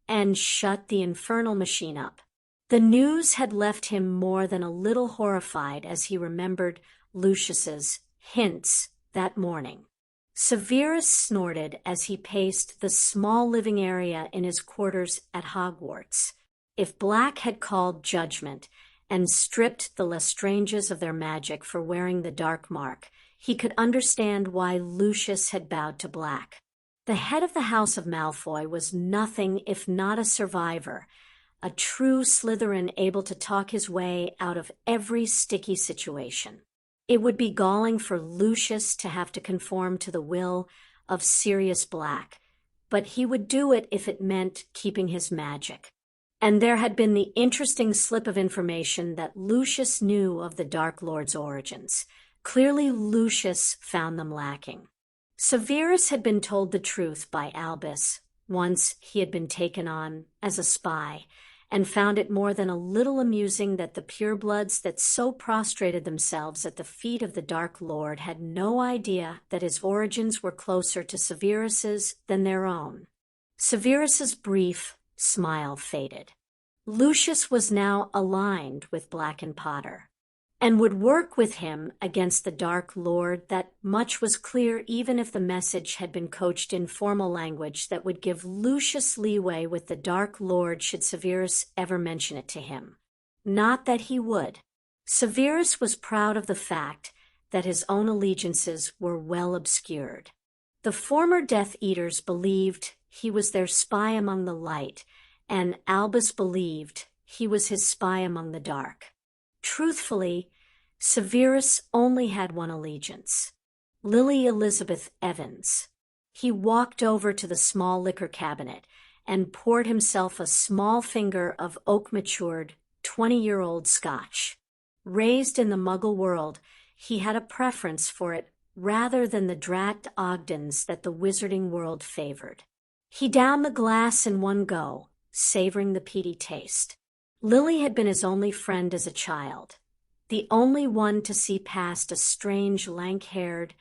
Speaker 1: and shut the infernal machine up. The news had left him more than a little horrified as he remembered Lucius's hints that morning. Severus snorted as he paced the small living area in his quarters at Hogwarts. If Black had called judgment and stripped the Lestranges of their magic for wearing the dark mark, he could understand why Lucius had bowed to Black. The head of the House of Malfoy was nothing if not a survivor, a true Slytherin able to talk his way out of every sticky situation. It would be galling for Lucius to have to conform to the will of Sirius Black, but he would do it if it meant keeping his magic. And there had been the interesting slip of information that Lucius knew of the Dark Lord's origins. Clearly, Lucius found them lacking. Severus had been told the truth by Albus once he had been taken on as a spy, and found it more than a little amusing that the purebloods that so prostrated themselves at the feet of the Dark Lord had no idea that his origins were closer to Severus's than their own. Severus's brief smile faded. Lucius was now aligned with Black and Potter, and would work with him against the Dark Lord. That much was clear, even if the message had been coached in formal language that would give Lucius leeway with the Dark Lord should Severus ever mention it to him. Not that he would. Severus was proud of the fact that his own allegiances were well obscured. The former Death Eaters believed he was their spy among the light, and Albus believed he was his spy among the dark. Truthfully, Severus only had one allegiance: Lily Elizabeth Evans. He walked over to the small liquor cabinet and poured himself a small finger of oak-matured 20-year-old Scotch. Raised in the Muggle world, he had a preference for it rather than the Drat Ogdens that the wizarding world favored. He downed the glass in one go, savoring the peaty taste. Lily had been his only friend as a child, the only one to see past a strange, lank-haired,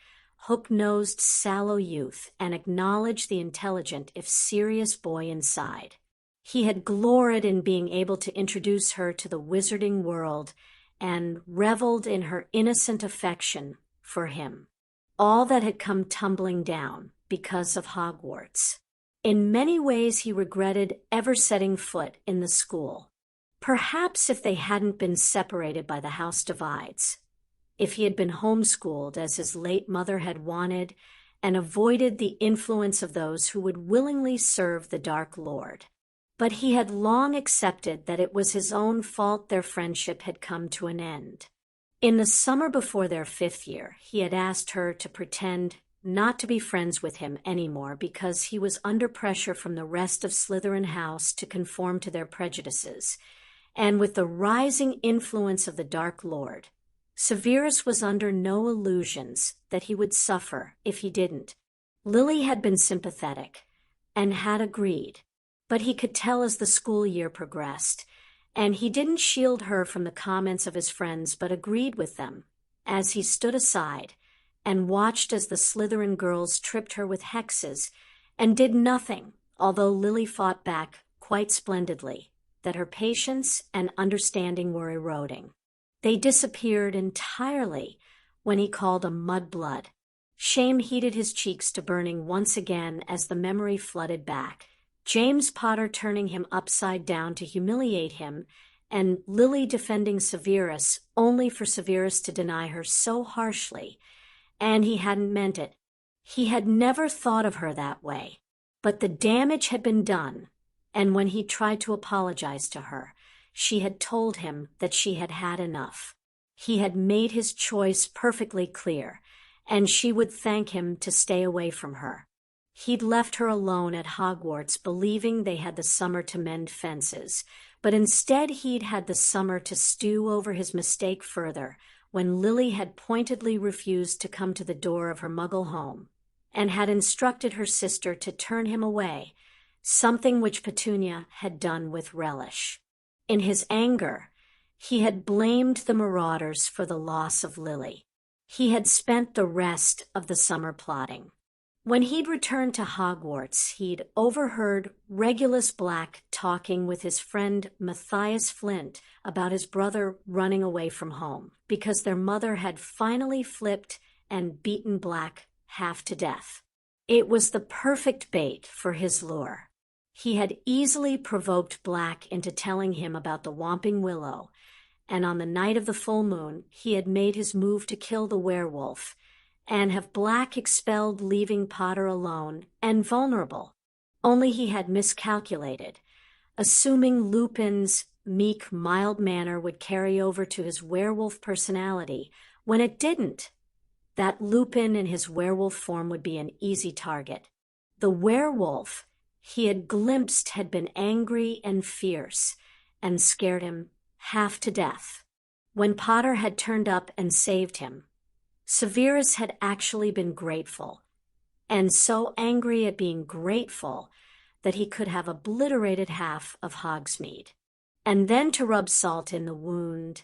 Speaker 1: hook-nosed, sallow youth and acknowledge the intelligent, if serious, boy inside. He had gloried in being able to introduce her to the wizarding world and reveled in her innocent affection for him. All that had come tumbling down because of Hogwarts. In many ways he regretted ever setting foot in the school. Perhaps if they hadn't been separated by the house divides, if he had been homeschooled as his late mother had wanted, and avoided the influence of those who would willingly serve the Dark Lord. But he had long accepted that it was his own fault their friendship had come to an end. In the summer before their 5th year, he had asked her to pretend not to be friends with him anymore because he was under pressure from the rest of Slytherin House to conform to their prejudices. And with the rising influence of the Dark Lord, Severus was under no illusions that he would suffer if he didn't. Lily had been sympathetic and had agreed, but he could tell as the school year progressed, and he didn't shield her from the comments of his friends but agreed with them as he stood aside and watched as the Slytherin girls tripped her with hexes and did nothing, although Lily fought back quite splendidly that her patience and understanding were eroding. They disappeared entirely when he called a mudblood. Shame heated his cheeks to burning once again as the memory flooded back. James Potter turning him upside down to humiliate him, and Lily defending Severus only for Severus to deny her so harshly. And he hadn't meant it. He had never thought of her that way. But the damage had been done, and when he tried to apologize to her, she had told him that she had had enough. He had made his choice perfectly clear, and she would thank him to stay away from her. He'd left her alone at Hogwarts, believing they had the summer to mend fences, but instead he'd had the summer to stew over his mistake further, when Lily had pointedly refused to come to the door of her Muggle home, and had instructed her sister to turn him away, something which Petunia had done with relish. In his anger, he had blamed the Marauders for the loss of Lily. He had spent the rest of the summer plotting. When he'd returned to Hogwarts, he'd overheard Regulus Black talking with his friend Matthias Flint about his brother running away from home because their mother had finally flipped and beaten Black half to death. It was the perfect bait for his lure. He had easily provoked Black into telling him about the Whomping Willow, and on the night of the full moon, he had made his move to kill the werewolf, and have Black expelled, leaving Potter alone and vulnerable. Only he had miscalculated, assuming Lupin's meek, mild manner would carry over to his werewolf personality, when it didn't. That Lupin in his werewolf form would be an easy target. The werewolf he had glimpsed had been angry and fierce, and scared him half to death. When Potter had turned up and saved him, Severus had actually been grateful, and so angry at being grateful that he could have obliterated half of Hogsmeade. And then to rub salt in the wound,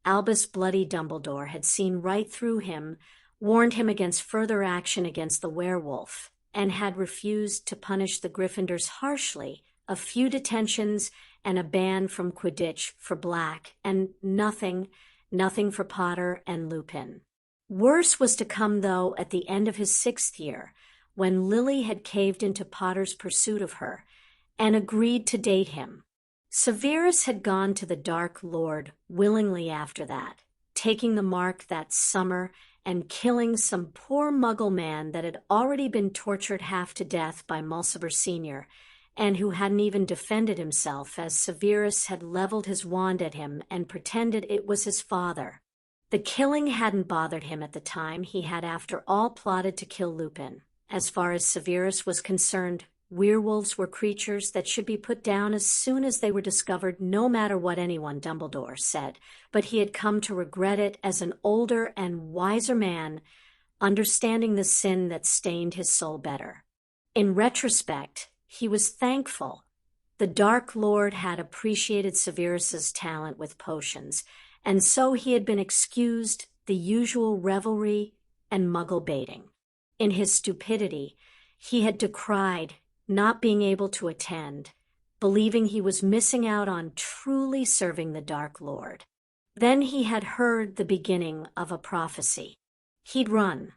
Speaker 1: Albus Bloody Dumbledore had seen right through him, warned him against further action against the werewolf, and had refused to punish the Gryffindors harshly, a few detentions and a ban from Quidditch for Black, and nothing for Potter and Lupin. Worse was to come, though, at the end of his 6th year, when Lily had caved into Potter's pursuit of her and agreed to date him. Severus had gone to the Dark Lord willingly after that, taking the mark that summer and killing some poor Muggle man that had already been tortured half to death by Mulciber Sr., and who hadn't even defended himself, as Severus had leveled his wand at him and pretended it was his father. The killing hadn't bothered him at the time. He had, after all, plotted to kill Lupin. As far as Severus was concerned, werewolves were creatures that should be put down as soon as they were discovered, no matter what anyone, Dumbledore said. But he had come to regret it as an older and wiser man, understanding the sin that stained his soul better. In retrospect, he was thankful. The Dark Lord had appreciated Severus's talent with potions, and so he had been excused the usual revelry and Muggle baiting. In his stupidity, he had decried not being able to attend, believing he was missing out on truly serving the Dark Lord. Then he had heard the beginning of a prophecy. He'd run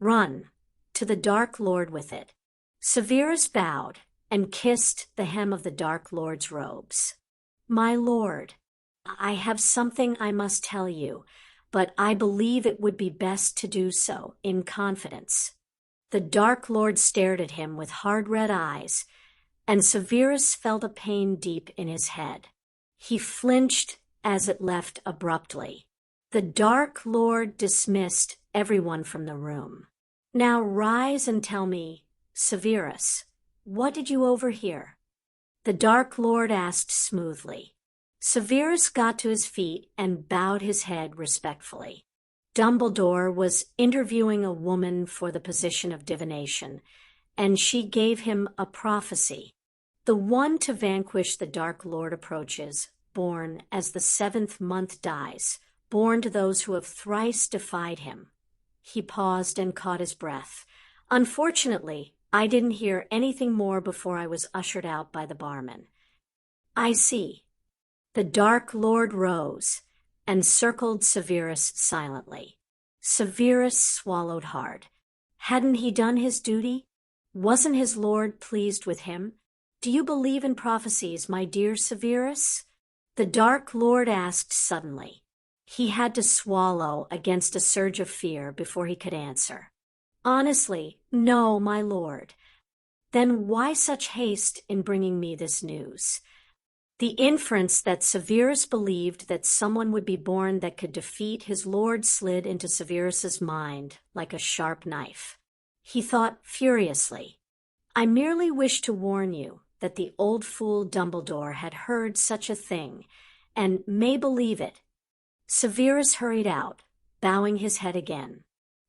Speaker 1: to the Dark Lord with it. Severus bowed and kissed the hem of the Dark Lord's robes. "My lord, I have something I must tell you, but I believe it would be best to do so in confidence." The Dark Lord stared at him with hard red eyes, and Severus felt a pain deep in his head. He flinched as it left abruptly. The Dark Lord dismissed everyone from the room. "Now rise and tell me, Severus, what did you overhear?" the Dark Lord asked smoothly. Severus got to his feet and bowed his head respectfully. Dumbledore was interviewing a woman for the position of divination, and she gave him a prophecy. The one to vanquish the Dark Lord approaches, born as the 7th month dies, born to those who have thrice defied him. He paused and caught his breath. "Unfortunately, I didn't hear anything more before I was ushered out by the barman." "I see." The Dark Lord rose and circled Severus silently. Severus swallowed hard. Hadn't he done his duty? Wasn't his lord pleased with him? "Do you believe in prophecies, my dear Severus?" the Dark Lord asked suddenly. He had to swallow against a surge of fear before he could answer. "Honestly, no, my lord." "Then why such haste in bringing me this news?" The inference that Severus believed that someone would be born that could defeat his lord slid into Severus's mind like a sharp knife. He thought furiously, "I merely wish to warn you that the old fool Dumbledore had heard such a thing, and may believe it." Severus hurried out, bowing his head again.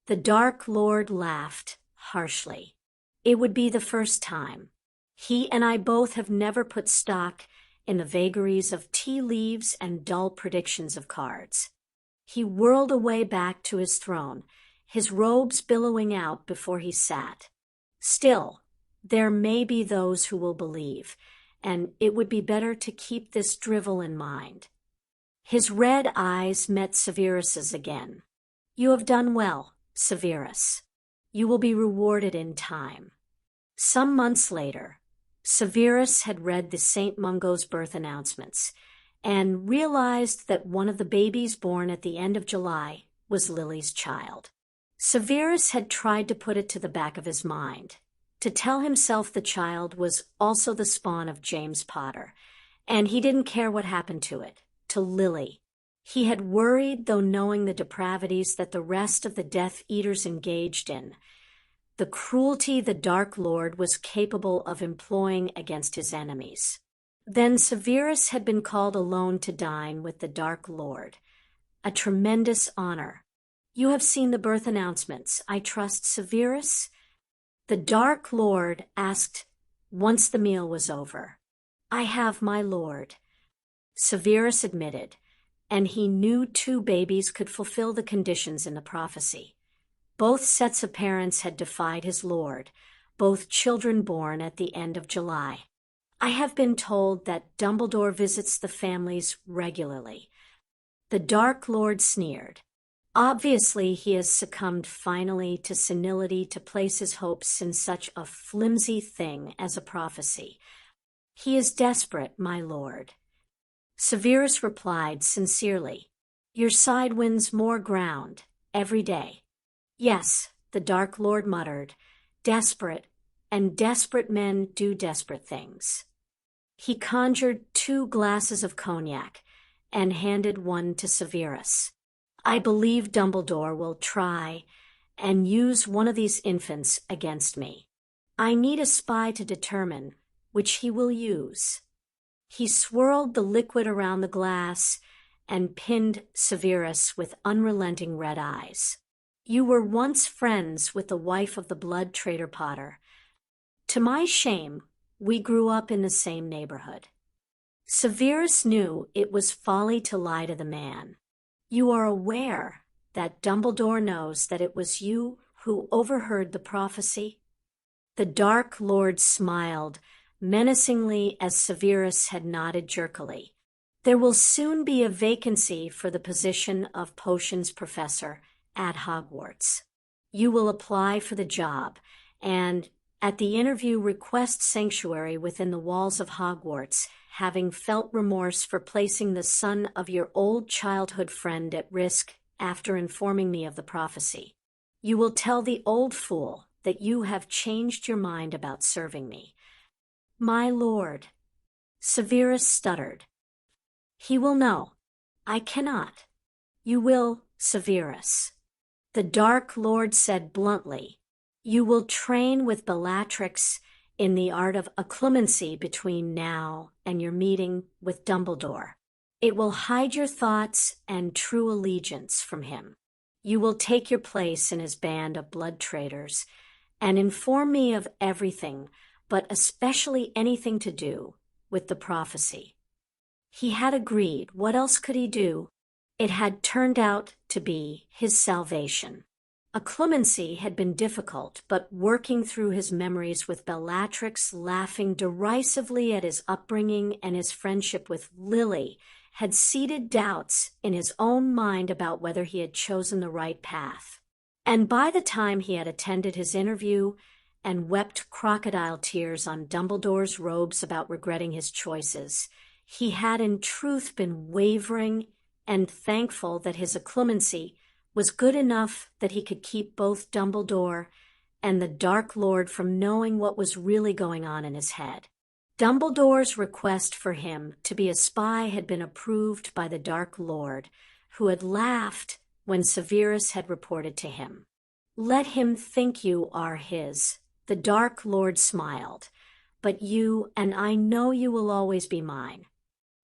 Speaker 1: The Dark Lord laughed harshly. "It would be the first time. He and I both have never put stock in the vagaries of tea leaves and dull predictions of cards." He whirled away back to his throne, his robes billowing out before he sat. "Still, there may be those who will believe, and it would be better to keep this drivel in mind." His red eyes met Severus's again. "You have done well, Severus. You will be rewarded in time." Some months later, Severus had read the St. Mungo's birth announcements and realized that one of the babies born at the end of July was Lily's child. Severus had tried to put it to the back of his mind, to tell himself the child was also the spawn of James Potter, and he didn't care what happened to it, to Lily. He had worried, though knowing the depravities that the rest of the Death Eaters engaged in. the cruelty the Dark Lord was capable of employing against his enemies. Then Severus had been called alone to dine with the Dark Lord. A tremendous honor. You have seen the birth announcements, I trust, Severus? The Dark Lord asked once the meal was over. I have, my lord. Severus admitted, and he knew 2 babies could fulfill the conditions in the prophecy. Both sets of parents had defied his lord, both children born at the end of July. I have been told that Dumbledore visits the families regularly. The Dark Lord sneered. Obviously, he has succumbed finally to senility to place his hopes in such a flimsy thing as a prophecy. He is desperate, my lord. Severus replied sincerely, Your side wins more ground every day. Yes, the Dark Lord muttered, desperate, and desperate men do desperate things. He conjured 2 glasses of cognac and handed one to Severus. I believe Dumbledore will try and use one of these infants against me. I need a spy to determine which he will use. He swirled the liquid around the glass and pinned Severus with unrelenting red eyes. You were once friends with the wife of the blood traitor Potter. To my shame, we grew up in the same neighborhood. Severus knew it was folly to lie to the man. You are aware that Dumbledore knows that it was you who overheard the prophecy? The Dark Lord smiled menacingly as Severus had nodded jerkily. There will soon be a vacancy for the position of potions professor at Hogwarts. You will apply for the job and, at the interview, request sanctuary within the walls of Hogwarts, having felt remorse for placing the son of your old childhood friend at risk after informing me of the prophecy. You will tell the old fool that you have changed your mind about serving me. My lord. Severus stuttered. He will know. I cannot. You will, Severus. The Dark Lord said bluntly, You will train with Bellatrix in the art of occlumency between now and your meeting with Dumbledore. It will hide your thoughts and true allegiance from him. You will take your place in his band of blood traitors and inform me of everything, but especially anything to do with the prophecy. He had agreed. What else could he do? It had turned out to be his salvation. Occlumency had been difficult, but working through his memories with Bellatrix, laughing derisively at his upbringing and his friendship with Lily, had seeded doubts in his own mind about whether he had chosen the right path. And by the time he had attended his interview and wept crocodile tears on Dumbledore's robes about regretting his choices, he had in truth been wavering and thankful that his occlumency was good enough that he could keep both Dumbledore and the Dark Lord from knowing what was really going on in his head. Dumbledore's request for him to be a spy had been approved by the Dark Lord, who had laughed when Severus had reported to him. Let him think you are his. The Dark Lord smiled. But you, and I know you will always be mine.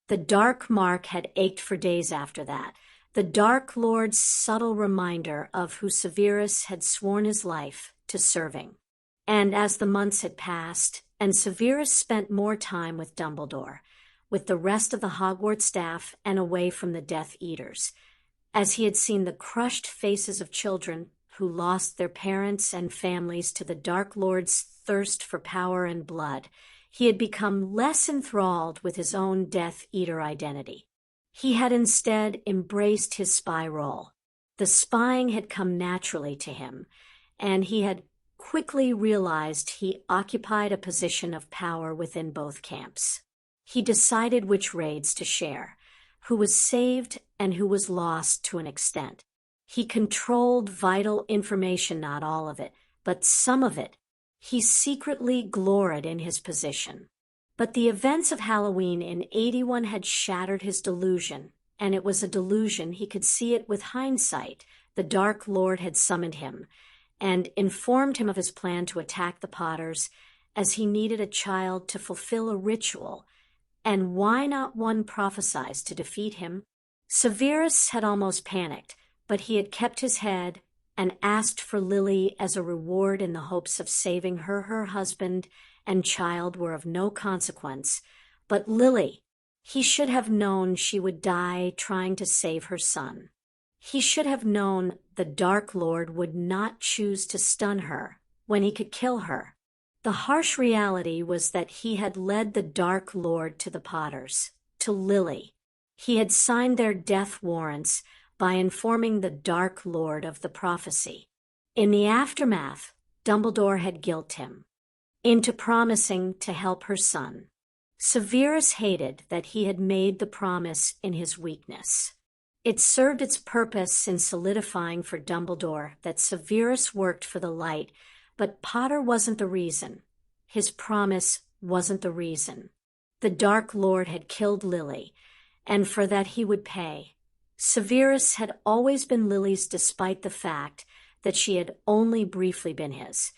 Speaker 1: The dark mark had ached for days after that. The Dark Lord's subtle reminder of who Severus had sworn his life to serving. And as the months had passed, and Severus spent more time with Dumbledore, with the rest of the Hogwarts staff and away from the Death Eaters, as he had seen the crushed faces of children who lost their parents and families to the Dark Lord's thirst for power and blood, he had become less enthralled with his own Death Eater identity. He had instead embraced his spy role. The spying had come naturally to him, and he had quickly realized he occupied a position of power within both camps. He decided which raids to share, who was saved and who was lost to an extent. He controlled vital information, not all of it, but some of it. He secretly gloried in his position. But the events of Halloween in 81 had shattered his delusion, and it was a delusion. He could see it with hindsight. The Dark Lord had summoned him, and informed him of his plan to attack the Potters, as he needed a child to fulfill a ritual, and why not one prophesized to defeat him? Severus had almost panicked, but he had kept his head and asked for Lily as a reward in the hopes of saving her. Her husband and child were of no consequence, but Lily, he should have known she would die trying to save her son. He should have known the Dark Lord would not choose to stun her when he could kill her. The harsh reality was that he had led the Dark Lord to the Potters, to Lily. He had signed their death warrants by informing the Dark Lord of the prophecy. In the aftermath, Dumbledore had guilted him into promising to help her son. Severus hated that he had made the promise in his weakness. It served its purpose in solidifying for Dumbledore that Severus worked for the light, but Potter wasn't the reason. His promise wasn't the reason. The Dark Lord had killed Lily, and for that he would pay. Severus had always been Lily's despite the fact that she had only briefly been his,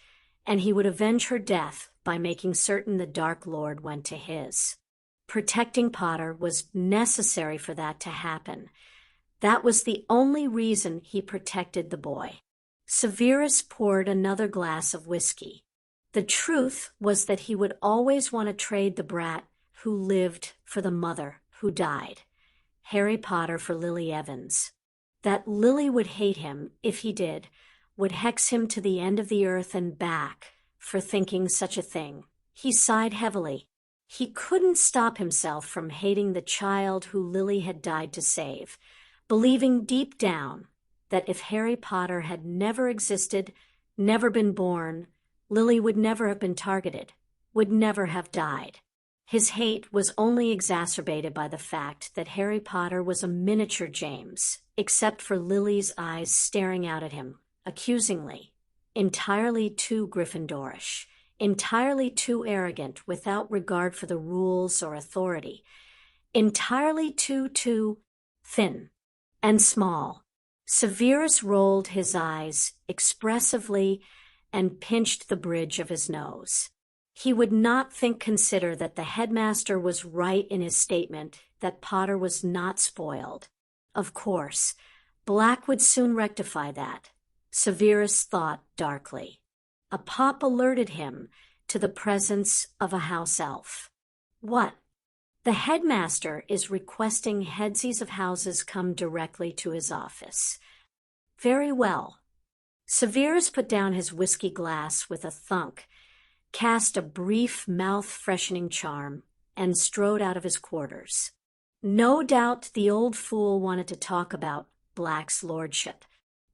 Speaker 1: and he would avenge her death by making certain the Dark Lord went to his. Protecting Potter was necessary for that to happen. That was the only reason he protected the boy. Severus poured another glass of whiskey. The truth was that he would always want to trade the brat who lived for the mother who died, Harry Potter for Lily Evans. That Lily would hate him if he did, would hex him to the end of the earth and back for thinking such a thing. He sighed heavily. He couldn't stop himself from hating the child who Lily had died to save, believing deep down that if Harry Potter had never existed, never been born, Lily would never have been targeted, would never have died. His hate was only exacerbated by the fact that Harry Potter was a miniature James, except for Lily's eyes staring out at him, accusingly, entirely too Gryffindorish, entirely too arrogant without regard for the rules or authority, entirely too thin and small. Severus rolled his eyes expressively and pinched the bridge of his nose. He would not consider that the headmaster was right in his statement that Potter was not spoiled. Of course, Black would soon rectify that, Severus thought darkly. A pop alerted him to the presence of a house elf. What? The headmaster is requesting headsies of houses come directly to his office. Very well. Severus put down his whiskey glass with a thunk, cast a brief mouth-freshening charm, and strode out of his quarters. No doubt the old fool wanted to talk about Black's lordship.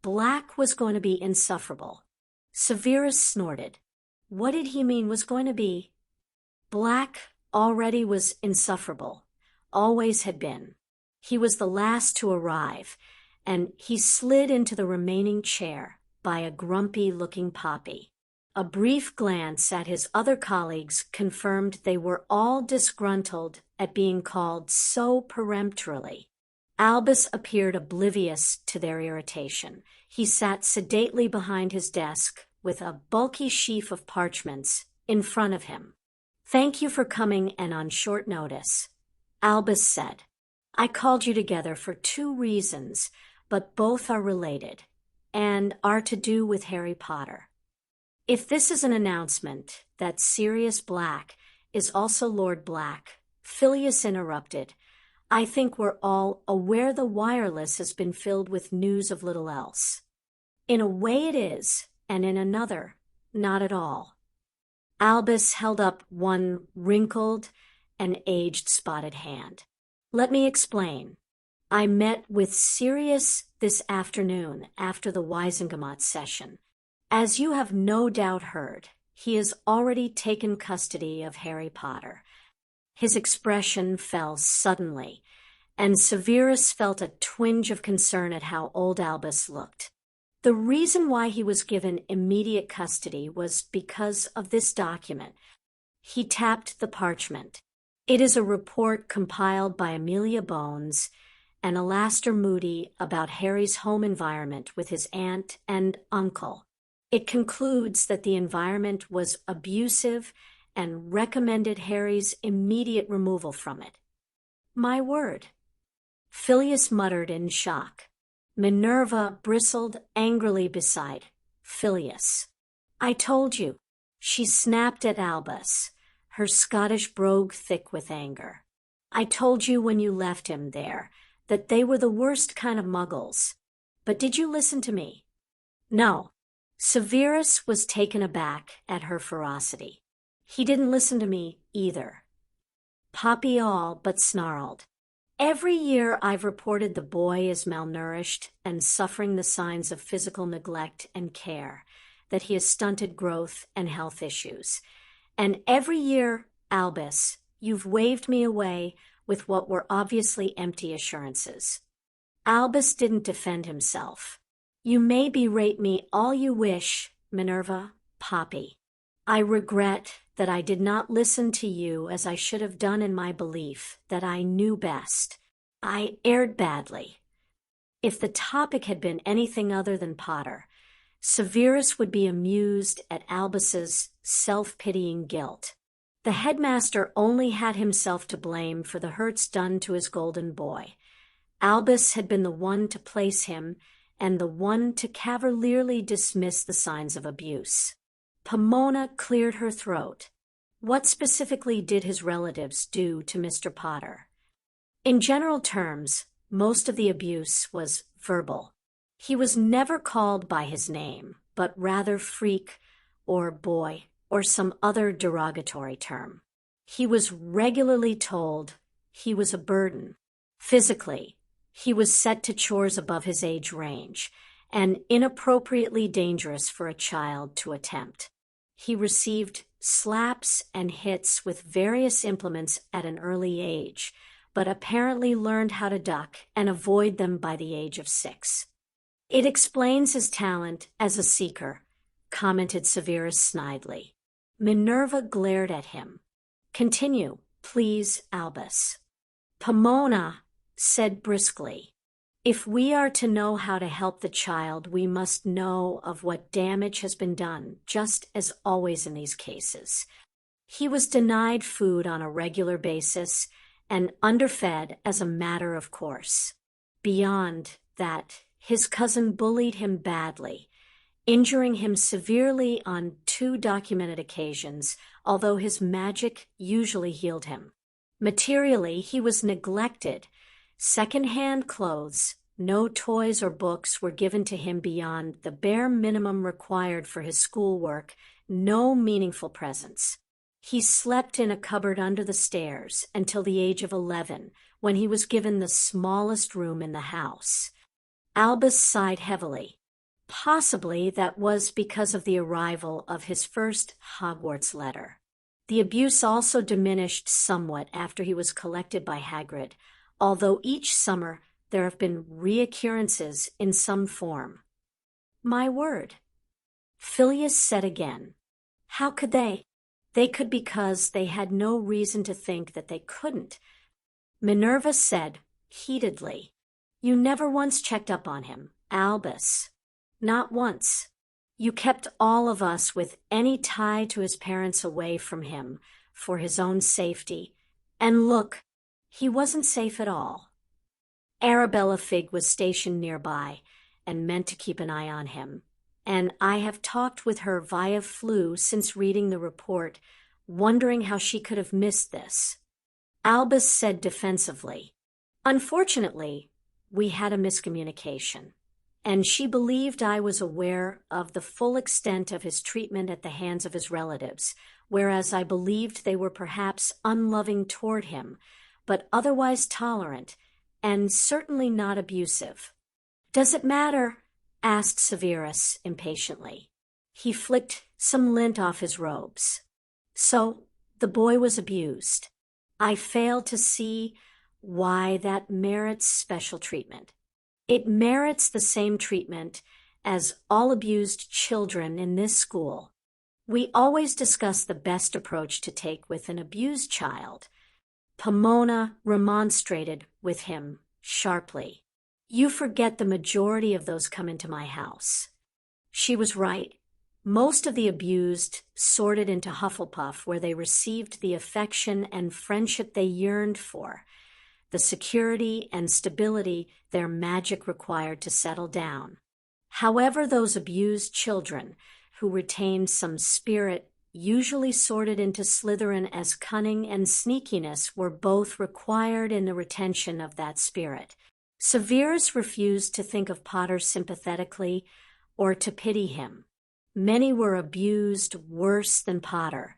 Speaker 1: Black was going to be insufferable. Severus snorted. What did he mean was going to be? Black already was insufferable, always had been. He was the last to arrive, and he slid into the remaining chair by a grumpy-looking Poppy. A brief glance at his other colleagues confirmed they were all disgruntled at being called so peremptorily. Albus appeared oblivious to their irritation. He sat sedately behind his desk with a bulky sheaf of parchments in front of him. Thank you for coming and on short notice, Albus said. I called you together for 2 reasons, but both are related and are to do with Harry Potter. If this is an announcement that Sirius Black is also Lord Black, Phileas interrupted, I think we're all aware the wireless has been filled with news of little else. In a way it is, and in another, not at all. Albus held up one wrinkled and age-spotted hand. Let me explain. I met with Sirius this afternoon after the Wizengamot session. As you have no doubt heard, he has already taken custody of Harry Potter. His expression fell suddenly, and Severus felt a twinge of concern at how old Albus looked. The reason why he was given immediate custody was because of this document. He tapped the parchment. It is a report compiled by Amelia Bones and Alastair Moody about Harry's home environment with his aunt and uncle. It concludes that the environment was abusive and recommended Harry's immediate removal from it. My word. Filius muttered in shock. Minerva bristled angrily beside Filius. I told you, she snapped at Albus, her Scottish brogue thick with anger. I told you when you left him there that they were the worst kind of muggles. But did you listen to me? No. Severus was taken aback at her ferocity. He didn't listen to me either. Poppy all but snarled. Every year I've reported the boy is malnourished and suffering the signs of physical neglect and care, that he has stunted growth and health issues. And every year, Albus, you've waved me away with what were obviously empty assurances. Albus didn't defend himself. You may berate me all you wish, Minerva, Poppy. I regret that I did not listen to you as I should have done in my belief that I knew best. I erred badly. If the topic had been anything other than Potter, Severus would be amused at Albus's self-pitying guilt. The headmaster only had himself to blame for the hurts done to his golden boy. Albus had been the one to place him and the one to cavalierly dismiss the signs of abuse. Pomona cleared her throat. What specifically did his relatives do to Mr. Potter? In general terms, most of the abuse was verbal. He was never called by his name, but rather freak or boy or some other derogatory term. He was regularly told he was a burden. Physically, he was set to chores above his age range and inappropriately dangerous for a child to attempt. He received slaps and hits with various implements at an early age, but apparently learned how to duck and avoid them by the age of 6. It explains his talent as a seeker, commented Severus snidely. Minerva glared at him. Continue, please, Albus. Pomona said briskly, if we are to know how to help the child, we must know of what damage has been done, just as always in these cases. He was denied food on a regular basis and underfed as a matter of course. Beyond that, his cousin bullied him badly, injuring him severely on 2 documented occasions, although his magic usually healed him. Materially, he was neglected. Second-hand clothes, no toys or books were given to him beyond the bare minimum required for his schoolwork, no meaningful presents. He slept in a cupboard under the stairs until the age of 11, when he was given the smallest room in the house. Albus sighed heavily. Possibly that was because of the arrival of his first Hogwarts letter. The abuse also diminished somewhat after he was collected by Hagrid, although each summer there have been reoccurrences in some form. My word. Filius said again. How could they? They could because they had no reason to think that they couldn't. Minerva said, heatedly, you never once checked up on him, Albus. Not once. You kept all of us with any tie to his parents away from him for his own safety. And look, he wasn't safe at all. Arabella Figg was stationed nearby and meant to keep an eye on him, and I have talked with her via Flu since reading the report, wondering how she could have missed this. Albus said defensively, unfortunately, we had a miscommunication, and she believed I was aware of the full extent of his treatment at the hands of his relatives, whereas I believed they were perhaps unloving toward him, but otherwise tolerant, and certainly not abusive. Does it matter? Asked Severus impatiently. He flicked some lint off his robes. So, the boy was abused. I fail to see why that merits special treatment. It merits the same treatment as all abused children in this school. We always discuss the best approach to take with an abused child. Pomona remonstrated with him sharply. You forget the majority of those come into my house. She was right. Most of the abused sorted into Hufflepuff, where they received the affection and friendship they yearned for, the security and stability their magic required to settle down. However, those abused children who retained some spirit, usually sorted into Slytherin, as cunning and sneakiness were both required in the retention of that spirit. Severus refused to think of Potter sympathetically or to pity him. Many were abused worse than Potter,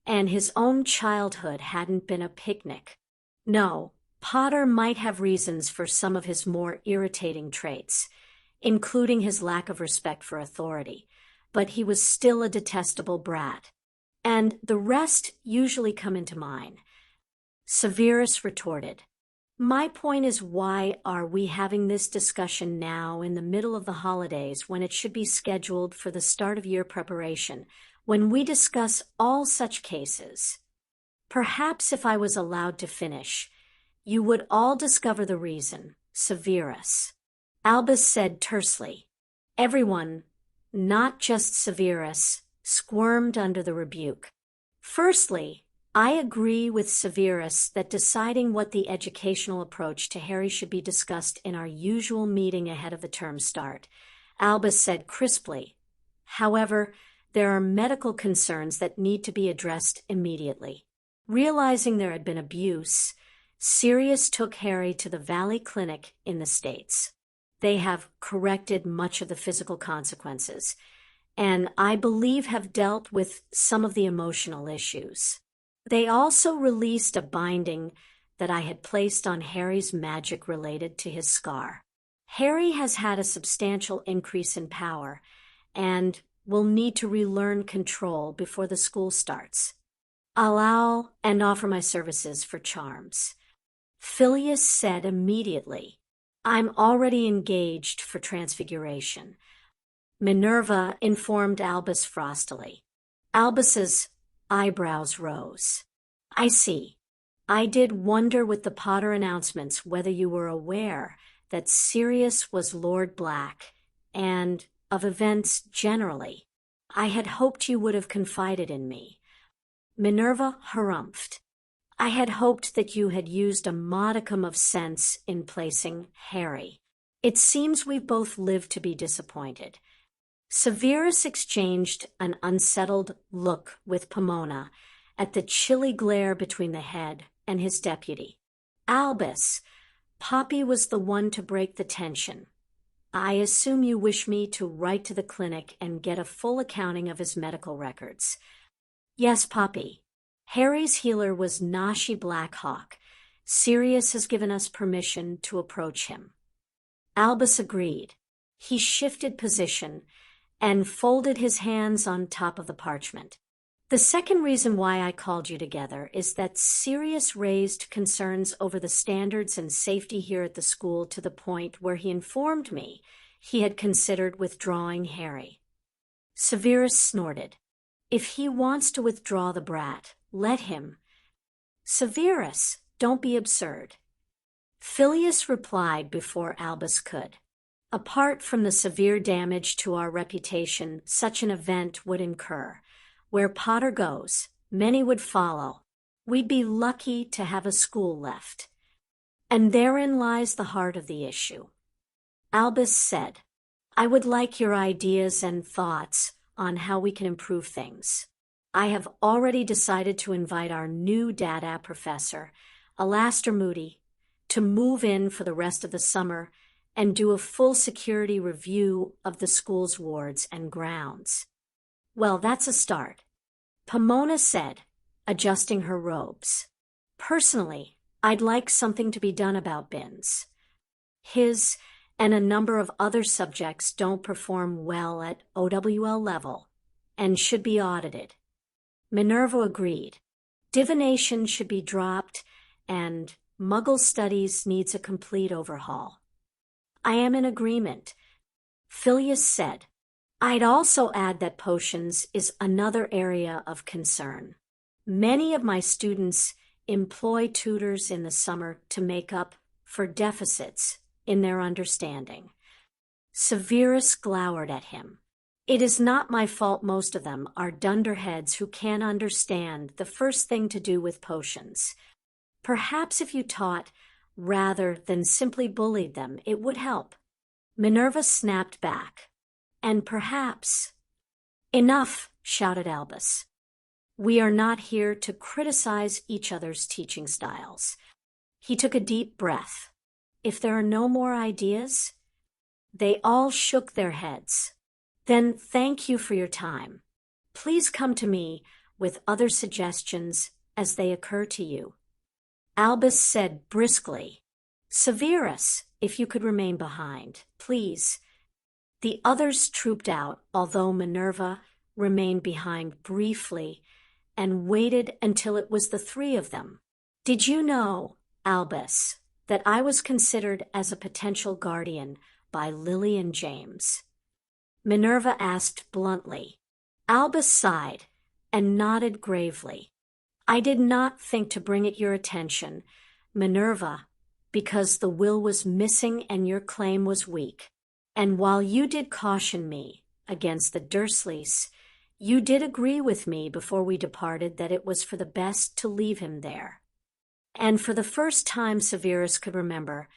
Speaker 1: and his own childhood hadn't been a picnic. No, Potter might have reasons for some of his more irritating traits, including his lack of respect for authority, but he was still a detestable brat. And the rest usually come into mind. Severus retorted, "My point is, why are we having this discussion now in the middle of the holidays when it should be scheduled for the start of year preparation, when we discuss all such cases? Perhaps if I was allowed to finish, you would all discover the reason, Severus." Albus said tersely. Everyone, not just Severus, squirmed under the rebuke. Firstly, I agree with Severus that deciding what the educational approach to Harry should be discussed in our usual meeting ahead of the term start, Albus said crisply. However, there are medical concerns that need to be addressed immediately. Realizing there had been abuse, Sirius took Harry to the Valley Clinic in the States. They have corrected much of the physical consequences, and I believe have dealt with some of the emotional issues. They also released a binding that I had placed on Harry's magic related to his scar. Harry has had a substantial increase in power and will need to relearn control before the school starts. Allow and offer my services for charms. Filius said immediately, I'm already engaged for Transfiguration. Minerva informed Albus frostily. Albus's eyebrows rose. I see. I did wonder with the Potter announcements whether you were aware that Sirius was Lord Black, and of events generally. I had hoped you would have confided in me. Minerva harumphed. I had hoped that you had used a modicum of sense in placing Harry. It seems we've both lived to be disappointed. Severus exchanged an unsettled look with Pomona at the chilly glare between the head and his deputy. Albus, Poppy was the one to break the tension. I assume you wish me to write to the clinic and get a full accounting of his medical records. Yes, Poppy. Harry's healer was Nashi Blackhawk. Sirius has given us permission to approach him. Albus agreed. He shifted position and folded his hands on top of the parchment. The second reason why I called you together is that Sirius raised concerns over the standards and safety here at the school to the point where he informed me he had considered withdrawing Harry. Severus snorted. If he wants to withdraw the brat, let him. Severus, don't be absurd. Filius replied before Albus could. Apart from the severe damage to our reputation such an event would incur, where Potter goes, many would follow. We'd be lucky to have a school left. And therein lies the heart of the issue. Albus said, I would like your ideas and thoughts on how we can improve things. I have already decided to invite our new Dada professor, Alastair Moody, to move in for the rest of the summer and do a full security review of the school's wards and grounds. Well, that's a start. Pomona said, adjusting her robes. Personally, I'd like something to be done about Binns. His and a number of other subjects don't perform well at OWL level and should be audited. Minerva agreed. Divination should be dropped and Muggle studies needs a complete overhaul. I am in agreement. Filius said, I'd also add that potions is another area of concern. Many of my students employ tutors in the summer to make up for deficits in their understanding. Severus glowered at him. It is not my fault most of them are dunderheads who can't understand the first thing to do with potions. Perhaps if you taught rather than simply bullied them, it would help. Minerva snapped back. And perhaps... Enough, shouted Albus. We are not here to criticize each other's teaching styles. He took a deep breath. If there are no more ideas? They all shook their heads. Then thank you for your time. Please come to me with other suggestions as they occur to you. Albus said briskly, Severus, if you could remain behind, please. The others trooped out, although Minerva remained behind briefly and waited until it was the three of them. Did you know, Albus, that I was considered as a potential guardian by Lily and James? Minerva asked bluntly. Albus sighed and nodded gravely. I did not think to bring it your attention, Minerva, because the will was missing and your claim was weak. And while you did caution me against the Dursleys, you did agree with me before we departed that it was for the best to leave him there. And for the first time Severus could remember,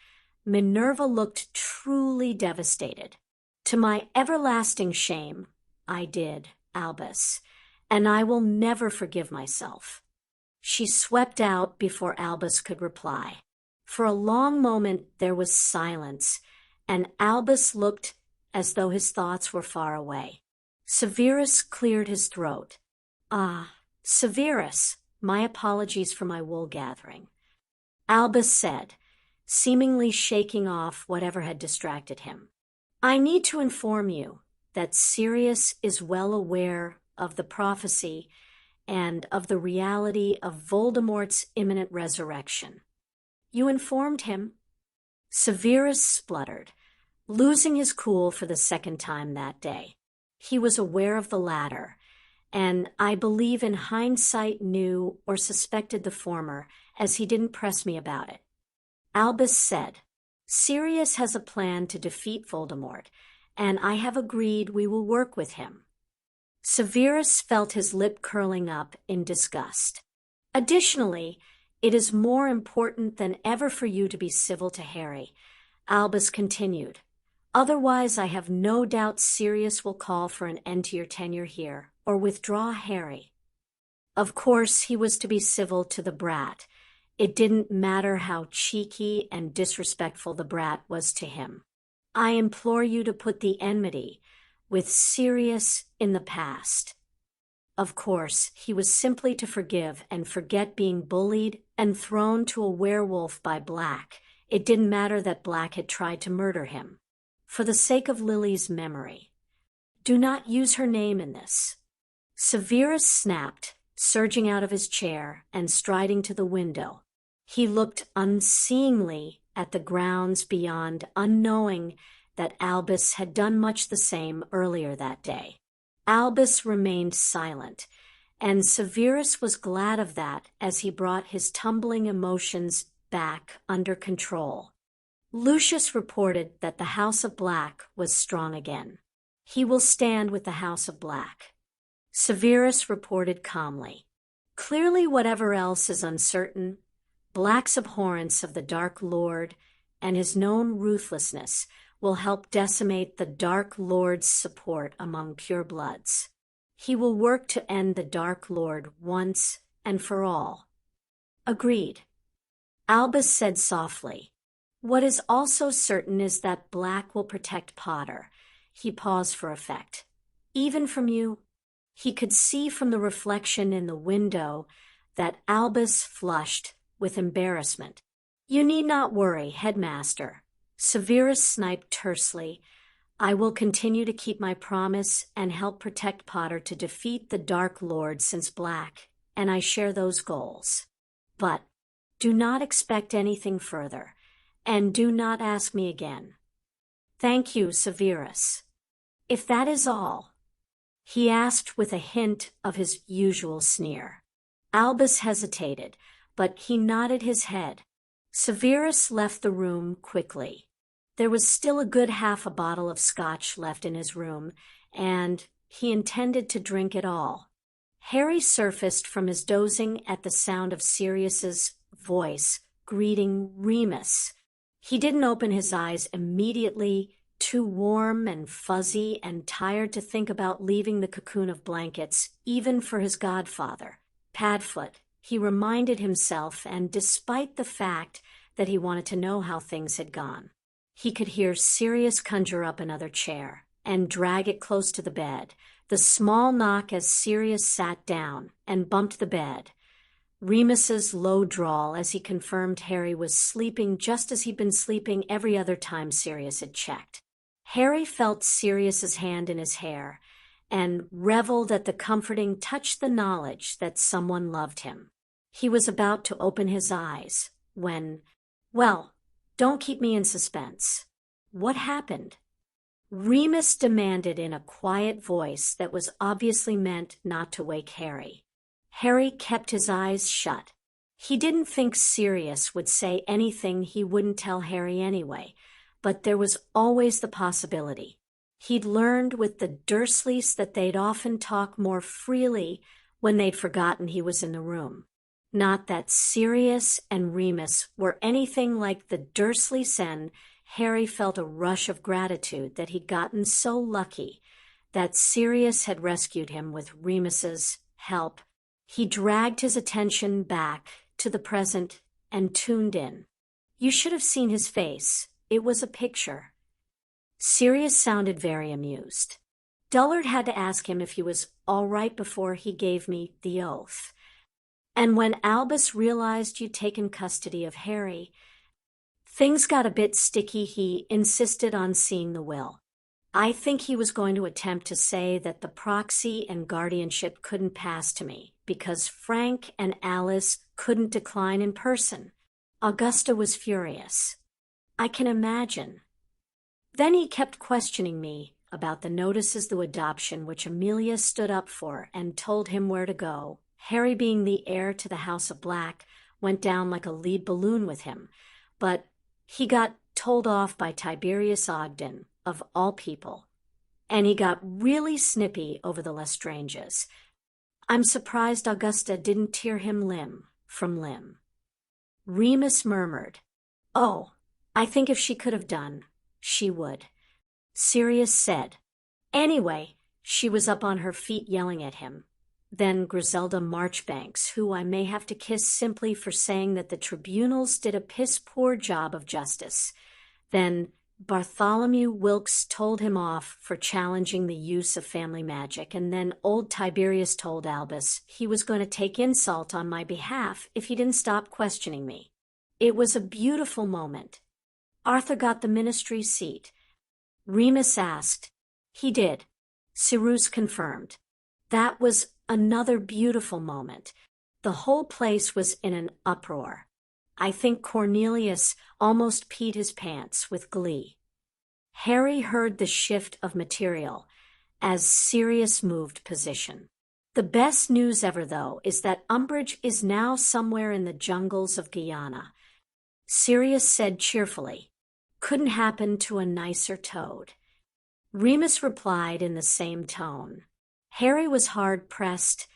Speaker 1: Minerva looked truly devastated. To my everlasting shame, I did, Albus, and I will never forgive myself. She swept out before Albus could reply. For a long moment there was silence, and Albus looked as though his thoughts were far away. Severus cleared his throat. Ah, Severus, my apologies for my wool gathering. Albus said, seemingly shaking off whatever had distracted him. I need to inform you that Sirius is well aware of the prophecy and of the reality of Voldemort's imminent resurrection. You informed him? Severus spluttered, losing his cool for the second time that day. He was aware of the latter, and I believe in hindsight knew or suspected the former, as he didn't press me about it. Albus said, Sirius has a plan to defeat Voldemort, and I have agreed we will work with him. Severus felt his lip curling up in disgust. Additionally, it is more important than ever for you to be civil to Harry, Albus continued. Otherwise, I have no doubt Sirius will call for an end to your tenure here, or withdraw Harry. Of course, he was to be civil to the brat. It didn't matter how cheeky and disrespectful the brat was to him. I implore you to put the enmity with Sirius in the past. Of course, he was simply to forgive and forget being bullied and thrown to a werewolf by Black. It didn't matter that Black had tried to murder him. For the sake of Lily's memory, do not use her name in this. Severus snapped, surging out of his chair and striding to the window. He looked unseeingly at the grounds beyond, unknowing that Albus had done much the same earlier that day. Albus remained silent, and Severus was glad of that as he brought his tumbling emotions back under control. Lucius reported that the House of Black was strong again. He will stand with the House of Black. Severus reported calmly. Clearly, whatever else is uncertain, Black's abhorrence of the Dark Lord and his known ruthlessness will help decimate the Dark Lord's support among purebloods. He will work to end the Dark Lord once and for all. Agreed. Albus said softly. What is also certain is that Black will protect Potter. He paused for effect. Even from you? He could see from the reflection in the window that Albus flushed with embarrassment. You need not worry, Headmaster. Severus sniped tersely. I will continue to keep my promise and help protect Potter to defeat the Dark Lord since Black, and I share those goals. But do not expect anything further. And do not ask me again. Thank you, Severus. If that is all, he asked with a hint of his usual sneer. Albus hesitated, but he nodded his head. Severus left the room quickly. There was still a good half a bottle of scotch left in his room, and he intended to drink it all. Harry surfaced from his dozing at the sound of Sirius's voice, greeting Remus. He didn't open his eyes immediately, too warm and fuzzy and tired to think about leaving the cocoon of blankets, even for his godfather, Padfoot. He reminded himself, and despite the fact that he wanted to know how things had gone, he could hear Sirius conjure up another chair and drag it close to the bed, the small knock as Sirius sat down and bumped the bed, Remus's low drawl as he confirmed Harry was sleeping just as he'd been sleeping every other time Sirius had checked. Harry felt Sirius's hand in his hair and reveled at the comforting touch, the knowledge that someone loved him. He was about to open his eyes when, well, don't keep me in suspense. What happened? Remus demanded in a quiet voice that was obviously meant not to wake Harry. Harry kept his eyes shut. He didn't think Sirius would say anything he wouldn't tell Harry anyway, but there was always the possibility. He'd learned with the Dursleys that they'd often talk more freely when they'd forgotten he was in the room. Not that Sirius and Remus were anything like the Dursleys, and Harry felt a rush of gratitude that he'd gotten so lucky that Sirius had rescued him with Remus's help. He dragged his attention back to the present and tuned in. You should have seen his face. It was a picture. Sirius sounded very amused. Dullard had to ask him if he was all right before he gave me the oath. And when Albus realized you'd taken custody of Harry, things got a bit sticky. He insisted on seeing the will. I think he was going to attempt to say that the proxy and guardianship couldn't pass to me because Frank and Alice couldn't decline in person. Augusta was furious. I can imagine. Then he kept questioning me about the notices the adoption which Amelia stood up for and told him where to go. Harry, being the heir to the House of Black, went down like a lead balloon with him, but he got told off by Tiberius Ogden, of all people, and he got really snippy over the Lestranges. I'm surprised Augusta didn't tear him limb from limb. Remus murmured, "Oh, I think if she could have done, she would." Sirius said. Anyway, she was up on her feet yelling at him. Then Griselda Marchbanks, who I may have to kiss simply for saying that the tribunals did a piss-poor job of justice. Then Bartholomew Wilkes told him off for challenging the use of family magic, and then old Tiberius told Albus he was going to take insult on my behalf if he didn't stop questioning me. It was a beautiful moment. Arthur got the ministry seat. Remus asked. He did. Cyrus confirmed. That was another beautiful moment. The whole place was in an uproar. I think Cornelius almost peed his pants with glee. Harry heard the shift of material as Sirius moved position. The best news ever, though, is that Umbridge is now somewhere in the jungles of Guyana. Sirius said cheerfully, "Couldn't happen to a nicer toad." Remus replied in the same tone. Harry was hard-pressed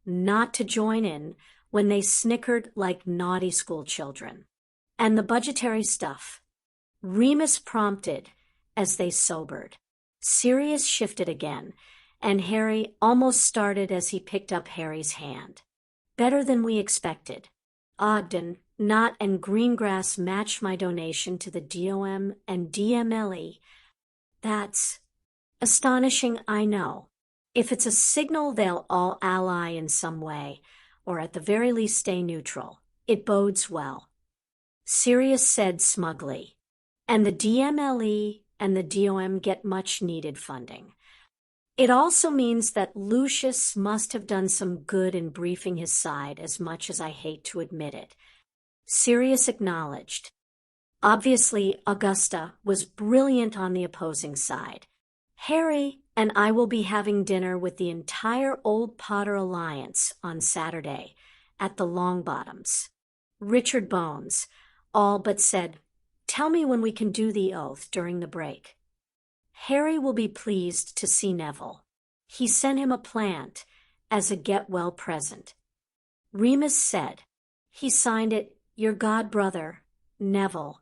Speaker 1: not to join in when they snickered like naughty school children. And the budgetary stuff? Remus prompted as they sobered. Sirius shifted again, and Harry almost started as he picked up Harry's hand. Better than we expected. Ogden, Knott, and Greengrass matched my donation to the DOM and DMLE. That's astonishing, I know. If it's a signal they'll all ally in some way, or at the very least stay neutral, it bodes well. Sirius said smugly, and the DMLE and the DOM get much-needed funding. It also means that Lucius must have done some good in briefing his side, as much as I hate to admit it. Sirius acknowledged. Obviously, Augusta was brilliant on the opposing side. Harry and I will be having dinner with the entire Old Potter Alliance on Saturday at the Longbottoms. Richard Bones all but said, "Tell me when we can do the oath during the break." Harry will be pleased to see Neville. He sent him a plant as a get-well present. Remus said. He signed it, your godbrother, Neville.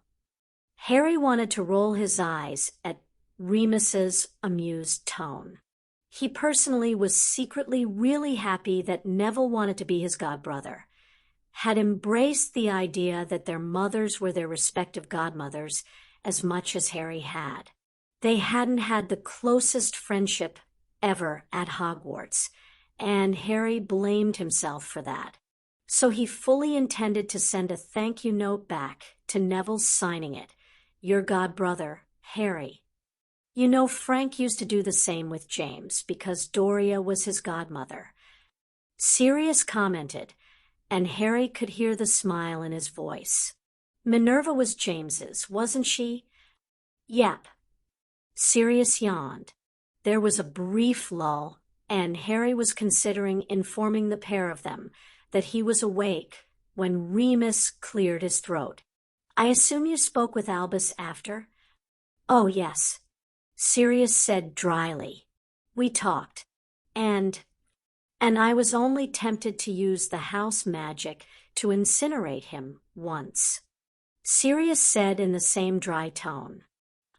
Speaker 1: Harry wanted to roll his eyes at Remus's amused tone. He personally was secretly really happy that Neville wanted to be his godbrother, had embraced the idea that their mothers were their respective godmothers as much as Harry had. They hadn't had the closest friendship ever at Hogwarts, and Harry blamed himself for that. So he fully intended to send a thank you note back to Neville signing it, your godbrother, Harry. You know, Frank used to do the same with James because Doria was his godmother. Sirius commented, and Harry could hear the smile in his voice. Minerva was James's, wasn't she? Yep. Sirius yawned. There was a brief lull, and Harry was considering informing the pair of them that he was awake when Remus cleared his throat. I assume you spoke with Albus after? Oh, yes. Sirius said dryly. We talked. And I was only tempted to use the house magic to incinerate him once. Sirius said in the same dry tone.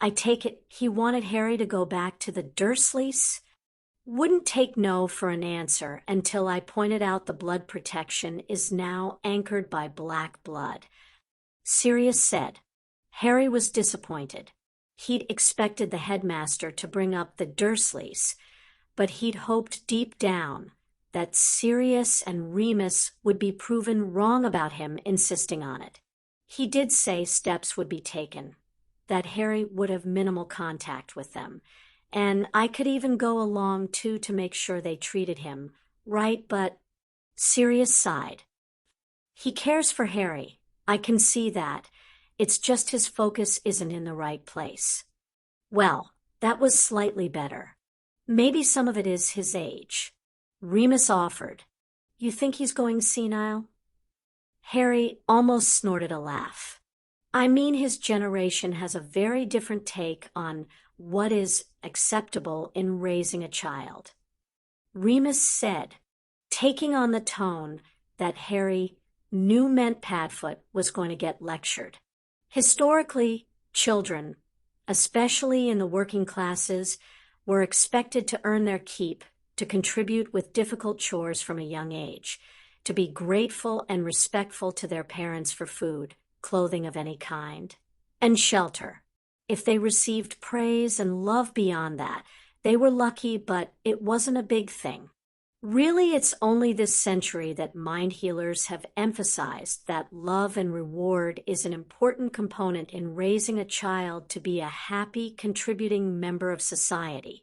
Speaker 1: I take it he wanted Harry to go back to the Dursleys? Wouldn't take no for an answer until I pointed out the blood protection is now anchored by black blood. Sirius said. Harry was disappointed. He'd expected the headmaster to bring up the Dursleys, but he'd hoped deep down that Sirius and Remus would be proven wrong about him insisting on it. He did say steps would be taken, that Harry would have minimal contact with them, and I could even go along too to make sure they treated him right, but Sirius sighed. He cares for Harry. I can see that. It's just his focus isn't in the right place. Well, that was slightly better. Maybe some of it is his age. Remus offered. You think he's going senile? Harry almost snorted a laugh. I mean, his generation has a very different take on what is acceptable in raising a child. Remus said, taking on the tone that Harry knew meant Padfoot was going to get lectured. Historically, children, especially in the working classes, were expected to earn their keep, to contribute with difficult chores from a young age, to be grateful and respectful to their parents for food, clothing of any kind, and shelter. If they received praise and love beyond that, they were lucky, but it wasn't a big thing. Really, it's only this century that mind healers have emphasized that love and reward is an important component in raising a child to be a happy, contributing member of society.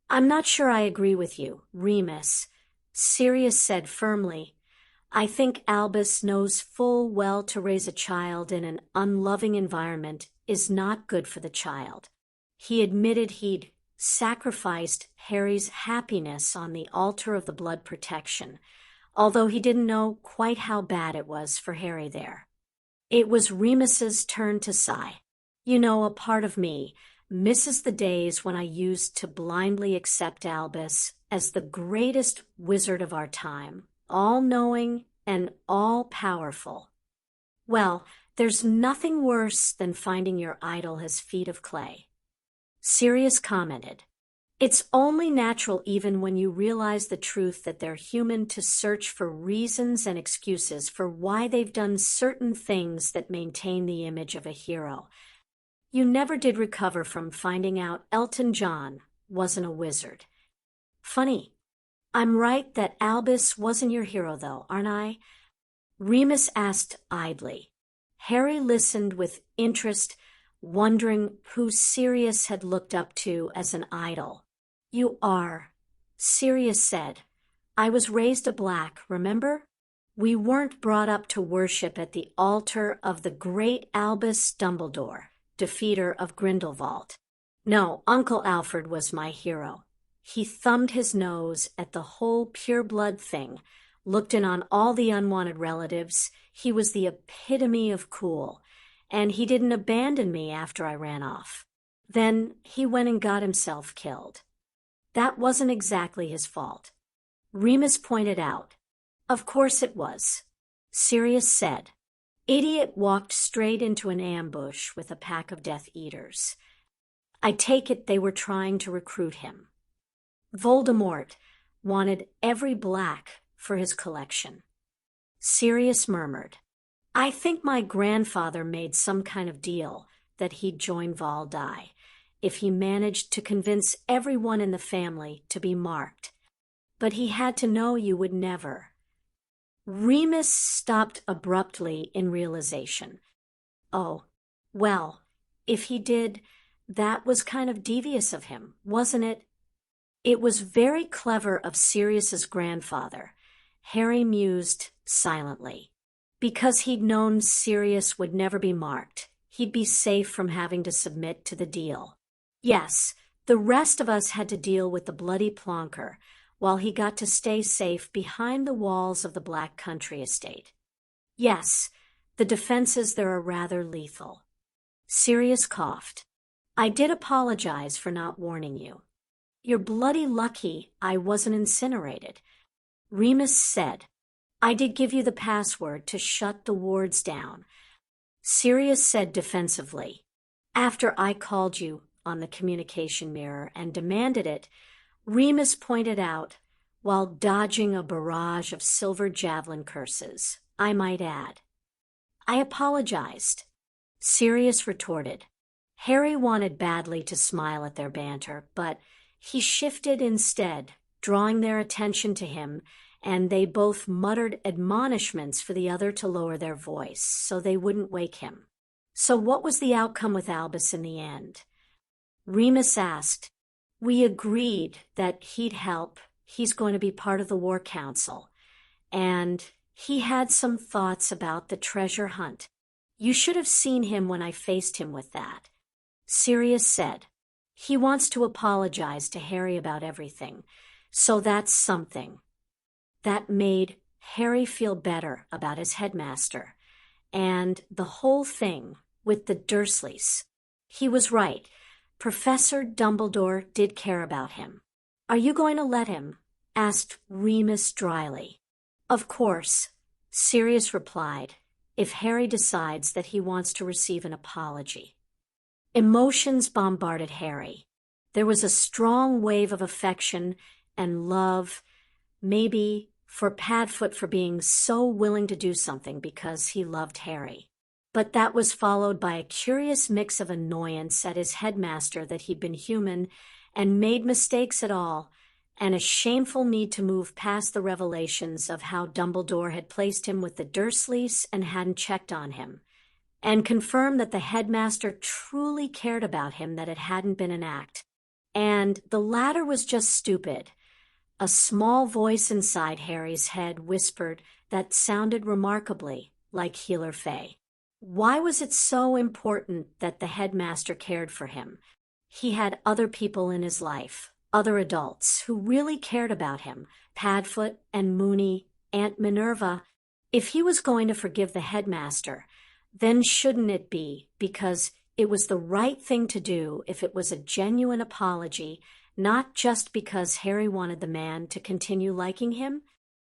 Speaker 1: I'm not sure I agree with you, Remus, Sirius said firmly. I think Albus knows full well to raise a child in an unloving environment is not good for the child. He admitted he'd sacrificed Harry's happiness on the altar of the blood protection, although he didn't know quite how bad it was for Harry there. It was Remus's turn to sigh. You know, a part of me misses the days when I used to blindly accept Albus as the greatest wizard of our time, all-knowing and all-powerful. Well, there's nothing worse than finding your idol has feet of clay. Sirius commented, It's only natural even when you realize the truth that they're human to search for reasons and excuses for why they've done certain things that maintain the image of a hero. You never did recover from finding out Elton John wasn't a wizard. Funny. I'm right that Albus wasn't your hero, though, aren't I? Remus asked idly. Harry listened with interest, wondering who Sirius had looked up to as an idol. You are, Sirius said. I was raised a black, remember? We weren't brought up to worship at the altar of the great Albus Dumbledore, defeater of Grindelwald. No, Uncle Alfred was my hero. He thumbed his nose at the whole pure-blood thing, looked in on all the unwanted relatives. He was the epitome of cool, and he didn't abandon me after I ran off. Then he went and got himself killed. That wasn't exactly his fault. Remus pointed out. Of course it was. Sirius said. Idiot walked straight into an ambush with a pack of Death Eaters. I take it they were trying to recruit him. Voldemort wanted every black for his collection. Sirius murmured. I think my grandfather made some kind of deal that he'd join Valdi if he managed to convince everyone in the family to be marked. But he had to know you would never. Remus stopped abruptly in realization. Oh, well, if he did, that was kind of devious of him, wasn't it? It was very clever of Sirius's grandfather, Harry mused silently. Because he'd known Sirius would never be marked, he'd be safe from having to submit to the deal. Yes, the rest of us had to deal with the bloody plonker, while he got to stay safe behind the walls of the Black Country estate. Yes, the defenses there are rather lethal. Sirius coughed. I did apologize for not warning you. You're bloody lucky I wasn't incinerated. Remus said. I did give you the password to shut the wards down. Sirius said defensively. After I called you on the communication mirror and demanded it, Remus pointed out, while dodging a barrage of silver javelin curses, I might add. I apologized. Sirius retorted. Harry wanted badly to smile at their banter, but he shifted instead, drawing their attention to him, and they both muttered admonishments for the other to lower their voice, so they wouldn't wake him. So what was the outcome with Albus in the end? Remus asked. We agreed that he'd help. He's going to be part of the War Council. And he had some thoughts about the treasure hunt. You should have seen him when I faced him with that. Sirius said. He wants to apologize to Harry about everything, so that's something. That made Harry feel better about his headmaster, and the whole thing with the Dursleys. He was right. Professor Dumbledore did care about him. Are you going to let him? Asked Remus dryly. Of course, Sirius replied, if Harry decides that he wants to receive an apology. Emotions bombarded Harry. There was a strong wave of affection and love, maybe for Padfoot for being so willing to do something because he loved Harry. But that was followed by a curious mix of annoyance at his headmaster that he'd been human and made mistakes at all, and a shameful need to move past the revelations of how Dumbledore had placed him with the Dursleys and hadn't checked on him, and confirm that the headmaster truly cared about him, that it hadn't been an act. And the latter was just stupid. A small voice inside Harry's head whispered that sounded remarkably like Healer Fey. Why was it so important that the headmaster cared for him? He had other people in his life, other adults, who really cared about him, Padfoot and Moony, Aunt Minerva. If he was going to forgive the headmaster, then shouldn't it be because it was the right thing to do if it was a genuine apology, not just because Harry wanted the man to continue liking him?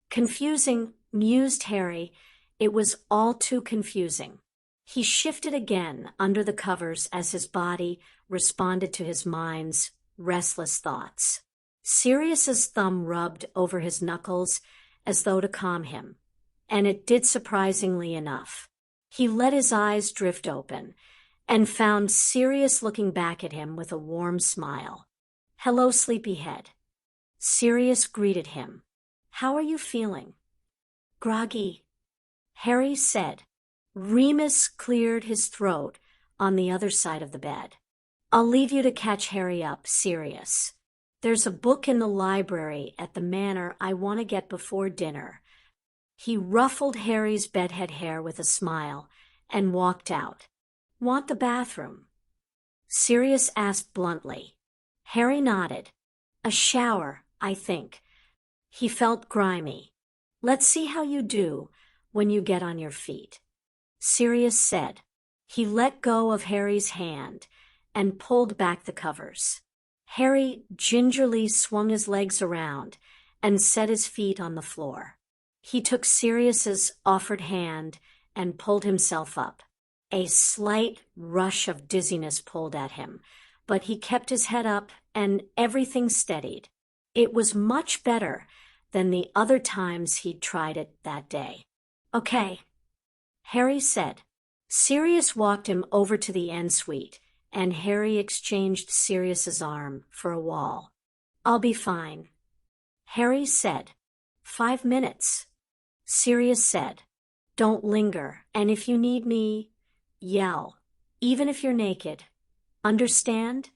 Speaker 1: Confusing, mused Harry. It was all too confusing. He shifted again under the covers as his body responded to his mind's restless thoughts. Sirius's thumb rubbed over his knuckles as though to calm him, and it did surprisingly enough. He let his eyes drift open and found Sirius looking back at him with a warm smile. Hello, sleepyhead. Sirius greeted him. How are you feeling? Groggy, Harry said. Remus cleared his throat on the other side of the bed. I'll leave you to catch Harry up, Sirius. There's a book in the library at the Manor I want to get before dinner. He ruffled Harry's bedhead hair with a smile and walked out. Want the bathroom? Sirius asked bluntly. Harry nodded. A shower, I think. He felt grimy. Let's see how you do when you get on your feet. Sirius said. He let go of Harry's hand and pulled back the covers. Harry gingerly swung his legs around and set his feet on the floor. He took Sirius's offered hand and pulled himself up. A slight rush of dizziness pulled at him, but he kept his head up and everything steadied. It was much better than the other times he'd tried it that day. "Okay," Harry said. Sirius walked him over to the ensuite, and Harry exchanged Sirius's arm for a wall. "I'll be fine," Harry said. "5 minutes," Sirius said. "Don't linger, and if you need me, yell, even if you're naked. Understand?"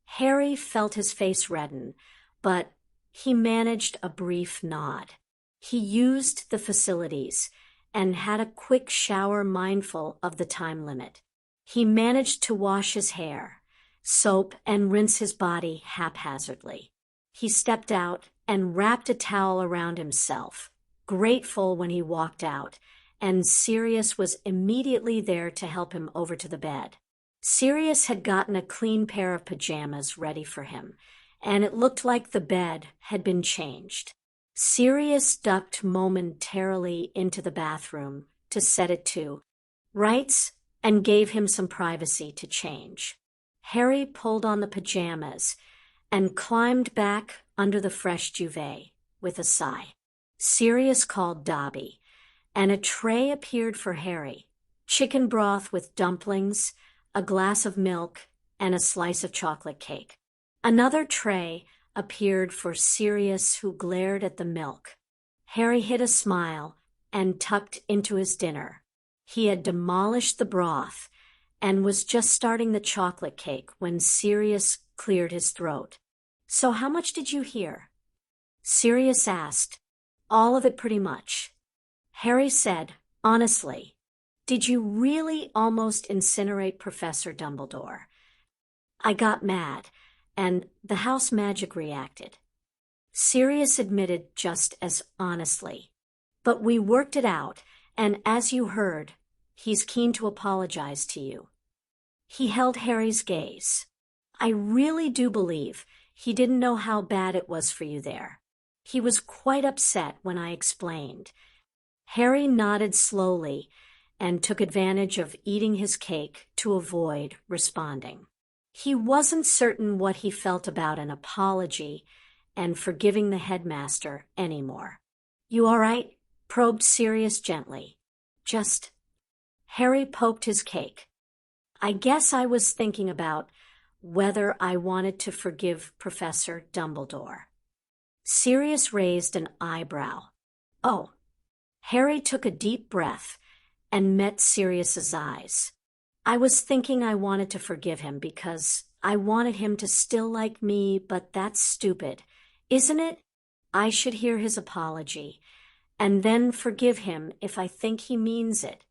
Speaker 1: Harry felt his face redden, but he managed a brief nod. He used the facilities and had a quick shower mindful of the time limit. He managed to wash his hair, soap, and rinse his body haphazardly. He stepped out and wrapped a towel around himself, grateful when he walked out, and Sirius was immediately there to help him over to the bed. Sirius had gotten a clean pair of pajamas ready for him, and it looked like the bed had been changed. Sirius ducked momentarily into the bathroom to set it to rights and gave him some privacy to change. Harry pulled on the pajamas and climbed back under the fresh duvet with a sigh. Sirius called Dobby, and a tray appeared for Harry. Chicken broth with dumplings, a glass of milk, and a slice of chocolate cake. Another tray appeared for Sirius, who glared at the milk. Harry hid a smile and tucked into his dinner. He had demolished the broth and was just starting the chocolate cake when Sirius cleared his throat. "So how much did you hear?" Sirius asked. "All of it, pretty much." Harry said, "Honestly, did you really almost incinerate Professor Dumbledore?" "I got mad, and the house magic reacted." Sirius admitted just as honestly. "But we worked it out, and as you heard, he's keen to apologize to you." He held Harry's gaze. "I really do believe he didn't know how bad it was for you there. He was quite upset when I explained." Harry nodded slowly and took advantage of eating his cake to avoid responding. He wasn't certain what he felt about an apology and forgiving the headmaster anymore. "You all right?" probed Sirius gently. "Just..." Harry poked his cake. "I guess I was thinking about whether I wanted to forgive Professor Dumbledore." Sirius raised an eyebrow. "Oh." Harry took a deep breath and met Sirius's eyes. "I was thinking I wanted to forgive him because I wanted him to still like me, but that's stupid, isn't it? I should hear his apology and then forgive him if I think he means it."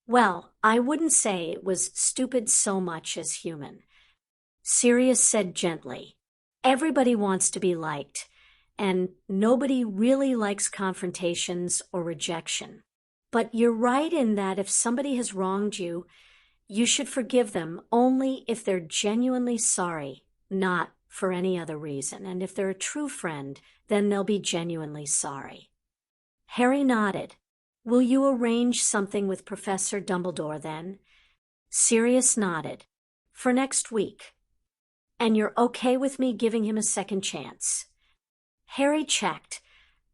Speaker 1: "Well, I wouldn't say it was stupid so much as human," Sirius said gently. "Everybody wants to be liked, and nobody really likes confrontations or rejection. But you're right in that if somebody has wronged you, you should forgive them only if they're genuinely sorry, not for any other reason. And if they're a true friend, then they'll be genuinely sorry." Harry nodded. "Will you arrange something with Professor Dumbledore then?" Sirius nodded. "For next week. And you're okay with me giving him a second chance?" Harry checked,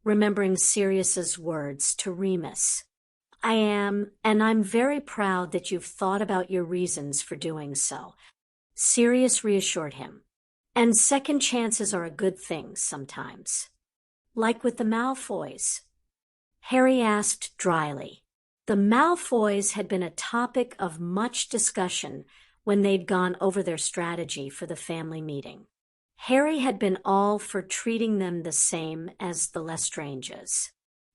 Speaker 1: remembering Sirius's words to Remus. "I am, and I'm very proud that you've thought about your reasons for doing so," Sirius reassured him. "And second chances are a good thing sometimes." "Like with the Malfoys?" Harry asked dryly. The Malfoys had been a topic of much discussion when they'd gone over their strategy for the family meeting. Harry had been all for treating them the same as the Lestranges.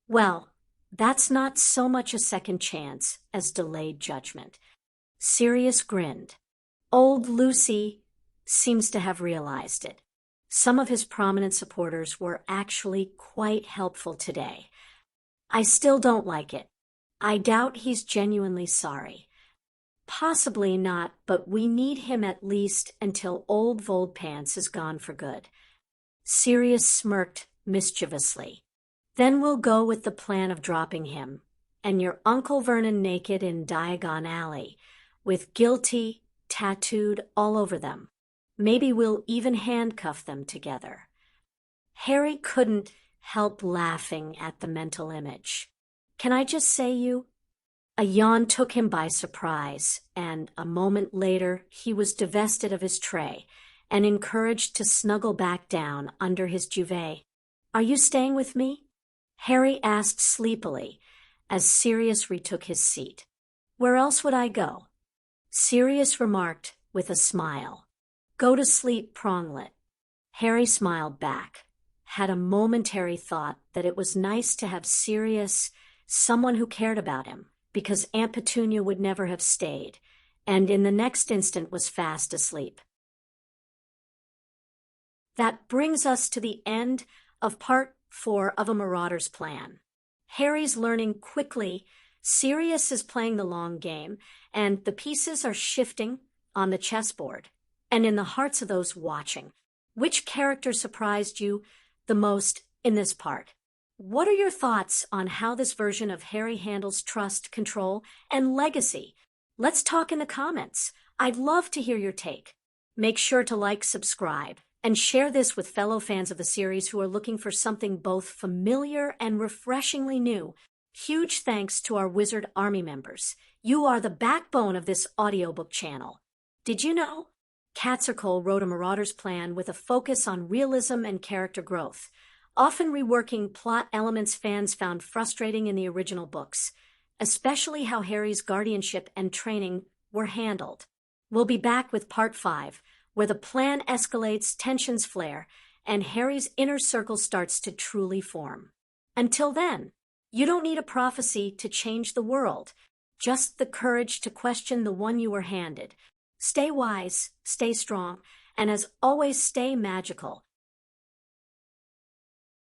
Speaker 1: "Well, that's not so much a second chance as delayed judgment." Sirius grinned. "Old Lucy seems to have realized it. Some of his prominent supporters were actually quite helpful today. I still don't like it. I doubt he's genuinely sorry. Possibly not, but we need him at least until old Voldpants is gone for good. Sirius smirked mischievously. Then we'll go with the plan of dropping him, and your Uncle Vernon naked in Diagon Alley, with guilty tattooed all over them. Maybe we'll even handcuff them together. Harry couldn't help laughing at the mental image. Can I just say you? A yawn took him by surprise, and a moment later he was divested of his tray and encouraged to snuggle back down under his duvet. Are you staying with me? Harry asked sleepily as Sirius retook his seat. Where else would I go? Sirius remarked with a smile. Go to sleep, Pronglet. Harry smiled back, had a momentary thought that it was nice to have Sirius, someone who cared about him, because Aunt Petunia would never have stayed, and in the next instant was fast asleep. That brings us to the end of Part 4 of A Marauder's Plan. Harry's learning quickly, Sirius is playing the long game, and the pieces are shifting on the chessboard and in the hearts of those watching. Which character surprised you the most in this part? What are your thoughts on how this version of Harry handles trust, control, and legacy? Let's talk in the comments. I'd love to hear your take. Make sure to like, subscribe, and share this with fellow fans of the series who are looking for something both familiar and refreshingly new. Huge thanks to our Wizard Army members. You are the backbone of this audiobook channel. Did you know? Catsarecool wrote A Marauder's Plan with a focus on realism and character growth, often reworking plot elements fans found frustrating in the original books, especially how Harry's guardianship and training were handled. We'll be back with Part 5, where the plan escalates, tensions flare, and Harry's inner circle starts to truly form. Until then, you don't need a prophecy to change the world, just the courage to question the one you were handed. Stay wise, stay strong, and as always, stay magical.